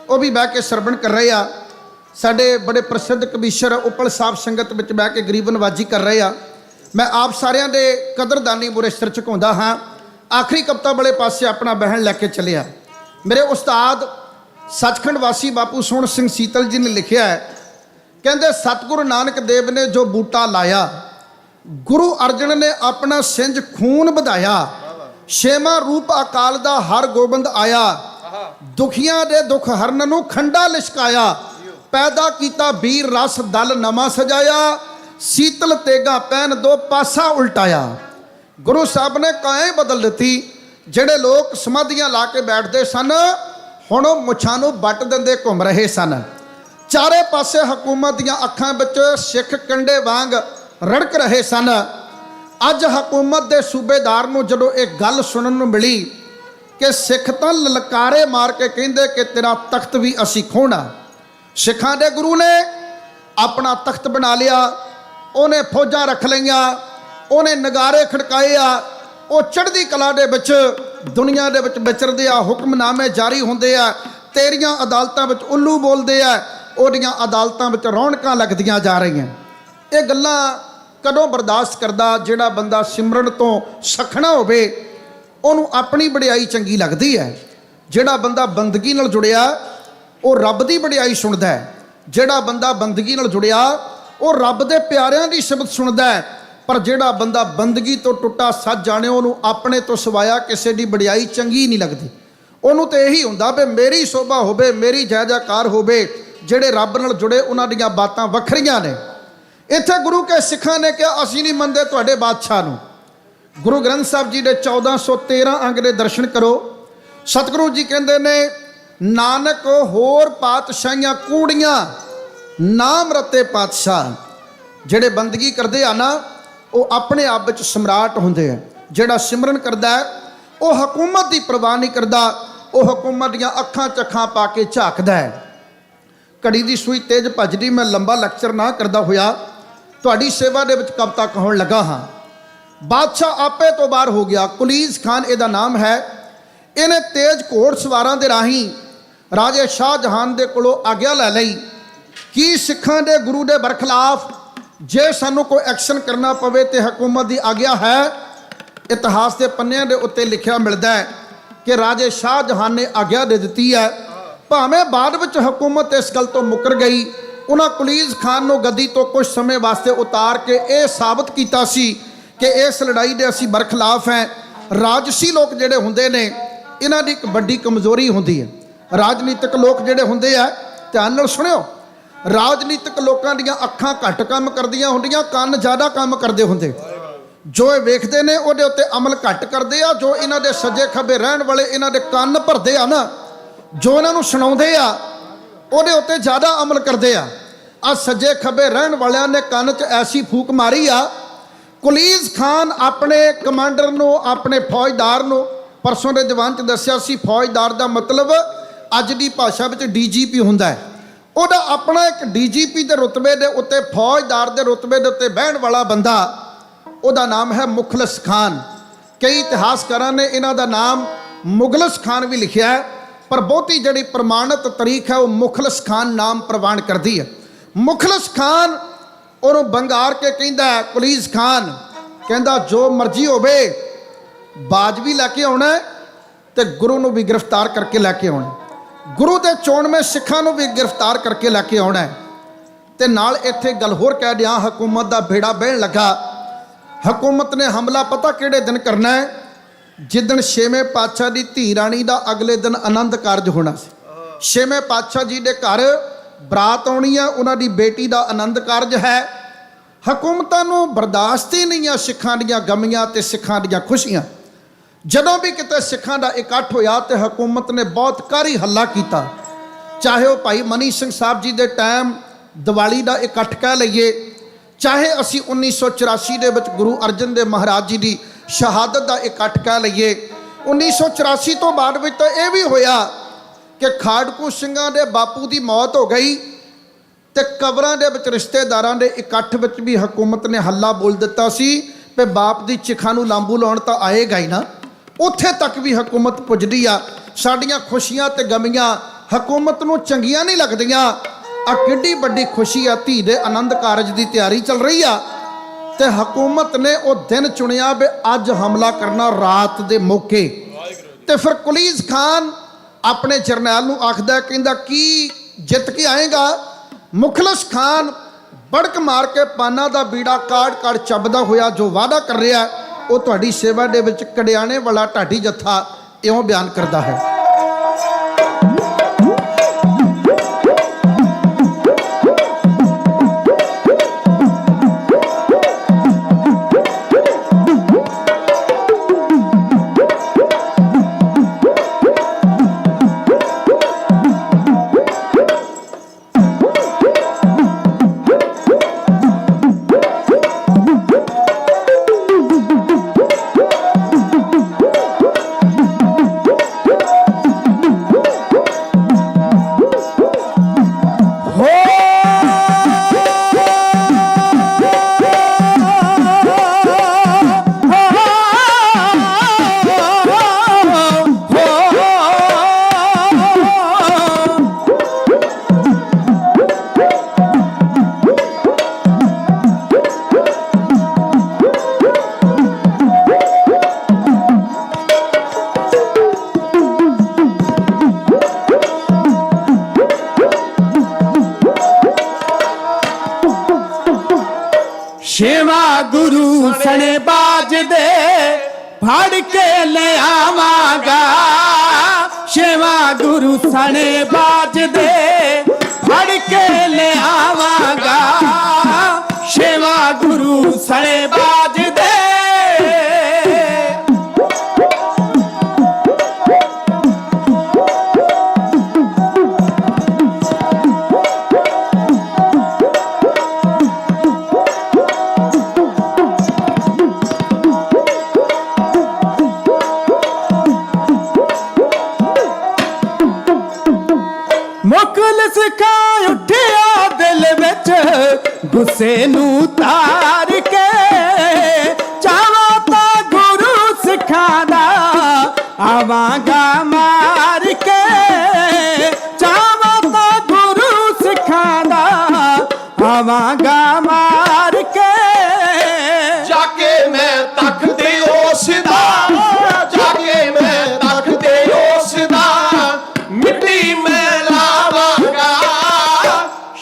ਉਹ ਵੀ ਬਹਿ ਕੇ ਸਰਵਣ ਕਰ ਰਹੇ ਆ। ਸਾਡੇ ਬੜੇ ਪ੍ਰਸਿੱਧ ਕਵੀਸ਼ਰ ਉਪਲ ਸਾਹਿਬ ਸੰਗਤ ਵਿੱਚ ਬਹਿ ਕੇ ਗਰੀਬ ਨਵਾਜੀ ਕਰ ਰਹੇ ਆ। ਮੈਂ ਆਪ ਸਾਰਿਆਂ ਦੇ ਕਦਰਦਾਨੀ ਮੁਰੇ ਸਿਰ ਝੁਕਾਉਂਦਾ ਹਾਂ। ਆਖਰੀ ਕਵਿਤਾ ਵਾਲੇ ਪਾਸੇ ਆਪਣਾ ਬਹਿਣ ਲੈ ਕੇ ਚੱਲਿਆ। ਮੇਰੇ ਉਸਤਾਦ ਸੱਚਖੰਡ ਵਾਸੀ ਬਾਪੂ ਸੋਹਣ ਸਿੰਘ ਸੀਤਲ ਜੀ ਨੇ ਲਿਖਿਆ ਹੈ, ਕਹਿੰਦੇ ਸਤਿਗੁਰੂ ਨਾਨਕ ਦੇਵ ਨੇ ਜੋ ਬੂਟਾ ਲਾਇਆ, ਗੁਰੂ ਅਰਜਨ ਨੇ ਆਪਣਾ ਸਿੰਜ ਖੂਨ ਵਧਾਇਆ। ਛੇਵਾਂ ਰੂਪ ਅਕਾਲ ਦਾ ਹਰ ਗੋਬਿੰਦ ਆਇਆ, ਦੁਖੀਆਂ ਦੇ ਦੁੱਖ ਹਰਨ ਨੂੰ ਖੰਡਾ ਲਿਸ਼ਕਾਇਆ। ਪੈਦਾ ਕੀਤਾ ਵੀਰ ਰਸ ਦਲ ਨਵਾਂ ਸਜਾਇਆ, ਸੀਤਲ ਤੇਗਾ ਪੈਨ ਦੋ ਪਾਸਾ ਉਲਟਾਇਆ। ਗੁਰੂ ਸਾਹਿਬ ਨੇ ਕਾਇਆ ਬਦਲ ਦਿੱਤੀ। ਜਿਹੜੇ ਲੋਕ ਸਮਾਧੀਆਂ ਲਾ ਕੇ ਬੈਠਦੇ ਸਨ ਹੁਣ ਉਹ ਮੁੱਛਾਂ ਨੂੰ ਵੱਟ ਦਿੰਦੇ ਘੁੰਮ ਰਹੇ ਸਨ। ਚਾਰੇ ਪਾਸੇ ਹਕੂਮਤ ਦੀਆਂ ਅੱਖਾਂ ਵਿੱਚ ਸਿੱਖ ਕੰਡੇ ਵਾਂਗ ਰੜਕ ਰਹੇ ਸਨ। ਅੱਜ ਹਕੂਮਤ ਦੇ ਸੂਬੇਦਾਰ ਨੂੰ ਜਦੋਂ ਇਹ ਗੱਲ ਸੁਣਨ ਨੂੰ ਮਿਲੀ ਕਿ ਸਿੱਖ ਤਾਂ ਲਲਕਾਰੇ ਮਾਰ ਕੇ ਕਹਿੰਦੇ ਕਿ ਤੇਰਾ ਤਖਤ ਵੀ ਅਸੀਂ ਖੋਹਣਾ। ਸਿੱਖਾਂ ਦੇ ਗੁਰੂ ਨੇ ਆਪਣਾ ਤਖਤ ਬਣਾ ਲਿਆ, ਉਹਨੇ ਫੌਜਾਂ ਰੱਖ ਲਈਆਂ, ਉਹਨੇ ਨਗਾਰੇ ਖੜਕਾਏ ਆ, ਉਹ ਚੜ੍ਹਦੀ ਕਲਾ ਦੇ ਵਿੱਚ ਦੁਨੀਆ ਦੇ ਵਿੱਚ ਵਿਚਰਦੇ ਆ, ਹੁਕਮਨਾਮੇ ਜਾਰੀ ਹੁੰਦੇ ਆ, ਤੇਰੀਆਂ ਅਦਾਲਤਾਂ ਵਿੱਚ ਉੱਲੂ ਬੋਲਦੇ ਆ, ਉਹਦੀਆਂ ਅਦਾਲਤਾਂ ਵਿੱਚ ਰੌਣਕਾਂ ਲੱਗਦੀਆਂ ਜਾ ਰਹੀਆਂ। ਇਹ ਗੱਲਾਂ ਕਦੋਂ ਬਰਦਾਸ਼ਤ ਕਰਦਾ? ਜਿਹੜਾ ਬੰਦਾ ਸਿਮਰਨ ਤੋਂ ਸਖਣਾ ਹੋਵੇ, ਉਹਨੂੰ ਆਪਣੀ ਵਡਿਆਈ ਚੰਗੀ ਲੱਗਦੀ ਹੈ। ਜਿਹੜਾ ਬੰਦਾ ਬੰਦਗੀ ਨਾਲ ਜੁੜਿਆ ਉਹ ਰੱਬ ਦੀ ਵਡਿਆਈ ਸੁਣਦਾ ਹੈ। ਜਿਹੜਾ ਬੰਦਾ ਬੰਦਗੀ ਨਾਲ ਜੁੜਿਆ ਉਹ ਰੱਬ ਦੇ ਪਿਆਰਿਆਂ ਦੀ ਸਿਫਤ ਸੁਣਦਾ ਹੈ। ਪਰ ਜਿਹੜਾ ਬੰਦਾ ਬੰਦਗੀ ਤੋਂ ਟੁੱਟਾ ਸੱਜ ਜਾਣੇ, ਉਹਨੂੰ ਆਪਣੇ ਤੋਂ ਸਿਵਾਇਆ ਕਿਸੇ ਦੀ ਵਡਿਆਈ ਚੰਗੀ ਨਹੀਂ ਲੱਗਦੀ। ਉਹਨੂੰ ਤਾਂ ਇਹੀ ਹੁੰਦਾ ਵੀ ਮੇਰੀ ਸ਼ੋਭਾ ਹੋਵੇ, ਮੇਰੀ ਜੈ ਜੈਕਾਰ ਹੋਵੇ। ਜਿਹੜੇ ਰੱਬ ਨਾਲ ਜੁੜੇ ਉਹਨਾਂ ਦੀਆਂ ਬਾਤਾਂ ਵੱਖਰੀਆਂ ਨੇ। ਇੱਥੇ ਗੁਰੂ ਕੇ ਸਿੱਖਾਂ ਨੇ ਕਿਹਾ ਅਸੀਂ ਨਹੀਂ ਮੰਨਦੇ ਤੁਹਾਡੇ ਬਾਦਸ਼ਾਹ ਨੂੰ। ਗੁਰੂ ਗ੍ਰੰਥ ਸਾਹਿਬ ਜੀ ਦੇ 1413 ਅੰਗ ਦੇ ਦਰਸ਼ਨ ਕਰੋ। ਸਤਿਗੁਰੂ ਜੀ ਕਹਿੰਦੇ ਨੇ, ਨਾਨਕ ਹੋਰ ਪਾਤਸ਼ਾਹੀਆਂ ਕੂੜੀਆਂ, ਨਾਮ ਰਤੇ ਪਾਤਸ਼ਾਹ। ਜਿਹੜੇ ਬੰਦਗੀ ਕਰਦੇ ਆ ਨਾ, ਉਹ ਆਪਣੇ ਆਪ ਵਿੱਚ ਸਮਰਾਟ ਹੁੰਦੇ ਆ। ਜਿਹੜਾ ਸਿਮਰਨ ਕਰਦਾ ਹੈ ਉਹ ਹਕੂਮਤ ਦੀ ਪਰਵਾਹ ਨਹੀਂ ਕਰਦਾ, ਉਹ ਹਕੂਮਤ ਦੀਆਂ ਅੱਖਾਂ 'ਚ ਅੱਖਾਂ ਪਾ ਕੇ ਝਾਕਦਾ ਹੈ। ਘੜੀ ਦੀ ਸੂਈ ਤੇਜ਼ ਭੱਜਦੀ। ਮੈਂ ਲੰਬਾ ਲੈਕਚਰ ਨਾ ਕਰਦਾ ਹੋਇਆ ਤੁਹਾਡੀ ਸੇਵਾ ਦੇ ਵਿੱਚ ਕਵਿਤਾ ਕਹਾਉਣ ਲੱਗਾ ਹਾਂ। ਬਾਦਸ਼ਾਹ ਆਪੇ ਤੋਂ ਬਾਹਰ ਹੋ ਗਿਆ। ਕੁਲੀਜ਼ ਖਾਨ ਇਹਦਾ ਨਾਮ ਹੈ। ਇਹਨੇ ਤੇਜ਼ ਘੋੜ ਸਵਾਰਾਂ ਦੇ ਰਾਹੀਂ ਰਾਜੇ ਸ਼ਾਹਜਹਾਨ ਦੇ ਕੋਲੋਂ ਆਗਿਆ ਲੈ ਲਈ ਕਿ ਸਿੱਖਾਂ ਦੇ ਗੁਰੂ ਦੇ ਬਰਖਲਾਫ ਜੇ ਸਾਨੂੰ ਕੋਈ ਐਕਸ਼ਨ ਕਰਨਾ ਪਵੇ ਤੇ ਹਕੂਮਤ ਦੀ ਆਗਿਆ ਹੈ। ਇਤਿਹਾਸ ਦੇ ਪੰਨਿਆਂ ਦੇ ਉੱਤੇ ਲਿਖਿਆ ਮਿਲਦਾ ਹੈ ਕਿ ਰਾਜੇ ਸ਼ਾਹਜਹਾਨ ਨੇ ਆਗਿਆ ਦੇ ਦਿੱਤੀ ਹੈ। ਭਾਵੇਂ ਬਾਅਦ ਵਿੱਚ ਹਕੂਮਤ ਇਸ ਗੱਲ ਤੋਂ ਮੁੱਕਰ ਗਈ, ਉਹਨਾਂ ਕੁਲੀਜ਼ ਖਾਨ ਨੂੰ ਗੱਦੀ ਤੋਂ ਕੁਝ ਸਮੇਂ ਵਾਸਤੇ ਉਤਾਰ ਕੇ ਇਹ ਸਾਬਤ ਕੀਤਾ ਸੀ ਕਿ ਇਸ ਲੜਾਈ ਦੇ ਅਸੀਂ ਬਰਖਲਾਫ ਹੈ। ਰਾਜਸੀ ਲੋਕ ਜਿਹੜੇ ਹੁੰਦੇ ਨੇ, ਇਹਨਾਂ ਦੀ ਇੱਕ ਵੱਡੀ ਕਮਜ਼ੋਰੀ ਹੁੰਦੀ ਹੈ। ਰਾਜਨੀਤਿਕ ਲੋਕ ਜਿਹੜੇ ਹੁੰਦੇ ਆ, ਧਿਆਨ ਨਾਲ ਸੁਣਿਓ, ਰਾਜਨੀਤਿਕ ਲੋਕਾਂ ਦੀਆਂ ਅੱਖਾਂ ਘੱਟ ਕੰਮ ਕਰਦੀਆਂ ਹੁੰਦੀਆਂ, ਕੰਨ ਜ਼ਿਆਦਾ ਕੰਮ ਕਰਦੇ ਹੁੰਦੇ। ਜੋ ਇਹ ਵੇਖਦੇ ਨੇ ਉਹਦੇ ਉੱਤੇ ਅਮਲ ਘੱਟ ਕਰਦੇ ਆ। ਜੋ ਇਹਨਾਂ ਦੇ ਸੱਜੇ ਖੱਬੇ ਰਹਿਣ ਵਾਲੇ ਇਹਨਾਂ ਦੇ ਕੰਨ ਭਰਦੇ ਆ ਨਾ, ਜੋ ਇਹਨਾਂ ਨੂੰ ਸੁਣਾਉਂਦੇ ਆ ਉਹਦੇ ਉੱਤੇ ਜ਼ਿਆਦਾ ਅਮਲ ਕਰਦੇ ਆ। ਆ ਸੱਜੇ ਖੱਬੇ ਰਹਿਣ ਵਾਲਿਆਂ ਨੇ ਕੰਨ 'ਚ ਐਸੀ ਫੂਕ ਮਾਰੀ ਆ। ਕੁਲੀਜ਼ ਖਾਨ ਆਪਣੇ ਕਮਾਂਡਰ ਨੂੰ, ਆਪਣੇ ਫੌਜਦਾਰ ਨੂੰ, ਪਰਸੋਂ ਦੇ ਦੀਵਾਨ 'ਚ ਦੱਸਿਆ ਸੀ, ਫੌਜਦਾਰ ਦਾ ਮਤਲਬ ਅੱਜ ਦੀ ਭਾਸ਼ਾ ਵਿੱਚ ਡੀਜੀਪੀ ਹੁੰਦਾ ਹੈ। ਉਹਦਾ ਆਪਣਾ ਇੱਕ ਡੀਜੀਪੀ ਦੇ ਰੁਤਬੇ ਦੇ ਉੱਤੇ, ਫੌਜਦਾਰ ਦੇ ਰੁਤਬੇ ਦੇ ਉੱਤੇ ਬਹਿਣ ਵਾਲਾ ਬੰਦਾ, ਉਹਦਾ ਨਾਮ ਹੈ ਮੁਖਲਸ ਖਾਨ। ਕਈ ਇਤਿਹਾਸਕਾਰਾਂ ਨੇ ਇਹਨਾਂ ਦਾ ਨਾਮ ਮੁਗਲਸ ਖਾਨ ਵੀ ਲਿਖਿਆ ਹੈ, ਪਰ ਬਹੁਤੀ ਜਿਹੜੀ ਪ੍ਰਮਾਣਿਤ ਤਰੀਕ ਹੈ ਉਹ ਮੁਖਲਸ ਖਾਨ ਨਾਮ ਪ੍ਰਵਾਨ ਕਰਦੀ ਹੈ। ਮੁਖਲਸ ਖਾਨ ਉਹਨੂੰ ਬੰਗਾਰ ਕੇ ਕਹਿੰਦਾ ਹੈ, ਕੁਲੀਜ਼ ਖਾਨ ਕਹਿੰਦਾ ਜੋ ਮਰਜ਼ੀ ਹੋਵੇ, ਬਾਜ ਵੀ ਲੈ ਕੇ ਆਉਣਾ ਤੇ ਗੁਰੂ ਨੂੰ ਵੀ ਗ੍ਰਿਫਤਾਰ ਕਰਕੇ ਲੈ ਕੇ ਆਉਣਾ, ਗੁਰੂ ਦੇ ਚੋਣਵੇਂ ਸਿੱਖਾਂ ਨੂੰ ਵੀ ਗ੍ਰਿਫਤਾਰ ਕਰਕੇ ਲੈ ਕੇ ਆਉਣਾ। ਤੇ ਨਾਲ ਇੱਥੇ ਗੱਲ ਹੋਰ ਕਹਿ ਦਿਆਂ, ਹਕੂਮਤ ਦਾ ਬੇੜਾ ਬਹਿਣ ਲੱਗਾ। ਹਕੂਮਤ ਨੇ ਹਮਲਾ ਪਤਾ ਕਿਹੜੇ ਦਿਨ ਕਰਨਾ ਹੈ? ਜਿੱਦਣ ਛੇਵੇਂ ਪਾਤਸ਼ਾਹ ਦੀ ਧੀ ਰਾਣੀ ਦਾ ਅਗਲੇ ਦਿਨ ਆਨੰਦ ਕਾਰਜ ਹੋਣਾ ਸੀ। ਛੇਵੇਂ ਪਾਤਸ਼ਾਹ ਜੀ ਦੇ ਘਰ ਬਰਾਤ ਆਉਣੀ ਆ, ਉਹਨਾਂ ਦੀ ਬੇਟੀ ਦਾ ਆਨੰਦ ਕਾਰਜ ਹੈ। ਹਕੂਮਤਾਂ ਨੂੰ ਬਰਦਾਸ਼ਤ ਹੀ ਨਹੀਂ ਆ ਸਿੱਖਾਂ ਦੀਆਂ ਗਮੀਆਂ ਤੇ ਸਿੱਖਾਂ ਦੀਆਂ ਖੁਸ਼ੀਆਂ। ਜਦੋਂ ਵੀ ਕਿਤੇ ਸਿੱਖਾਂ ਦਾ ਇਕੱਠ ਹੋਇਆ ਤੇ ਹਕੂਮਤ ਨੇ ਬਹੁਤ ਕਾਰੀ ਹੱਲਾ ਕੀਤਾ। ਚਾਹੇ ਉਹ ਭਾਈ ਮਨੀ ਸਿੰਘ ਸਾਹਿਬ ਜੀ ਦੇ ਟਾਈਮ ਦੀਵਾਲੀ ਦਾ ਇਕੱਠ ਕਹਿ ਲਈਏ, ਚਾਹੇ ਅਸੀਂ 1984 ਦੇ ਵਿੱਚ ਗੁਰੂ ਅਰਜਨ ਦੇਵ ਮਹਾਰਾਜ ਜੀ ਦੀ ਸ਼ਹਾਦਤ ਦਾ ਇਕੱਠ ਕਹਿ ਲਈਏ। 1984 ਤੋਂ ਬਾਅਦ ਵਿੱਚ ਤਾਂ ਇਹ ਵੀ ਹੋਇਆ ਕਿ ਖਾੜਕੂ ਸਿੰਘਾਂ ਦੇ ਬਾਪੂ ਦੀ ਮੌਤ ਹੋ ਗਈ ਤੇ ਕਬਰਾਂ ਦੇ ਵਿੱਚ ਰਿਸ਼ਤੇਦਾਰਾਂ ਦੇ ਇਕੱਠ ਵਿੱਚ ਵੀ ਹਕੂਮਤ ਨੇ ਹੱਲਾ ਬੋਲ ਦਿੱਤਾ ਸੀ ਕਿ ਬਾਪ ਦੀ ਚਿਖਾਂ ਨੂੰ ਲਾਂਬੂ ਲਾਉਣ ਤਾਂ ਆਏਗਾ ਹੀ ਨਾ। ਉੱਥੇ ਤੱਕ ਵੀ ਹਕੂਮਤ ਪੁੱਜਦੀ ਆ। ਸਾਡੀਆਂ ਖੁਸ਼ੀਆਂ ਤੇ ਗਮੀਆਂ ਹਕੂਮਤ ਨੂੰ ਚੰਗੀਆਂ ਨਹੀਂ ਲੱਗਦੀਆਂ। ਆ ਕਿੱਡੀ ਵੱਡੀ ਖੁਸ਼ੀ ਆ, ਧੀ ਦੇ ਆਨੰਦ ਕਾਰਜ ਦੀ ਤਿਆਰੀ ਚੱਲ ਰਹੀ ਆ ਤੇ ਹਕੂਮਤ ਨੇ ਉਹ ਦਿਨ ਚੁਣਿਆ ਵੀ ਅੱਜ ਹਮਲਾ ਕਰਨਾ ਰਾਤ ਦੇ ਮੌਕੇ। ਤੇ ਫਿਰ ਕੁਲੀਜ਼ ਖਾਨ ਆਪਣੇ ਜਰਨੈਲ ਨੂੰ ਆਖਦਾ, ਕਹਿੰਦਾ ਕੀ ਜਿੱਤ ਕੇ ਆਏਗਾ? ਮੁਖਲਸ ਖਾਨ ਬੜਕ ਮਾਰ ਕੇ ਪਾਨਾ ਦਾ ਬੀੜਾ ਕਾੜ ਕਾੜ ਚੱਬਦਾ ਹੋਇਆ ਜੋ ਵਾਅਦਾ ਕਰ ਰਿਹਾ ਉਹ ਤੁਹਾਡੀ ਸੇਵਾ ਦੇ ਵਿੱਚ ਕੜਿਆਣੇ ਵਾਲਾ ਢਾਡੀ ਜੱਥਾ ਇਉਂ ਬਿਆਨ ਕਰਦਾ ਹੈ। ਗੁਰੂ ਸਣੇ ਬਾਜਦੇ ਫੜ ਕੇ ਲੈ ਆਵਾਂਗਾ ਛੇਵਾਂ ਗੁਰੂ ਸਣੇ ਬਾਜਦੇ ਫੜ ਕੇ ਲੈ ਆਵਾਂਗਾ ਛੇਵਾਂ ਗੁਰੂ ਸਣੇ ਬਾਜਦੇ ਮੁਖਲਿਸ ਖਾਂ ਉੱਠਿਆ ਦਿਲ ਵਿੱਚ ਗੁੱਸੇ ਨੂੰ ਤਾਰ ਕੇ ਚਾਹਾਂ ਤਾਂ ਗੁਰੂ ਸਿੱਖਾਂ ਦਾ ਆਵਾਂਗਾ ਮਾਰ ਕੇ ਚਾਹਾਂ ਤਾਂ ਗੁਰੂ ਸਿੱਖਾਂ ਦਾ ਆਵਾਂਗਾ ਮਾਰ ਕੇ ਜਾ ਕੇ ਮੈਂ ਤਖਤੇ ਉਸ ਦਾ ਜਾ ਕੇ ਮੈਂ ਤਖਤੇ ਉਸ ਦਾ ਮਿੱਟੀ ਮੈਂ ਲਾਵਾਂਗਾ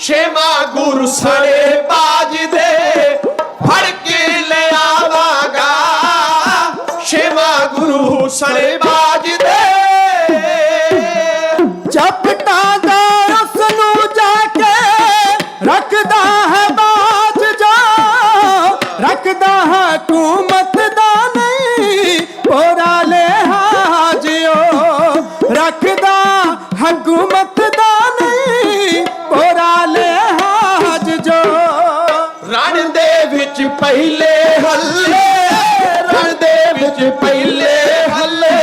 ਛੇਵਾਂ ਗੁਰੂ ਸਣੇ ਬਾਜਦੇ ਫੜ ਕੇ ਲੈ ਆਵਾਂਗਾ ਛੇਵਾਂ ਗੁਰੂ ਸਣੇ ਬਾਜਦੇ ਚਪਟਾਂ ਦਾ ਉਸ ਨੂੰ ਜਾ ਕੇ ਰੱਖਦਾ ਹੈ ਬਾਜ ਜਾ ਰੱਖਦਾ ਹਕੂਮਤ ਦਾ ਨਹੀਂ ਪੋਰਾ ਲਿਹਾਜ਼ਿਓ ਰੱਖਦਾ ਹਕੂਮਤ ਦਾ ਨਹੀਂ ਪੋਰਾ ਲਿਹਾਜ਼ ਜੋ ਰਣ ਦੇ ਵਿੱਚ ਪਹਿਲੇ ਹੱਲੇ ਰਣ ਦੇ ਵਿੱਚ ਪਹਿਲੇ ਹੱਲੇ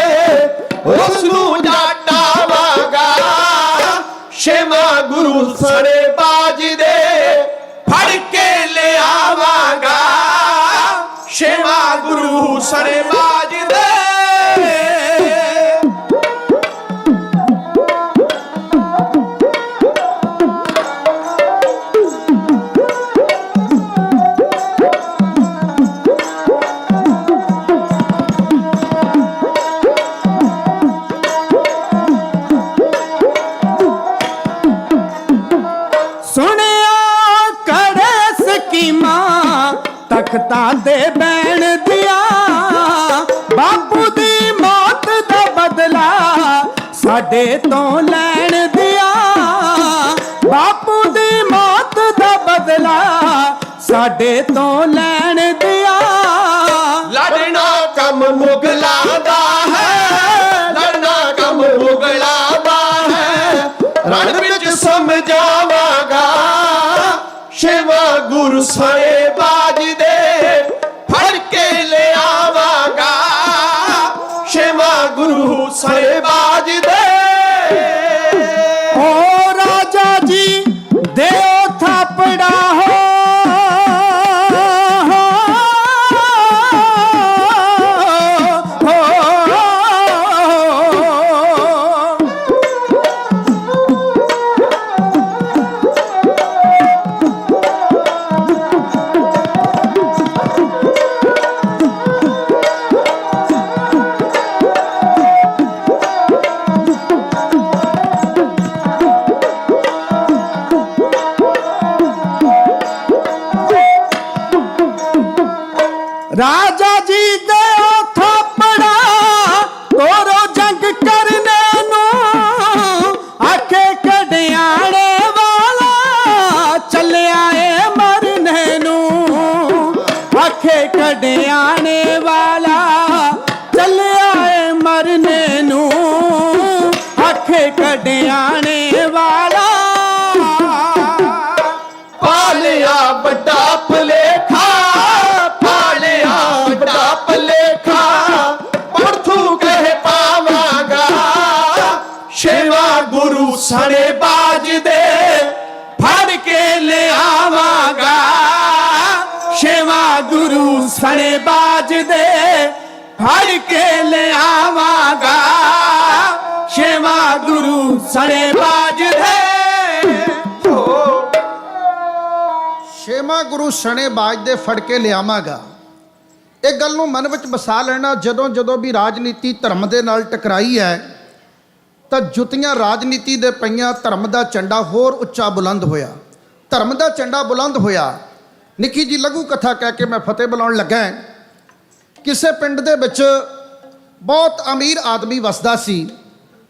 ਉਸ ਨੂੰ ਜਾਟਾਵਾਂਗਾ ਛੇਵਾਂ ਗੁਰੂ ਸਣੇ ਬਾਜਦੇ ਫੜ ਕੇ ਲਿਆਵਾਂਗਾ ਛੇਵਾਂ ਗੁਰੂ ਸਣੇ ਬਾਜਦੇ ਸੁਣਿਆ ਕੜੇ ਸਕੀਮਾਂ ਤਖਤਾਂ ਦੇ ਬੈਣ ਦੀਆਂ ਬਾਪੂ ਦੀ ਮੌਤ ਦਾ ਬਦਲਾ ਸਾਡੇ ਤੋਂ ਲੈਣ ਦੀਆਂ ਬਾਪੂ ਦੀ ਮੌਤ ਦਾ ਬਦਲਾ ਸਾਡੇ ਤੋਂ ਲੈਣ ਦੀਆਂ ਲੜਨਾ ਕੰਮ ਮੁਗਲਾਂ ਦਾ ਹੈ ਲੜਨਾ ਕੰਮ ਮੁਗਲਾਂ ਦਾ ਹੈ ਰਣ ਵਿੱਚ ਸਮਝਾਵਾਂਗਾ ਛੇਵਾਂ ਗੁਰੂ ਸਣੇ ਬਾਜਦੇ ਫੜ ਕੇ ਲਿਆਵਾਂਗਾ ਛੇਵਾਂ ਗੁਰੂ ਸਣੇ ਬਾਜਦੇ ਓ ਰਾਜਾ ਜੀ ਦਿਓ ਥਾਪੜਾ ਹੋ ਰਾਜਾ ਜੀ ਦੇ ਥਾਪੜਾ ਤੋਰੋ ਜੰਗ ਕਰਨੇ ਨੂੰ ਆਖੇ ਕੜਿਆਣੇ ਵਾਲਾ ਚੱਲਿਆ ਏ ਮਰਨੇ ਨੂੰ ਆਖੇ ਕੜਿਆਣੇ ਵਾਲਾ ਚੱਲਿਆ ਏ ਮਰਨੇ ਨੂੰ ਆਖੇ ਕੜਿਆਣੇ ਵਾਲਾ ਪਾਲਿਆ ਵੱਡਾ ਭਲੇਖਾ ਵੱਡਾ ਭਲੇਖਾ ਪਰਥੂ ਕਹਿ ਪਾਵਾਂਗਾ ਛੇਵਾਂ ਗੁਰੂ ਸਣੇ ਬਾਜਦੇ ਫੜ ਕੇ ਲਿਆਵਾਂਗਾ ਛੇਵਾਂ ਗੁਰੂ ਸਣੇ ਬਾਜਦੇ ਫੜ ਕੇ ਲਿਆਵਾਂਗਾ ਛੇਵਾਂ ਗੁਰੂ ਸਣੇ ਬਾਜਦੇ ਛੇਵਾਂ ਗੁਰੂ ਸਣੇ ਬਾਜਦੇ ਫੜ ਕੇ ਲਿਆਵਾਂਗਾ। ਇਹ ਗੱਲ ਨੂੰ ਮਨ ਵਿੱਚ ਵਸਾ ਲੈਣਾ, ਜਦੋਂ ਜਦੋਂ ਵੀ ਰਾਜਨੀਤੀ ਧਰਮ ਦੇ ਨਾਲ ਟਕਰਾਈ ਹੈ ਤਾਂ ਜੁੱਤੀਆਂ ਰਾਜਨੀਤੀ ਦੇ ਪਈਆਂ, ਧਰਮ ਦਾ ਝੰਡਾ ਹੋਰ ਉੱਚਾ ਬੁਲੰਦ ਹੋਇਆ। ਧਰਮ ਦਾ ਝੰਡਾ ਬੁਲੰਦ ਹੋਇਆ ਨਿੱਕੀ ਜੀ ਲਘੂ ਕਥਾ ਕਹਿ ਕੇ ਮੈਂ ਫਤਿਹ ਬੁਲਾਉਣ ਲੱਗਾ। ਕਿਸੇ ਪਿੰਡ ਦੇ ਵਿੱਚ ਬਹੁਤ ਅਮੀਰ ਆਦਮੀ ਵਸਦਾ ਸੀ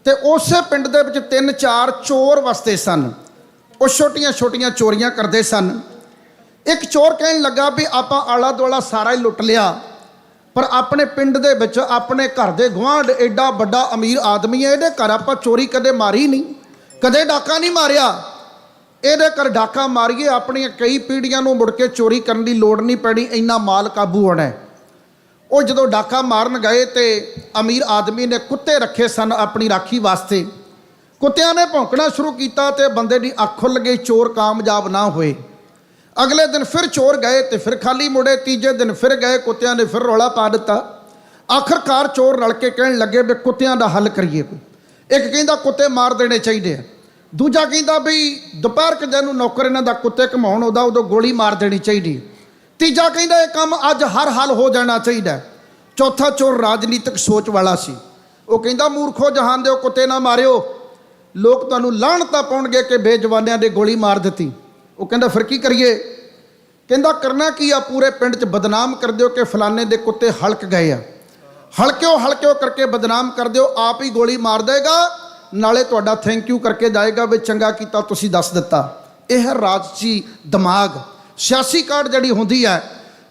ਤੇ ਉਸੇ ਪਿੰਡ ਦੇ ਵਿੱਚ 3-4 ਚੋਰ ਵਸਦੇ ਸਨ। ਉਹ ਛੋਟੀਆਂ-ਛੋਟੀਆਂ ਚੋਰੀਆਂ ਕਰਦੇ ਸਨ। ਇੱਕ ਚੋਰ ਕਹਿਣ ਲੱਗਾ ਵੀ ਆਪਾਂ ਆਲਾ ਦੁਆਲਾ ਸਾਰਾ ਹੀ ਲੁੱਟ ਲਿਆ, ਪਰ ਆਪਣੇ ਪਿੰਡ ਦੇ ਵਿੱਚ ਆਪਣੇ ਘਰ ਦੇ ਗੁਆਂਢ ਐਡਾ ਵੱਡਾ ਅਮੀਰ ਆਦਮੀ ਹੈ, ਇਹਦੇ ਘਰ ਆਪਾਂ ਚੋਰੀ ਕਦੇ ਮਾਰੀ ਨਹੀਂ, ਕਦੇ ਡਾਕਾ ਨਹੀਂ ਮਾਰਿਆ। ਇਹਦੇ ਘਰ ਡਾਕਾ ਮਾਰੀਏ, ਆਪਣੀਆਂ ਕਈ ਪੀੜ੍ਹੀਆਂ ਨੂੰ ਮੁੜ ਕੇ ਚੋਰੀ ਕਰਨ ਦੀ ਲੋੜ ਨਹੀਂ ਪੈਣੀ, ਇੰਨਾ ਮਾਲ ਕਾਬੂ ਆਉਣਾ। ਉਹ ਜਦੋਂ ਡਾਕਾ ਮਾਰਨ ਗਏ ਤੇ ਅਮੀਰ ਆਦਮੀ ਨੇ ਕੁੱਤੇ ਰੱਖੇ ਸਨ ਆਪਣੀ ਰਾਖੀ ਵਾਸਤੇ। ਕੁੱਤਿਆਂ ਨੇ ਭੌਂਕਣਾ ਸ਼ੁਰੂ ਕੀਤਾ ਤੇ ਬੰਦੇ ਦੀ ਅੱਖ ਖੁੱਲ੍ਹ ਗਈ, ਚੋਰ ਕਾਮਯਾਬ ਨਾ ਹੋਏ। ਅਗਲੇ ਦਿਨ ਫਿਰ ਚੋਰ ਗਏ ਤੇ ਫਿਰ ਖਾਲੀ ਮੁੜੇ। ਤੀਜੇ ਦਿਨ ਫਿਰ ਗਏ, ਕੁੱਤਿਆਂ ਨੇ ਫਿਰ ਰੌਲਾ ਪਾ ਦਿੱਤਾ। ਆਖਰਕਾਰ ਚੋਰ ਰਲ ਕੇ ਕਹਿਣ ਲੱਗੇ ਵੀ ਕੁੱਤਿਆਂ ਦਾ ਹੱਲ ਕਰੀਏ ਕੋਈ। ਇੱਕ ਕਹਿੰਦਾ ਕੁੱਤੇ ਮਾਰ ਦੇਣੇ ਚਾਹੀਦੇ ਆ, ਦੂਜਾ ਕਹਿੰਦਾ ਵੀ ਦੁਪਹਿਰ ਕਿਤੇ ਨੂੰ ਨੌਕਰ ਇਹਨਾਂ ਦਾ ਕੁੱਤੇ ਘਮਾਉਣ ਉਦੋਂ ਗੋਲੀ ਮਾਰ ਦੇਣੀ ਚਾਹੀਦੀ। ਤੀਜਾ ਕਹਿੰਦਾ ਇਹ ਕੰਮ ਅੱਜ ਹਰ ਹਾਲ ਹੋ ਜਾਣਾ ਚਾਹੀਦਾ। ਚੌਥਾ ਚੋਰ ਰਾਜਨੀਤਿਕ ਸੋਚ ਵਾਲਾ ਸੀ। ਉਹ ਕਹਿੰਦਾ ਮੂਰਖੋ ਜਹਾਨ ਦਿਓ, ਕੁੱਤੇ ਨਾ ਮਾਰਿਓ, ਲੋਕ ਤੁਹਾਨੂੰ ਲਾਹਣਤਾਂ ਪਾਉਣਗੇ ਕਿ ਬੇਜਵਾਨਿਆਂ ਦੇ ਗੋਲੀ ਮਾਰ ਦਿੱਤੀ। ਉਹ ਕਹਿੰਦਾ ਫਿਰ ਕੀ ਕਰੀਏ? ਕਹਿੰਦਾ ਕਰਨਾ ਕੀ ਆ, ਪੂਰੇ ਪਿੰਡ 'ਚ ਬਦਨਾਮ ਕਰ ਦਿਓ ਕਿ ਫਲਾਣੇ ਦੇ ਕੁੱਤੇ ਹਲਕ ਗਏ ਆ। ਹਲਕਿਓ ਕਰਕੇ ਬਦਨਾਮ ਕਰ ਦਿਓ, ਆਪ ਹੀ ਗੋਲੀ ਮਾਰ ਦੇਗਾ, ਨਾਲੇ ਤੁਹਾਡਾ ਥੈਂਕ ਯੂ ਕਰਕੇ ਜਾਏਗਾ ਵੀ ਚੰਗਾ ਕੀਤਾ ਤੁਸੀਂ ਦੱਸ ਦਿੱਤਾ। ਇਹ ਰਾਜਸੀ ਦਿਮਾਗ, ਸਿਆਸੀ ਕਾਢ ਜਿਹੜੀ ਹੁੰਦੀ ਹੈ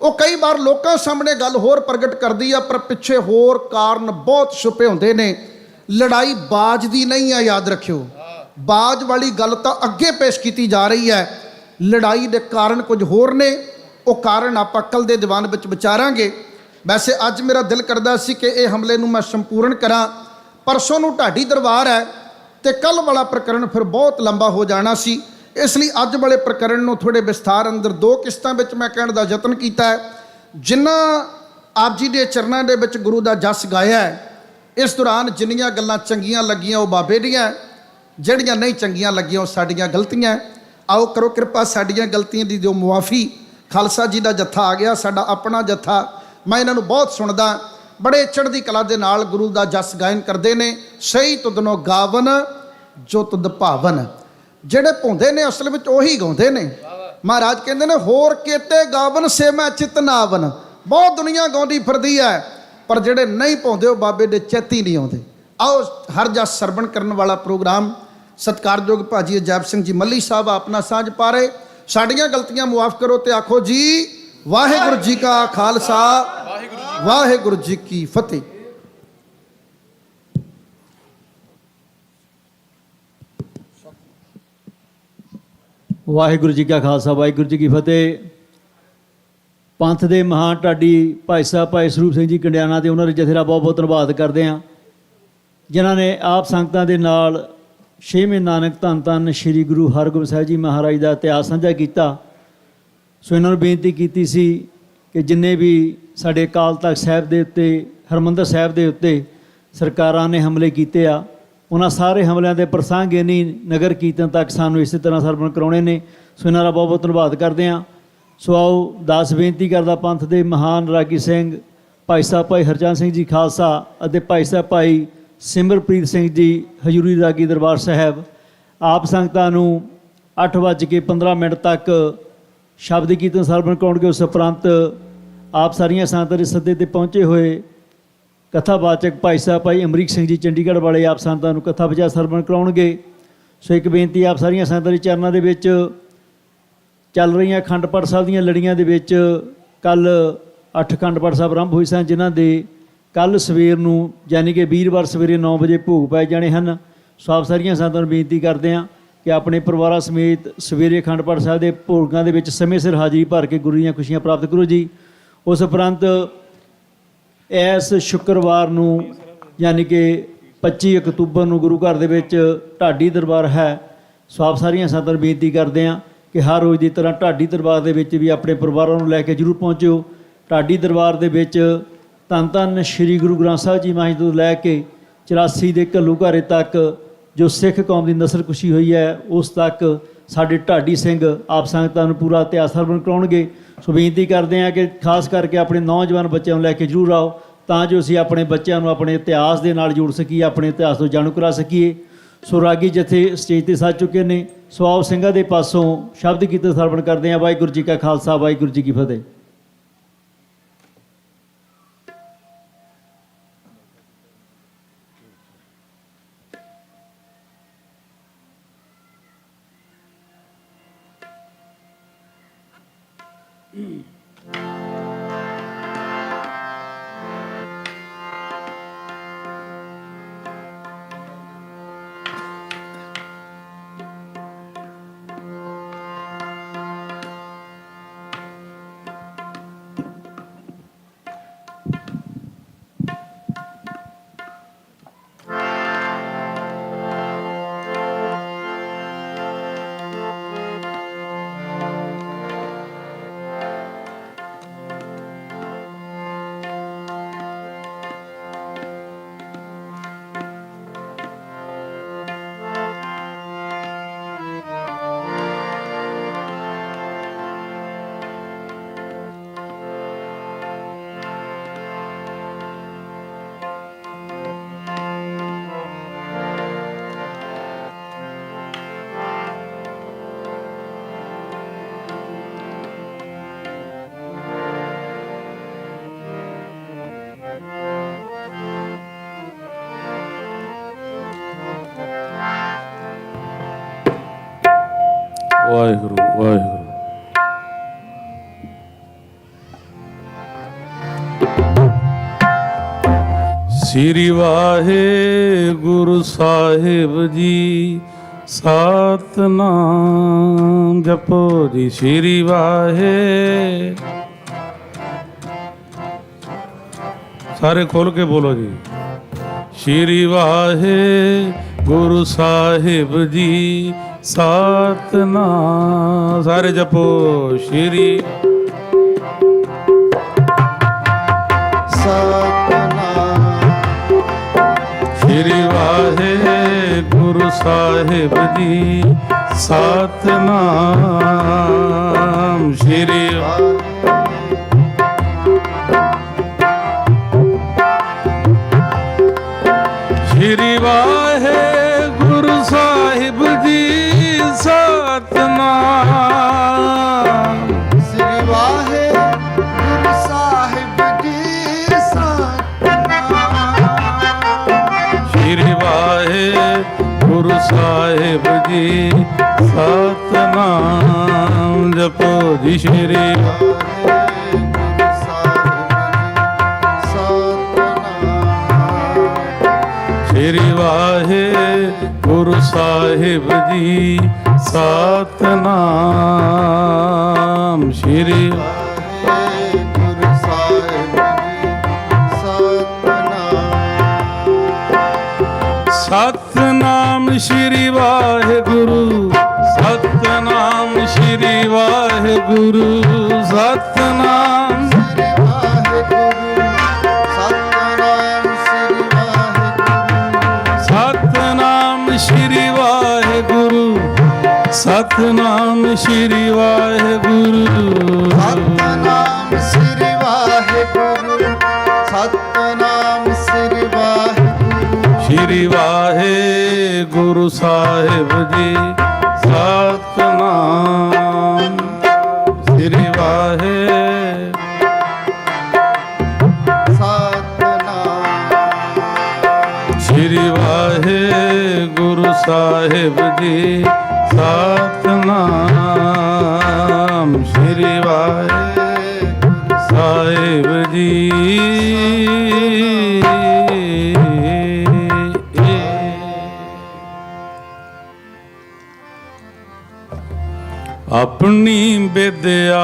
ਉਹ ਕਈ ਵਾਰ ਲੋਕਾਂ ਸਾਹਮਣੇ ਗੱਲ ਹੋਰ ਪ੍ਰਗਟ ਕਰਦੀ ਆ, ਪਰ ਪਿੱਛੇ ਹੋਰ ਕਾਰਨ ਬਹੁਤ ਛੁਪੇ ਹੁੰਦੇ ਨੇ। ਲੜਾਈ ਬਾਜ ਦੀ ਨਹੀਂ ਆ, ਯਾਦ ਰੱਖਿਓ। ਬਾਜ ਵਾਲੀ ਗੱਲ ਤਾਂ ਅੱਗੇ ਪੇਸ਼ ਕੀਤੀ ਜਾ ਰਹੀ ਹੈ, ਲੜਾਈ ਦੇ ਕਾਰਨ ਕੁਝ ਹੋਰ ਨੇ। ਉਹ ਕਾਰਨ ਆਪਾਂ ਕੱਲ ਦੇ ਦੀਵਾਨ ਵਿੱਚ ਵਿਚਾਰਾਂਗੇ। ਵੈਸੇ ਅੱਜ ਮੇਰਾ ਦਿਲ ਕਰਦਾ ਸੀ ਕਿ ਇਹ ਹਮਲੇ ਨੂੰ ਮੈਂ ਸੰਪੂਰਨ ਕਰਾਂ। ਪਰਸੋਂ ਨੂੰ ਢਾਡੀ ਦਰਬਾਰ ਹੈ ਤੇ ਕੱਲ ਵਾਲਾ ਪ੍ਰਕਰਣ ਫਿਰ ਬਹੁਤ ਲੰਬਾ ਹੋ ਜਾਣਾ ਸੀ, ਇਸ ਲਈ ਅੱਜ ਵਾਲੇ ਪ੍ਰਕਰਣ ਨੂੰ ਥੋੜੇ ਵਿਸਥਾਰ ਅੰਦਰ 2 ਕਿਸ਼ਤਾਂ ਵਿੱਚ ਮੈਂ ਕਹਿਣ ਦਾ ਯਤਨ ਕੀਤਾ ਹੈ। ਜਿਨ੍ਹਾਂ ਆਪ ਜੀ ਦੇ ਚਰਨਾਂ ਦੇ ਵਿੱਚ ਗੁਰੂ ਦਾ ਜਸ ਗਾਇਆ ਹੈ, ਇਸ ਦੌਰਾਨ ਜਿੰਨੀਆਂ ਗੱਲਾਂ ਚੰਗੀਆਂ ਲੱਗੀਆਂ ਉਹ ਬਾਬੇ ਦੀਆਂ, ਜਿਹੜੀਆਂ ਨਹੀਂ ਚੰਗੀਆਂ ਲੱਗੀਆਂ ਉਹ ਸਾਡੀਆਂ ਗਲਤੀਆਂ। ਆਓ ਕਰੋ ਕਿਰਪਾ ਸਾਡੀਆਂ ਗਲਤੀਆਂ ਦੀ ਦਿਓ ਮੁਆਫੀ। ਖਾਲਸਾ ਜੀ ਦਾ ਜੱਥਾ ਆ ਗਿਆ, ਸਾਡਾ ਆਪਣਾ ਜੱਥਾ। ਮੈਂ ਇਹਨਾਂ ਨੂੰ ਬਹੁਤ ਸੁਣਦਾ, ਬੜੇ ਚੜ੍ਹਦੀ ਕਲਾ ਦੇ ਨਾਲ ਗੁਰੂ ਦਾ ਜਸ ਗਾਇਨ ਕਰਦੇ ਨੇ। ਸਹੀ ਤੁਧਨੋ ਗਾਵਨ ਜੋ ਤੁਧ ਭਾਵਨ। ਜਿਹੜੇ ਭੁੰਦੇ ਨੇ ਅਸਲ ਵਿੱਚ ਉਹੀ ਗਾਉਂਦੇ ਨੇ। ਮਹਾਰਾਜ ਕਹਿੰਦੇ ਨੇ ਹੋਰ ਕੇਤੇ ਗਾਵਨ ਸੇ ਮੈਂ ਚਿਤ ਨਾ ਆਵਨ। ਬਹੁਤ ਦੁਨੀਆ ਗਾਉਂਦੀ ਫਿਰਦੀ ਹੈ, ਪਰ ਜਿਹੜੇ ਨਹੀਂ ਭੁੰਦੇ ਉਹ ਬਾਬੇ ਦੇ ਚੇਤੀ ਨਹੀਂ ਆਉਂਦੇ। ਆਓ ਹਰ ਜਸ ਸਰਵਣ ਕਰਨ ਵਾਲਾ ਪ੍ਰੋਗਰਾਮ ਸਤਿਕਾਰਯੋਗ ਭਾਜੀ ਅਜੈਬ ਸਿੰਘ ਜੀ ਮੱਲੀ ਸਾਹਿਬ ਆਪਣਾ ਸਾਂਝ ਪਾ ਰਹੇ। ਸਾਡੀਆਂ ਗਲਤੀਆਂ ਮੁਆਫ ਕਰੋ ਤੇ ਆਖੋ ਜੀ ਵਾਹਿਗੁਰੂ ਜੀ ਕਾ ਖਾਲਸਾ, ਵਾਹਿਗੁਰੂ ਜੀ ਕੀ ਫਤਿਹ। ਵਾਹਿਗੁਰੂ ਜੀ ਕਾ ਖਾਲਸਾ, ਵਾਹਿਗੁਰੂ ਜੀ ਕੀ ਫਤਿਹ। ਪੰਥ ਦੇ ਮਹਾਨ ਢਾਡੀ ਭਾਈ ਸਾਹਿਬ ਭਾਈ ਸਰੂਪ ਸਿੰਘ ਜੀ ਕੰਡਿਆਣਾ ਤੇ ਉਹਨਾਂ ਦੇ ਜਥੇ ਦਾ ਬਹੁਤ ਬਹੁਤ ਧੰਨਵਾਦ ਕਰਦੇ ਹਾਂ, ਜਿਨ੍ਹਾਂ ਨੇ ਆਪ ਸੰਗਤਾਂ ਦੇ ਨਾਲ 6ਵੇਂ ਨਾਨਕ ਧੰਨ ਧੰਨ ਸ੍ਰੀ ਗੁਰੂ ਹਰਗੋਬਿੰਦ ਸਾਹਿਬ ਜੀ ਮਹਾਰਾਜ ਦਾ ਇਤਿਹਾਸ ਸਾਂਝਾ ਕੀਤਾ। ਸੋ ਇਹਨਾਂ ਨੂੰ ਬੇਨਤੀ ਕੀਤੀ ਸੀ ਕਿ ਜਿੰਨੇ ਵੀ ਸਾਡੇ ਅਕਾਲ ਤਖਤ ਸਾਹਿਬ ਦੇ ਉੱਤੇ, ਹਰਿਮੰਦਰ ਸਾਹਿਬ ਦੇ ਉੱਤੇ ਸਰਕਾਰਾਂ ਨੇ ਹਮਲੇ ਕੀਤੇ ਆ, ਉਹਨਾਂ ਸਾਰੇ ਹਮਲਿਆਂ ਦੇ ਪ੍ਰਸੰਗਹੀਣੀ ਨਗਰ ਕੀਰਤਨ ਤੱਕ ਸਾਨੂੰ ਇਸੇ ਤਰ੍ਹਾਂ ਸਰਵਣ ਕਰਾਉਣੇ ਨੇ। ਸੋ ਇਹਨਾਂ ਦਾ ਬਹੁਤ ਬਹੁਤ ਧੰਨਵਾਦ ਕਰਦੇ ਹਾਂ। ਸੋ ਆਓ ਦਾਸ ਬੇਨਤੀ ਕਰਦਾ ਪੰਥ ਦੇ ਮਹਾਨ ਰਾਗੀ ਸਿੰਘ ਭਾਈ ਸਾਹਿਬ ਭਾਈ ਹਰਚੰਦ ਸਿੰਘ ਜੀ ਖਾਲਸਾ ਅਤੇ ਭਾਈ ਸਾਹਿਬ ਭਾਈ ਸਿਮਰਪ੍ਰੀਤ ਸਿੰਘ ਜੀ ਹਜ਼ੂਰੀ ਰਾਗੀ ਦਰਬਾਰ ਸਾਹਿਬ ਆਪ ਸੰਗਤਾਂ ਨੂੰ 8:15 ਤੱਕ ਸ਼ਬਦ ਕੀਰਤਨ ਸਰਵਣ ਕਰਾਉਣਗੇ। ਉਸ ਉਪਰੰਤ ਆਪ ਸਾਰੀਆਂ ਸੰਗਤਾਂ ਦੇ ਸੱਦੇ ਤੇ ਪਹੁੰਚੇ ਹੋਏ ਕਥਾਵਾਚਕ ਭਾਈ ਸਾਹਿਬ ਭਾਈ ਅਮਰੀਕ ਸਿੰਘ ਜੀ ਚੰਡੀਗੜ੍ਹ ਵਾਲੇ ਆਪ ਸੰਗਤਾਂ ਨੂੰ ਕਥਾ ਵਿਚਾਰ ਸਰਵਣ ਕਰਾਉਣਗੇ। ਸੋ ਇੱਕ ਬੇਨਤੀ ਆਪ ਸਾਰੀਆਂ ਸੰਗਤਾਂ ਦੇ ਚਰਨਾਂ ਦੇ ਵਿੱਚ ਚੱਲ ਰਹੀਆਂ ਅਖੰਡ ਪਾਠ ਸਾਹਿਬ ਦੀਆਂ ਲੜੀਆਂ ਦੇ ਵਿੱਚ ਕੱਲ 8 ਅਖੰਡ ਪਾਠ ਸਾਹਿਬ ਆਰੰਭ ਹੋਏ ਸਨ, ਜਿਨ੍ਹਾਂ ਦੇ ਕੱਲ ਸਵੇਰ ਨੂੰ ਯਾਨੀ ਕਿ ਵੀਰਵਾਰ ਸਵੇਰੇ 9 ਵਜੇ ਭੋਗ ਪੈ ਜਾਣੇ ਹਨ। ਸੋ ਆਪ ਸਾਰੀਆਂ ਸੰਗਤਾਂ ਨੂੰ ਬੇਨਤੀ ਕਰਦੇ ਹਾਂ ਕਿ ਆਪਣੇ ਪਰਿਵਾਰਾਂ ਸਮੇਤ ਸਵੇਰੇ ਅਖੰਡ ਪਾਠ ਸਾਹਿਬ ਦੇ ਭੋਗਾਂ ਦੇ ਵਿੱਚ ਸਮੇਂ ਸਿਰ ਹਾਜ਼ਰੀ ਭਰ ਕੇ ਗੁਰੂ ਦੀਆਂ ਖੁਸ਼ੀਆਂ ਪ੍ਰਾਪਤ ਕਰੋ ਜੀ। ਉਸ ਉਪਰੰਤ ਇਸ ਸ਼ੁੱਕਰਵਾਰ ਨੂੰ ਯਾਨੀ ਕਿ 25 ਅਕਤੂਬਰ ਨੂੰ ਗੁਰੂ ਘਰ ਦੇ ਵਿੱਚ ਢਾਡੀ ਦਰਬਾਰ ਹੈ। ਸੋ ਆਪ ਸਾਰੀਆਂ ਸੰਗਤਾਂ ਨੂੰ ਬੇਨਤੀ ਕਰਦੇ ਹਾਂ ਕਿ ਹਰ ਰੋਜ਼ ਦੀ ਤਰ੍ਹਾਂ ਢਾਡੀ ਦਰਬਾਰ ਦੇ ਵਿੱਚ ਵੀ ਆਪਣੇ ਪਰਿਵਾਰਾਂ ਨੂੰ ਲੈ ਕੇ ਜ਼ਰੂਰ ਪਹੁੰਚਿਓ। ਢਾਡੀ ਦਰਬਾਰ ਦੇ ਵਿੱਚ ਧੰਨ ਧੰਨ ਸ੍ਰੀ ਗੁਰੂ ਗ੍ਰੰਥ ਸਾਹਿਬ ਜੀ ਮਹਾਰਾਜ ਤੋਂ ਲੈ ਕੇ 84 ਦੇ ਘੱਲੂਘਾਰੇ ਤੱਕ ਜੋ ਸਿੱਖ ਕੌਮ ਦੀ ਨਸਲਕੁਸ਼ੀ ਹੋਈ ਹੈ, ਉਸ ਤੱਕ ਸਾਡੇ ਢਾਡੀ ਸਿੰਘ ਆਪ ਸੰਗਤਾਂ ਨੂੰ ਪੂਰਾ ਇਤਿਹਾਸ ਸਰਵਣ ਕਰਾਉਣਗੇ। ਸੋ ਬੇਨਤੀ ਕਰਦੇ ਹਾਂ ਕਿ ਖਾਸ ਕਰਕੇ ਆਪਣੇ ਨੌਜਵਾਨ ਬੱਚਿਆਂ ਨੂੰ ਲੈ ਕੇ ਜ਼ਰੂਰ ਆਓ, ਤਾਂ ਜੋ ਅਸੀਂ ਆਪਣੇ ਬੱਚਿਆਂ ਨੂੰ ਆਪਣੇ ਇਤਿਹਾਸ ਦੇ ਨਾਲ ਜੋੜ ਸਕੀਏ, ਆਪਣੇ ਇਤਿਹਾਸ ਤੋਂ ਜਾਣੂ ਕਰਾ ਸਕੀਏ। ਸੋ ਰਾਗੀ ਜਥੇ ਸਟੇਜ 'ਤੇ ਸੱਜ ਚੁੱਕੇ ਨੇ। ਸਵਾਬ ਸਿੰਘਾਂ ਦੇ ਪਾਸੋਂ ਸ਼ਬਦ ਕੀਰਤਨ ਸਰਵਣ ਕਰਦੇ ਹਾਂ। ਵਾਹਿਗੁਰੂ ਜੀ ਕਾ ਖਾਲਸਾ, ਵਾਹਿਗੁਰੂ ਜੀ ਕੀ ਫਤਿਹ। ਵਾਹਿਗੁਰੂ ਵਾਹਿਗੁਰੂ। ਸ੍ਰੀ ਵਾਹਿਗੁਰੂ ਸਾਹਿਬ ਜੀ, ਸਤਿਨਾਮ ਜਪੋ ਜੀ। ਸ੍ਰੀ ਵਾਹਿ, ਸਾਰੇ ਖੋਲ ਕੇ ਬੋਲੋ ਜੀ। ਸ੍ਰੀ ਵਾਹਿਗੁਰੂ ਸਾਹਿਬ ਜੀ, ਸਤਿਨਾਮ, ਸਾਰੇ ਜਪੋ। ਸ੍ਰੀ ਸਤਿਨਾਮ। ਸ੍ਰੀ ਵਾਹਿਗੁਰੂ ਸਾਹਿਬ ਜੀ, ਸਤਿਨਾਮ। ਸ੍ਰੀ ਸ੍ਰੀ ਵਾਹਿਗੁਰੂ ਸਾਹਿਬ ਜੀ, ਸਤਿਨਾਮ। ਸ੍ਰੀ ਵਾਹਿਗੁਰੂ ਸਾਹਿਬ ਜੀ, ਸਤਿਨਾਮ। ਸ੍ਰੀ ਵਾਹਿਗੁਰੂ ਸਾਹਿਬ ਜੀ, ਸਤਿਨਾਮ ਜਪੋ ਜੀ। ਸ੍ਰੀ ਸ੍ਰੀ ਵਾਹਿਗੁਰੂ ਸਾਹਿਬ ਜੀ, ਸਤਿਨਾਮ। ਸ੍ਰੀ ਵਾਹਿਗੁਰੂ ਸਾਹਿਬ ਜੀ, ਸਤਿਨਾਮ। ਸਤਿਨਾਮ ਸ੍ਰੀ ਵਾਹਿਗੁਰੂ, ਸਤਿਨਾਮ ਸ੍ਰੀ ਵਾਹਿਗੁਰੂ, ਸਤਿਨਾਮ ਸ੍ਰੀ ਵਾਹਿਗੁਰੂ, ਸਤਿਨਾਮ ਸ੍ਰੀ ਵਾਹਿਗੁਰੂ। ਸਤਿਨਾਮ ਸ੍ਰੀ ਵਾਹਿਗੁਰੂ, ਸਤਿਨਾਮ ਸ੍ਰੀ ਵਾਹਿਗੁਰੂ, ਸਤਿਨਾਮ ਸ੍ਰੀ ਵਾਹਿਗੁਰੂ। ਸ੍ਰੀ ਵਾਹਿਗੁਰੂ ਸਾਹਿਬ ਜੀ, ਸਤਿਨਾਮ। ਸ੍ਰੀ ਸ੍ਰੀ ਵਾਹਿਗੁਰੂ ਸਾਹਿਬ ਜੀ, ਸਤਿਨਾਮ। ਸ੍ਰੀ ਵਾਹਿਗੁਰੂ ਸਾਹਿਬ ਜੀ। ਆਪਣੀ ਬਿਦਿਆ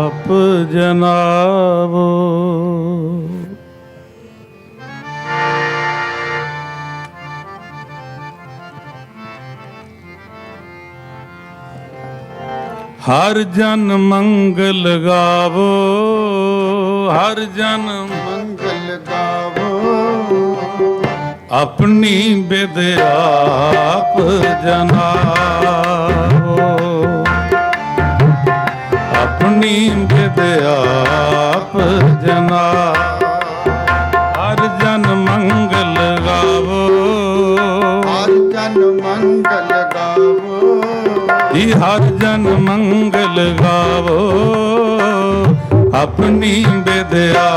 ਆਪ ਜਨਾਵੋ, ਹਰ ਜਨ ਮੰਗਲ ਗਾਵੋ, ਹਰ ਜਨ ਮੰਗਲ ਗਾਵੋ। ਆਪਣੀ ਬਿਦਿਆ ਆਪ ਜਨਾਵੋ, ਆਪਣੀ ਬਿਦਿਆ ਆਪ ਜਨਾਵੋ। ਹਰ ਜਨ ਮੰਗਲ ਗਾਵੋ, ਹਰ ਜਨ ਮੰਗਲ ਗਾਵੋ। हर जन मंगल गावो अपनी विद्या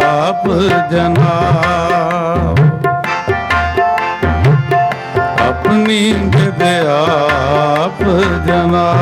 आप जनाओ अपनी विद्या आप जनाओ।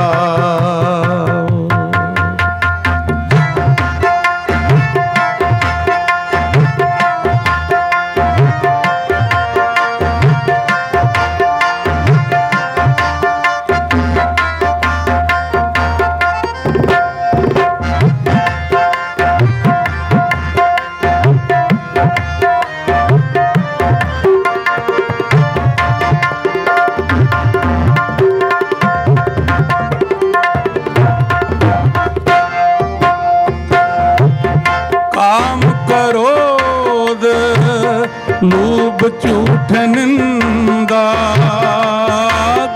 लोभ झूठ निंदा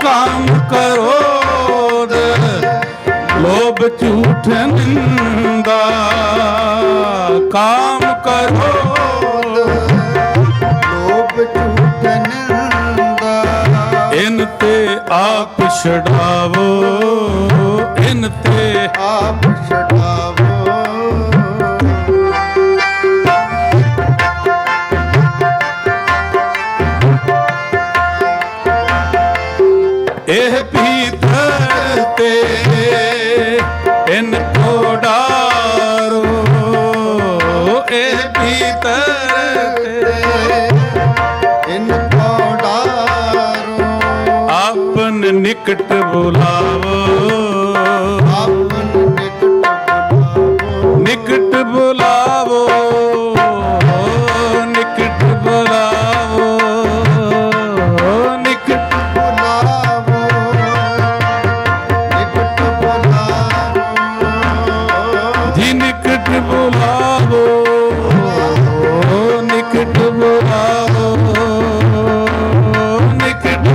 काम क्रोध लोभ झूठ निंदा काम क्रोध लोभ झूठ निंदा इन ते आप छड़ावो इन ते आप छड़ावो। एह भीतर ते इनको डारो एह भीतर ते इनको डारो आपन निकट बुलावो आपन निकट बुलावो निकट बुलावो निकट निकट बुलावो निकट बुलावो निकट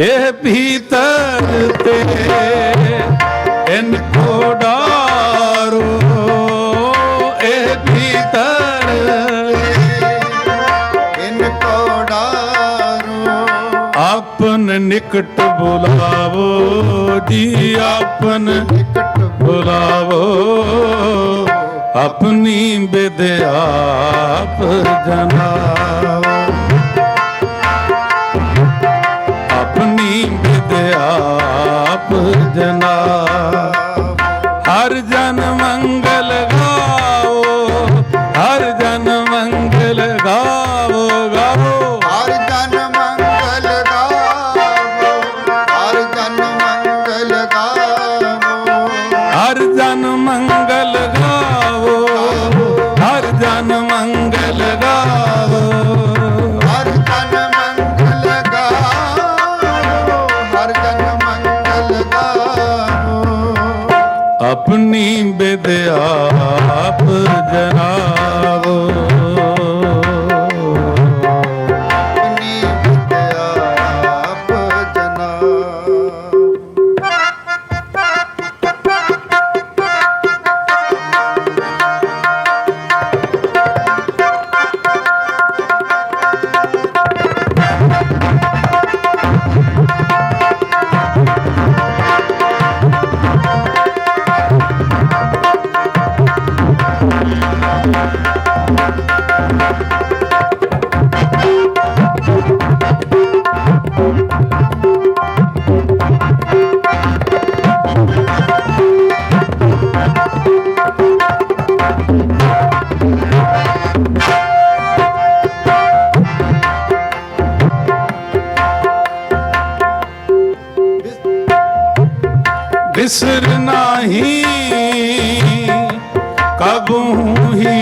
एह भीतर ते इनको डारो एह भीतर इनको डारो आपन निकट बुलावो जी आपन निकट बुलावो अपनी विद्या आप जनाओ अपनी विद्या आप जनाओ। हर जन मंगल गाओ हर जन मंगल गाओ गाओ हर जन मंगल गावो हर जन मंगल गावो हर जन मंगल गाओ हर जन मंगल गाओ हर जन मंगल गावो हर जन मंगल गावो अपनी विद्या आप जनाओ अपनी विद्या आप जनाओ। बिसर नाही कबू ही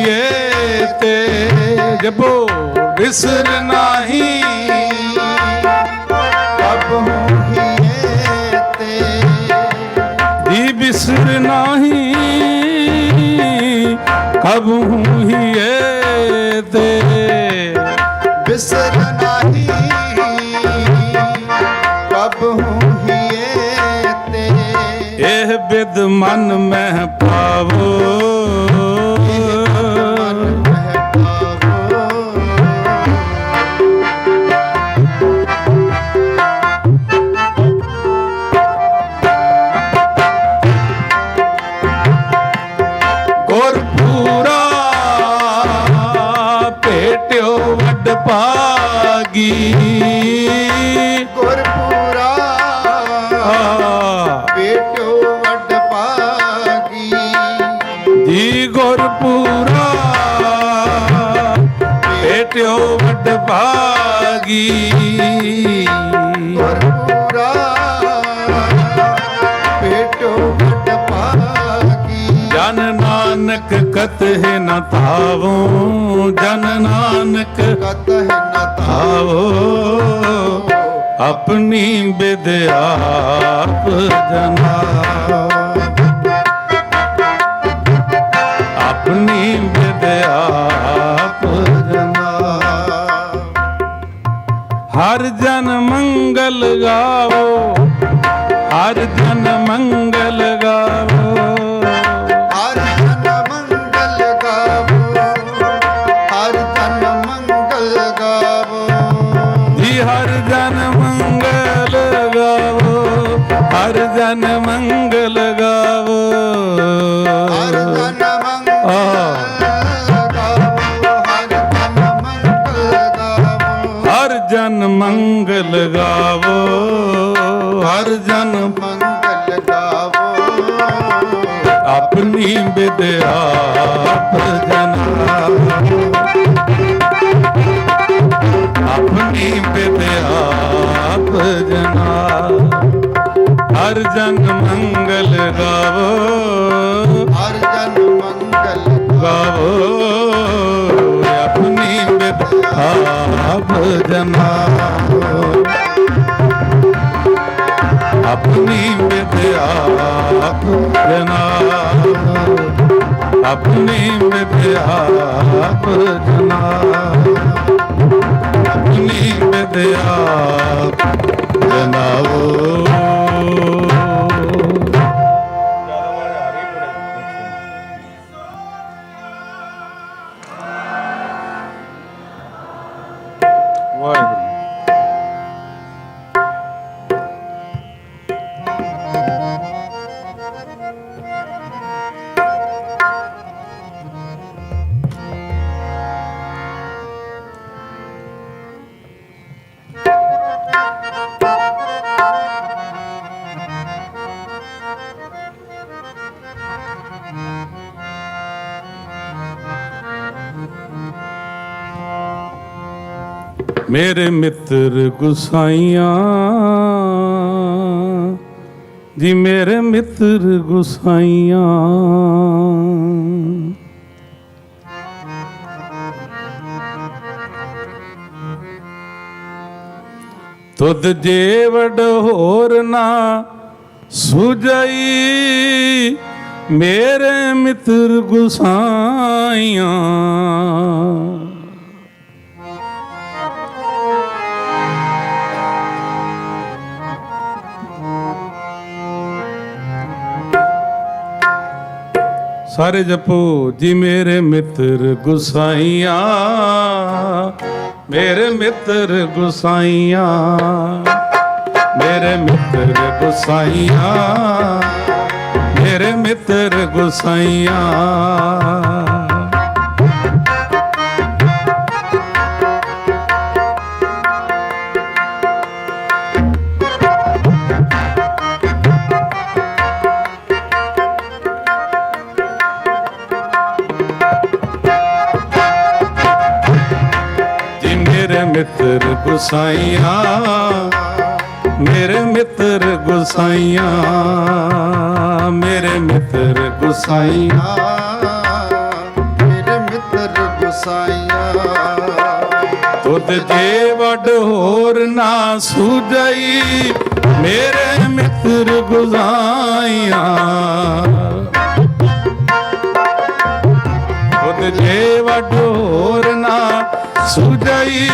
ते जबो बिसर नाही कबहू हिएते जी बिसर नाही कबू ही ते बिसर नाही कबहू हिएते एह बिद मन में पावो मन में पावो ਗੁਰਪੂਰਾ ਭੇਟਿਓ ਵੱਡ ਭਾਗੀ ਗੁਰਪੂਰਾ ਭੇਟਿਓ ਵੱਡ ਭਾਗੀ ਜਨ ਨਾਨਕ ਕਤਹਿ ਨ ਧਾਵੋ ਜਨ ਨਾਨਕ ਕਤਹਿ ਨ ਧਾਵੋ ਆਪਣੀ ਬਿਦਿਆ ਆਪ ਜਨਾਓ ਆਪਣੀ ਬਿਦਿਆ ਆਪ ਜਨਾਓ ਹਰ ਜਨ ਮੰਗਲ ਗਾਵੋ ਹਰ ਜਨ ਮੰਗਲ ਗਾਵੋ ਹਰ ਜਨ ਮੰਗਲ ਗਾਵੋ ਹਰ ਜਨ ਮੰਗਲ ਗਾਵੋ ਜੀ ਹਰ ਜਨ ਮੰਗਲ ਗਾਵੋ ਹਰ ਜਨ ਮੰਗਲ ਗਾਵੋ ਹਰ ਜਨ ਹਰ ਜਨ ਮੰਗਲ ਗਾਵੋ ਹਰ ਜਨ ਮੰਗਲ ਗਾਵੋ ਆਪਣੀ ਬਿਦਿਆ ਆਪ ਜਨਾਓ ਆਪਣੀ ਬਿਦਿਆ ਆਪ ਜਨਾਓ ਹਰ ਜਨ ਮੰਗਲ ਗਾਵੋ ਹਰ ਜਨ ਮੰਗਲ ਗਾਵੋ ਆਪਣੀ ਬਿਦਿਆ ਆਪ ਜਨਾਓ ਆਪਣੀ ਬਿਦਿਆ ਆਪ ਜਨਾਓ ਆਪਣੀ ਬਿਦਿਆ ਆਪ ਜਨਾਓ ਆਪਣੀ ਬਿਦਿਆ ਆਪ ਜਨਾਓ ਵਾਹਿਗੁਰੂ ਮੇਰੇ ਮਿੱਤਰ ਗੁਸਾਈਆਂ ਜੀ ਮੇਰੇ ਮਿੱਤਰ ਗੁਸਾਈਆਂ ਤੁਧ ਜੇ ਵਡ ਹੋਰ ਨਾ ਸੁਝਈ ਮੇਰੇ ਮਿੱਤਰ ਗੁਸਾਈਆਂ ਸਾਰੇ ਜਪੋ ਜੀ ਮੇਰੇ ਮਿੱਤਰ ਗੁਸਾਈਆਂ ਮੇਰੇ ਮਿੱਤਰ ਗੁਸਾਈਆਂ ਮੇਰੇ ਮਿੱਤਰ ਗੁਸਾਈਆਂ ਮੇਰੇ ਮਿੱਤਰ ਗੁਸਾਈਆਂ ਮਿੱਤਰ ਗੁਸਾਈਆਂ ਮੇਰੇ ਮਿੱਤਰ ਗੁਸਾਈਆਂ ਮੇਰੇ ਮਿੱਤਰ ਗੁਸਾਈਆਂ ਮੇਰੇ ਮਿੱਤਰ ਗੁਸਾਈਆਂ ਤੁਧ ਜੇ ਵੱਡ ਹੋਰ ਨਾ ਸੁਝਈ ਮੇਰੇ ਮਿੱਤਰ ਗੁਸਾਈਆਂ ਤੁਧ ਜੇ ਵੱਡ ਹੋਰ ਨਾ ਸੁਝਈ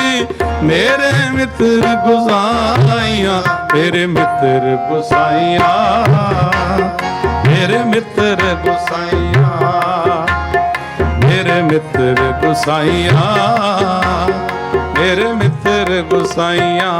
ਮੇਰੇ ਮਿੱਤਰ ਗੁਸਾਈਆਂ ਮੇਰੇ ਮਿੱਤਰ ਗੁਸਾਈਆਂ ਮੇਰੇ ਮਿੱਤਰ ਗੁਸਾਈਆਂ ਮੇਰੇ ਮਿੱਤਰ ਗੁਸਾਈਆਂ ਮੇਰੇ ਮਿੱਤਰ ਗੁਸਾਈਆਂ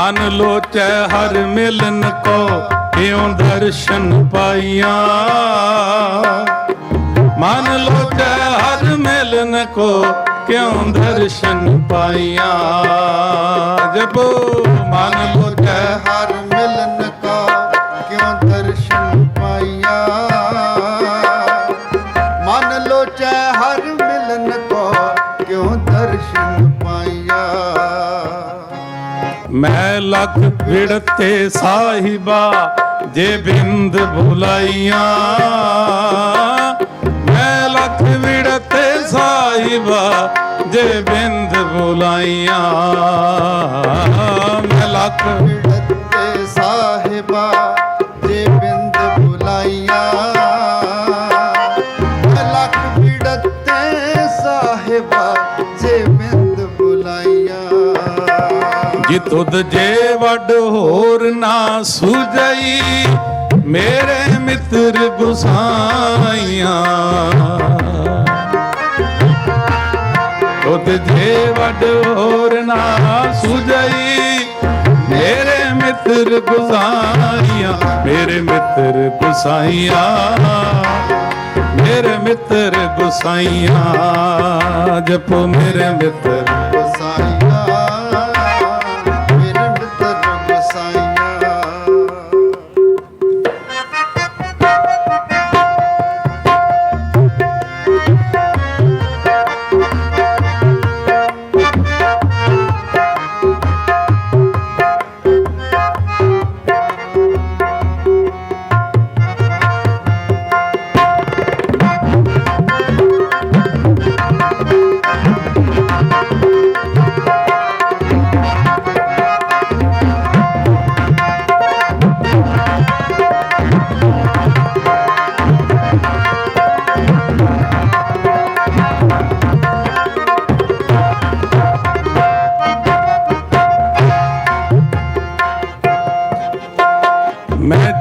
ਮਨ ਲੋਚੈ ਹਰ ਮਿਲਨ ਕੋ ਕਿਉ ਦਰਸ਼ਨ ਪਾਈਆ। ਮਨ ਲੋਚੈ ਹਰ ਮਿਲਨ ਕੋ ਕਿਉ ਦਰਸ਼ਨ ਪਾਈਆ। ਜਪੋ ਮਨ ਲੋਚੈ ਹਰ ਮਿਲਨ ਕਾ ਕਿਉ ਦਰਸ਼ਨ ਪਾਈਆ। ਮਨ ਲੋਚੈ ਹਰ ਮਿਲਨ ਕੋ ਕਿਉ ਦਰਸ਼ਨ ਪਾਈਆ। ਮੈਂ ਲੱਖ ਵਿੜਤੇ ਸਾਹਿਬਾ ਜੇ ਬਿੰਦ ਭੁਲਾਈਆਂ। ਮੈਂ ਲੱਖ ਵਿੜਤੇ ਸਾਹਿਬਾ ਜੇ ਬਿੰਦ ਭੁਲਾਈਆਂ। ਮੈਂ ਲੱਖ ਵਿੜਤੇ ਸਾਹਿਬਾ ਜੇ ਬਿੰਦ ਭੁਲਾਈਆਂ। ਮੈਂ ਲੱਖ ਵਿੜਤੇ ਸਾਹਿਬਾ ਜੇ ਬਿੰਦ ਭੁਲਾਈਆਂ। ਜੀ ਤੁਧ ਜੇ ਵੱਡ ਹੋਰ ਨਾ ਸੁਝਈ ਮੇਰੇ ਮਿੱਤਰ ਗੁਸਾਈਆਂ। ਤੁਧ ਜੇ ਵੱਡ ਹੋਰ ਨਾ ਸੁਝਈ ਮੇਰੇ ਮਿੱਤਰ ਗੁਸਾਈਆਂ। ਮੇਰੇ ਮਿੱਤਰ ਗੁਸਾਈਆਂ। ਮੇਰੇ ਮਿੱਤਰ ਗੁਸਾਈਆਂ। ਜਪੋ ਮੇਰੇ ਮਿੱਤਰ ਗੁਸਾਈਆਂ।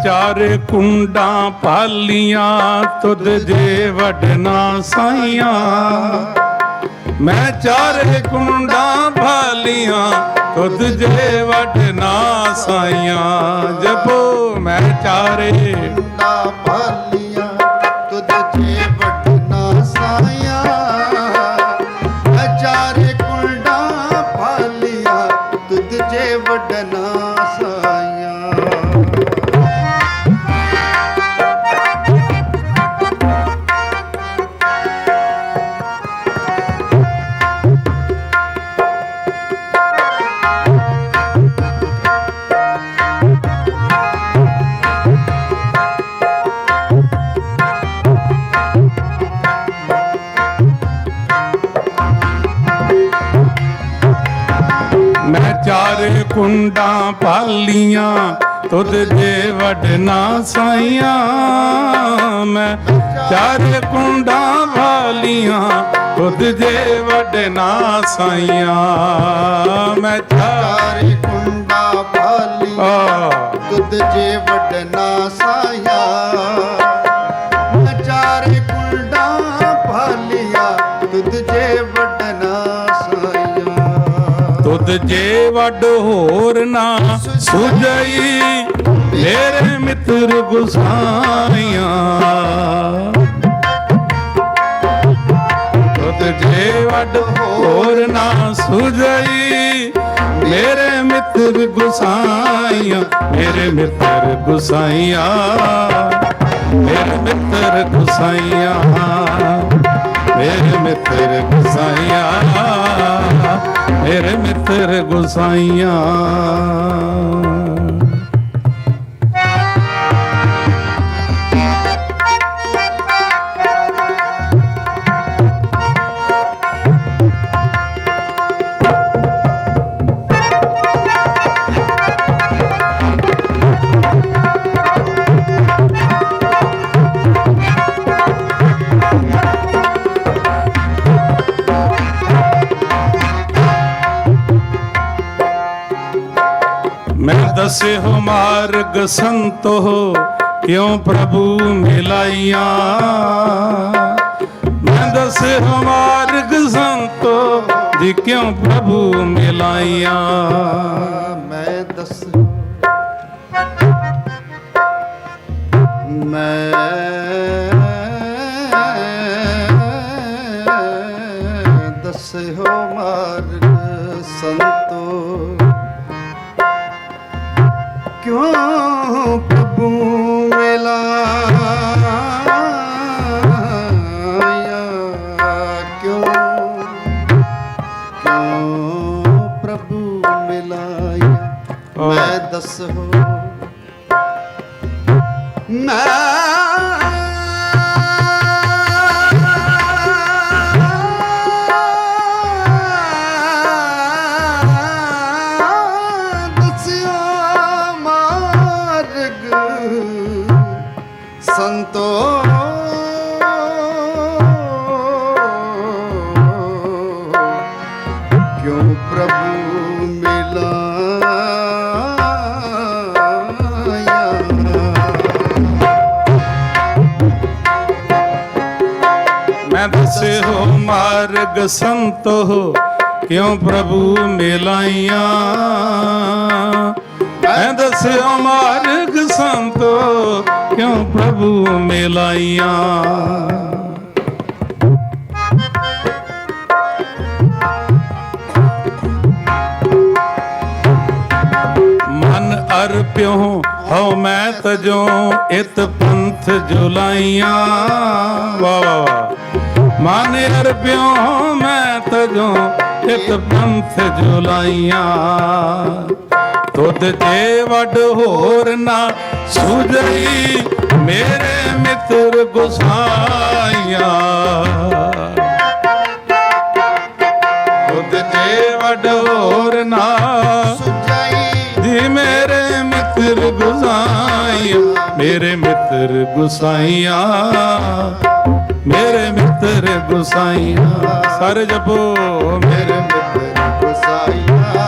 ਚਾਰੇ ਕੁੰਡਾਂ ਪਾਲੀਆਂ ਤੁਧ ਜੇ ਵਡਨਾ ਸਾਈਆਂ। ਮੈਂ ਚਾਰੇ ਕੁੰਡਾਂ ਪਾਲੀਆਂ ਤੁਧ ਜੇ ਵਡਨਾ ਸਾਈਆਂ। ਜਪੋ ਮੈਂ ਚਾਰੇ ਕੁੰਡਾਂ ਪਾਲੀਆਂ ਤੁਧ ਜੇ ਵਡਨਾ ਸਾਈਆਂ। ਮੈਂ ਚਾਰੇ ਕੁੰਡਾਂ ਪਾਲੀਆਂ ਤੁਧ ਜੇ ਵਡਨਾ ਸਾਈਆਂ। ਮੈਂ ਚਾਰੇ ਕੁੰਡਾਂ ਪਾਲੀਆਂ ਤੁਧ ਜੇ ਵਡਨਾ ਸਾਈਆਂ। ਮੈਂ ਚਾਰੇ ਕੁੰਡਾਂ ਪਾਲੀਆਂ ਤੁਧ ਜੇ ਵਡਨਾ ਸਾਈਆਂ। ਮੈਂ ਚਾਰੇ ਕੁੰਡਾਂ ਪਾਲੀਆਂ ਤੁਧ ਜੇ ਵਡਨਾ ਸਾਈਆਂ। ਮੈਂ ਚਾਰੇ ਕੁੰਡਾਂ ਪਾਲੀਆਂ ਤੁਧ ਜੇ ਵਡਨਾ ਸਾਈਆਂ। ਤੁਧ ਜੇ ਵੱਡ ਹੋਰ ਨਾ ਸੁਝਈ ਮੇਰੇ ਮਿੱਤਰ ਗੁਸਾਈਆਂ। ਤੁਧ ਜੇ ਵੱਡ ਹੋਰ ਨਾ ਸੁਝਈ ਮੇਰੇ ਮਿੱਤਰ ਗੁਸਾਈਆਂ। ਮੇਰੇ ਮਿੱਤਰ ਗੁਸਾਈਆਂ। ਮੇਰੇ ਮਿੱਤਰ ਗੁਸਾਈਆਂ। ਮੇਰੇ ਮਿੱਤਰ ਗੁਸਾਈਆਂ। ਮੇਰੇ ਮਿੱਤਰ ਗੁਸਾਈਆਂ। मैं दसे हो मार्ग संतो हो क्यों प्रभु मिलाइया। मैं दसे हो मार्ग संतो जी क्यों प्रभु मिलाइया। मैं दस ਦੱਸਿਓ ਮਾਰਗ ਸੰਤੋ ਕਿਉਂ ਪ੍ਰਭੂ ਮਿਲਾਇਆ ਕਿਉਂ ਪ੍ਰਭੂ ਮਿਲਾਇਆ ਮੈਂ ਦੱਸੋ ਸੰਤੋ ਕਿਉਂ ਪ੍ਰਭੂ ਮਿਲਾਇਆ ਮੈਂ ਦੱਸਿਓ ਮਾਰਗ ਸੰਤੋ ਕਿਉਂ ਪ੍ਰਭੂ ਮਿਲਾਈਆਂ ਮੈਂ ਦੱਸਿਓ ਮਾਰਗ ਸੰਤੋ ਕਿਉਂ ਪ੍ਰਭੂ ਮਿਲਾਈਆਂ ਮਨ ਅਰਪਿਓ ਹਉ ਮੈਂ ਤਜੋ ਇਤ ਪੰਥ ਜੁਲਾਈਆਂ ਵਾਹ ਵਾਹ ਮਨ ਅਰਪਿਓ ਮੈਂ ਤਜੋ ਇਤ ਪੰਥ ਜੁਲਾਈਆਂ ਤੁਧ ਜੇ ਵੱਡ ਹੋਰ ਨਾ ਸੁਝਈ ਮੇਰੇ ਮਿੱਤਰ ਗੁਸਾਈਆਂ ਤੁਧ ਜੇ ਵੱਡ ਹੋਰ ਨਾ ਸੁਝਈ ਜੀ ਮੇਰੇ ਮਿੱਤਰ ਗੁਸਾਈਆਂ ਮੇਰੇ ਮਿੱਤਰ ਗੁਸਾਈਆਂ ਮੇਰੇ ਮਿੱਤਰ ਗੁਸਾਈਆਂ ਸਰ ਜਪੋ ਮੇਰੇ ਮਿੱਤਰ ਗੁਸਾਈਆਂ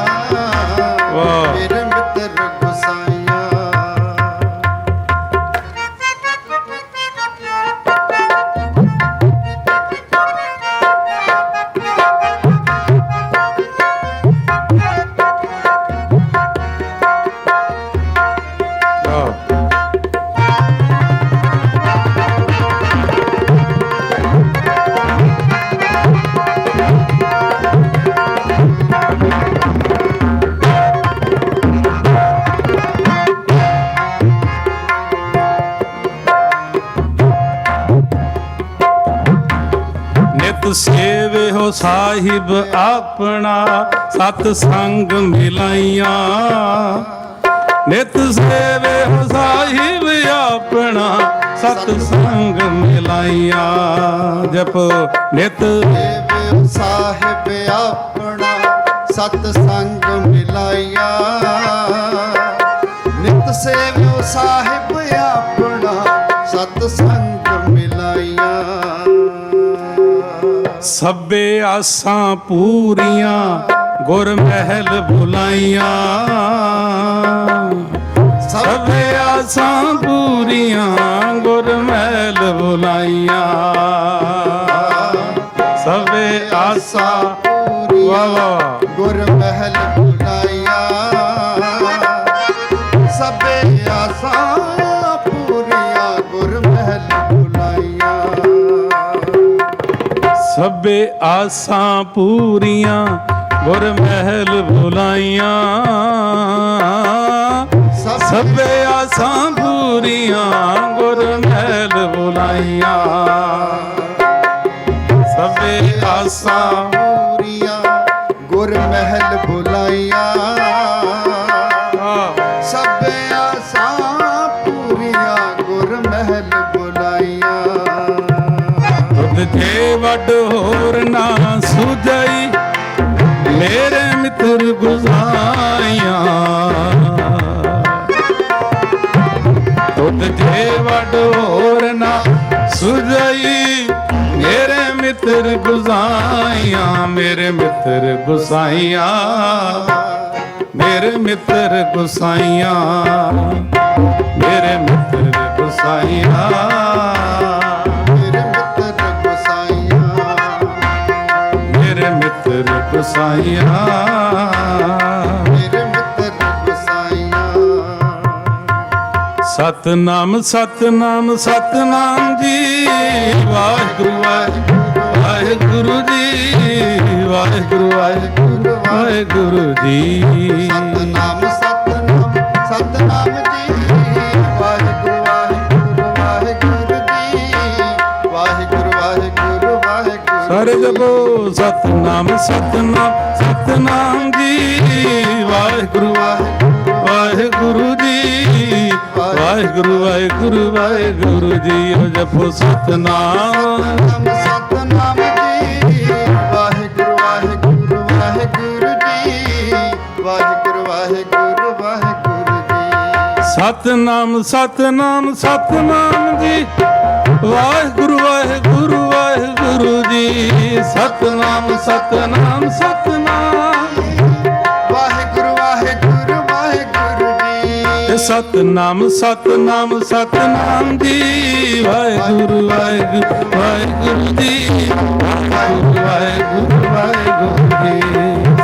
ਵਾਹ ਮੇਰੇ ਮਿੱਤਰ ਗੁਸਾਈਆਂ ਸੇਵੇ ਹੋ ਸਾਹਿਬ ਆਪਣਾ ਸਤ ਸੰਗ ਮਿਲਾਈਆਂ ਨਿਤ ਸੇਵੇ ਹੋ ਸਾਹਿਬ ਆਪਣਾ ਸਤ ਸੰਗ ਮਿਲਾਈਆਂ ਜਪ ਨਿਤ ਸੇਵੇ ਹੋ ਸਾਹਿਬ ਆਪਣਾ ਸਤ ਸੰਗ ਮਿਲਾਈਆਂ ਨਿਤ ਸੇਵੇ ਹੋ ਸਾਹਿਬ ਆਪਣਾ ਸਤ ਸੰਗ ਮਿਲਾਈਆਂ ਸਭੇ ਆਸਾਂ ਪੂਰੀਆਂ ਗੁਰ ਮਹਿਲ ਬੁਲਾਈਆਂ ਸਭੇ ਆਸਾਂ ਪੂਰੀਆਂ ਗੁਰ ਮਹਿਲ ਬੁਲਾਈਆਂ ਸਭੇ ਆਸਾਂ ਪੂਰੀਆਂ ਗੁਰ ਮਹਿਲ ਬੁਲਾਈਆਂ ਸਭੇ ਆਸਾਂ ਪੂਰੀਆਂ ਗੁਰ ਮਹਿਲ ਬੁਲਾਈਆਂ ਸਭੇ ਆਸਾਂ ਪੂਰੀਆਂ ਗੁਰ ਮਹਿਲ ਬੁਲਾਈਆਂ ਸਭੇ ਆਸਾਂ ਪੂਰੀਆਂ ਗੁਰ ਮਹਿਲ ਬੁਲਾਈਆਂ ਸਭੇ ਆਸਾਂ ਪੂਰੀਆਂ ਗੁਰ ਮਹਿਲ ਬੁਲਾਈਆਂ ਸਭੇ ਆਸਾਂ ਪੂਰੀਆਂ ਗੁਰ ਮਹਿਲ ਬੁਲਾਈਆਂ ਤੁਧ ਜੇ ਵੱਡ ਹੋਰ ਨਾ ਸੁਝਈ ਮੇਰੇ ਮਿੱਤਰ ਗੁਸਾਈਆਂ ਤੁਧ ਜੇ ਵੱਡ ਹੋਰ ਨਾ ਸੁਝਈ ਮੇਰੇ ਮਿੱਤਰ ਗੁਸਾਈਆਂ ਮੇਰੇ ਮਿੱਤਰ ਗੁਸਾਈਆਂ ਮੇਰੇ ਮਿੱਤਰ ਗੁਸਾਈਆਂ ਮੇਰੇ ਮਿੱਤਰ ਗੁਸਾਈਆਂ ਮੇਰੇ ਮਿੱਤਰ ਗੁਸਾਈਆਂ ਸਤਨਾਮ ਸਤਨਾਮ ਸਤਨਾਮ ਜੀ ਵਾਹਿਗੁਰੂ ਵਾਹਿਗੁਰੂ ਵਾਹਿਗੁਰੂ ਜੀ ਵਾਹਿਗੁਰੂ ਵਾਹਿਗੁਰੂ ਵਾਹਿਗੁਰੂ ਜੀ ਸਤਨਾਮ ਸਤਨਾਮ ਸਤਨਾਮ ਜੀ ਵਾਹਿਗੁਰੂ ਵਾਹਿਗੁਰੂ ਵਾਹਿਗੁਰੂ ਜੀ ਵਾਹਿਗੁਰੂ ਵਾਹਿਗੁਰੂ ਵਾਹਿਗੁਰੂ ਸਾਰੇ ਜਪੋ ਸਤਨਾਮ ਸਤਨਾਮ ਸਤਨਾਮ ਜੀ ਵਾਹਿਗੁਰੂ ਵਾਹਿਗੁਰੂ ਜੀ ਵਾਹਿਗੁਰੂ ਵਾਹਿਗੁਰੂ ਵਾਹਿਗੁਰੂ ਜੀ ਉਹ ਜਪੋ ਸਤਨਾਮ ਸਤਨਾਮ ਜੀ ਵਾਹਿਗੁਰੂ ਵਾਹਿਗੁਰੂ ਵਾਹਿਗੁਰੂ ਜੀ ਵਾਹਿਗੁਰੂ ਵਾਹਿਗੁਰੂ ਵਾਹਿਗੁਰੂ ਜੀ ਸਤਨਾਮ ਸਤਨਾਮ ਸਤਨਾਮ ਜੀ ਵਾਹਿਗੁਰੂ ਵਾਹਿਗੁਰੂ ਵਾਹਿਗੁਰੂ ਜੀ ਸਤਨਾਮ ਸਤਨਾਮ ਸਤਨਾਮ ਵਾਹਿਗੁਰੂ ਵਾਹਿਗੁਰੂ ਵਾਹਿਗੁਰੂ ਜੀ ਸਤਨਾਮ ਸਤਨਾਮ ਸਤਨਾਮ ਜੀ ਵਾਹਿਗੁਰੂ ਵਾਹਿਗੁਰੂ ਵਾਹਿਗੁਰੂ ਜੀ ਵਾਹਿਗੁਰੂ ਵਾਹਿਗੁਰੂ ਵਾਹਿਗੁਰੂ ਜੀ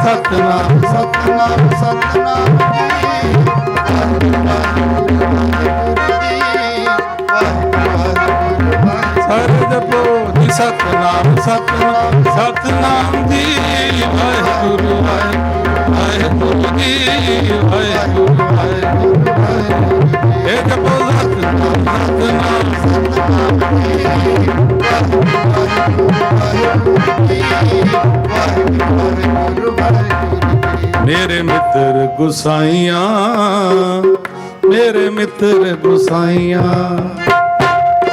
ਸਤਨਾਮ ਸਤਨਾਮ ਸਤਨਾਮ ਜੀ ਵਾਹਿਗੁਰੂ ਵਾਹਿਗੁਰੂ ਵਾਹਿਗੁਰੂ ਜੀ ਵਾਹਿਗੁਰੂ ਵਾਹਿਗੁਰੂ ਸਾਰੇ ਜਪੋ ਜੀ ਸਤਨਾਮ ਸਤਨਾਮ ਸਤਨਾਮ ਜੀ ਵਾਹਿਗੁਰੂ ਵਾਹਿਗੁਰੂ ਜੀ ਵਾਹਿਗੁਰੂ ਵਾਹਿਗੁਰੂ ਇਹ ਜਪੋ ਸਤਨਾਮ ਸਤਨਾਮ ਮੇਰੇ ਮਿੱਤਰ ਗੁਸਾਈਆਂ ਮੇਰੇ ਮਿੱਤਰ ਗੁਸਾਈਆਂ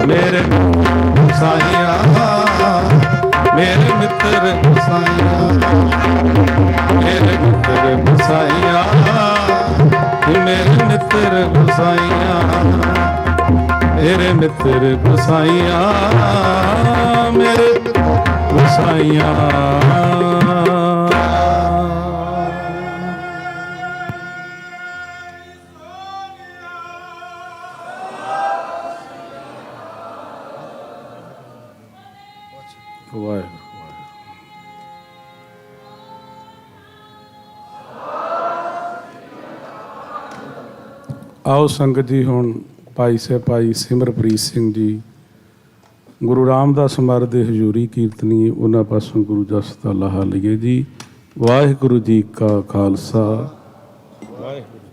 ਮੇਰੇ ਗੁਸਾਈਆਂ ਮੇਰੇ ਮਿੱਤਰ ਗੁਸਾਈਆਂ ਮੇਰੇ ਮਿੱਤਰ ਗੁਸਾਈਆਂ ਮੇਰੇ ਮਿੱਤਰ ਗੁਸਾਈਆਂ ਮੇਰੇ ਮਿੱਤਰ ਗੁਸਾਈਆਂ ਮੇਰੇ ਗੁਸਾਈਆਂ ਵਾਹਿਗੁਰੂ ਆਓ ਸੰਗਤ ਜੀ ਹੁਣ ਭਾਈ ਸਾਹਿਬ ਭਾਈ ਸਿਮਰਪ੍ਰੀਤ ਸਿੰਘ ਜੀ ਗੁਰੂ ਰਾਮਦਾਸ ਮਹਾਰਾਜ ਦੇ ਹਜ਼ੂਰੀ ਕੀਰਤਨੀ ਉਹਨਾਂ ਪਾਸੋਂ ਗੁਰੂ ਜਸ ਦਾ ਲਾਹਾ ਲਈਏ ਜੀ ਵਾਹਿਗੁਰੂ ਜੀ ਕਾ ਖਾਲਸਾ ਵਾਹਿਗੁਰੂ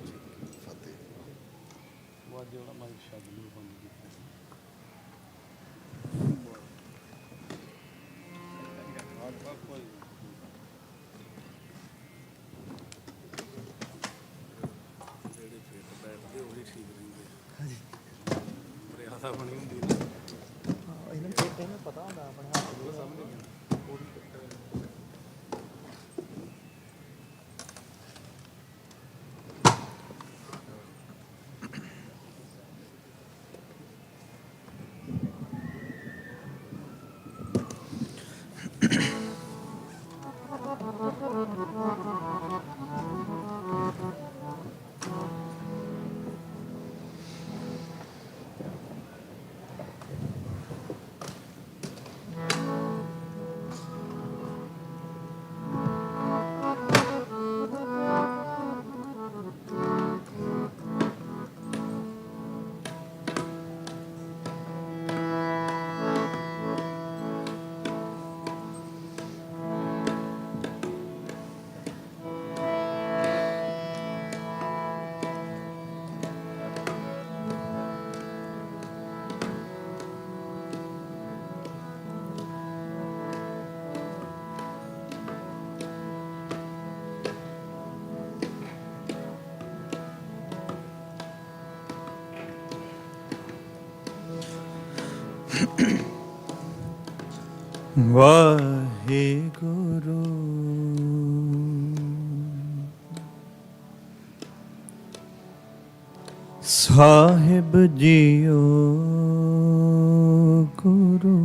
ਵਾਹਿਗੁਰੂ ਸਾਹਿਬ ਜੀਓ ਗੁਰੂ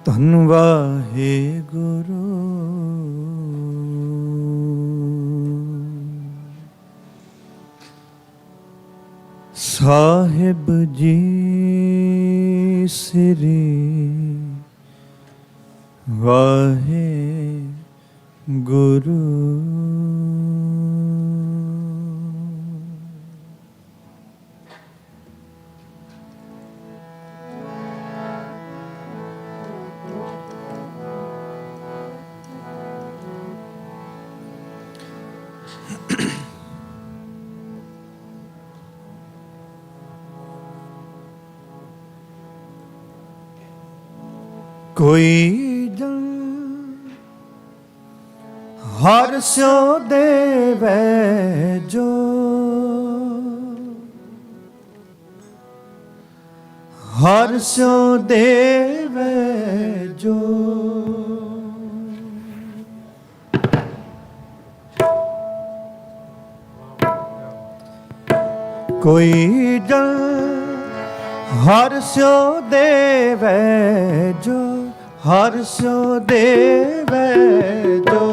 ਧੰਨ ਵਾਹਿਗੁਰੂ ਸਾਹਿਬ ਜੀ ਸ੍ਰੀ ਵਾਹਿਗੁਰੂ गुरु। कोई जन हर स्यो देवै जो, हर स्यो देवै जो। कोई जन हर स्यो देवै जो, हर स्यो देवै जो।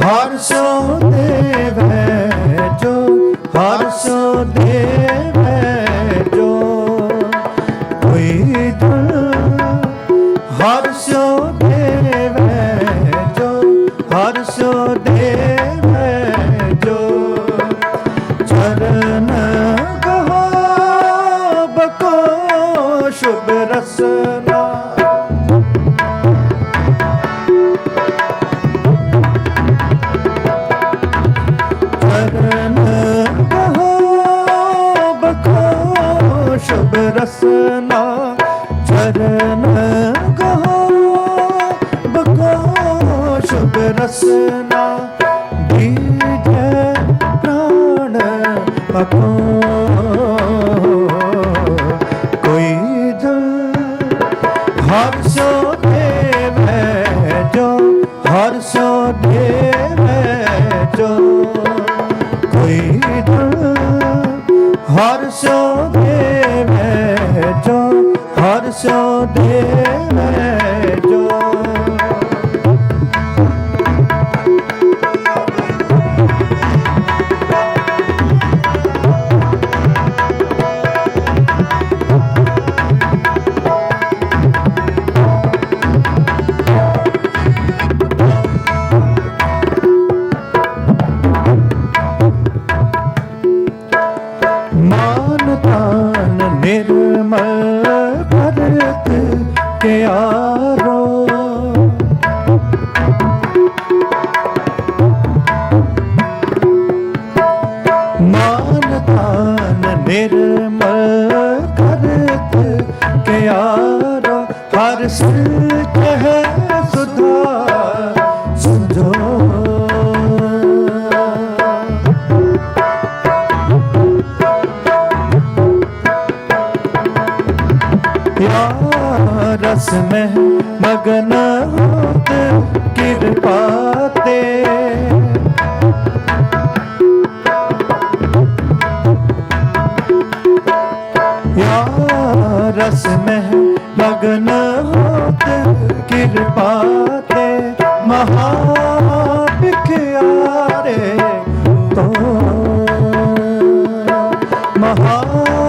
हर सो देवै जो, हर सो देवै जो। कोई हर सो देवै जो, हर सो देवै जो। चरण कहो बको शुभ रसना, शुभ रसना। चरण गहो बको शुभ रसना, दीजे प्राण पको। कोई जन हर सो देवै जो, हर सो देवै जो। कोई जन हर सो देवै जो, हर सो देवै जो। निर्मल भरत के आरो, मान दान निर्मल भरत के आरो। हर सिर है सुधा सुझो, रस में मगन होत कृपा ते। या रस में मगन होत कृपा ते। महाभिख्यारे तो महाभिख्यारे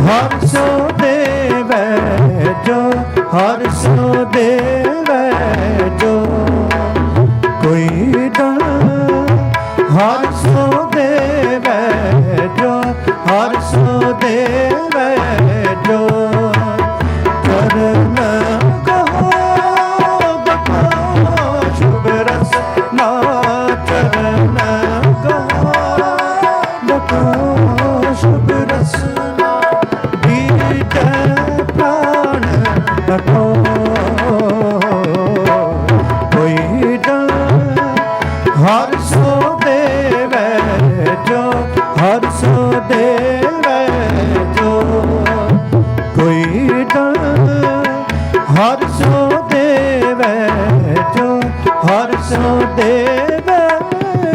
हर सो देवै जो, हर सो देवै जो। कोई हर सो देवै जो, हर सो देवै जो। चरण कहो बको शुभ रसना, चरण कहो बको शुभ रसना, दीजे प्राण रखो। कोई हर सो देवै जो, हर सो देवै जो। कोई हर सो देवै जो, हर सो देवै जो।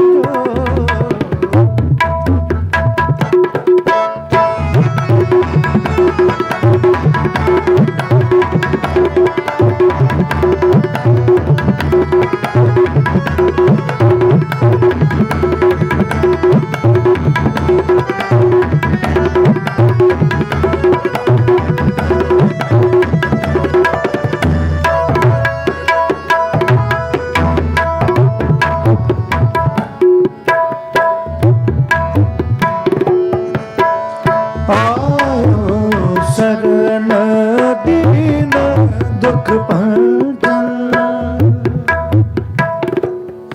दुख भंजन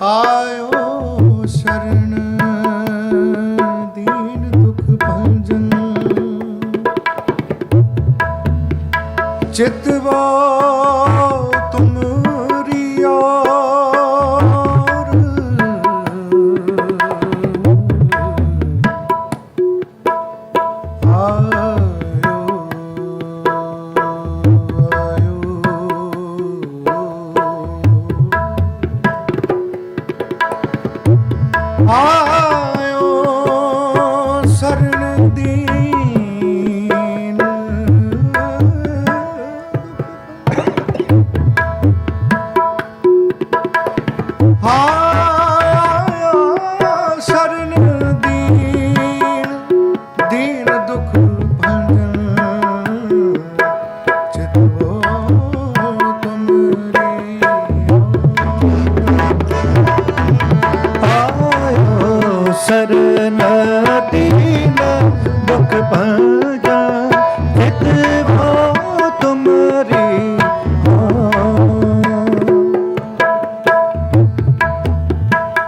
आयो शरण दीन दुख भंजन चितवा तुमरी ओर आयो शरण दीन आयो शरण दीन दीन दुख भंजन चितवो तुमरी शरण दीन दुख भंजन चितवो तुमरी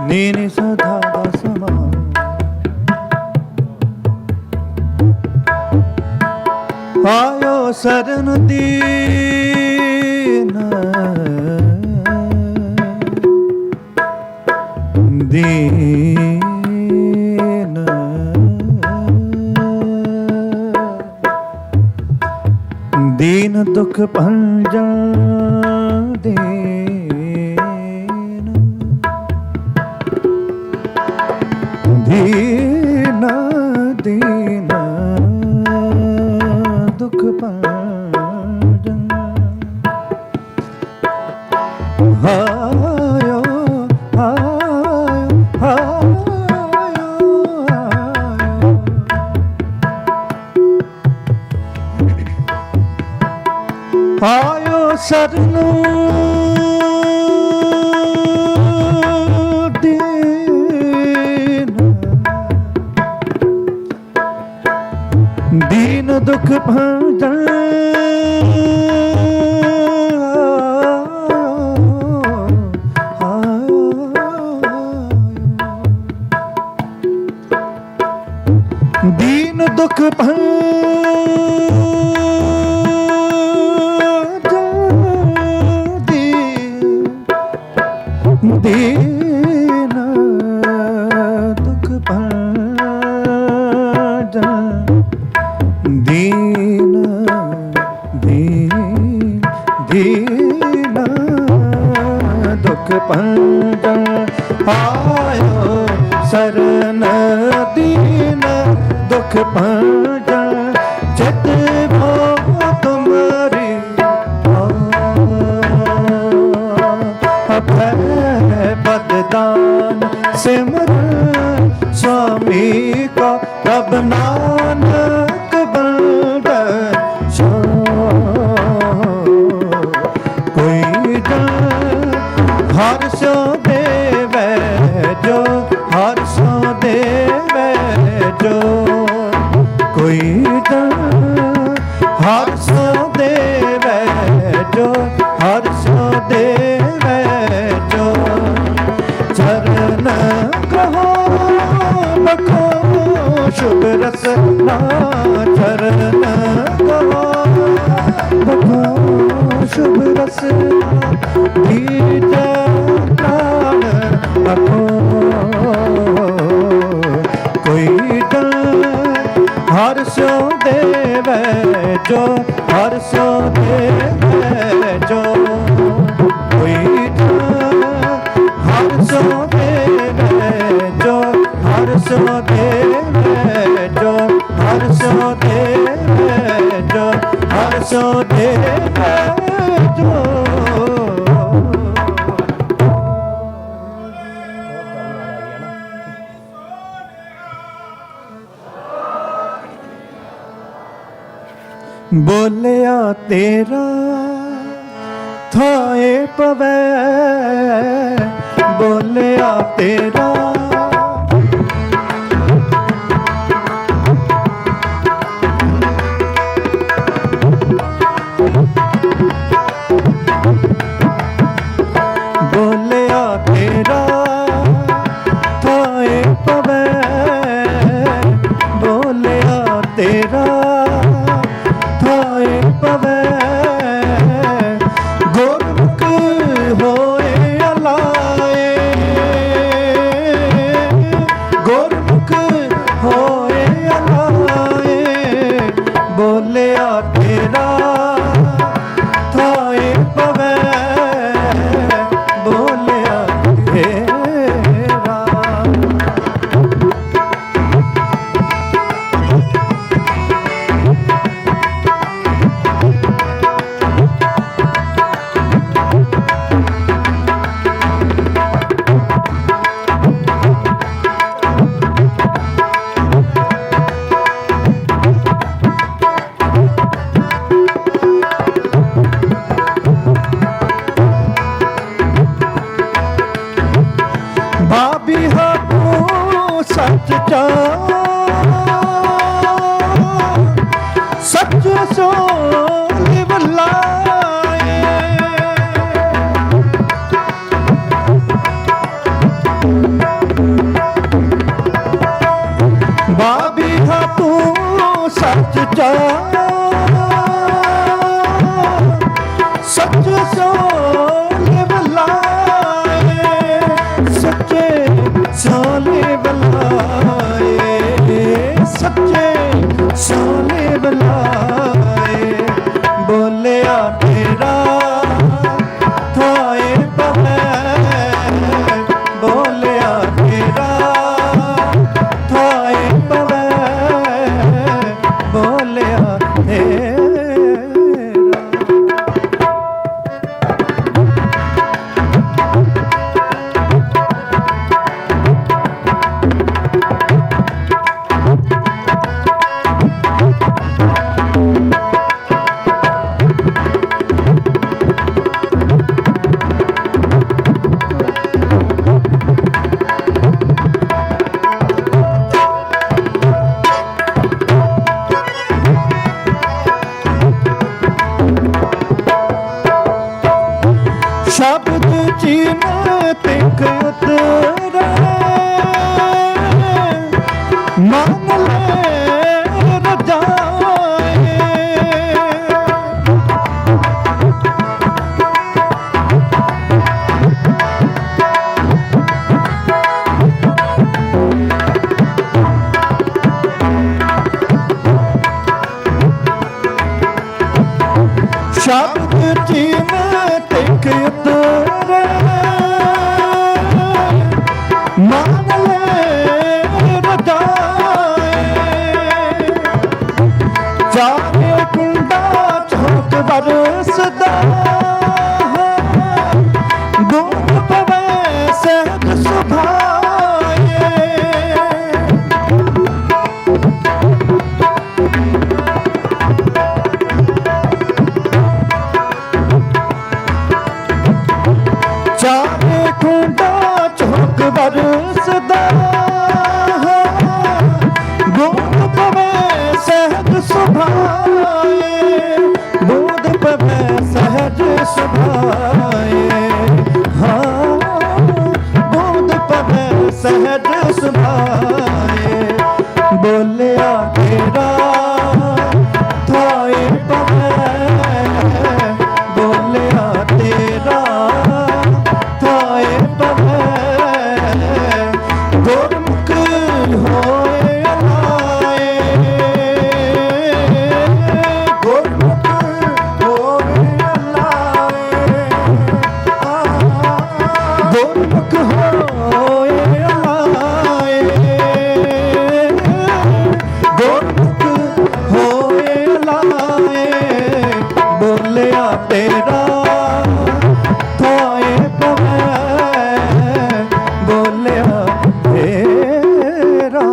नीनि सदा समान आयो शरण दीन दीन दीन दुख भंजन दीन दीन दुख भंजन आयो आयो शरण दीन दीन दुख भंजन दीन दुख दीन दुख भंजन दीन दीन दीन दुख भंजन आयो शरण दीन दुख भंजन चितवो तुमरी बददान सिमरन स्वामी का रब नानक बंदन कोई हर सो देवे जो हर सो देवे जो कोई हर सो देवे जो हर सो देवे जो चरण कहो बखो शुभ रस ना चरण कहो बखो शुभ रस बीज प्राण बखो कोई हर सो देवे जो हर सो देवे जो कोई हर सो देवे जो हर सो देवे जो हर सो देवे जो हर सो देवे जो बोलिया तेरा थाए पवै बोलिया तेरा भाबिया तू सच जा सच सोली बलाए भाबिया तू सच जा सच सोले बलाए सच्चे सोले बलाए सच्चे सोले बलाए बोलिया तेरा थाए पवै बोलिया तेरा थाए पवै बोलिया तेरा शब्द चीन तिख उतरे मान ले रजाए शब्द चीन तिख उतरे मान ले रजाए चाहे कुंडा चौक बरसदा दूध पवे सहज सुभाए चाहे कुंडा चौक बरसदा दूध पवे सहज सुभाए दूध पवे सहज सुभाए हाँ दूध पवे सहज सुभाए बोलिया तेरा थाए पवे बोलिया तेरा थाए पवे गुरमुख होए अलाए गुरमुख होए अलाए गुरमुख होए अलाए गुरमुख होए अलाए बोलिया तेरा थाए पवे बोलिया तेरा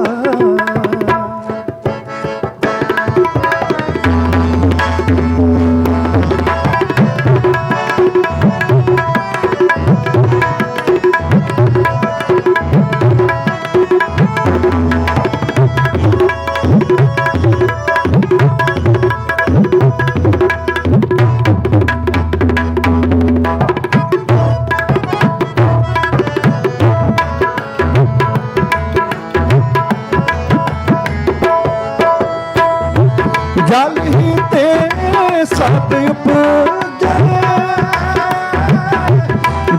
जल ही ते सब उपजे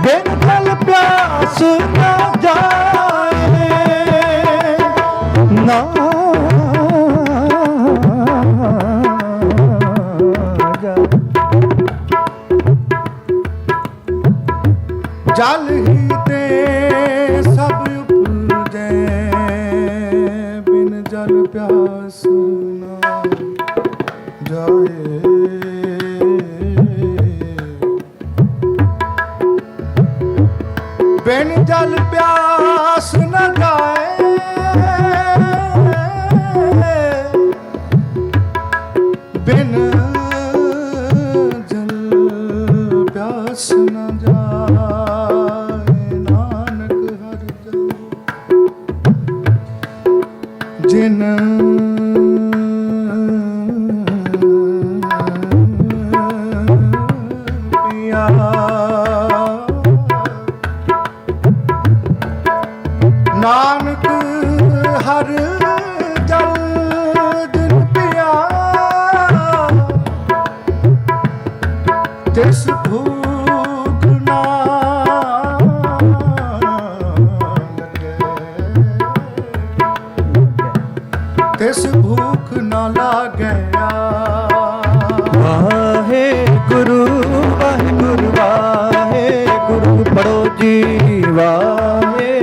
बिन जल प्यास न जाए ना जल ही ते सब उपजे बिन जल प्यास न जाए बिन जल प्यास न जाए बिन जल प्यास न जाए नानक हर ਜਿਨ ਪਿਆ ਨਾਨਕ ਹਰ ਜਲ ਜਿਨ ਪਿਆ ਤਿਸ ਭੂਖ ਨਾ ਤਿਸ ਭੂਖ ਨਾ ਲਾਗਿਆ। ਵਾਹਿਗੁਰੂ ਵਾਹਿਗੁਰੂ ਵਾਹਿਗੁਰੂ ਪੜੋ ਜੀ ਵਾਹਿ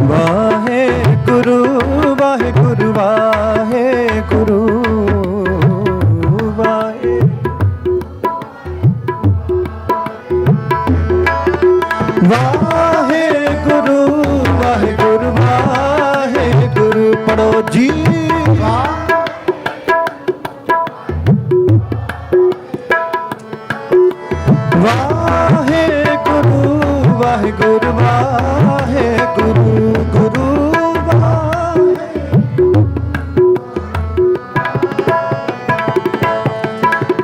ਵਾਹਿਗੁਰੂ ਵਾਹਿਗੁਰੂ ਵਾਹਿਗੁਰੂ ਵਾਹਿ ਵਾਹਿਗੁਰੂ ਵਾਹਿਗੁਰੂ ਵਾਹਿਗੁਰੂ ਪੜੋ ਜੀ ਵਾਹਿਗੁਰੂ ਵਾਹਿਗੁਰੂ ਵਾਹਿਗੁਰੂ ਗੁਰੂ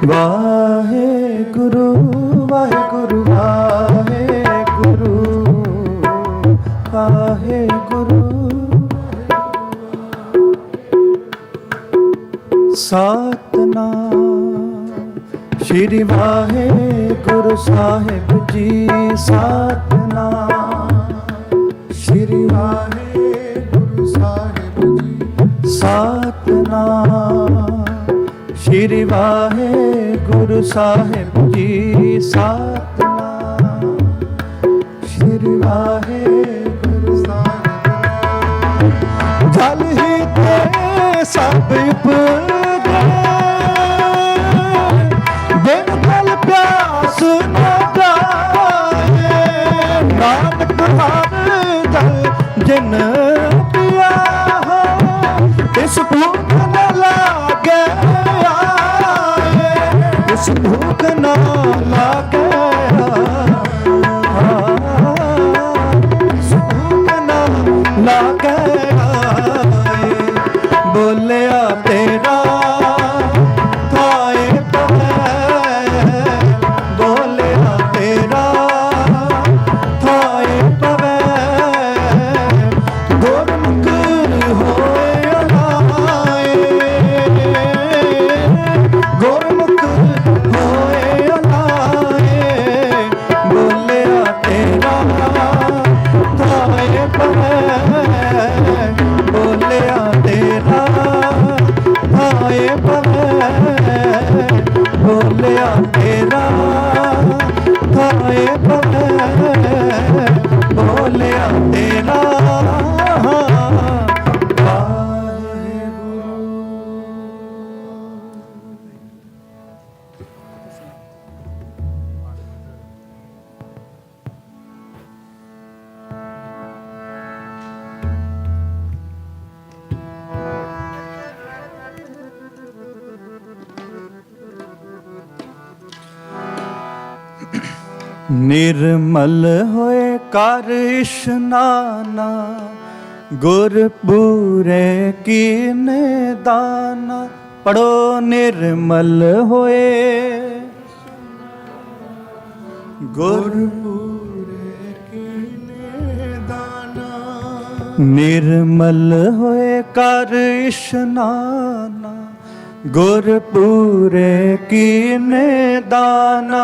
ਵਾਹਿਗੁਰੂ ਵਾਹਿਗੁਰੂ ਵਾਹਿਗੁਰੂ ਵਾਹਿਗੁਰੂ ਸਤਨਾਮ ਸ਼੍ਰੀ ਵਾਹਿਗੁਰੂ ਸਾਹਿਬ ਜੀ ਸਤਨਾਮ ਸ਼੍ਰੀ ਵਾਹਿਗੁਰੂ ਸਾਹਿਬ ਜੀ ਸਤਨਾਮ ਸ਼੍ਰੀ ਵਾਹਿਗੁਰੂ ਸਾਹਿਬ ਜੀ ਸਤਨਾਮ ਸ਼੍ਰੀ ਵਾਹਿਗੁਰੂ ਸਾਹਿਬ ਜਲ ਹੀ ਤੇ ਸਭ ਉਪਜੈ ਬਿਨ ਜਲ ਪਿਆਸ ਨ ਜਾਏ ਨਾਨਕ ਹਰ ਜਲ ਜਿਨ ਪਿਆ ਤਿਸ ਭੂਖ ਨ ਲਾਗੈ ਤਿਸ ਭੂਖ ਨ ਲਾਗੈ ਤਿਸ ਭੂਖ ਨ ਲਾਗੈ ਬੋਲਿਆ ਤੇਰਾ ਥਾਏ ਪਵੈ ਬੋਲਿਆ ਤੇਰਾ ਥਾਏ ਪਵੈ ਗੁਰਮੁਖ ਹੋਏ ਅਲਾਏ ਗੁਰਮੁਖ ਹੋਏ ਅਲਾਏ ਬੋਲਿਆ ਤੇਰਾ ਥਾਏ ਪਵੈ ਬੋਲਿਆ ਤੇਰਾ ਥਾਏ ਪਵੈ ਬੋਲਿਆ ਤੇਰਾ ਥਾਏ ਪਵੈ ਬੋਲਿਆ ਤੇਰਾ ਨਿਰਮਲ ਹੋਏ ਕਰ ਇਸ਼ਨਾਨਾ ਗੁਰ ਪੂਰੇ ਕੀਨੇ ਦਾਨਾ ਪੜੋ ਨਿਰਮਲ ਹੋਏ ਗੁਰ ਪੂਰੇ ਕੀਨੇ ਦਾਨਾ ਨਿਰਮਲ ਹੋਏ ਕਰ ਇਸ਼ਨਾਨਾ ਗੁਰ ਪੂਰੇ ਕੀਨੇ ਦਾਨਾ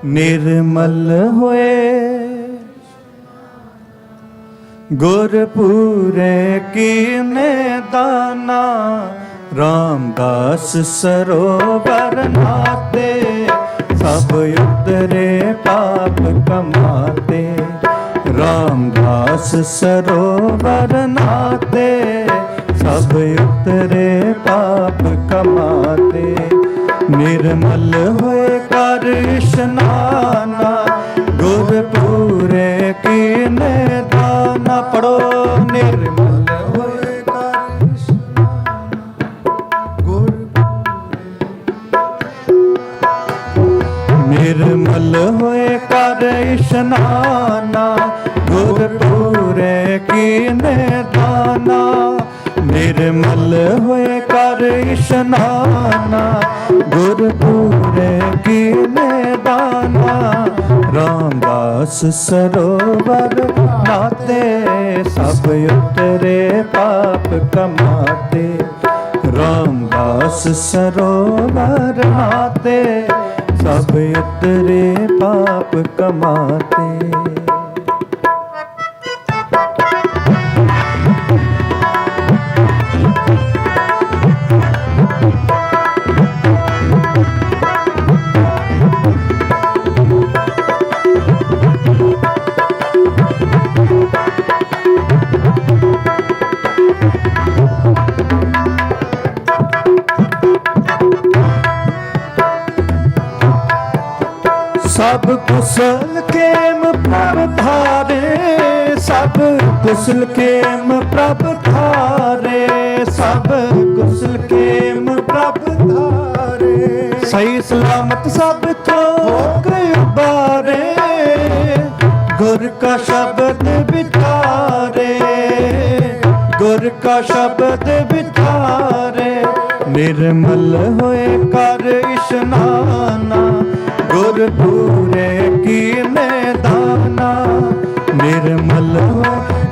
ਨਿਰਮਲ ਹੋਏ ਗੁਰ ਪੂਰੇ ਕੀਨੇ ਦਾਨਾ ਰਾਮਦਾਸ ਸਰੋਵਰ ਨਾਤੇ ਸਭ ਉਤਰੇ ਪਾਪ ਕਮਾਤੇ ਰਾਮਦਾਸ ਸਰੋਵਰ ਨਾਤੇ ਸਭ ਉਤਰੇ ਪਾਪ ਕਮਾਤੇ ਨਿਰਮਲ ਹੋਏ ਕਰ ਇਸ਼ਨਾਨਾ ਗੁਰ ਪੂਰੇ ਕੀਨੇ ਦਾਨਾ ਪੜੋ ਨਿਰਮਲ ਹੋਏ ਕਰ ਇਸ਼ਨਾਨਾ ਗੁਰ ਨਿਰਮਲ ਹੋਏ ਕਰ कर इशनाना गुरपुरे कीने दाना निर्मल होए कर इशनाना गुरपुरे कीने दाना रामदास सरोवर नाते सब उतरे पाप कमाते रामदास सरोवर नाते सब उतरे पाप कमाते। सब कुशल केम प्रभ धारे सब कुशल केम प्रभ धारे सब कुशल केम प्रभ धारे सही सलामत सब थोक उबारे गुर का शब्द बिचारे गुर का शब्द बिचारे निर्मल होए कर इशनाना गुरपुरे कीने दाना निर्मल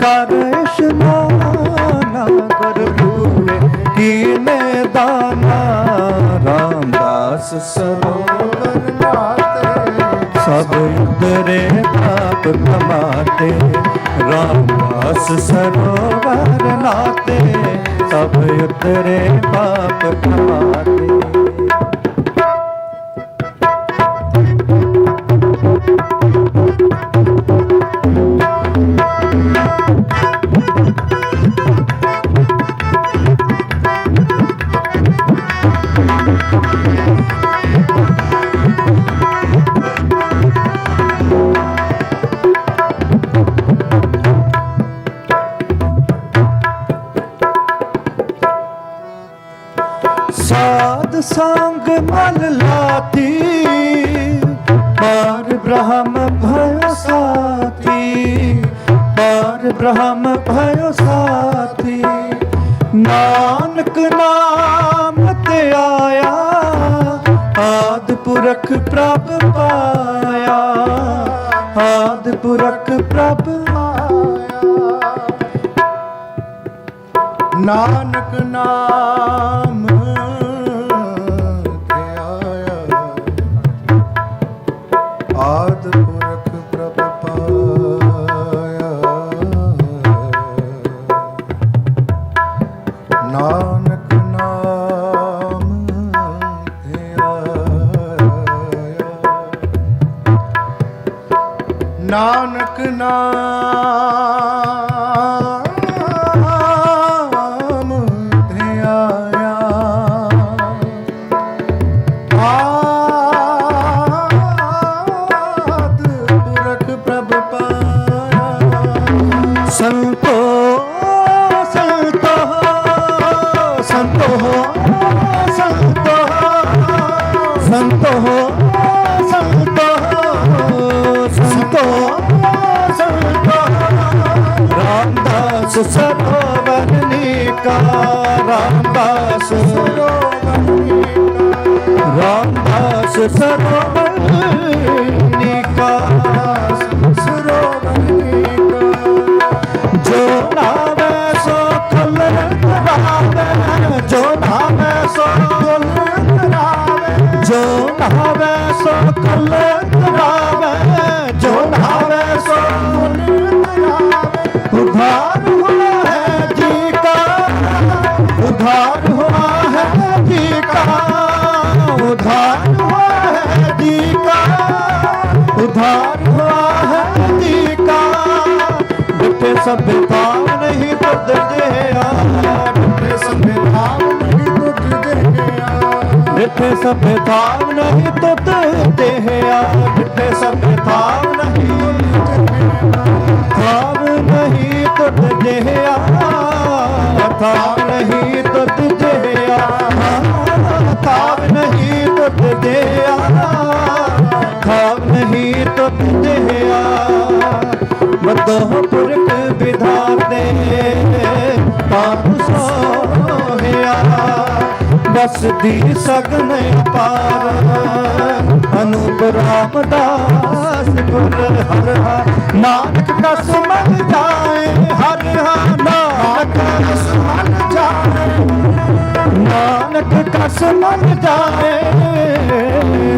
कर इशनाना गुरपुरे कीने दाना रामदास सरोवर नाते सब उतरे पाप कमाते रामदास सरोवर नाते सब उतरे पाप कमाते। साध संग मल लाती पार ब्रह्म भयो साथी पार ब्रह्म भयो साथी नानक नाम ते आया आदि पुरख प्रभ पाया आदि पुरख प्रभ नानक नाम ते आया आदि पुरख प्रभ पाया नानक नाम ते आया नानक नाम संतो संतो संतो संतो संतो संतो संतो संतो रामदास सरोवर निका रामदास रामदास सरोवर निका जो नावे सो खल करावे जो नावे सो खल करावे जो नावे सो खल करावे जो नावे सो खल करावे उद्धार हुआ है जी का उद्धार हुआ है जी का उद्धार हुआ है जी का उद्धार हुआ है जी का मिठे सभ्यता नहीं तुझ दे मिठे सभ्यता नहीं तुझ दे मिठे सभ्यता नहीं तुझ दे मिठे सभ्यता नहीं थाव नहीं तुझ दे थाव नहीं तुझ दे थाव नहीं तुझ दे थाव नहीं तो विद्या मदो पुरख विधाते पाप सोहिया बस दी सगन पार अनूप रामदास गुर हर नानक कस मन जाए हर नानक कस मन जाए नानक कस मन जाए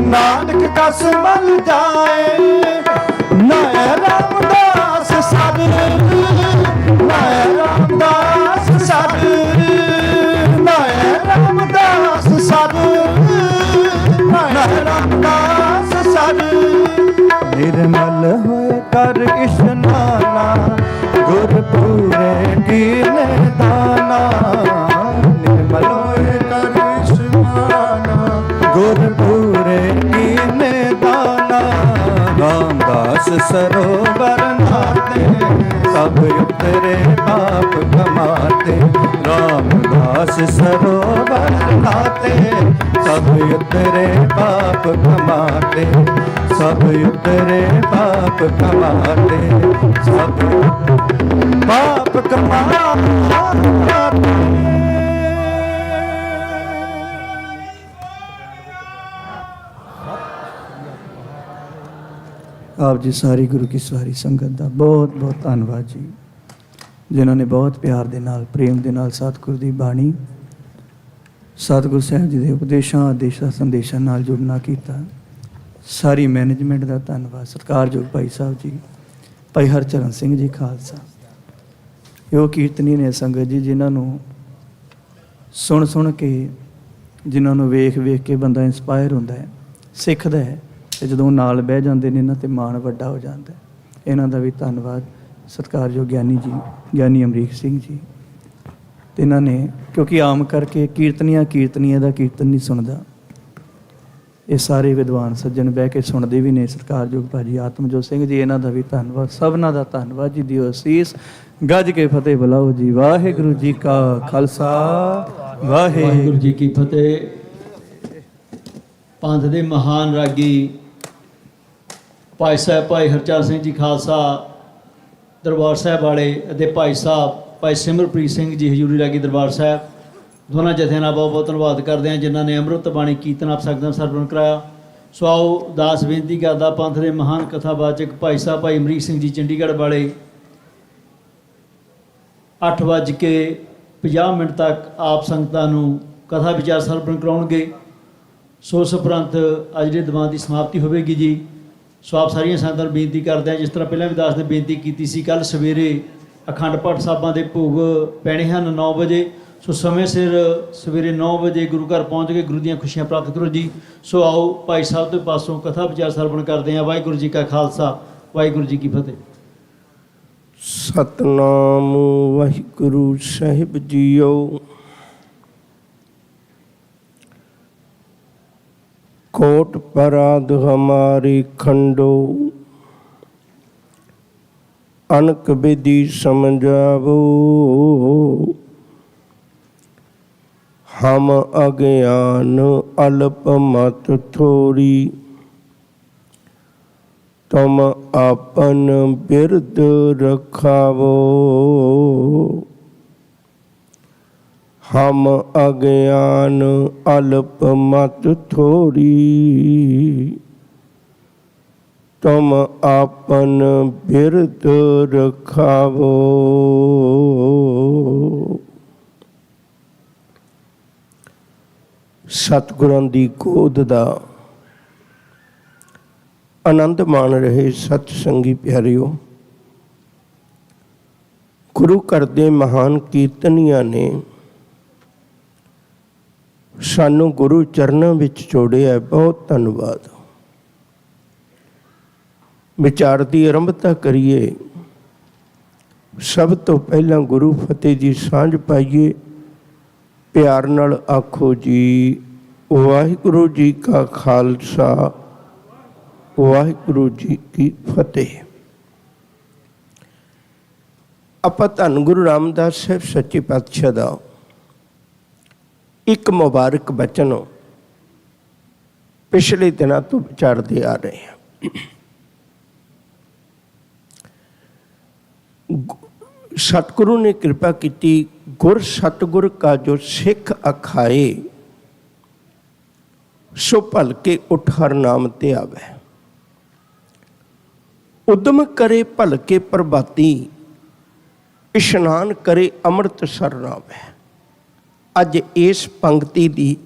नानक कस मन जाए नाय रामदास सद नाय रामदास सद नाय रामदास सद नाय रामदास सद निर्मल होए कर इशनाना गुरपुरे कीने दाना निर्मल होए कर इशनाना गुरपुरे कीने दाना रामदास सरोवर नाते सब उतरे पाप कमाते रामदास सरोवर नाते सब उतरे पाप कमाते सब उतरे पाप कमाते सब पाप कमाते। ਆਪ ਜੀ ਸਾਰੀ ਗੁਰੂ ਕੀ ਸਵਾਰੀ ਸੰਗਤ ਦਾ ਬਹੁਤ ਬਹੁਤ ਧੰਨਵਾਦ ਜੀ, ਜਿਨ੍ਹਾਂ ਨੇ ਬਹੁਤ ਪਿਆਰ ਦੇ ਨਾਲ ਪ੍ਰੇਮ ਦੇ ਨਾਲ ਸਤਿਗੁਰ ਦੀ ਬਾਣੀ ਸਤਿਗੁਰ ਸਾਹਿਬ ਜੀ ਦੇ ਉਪਦੇਸ਼ਾਂ ਆਦੇਸ਼ਾਂ ਸੰਦੇਸ਼ਾਂ ਨਾਲ ਜੁੜਨਾ ਕੀਤਾ। ਸਾਰੀ ਮੈਨੇਜਮੈਂਟ ਦਾ ਧੰਨਵਾਦ, ਸਤਿਕਾਰਯੋਗ ਭਾਈ ਸਾਹਿਬ ਜੀ, ਭਾਈ ਹਰਚਰਨ ਸਿੰਘ ਜੀ ਖਾਲਸਾ। ਇਹ ਕੀਰਤਨੀ ਨੇ ਸੰਗਤ ਜੀ, ਜਿਨ੍ਹਾਂ ਨੂੰ ਸੁਣ ਸੁਣ ਕੇ, ਜਿਨ੍ਹਾਂ ਨੂੰ ਵੇਖ ਵੇਖ ਕੇ ਬੰਦਾ ਇੰਸਪਾਇਰ ਹੁੰਦਾ ਹੈ, ਸਿੱਖਦਾ ਹੈ, ਅਤੇ ਜਦੋਂ ਨਾਲ ਬਹਿ ਜਾਂਦੇ ਨੇ ਇਹਨਾਂ 'ਤੇ ਮਾਣ ਵੱਡਾ ਹੋ ਜਾਂਦਾ। ਇਹਨਾਂ ਦਾ ਵੀ ਧੰਨਵਾਦ, ਸਤਿਕਾਰਯੋਗ ਗਿਆਨੀ ਜੀ, ਗਿਆਨੀ ਅਮਰੀਕ ਸਿੰਘ ਜੀ। ਅਤੇ ਇਹਨਾਂ ਨੇ, ਕਿਉਂਕਿ ਆਮ ਕਰਕੇ ਕੀਰਤਨੀਆਂ ਦਾ ਕੀਰਤਨ ਨਹੀਂ ਸੁਣਦਾ, ਇਹ ਸਾਰੇ ਵਿਦਵਾਨ ਸੱਜਣ ਬਹਿ ਕੇ ਸੁਣਦੇ ਵੀ ਨੇ। ਸਤਿਕਾਰਯੋਗ ਭਾਜੀ ਆਤਮਜੋਤ ਸਿੰਘ ਜੀ, ਇਹਨਾਂ ਦਾ ਵੀ ਧੰਨਵਾਦ, ਸਭਨਾਂ ਦਾ ਧੰਨਵਾਦ ਜੀ। ਦਿਓ ਅਸੀਸ, ਗੱਜ ਕੇ ਫਤਿਹ ਬੁਲਾਓ ਜੀ। ਵਾਹਿਗੁਰੂ ਜੀ ਕਾ ਖਾਲਸਾ, ਵਾਹਿਗੁਰੂ ਜੀ ਕੀ ਫਤਿਹ। ਪੰਥ ਦੇ ਮਹਾਨ ਰਾਗੀ ਭਾਈ ਸਾਹਿਬ ਭਾਈ ਹਰਚਰਨ ਸਿੰਘ ਜੀ ਖਾਲਸਾ ਦਰਬਾਰ ਸਾਹਿਬ ਵਾਲੇ ਅਤੇ ਭਾਈ ਸਾਹਿਬ ਭਾਈ ਸਿਮਰਪ੍ਰੀਤ ਸਿੰਘ ਜੀ ਹਜ਼ੂਰੀ ਰਾਗੀ ਦਰਬਾਰ ਸਾਹਿਬ, ਦੋਨਾਂ ਜਥਿਆਂ ਦਾ ਬਹੁਤ ਬਹੁਤ ਧੰਨਵਾਦ ਕਰਦੇ ਹਾਂ, ਜਿਨ੍ਹਾਂ ਨੇ ਅੰਮ੍ਰਿਤ ਬਾਣੀ ਕੀਰਤਨ ਆਪ ਸਕਦਾ ਸਰਵਣ ਕਰਾਇਆ। ਸੋ ਆਓ ਦਾਸ ਬੇਨਤੀ ਕਰਦਾ, ਪੰਥ ਦੇ ਮਹਾਨ ਕਥਾਵਾਚਕ ਭਾਈ ਸਾਹਿਬ ਭਾਈ ਅਮਰੀਕ ਸਿੰਘ ਜੀ ਚੰਡੀਗੜ੍ਹ ਵਾਲੇ 8:50 ਤੱਕ ਆਪ ਸੰਗਤਾਂ ਨੂੰ ਕਥਾ ਵਿਚਾਰ ਸਰਵਣ ਕਰਾਉਣਗੇ। ਸੋ ਉਸ ਉਪਰੰਤ ਅੱਜ ਦੇ ਦੀਵਾਨ ਦੀ ਸਮਾਪਤੀ ਹੋਵੇਗੀ ਜੀ। ਸੋ ਆਪ ਸਾਰੀਆਂ ਸੰਗਤਾਂ ਨੂੰ ਬੇਨਤੀ ਕਰਦੇ ਹਾਂ, ਜਿਸ ਤਰ੍ਹਾਂ ਪਹਿਲਾਂ ਵੀ ਦਾਸ ਨੇ ਬੇਨਤੀ ਕੀਤੀ ਸੀ, ਕੱਲ੍ਹ ਸਵੇਰੇ ਅਖੰਡ ਪਾਠ ਸਾਹਿਬਾਂ ਦੇ ਭੋਗ ਪੈਣੇ ਹਨ 9 ਵਜੇ। ਸੋ ਸਮੇਂ ਸਿਰ ਸਵੇਰੇ 9 ਵਜੇ ਗੁਰੂ ਘਰ ਪਹੁੰਚ ਕੇ ਗੁਰੂ ਦੀਆਂ ਖੁਸ਼ੀਆਂ ਪ੍ਰਾਪਤ ਕਰੋ ਜੀ। ਸੋ ਆਓ ਭਾਈ ਸਾਹਿਬ ਦੇ ਪਾਸੋਂ ਕਥਾ ਵਿਚਾਰ ਸਰਵਣ ਕਰਦੇ ਹਾਂ। ਵਾਹਿਗੁਰੂ ਜੀ ਕਾ ਖਾਲਸਾ, ਵਾਹਿਗੁਰੂ ਜੀ ਕੀ ਫਤਿਹ। ਸਤਨਾਮ ਵਾਹਿਗੁਰੂ ਸਾਹਿਬ ਜੀਓ। कोट पराध हमारी खंडो अनक विधि समझावो हम अज्ञान अल्प मत थोड़ी तुम अपन बिरद रखावो हम अज्ञान अल्प मत थोड़ी तुम आपन बिरद रखावो। सतगुरां दी गोद दा आनंद मान रहे सत संगी प्यारिओ। गुरु घर दे महान कीर्तनियां ने सानू गुरु चरणों विच जोड़िया, बहुत धन्यवाद। विचार की आरंभता करिए। सब तो पहला गुरु फतेह जी सांझ पाइए, प्यार नाल आखो जी वाहिगुरू जी का खालसा, वाहिगुरू जी की फतेह। आपां धन गुरु रामदास साहब सच्चे पातशाह दा एक मुबारक बचन पिछले दिनों तो विचारते आ रहे हैं। सतगुरु ने कृपा की, गुर सतगुर का जो सिख अखाए, सो भल के उठ हर नाम ते आवे। उद्यम करे भल के प्रभाती, इशनान करे अमृत सरनावे। अज इस पंक्ति की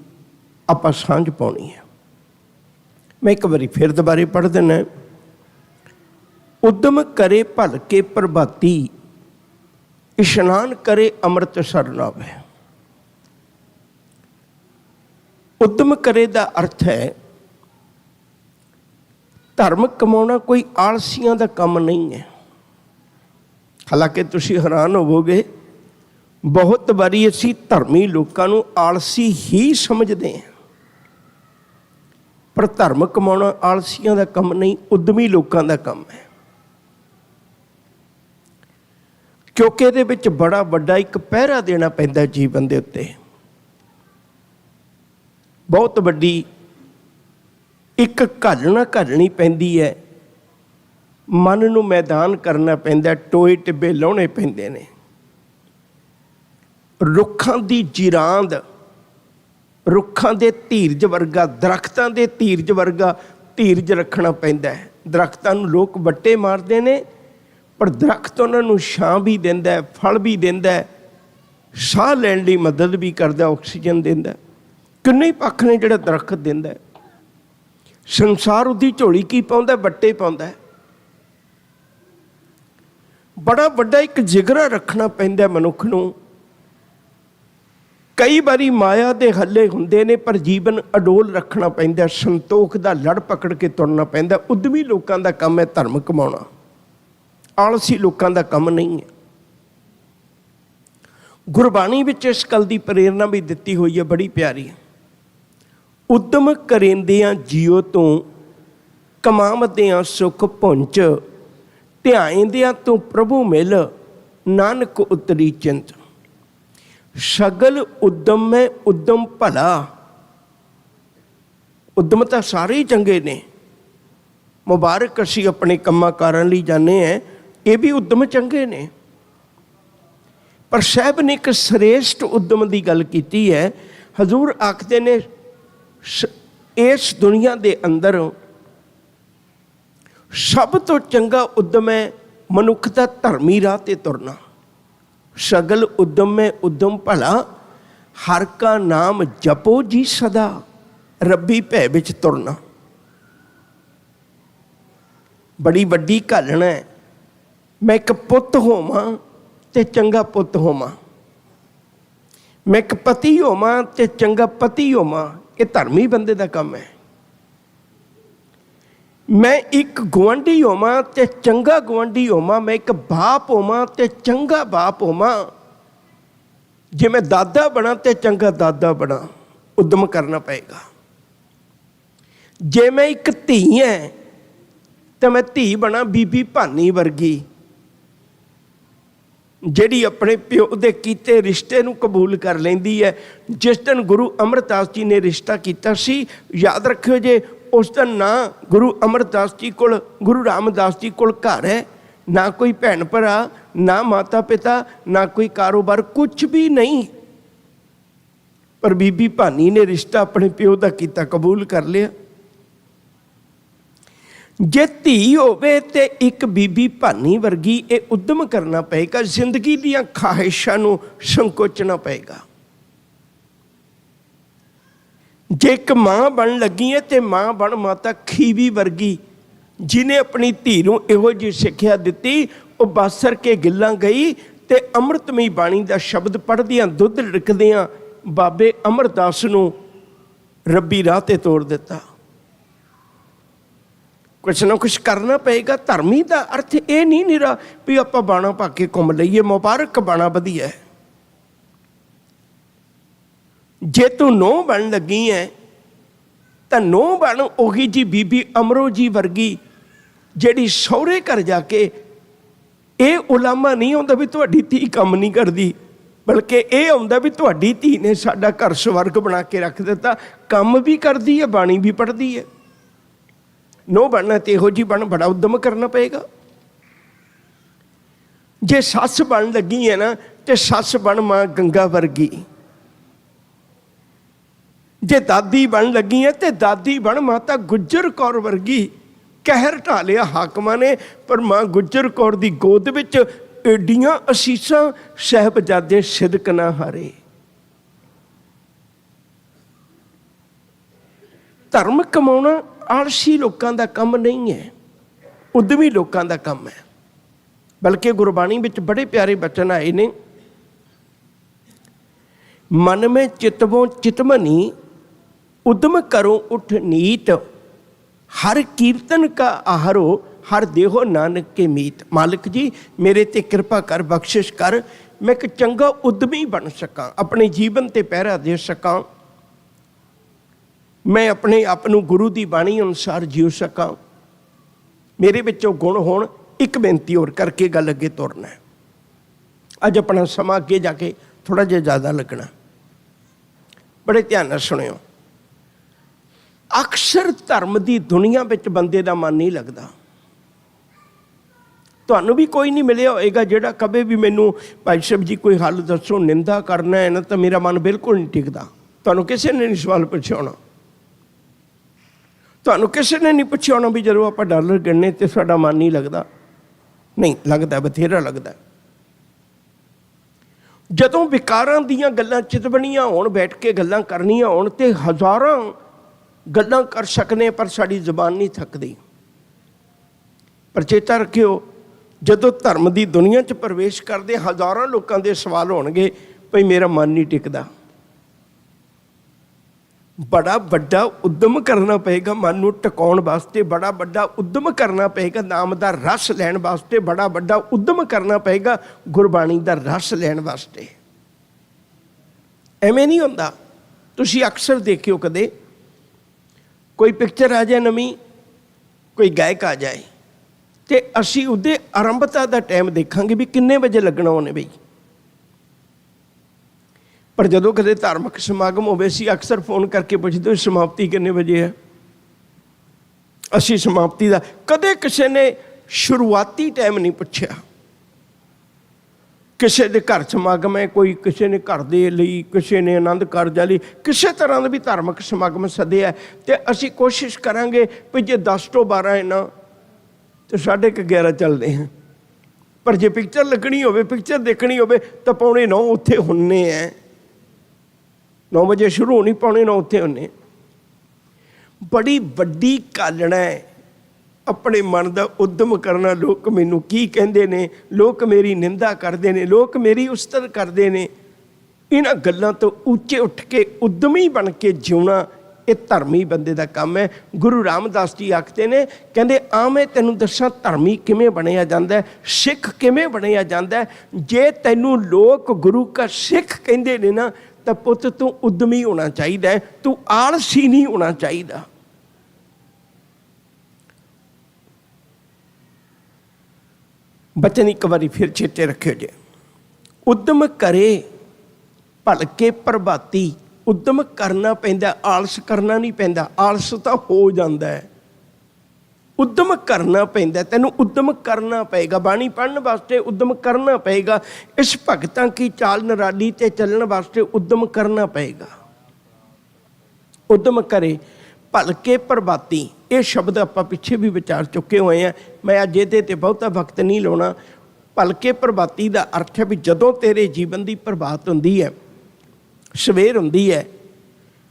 आपां सांझ पाउणी है। मैं एक बारी फिर दोबारे पढ़ देना। उद्यम करे भल के प्रभाती, इशनान करे अमृत सरनावे। उद्यम करे का अर्थ है धर्म कमाना कोई आलसियां का काम नहीं है। हालांकि तुसीं हैरान होवोगे, बहुत बारी असीं धर्मी लोगों को आलसी ही समझते हैं, पर धर्म कमाना आलसियां का काम नहीं, उद्यमी लोगों का काम है। क्योंकि ये बड़ा वड्डा एक पहरा देना पैंदा जीवन के उत्ते। बहुत वड्डी एक घालना घालनी पैंदी है, मन नूं मैदान करना पैंदा, टोए टिब्बे लाउणे पैंदे ने। रुखां दी जिरांद, रुखां दे धीरज वर्गा, दरख्तां दे धीरज वर्गा धीरज रखना पैंदा है। दरख्तां नूं लोक बट्टे मारदे ने, पर दरख्त उन्होंने छां भी देंदा है, फल भी देंदा है, साह लैण लई मदद भी करदा, ऑक्सीजन देंदा। किन्ने पक्ष ने जिहड़ा दरख्त देंदा है। संसार उहदी झोली की पाउंदा, बट्टे पाउंदा है। बड़ा वड्डा एक जिगरा रखना पैंदा मनुख नूं। कई बारी माया दे हल्ले हुंदे ने, पर जीवन अडोल रखना पैंदा, संतोख दा लड़ पकड़ के तुरना पैंदा। उद्यमी लोकां दा काम है धर्म कमाउणा, आलसी लोगों का काम नहीं है। गुरबाणी विच इस गल की प्रेरणा भी दिती हुई है, बड़ी प्यारी। उद्यम करेंदियां जियो तो कमावदियां सुख पुंज, ध्याएंदियां तो प्रभु मिल, नानक उतरी चिंत। सगल उद्यम में उद्यम भला। उद्यम तो सारे ही चंगे ने, मुबारक असी अपने कम्मां कारां लई जाने हैं, ये भी उद्यम चंगे ने। पर साहब ने एक श्रेष्ठ उद्यम की गल की है। हजूर आखते ने इस दुनिया के अंदर सब तो चंगा उद्यम है मनुख का धर्मी राह ते तुरना। सगल उद्यम में उद्यम भला, हर का नाम जपो जी सदा, रब्बी भै विच तुरना। बड़ी वड्डी घालना है। मैं एक पुत होवां ते चंगा पुत होवां, मैं एक पति होवां ते चंगा पति होवां, ये धर्मी बंदे का काम है। मैं एक गुआंढी होवां ते चंगा गुआंढी होवां, मैं एक बाप होवां ते चंगा बाप होवां, जे मैं दादा बना ते चंगा दादा बना। उद्यम करना पएगा। जे मैं एक धी है तो मैं धी बना बीबी भानी वर्गी, जिहड़ी अपने प्यो दे कीते रिश्ते नूं कबूल कर लैंदी है। जिस दिन गुरु अमरदास जी ने रिश्ता कीता सी, याद रखियो जे उस दिन ना गुरु अमरदास जी कोल, गुरु रामदास जी कोल घर है, ना कोई भैन भरा, ना माता पिता, ना कोई कारोबार, कुछ भी नहीं। पर बीबी भानी ने रिश्ता अपने प्यो दा कीता कबूल कर लिया। जे धी होवे ते एक बीबी भानी वर्गी, ये उद्यम करना पएगा। जिंदगी दीयां ख्वाहिशां नूं संकोचना पएगा। जे एक माँ बन लगी है तो माँ बन माता खीवी वर्गी, जिन्हें अपनी धी नूं इहो जी सिक्ख्या दित्ती, वो बासर के गिल्लां गई ते अमृतमई बाणी दा शब्द पढ़दियां दुੱਧ लिखदियां बाबे अमरदास नूं रब्बी राह ते तोड़ दिता। कुछ ना कुछ करना पएगा। धर्मी का अर्थ ये नहीं निरा भी आप बाणा पा के घूम लईए, मुबारक बाणा वधिया है। जे तू नौ बन लगी है तो नौ बन उही जी बीबी अमरो जी वर्गी, जिहड़ी सहुरे घर जाके ये उलामा नहीं आउंदा भी तुहाडी धी काम नहीं करदी, बल्कि ये आउंदा भी तुहाडी धी ने साडा घर स्वर्ग बना के रख दिता, काम भी करदी है, बाणी भी पढ़दी है। नो बनना तो इहो जी बन, बड़ा उद्यम करना पएगा। ਜੇ ਸੱਸ ਬਣ ਲੱਗੀ ਹੈ ਨਾ ਤੇ ਸੱਸ ਬਣ ਮਾਂ ਗੰਗਾ ਵਰਗੀ, ਜੇ ਦਾਦੀ ਬਣ ਲੱਗੀ ਹੈ ਤੇ ਦਾਦੀ ਬਣ ਮਾਤਾ ਗੁੱਜਰ ਕੌਰ ਵਰਗੀ। ਕਹਿਰ ਢਾ ਲਿਆ ਹਾਕਮਾਂ ਨੇ, ਪਰ ਮਾਂ ਗੁੱਜਰ ਕੌਰ ਦੀ ਗੋਦ ਵਿੱਚ ਏਡੀਆਂ ਅਸੀਸਾਂ, ਸਾਹਿਬਜ਼ਾਦੇ ਸਿਦਕ ਨਾ ਹਾਰੇ। ਧਰਮ ਕਮਾਉਣਾ ਆਲਸੀ ਲੋਕਾਂ ਦਾ ਕੰਮ ਨਹੀਂ ਹੈ, ਉਦਮੀ ਲੋਕਾਂ ਦਾ ਕੰਮ ਹੈ। ਬਲਕਿ ਗੁਰਬਾਣੀ ਵਿੱਚ ਬੜੇ ਪਿਆਰੇ ਬਚਨ ਆਏ ਨੇ, ਮਨ ਮੇਂ ਚਿਤਵੋਂ ਚਿਤਮਨੀ उद्यम करो उठ नीत, हर कीर्तन का आहारो हर देहो नानक के मीत। मालिक जी मेरे ते कृपा कर, बख्शिश कर, मैं एक चंगा उद्यमी बन सकां, अपने जीवन ते पहरा दे सकां, मैं अपने आप नूं गुरु की बाणी अनुसार जीव सकां, मेरे विचों गुण होण। एक बेनती होर करके गल अगे तुरना है। अज अपना समा अगे जाके थोड़ा जिहा ज़्यादा लगना, बड़े ध्यान नाल सुणिओ। अक्सर धर्म की दुनिया में बंदे का मन नहीं लगता। तुहानू भी कोई नहीं मिलिया होएगा जिहड़ा कभी भी मैनू भाई साहब जी कोई हल दसो, निंदा करना है ना, तो मेरा मन बिल्कुल नहीं टिकता। तुहानू किसी ने नहीं सवाल पूछा होना, तुहानू किसी ने नहीं पूछा होना भी जदों आपां डॉलर गिणने ते साडा मन नहीं लगता। नहीं लगता, बथेरा लगता। जदों विकारां दीयां गल्लां चितवणियां होण, बैठ के गल्लां करनियां होण ते हज़ारां गल्लां कर सकने, पर साड़ी जुबान नहीं थकदी। पर चेता रखियो, जदों धर्म की दुनिया च प्रवेश करते हज़ारां लोगों के सवाल होणगे, भई मेरा मन नहीं टिकदा। बड़ा वड्डा उद्यम करना पेगा मन नूं टिकाउण वास्ते, बड़ा वड्डा उद्यम करना पेगा नाम का रस लैण वास्ते, बड़ा वड्डा उद्यम करना पेगा गुरबाणी का रस लैण वास्ते। एवें नहीं हुंदा। तुसीं अक्सर देखियो, कदे कोई पिक्चर आ जाए नवीं, कोई गायक आ जाए, तो असी उहदे आरंभता का टाइम देखांगे भी किन्ने बजे लगना उन्हें बई। पर जदों कदे धार्मिक समागम होवे, असी अक्सर फोन करके पुछदे समाप्ति किन्ने बजे है। असी समाप्ति का कदे किसी ने शुरुआती टाइम नहीं पूछा। किसी के घर समागम है, कोई किसी ने घर दे लई, किसी ने आनंद कारजां लई, किसी तरह का भी धार्मिक समागम सद्दिया, तो असी कोशिश करांगे भी जे 10 तो 12 है ना तो 11:30 चलते हैं। पर जे पिक्चर लगनी होवे, पिक्चर देखनी होवे, तो 8:45 उत्थे हुन्ने हैं। 9 बजे शुरू होनी, 8:45 उत्थे हुन्ने। बड़ी वड्डी कालना है अपने मन का उद्यम करना। लोग मैनू की कहते ने, लोग मेरी निंदा करते हैं, लोग मेरी उस्तत करते हैं, इन्हां गल्लां तो ऊँचे उठ के उद्यमी बन के जिउना ये धर्मी बंदे का काम है। गुरु रामदास जी आखते ने, कहते आ मैं तैनू दसां धर्मी किवें बनया जांदा है, सिख किवें बनया जांदा है। जे तैनू लोग गुरु का सिख कहते ने ना, तो पुत तू उद्यमी होना चाहिए, तू आलसी नहीं होना चाहिए। बचन एक बारी फिर चेते रखियो जे, उद्यम करे भलके प्रभाती। उद्यम करना पैंदा, आलस करना नहीं पैंदा। आलस तो हो जाता है, उद्यम करना पैंदा। तैनू उद्यम करना पेगा, बाणी पढ़न वास्ते उद्यम करना पेगा, इस भगतां की चाल निराली ते चलण वास्ते उद्यम करना पेगा। उद्यम करे भलके प्रभाती, ये शब्द आप पिछे भी विचार चुके हुए हैं, मैं अज ये बहुता वक्त नहीं लाना। भलके प्रभाती का अर्थ है भी जदों तेरे जीवन की प्रभात होंदी है, सवेर होंदी है,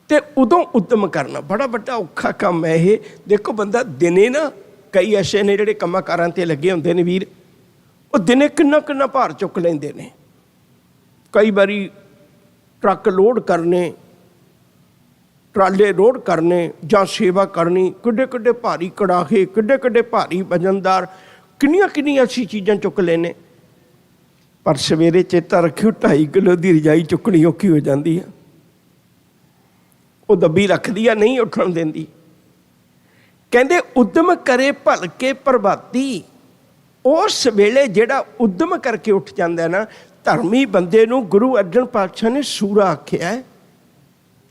तो उदों उद्यम करना। बड़ा बड़ा औखा काम है ये। देखो बंदा दिने ना, कई ऐसे ने जिहड़े कामां कारां ते लगे होंदे ने वीर, वो दिने किन्ना किन्ना भार चुक लैंदे ने। कई बारी ट्रक लोड करने, ट्राले लोड करने जां सेवा करनी, किड्डे किड्डे भारी कड़ाहे, किड्डे किड्डे भारी वजनदार, किन्नियां किन्नियां असीं चीज़ां चुक लेने। पर सवेरे चेता रखियो 2.5 किलो की रजाई चुकनी औखी हो जाती है। वो दब्बी रखदी है, नहीं उठण देंदी। कहंदे उद्यम करे भलके प्रभाती। उस वेले जिहड़ा उद्यम करके उठ जाता है ना, धर्मी बंदे नूं गुरु अर्जन पातशाह ने सूरा आख्या है।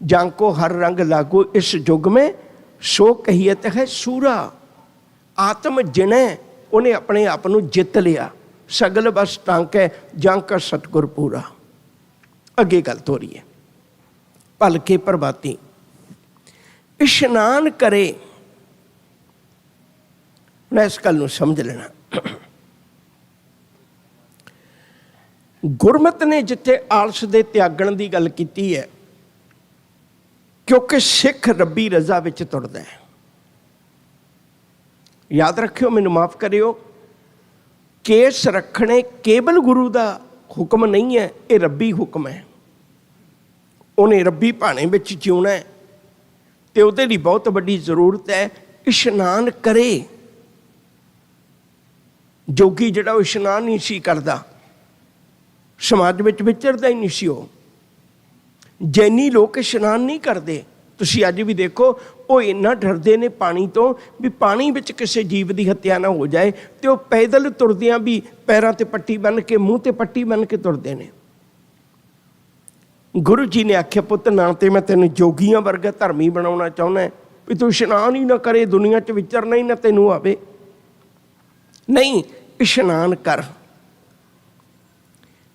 जांको हर रंग लागो इस युग में, सो कहियत है सूरा। आत्म जिणे उन्हें अपने आप को जित लिया, सगल बस टांक है जां का सतगुर पूरा। अगे गल हो रही है, भलके प्रभाती इशनान करे। मैं इस गल समझ लेना, गुरमत ने जिथे आलस दे त्यागण की गल की है, क्योंकि सिख रब्बी रजा विच तुरदा है। याद रखियो, मैनू माफ़ करियो, केस रखने केवल गुरु का हुक्म नहीं है, ये रब्बी हुक्म है। उन्हें रब्बी भाने विच जिउना है ते उहदे लई बहुत वड्डी जरूरत है इशनान करे। जोगी जिहड़ा वो इशनान नहीं सी करदा, समाज विच विचरदा ही नहीं सी। वो जैनी लोग इशनान नहीं करते। तुसीं अज भी देखो, वो इन्ना डरते ने पानी तो भी पानी विच किसी जीव की हत्या ना हो जाए, तो वो पैदल तुरदियां भी पैरों ते पट्टी बन के मूँह ते पट्टी बन के तुरते हैं। गुरु जी ने आख्या, पुत्त ना तो मैं तेन जोगियां वर्गा धर्मी बनाना चाहुंदा भी तू इशनान ही ना करे, दुनिया च विचरना ही ना तेनों आवे। नहीं, इशनान कर।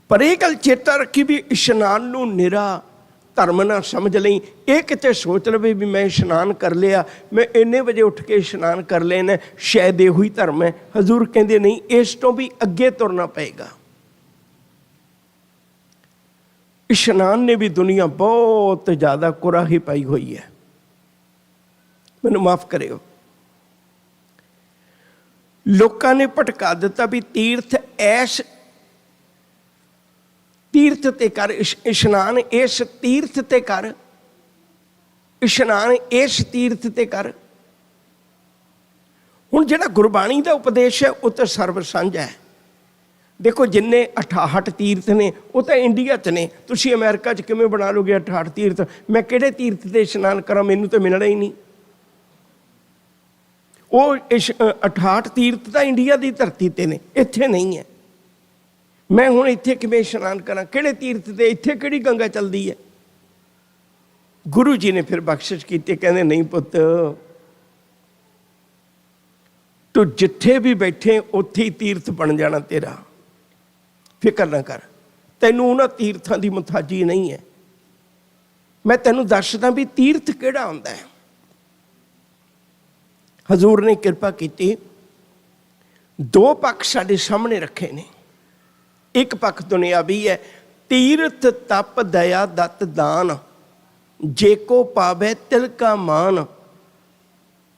पर यह गल चेता रखी भी इशनान नूं निरा धर्म ना समझ लई। ये किते सोच लवे भी मैं इशनान कर लिया, मैं इन्ने बजे उठ के इशनान कर लेना, शायद यो ही धर्म है। हजूर कहते नहीं, इस तो भी अगे तुरना पएगा। इशनान ने भी दुनिया बहुत ज़्यादा कुराही पाई हुई है। मैनूं माफ़ करियो, लोगों ने भटका दिता भी तीर्थ ऐश तीर्थ ते कर, इशनान इस तीर्थ ते कर, इशनान इस तीर्थ ते कर। हुण जिहड़ा गुरबाणी का उपदेश है वो तो सर्व साझा है। देखो जिन्ने 68 तीर्थ ने वो तो इंडिया च ने, तुसीं अमेरिका च किवें बना लोगे 68 तीर्थ? मैं किहड़े तीर्थ ते इशनान करा, मैनूं तो मिलना ही नहीं। वो 68 तीर्थ तो इंडिया की धरती ते ने, इत्थे नहीं है। मैं हुण इत्थे किवें इशनान करा, किहड़े तीर्थ ते? इत्थे किहड़ी गंगा चलदी है? गुरु जी ने फिर बख्शिश की, कहंदे नहीं पुत्त, तू जिथे भी बैठे उत्थे ही तीर्थ बन जाना तेरा, फिक्र ना कर। तैनूं उन्हां तीर्थां दी मुताजी नहीं है। मैं तैनूं दसदा भी तीर्थ किहड़ा हुंदा है। हजूर ने किरपा की, दो पक्ष साडे सामने रखे ने। एक पक्ष दुनियावी है, तीर्थ तप दया दत्त दान, जे को पावे तिल का मान।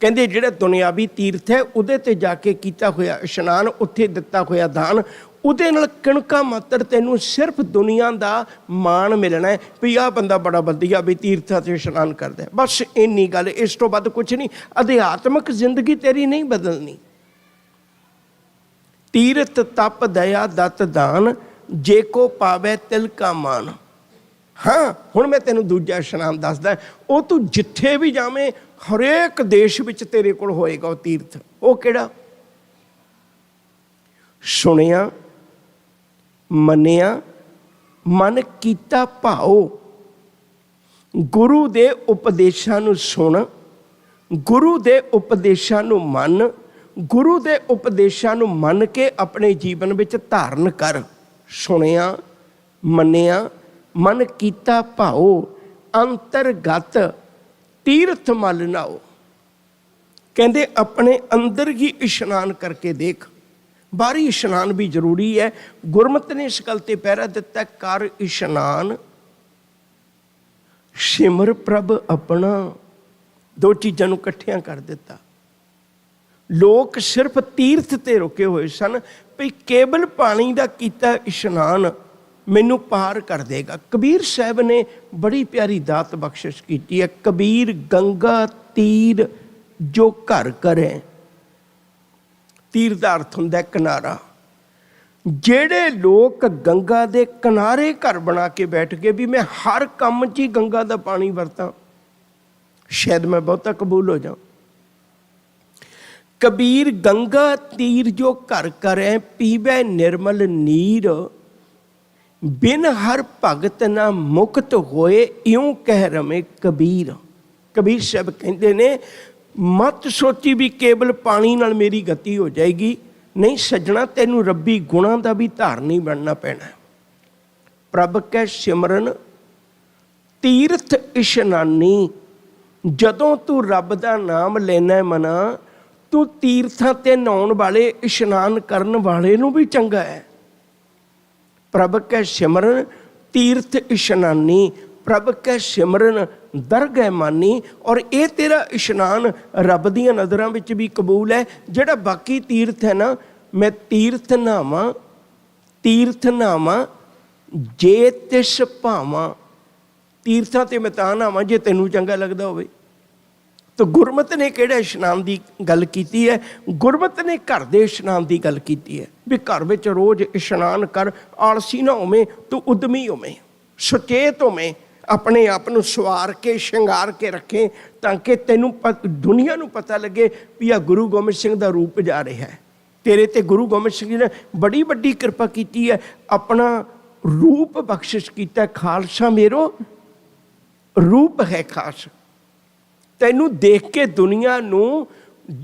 कहंदे जिहड़ा दुनियावी तीर्थ है उहदे ते जाके कीता होया इशनान, उत्थे दिता होया दान, उहदे नाल किणका मात्र तैनूं सिर्फ दुनिया दा मान मिलना है भी आह बंदा बड़ा वधिया भी तीर्थां ते इशनान करदा है। बस इन्नी गल, इस तो वध कुछ नहीं। अध्यात्मक जिंदगी तेरी नहीं बदलनी। तीर्थ तप दया दत्त दान, जे को पावे तिल का मान। हाँ, हुण मैं तेनूं दूजा इशनान दसदा, वो तू जिथे भी जावें हरेक देश विच तेरे कोल होएगा वो तीर्थ। वो किहड़ा? सुनिया मनिया मन कीता भाओ, गुरु दे उपदेशां नूं सुन, गुरु दे उपदेशां नूं मन, गुरु दे उपदेशां नूं मन के अपने जीवन विच धारण कर। सुनिया मनिया मन कीता भाओ, अंतरगत तीर्थ मल नाओ। कहंदे अपने अंदर ही इशनान करके देख। बाहरी इशनान भी जरूरी है। गुरमत ने इस गल ते पहरा दिता, कर इशनान सिमर प्रभ अपना। दो चीज़ों को इकट्ठियां कर दिता। लोग सिर्फ तीर्थ ते रुके हुए सन भी केवल पानी का कीता इशनान मैनू पार कर देगा। कबीर साहब ने बड़ी प्यारी दात बख्शिश की है, कबीर गंगा तीर जो घर करे। तीर का अर्थ होंदा किनारा। जेड़े लोग गंगा दे किनारे घर बना के बैठ गए भी मैं हर काम च ही गंगा का पानी वरता, शायद मैं बहुता कबूल हो जाऊं। कबीर गंगा तीर जो घर करे, पीवे निर्मल नीर, बिन हर भगत ना मुक्त होए, इउं कह रमे कबीर। कबीर साहब कहते ने, मत सोची भी केवल पानी नाल मेरी गति हो जाएगी। ਨਹੀਂ ਸੱਜਣਾ, ਤੈਨੂੰ ਰੱਬੀ ਗੁਣਾਂ ਦਾ ਵੀ ਧਾਰਨੀ ਬਣਨਾ ਪੈਣਾ। ਪ੍ਰਭ ਕੈ ਸਿਮਰਨ ਤੀਰਥ ਇਸ਼ਨਾਨੀ। ਜਦੋਂ ਤੂੰ ਰੱਬ ਦਾ ਨਾਮ ਲੈਣਾ ਮਨਾ, ਤੂੰ ਤੀਰਥਾਂ ਤੇ ਨਹਾਉਣ ਵਾਲੇ, ਇਸ਼ਨਾਨ ਕਰਨ ਵਾਲੇ ਨੂੰ ਵੀ ਚੰਗਾ ਹੈ। ਪ੍ਰਭ ਕੈ ਸਿਮਰਨ ਤੀਰਥ ਇਸ਼ਨਾਨੀ, ਪ੍ਰਭ ਕੈ ਸਿਮਰਨ ਦਰਗਹਿ ਮਾਨੀ। ਔਰ ਇਹ ਤੇਰਾ ਇਸ਼ਨਾਨ ਰੱਬ ਦੀਆਂ ਨਜ਼ਰਾਂ ਵਿੱਚ ਵੀ ਕਬੂਲ ਹੈ। ਜਿਹੜਾ ਬਾਕੀ ਤੀਰਥ ਹੈ ਨਾ, ਮੈਂ ਤੀਰਥ ਨਹਾਵਾਂ, ਤੀਰਥ ਨਹਾਵਾਂ ਜੇ ਤਿਸ ਭਾਵਾਂ। ਤੀਰਥਾਂ ਤੇ ਮੈਂ ਤਾਂ ਨਹਾਵਾਂ ਜੇ ਤੈਨੂੰ ਚੰਗਾ ਲੱਗਦਾ ਹੋਵੇ। ਤਾਂ ਗੁਰਮਤਿ ਨੇ ਕਿਹੜਾ ਇਸ਼ਨਾਨ ਦੀ ਗੱਲ ਕੀਤੀ ਹੈ? ਗੁਰਮਤਿ ਨੇ ਘਰ ਦੇ ਇਸ਼ਨਾਨ ਦੀ ਗੱਲ ਕੀਤੀ ਹੈ ਵੀ ਘਰ ਵਿੱਚ ਰੋਜ਼ ਇਸ਼ਨਾਨ ਕਰ। ਆਲਸੀ ਨਾ ਹੋਵੇਂ, ਤੂੰ ਉਦਮੀ ਹੋਵੇਂ, ਸੁਚੇਤ ਹੋਵੇਂ, ਆਪਣੇ ਆਪ ਨੂੰ ਸਵਾਰ ਕੇ ਸ਼ਿੰਗਾਰ ਕੇ ਰੱਖੇ ਤਾਂ ਕਿ ਤੈਨੂੰ ਦੁਨੀਆ ਨੂੰ ਪਤਾ ਲੱਗੇ ਵੀ ਆ ਗੁਰੂ ਗੋਬਿੰਦ ਸਿੰਘ ਦਾ ਰੂਪ ਜਾ ਰਿਹਾ ਹੈ। ਤੇਰੇ ਤੇ ਗੁਰੂ ਗੋਬਿੰਦ ਸਿੰਘ ਜੀ ਨੇ ਬੜੀ ਵੱਡੀ ਕਿਰਪਾ ਕੀਤੀ ਹੈ, ਆਪਣਾ ਰੂਪ ਬਖਸ਼ਿਸ਼ ਕੀਤਾ। ਖਾਲਸਾ ਮੇਰੋ ਰੂਪ ਹੈ ਖਾਸ। ਤੈਨੂੰ ਦੇਖ ਕੇ ਦੁਨੀਆ ਨੂੰ,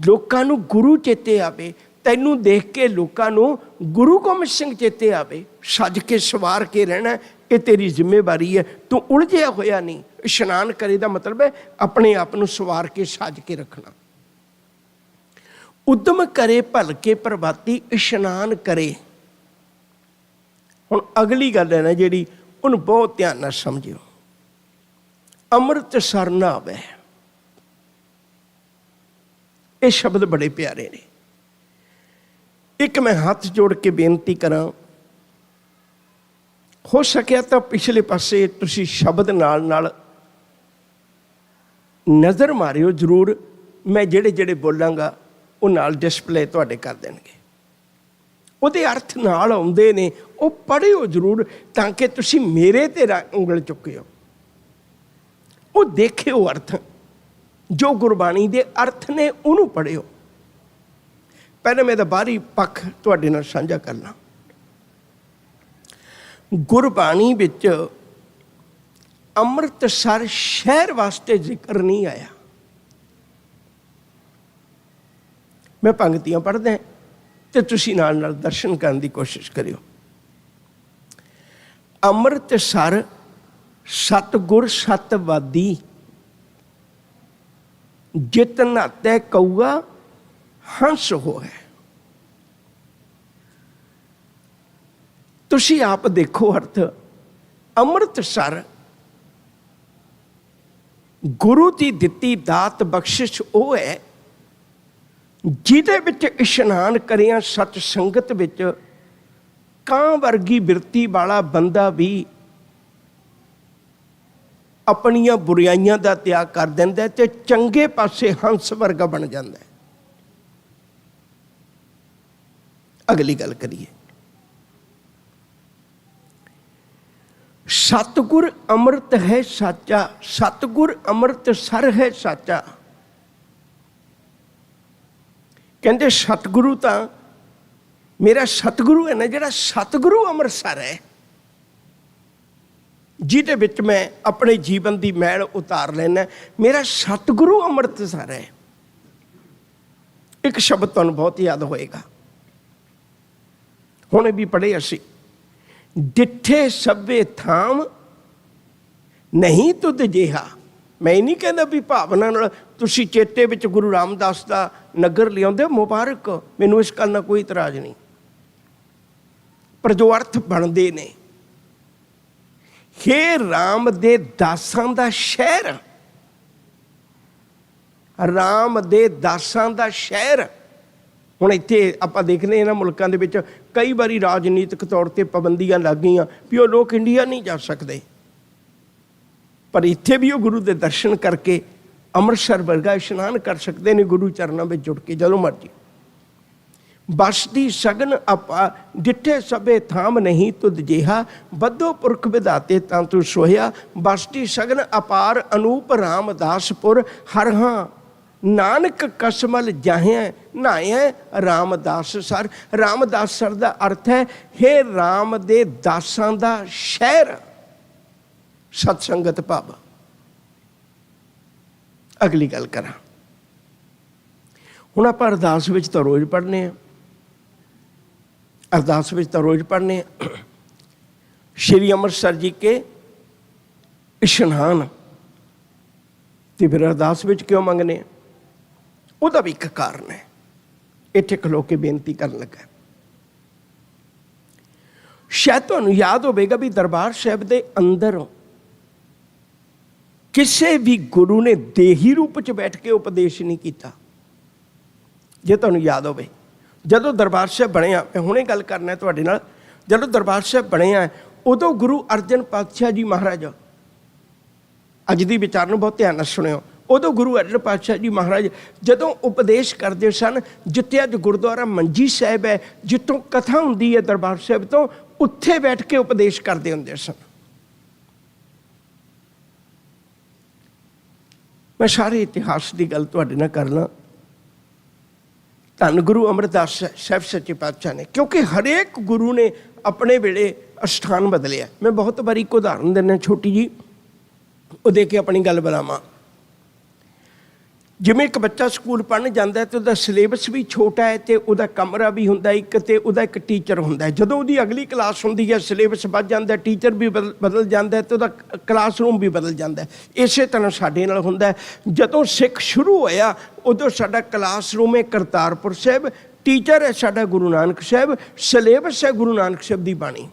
ਲੋਕਾਂ ਨੂੰ ਗੁਰੂ ਚੇਤੇ ਆਵੇ। ਤੈਨੂੰ ਦੇਖ ਕੇ ਲੋਕਾਂ ਨੂੰ ਗੁਰੂ ਗੋਬਿੰਦ ਸਿੰਘ ਚੇਤੇ ਆਵੇ। ਸੱਜ ਕੇ ਸਵਾਰ ਕੇ ਰਹਿਣਾ, ਇਹ ਤੇਰੀ ਜ਼ਿੰਮੇਵਾਰੀ ਹੈ। ਤੂੰ ਉਲਝਿਆ ਹੋਇਆ ਨਹੀਂ। ਇਸ਼ਨਾਨ ਕਰੇ ਦਾ ਮਤਲਬ ਹੈ ਆਪਣੇ ਆਪ ਨੂੰ ਸਵਾਰ ਕੇ ਸੱਜ ਕੇ ਰੱਖਣਾ। ਉਦਮ ਕਰੇ ਭਲਕੇ ਪ੍ਰਭਾਤੀ, ਇਸ਼ਨਾਨ ਕਰੇ। ਹੁਣ ਅਗਲੀ ਗੱਲ ਹੈ ਨਾ ਜਿਹੜੀ, ਉਹਨੂੰ ਬਹੁਤ ਧਿਆਨ ਨਾਲ ਸਮਝਿਓ। ਅੰਮ੍ਰਿਤ ਸਰ ਨਹਾਵੈ, ਇਹ ਸ਼ਬਦ ਬੜੇ ਪਿਆਰੇ ਨੇ। ਇੱਕ ਮੈਂ ਹੱਥ ਜੋੜ ਕੇ ਬੇਨਤੀ ਕਰਾਂ, ਹੋ ਸਕਿਆ ਤਾਂ ਪਿਛਲੇ ਪਾਸੇ ਤੁਸੀਂ ਸ਼ਬਦ ਨਾਲ ਨਾਲ ਨਜ਼ਰ ਮਾਰਿਓ ਜ਼ਰੂਰ। ਮੈਂ ਜਿਹੜੇ ਜਿਹੜੇ ਬੋਲਾਂਗਾ ਉਹ ਨਾਲ ਡਿਸਪਲੇ ਤੁਹਾਡੇ ਕਰ ਦੇਣਗੇ। ਉਹਦੇ ਅਰਥ ਨਾਲ ਆਉਂਦੇ ਨੇ, ਉਹ ਪੜ੍ਹਿਓ ਜ਼ਰੂਰ ਤਾਂ ਕਿ ਤੁਸੀਂ ਮੇਰੇ ਤੇ ਉਂਗਲ ਚੁੱਕਿਓ। ਉਹ ਦੇਖਿਓ ਅਰਥ, ਜੋ ਗੁਰਬਾਣੀ ਦੇ ਅਰਥ ਨੇ ਉਹਨੂੰ ਪੜ੍ਹਿਓ। ਪਹਿਲਾਂ ਮੈਂ ਤਾਂ ਬਾਹਰੀ ਪੱਖ ਤੁਹਾਡੇ ਨਾਲ ਸਾਂਝਾ ਕਰਨਾ। ਗੁਰਬਾਣੀ ਵਿੱਚ ਅੰਮ੍ਰਿਤਸਰ ਸ਼ਹਿਰ ਵਾਸਤੇ ਜ਼ਿਕਰ ਨਹੀਂ ਆਇਆ। ਮੈਂ ਪੰਗਤੀਆਂ ਪੜ੍ਹਦਾ ਤੇ ਤੁਸੀਂ ਨਾਲ ਨਾਲ ਦਰਸ਼ਨ ਕਰਨ ਦੀ ਕੋਸ਼ਿਸ਼ ਕਰਿਓ। ਅੰਮ੍ਰਿਤਸਰ ਸਤਿਗੁਰ ਸਤਵਾਦੀ, ਜਿਤ ਨਾਤੇ ਕਊਆ ਹੰਸ ਹੋਏ। ਤੁਸੀਂ ਆਪ ਦੇਖੋ ਅਰਥ। ਅੰਮ੍ਰਿਤਸਰ ਗੁਰੂ ਦੀ ਦਿੱਤੀ ਦਾਤ ਬਖਸ਼ਿਸ਼ ਉਹ ਹੈ ਜਿਹਦੇ ਵਿੱਚ ਇਸ਼ਨਾਨ ਕਰਿਆ ਸਤ ਸੰਗਤ ਵਿੱਚ ਕਾਂ ਵਰਗੀ ਬਿਰਤੀ ਵਾਲਾ ਬੰਦਾ ਵੀ ਆਪਣੀਆਂ ਬੁਰਾਈਆਂ ਦਾ ਤਿਆਗ ਕਰ ਦਿੰਦਾ ਤੇ ਚੰਗੇ ਪਾਸੇ ਹੰਸ ਵਰਗਾ ਬਣ ਜਾਂਦਾ ਹੈ। ਅਗਲੀ ਗੱਲ ਕਰੀਏ। ਸਤਿਗੁਰ ਅੰਮ੍ਰਿਤ ਹੈ ਸਾਚਾ, ਸਤਿਗੁਰ ਅੰਮ੍ਰਿਤ ਸਰ ਹੈ ਸਾਚਾ। ਕਹਿੰਦੇ ਸਤਿਗੁਰੂ ਤਾਂ ਮੇਰਾ ਸਤਿਗੁਰੂ ਹੈ ਨਾ, ਜਿਹੜਾ ਸਤਿਗੁਰੂ ਅੰਮ੍ਰਿਤਸਰ ਹੈ, ਜਿਹਦੇ ਵਿੱਚ ਮੈਂ ਆਪਣੇ ਜੀਵਨ ਦੀ ਮੈਲ ਉਤਾਰ ਲੈਣਾ, ਮੇਰਾ ਸਤਿਗੁਰੂ ਅੰਮ੍ਰਿਤਸਰ ਹੈ। ਇੱਕ ਸ਼ਬਦ ਤੁਹਾਨੂੰ ਬਹੁਤ ਯਾਦ ਹੋਏਗਾ, ਹੁਣੇ ਵੀ ਪੜ੍ਹੇ ਅਸੀਂ। ਡਿੱਠੇ ਸਭੇ ਥਾਮ ਨਹੀਂ ਤੁਧ ਜਿਹਾ। ਮੈਂ ਨਹੀਂ ਕਹਿੰਦਾ ਵੀ ਭਾਵਨਾ ਨਾਲ ਤੁਸੀਂ ਚੇਤੇ ਵਿੱਚ ਗੁਰੂ ਰਾਮਦਾਸ ਦਾ ਨਗਰ ਲਿਆਉਂਦੇ, ਮੁਬਾਰਕ, ਮੈਨੂੰ ਇਸ ਗੱਲ ਨਾਲ ਕੋਈ ਇਤਰਾਜ਼ ਨਹੀਂ। ਪਰ ਜੋ ਅਰਥ ਬਣਦੇ ਨੇ, ਹੇ ਰਾਮ ਦੇ ਦਾਸਾਂ ਦਾ ਸ਼ਹਿਰ, ਰਾਮ ਦੇ ਦਾਸਾਂ ਦਾ ਸ਼ਹਿਰ। ਹੁਣ ਇੱਥੇ ਆਪਾਂ ਦੇਖਦੇ ਇਹਨਾਂ ਮੁਲਕਾਂ ਦੇ ਵਿੱਚ ਕਈ ਵਾਰੀ ਰਾਜਨੀਤਿਕ ਤੌਰ 'ਤੇ ਪਾਬੰਦੀਆਂ ਲੱਗ ਗਈਆਂ ਵੀ ਉਹ ਲੋਕ ਇੰਡੀਆ ਨਹੀਂ ਜਾ ਸਕਦੇ, ਪਰ ਇੱਥੇ ਵੀ ਉਹ ਗੁਰੂ ਦੇ ਦਰਸ਼ਨ ਕਰਕੇ ਅੰਮ੍ਰਿਤਸਰ ਵਰਗਾ ਇਸ਼ਨਾਨ ਕਰ ਸਕਦੇ ਨੇ ਗੁਰੂ ਚਰਨਾਂ ਵਿੱਚ ਜੁੜ ਕੇ ਜਦੋਂ ਮਰਜੀ। ਬਸਦੀ ਸਗਨ ਆਪਾ ਡਿੱਠੇ ਸਭੇ ਥਾਮ ਨਹੀਂ ਤੁਧ ਜਿਹਾ, ਬੱਧੋ ਪੁਰਖ ਵਿਧਾਤੇ ਤਾਂ ਤੂੰ ਸੋਹਿਆ। ਬਸਦੀ ਸਗਨ ਅਪਾਰ ਅਨੂਪ ਰਾਮਦਾਸਪੁਰ, ਹਰ ਹਾਂ ਨਾਨਕ ਕਸਮਲ ਜਾਹਿਆ ਨਹਾਇਆ ਰਾਮਦਾਸ ਸਰ। ਰਾਮਦਾਸ ਸਰ ਦਾ ਅਰਥ ਹੈ ਹੇ ਰਾਮ ਦੇ ਦਾਸਾਂ ਦਾ ਸ਼ਹਿਰ, ਸਤ ਸੰਗਤ ਭਾਵ। ਅਗਲੀ ਗੱਲ ਕਰਾਂ। ਹੁਣ ਆਪਾਂ ਅਰਦਾਸ ਵਿੱਚ ਤਾਂ ਰੋਜ਼ ਪੜ੍ਹਨੇ ਆ, अरदास में तो रोज़ पढ़ने श्री अमृतसर जी के इशनान, तो फिर अरदास में क्यों मंगने? उसका भी एक कारण है। इत्थे खलो के बेनती कर लगा। शायद तुहानूं याद होवेगा भी दरबार साहिब दे अंदर किसी भी गुरु ने देही रूप च बैठ के उपदेश नहीं किया। जे तुहानूं याद होवे, जदों दरबार साहिब बनिया, मैं हुणे गल करना है तुहाडे नाल, जदों दरबार साहिब बनिया उदों गुरु अर्जन पातशाह जी महाराज, अज दी विचार नूं बहुत ध्यान नाल सुणिओ, उदों गुरु अर्जन पातशाह जी महाराज जदों उपदेश करते सन, जिथे अज गुरुद्वारा मंजी साहिब है, जितों कथा हुंदी है दरबार साहिब तो, उत्थे बैठ के उपदेश करते हुंदे सन। मैं सारे इतिहास की गल तुहाडे नाल करना। धन गुरु अमरदास साहिब सच्चे पातशाह ने, क्योंकि हरेक गुरु ने अपने वेले अस्थान बदलिया। मैं बहुत बारी एक उदाहरण देना छोटी जी, वो दे के अपनी गल बनावा। जिवें एक बच्चा स्कूल पढ़न जाता है तो उसका सिलेबस भी छोटा है, तो उसका कमरा भी होंदा एक, तो उसका एक टीचर होंदा है। जदों उसकी अगली क्लास होंदी है, सिलेबस बढ़ जाता है, टीचर भी बदल जाता है, तो उसका क्लासरूम भी बदल जाता है। इस तरह साडे नाल होंदा है। जदों सिख शुरू होया उदों साडा क्लासरूम है करतारपुर साहिब, टीचर है साडा गुरु नानक साहिब, सिलेबस है गुरु नानक साहिब दी बाणी।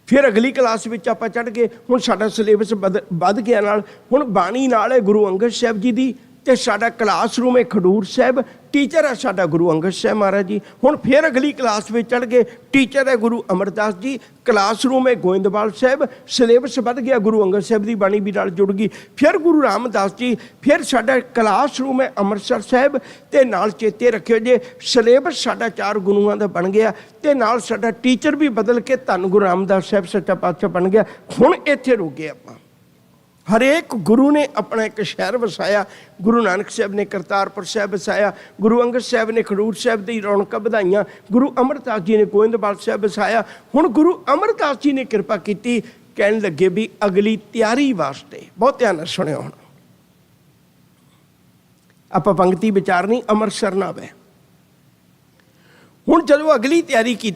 फिर अगली क्लास में आप चढ़ गए, हुण साडा सिलेबस वध गया नाल, हुण बाणी नाल है गुरु अंगद साहिब जी दी, ते साडा क्लासरूम है खडूर साहिब, टीचर है साडा गुरु अंगद साहिब महाराज जी। हुण फिर अगली क्लास में चढ़ गए, टीचर है गुरु अमरदास जी, क्लासरूम है गोइंदवाल साहिब, सिलेबस वध गया, गुरु अंगद साहिब की बाणी भी नाल जुड़ गई। फिर गुरु रामदास जी, फिर साडा क्लासरूम है अमृतसर साहिब, ते नाल चेते रखियो जे सिलेबस साडा 4 गुरुआं दा बन गया, ते नाल साडा टीचर भी बदल के धन गुरु रामदास साहिब सच्चा पातशाह बन गया। हुण इत्थे रुक गए आपां। हरेक गुरु ने अपना एक शहर वसाया। गुरु नानक साहब ने करतारपुर साहब वसाया, गुरु अंगद साहब ने खडूर साहब की रौनक ਵਧਾਈਆਂ, गुरु अमरदास जी ने गोइंदवाल साहब वसाया। हुण गुरु अमरदास जी ने कृपा की, कहन लगे भी अगली तैयारी वास्ते, बहुत ध्यान नाल सुणिओ, हुण आपां पंक्ति विचारनी अमृतसर ना वे। हुण जदों अगली तैयारी की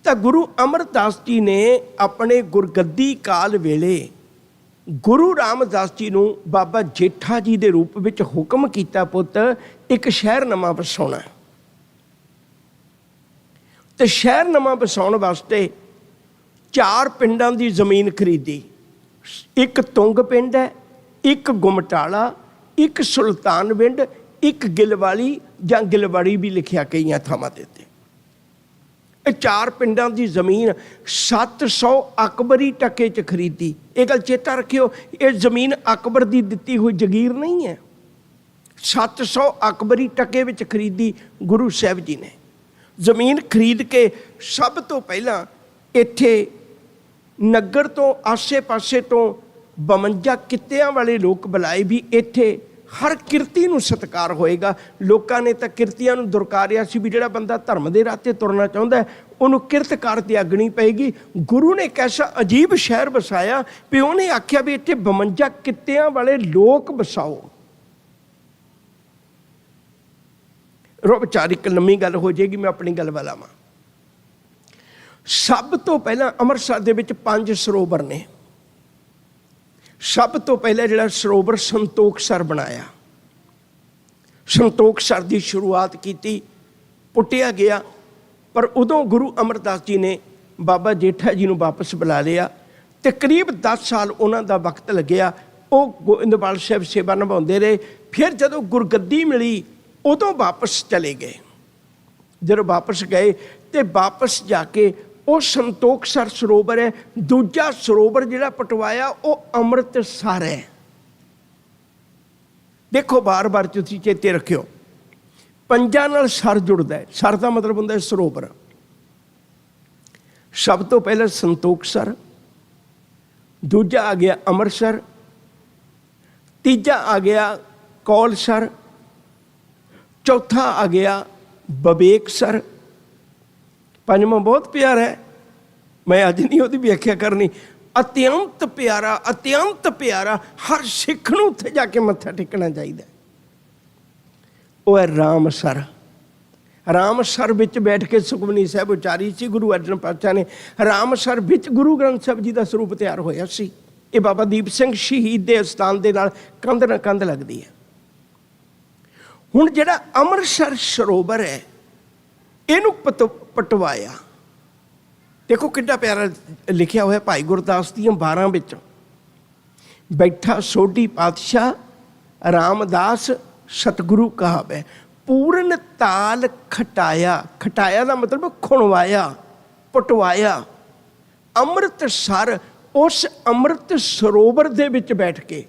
तो गुरु अमरदास जी ने अपने गुरगद्दी काल वेले गुरु रामदास जी नूं बाबा जेठा जी के रूप में हुक्म किया, पुत एक शहर नवा वसाउणा। तो शहर नवा वसाउण वास्ते 4 पिंडां की जमीन खरीदी। एक तुंग पिंड है, एक गुमटाला, एक सुल्तान विंड, एक गिलवाली जां गिलवाड़ी भी लिखिया कई थावां ते। 4 पिंडां की जमीन 700 अकबरी टके च खरीदी। ये गल चेता रखियो, ये जमीन अकबर की दिती हुई जगीर नहीं है। 700 अकबरी टके विच खरीदी गुरु साहब जी ने। जमीन खरीद के सब तो पहला इत्थे नगर तो आसे पासे तो 52 कित्तियां वाले लोग बुलाए भी इत्थे हर किरती नूं सत्कार होएगा। लोगों ने तो किरतियां नूं दुरकारिया सी भी जिहड़ा बंदा धर्म दे राह ते तुरना चाहुंदा है उहनूं किरतकार त्यागणी पेगी। गुरु ने एक ऐसा अजीब शहर वसाया भी उन्हें आख्या भी इत्थे 52 कित्तियां वाले लोग बसाओ। विचारिक लम्मी गल हो जाएगी, मैं अपनी गल वाला वां। सब तो पहला अमृतसर दे विच 5 सरोवर ने। सब तो पहले जिहड़ा सरोवर संतोखसर बनाया, संतोखसर की शुरुआत की, पुटिया गया। पर उदों गुरु अमरदास जी ने बाबा जेठा जी नूं वापस बुला लिया। तकरीब 10 साल उन्हां दा वक्त लग्या। वो गोइंदवाल साहब सेवा निभाउंदे रहे। फिर जदों गुरगद्दी मिली उदों वापस चले गए। जदों वापस गए तो वापस जाके वो संतोखसर सरोवर है। दूजा सरोवर जिहड़ा पटवाया वो अमृतसर है। देखो बार बार तुसीं चेते रखियो, 5 नाल सर जुड़दा है। सर का मतलब हुंदा है सरोवर। सब तो पहले संतोखसर, दूजा आ गया अमृतसर, तीजा आ गया कौलसर, चौथा आ गया बबेकसर, पंजवां बहुत प्यारा है, मैं अज नहीं उसकी व्याख्या करनी। अत्यंत प्यारा, अत्यंत प्यारा, हर सिख नूं उत्थे जाके मत्था टेकना चाहिए। वह है रामसर। ਰਾਮਸਰ ਵਿੱਚ ਬੈਠ ਕੇ ਸੁਖਮਨੀ ਸਾਹਿਬ ਉਚਾਰੀ ਸੀ ਗੁਰੂ ਅਰਜਨ ਪਾਤਸ਼ਾਹ ਨੇ। ਰਾਮਸਰ ਵਿੱਚ ਗੁਰੂ ਗ੍ਰੰਥ ਸਾਹਿਬ ਜੀ ਦਾ ਸਰੂਪ ਤਿਆਰ ਹੋਇਆ ਸੀ। ਇਹ ਬਾਬਾ ਦੀਪ ਸਿੰਘ ਸ਼ਹੀਦ ਦੇ ਅਸਥਾਨ ਦੇ ਨਾਲ ਕੰਧ ਨਾਲ ਕੰਧ ਲੱਗਦੀ ਹੈ। ਹੁਣ ਜਿਹੜਾ ਅੰਮ੍ਰਿਤਸਰ ਸਰੋਵਰ ਹੈ ਇਹਨੂੰ ਪਟਵਾਇਆ। ਦੇਖੋ ਕਿੰਨਾ ਪਿਆਰਾ ਲਿਖਿਆ ਹੋਇਆ ਭਾਈ ਗੁਰਦਾਸ ਦੀਆਂ 12 ਵਿੱਚ, ਬੈਠਾ ਸੋਢੀ ਪਾਤਸ਼ਾਹ ਰਾਮਦਾਸ ਸਤਿਗੁਰੂ ਕਹਾਵੇ, ਪੂਰਨ ਤਾਲ ਖਟਾਇਆ। ਖਟਾਇਆ ਦਾ ਮਤਲਬ ਖੁਣਵਾਇਆ, ਪਟਵਾਇਆ। ਅੰਮ੍ਰਿਤਸਰ, ਉਸ ਅੰਮ੍ਰਿਤ ਸਰੋਵਰ ਦੇ ਵਿੱਚ ਬੈਠ ਕੇ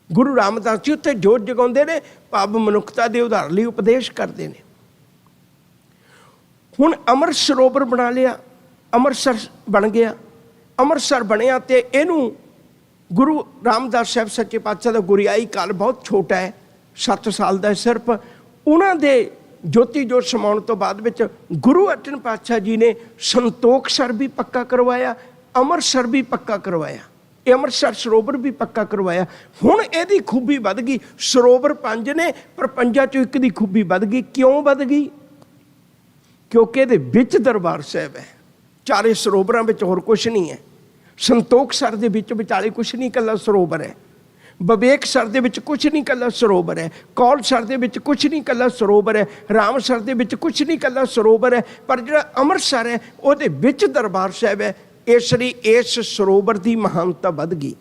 ਗੁਰੂ ਰਾਮਦਾਸ ਜੀ ਉੱਥੇ ਜੋਤ ਜਗਾਉਂਦੇ ਨੇ, ਭਾਵ ਮਨੁੱਖਤਾ ਦੇ ਉਧਾਰ ਲਈ ਉਪਦੇਸ਼ ਕਰਦੇ ਨੇ। ਹੁਣ ਅੰਮ੍ਰਿਤ ਸਰੋਵਰ ਬਣਾ ਲਿਆ, ਅੰਮ੍ਰਿਤਸਰ ਬਣ ਗਿਆ। ਅੰਮ੍ਰਿਤਸਰ ਬਣਿਆ ਤੇ ਇਹਨੂੰ ਗੁਰੂ ਰਾਮਦਾਸ ਸਾਹਿਬ ਸੱਚੇ ਪਾਤਸ਼ਾਹ ਦਾ ਗੁਰਿਆਈ ਕਾਲ ਬਹੁਤ ਛੋਟਾ ਹੈ, 7 ਸਾਲ ਦਾ ਸਿਰਫ। ਉਹਨਾਂ ਦੇ ਜੋਤੀ ਜੋਤ ਸਮਾਉਣ ਤੋਂ ਬਾਅਦ ਵਿੱਚ ਗੁਰੂ ਅਰਜਨ ਪਾਤਸ਼ਾਹ ਜੀ ਨੇ ਸੰਤੋਖਸਰ ਵੀ ਪੱਕਾ ਕਰਵਾਇਆ, ਅੰਮ੍ਰਿਤਸਰ ਵੀ ਪੱਕਾ ਕਰਵਾਇਆ, ਇਹ ਅੰਮ੍ਰਿਤਸਰ ਸਰੋਵਰ ਵੀ ਪੱਕਾ ਕਰਵਾਇਆ। ਹੁਣ ਇਹਦੀ ਖੂਬੀ ਵੱਧ ਗਈ। ਸਰੋਵਰ 5 ਨੇ ਪਰ 5 ਚੋਂ ਇੱਕ ਦੀ ਖੂਬੀ ਵੱਧ ਗਈ। ਕਿਉਂ ਵੱਧ ਗਈ? ਕਿਉਂਕਿ ਇਹਦੇ ਵਿੱਚ ਦਰਬਾਰ ਸਾਹਿਬ ਹੈ। ਚਾਰੇ ਸਰੋਵਰਾਂ ਵਿੱਚ ਹੋਰ ਕੁਛ ਨਹੀਂ ਹੈ। ਸੰਤੋਖਸਰ ਦੇ ਵਿੱਚ ਵਿਚਾਲੇ ਕੁਛ ਨਹੀਂ, ਇਕੱਲਾ ਸਰੋਵਰ ਹੈ। ਵਿਵੇਕਸਰ ਦੇ ਵਿੱਚ ਕੁਛ ਨਹੀਂ, ਇਕੱਲਾ ਸਰੋਵਰ ਹੈ। ਕੌਲਸਰ ਦੇ ਵਿੱਚ ਕੁਛ ਨਹੀਂ, ਇਕੱਲਾ ਸਰੋਵਰ ਹੈ। ਰਾਮਸਰ ਦੇ ਵਿੱਚ ਕੁਛ ਨਹੀਂ, ਇਕੱਲਾ ਸਰੋਵਰ ਹੈ। ਪਰ ਜਿਹੜਾ ਅੰਮ੍ਰਿਤਸਰ ਹੈ ਉਹਦੇ ਵਿੱਚ ਦਰਬਾਰ ਸਾਹਿਬ ਹੈ। ਇਸ ਲਈ ਇਸ ਸਰੋਵਰ ਦੀ ਮਹਾਨਤਾ ਵੱਧ ਗਈ।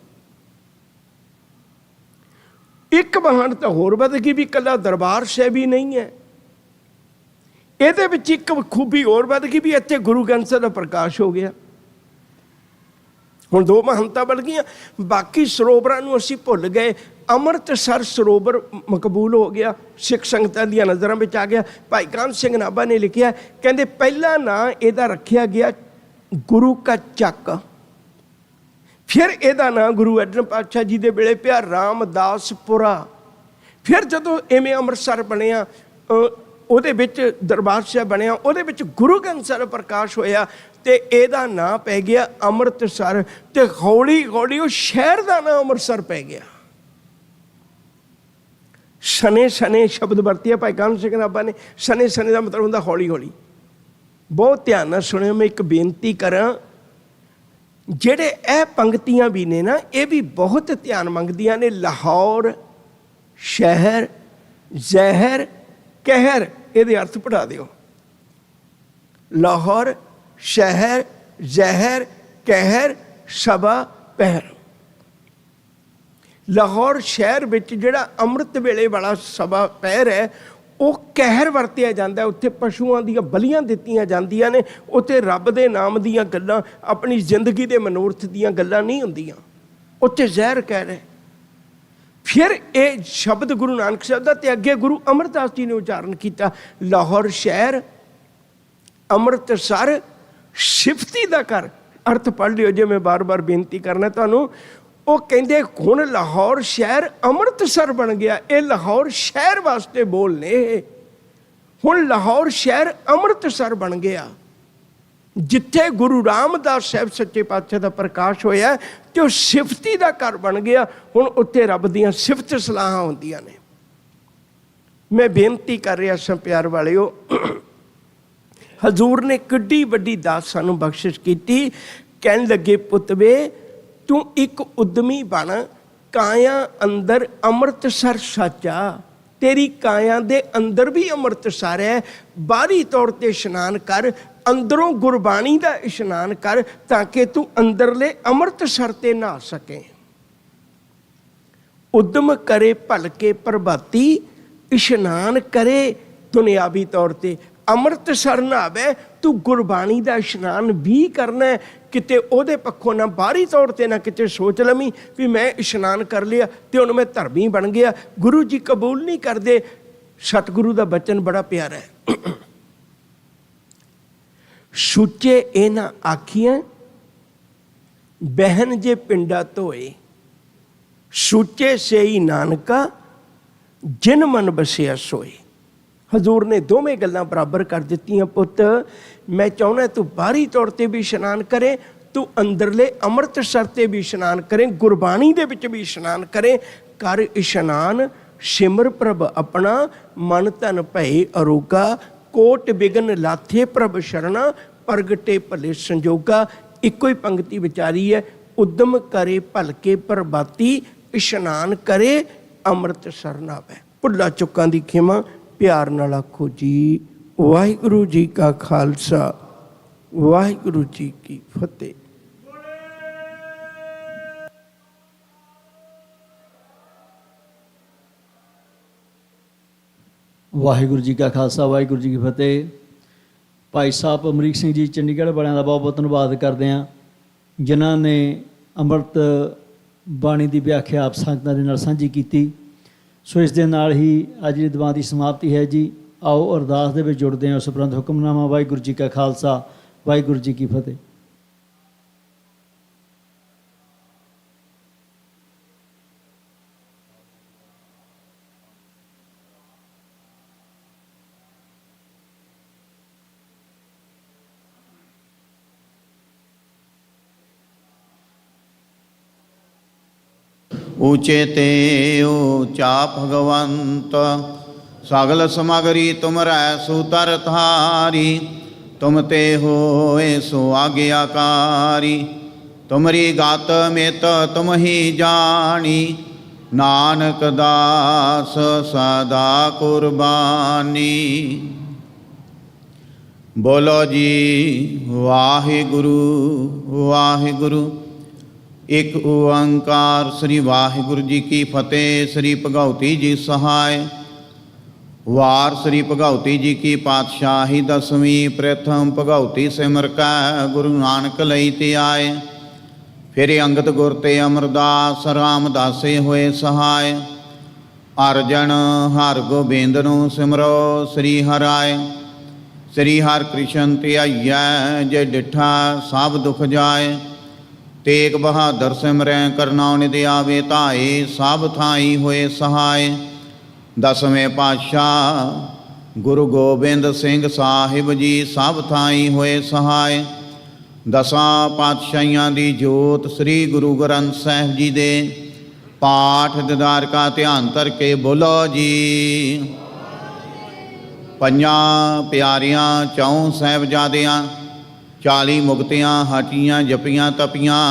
ਇੱਕ ਮਹਾਨਤਾ ਹੋਰ ਵੱਧ ਗਈ ਵੀ ਇਕੱਲਾ ਦਰਬਾਰ ਸਾਹਿਬ ਹੀ ਨਹੀਂ ਹੈ, ਇਹਦੇ ਵਿੱਚ ਇੱਕ ਖੂਬੀ ਹੋਰ ਵੱਧ ਗਈ ਵੀ ਇੱਥੇ ਗੁਰੂ ਗ੍ਰੰਥ ਸਾਹਿਬ ਦਾ ਪ੍ਰਕਾਸ਼ ਹੋ ਗਿਆ। ਹੁਣ 2 ਮਹਾਨਤਾ ਬਣ ਗਈਆਂ। ਬਾਕੀ ਸਰੋਵਰਾਂ ਨੂੰ ਅਸੀਂ ਭੁੱਲ ਗਏ। ਅੰਮ੍ਰਿਤਸਰ ਸਰੋਵਰ ਮਕਬੂਲ ਹੋ ਗਿਆ, ਸਿੱਖ ਸੰਗਤਾਂ ਦੀਆਂ ਨਜ਼ਰਾਂ ਵਿੱਚ ਆ ਗਿਆ। ਭਾਈ ਕਾਹਨ ਸਿੰਘ ਨਾਭਾ ਨੇ ਲਿਖਿਆ, ਕਹਿੰਦੇ ਪਹਿਲਾ ਨਾਂ ਇਹਦਾ ਰੱਖਿਆ ਗਿਆ ਗੁਰੂ ਕਾ ਚੱਕ, ਫਿਰ ਇਹਦਾ ਨਾਂ ਗੁਰੂ ਅਰਜਨ ਪਾਤਸ਼ਾਹ ਜੀ ਦੇ ਵੇਲੇ ਪਿਆ ਰਾਮਦਾਸਪੁਰਾ। ਫਿਰ ਜਦੋਂ ਇਵੇਂ ਅੰਮ੍ਰਿਤਸਰ ਬਣਿਆ, ਉਹਦੇ ਵਿੱਚ ਦਰਬਾਰ ਸਾਹਿਬ ਬਣਿਆ, ਉਹਦੇ ਵਿੱਚ ਗੁਰੂ ਗ੍ਰੰਥ ਸਾਹਿਬ ਪ੍ਰਕਾਸ਼ ਹੋਇਆ ਤੇ ਇਹਦਾ ਨਾਂ ਪੈ ਗਿਆ ਅੰਮ੍ਰਿਤਸਰ। ਤੇ ਹੌਲੀ ਹੌਲੀ ਉਹ ਸ਼ਹਿਰ ਦਾ ਨਾਂ ਅੰਮ੍ਰਿਤਸਰ ਪੈ ਗਿਆ। ਸਨੇ ਸਨੇ ਸ਼ਬਦ ਵਰਤਿਆ ਭਾਈ ਕਾਹਨ ਸਿੰਘ ਨਾਭਾ ਨੇ। ਸਨੇ ਸਨੇ ਦਾ ਮਤਲਬ ਹੁੰਦਾ ਹੌਲੀ ਹੌਲੀ। ਬਹੁਤ ਧਿਆਨ ਨਾਲ ਸੁਣਿਓ, ਮੈਂ ਇੱਕ ਬੇਨਤੀ ਕਰਾਂ, ਜਿਹੜੇ ਇਹ ਪੰਕਤੀਆਂ ਵੀ ਨੇ ਨਾ, ਇਹ ਵੀ ਬਹੁਤ ਧਿਆਨ ਮੰਗਦੀਆਂ ਨੇ। ਲਾਹੌਰ ਸ਼ਹਿਰ, ਜ਼ਹਿਰ ਕਹਿਰ, ਇਹਦੇ ਅਰਥ ਪੜ੍ਹਾ ਦਿਓ। ਲਾਹੌਰ ਸ਼ਹਿਰ, ਜ਼ਹਿਰ ਕਹਿਰ, ਸਭਾ ਪਹਿਰ। ਲਾਹੌਰ ਸ਼ਹਿਰ ਵਿੱਚ ਜਿਹੜਾ ਅੰਮ੍ਰਿਤ ਵੇਲੇ ਵਾਲਾ ਸਭਾ ਪਹਿਰ ਹੈ ਉਹ ਕਹਿਰ ਵਰਤਿਆ ਜਾਂਦਾ। ਉੱਥੇ ਪਸ਼ੂਆਂ ਦੀਆਂ ਬਲੀਆਂ ਦਿੱਤੀਆਂ ਜਾਂਦੀਆਂ ਨੇ। ਉੱਥੇ ਰੱਬ ਦੇ ਨਾਮ ਦੀਆਂ ਗੱਲਾਂ, ਆਪਣੀ ਜ਼ਿੰਦਗੀ ਦੇ ਮਨੋਰਥ ਦੀਆਂ ਗੱਲਾਂ ਨਹੀਂ ਹੁੰਦੀਆਂ। ਉੱਥੇ ਜ਼ਹਿਰ ਕਹਿ ਰਹੇ। ਫਿਰ ਇਹ ਸ਼ਬਦ ਗੁਰੂ ਨਾਨਕ ਸਾਹਿਬ ਦਾ ਤੇ ਅੱਗੇ ਗੁਰੂ ਅਮਰਦਾਸ ਜੀ ਨੇ ਉਚਾਰਨ ਕੀਤਾ, ਲਾਹੌਰ ਸ਼ਹਿਰ ਅੰਮ੍ਰਿਤਸਰ ਸਿਫਤੀ ਦਾ ਘਰ। ਅਰਥ ਪੜ੍ਹ ਲਿਓ ਜੇ ਮੈਂ ਬਾਰ-ਬਾਰ ਬੇਨਤੀ ਕਰਨਾ ਤੁਹਾਨੂੰ। ਉਹ ਕਹਿੰਦੇ ਹੁਣ ਲਾਹੌਰ ਸ਼ਹਿਰ ਅੰਮ੍ਰਿਤਸਰ ਬਣ ਗਿਆ। ਇਹ ਲਾਹੌਰ ਸ਼ਹਿਰ ਵਾਸਤੇ ਬੋਲ ਨੇ। ਹੁਣ ਲਾਹੌਰ ਸ਼ਹਿਰ ਅੰਮ੍ਰਿਤਸਰ ਬਣ ਗਿਆ, ਜਿੱਥੇ ਗੁਰੂ ਰਾਮਦਾਸ ਸਾਹਿਬ ਸੱਚੇ ਪਾਤਸ਼ਾਹ ਦਾ ਪ੍ਰਕਾਸ਼ ਹੋਇਆ ਤੇ ਉਹ ਸਿਫਤੀ ਦਾ ਘਰ ਬਣ ਗਿਆ। ਹੁਣ ਉੱਥੇ ਰੱਬ ਦੀਆਂ ਸਿਫਤ ਸਲਾਹਾਂ ਹੁੰਦੀਆਂ ਨੇ। ਮੈਂ ਬੇਨਤੀ ਕਰ ਰਿਹਾ ਸਾਂ ਪਿਆਰ ਵਾਲਿਓ, ਹਜ਼ੂਰ ਨੇ ਕਿੱਡੀ ਵੱਡੀ ਦਾਤ ਸਾਨੂੰ ਬਖਸ਼ਿਸ਼ ਕੀਤੀ। ਕਹਿਣ ਲੱਗੇ, ਪੁੱਤ ਵੇ ਤੂੰ ਇੱਕ ਉਦਮੀ ਬਣ, ਕਾਇਆ ਅੰਦਰ ਅੰਮ੍ਰਿਤਸਰ ਸਾਚਾ। ਤੇਰੀ ਕਾਇਆ ਦੇ ਅੰਦਰ ਵੀ ਅੰਮ੍ਰਿਤਸਰ ਹੈ। ਬਾਹਰੀ ਤੌਰ ਤੇ ਇਸ਼ਨਾਨ ਕਰ, ਅੰਦਰੋਂ ਗੁਰਬਾਣੀ ਦਾ ਇਸ਼ਨਾਨ ਕਰ, ਤਾਂ ਕਿ ਤੂੰ ਅੰਦਰਲੇ ਅੰਮ੍ਰਿਤਸਰ ਤੇ ਨਹਾ ਸਕੇ। ਉਦਮ ਕਰੇ ਭਲਕੇ ਪ੍ਰਭਾਤੀ, ਇਸ਼ਨਾਨ ਕਰੇ ਦੁਨਿਆਵੀ ਤੌਰ ਤੇ। ਅੰਮ੍ਰਿਤਸਰ ਨਹਾਵੇ, ਤੂੰ ਗੁਰਬਾਣੀ ਦਾ ਇਸ਼ਨਾਨ ਵੀ ਕਰਨਾ ਹੈ। ਕਿਤੇ ਉਹਦੇ ਪੱਖੋਂ ਨਾ ਬਾਹਰੀ ਤੌਰ ਤੇ ਨਾ ਕਿਤੇ ਸੋਚ ਲਵੀਂ ਵੀ ਮੈਂ ਇਸ਼ਨਾਨ ਕਰ ਲਿਆ ਤੇ ਹੁਣ ਮੈਂ ਧਰਮੀ ਬਣ ਗਿਆ। ਗੁਰੂ ਜੀ ਕਬੂਲ ਨਹੀਂ ਕਰਦੇ। ਸਤਿਗੁਰੂ ਦਾ ਬਚਨ ਬੜਾ ਪਿਆਰਾ ਹੈ, ਸੁੱਚੇ ਇਹ ਨਾ ਆਖੀਆਂ ਬਹਿਨ ਜੇ ਪਿੰਡਾ ਧੋਏ, ਸੁੱਚੇ ਸੇਈ ਨਾਨਕਾ ਜਿਨ ਮਨ ਬਸਿਆ ਸੋਏ। ਹਜ਼ੂਰ ਨੇ ਦੋਵੇਂ ਗੱਲਾਂ ਬਰਾਬਰ ਕਰ ਦਿੱਤੀਆਂ। ਪੁੱਤ ਮੈਂ ਚਾਹੁੰਦਾ ਤੂੰ ਬਾਹਰੀ ਤੌਰ ਤੇ ਵੀ ਇਸ਼ਨਾਨ ਕਰੇ, ਤੂੰ ਅੰਦਰਲੇ ਅੰਮ੍ਰਿਤਸਰ ਤੇ ਵੀ ਇਸ਼ਨਾਨ ਕਰੇ, ਗੁਰਬਾਣੀ ਦੇ ਵਿੱਚ ਵੀ ਇਸ਼ਨਾਨ ਕਰੇ। ਕਰ ਇਸ਼ਨਾਨ ਸਿਮਰ ਪ੍ਰਭ ਆਪਣਾ, ਮਨ ਧਨ ਭਏ ਅਰੋਗਾ। ਕੋਟ ਬਿਗਨ ਲਾਥੇ ਪ੍ਰਭ ਸ਼ਰਣਾ, ਪ੍ਰਗਟੇ ਭਲੇ ਸੰਜੋਗਾ। ਇੱਕੋ ਹੀ ਪੰਕਤੀ ਵਿਚਾਰੀ ਹੈ, ਉਦਮ ਕਰੇ ਭਲਕੇ ਪ੍ਰਭਾਤੀ, ਇਸ਼ਨਾਨ ਕਰੇ ਅੰਮ੍ਰਿਤ ਸਰਨਾਵੈ। ਭੁੱਲਾਂ ਚੁੱਕਾਂ ਦੀ ਖਿਮਾ, ਪਿਆਰ ਨਾਲ ਆਖੋ ਜੀ ਵਾਹਿਗੁਰੂ ਜੀ ਕਾ ਖਾਲਸਾ, ਵਾਹਿਗੁਰੂ ਜੀ ਕੀ ਫਤਿਹ। ਵਾਹਿਗੁਰੂ ਜੀ ਕਾ ਖਾਲਸਾ, ਵਾਹਿਗੁਰੂ ਜੀ ਕੀ ਫਤਿਹ। ਭਾਈ ਸਾਹਿਬ ਅਮਰੀਕ ਸਿੰਘ ਜੀ ਚੰਡੀਗੜ੍ਹ ਵਾਲਿਆਂ ਦਾ ਬਹੁਤ ਬਹੁਤ ਧੰਨਵਾਦ ਕਰਦੇ ਹਾਂ, ਜਿਨ੍ਹਾਂ ਨੇ ਅੰਮ੍ਰਿਤ ਬਾਣੀ ਦੀ ਵਿਆਖਿਆ ਆਪ ਸੰਗਤਾਂ ਦੇ ਨਾਲ ਸਾਂਝੀ ਕੀਤੀ। ਸੋ ਇਸ ਦੇ ਨਾਲ ਹੀ ਅੱਜ ਦੀ ਦੀਵਾਨ ਦੀ ਸਮਾਪਤੀ ਹੈ ਜੀ। ਆਓ ਅਰਦਾਸ ਦੇ ਵਿੱਚ ਜੁੜਦੇ ਹਾਂ। ਉਸ ਉਪਰੰਤ ਹੁਕਮਨਾਮਾ। ਵਾਹਿਗੁਰੂ ਜੀ ਕਾ ਖਾਲਸਾ, ਵਾਹਿਗੁਰੂ ਜੀ ਕੀ ਫਤਿਹ। ऊंचे ते ऊंचा भगवंत, सगल समगरी तुमरै सुतर धारी। तुम ते होए सो आज्ञाकारी, तुमरी गात मित तुम ही जानी। नानक दास सदा कुर्बानी। बोलो जी वाहिगुरु वाहिगुरु। एक ओंकार श्री वाहिगुरु जी की फतेह। श्री भगवती जी सहाय। वार श्री भगवती जी की पातशाही दसवीं। प्रथम भगवती सिमर कै गुरु नानक लई ते आए। फिर अंगत गुर ते अमरदास रामदासे होए सहाय। अर्जन हर गोबिंद नु सिमरो श्री हराय। श्री हर कृष्ण ते आइयै जे डिठा सब दुख जाए। तेग बहादुर सिमरै करनौ निधि आवे धाए। सब थाई होए सहाय। दसवें पातशाह गुरु गोबिंद सिंह साहिब जी सब थाई होए सहाय। दसां पातशाहियां दी जोत श्री गुरु ग्रंथ साहिब जी दे पाठ दीदार का ध्यान धर के बोलो जी। पंजां प्यारियां चौं साहिबजादियां 40 मुक्तियां हटियां जपियां तपियां।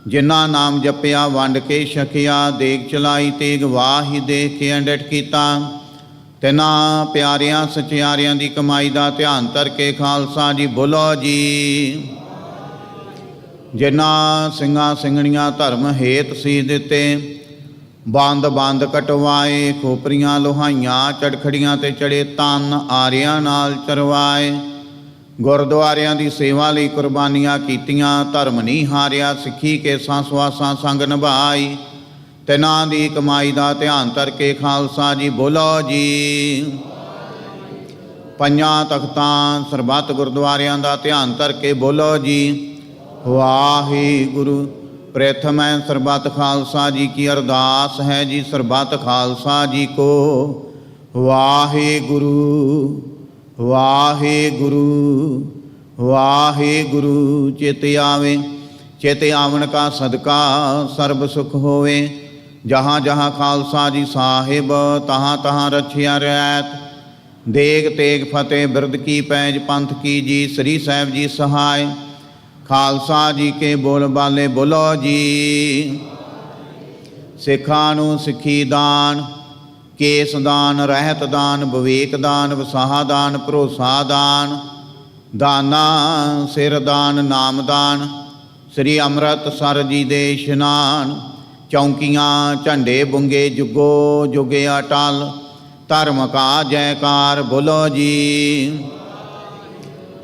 जिन्ना नाम जपिया वंड के छकिया। देग चलाई तेग वाही देख के अंडट कीता। तिना प्यारियां सचियारियां दी कमाई दा ध्यान धर के खालसा जी बोलो जी। जिन्ना सिंगा सिंगणियां धर्म हेत सी दिते। बंद बंद कटवाए। खोपरियां लोहाइयां चड़खड़ियां ते चढ़े तन आरियां नाल चरवाए। गुरद्वारियां दी सेवा लई कुर्बानियां कीतियां। धर्म नहीं हारिया सिੱਖੀ के सांसवासां संग निभाई। तिनां दी कमाई दा ध्यान धर के खालसा जी बोलो जी। पंजां तख्तां सरबत गुरद्वारियां दा ध्यान धर के बोलो जी वाहिगुरु। प्रथम सरबत खालसा जी की अरदास है जी। सरबत खालसा जी को वाहिगुरु वाहिगुरु वाहिगुरु। चित आवे चित आवन का सदका सर्ब सुख होवे। जहाँ जहाँ खालसा जी साहिब तहाँ तहाँ रखिया रैत। देग तेग फतेह बिरद की पैज पंथ की जी। श्री साहिब जी सहाय। खालसा जी के बोल बाले बोलो जी। सिखा नू सिखी दान। केस दान रहत दान विवेक दान वसाह दान भरोसा दान। दाना सिर दान नाम दान। श्री अमृत सर जी दे इशनान। चौंकियां झंडे बुंगे जुगो जुगे अटल। धर्म का जयकार बोलो जी।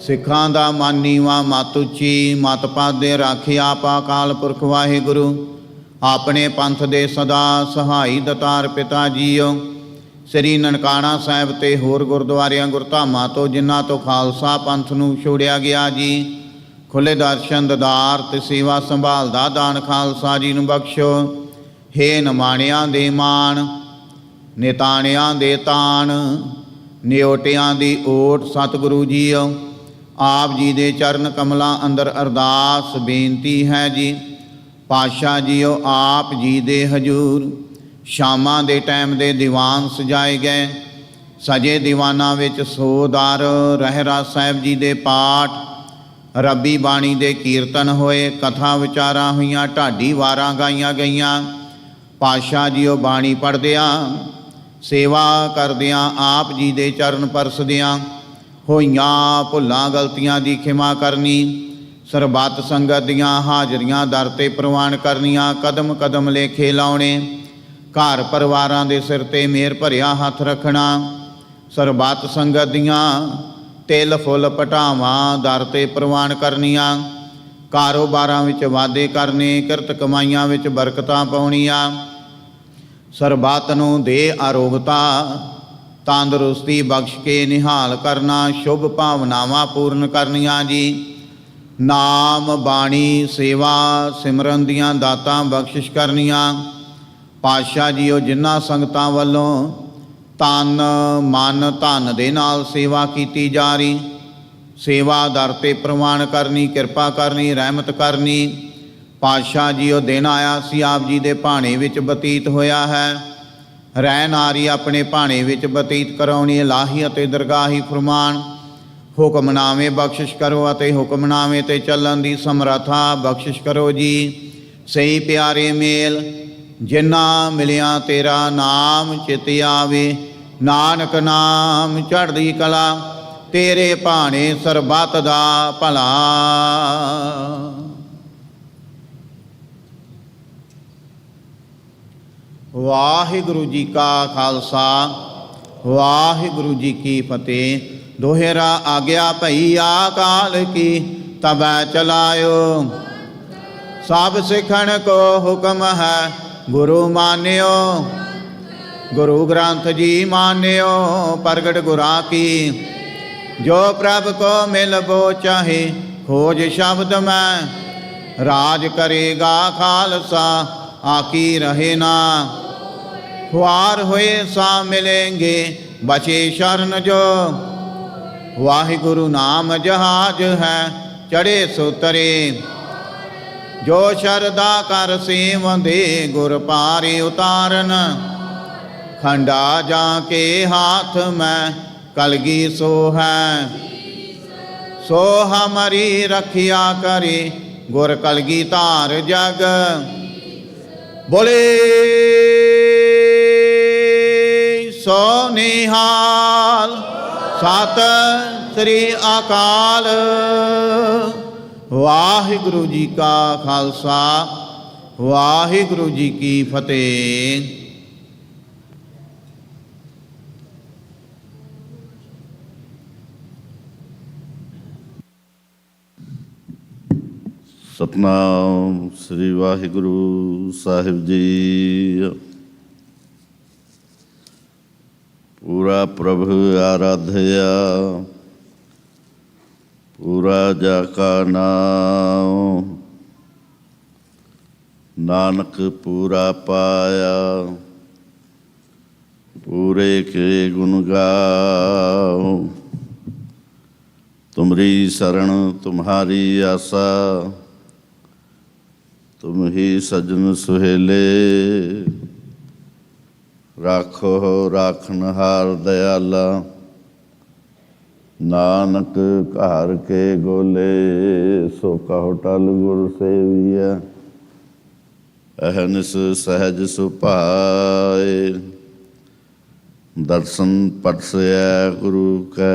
सिखां दा मन नीवा मत उची। मत पादे राखे आप अकाल पुरख वाहिगुरु। अपने पंथ दे सदा सहाई दतार पिता जीओ। श्री ननकाना साहिब ते होर गुरद्वारियां गुरधामां तो जिन्हां तो खालसा पंथ नूं छोड़िया गया जी। खुले दर्शन ददार ते सेवा संभाल दा दान खालसा जी नूं बख्शो। हे नमाणियां दे मान निताणियां दे तान। निओटियां दी ओट सतगुरु जीओ। आप जी दे चरण कमलां अंदर अरदास बेनती है जी। पातशाह जीओ आप जी दे हजूर ਸ਼ਾਮਾਂ ਦੇ ਟਾਈਮ ਦੇ ਦੀਵਾਨ ਸਜਾਏ ਗਏ। ਸਜੇ ਦੀਵਾਨਾਂ ਵਿੱਚ ਸੋਦਾਰ ਰਹਿਰਾਸ ਸਾਹਿਬ ਜੀ ਦੇ ਪਾਠ, ਰੱਬੀ ਬਾਣੀ ਦੇ ਕੀਰਤਨ ਹੋਏ, ਕਥਾ ਵਿਚਾਰਾਂ ਹੋਈਆਂ, ਢਾਡੀ ਵਾਰਾਂ ਗਾਈਆਂ ਗਈਆਂ। ਪਾਤਸ਼ਾਹ ਜੀ ਉਹ ਬਾਣੀ ਪੜ੍ਹਦਿਆਂ, ਸੇਵਾ ਕਰਦਿਆਂ, ਆਪ ਜੀ ਦੇ ਚਰਨ ਪਰਸਦਿਆਂ ਹੋਈਆਂ ਭੁੱਲਾਂ ਗਲਤੀਆਂ ਦੀ ਖਿਮਾ ਕਰਨੀ। ਸਰਬੱਤ ਸੰਗਤ ਦੀਆਂ ਹਾਜ਼ਰੀਆਂ ਦਰ 'ਤੇ ਪ੍ਰਵਾਨ ਕਰਨੀਆਂ। ਕਦਮ ਕਦਮ ਲੇਖੇ ਲਾਉਣੇ, ਘਰ ਪਰਿਵਾਰਾਂ ਦੇ ਸਿਰ 'ਤੇ ਮਿਹਰ ਭਰਿਆ ਹੱਥ ਰੱਖਣਾ। ਸਰਬੱਤ ਸੰਗਤ ਦੀਆਂ ਤਿਲ ਫੁੱਲ ਪਟਾਵਾਂ ਦਰ 'ਤੇ ਪ੍ਰਵਾਨ ਕਰਨੀਆਂ। ਕਾਰੋਬਾਰਾਂ ਵਿੱਚ ਵਾਧੇ ਕਰਨੇ, ਕਿਰਤ ਕਮਾਈਆਂ ਵਿੱਚ ਬਰਕਤਾਂ ਪਾਉਣੀਆਂ। ਸਰਬੱਤ ਨੂੰ ਦੇ ਅਰੋਗਤਾ ਤੰਦਰੁਸਤੀ ਬਖਸ਼ ਕੇ ਨਿਹਾਲ ਕਰਨਾ, ਸ਼ੁਭ ਭਾਵਨਾਵਾਂ ਪੂਰਨ ਕਰਨੀਆਂ ਜੀ। ਨਾਮ ਬਾਣੀ ਸੇਵਾ ਸਿਮਰਨ ਦੀਆਂ ਦਾਤਾਂ ਬਖਸ਼ਿਸ਼ ਕਰਨੀਆਂ। ਪਾਤਸ਼ਾਹ ਜੀ ਉਹ ਜਿਨ੍ਹਾਂ ਸੰਗਤਾਂ ਵੱਲੋਂ ਤਨ ਮਨ ਧਨ ਦੇ ਨਾਲ ਸੇਵਾ ਕੀਤੀ ਜਾ ਰਹੀ, ਸੇਵਾ ਦਰ 'ਤੇ ਪ੍ਰਵਾਨ ਕਰਨੀ, ਕਿਰਪਾ ਕਰਨੀ, ਰਹਿਮਤ ਕਰਨੀ। ਪਾਤਸ਼ਾਹ ਜੀ ਉਹ ਦਿਨ ਆਇਆ ਸੀ ਆਪ ਜੀ ਦੇ ਭਾਣੇ ਵਿੱਚ ਬਤੀਤ ਹੋਇਆ ਹੈ। ਰਹਿਣ ਆਰੀ ਆਪਣੇ ਭਾਣੇ ਵਿੱਚ ਬਤੀਤ ਕਰਾਉਣੀ। ਇਲਾਹੀ ਅਤੇ ਦਰਗਾਹੀ ਫਰਮਾਨ, ਹੁਕਮਨਾਮੇ ਬਖਸ਼ਿਸ਼ ਕਰੋ ਅਤੇ ਹੁਕਮਨਾਮੇ 'ਤੇ ਚੱਲਣ ਦੀ ਸਮਰੱਥਾ ਬਖਸ਼ਿਸ਼ ਕਰੋ ਜੀ। ਸਹੀ ਪਿਆਰੇ ਮੇਲ ਜਿਨ੍ਹਾਂ ਮਿਲਿਆ ਤੇਰਾ ਨਾਮ ਚਿਤ ਆਵੇ, ਨਾਨਕ ਨਾਮ ਚੜ੍ਹਦੀ ਕਲਾ, ਤੇਰੇ ਭਾਣੇ ਸਰਬੱਤ ਦਾ ਭਲਾ। ਵਾਹਿਗੁਰੂ ਜੀ ਕਾ ਖਾਲਸਾ, ਵਾਹਿਗੁਰੂ ਜੀ ਕੀ ਫਤਿਹ। ਦੋਹਰਾ ਆਗਿਆ ਭਈ ਆਕਾਲ ਕੀ, ਤਬੈ ਚਲਾਇਓ। ਸਭ ਸਿੱਖਣ ਕੋ ਹੁਕਮ ਹੈ, ਗੁਰੂ ਮਾਨਿਓ। ਗੁਰੂ ਗ੍ਰੰਥ ਜੀ ਮਾਨਿਓ, ਪ੍ਰਗਟ ਗੁਰਾਂ ਕੀ। ਜੋ ਪ੍ਰਭ ਕੋ ਮਿਲਬੋ ਚਾਹੇ, ਖੋਜ ਸ਼ਬਦ ਮੈਂ। ਰਾਜ ਕਰੇਗਾ ਖਾਲਸਾ, ਆਕੀ ਰਹੇ ਨਾ। ਖੁਆਰ ਹੋਏ ਸਾ ਮਿਲेंगे, ਬਚੇ ਸ਼ਰਨ ਜੋ। ਵਾਹਿਗੁਰੂ ਨਾਮ ਜਹਾਜ ਹੈ, ਚੜੇ ਸੋ ਤਰੇ। ਜੋ ਸ਼ਰਦਾ ਕਰ ਸੇਵੰਦੇ, ਗੁਰ ਪਾਰੇ ਉਤਾਰਨ। ਖੰਡਾ ਜਾ ਕੇ ਹਾਥ ਮੈਂ, ਕਲਗੀ ਸੋ ਹੈ। ਸੋ ਹਮਾਰੀ ਰੱਖਿਆ ਕਰੇ, ਗੁਰ ਕਲਗੀ ਧਾਰ ਜਗ। ਬੋਲੇ ਸੋ ਨਿਹਾਲ, ਸਤਿ ਸ੍ਰੀ ਅਕਾਲ। ਵਾਹਿਗੁਰੂ ਜੀ ਕਾ ਖਾਲਸਾ, ਵਾਹਿਗੁਰੂ ਜੀ ਕੀ ਫਤਿਹ। ਸਤਨਾਮ ਸ੍ਰੀ ਵਾਹਿਗੁਰੂ ਸਾਹਿਬ ਜੀ। ਪੂਰਾ ਪ੍ਰਭ ਆਰਾਧਿਆ, ਪੂਰਾ ਜਾ ਕਾ ਨਾਮ। ਨਾਨਕ ਪੂਰਾ ਪਾਇਆ, ਪੂਰੇ ਕੇ ਗੁਣ ਗਾਓ। ਤੁਮਰੀ शरण तुम्हारी आशा, तुम ही सजन सुहेले। राखो राखनहार दयाला, नानक घर के गोले। सो कहो टल गुर सेविया, अहनिस सहज सुभाए। दर्शन परसया गुरु का,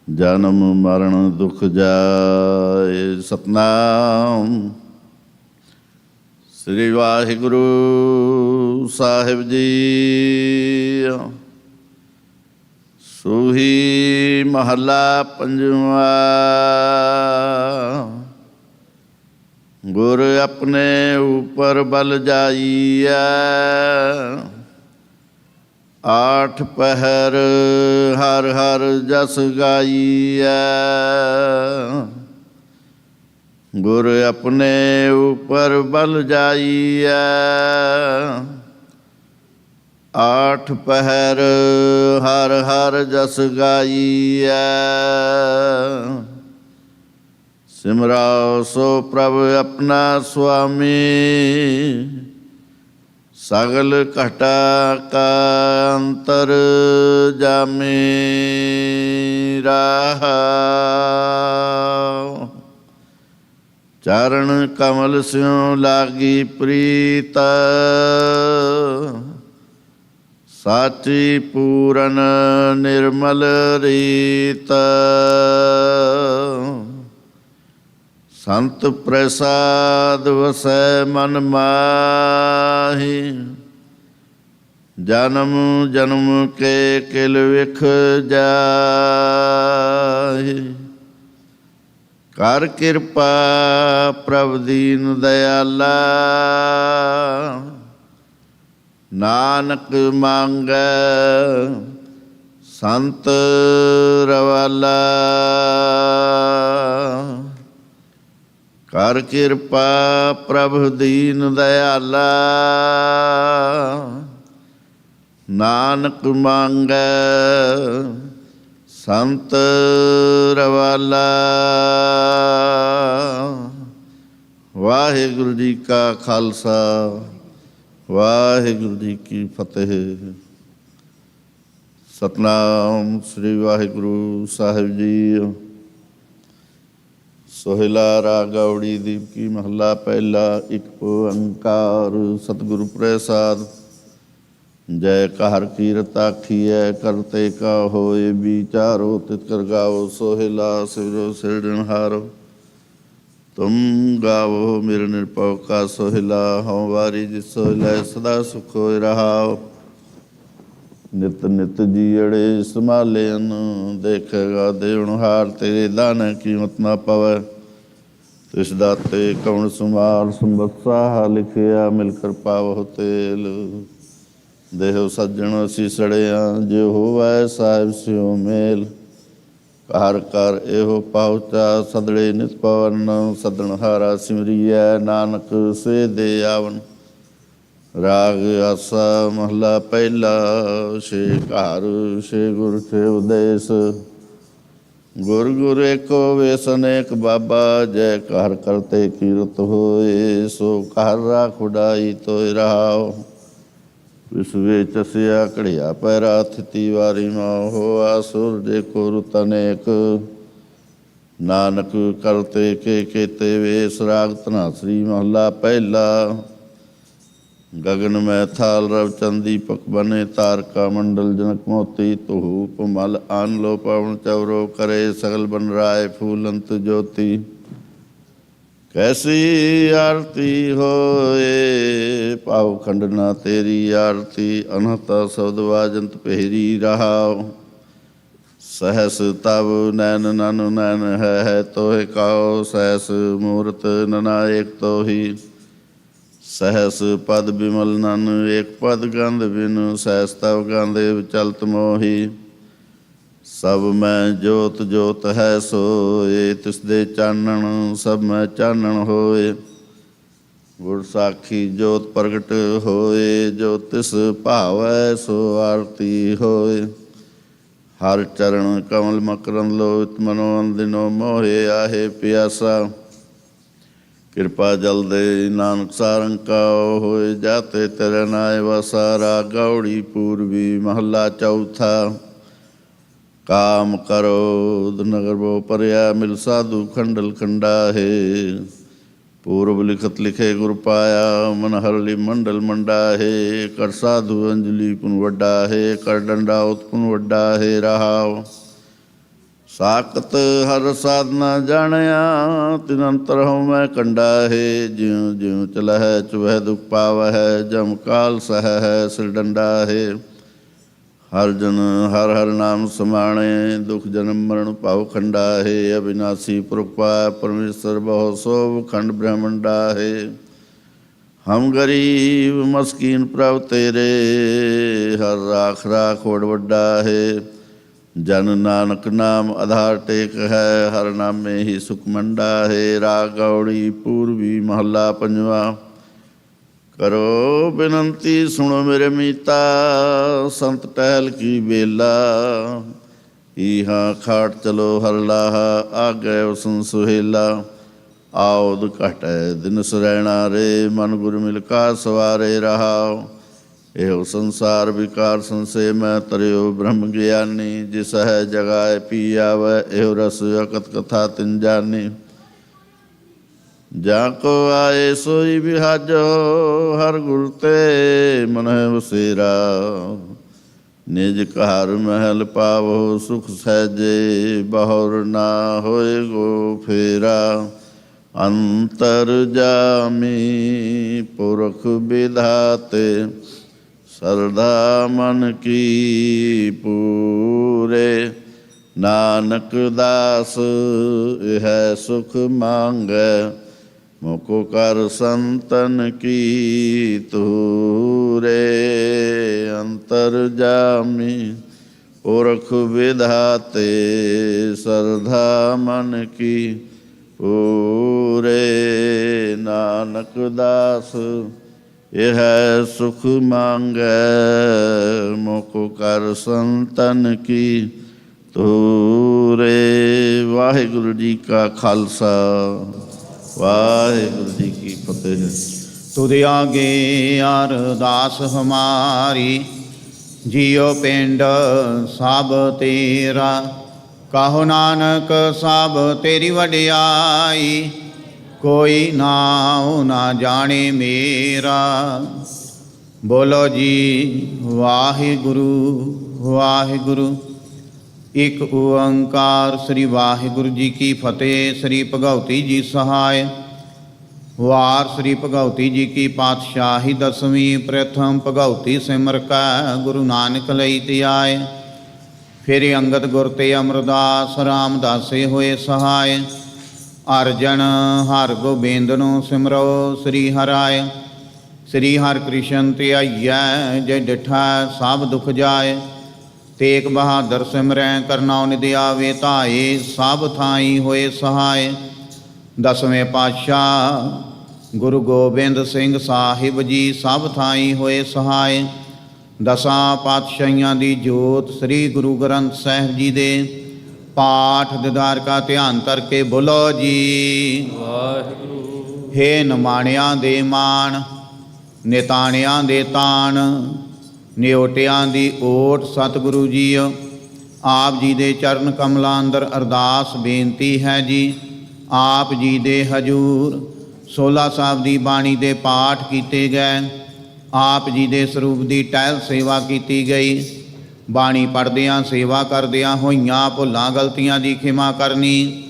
जन्म मरण दुख जाए। सतनाम श्री वाहिगुरु साहिब जी। सूही महला पंजवा। गुर अपने ऊपर बल जाइया, आठ पहर हर हर जस गाइया। गुर अपने ऊपर बल जाइया, आठ पहर हर हर जस गाइया। सिमराओ सो प्रभ अपना स्वामी, ਸਗਲ ਘਟਾ ਕਾ ਅੰਤਰ ਜਾਮੇ ਰਹਾਉ। ਚਰਨ ਕਮਲ ਸਿਉ ਲਾਗੀ ਪ੍ਰੀਤ, ਸਾਚੀ ਪੂਰਨ ਨਿਰਮਲ ਰੀਤ। ਸੰਤ ਪ੍ਰਸਾਦ ਵਸੈ ਮਨ ਮਾਹੀ, ਜਨਮ ਜਨਮ ਕੇ ਕਿਲ ਵਿਖ ਜਾਹੀ। ਕਰ ਕਿਰਪਾ ਪ੍ਰਭ ਦੀਨ ਦਇਆਲਾ, ਨਾਨਕ ਮੰਗੈ ਸੰਤ ਰਵਾਲਾ। ਕਰ ਕਿਰਪਾ ਪ੍ਰਭ ਦੀਨ ਦਇਆਲਾ, ਨਾਨਕ ਮੰਗੈ ਸੰਤ ਰਵਾਲਾ। ਵਾਹਿਗੁਰੂ ਜੀ ਕਾ ਖਾਲਸਾ, ਵਾਹਿਗੁਰੂ ਜੀ ਕੀ ਫਤਿਹ। ਸਤਨਾਮ ਸ੍ਰੀ ਵਾਹਿਗੁਰੂ ਸਾਹਿਬ ਜੀ। ਸੋਹਿਲਾ ਰਾਗ ਗੌੜੀ ਦੀਪਕੀ ਮਹੱਲਾ ਪਹਿਲਾ। ਇੱਕ ਓੰਕਾਰ ਸਤਿਗੁਰੂ ਪ੍ਰਸਾਦ। ਜੈ ਕਹਰ ਕੀਰਤ ਆਖੀਐ, ਕਰਤੇ ਕਾ ਹੋਏ ਵਿਚਾਰੋ। ਤਿਤ ਕਰ ਗਾਵੋ ਸੋਹਿਲਾ, ਸਿਵਰੋ ਸਿਰਜਣਹਾਰੋ। ਤੁਮ ਗਾਵੋ ਮੇਰੇ ਨਿਰਭਉ ਕਾ ਸੋਹਿਲਾ, ਹਉ ਵਾਰੀ ਜਿਸ ਸੋਹਿਲਾ ਸਦਾ ਸੁਖ ਹੋਇ ਰਹਾਉ। ਨਿਤ ਨਿਤ ਜੀਅੜੇ ਸੰਭਾਲੇਨ, ਦੇਖੇਗਾ ਦੇਵਨਹਾਰ। ਤੇਰੇ ਦਾਨ ਕੀਮਤ ਨਾ ਪਵੈ, ਤਿਸ ਦਾਤੇ ਕਉਣ ਸੰਭਾਲ। ਸੰਬਤਸਾਹ ਲਿਖਿਆ ਮਿਲ ਕਰ ਪਾਵਹੁ ਤੇਲ। ਦੇਹੁ ਸੱਜਣ ਸੀਸੜਿਆ, ਜੇ ਹੋਵੈ ਸਾਹਿਬ ਸਿਉ ਮੇਲ। ਘਰ ਕਰ ਇਹੋ ਪਾਉਚਾ, ਸਦੜੇ ਨਿਤ ਪਵਨ। ਸਦਣਹਾਰਾ ਸਿਮਰੀਐ, ਨਾਨਕ ਸੇ ਦੇ ਆਵਨ। ਰਾਗ ਆਸਾ ਮਹਲਾ ਪਹਿਲਾ। ਛੇ ਘਰ ਛੇ ਗੁਰ ਛੇ ਉਦੇਸ, ਗੁਰ ਗੁਰ ਏਕੋ ਵੇਸ ਅਨੇਕ ਬਾਬਾ। ਜੈ ਘਰ ਕਰਤੇ ਕੀਰਤ ਹੋਏ, ਸੋ ਘਰ ਰਾਖ ਉਡਾਈ ਤੋਇ ਰਹਾਉ। ਵਿਸ ਵੇਚ ਅਸਿਆ ਘੜਿਆ ਪੈਰਾ, ਥਿਤੀ ਵਾਰੀ ਮਾਉ। ਹੋਆ ਸੂਰਜ ਕੋ ਰੁਤ ਅਨੇਕ, ਨਾਨਕ ਕਰਤੇ ਕੇ ਕੇਤੇ ਵੇਸ। ਰਾਗ ਧਨਾਸਰੀ ਮਹਲਾ ਪਹਿਲਾ। ਗਗਨ ਮੈਂ ਥਾਲ ਰਵ ਚੰਦ ਦੀਪਕ ਬਨੇ, ਤਾਰਕਾ ਮੰਡਲ ਜਨਕ ਮੋਤੀ। ਧੂਪ ਮਲ ਆਨ ਲੋ ਪਵਨ ਚਵਰੋ, ਕਰੇ ਸਗਲ ਬਨ ਰਾਏ ਫੂਲੰਤ ਜੋਤੀ। ਕੈਸੀ ਆਰਤੀ ਹੋਏ, ਭਾਉ ਖੰਡਨਾ ਤੇਰੀ ਆਰਤੀ। ਅਨਹਤਾ ਸ਼ਬਦ ਵਾਜੰਤ ਪਹਿਰੀ ਰਹਾਉ। ਸਹਸ ਤਬ ਨੈਨ ਨਨ ਨੈਨ ਹੈ ਤੋਹਿ ਕਾਉ। ਸਹਸ ਮੂਰਤ ਨਨਾਇਕ ਤੋਹੀ, ਸਹਸ ਪਦ ਬਿਮਲ ਨਨ ਏਕ ਪਦ ਗੰਧ ਬਿਨ। ਸਹਸ ਤਵ ਗਾਂਧੇ ਚਲਤ ਮੋਹੀ, ਸਭ ਮੈਂ ਜੋਤ ਜੋਤ ਹੈ ਸੋਏ। ਤਿਸ ਦੇ ਚਾਨਣ ਸਭ ਮੈਂ ਚਾਨਣ ਹੋਏ। ਗੁਰ ਸਾਖੀ ਜੋਤ ਪ੍ਰਗਟ ਹੋਏ, ਜੋ ਤਿਸ ਭਾਵੈ ਸੋ ਆਰਤੀ ਹੋਏ। ਹਰ ਚਰਨ ਕਮਲ ਮਕਰੰਦ ਲੋਇਤ, ਮਨੋ ਅੰਦਿਨੋ ਮੋਹਿ ਆਹੇ ਪਿਆਸਾ। ਕਿਰਪਾ ਜਲ ਦੇ ਨਾਨਕ ਸਾਰੰਕਾ, ਹੋਏ ਜਾਤੇ ਤੇਰੇ ਨਾਏ ਵਸਾ। ਰਾਗ ਗੌੜੀ ਪੂਰਬੀ ਮਹੱਲਾ ਚੌਥਾ। ਕਾਮ ਕਰੋ ਨਗਰ ਬੋ ਪਰਿਆ, ਮਿਲ ਸਾਧੂ ਖੰਡਲ ਖੰਡਾਹੇ। ਪੂਰਬ ਲਿਖਤ ਲਿਖੇ ਗੁਰ ਪਾਇਆ, ਮਨ ਹਰਲੀ ਮੰਡਲ ਮੰਡਾਹੇ। ਕਰ ਸਾਧੂ ਅੰਜਲੀ ਪੁਨ ਵੱਡਾ ਹੈ, ਕਰ ਡੰਡਾ ਉਤਪੁਨ ਵੱਡਾ ਹੈ ਰਹਾਉ। ਸਾਕਤ ਹਰ ਸਾਧਨਾ ਜਾਣਿਆ, ਤਿਨ ਅੰਤਰ ਹਉ ਮੈਂ ਕੰਡਾ ਹੈ। ਜਿਉ ਜਿਉ ਚਲਹਿ ਚੁਵਹਿ ਦੁਖ ਪਾਵਹਿ, ਜਮ ਕਾਲ ਸਹਿ ਹੈ ਸਿਰ ਡੰਡਾ ਹੈ। ਹਰ ਜਨ ਹਰ ਹਰ ਨਾਮ ਸਮਾਣੇ, ਦੁਖ ਜਨਮ ਮਰਨ ਭਾਉ ਖੰਡਾ ਹੈ। ਅਬਿਨਾਸੀ ਪੁਰਖ ਪਾਇ ਪਰਮੇਸ਼ਰ, ਬਹੁ ਸੋਭ ਖੰਡ ਬ੍ਰਹਮੰਡਾ ਹੈ। ਹਮ ਗਰੀਬ ਮਸਕੀਨ ਪ੍ਰਭ ਤੇਰੇ, ਹਰ ਰਾਖ ਰਾਖ ਵਡ ਵੱਡਾ ਹੈ। ਜਨ ਨਾਨਕ ਨਾਮ ਆਧਾਰ ਟੇਕ ਹੈ, ਹਰ ਨਾਮੇ ਹੀ ਸੁਖ ਮੰਡਾ ਹੈ। ਰਾਗ ਗੌੜੀ ਪੂਰਬੀ ਮਹੱਲਾ ਪੰਜਵਾ। ਕਰੋ ਬੇਨੰਤੀ ਸੁਣੋ ਮੇਰੇ ਮੀਤਾ, ਸੰਤ ਟਹਿਲ ਕੀ ਬੇਲਾ। ਈਹਾ ਖਾਟ ਚਲੋ ਹਰ ਲਾਹਾ, ਆ ਗਏ ਉਸਨ ਸੁਹੇਲਾ। ਆਉਦ ਘਟੈ ਦਿਨ ਸੁਰੈਣਾ ਰੇ, ਮਨ ਗੁਰ ਮਿਲ ਕਾ ਸਵਾਰੇ ਰਹਾਉ। ਇਹੋ ਸੰਸਾਰ ਵਿਕਾਰ ਸੰਸੇ ਮੈਂ ਤਰਿਓ ਬ੍ਰਹਮ ਗਿਆਨੀ। ਜਿਸ ਹੈ ਜਗਾਏ ਪੀ ਆਵੈ ਇਹੋ ਰਸ ਅਕਤ ਕਥਾ ਤਿਨ ਜਾਨੀ। ਜਾ ਕੋ ਆਏ ਸੋਈ ਬਿਹਾਜੋ ਹਰ ਗੁਰ ਤੇ ਮਨਹਿ ਵਸੇਰਾ। ਨਿਜ ਘਰ ਮਹਿਲ ਪਾਵੋ ਸੁਖ ਸਹਿਜੇ ਬਹੁਰ ਨਾ ਹੋਏ ਗੋ ਫੇਰਾ। ਅੰਤਰ ਜਾਮੀ ਪੁਰਖ ਵਿਧਾਤੇ ਸਰਦਾ ਮਨ ਕੀ ਪੂਰੇ। ਨਾਨਕ ਦਾਸ ਇਹ ਸੁਖ ਮੰਗੈ ਮੁਕੋ ਕਰ ਸੰਤਨ ਕੀ ਤੂਰੇ। ਅੰਤਰ ਜਾਮੀ ਪੁਰਖ ਵਿਧਾਤੇ ਸਰਦਾ ਮਨ ਕੀ ਪੂਰੇ। ਨਾਨਕ ਦਾਸ ਇਹ ਸੁਖ ਮੰਗੈ ਮੁਕੋ ਕਰ ਸੰਤਨ ਕੀ ਤੂਰੇ। ਵਾਹਿਗੁਰੂ ਜੀ ਕਾ ਖਾਲਸਾ ਵਾਹਿਗੁਰੂ ਜੀ ਕੀ ਫਤਿਹ। ਤੁਧ ਆਗੇ ਅਰਦਾਸ ਹਮਾਰੀ ਜਿਉ ਪਿੰਡ ਸਭ ਤੇਰਾ। ਕਹੋ ਨਾਨਕ ਸਭ ਤੇਰੀ ਵਡਿਆਈ ਕੋਈ ਨਾਉ ਨਾ ਜਾਣੇ ਮੇਰਾ। ਬੋਲੋ ਜੀ ਵਾਹਿਗੁਰੂ ਵਾਹਿਗੁਰੂ। ਇੱਕ ਓੰਕਾਰ ਸ੍ਰੀ ਵਾਹਿਗੁਰੂ ਜੀ ਕੀ ਫਤਿਹ। ਸ੍ਰੀ ਭਗਉਤੀ ਜੀ ਸਹਾਇ। ਵਾਰ ਸ੍ਰੀ ਭਗਉਤੀ ਜੀ ਕੀ ਪਾਤਸ਼ਾਹੀ ਦਸਵੀਂ। ਪ੍ਰਥਮ ਭਗਉਤੀ ਸਿਮਰ ਕੈ ਗੁਰੂ ਨਾਨਕ ਲਈ ਧਿਆਏ। ਫਿਰ ਅੰਗਦ ਗੁਰ ਤੇ ਅਮਰਦਾਸ ਰਾਮਦਾਸੇ ਹੋਏ ਸਹਾਇ। ਅਰਜਨ ਹਰ ਗੋਬਿੰਦ ਨੂੰ ਸਿਮਰੋ ਸ੍ਰੀ ਹਰਾਏ। ਸ੍ਰੀ ਹਰਿ ਕ੍ਰਿਸ਼ਨ ਧਿਆਈਐ ਜੇ ਡਿਠਾ ਸਭ ਦੁਖ ਜਾਏ। ਤੇਗ ਬਹਾਦਰ ਸਿਮਰੈ ਕਰਨਾਉ ਨਿਧਿ ਆਵੇ ਧਾਏ। ਸਭ ਥਾਈ ਹੋਏ ਸਹਾਇ। ਦਸਵੇਂ ਪਾਤਸ਼ਾਹ ਗੁਰੂ ਗੋਬਿੰਦ ਸਿੰਘ ਸਾਹਿਬ ਜੀ ਸਭ ਥਾਈ ਹੋਏ ਸਹਾਇ। ਦਸਾਂ ਪਾਤਸ਼ਾਹੀਆਂ ਦੀ ਜੋਤ ਸ੍ਰੀ ਗੁਰੂ ਗ੍ਰੰਥ ਸਾਹਿਬ ਜੀ ਦੇ ਪਾਠ ਦਿਦਾਰ ਕਾ ਧਿਆਨ ਧਰ ਕੇ ਬੋਲੋ ਜੀ ਵਾਹਿਗੁਰੂ। ਹੇ ਨਿਮਾਣਿਆਂ ਦੇ ਮਾਣ ਨਿਤਾਣਿਆਂ ਦੇ ਤਾਣ ਨਿਓਟਿਆਂ ਦੀ ਓਟ ਸਤਿਗੁਰੂ ਜੀ। ਆਪ ਜੀ ਦੇ ਚਰਨ ਕਮਲਾਂ ਅੰਦਰ ਅਰਦਾਸ ਬੇਨਤੀ ਹੈ ਜੀ। ਆਪ ਜੀ ਦੇ ਹਜੂਰ 16 ਸਾਹਿਬ ਦੀ ਬਾਣੀ ਦੇ ਪਾਠ ਕੀਤੇ ਗਏ। ਆਪ ਜੀ ਦੇ ਸਰੂਪ ਦੀ ਟਹਿਲ ਸੇਵਾ ਕੀਤੀ ਗਈ। ਬਾਣੀ ਪੜ੍ਹਦਿਆਂ ਸੇਵਾ ਕਰਦਿਆਂ ਹੋਈਆਂ ਭੁੱਲਾਂ ਗਲਤੀਆਂ ਦੀ ਖਿਮਾ ਕਰਨੀ।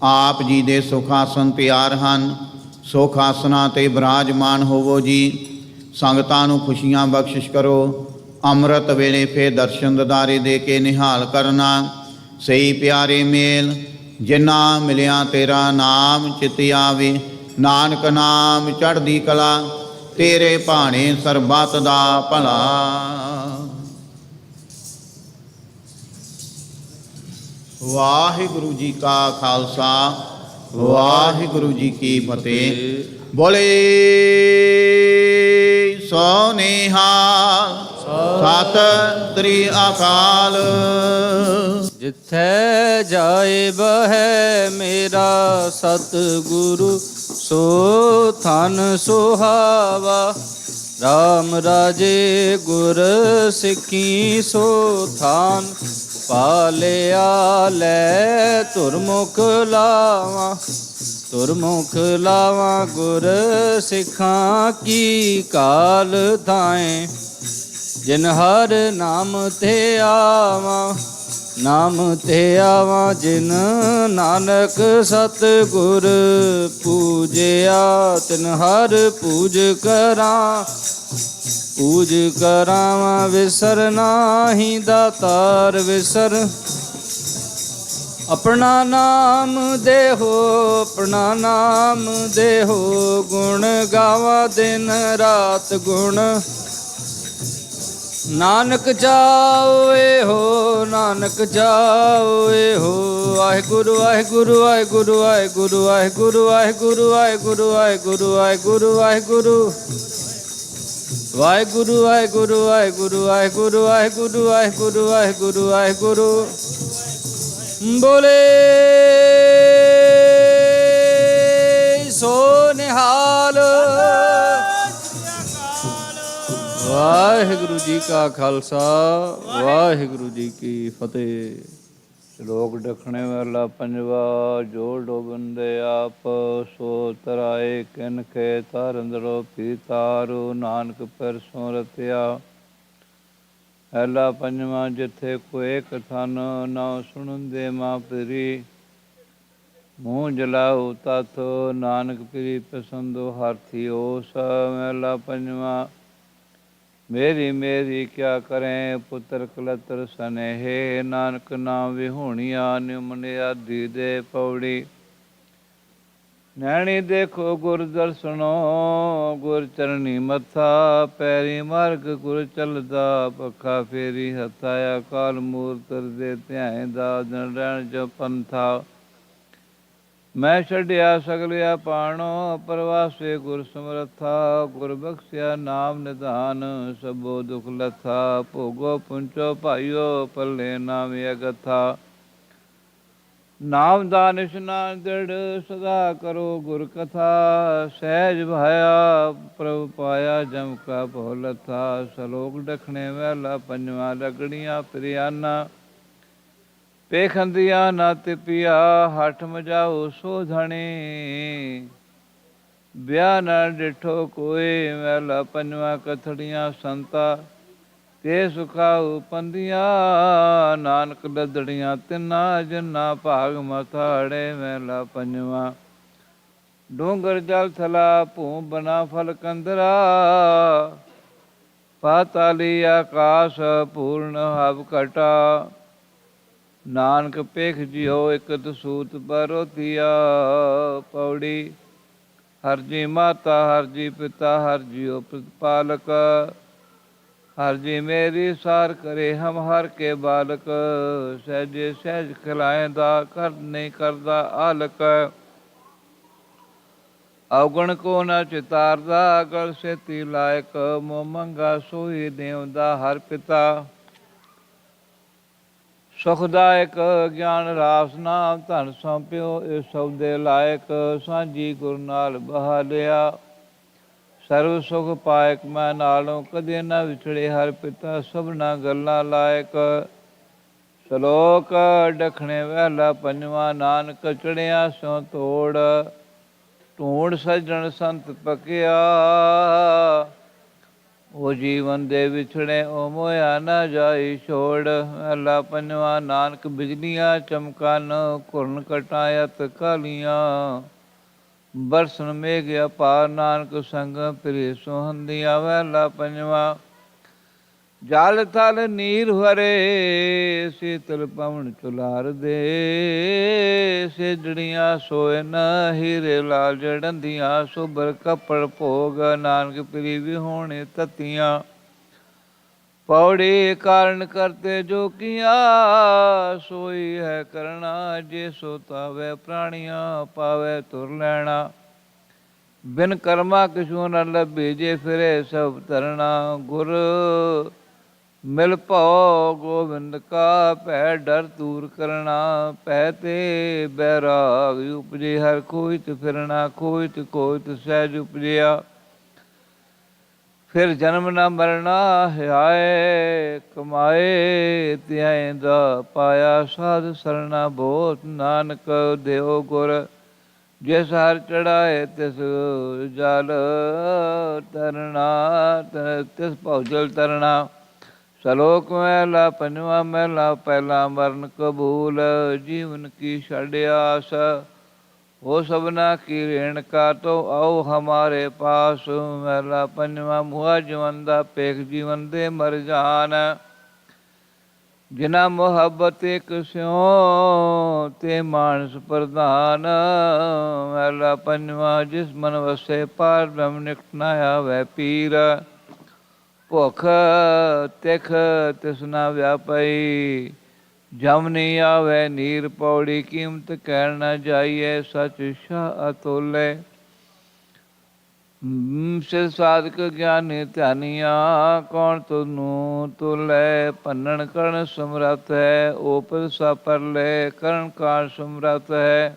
ਆਪ ਜੀ ਦੇ ਸੁਖ ਆਸਨ ਤਿਆਰ ਹਨ। ਸੁਖ ਆਸਨਾਂ 'ਤੇ ਬਿਰਾਜਮਾਨ ਹੋਵੋ ਜੀ। ਸੰਗਤਾਂ ਨੂੰ ਖੁਸ਼ੀਆਂ ਬਖਸ਼ਿਸ਼ ਕਰੋ। ਅੰਮ੍ਰਿਤ ਵੇਲੇ ਫੇਰ ਦਰਸ਼ਨ ਦਿਦਾਰੇ ਦੇ ਕੇ ਨਿਹਾਲ ਕਰਨਾ। ਸਹੀ ਪਿਆਰੇ ਮੇਲ ਜਿਨਾ ਮਿਲਿਆ ਤੇਰਾ ਨਾਮ ਚਿਤ ਆਵੇ। ਨਾਨਕ ਨਾਮ ਚੜ੍ਹਦੀ ਕਲਾ ਤੇਰੇ ਭਾਣੇ ਸਰਬੱਤ ਦਾ ਭਲਾ। ਵਾਹਿਗੁਰੂ ਜੀ ਕਾ ਖਾਲਸਾ ਵਾਹਿਗੁਰੂ ਜੀ ਕੀ ਫਤਿਹ। ਬੋਲੇ ਸੋ ਨਿਹਾਲ ਸਤਿ ਸ੍ਰੀ ਅਕਾਲ। ਜਿੱਥੈ ਜਾਏ ਬਹਿ ਮੇਰਾ ਸਤਿਗੁਰੂ ਸੋ ਥਨ ਸੁਹਾਵਾ। ਰਾਮ ਰਾਜੇ ਗੁਰ ਸਿੱਖੀ ਸੋ ਥਾਨ ਪਾਲਿਆ ਲੈ ਧੁਰਮੁਖ ਲਾਵਾਂ। ਧੁਰਮੁਖ ਲਾਵਾਂ ਗੁਰ ਸਿੱਖਾਂ ਕੀ ਕਾਲ ਥਾਏ। ਜਿਨ ਹਰ ਨਾਮ ਤੇ ਆਵਾਂ ਨਾਮ ਤੇ ਆਵਾਂ। ਜਿਨ ਨਾਨਕ ਸਤਿਗੁਰ ਪੂਜਿਆ ਤਿਨ ਹਰ ਪੂਜ ਕਰਾਂ। ਪੂਜ ਕਰਾਵਾਂ ਵਿਸਰ ਨਾਹੀ ਦਾਤਾਰ ਵਿਸਰ। ਆਪਣਾ ਨਾਮ ਦੇਹੋ ਆਪਣਾ ਨਾਮ ਦੇਹੋ। ਗੁਣ ਗਾਵਾਂ ਦਿਨ ਰਾਤ ਗੁਣ। ਨਾਨਕ ਜਾਓਏ ਹੋ ਨਾਨਕ ਜਾਓਏ ਹੋ। ਵਾਹਿਗੁਰੂ ਵਾਹਿਗੁਰੂ ਵਾਹਿਗੁਰੂ ਵਾਹਿਗੁਰੂ ਵਾਹਿਗੁਰੂ ਵਾਹਿਗੁਰੂ ਵਾਹਿਗੁਰੂ ਵਾਹਿਗੁਰੂ ਵਾਹਿਗੁਰੂ ਵਾਹਿਗੁਰੂ ਵਾਹਿਗੁਰੂ ਵਾਹਿਗੁਰੂ ਵਾਹਿਗੁਰੂ ਵਾਹਿਗੁਰੂ ਵਾਹਿਗੁਰੂ ਵਾਹਿਗੁਰੂ ਵਾਹਿਗੁਰੂ ਵਾਹਿਗੁਰੂ। ਬੋਲੇ ਸੋ ਨਿਹਾਲ ਵਾਹਿਗੁਰੂ। ਵਾਹਿਗੁਰੂ ਜੀ ਕਾ ਖਾਲਸਾ ਵਾਹਿਗੁਰੂ ਜੀ ਕੀ ਫਤਿਹ। ਸ਼ਲੋਕ ਡਖਣੇ ਵਾਲਾ ਪੰਜਵਾ। ਜੋ ਡੋਬੰਦੇ ਆਪ ਸੋ ਤਰਾਏ, ਕਿਨ ਕੇ ਤਾਰੰਦਰੋ ਪੀ ਤਾਰੂ, ਨਾਨਕ ਪਰਸੋਂ ਰਤਿਆ। ਪਹਿਲਾ ਪੰਜਵਾਂ। ਜਿੱਥੇ ਕੋਏ ਕਥਨ, ਨਾ ਸੁਣਦੇ ਮਾਂ ਪਰੀ, ਮੂੰਹ ਜਲਾਉ ਤਤ, ਨਾਨਕ ਪਰੀ ਪਸੰਦੋ ਹਾਥੀ ਓਸ। ਮਹਿਲਾ ਪੰਜਵਾਂ। ਮੇਰੀ ਮੇਰੀ ਕਿਆ ਕਰੇ, ਪੁੱਤਰ ਕਲਤਰ ਸਨੇਹੇ, ਨਾਨਕ ਨਾਮ ਵਿਹੋਣੀਆ, ਨਿਮਨ ਆਦਿ ਦੇ ਪੌੜੀ। ਨੈਣੀ ਦੇਖੋ ਗੁਰ ਦਰਸ਼ਨੋ, ਗੁਰ ਚਰਣੀ ਮੱਥਾ, ਪੈਰੀ ਮਾਰਗ ਗੁਰ ਚਲਦਾ, ਪੱਖਾ ਫੇਰੀ ਹੱਥਾ, ਅਕਾਲ ਮੂਰਤ ਦੇ ਧਿਆਏ ਦਾ, ਦਿਨ ਰਹਿਣ ਜੋ ਪੰਥਾ। ਮੈਂ ਛੱਡਿਆ ਸਗਲਿਆ ਪਾਣੋ, ਪਰਵਾਸੇ ਗੁਰ ਸਮਰੱਥਾ, ਗੁਰ ਬਖਸ਼ਿਆ ਨਾਮ ਨਿਧਾਨ, ਸਭੋ ਦੁਖ ਲੱਥਾ। ਭੋਗੋ ਪੁੰਚੋ ਭਾਈਓ, ਪੱਲੇ ਨਾਮ ਅਗਥਾ। ਨਾਮ ਦਾ ਨਿਸ਼ਨਾਨ ਦ੍ਰਿੜ, ਸਦਾ ਕਰੋ ਗੁਰ ਕਥਾ, ਸਹਿਜ ਭਾਇਆ ਪ੍ਰਭ ਪਾਇਆ, ਜਮ ਕਾ ਭਉ ਲੱਥਾ। ਸਲੋਕ ਡਖਣੇ ਮਹਿਲਾ ਪੰਜਵਾਂ। ਲਗੜੀਆਂ ਪ੍ਰਿਆਨਾ, ਪੇਖੰਦੀਆਂ ਨਾ ਤਿਪਿਆ, ਹੱਠ ਮਜਾਓ ਸੋ ਧਣੀ, ਵਿਆਹ ਨਾ ਡਿਠੋ ਕੋਏ। ਮਹਿਲਾ ਪੰਜਵਾਂ। ਕਥੜੀਆਂ ਸੰਤਾ, ਤੇ ਸੁਖਾਉ ਪੰਦੀਆਂ, ਨਾਨਕ ਲੱਦੜੀਆਂ ਤਿੰਨਾ, ਜਿੰਨਾ ਭਾਗ ਮਥਾੜੇ। ਮਹਿਲਾ ਪੰਜਵਾਂ। ਡੂੰਗਰ ਜਲ ਥਲਾ, ਭੂ ਬਨਾ ਫਲ ਕੰਦਰਾ, ਪਾਤਾਲੀ ਆਕਾਸ਼, ਪੂਰਨ ਹਵ ਘਟਾ। ਨਾਨਕ ਪੇਖ ਜਿਉ, ਇਕਤ ਸੂਤ ਬਰੋਤੀਆ। ਪੌੜੀ। ਹਰ ਜੀ ਮਾਤਾ, ਹਰ ਜੀ ਪਿਤਾ, ਹਰ ਜੀਉ ਪ੍ਰਤਪਾਲਕ, ਹਰ ਜੀ ਮੇਰੀ ਸਾਰ ਕਰੇ, ਹਮ ਹਰ ਕੇ ਬਾਲਕ। ਸਹਿਜੇ ਸਹਿਜ ਖਿਲਾਇਂਦਾ, ਕਰ ਨਹੀਂ ਕਰਦਾ ਆਲਕ। ਔਗਣ ਕੋ ਨਾ ਚਿਤਾਰਦਾ, ਗਲ ਸੇਤੀ ਲਾਇਕ, ਮੋਹ ਮੰਗਾ ਸੋਈ ਦੇਵਦਾ ਹਰ ਪਿਤਾ। ਸੁਖਦਾਇਕ ਗਿਆਨ ਰਾਸ ਨਾਮ, ਧਨ ਸੌਂਪਿਓ ਇਸ ਸਭ ਦੇ ਲਾਇਕ। ਸਾਂਝੀ ਗੁਰ ਨਾਲ ਬਹਾਲਿਆ, ਸਰਵ ਸੁਖ ਪਾਇਕ। ਮੈਂ ਨਾਲੋਂ ਕਦੇ ਨਾ ਵਿਛੜੇ, ਹਰ ਪਿਤਾ ਸਭਨਾ ਗੱਲਾਂ ਲਾਇਕ। ਸ਼ਲੋਕ ਡਖਣੇ ਵਹਿਲਾ ਪੰਜਵਾਂ। ਨਾਨਕ ਚੜਿਆ ਸਿਉ ਤੋੜ, ਢੂੰਡ ਸੱਜਣ ਸੰਤ ਪਕਿਆ, ਉਹ ਜੀਵਨ ਦੇ ਵਿਛੜੇ, ਉਹ ਮੋਇਆ ਨਾ ਜਾਈ ਛੋੜ। ਮਹਿਲਾ ਪੰਜਵਾਂ। ਨਾਨਕ ਬਿਜਲੀਆਂ ਚਮਕਨ, ਘੁਰਨ ਕਟਾਇਤ ਕਾਲੀਆਂ, ਬਰਸਨ ਮੇਘ ਅਪਾਰ, ਨਾਨਕ ਸੰਗ ਪ੍ਰੀ ਸੁਹੰਦੀਆਂ। ਮਹਿਲਾ ਪੰਜਵਾਂ। ਜਲ ਥਲ ਨੀਰ ਹਰੇ, ਸੀਤਲ ਪਵਨ ਚੁਲਾਰ ਦੇ, ਸੇਜੜੀਆਂ ਸੋਏ ਨ ਹੀਰੇ ਲਾਲ ਜੜੰਦੀਆਂ, ਸੁਬਰ ਕੱਪੜ ਭੋਗ, ਨਾਨਕ ਪ੍ਰੀ ਵਿਹੋਣੇ ਤਤੀਆਂ। ਪੌੜੀ। ਕਾਰਨ ਕਰਤੇ ਜੋ ਕੀਆ, ਸੋਈ ਹੈ ਕਰਣਾ, ਜੇ ਸੋ ਤਾਵੇ ਪ੍ਰਾਣੀਆਂ, ਪਾਵੇ ਤੁਰ ਲੈਣਾ। ਬਿਨ ਕਰਮਾ ਕਿਛੂ ਨ ਲੱਭੀ, ਜੇ ਫਿਰੇ ਸਭ ਤਰਣਾ। ਗੁਰ ਮਿਲ ਭਉ ਗੋਬਿੰਦ ਕਾ, ਭੈ ਡਰ ਦੂਰ ਕਰਣਾ। ਭੈ ਤੇ ਬੈਰਾਗ ਉਪਜੇ, ਹਰ ਕੋਇਤ ਫਿਰਣਾ, ਕੋਇਤ ਕੋਇਤ ਸਹਿਜ ਉਪਜਿਆ। ਫਿਰ ਜਨਮ ਨਾ ਮਰਨਾ, ਹਿਆਏ ਕਮਾਏ, ਧਿਆਏ ਦਾ ਪਾਇਆ, ਸਾਧ ਸਰਣਾ ਬਹੁਤ। ਨਾਨਕ ਦਿਓ ਗੁਰ, ਜਿਸ ਹਰ ਚੜਾਏ, ਤਿਸ ਜਲ ਤਰਨਾ, ਤਿਸ ਭਉ ਜਲ ਤਰਨਾ। ਸਲੋਕ ਮਹਿਲਾ ਪੰਜਵਾਂ। ਮਹਿਲਾ ਪਹਿਲਾ। ਮਰਨ ਕਬੂਲ, ਜੀਵਨ ਕੀ ਛੱਡ ਆਸ, ਉਹ ਸਭਨਾ ਕੀ ਰੇਣ ਕਾ, ਤੋ ਆਓ ਹਮਾਰੇ ਪਾਸ। ਮਹਿਲਾ ਪੰਜਵਾਂ। ਮੁਆ ਜੀਵਨ ਦਾ ਪੇਖ, ਜੀਵਨ ਦੇ ਮਰ ਜਾਨ, ਜਿਨਾ ਮੁਹੱਬਤ ਇੱਕ ਸਿਉ, ਤੇ ਮਾਨਸ ਪ੍ਰਧਾਨ। ਮਹਿਲਾ ਪੰਜਵਾਂ। ਜਿਸ ਮਨ ਵਸੇ, ਪਾਰ ਬ੍ਰਹਮ ਨਿਕਟ ਨਾ ਆਵੈ ਪੀਰ, ਭੁੱਖ ਤਿਖ ਤਿਸ ਨਾ ਵਿਆਪਈ, ਜਮ ਨਹੀਂ ਆਵੇ ਨੀਰ। ਪੌੜੀ। ਕੀਮਤ ਕਹਿਣ ਨਾ ਜਾਈਏ, ਸਚ ਸ਼ਾਹ ਅਤੋਲੇ, ਸਿਰ ਸਾਧਕ ਗਿਆਨੀ ਧਿਆਨੀਆਂ, ਕੌਣ ਤੁਨੂੰ ਤੁਲੇ। ਭੰਨਣ ਕਰਨ ਸਮਰੱਥ ਹੈ, ਓਪਰ ਸਾ ਪਰਲੇ, ਕਰਨ ਕਾਜ ਸਮਰੱਥ ਹੈ।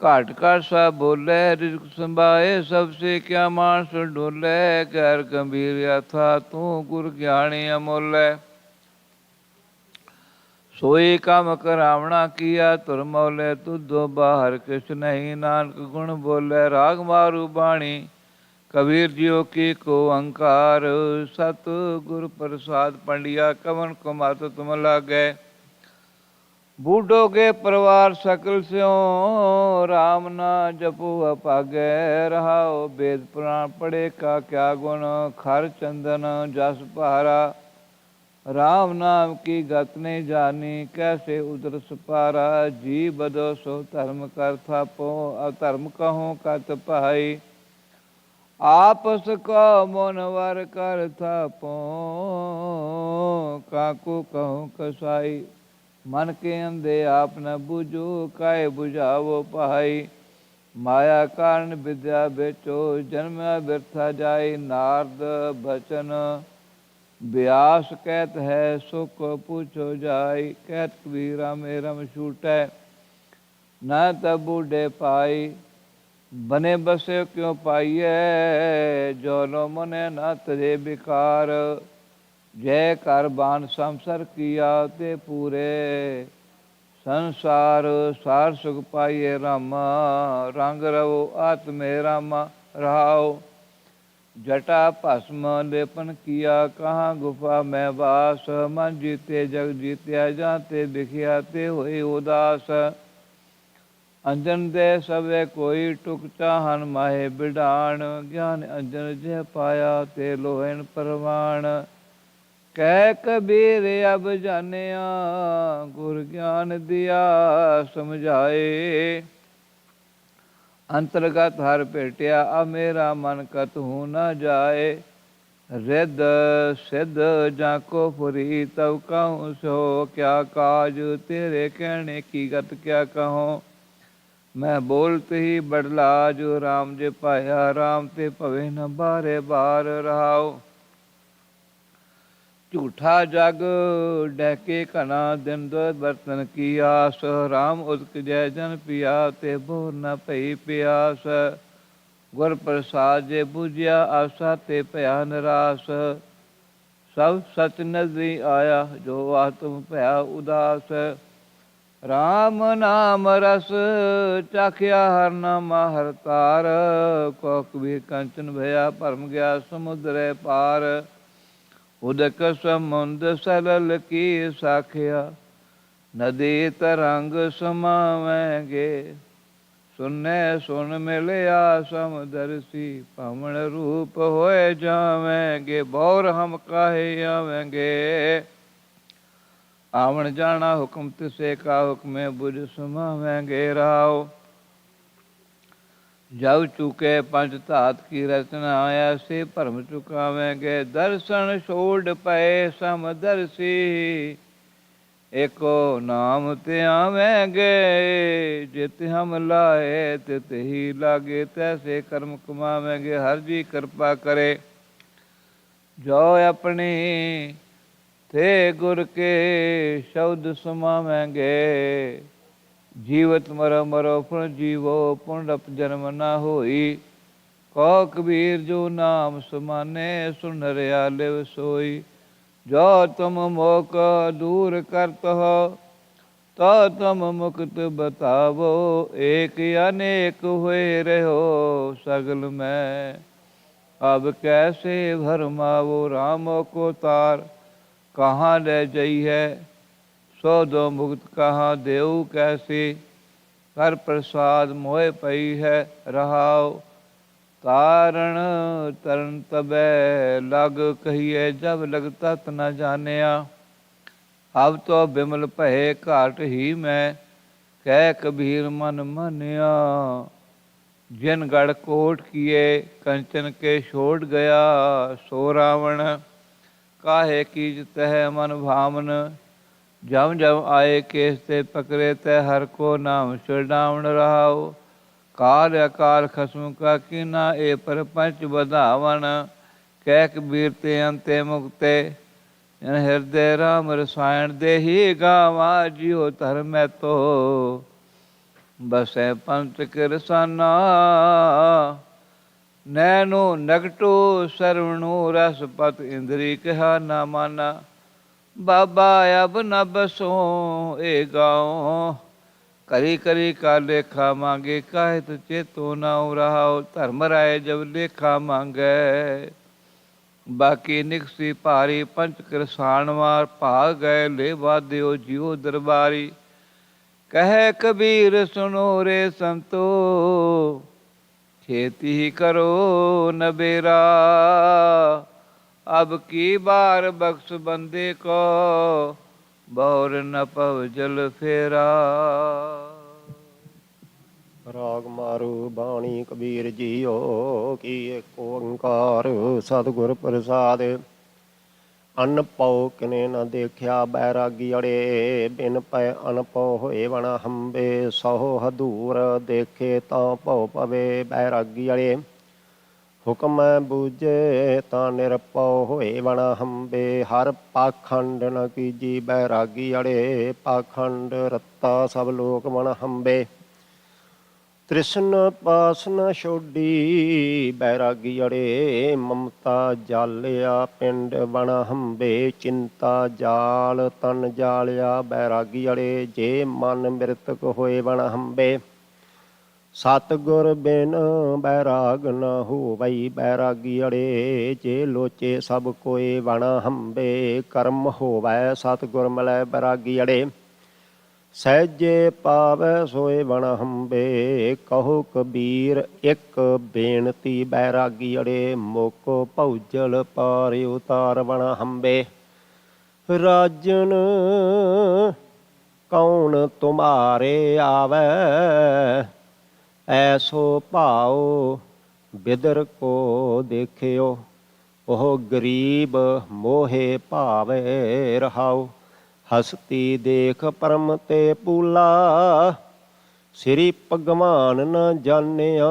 घाट घाट सा बोले रिजक संभाए, सबसे क्या मानस डोले। गैर गंभीर था तू गुर ज्ञानी अमोले। सोई काम करावना किया तुर मौले, तुधो बाहर किस नहीं। नानक गुण बोले राग मारू बाणी, कबीर जियो की को अंकार। सत गुर प्रसाद पंडिया, कवन को मात तुम लागे। बूढ़ो के परिवार सकल स्यों, राम ना जपो अपागे। रहाओ वेद पुराण पढ़े का क्या गुण, खर चंदन जस पहारा। राम नाम की गत नहीं जानी, कैसे उधर सुपारा। जी बदो सो धर्म कर थापो, अधर्म कहो कत पाई। आपस को मोनवर कर थापो, काकू कहो कसाई। मन के अंधे आप न बुझो, काहे बुझावो पहाई। माया कारण विद्या बेचो, जन्म व्यर्था जाय। नारद बचन व्यास कहत है, सुख पूछो जाय। कहत कबीरा मेरम छूटै, न तब बूढ़े पाई। बने बसे क्यों पाइए, जो लो मने न तजे बिकार। जय कर बान संसर किया, ते पूरे संसार। सार सुख पाइए रामा, रंग रवो आत्मे रामा। रहाओ जटा भस्म लेपन किया, कहाँ गुफा में वास। मन जीते जग जीत्या, जाते बिखिया ते होई उदास। अंजन दे सवे कोई टुक, चाहन माहे बिडान। ज्ञान अंजन जय पाया, ते लोहन परवान। कह कबीर अब जानिया, गुर ज्ञान दिया समझाए। अंतर्गत हर भेटिया, अब मेरा मन कतहु न जाए। रिद सिद्ध जाको फुरी, तब कहूँ सो क्या काज। तेरे कहने की गत क्या कहूँ, मैं बोलते ही बड़लाज। राम जे पाया, राम ते भवे न बारे बार। रहाओ झूठा जग डहके घना, दिन दो बर्तन की आस। राम उदक जय जन पिया, ते बोर न पई प्यास। गुर प्रसाद जे बुझिया आशा, ते भया निराश। सब सच नजरी आया, जो आत्म भया उदास। राम नाम रस चाखिया, हर नामा हर तार। को कबीर कंचन भया, भरम गया समुद्र पार। उदक समुंद सलल की साखिया, नदी तरंग समावेंगे। सुने सुन मिलया समदर्शी, पवन रूप होए जावेंगे। बौर हम काहे आवेंगे, आवन जाना हुक्म तिसे का। हुक्म बुझ समावेंगे। राव जब चुके पंच धात की रचना, ऐसे भरम चुकावेंगे। दर्शन छोड़ पए समदर्शी, एको नाम ते आवेंगे। जित हम लाए तित ही लागे, तैसे कर्म कमावेंगे। हर जी कृपा करे, जो अपनी थे गुर के शब्द समावेंगे। जीवत मरो मरो पुन जीवो, पुनरप जन्म न होई। कहो कबीर जो नाम समाने, सुन रिया लिव सोई। जो तुम मोक दूर करत हो, तो तुम मुक्त बतावो। एक अनेक हुए रहो सगल में, अब कैसे भरमावो। राम को तार कहाँ ले जई है, सो दो मुक्त कहाँ देऊ कैसे। कर प्रसाद मोह पई है, रहाओ तारण तरन तबे लग। कहिए जब लग तत न जानिया, अब तो बिमल भये घाट ही में। कह कबीर मन मानिया, जिन गढ़ कोट किए कंचन के छोड़ गया। सो रावण काहे कीजत है मन भावन। जब जब आए केस ते पकड़े, तय हर को नाम छुड़ावण। रहाओ काल अकाल खसम का कीना, ए पर पंच बधावन। कह कबीर ते अंते मुक्ते, हृदय राम रसायन। दे ही गावा जियो धर्म तो, ਬਸੈ ਪੰਥ ਕਿਰਸਾਨਾ ਨੈਨੋ ਨਗਟੋ ਸਰਵਣੋ ਰਸਪਤ ਇੰਦਰੀ ਕਿਹਾ ਨਾ ਮਾਨਾ ਬਾਬਾ ਅਬ ਨ ਬਸੋ ਏ ਗਾਉ ਕਰੀ ਕਰੀ ਕਾ ਲੇਖਾ ਮੰਗੇ ਕਾਹਿਤ ਚੇਤੋ ਨਾ ਰਹਾਉ ਧਰਮ ਰਾਏ ਜਬ ਲੇਖਾ ਮੰਗੈ ਬਾਕੀ ਨਿਕਸੀ ਭਾਰੀ ਪੰਚ ਕਿਰਸਾਨ ਵਾਰ ਭਾਗ ਗਏ ਲੈ ਵਾਦਿਓ ਜਿਉ ਦਰਬਾਰੀ ਕਹੈ ਕਬੀਰ ਸੁਨੋ ਰੇ ਸੰਤੋ खेती करो नबेरा अब की बार बख्श बंदे को बौर न पव जल फेरा। ਰਾਗ ਮਾਰੂ ਬਾਣੀ ਕਬੀਰ ਜੀਓ ਕੀ ਏਕ ਓੰਕਾਰ ਸਤਿਗੁਰ ਪ੍ਰਸਾਦ ਅਨ ਪਉ ਕਿਨੇ ਨ ਦੇਖਿਆ ਬੈਰਾਗੀ ਅੜੇ ਬਿਨ ਪੈ ਅਨ ਪਉ ਹੋਏ ਵਣ ਹੰਬੇ ਸਹੁ ਹਦੂਰ ਦੇਖੇ ਤਾਂ ਭਉ ਪਵੇ ਬੈਰਾਗੀ ਅੜੇ ਹੁਕਮ ਬੂਝੇ ਤਾਂ ਨਿਰਪਉ ਹੋਏ ਵਣ ਹੰਬੇ ਹਰ ਪਾਖੰਡ ਨ ਕੀਜੀ ਬੈਰਾਗੀ ਅੜੇ ਪਾਖੰਡ ਰੱਤਾ ਸਭ ਲੋਕ ਵਣ ਹੰਬੇ ਤ੍ਰਿਸ਼ਨ ਪਾਸ ਨ ਛੋਡੀ ਬੈਰਾਗੀ ਅੜੇ ਮਮਤਾ ਜਾਲਿਆ ਪਿੰਡ ਬਣ ਹੰਬੇ ਚਿੰਤਾ ਜਾਲ ਤਨ ਜਾਲਿਆ ਬੈਰਾਗੀ ਅੜੇ ਜੇ ਮਨ ਮਿਰਤਕ ਹੋਏ ਬਣ ਹੰਬੇ ਸਤਿਗੁਰ ਬਿਨ ਬੈਰਾਗ ਨ ਹੋਵਈ ਬੈਰਾਗੀ ਅੜੇ ਜੇ ਲੋਚੇ ਸਭ ਕੋਏ ਬਣ ਹੰਬੇ ਕਰਮ ਹੋਵੈ ਸਤਿਗੁਰ ਮਿਲੈ ਬੈਰਾਗੀ ਅੜੇ ਸਹਿਜੇ ਪਾਵੈ ਸੋਏ ਬਣ ਹੰਬੇ ਕਹੋ ਕਬੀਰ ਇੱਕ ਬੇਨਤੀ ਬੈਰਾਗੀ ਅੜੇ ਮੋਕੋ ਭੌਜਲ ਪਾਰ ਉਤਾਰ ਬਣ ਹੰਬੇ ਰਾਜਨ ਕੌਣ ਤੁਮਾਰੇ ਆਵੈ ਐਸੋ ਭਾਉ ਬਿਦਰ ਕੋ ਦੇਖਿਓ ਉਹ ਗਰੀਬ ਮੋਹੇ ਭਾਵੇ ਰਹਾਉ ਹਸਤੀ ਦੇਖ ਪਰਮ ਤੇ ਪੂਲਾ ਸ੍ਰੀ ਭਗਵਾਨ ਨ ਜਾਣਿਆ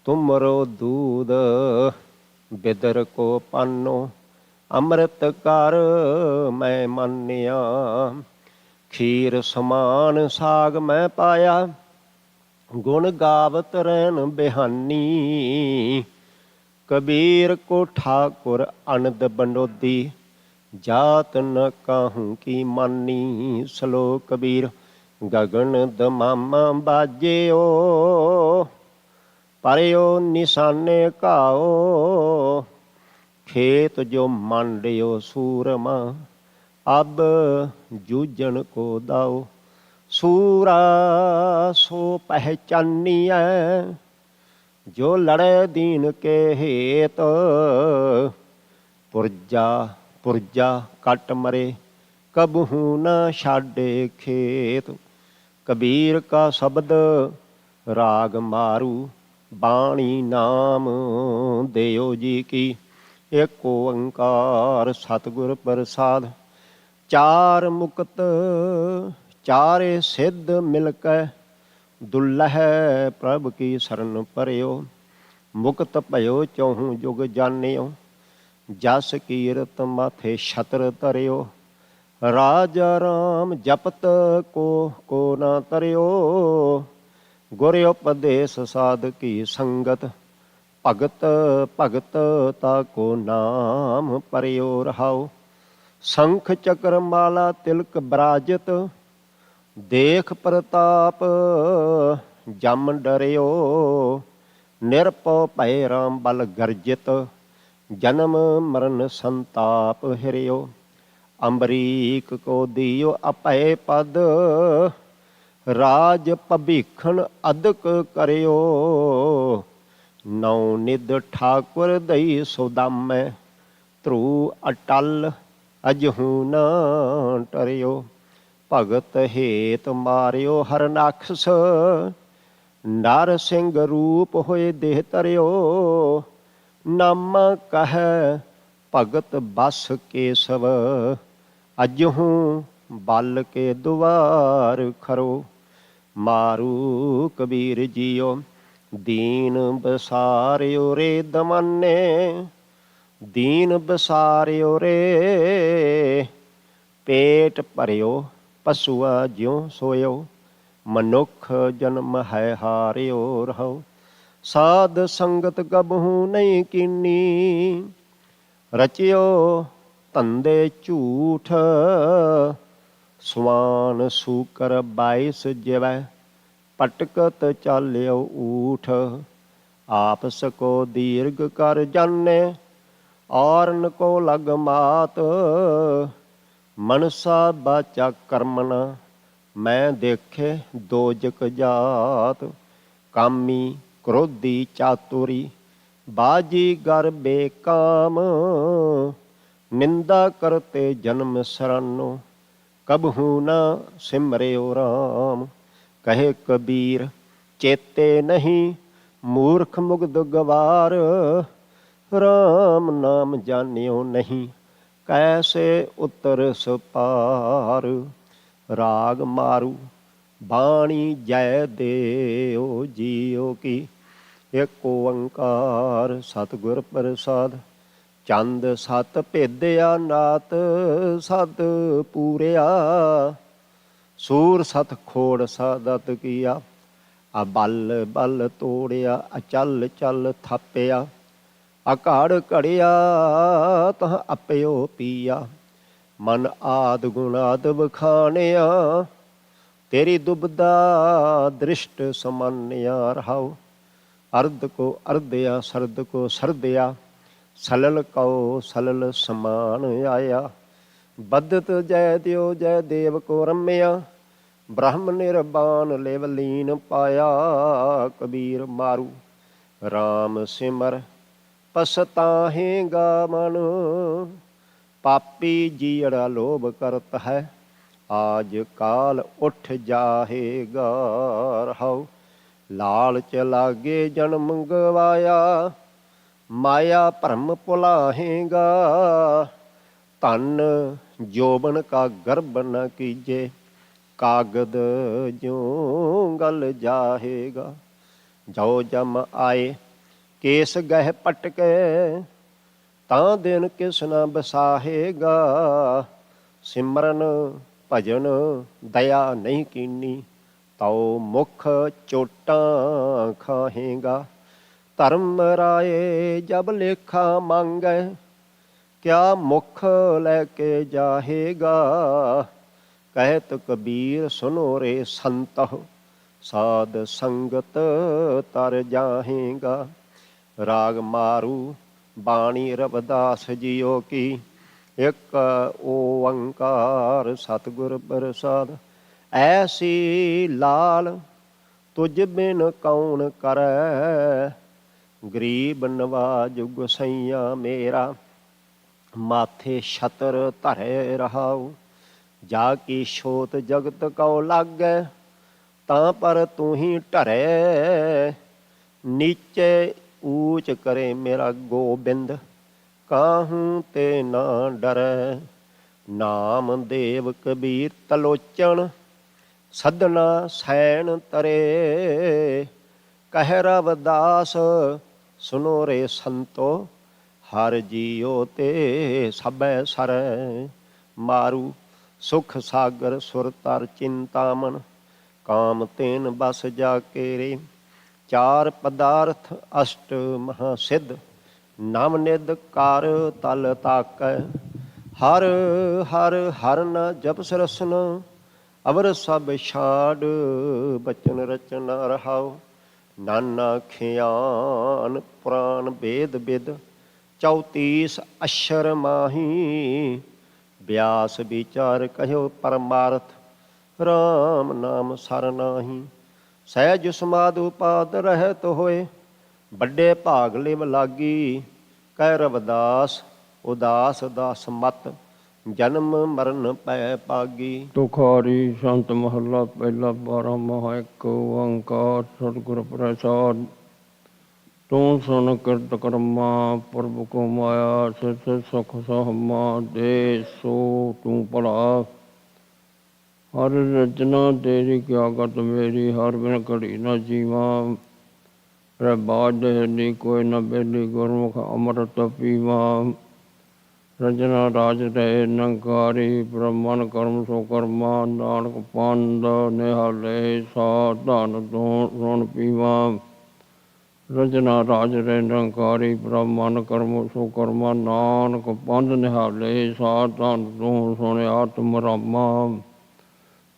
ਤੁਮਰੋ ਦੂਧ ਬਿਦਰ ਕੋ ਪਾਨੋ ਅੰਮ੍ਰਿਤ ਕਰ ਮੈਂ ਮੰਨਿਆ ਖੀਰ ਸਮਾਨ ਸਾਗ ਮੈਂ ਪਾਇਆ ਗੁਣ ਗਾਵਤ ਰਹਿਣ ਬਿਹਾਨੀ ਕਬੀਰ ਕੋ ਠਾਕੁਰ ਅਨੰਦ ਬੰਡੋਦੀ ਜਾਤ ਨ ਕਾਹੂੰ ਕੀ ਮਾਨੀ ਸਲੋਕ ਕਬੀਰ ਗਗਨ ਦਮਾਮਾ ਬਾਜਿਓ ਪਰਿਓ ਨਿਸ਼ਾਨੇ ਘਾਓ ਖੇਤ ਜੋ ਮੰਡਿਓ ਸੂਰਮਾ ਅਬ ਜੂਜਣ ਕੋ ਦਾਓ ਸੂਰਾ ਸੋ ਪਹਿਚਾਨੀਐ ਜੋ ਲੜੇ ਦੀਨ ਕੇ ਹੇਤ ਪੁਰਜਾ ਕੱਟ ਮਰੇ ਕਬਹੂ ਨ ਛਾਡੇ ਖੇਤ ਕਬੀਰ ਕਾ ਸ਼ਬਦ ਰਾਗ ਮਾਰੂ ਬਾਣੀ ਨਾਮ ਦਿਓ ਜੀ ਕੀ ਏਕ ਓੰਕਾਰ ਸਤਿਗੁਰ ਪ੍ਰਸਾਦ ਚਾਰ ਮੁਕਤ ਚਾਰੇ ਸਿੱਧ ਮਿਲ ਕੈ ਦੁਲਹਿ ਪ੍ਰਭ ਕੀ ਸਰਨ ਪਰਿਓ ਮੁਕਤ ਭਇਓ ਚਹੁ ਜੁਗ ਜਾਣਿਓ ਜਸ ਕੀਰਤ ਮਾਥੇ ਛਤਰ ਧਰਿਓ ਰਾਜਾ ਰਾਮ ਜਪਤ ਕੋ ਨਾ ਤਰਿਓ ਗੁਰ ਉਪਦੇਸ ਸਾਧ ਕੀ ਸੰਗਤ ਭਗਤ ਤਾ ਕੋ ਨਾਮ ਪਰਿਓ ਰਹਾਉ ਸ਼ੰਖ ਚੱਕਰ ਮਾਲਾ ਤਿਲਕ ਬਰਾਜਤ ਦੇਖ ਪ੍ਰਤਾਪ ਜਮ ਡਰਿਓ ਨਿਰਭਉ ਭੈ ਰਾਮ ਬਲ ਗਰਜਿਤ ਜਨਮ ਮਰਨ ਸੰਤਾਪ ਹਿਰਿਓ ਅੰਬਰੀਕ ਕੋ ਦਿਓ ਅਪੈ ਪਦ ਰਾਜ ਭਭੀਖਣ ਅਦਕ ਕਰਿਓ ਨੌ ਨਿਧ ਠਾਕੁਰ ਦਈ ਸੁਦਾਮੈ ਧਰੂ ਅਟਲ ਅਜਹੂ ਨਾ ਟਰਿਓ ਭਗਤ ਹੇਤ ਮਾਰਿਓ ਹਰਨਾਖਸ ਨਰ ਸਿੰਘ ਰੂਪ ਹੋਏ ਦੇਹ ਧਰਿਓ ਨਾਮ ਕਹਿ ਭਗਤ ਬਸ ਕੇਸਵ ਅਜਹੂ ਬਲ ਕੇ ਦੁਆਰ ਖਰੋ ਮਾਰੂ ਕਬੀਰ ਜੀਓ ਦੀਨ ਬਸਾਰਿਓ ਰੇ ਦਮਾਨੇ ਦੀਨ ਬਸਾਰਿਓ ਰੇ ਪੇਟ ਭਰਿਓ ਪਸੂਆ ਜਿਉ ਸੋਇਓ ਮਨੁੱਖ ਜਨਮ ਹੈ ਹਾਰਿਓ ਰਹੋ। ਸਾਧ ਸੰਗਤ ਕਬਹੂ ਨਹੀਂ ਕੀਨੀ, ਰਚਿਓ ਧੰਦੇ ਝੂਠ। ਸਵਾਨ ਸੂਕਰ 22 ਜਿਵੈ, ਪਟਕਤ ਚਾਲਿਓ ਊਠ। ਆਪਸ ਕੋ ਦੀਰਘ ਕਰ ਜਾਣੇ, ਔਰਨ ਕੋ ਲਗ ਮਾਤ। ਮਨਸਾ ਬਾਚਾ ਕਰਮਨਾ, ਮੈਂ ਦੇਖੇ ਦੋਜਕ ਜਾਤ। ਕਾਮੀ ਕ੍ਰੋਧੀ ਚਾਤੁਰੀ, ਬਾਜੀ ਗਰ ਬੇਕਾਮ। ਨਿੰਦਾ ਕਰਤੇ ਜਨਮ ਸਰਾਨੋ, ਕਬਹੂ ਨਾ ਸਿਮਰਿਓ ਰਾਮ। ਕਹੇ ਕਬੀਰ ਚੇਤੇ ਨਹੀਂ, ਮੂਰਖ ਮੁਗਧ ਗਵਾਰ। ਰਾਮ ਨਾਮ ਜਾਣਿਓ ਨਹੀਂ, ਕੈਸੇ ਉਤਰ ਸਪਾਰ। ਰਾਗ ਮਾਰੂ ਬਾਣੀ ਜੈ ਦੇਓ ਜੀਓ ਕੀ। ਏਕ ਓੰਕਾਰ ਸਤਿਗੁਰ ਪ੍ਰਸਾਦ। ਚੰਦ ਸਤ ਭੇਦਿਆ ਨਾਤ ਸਤ ਪੂਰਿਆ। ਸੂਰ ਸਤ ਖੋੜ ਸਾਦਤ ਕੀਆ। ਅਬਲ ਬਲ ਤੋੜਿਆ, ਅਚਲ ਚਲ ਥਾਪਿਆ। ਅਘੜ ਘੜਿਆ ਤਹ ਆਪਿਓ ਪੀਆ। ਮਨ ਆਦ ਗੁਣਾਦ ਵਖਾਣਿਆ, ਤੇਰੀ ਦੁਬਦਾ ਦ੍ਰਿਸ਼ਟ ਸਮਾਨਿਆ ਰਹਾਉ। ਅਰਧ ਕੋ ਅਰਧਿਆ, ਸਰਦ ਕੋ ਸਰਦਿਆ। ਸਲਲ ਕਉ ਸਲਲ ਸਮਾਨ ਆਇਆ। ਬਦਤ ਜੈ ਦਿਓ ਜੈ ਦੇਵ ਕੋ ਰਮਿਆ। ਬ੍ਰਹਮ ਨਿਰਬਾਨ ਲਿਵ ਲੀਨ ਪਾਇਆ। ਕਬੀਰ ਮਾਰੂ ਰਾਮ ਸਿਮਰ, ਪਛਤਾਹੇਗਾ ਮਨ। ਪਾਪੀ ਜੀੜਾ ਲੋਭ ਕਰਤ ਹੈ, ਆਜ ਕਾਲ ਉੱਠ ਜਾਹੇਗਾ ਰਹਾਉ। ਲਾਲਚ ਲਾਗੇ ਜਨਮ ਗਵਾਇਆ, ਮਾਇਆ ਭਰਮ ਭੁਲਾਹੇਗਾ। ਧਨ ਜੋਬਨ ਕਾ ਗਰਭ ਨ ਕੀਜੇ, ਕਾਗਦ ਜਿਉ ਗਲ ਜਾਹੇਗਾ। ਜੋ ਜਮ ਆਏ ਕੇਸ ਗਹਿ ਪਟਕੇ, ਤਾਂ ਦਿਨ ਕਿਸ ਨ ਬਸਾਹੇਗਾ। ਸਿਮਰਨ ਭਜਨ ਦਇਆ ਨਹੀਂ ਕੀਨੀ, ਤਉ ਮੁਖ ਚੋਟਾਂ ਖਾਹੇਗਾ। ਧਰਮ ਰਾਏ ਜਬ ਲੇਖਾ ਮੰਗੈ, ਕਿਆ ਮੁਖ ਲੈ ਕੇ ਜਾਹੇਗਾ। ਕਹਿਤ ਕਬੀਰ ਸੁਨੋ ਰੇ ਸੰਤਹੁ, ਸਾਧ ਸੰਗਤ ਤਰ ਜਾਹੇਗਾ। ਰਾਗ ਮਾਰੂ ਬਾਣੀ ਰਵਿਦਾਸ ਜੀਓ ਕੀ। ਇੱਕ ਓੰਕਾਰ ਸਤਿਗੁਰ ਪ੍ਰਸਾਦ। ਐਸੀ ਲਾਲ ਤੁਝ ਬਿਨ ਕੌਣ ਕਰੈ, ਗਰੀਬ ਨਵਾਜ ਗੁਸਈਆ ਮੇਰਾ। ਮਾਥੇ ਛਤਰ ਧਰੇ ਰਹਾਉ, ਜਾ ਕੀ ਛੋਤ ਜਗਤ ਕਉ ਲਾਗੈ। ਤਾਂ ਪਰ ਤੂੰ ਹੀ ਢਰੈ, ਨੀਚੇ ਊਚ ਕਰੇ ਮੇਰਾ ਗੋਬਿੰਦ। ਕਾਹੂ ਤੇ ਨਾ ਡਰੈ। ਨਾਮ ਦੇਵ ਕਬੀਰ ਤਲੋਚਨ, ਸਦਨਾ ਸੈਣ ਤਰੇ। ਕਹਿ ਰਵਿਦਾਸ ਸੁਨੋ ਰੇ ਸੰਤੋ, ਹਰ ਜੀਓ ਤੇ ਸਭੈ ਸਰੈ। ਮਾਰੂ ਸੁਖ ਸਾਗਰ ਸੁਰ ਤਰ ਚਿੰਤਾਮਨ, ਕਾਮ ਤੇਨ ਬਸ ਜਾ ਕੇਰੇ। ਚਾਰ ਪਦਾਰਥ ਅਸ਼ਟ ਮਹਾ ਸਿੱਧ, ਨਵ ਨਿਧ ਕਰ ਤਲ ਤਾਕੈ। ਹਰ ਹਰ ਹਰ ਨ ਜਪਿ ਰਸਨ, ਅਵਰ ਸਭ ਛਾੜ ਬਚਨ ਰਚਨਾ ਰਹਾਉ। ਨਾਨਾ ਖਿਆਨ ਪੁਰਾਨ ਵੇਦ ਬਿਦ, 34 ਅਸ਼ਰ ਮਾਹੀ। ਬਿਆਸ ਵਿਚਾਰ ਕਹਿਓ ਪਰਮਾਰਥ, ਰਾਮ ਨਾਮ ਸਰ ਨਾਹੀ। ਸਹਿਜ ਸਮਾਧ ਉਪਾਦ ਰਹਿਤ ਹੋਏ, ਵੱਡੇ ਭਾਗ ਲਿਵ ਲਾਗੀ। ਕਹਿ ਰਵਿਦਾਸ ਉਦਾਸ ਦਾਸ ਮਤ, ਜਨਮ ਮਰਨ ਪੈ ਪਾਗੀ। ਤੁਖਾਰੀ ਸੰਤ ਮਹੱਲਾ ਪਹਿਲਾ 12 ਮਹਾ ਏਕ ਓੰਕਾਰ ਸਤਿਗੁਰ ਪ੍ਰਸਾਦ। ਤੂੰ ਸੁਨ ਕਿਰਤ ਕਰਮਾ, ਪ੍ਰਭੁ ਕੋ ਮਾਇਆ। ਸਿਸ ਸੁਖ ਸਹਮਾ ਦੇ ਸੋ ਤੂੰ ਭਲਾ। ਹਰ ਰਚਨਾ ਤੇਰੀ ਕਿਆ ਗਤ ਮੇਰੀ, ਹਰ ਬਿਨ ਘੜੀ ਨ ਜੀਵਾ। ਰੇ ਬਾਜ ਨੀ ਕੋਈ ਨ ਬੇਲੀ, ਗੁਰਮੁਖ ਅੰਮ੍ਰਿਤ ਪੀਵਾ। ਰਚਨਾ ਰਾਜ ਰਹੇ ਨੰਕਾਰੀ ਬ੍ਰਹਮਣ ਕਰਮ ਸੋ ਕਰਮਾ ਨਾਨਕ ਪੰਦ ਨਿਹਾਲੇ ਸਾ ਧਨ ਤੋਂ ਸੁਣ ਪੀਵਾ ਰਚਨਾ ਰਾਜ ਰਹੇ ਨਿਰੰਕਾਰੀ ਬ੍ਰਹਮਣ ਕਰਮ ਸੋ ਕਰਮਾ ਨਾਨਕ ਪੰਧ ਨਿਹਾਲੇ ਸਾ ਧਨ ਤੋਂ ਸੁਣ ਆਤਮ ਰਾਮਾ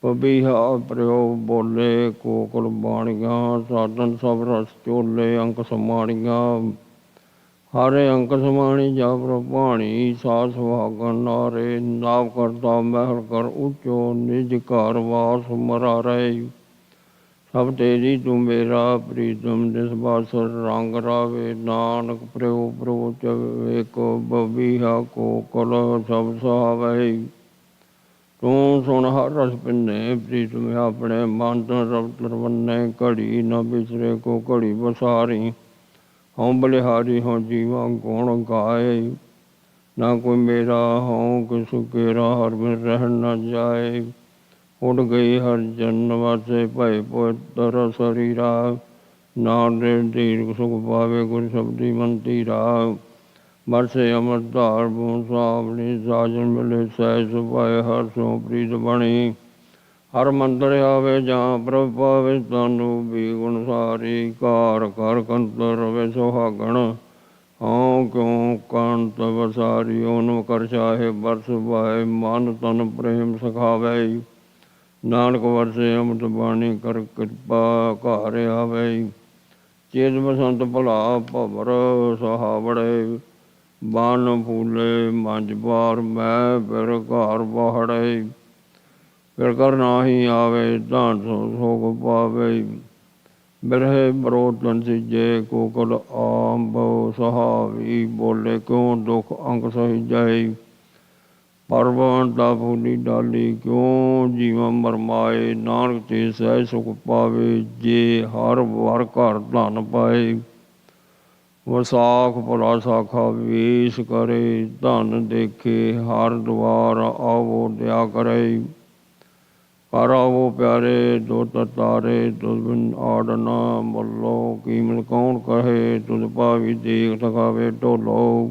ਪਬੀਹਾ ਪ੍ਰਯੋਗ ਬੋਲੇ ਕੋਕਲ ਬਾਣੀਆਂ ਸਾਧਨ ਸਭ ਰਸ ਚੋਲੇ ਅੰਕ ਸਮਾਣੀਆਂ ਹਰੇ ਅੰਕ ਸਮਾਣੀ ਜਾ ਪ੍ਰਭਾਣੀ ਸਾਧ ਸੁਹਾਗਣ ਨਾਰੇ ਨਾਮ ਕਰਤਾ ਮਹਿਲ ਕਰ ਉੱਚੋ ਨਿਜ ਘਰ ਵਾਸ ਮਰਾਰੇ ਸਭ ਤੇਰੀ ਤੂੰ ਮੇਰਾ ਪ੍ਰੀਤਮ ਨਿਸ ਬਾਸਰ ਰੰਗ ਰਾਵੇ ਨਾਨਕ ਪ੍ਰਯੋ ਪ੍ਰੋਚ ਏਕੋ ਬਬੀਹਾ ਕੋਕਲ ਸਭ ਸੁਹਾਵੇ ਤੂੰ ਸੁਣ ਹਰ ਰਸ ਪਿੰਨੇ ਪ੍ਰੀਤਮ ਆਪਣੇ ਮਨ ਤੋਂ ਰਵ ਤਰਵੰਨੇ ਘੜੀ ਨ ਬਿਸਰੇ ਕੋ ਘੜੀ ਬਸਾਰੀ ਹਉ ਬਲਿਹਾਰੀ ਹਉ ਜੀਵਾ ਗੁਣ ਗਾਏ ਨਾ ਕੋਈ ਮੇਰਾ ਹਉ ਕਿਸੁ ਕੇਰਾ ਹਰ ਬਿਨ ਰਹਿ ਨ ਜਾਏ ਉੱਡ ਗਈ ਹਰ ਜਨ ਵਾਸੇ ਭਏ ਪੁੱਤਰ ਸਰੀਰਾ ਨਾਨਕ ਦੀਰ ਸੁਖ ਪਾਵੇ ਗੁਰ ਸ਼ਬਦੀ ਮੰਤੀਰਾ ਬਰਸੇ ਅਮਰ ਧਾਰ ਬੂੰ ਸਾਵਣੀ ਸਾਜਨ ਮਿਲੇ ਸਹਿ ਸੁਭਾਏ ਹਰ ਸੋ ਪ੍ਰੀਤ ਬਣੀ ਹਰ ਮੰਦਰ ਆਵੇ ਜਾਂ ਪ੍ਰਭ ਪਾਵੇ ਤਾਨੂੰ ਵੀ ਗੁਣ ਸਾਰੀ ਕਾਰ ਕਰ ਕੰਤਰ ਰਵੇ ਸੁਹਾਗਣ ਹਉ ਕਿਉ ਕੰਤ ਵਸਾਰੀ ਓਨ ਕਰ ਚਾਹੇ ਬਰਸ ਬਾਏ ਮਨ ਤਨ ਪ੍ਰੇਮ ਸਿਖਾਵੇ ਨਾਨਕ ਵਰਸੇ ਅੰਮ੍ਰਿਤ ਬਾਣੀ ਕਰ ਕਿਰਪਾ ਘਰ ਆਵੇ ਚੇਤ ਬਸੰਤ ਭਲਾ ਭਵਰ ਸਹਾਵੜੇ ਬਨ ਫੂਲੇ ਮੰਝ ਬਾਰ ਮੈਂ ਫਿਰ ਘਰ ਬਹੜੇ ਫਿਰ ਕਰ ਨਾਹੀ ਆਵੇ ਧਨ ਸੋਗ ਪਾਵੇ ਬਿਰਹੇ ਬਰੋਤਨ ਸਿਜੇ ਕੋਕਲ ਆਂਬ ਸਹਾਵੀ ਬੋਲੇ ਕਿਉਂ ਦੁਖ ਅੰਗ ਸਹਿ ਜਾਏ ਪਰਵਨ ਦਾ ਫੂਲੀ ਡਾਲੀ ਕਿਉਂ ਜੀਵਨ ਮਰਮਾਏ ਨਾਨਕ ਤੇ ਸਹਿ ਸੁਖ ਪਾਵੇ ਜੇ ਹਰ ਵਾਰ ਘਰ ਧਨ ਪਾਏ ਵਸਾਖ ਭਲਾ ਸਾਖਾ ਵੇਸ ਕਰੇ ਧਨ ਦੇਖੇ ਹਰ ਦੁਆਰ ਆਵੋ ਦਿਆ ਕਰੇ ਕਰ ਆਵੋ ਪਿਆਰੇ ਦੁੱਧ ਤਾਰੇ ਤੁਧ ਬਿਨ ਆੜਨਾ ਮੱਲੋ ਕੀਮਤ ਕੌਣ ਕਹੇ ਤੁਧ ਭਾਵੀ ਦੇਖ ਥਕਾਵੇ ਢੋਲੋ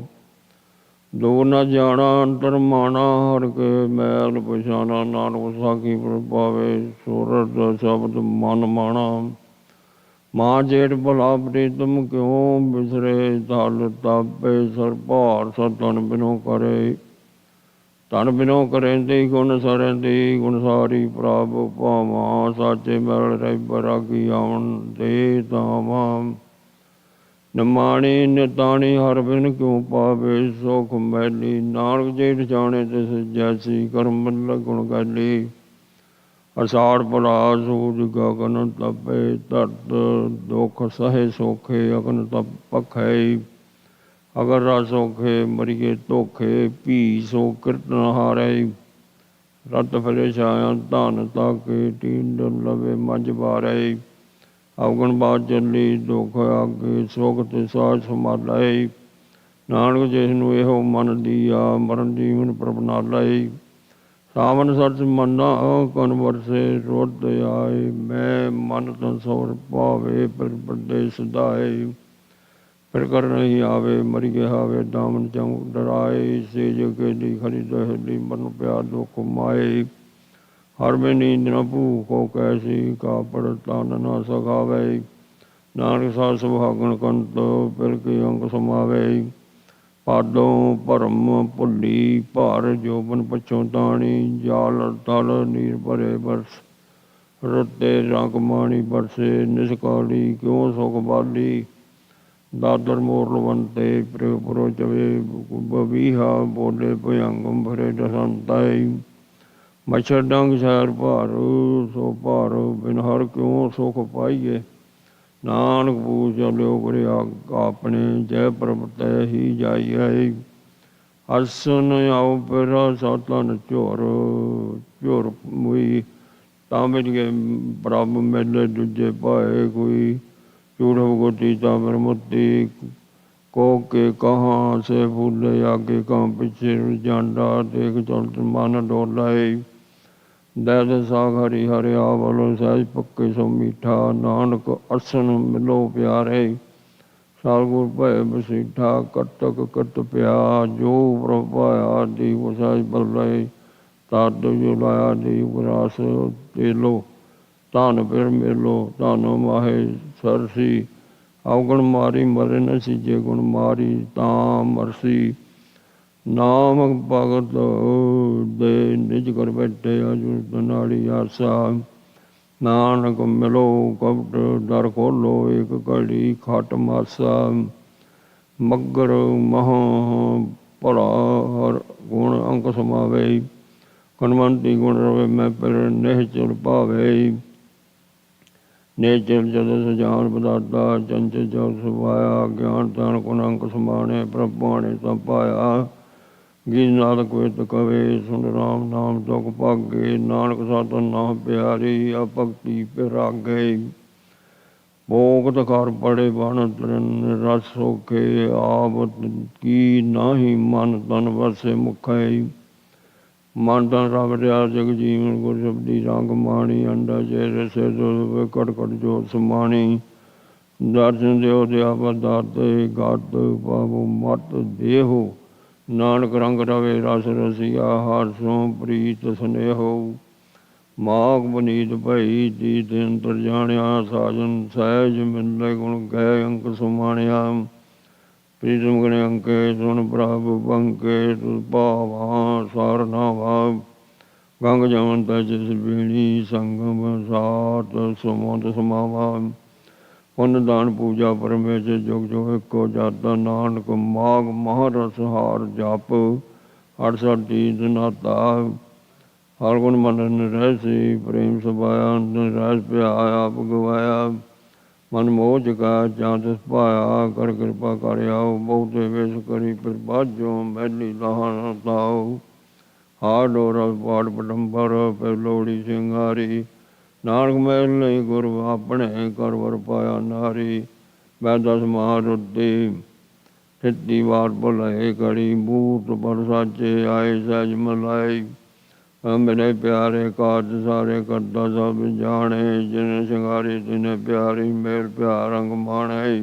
ਦੋ ਨ ਜਾਣਾ ਅੰਤਰ ਮਾਣਾ ਹਰ ਕੇ ਮੈਲ ਪਛਾਣਾ ਨਾਨਕ ਸਾਖੀ ਪ੍ਰਭਾਵੇ ਸੂਰਤ ਸ਼ਬਦ ਮਨ ਮਾਣਾ ਮਾਂ ਜੇਠ ਭਲਾ ਪ੍ਰੀਤਮ ਕਿਉਂ ਬਿਸਰੇ ਧਲ ਤਾਪੇ ਸਰ ਭਾਰ ਸਤਨ ਬਿਨੋ ਕਰੇ ਧਨ ਬਿਨੋ ਕਰੇਂਦੀ ਗੁਣ ਸਰੇਂਦੀ ਗੁਣ ਸਾਰੀ ਪ੍ਰਭ ਭਾਵਾਂ ਸਾਚੇ ਮਿਲ ਰਹਿ ਬਰਾਗੀ ਆਉਣ ਦੇ ਤਾਵਾਂ ਨਮਾਣੀ ਨਿਤਾਣੀ ਹਰ ਬਿਨ ਕਿਉਂ ਪਾਵੇ ਸੁਖ ਮੈਲੀ ਨਾਨਕ ਜੇਠ ਜਾਣੇ ਤਿਸ ਜੈਸੀ ਕਰਮ ਲਗੁਣ ਗਾਲੀ ਅਸਾੜ ਭਲਾ ਸੂਜ ਗਗਨ ਤਪੇ ਧਰਤ ਦੁਖ ਸਹੇ ਸੋਖੇ ਅਗਨ ਤਪ ਪਖੈ ਅਗਰ ਰਾ ਸੋਖੇ ਮਰੀਏ ਧੋਖੇ ਭੀ ਸੋ ਕਿਰਤਨ ਹਾਰੇ ਰਤ ਫਲੇ ਛਾਇਆ ਧਨ ਤਾਕੇ ਟੀਂਡ ਲਵੇ ਮੰਝ ਬਾਰੇ ਅਵਗਣ ਬਾਦ ਚੱਲੀ ਦੁਖ ਆਗੇ ਸੋਖ ਤੇ ਸਾਜ ਸੰਭਾਲੇ ਨਾਨਕ ਜਿਸ ਨੂੰ ਇਹੋ ਮਨ ਦੀਆ ਮਰਨ ਜੀਵਨ ਪ੍ਰਭ ਨਾਲੇ ਸਾਵਨ ਸਚ ਮੰਨਾ ਕਨ ਵਰਸੇ ਰੁੱਧ ਆਏ ਮੈਂ ਮਨ ਤਨ ਸੋਰ ਪਾਵੇ ਪਰ ਵੱਡੇ ਸਦਾਏ ਫਿਰ ਕਰ ਨਹੀਂ ਆਵੇ ਮਰੀ ਗਿਆ ਹਾਵੇ ਦਾਮਨ ਚਉ ਡਰਾਏ ਸੇ ਜਗੇ ਦੀ ਖਰੀ ਦਹਲੀ ਮਨ ਪਿਆਰ ਦੁਖ ਮਾਏ ਹਰ ਮੇ ਨੀਂਦ ਨ ਭੂਖੋ ਕੈਸੀ ਕਾਪੜ ਤਨ ਨ ਸਖਾਵੇ ਨਾਨਕ ਸਾਧ ਸੁਭਾਗਣ ਕੰਤ ਫਿਰ ਕੇ ਅੰਗ ਸਮਾਵੇ ਪਾਦੋਂ ਭਰਮ ਭੁੱਲੀ ਭਾਰ ਜੋਬਨ ਪਛੋਂ ਤਾਣੀ ਜਾਲ ਤਲ ਨੀਰ ਭਰੇ ਬਰਸ ਰੁੱਤੇ ਰੰਗ ਮਾਣੀ ਬਰਸੇ ਨਿਸਕਾਲੀ ਕਿਉਂ ਸੁਖ ਬਾਲੀ ਦਾਦਰ ਮੋਰ ਲਵੰਤੇ ਪ੍ਰੇਮ ਪੁਰੋ ਚਵੇ ਬਵੀਹਾ ਬੋਲੇ ਭਯੰਗਮ ਭਰੇ ਦਸੰਤਾਈ ਮੱਛਰ ਡੰਗ ਸ਼ਹਿਰ ਭਾਰੂ ਸੋ ਭਾਰੂ ਬਿਨ ਹਰ ਕਿਉਂ ਸੁਖ ਪਾਈਏ ਨਾਨਕ ਪੂਜ ਲਿਓ ਗੁਰੇ ਆਪਣੇ ਜੈ ਪ੍ਰਭ ਤੈ ਹੀ ਜਾਈਏ ਹਸਨ ਆਉ ਪਰਾ ਸਤਨ ਝੋਰ ਝੋਰ ਮੁਈ ਤਾਂ ਮਿਲ ਗਏ ਪ੍ਰਭ ਮੇਲੇ ਦੂਜੇ ਪਾਏ ਕੋਈ चूढ़ गोटी तामर मोती को के कहाँ से फूले आगे कहाँ पीछे जांडा देख चलत मन डोलाए दैद साग हरी हरे आवलो सहज पक्के सो मीठा नानक असन मिलो प्यारे ਸਤਿਗੁਰ ਭੈ ਬਸੀਠਾ ਕਟਕ ਕਟ ਪਿਆ ਜੋ ਪ੍ਰਭ ਪਾਇਆ ਦੀ ਵਸਾਈ ਬਲੈ ਤਦ ਜੋ ਲਾਇਆ ਦੀ ਵਿਰਾਸ ਤੇਲੋ ਧਨ ਫਿਰ ਮੇਲੋ ਧਨ ਮਾਹੇ ਸਰਸੀ ਅਵਗੁਣ ਮਾਰੀ ਮਰੇ ਨ ਸੀਜੇ ਗੁਣ ਮਾਰੀ ਤਾਂ ਮਰਸੀ ਨਾਮ ਭਗਤ ਦੇ ਨਿਜ ਕਰ ਬੈਠੇ ਅਜੁ ਨਾੜੀ ਆਸਾ ਨਾਨਕ ਮਿਲੋ ਕਪਟ ਦਰ ਖੋਲੋ ਇੱਕ ਘੜੀ ਖਟ ਮਾਸਾ ਮੱਗਰ ਮਹ ਭਲਾ ਹਰ ਗੁਣ ਅੰਕ ਸਮਾਵੇ ਕਨਵੰਤੀ ਗੁਣ ਰਵੇ ਮੈਂ ਪਰ ਨਹਿ ਚਲ ਭਾਵੇ ਨੇ ਚਲ ਜਦ ਸਜਾਨ ਬਦਾਤਾ ਚੰਚ ਜਲ ਸੁਭਾਇਆ ਗਿਆਨ ਤਾਨ ਗੁਣ ਅੰਕ ਸਮਾਣੇ ਪ੍ਰਭਾਣੇ ਸਭ ਪਾਇਆ ਗੀਤ ਨਾਦ ਕੋਇਤ ਕਵੇ ਸੁਣ ਰਾਮ ਨਾਮ ਦੁਖ ਭਾਗੇ ਨਾਨਕ ਸਾਧਨ ਨਾਮ ਪਿਆਰੀ ਆ ਭਗਤੀ ਪਿਰਾਗੇ ਭੋਗਤ ਕਰ ਪੜੇ ਬਣ ਤਰਨ ਰਸ ਸੋਖੇ ਆਪ ਕੀ ਨਾਹੀ ਮਨ ਤਨ ਵਸੇ ਮੁਖੈ ਮਨ ਤਨ ਰਵ ਰਿਆ ਜਗ ਜੀਵਨ ਗੁਰ ਸ਼ਬਦੀ ਰੰਗ ਮਾਣੀ ਅੰਡਾ ਜੇ ਰਸੇ ਜੋ ਕਟ ਕਟ ਜੋ ਸਮਾਣੀ ਦਰਸ਼ਨ ਦਿਓ ਦਿਆ ਬਦਾਤੇ ਗਤ ਬਾਬੂ ਮਤ ਦੇਹੋ ਨਾਨਕ ਰੰਗ ਰਵੇ ਰਸ ਰਸੀਆ ਹਰ ਸੋਂ ਪ੍ਰੀਤ ਸਨੇਹੋ ਮਾਗ ਬਨੀਤ ਭਈ ਦੀ ਦਿਨ ਤਰ ਜਾਣਿਆ ਸਾਜਨ ਸਹਿਜ ਮਿਲੇ ਗੁਣ ਗਏ ਅੰਕ ਸੁਮਾਣਿਆ ਪ੍ਰੀਤਮ ਗਣ ਅੰਕੇ ਸੁਣ ਪ੍ਰਭ ਬੰਕੇ ਭਾਵਾ ਸਾਰ ਨਾਵਾ ਗੰਗ ਜਮਨ ਤਜਿਸ ਬੀਣੀ ਸੰਗਮ ਸਾਤ ਸਮੁੰਦ ਸਮਾਵਾ ਪੁੰਨ ਦਾਨ ਪੂਜਾ ਪਰਮੇਸ਼ਰ ਜੁਗ ਜੁਗ ਇੱਕੋ ਜਾਤਾ ਨਾਨਕ ਮਾਗ ਮਹਾਰਸ ਹਾਰ ਜਪ 68 ਦੀਦ ਨਾਤਾ ਹਰ ਗੁਣ ਮੰਨਨ ਰਹਿ ਸੀ ਪ੍ਰੇਮ ਸੁਭਾਇਆ ਰਹਿ ਪਿਆ ਆਪ ਗਵਾਇਆ ਮਨ ਮੋਹ ਜਗਾ ਜਾਂ ਤਿਸ ਪਾਇਆ ਕਰ ਕਿਰਪਾ ਕਰ ਆਓ ਬਹੁਤੇ ਵੇਸ ਕਰੀ ਫਿਰ ਬਾਝੋ ਮੈਲੀ ਲਾਹਣ ਤਾਓ ਹਾਰ ਡੋਰ ਪਾੜ ਪਟੰਬਰ ਫਿਰ ਲੋੜੀ ਸਿੰਘਾਰੀ ਨਾਨਕ ਮੈਲ ਨਹੀਂ ਗੁਰ ਆਪਣੇ ਕਰ ਵਰ ਪਾਇਆ ਨਾਰੀ ਮੈਂ ਦਸ ਮਹਾਰੁੱਦੀ ਠਿੱਤੀ ਵਾਰ ਬੁਲਾਏ ਕੜੀ ਬੂਟ ਪਰ ਸਾਚੇ ਆਏ ਸਹਿਜ ਮਲਾਈ ਮੇਰੇ ਪਿਆਰੇ ਕਾਜ ਸਾਰੇ ਕਰਦਾ ਸਭ ਜਾਣੇ ਜਿਨ ਸ਼ਿੰਗਾਰੀ ਤਿਨ ਪਿਆਰੀ ਮੇਲ ਪਿਆਰ ਰੰਗ ਮਾਣੇ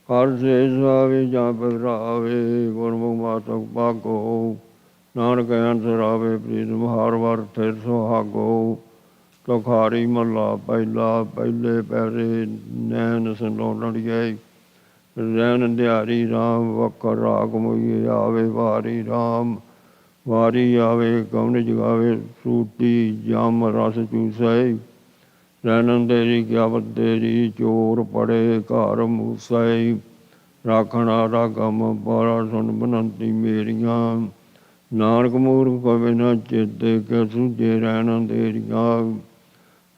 ਹਰ ਸੇ ਸੁਆਵੀ ਜਾਂ ਬਿਰਾਵੇ ਗੁਰਮੁਖ ਮਾਤਕ ਭਾਗੋ ਨਾਨਕ ਅੰਤਰ ਆਵੇ ਪ੍ਰੀਤਮ ਹਾਰ ਵਰ ਥਿਰ ਸੁਹਾਗੋ ਤੁਖਾਰੀ ਮਹਲਾ ਪਹਿਲਾ ਪਹਿਲੇ ਪੈਰੇ ਨੈਣ ਸੰਲੋੜੀਏ ਰੈਣ ਦਿਹਾੜੀ ਰਾਮ ਵਕਰ ਰਾਗ ਮੋਈਏ ਆਵੇ ਵਾਰੀ ਰਾਮ ਵਾਰੀ ਆਵੇ ਕਵਨ ਜਗਾਵੇ ਸੂਟੀ ਜਮ ਰਸ ਚੂਸੈ ਰੈਣ ਤੇਰੀ ਗਿਆਵਤ ਤੇਰੀ ਚੋਰ ਪੜੇ ਘਰ ਮੂਸੈ ਰਾਖਣਾ ਰਾਗਮ ਪਾਰਾ ਸੁਣ ਬਨੰਤੀ ਮੇਰੀਆਂ ਨਾਨਕ ਮੂਰਖ ਕਵੇ ਨਾ ਚੇਤੇ ਕਿ ਸੁਝੇ ਰਹਿਣ ਤੇਰੀਆਂ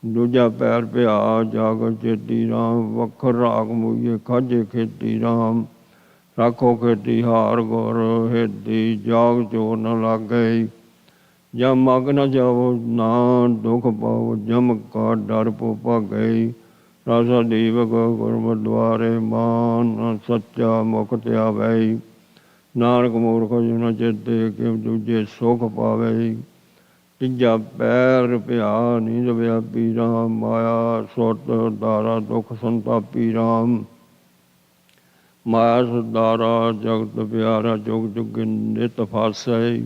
ਦੂਜਾ ਪੈਰ ਪਿਆ ਜਾਗ ਚੇਤੀ ਰਾਮ ਵਖਰ ਰਾਗ ਮੂਈਏ ਖਾਜੇ ਖੇਤੀ ਰਾਮ ਰਾਖੋ ਖੇਤੀ ਹਾਰ ਗੁਰ ਹਿਰਦੀ ਜਾਗ ਚੋਰ ਨ ਲਾਗੇ ਜਮ ਮਗ ਨ ਜਾਵੋ ਨਾ ਦੁਖ ਪਾਵੋ ਜਮ ਕਾ ਡਰ ਪੋ ਭਾਗੇ ਰਾਸਾ ਦੀਵਕ ਗੁਰਮਤਿ ਦੁਆਰੇ ਮਾਨ ਸੱਚਾ ਮੁਖ ਧਿਆਵੈ ਨਾਨਕ ਮੂਰਖ ਜਿਨ ਚੇਤੇ ਕਿ ਦੂਜੇ ਸੁਖ ਪਾਵੇ ਤੀਜਾ ਪੈਰ ਪਿਆ ਨੀਂਦ ਵਿਆਪੀ ਰਾਮ ਮਾਇਆ ਸੁਰਤ ਦਾਰਾ ਦੁਖ ਸੰਤਾਪੀ ਰਾਮ ਮਾਇਆ ਸੁਦਾਰਾ ਜਗਤ ਪਿਆਰਾ ਜੁਗ ਜੁਗ ਨਿਤ ਫਾਸੈ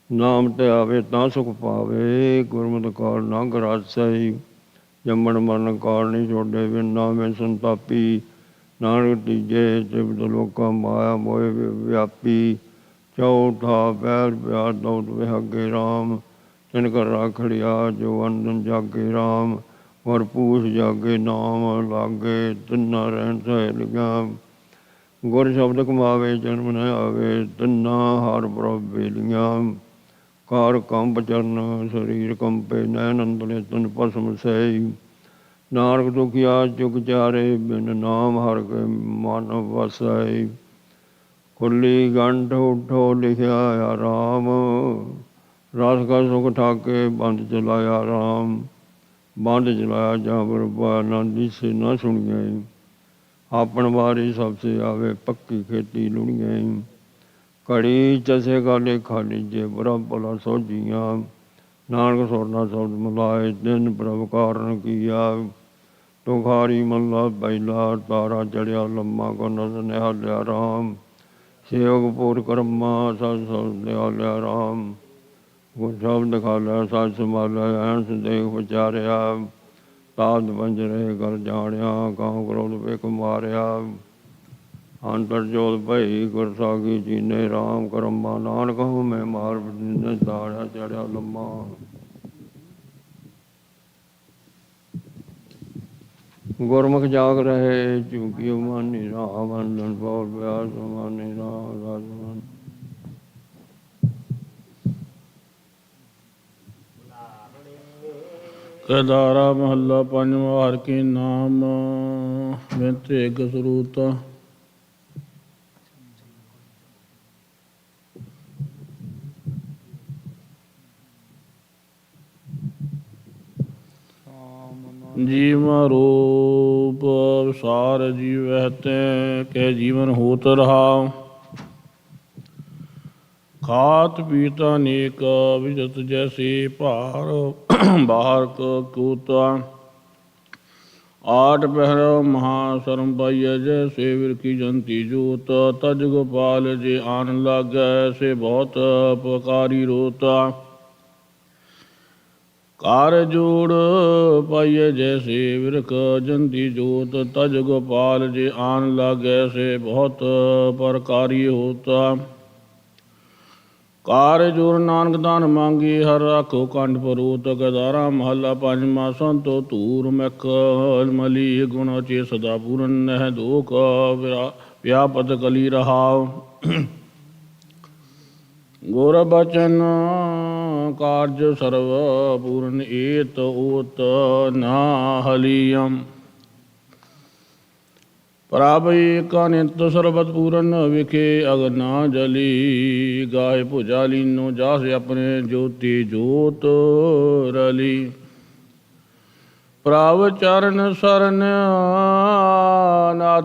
ਨਾਮ ਤੇ ਆਵੇ ਤਾਂ ਸੁਖ ਪਾਵੇ ਗੁਰਮਤਿ ਕਾਲ ਨਾ ਗਰਾਸੈ ਜੰਮਣ ਮਰਨ ਕਾਲ ਨਹੀਂ ਛੋਡੇ ਬਿਨ ਨਾਮੇ ਸੰਤਾਪੀ ਨਾਨਕ ਤੀਜੇ ਤਿਵਤ ਲੋਕਾਂ ਮਾਇਆ ਮੋਹ ਵਿਆਪੀ ਚੌਥਾ ਪੈਰ ਪਿਆ ਦੌਤ ਵਿਹਾਗੇ ਰਾਮ ਤਿਨ ਕਰ ਰਾਖੜਿਆ ਜੋ ਅੰਦਨ ਜਾਗੇ ਰਾਮ ਵਰ ਪੂਛ ਜਾਗੇ ਨਾਮ ਲਾਗੇ ਤਿੰਨਾ ਰਹਿਣ ਸਹੇਲੀਆਂ ਗੁਰ ਸ਼ਬਦ ਕਮਾਵੇ ਜਨਮ ਨ ਆਵੇ ਤਿੰਨਾ ਹਰ ਪ੍ਰਭ ਬੇਲੀਆਂ ਕਾਰ ਕੰਬ ਚਰਨ ਸਰੀਰ ਕੰਪੇ ਨੈਣ ਅੰਦਲੇ ਤਨ ਭਸਮ ਸੈ ਨਾਨਕ ਦੁਖੀਆ ਜੁਗ ਚਾਰੇ ਬਿਨ ਨਾਮ ਹਰ ਕੇ ਮਨ ਵਸੈ ਕੁੱਲੀ ਗੰਢ ਉਠੋ ਲਿਖਿਆ ਆ ਰਾਮ ਰਸ ਕਾ ਸੁਖ ਠਾਕੇ ਬੰਦ ਚਲਾਇਆ ਰਾਮ ਬੰਦ ਚਲਾਇਆ ਜਾਂ ਬਰਬਾ ਨਾ ਦਿਸੇ ਨਾ ਸੁਣੀਏ ਆਪਣ ਵਾਰੀ ਸਭ ਸੇ ਆਵੇ ਪੱਕੀ ਖੇਤੀ ਲੁਣੀਏ ਘੜੀ ਚਸੇ ਗਾਲੇ ਖਾਲੀ ਜੇ ਬਰਾ ਭਲਾ ਸੋਝੀਆਂ ਨਾਨਕ ਸੋਰਨਾ ਸ਼ਬਦ ਮਿਲਾਏ ਦਿਨ ਪ੍ਰਭ ਕਾਰਨ ਕੀਆ ਤੁਖਾਰੀ ਮੱਲਾ ਪਹਿਲਾ ਤਾਰਾ ਚੜਿਆ ਲੰਮਾ ਕੋ ਨਦਰ ਨਿਹਾਲਿਆ ਰਾਮ ਸੇਵਕ ਪੂਰ ਕਰਮਾ ਸਤ ਸਤ ਨਿਹਾਲਿਆ ਰਾਮ ਗੁਰ ਸ਼ਬਦ ਖਾਲਿਆ ਸਤ ਸੰਭਾਲਿਆ ਐਨ ਸੰਦੇਹ ਵਿਚਾਰਿਆ ਤਾਦ ਬੰਜਰੇ ਕਰ ਜਾਣਿਆ ਕਾਮ ਕ੍ਰੋਧ ਵੇਖ ਮਾਰਿਆ ਅੰਤਰ ਜੋਤ ਭਈ ਗੁਰ ਸਾਗੀ ਜੀਨੇ ਰਾਮ ਕਰਮਾ ਨਾਨਕ ਹਉ ਮੈਂ ਮਾਰ ਬਿੰਦ ਤਾਰਾ ਚੜਿਆ ਲੰਮਾ। ਗੁਰਮੁਖ ਜਾਗ ਰਹੇ ਝੂਕੀ ਮਾਨੀ ਰਾਮ ਅੰਦਨ ਬੋਲ ਬਿਆਸ ਮਾਨੀ ਰਾਮ ਰਾਜਮਾਨ। ਕੇਦਾਰਾ ਮਹੱਲਾ ਪੰਜਵਾਂ। ਹਰਿ ਕੇ ਨਾਮ ਬਿਨਤ ਏਕ ਸਰੂਤ। ਜੀਵ ਰੂਪ ਵਿਸਾਰ ਜੀਵਹਿ ਤੈ ਕਹਿ ਜੀਵਨ ਹੋਤ ਰਹਾਉ। ਖਾਤ ਪੀਤ ਅਨੇਕ ਵਿਜਤ ਜੈਸੇ ਭਾਰ ਬਾਹਰ ਕੂਤਾ। ਆਠ ਪਹਿਰ ਮਹਾ ਸ਼ਰਮ ਪਾਈਐ ਜੈਸੇ ਵਿਰ ਕੀ ਜੰਤੀ ਜੋਤ। ਤਜ ਗੋਪਾਲ ਜੇ ਆਨ ਲਾਗੈ ਸੇ ਬਹੁਤ ਪਕਾਰੀ ਰੋਤਾ। ਕਾਰ ਜੋੜ ਪਾਈਏ ਜੈਸੇ ਵਿਰਖ ਜੰਤੀ ਜੋਤ। ਤਜ ਗੋਪਾਲ ਜੇ ਆਨ ਲਾਗੈ ਸੇ ਬਹੁਤ ਪ੍ਰਕਾਰੀ ਹੋਤਾ। ਕਾਰ ਜੋਰ ਨਾਨਕ ਦਾਨ ਮੰਗੀ ਹਰ ਰਾਖੋ ਕੰਠ ਪਰੋਤ। ਗਦਾਰਾ ਮਹੱਲਾ ਪੰਜਵਾਂ। ਸੰਤੋ ਧੂਰ ਮਖ ਮਲੀ ਗੁਣ ਚੇ ਸਦਾ ਪੂਰਨ ਨਹਿ ਦੋਖ ਵਿਆਪਤ ਕਲੀ ਰਹਾਉ। ਗੁਰ ਬਚਨ ਕਾਰਜ ਸਰਵ ਪੂਰਨ ਏਤ ਓਤ ਨਾ ਹਲੀਅਮ। ਪ੍ਰਭ ਏਕ ਨਿਤ ਸਰਬਤ ਪੂਰਨ ਵਿਖੇ ਅਗਨਾ ਜਲੀ। ਗਾਏ ਭੁਜਾ ਲੀਨੋ ਜਾਸ ਆਪਣੇ ਜੋਤੀ ਜੋਤ ਰਲੀ। ਪ੍ਰਭ ਚਰਨ ਸਰਨ ਨਾਥ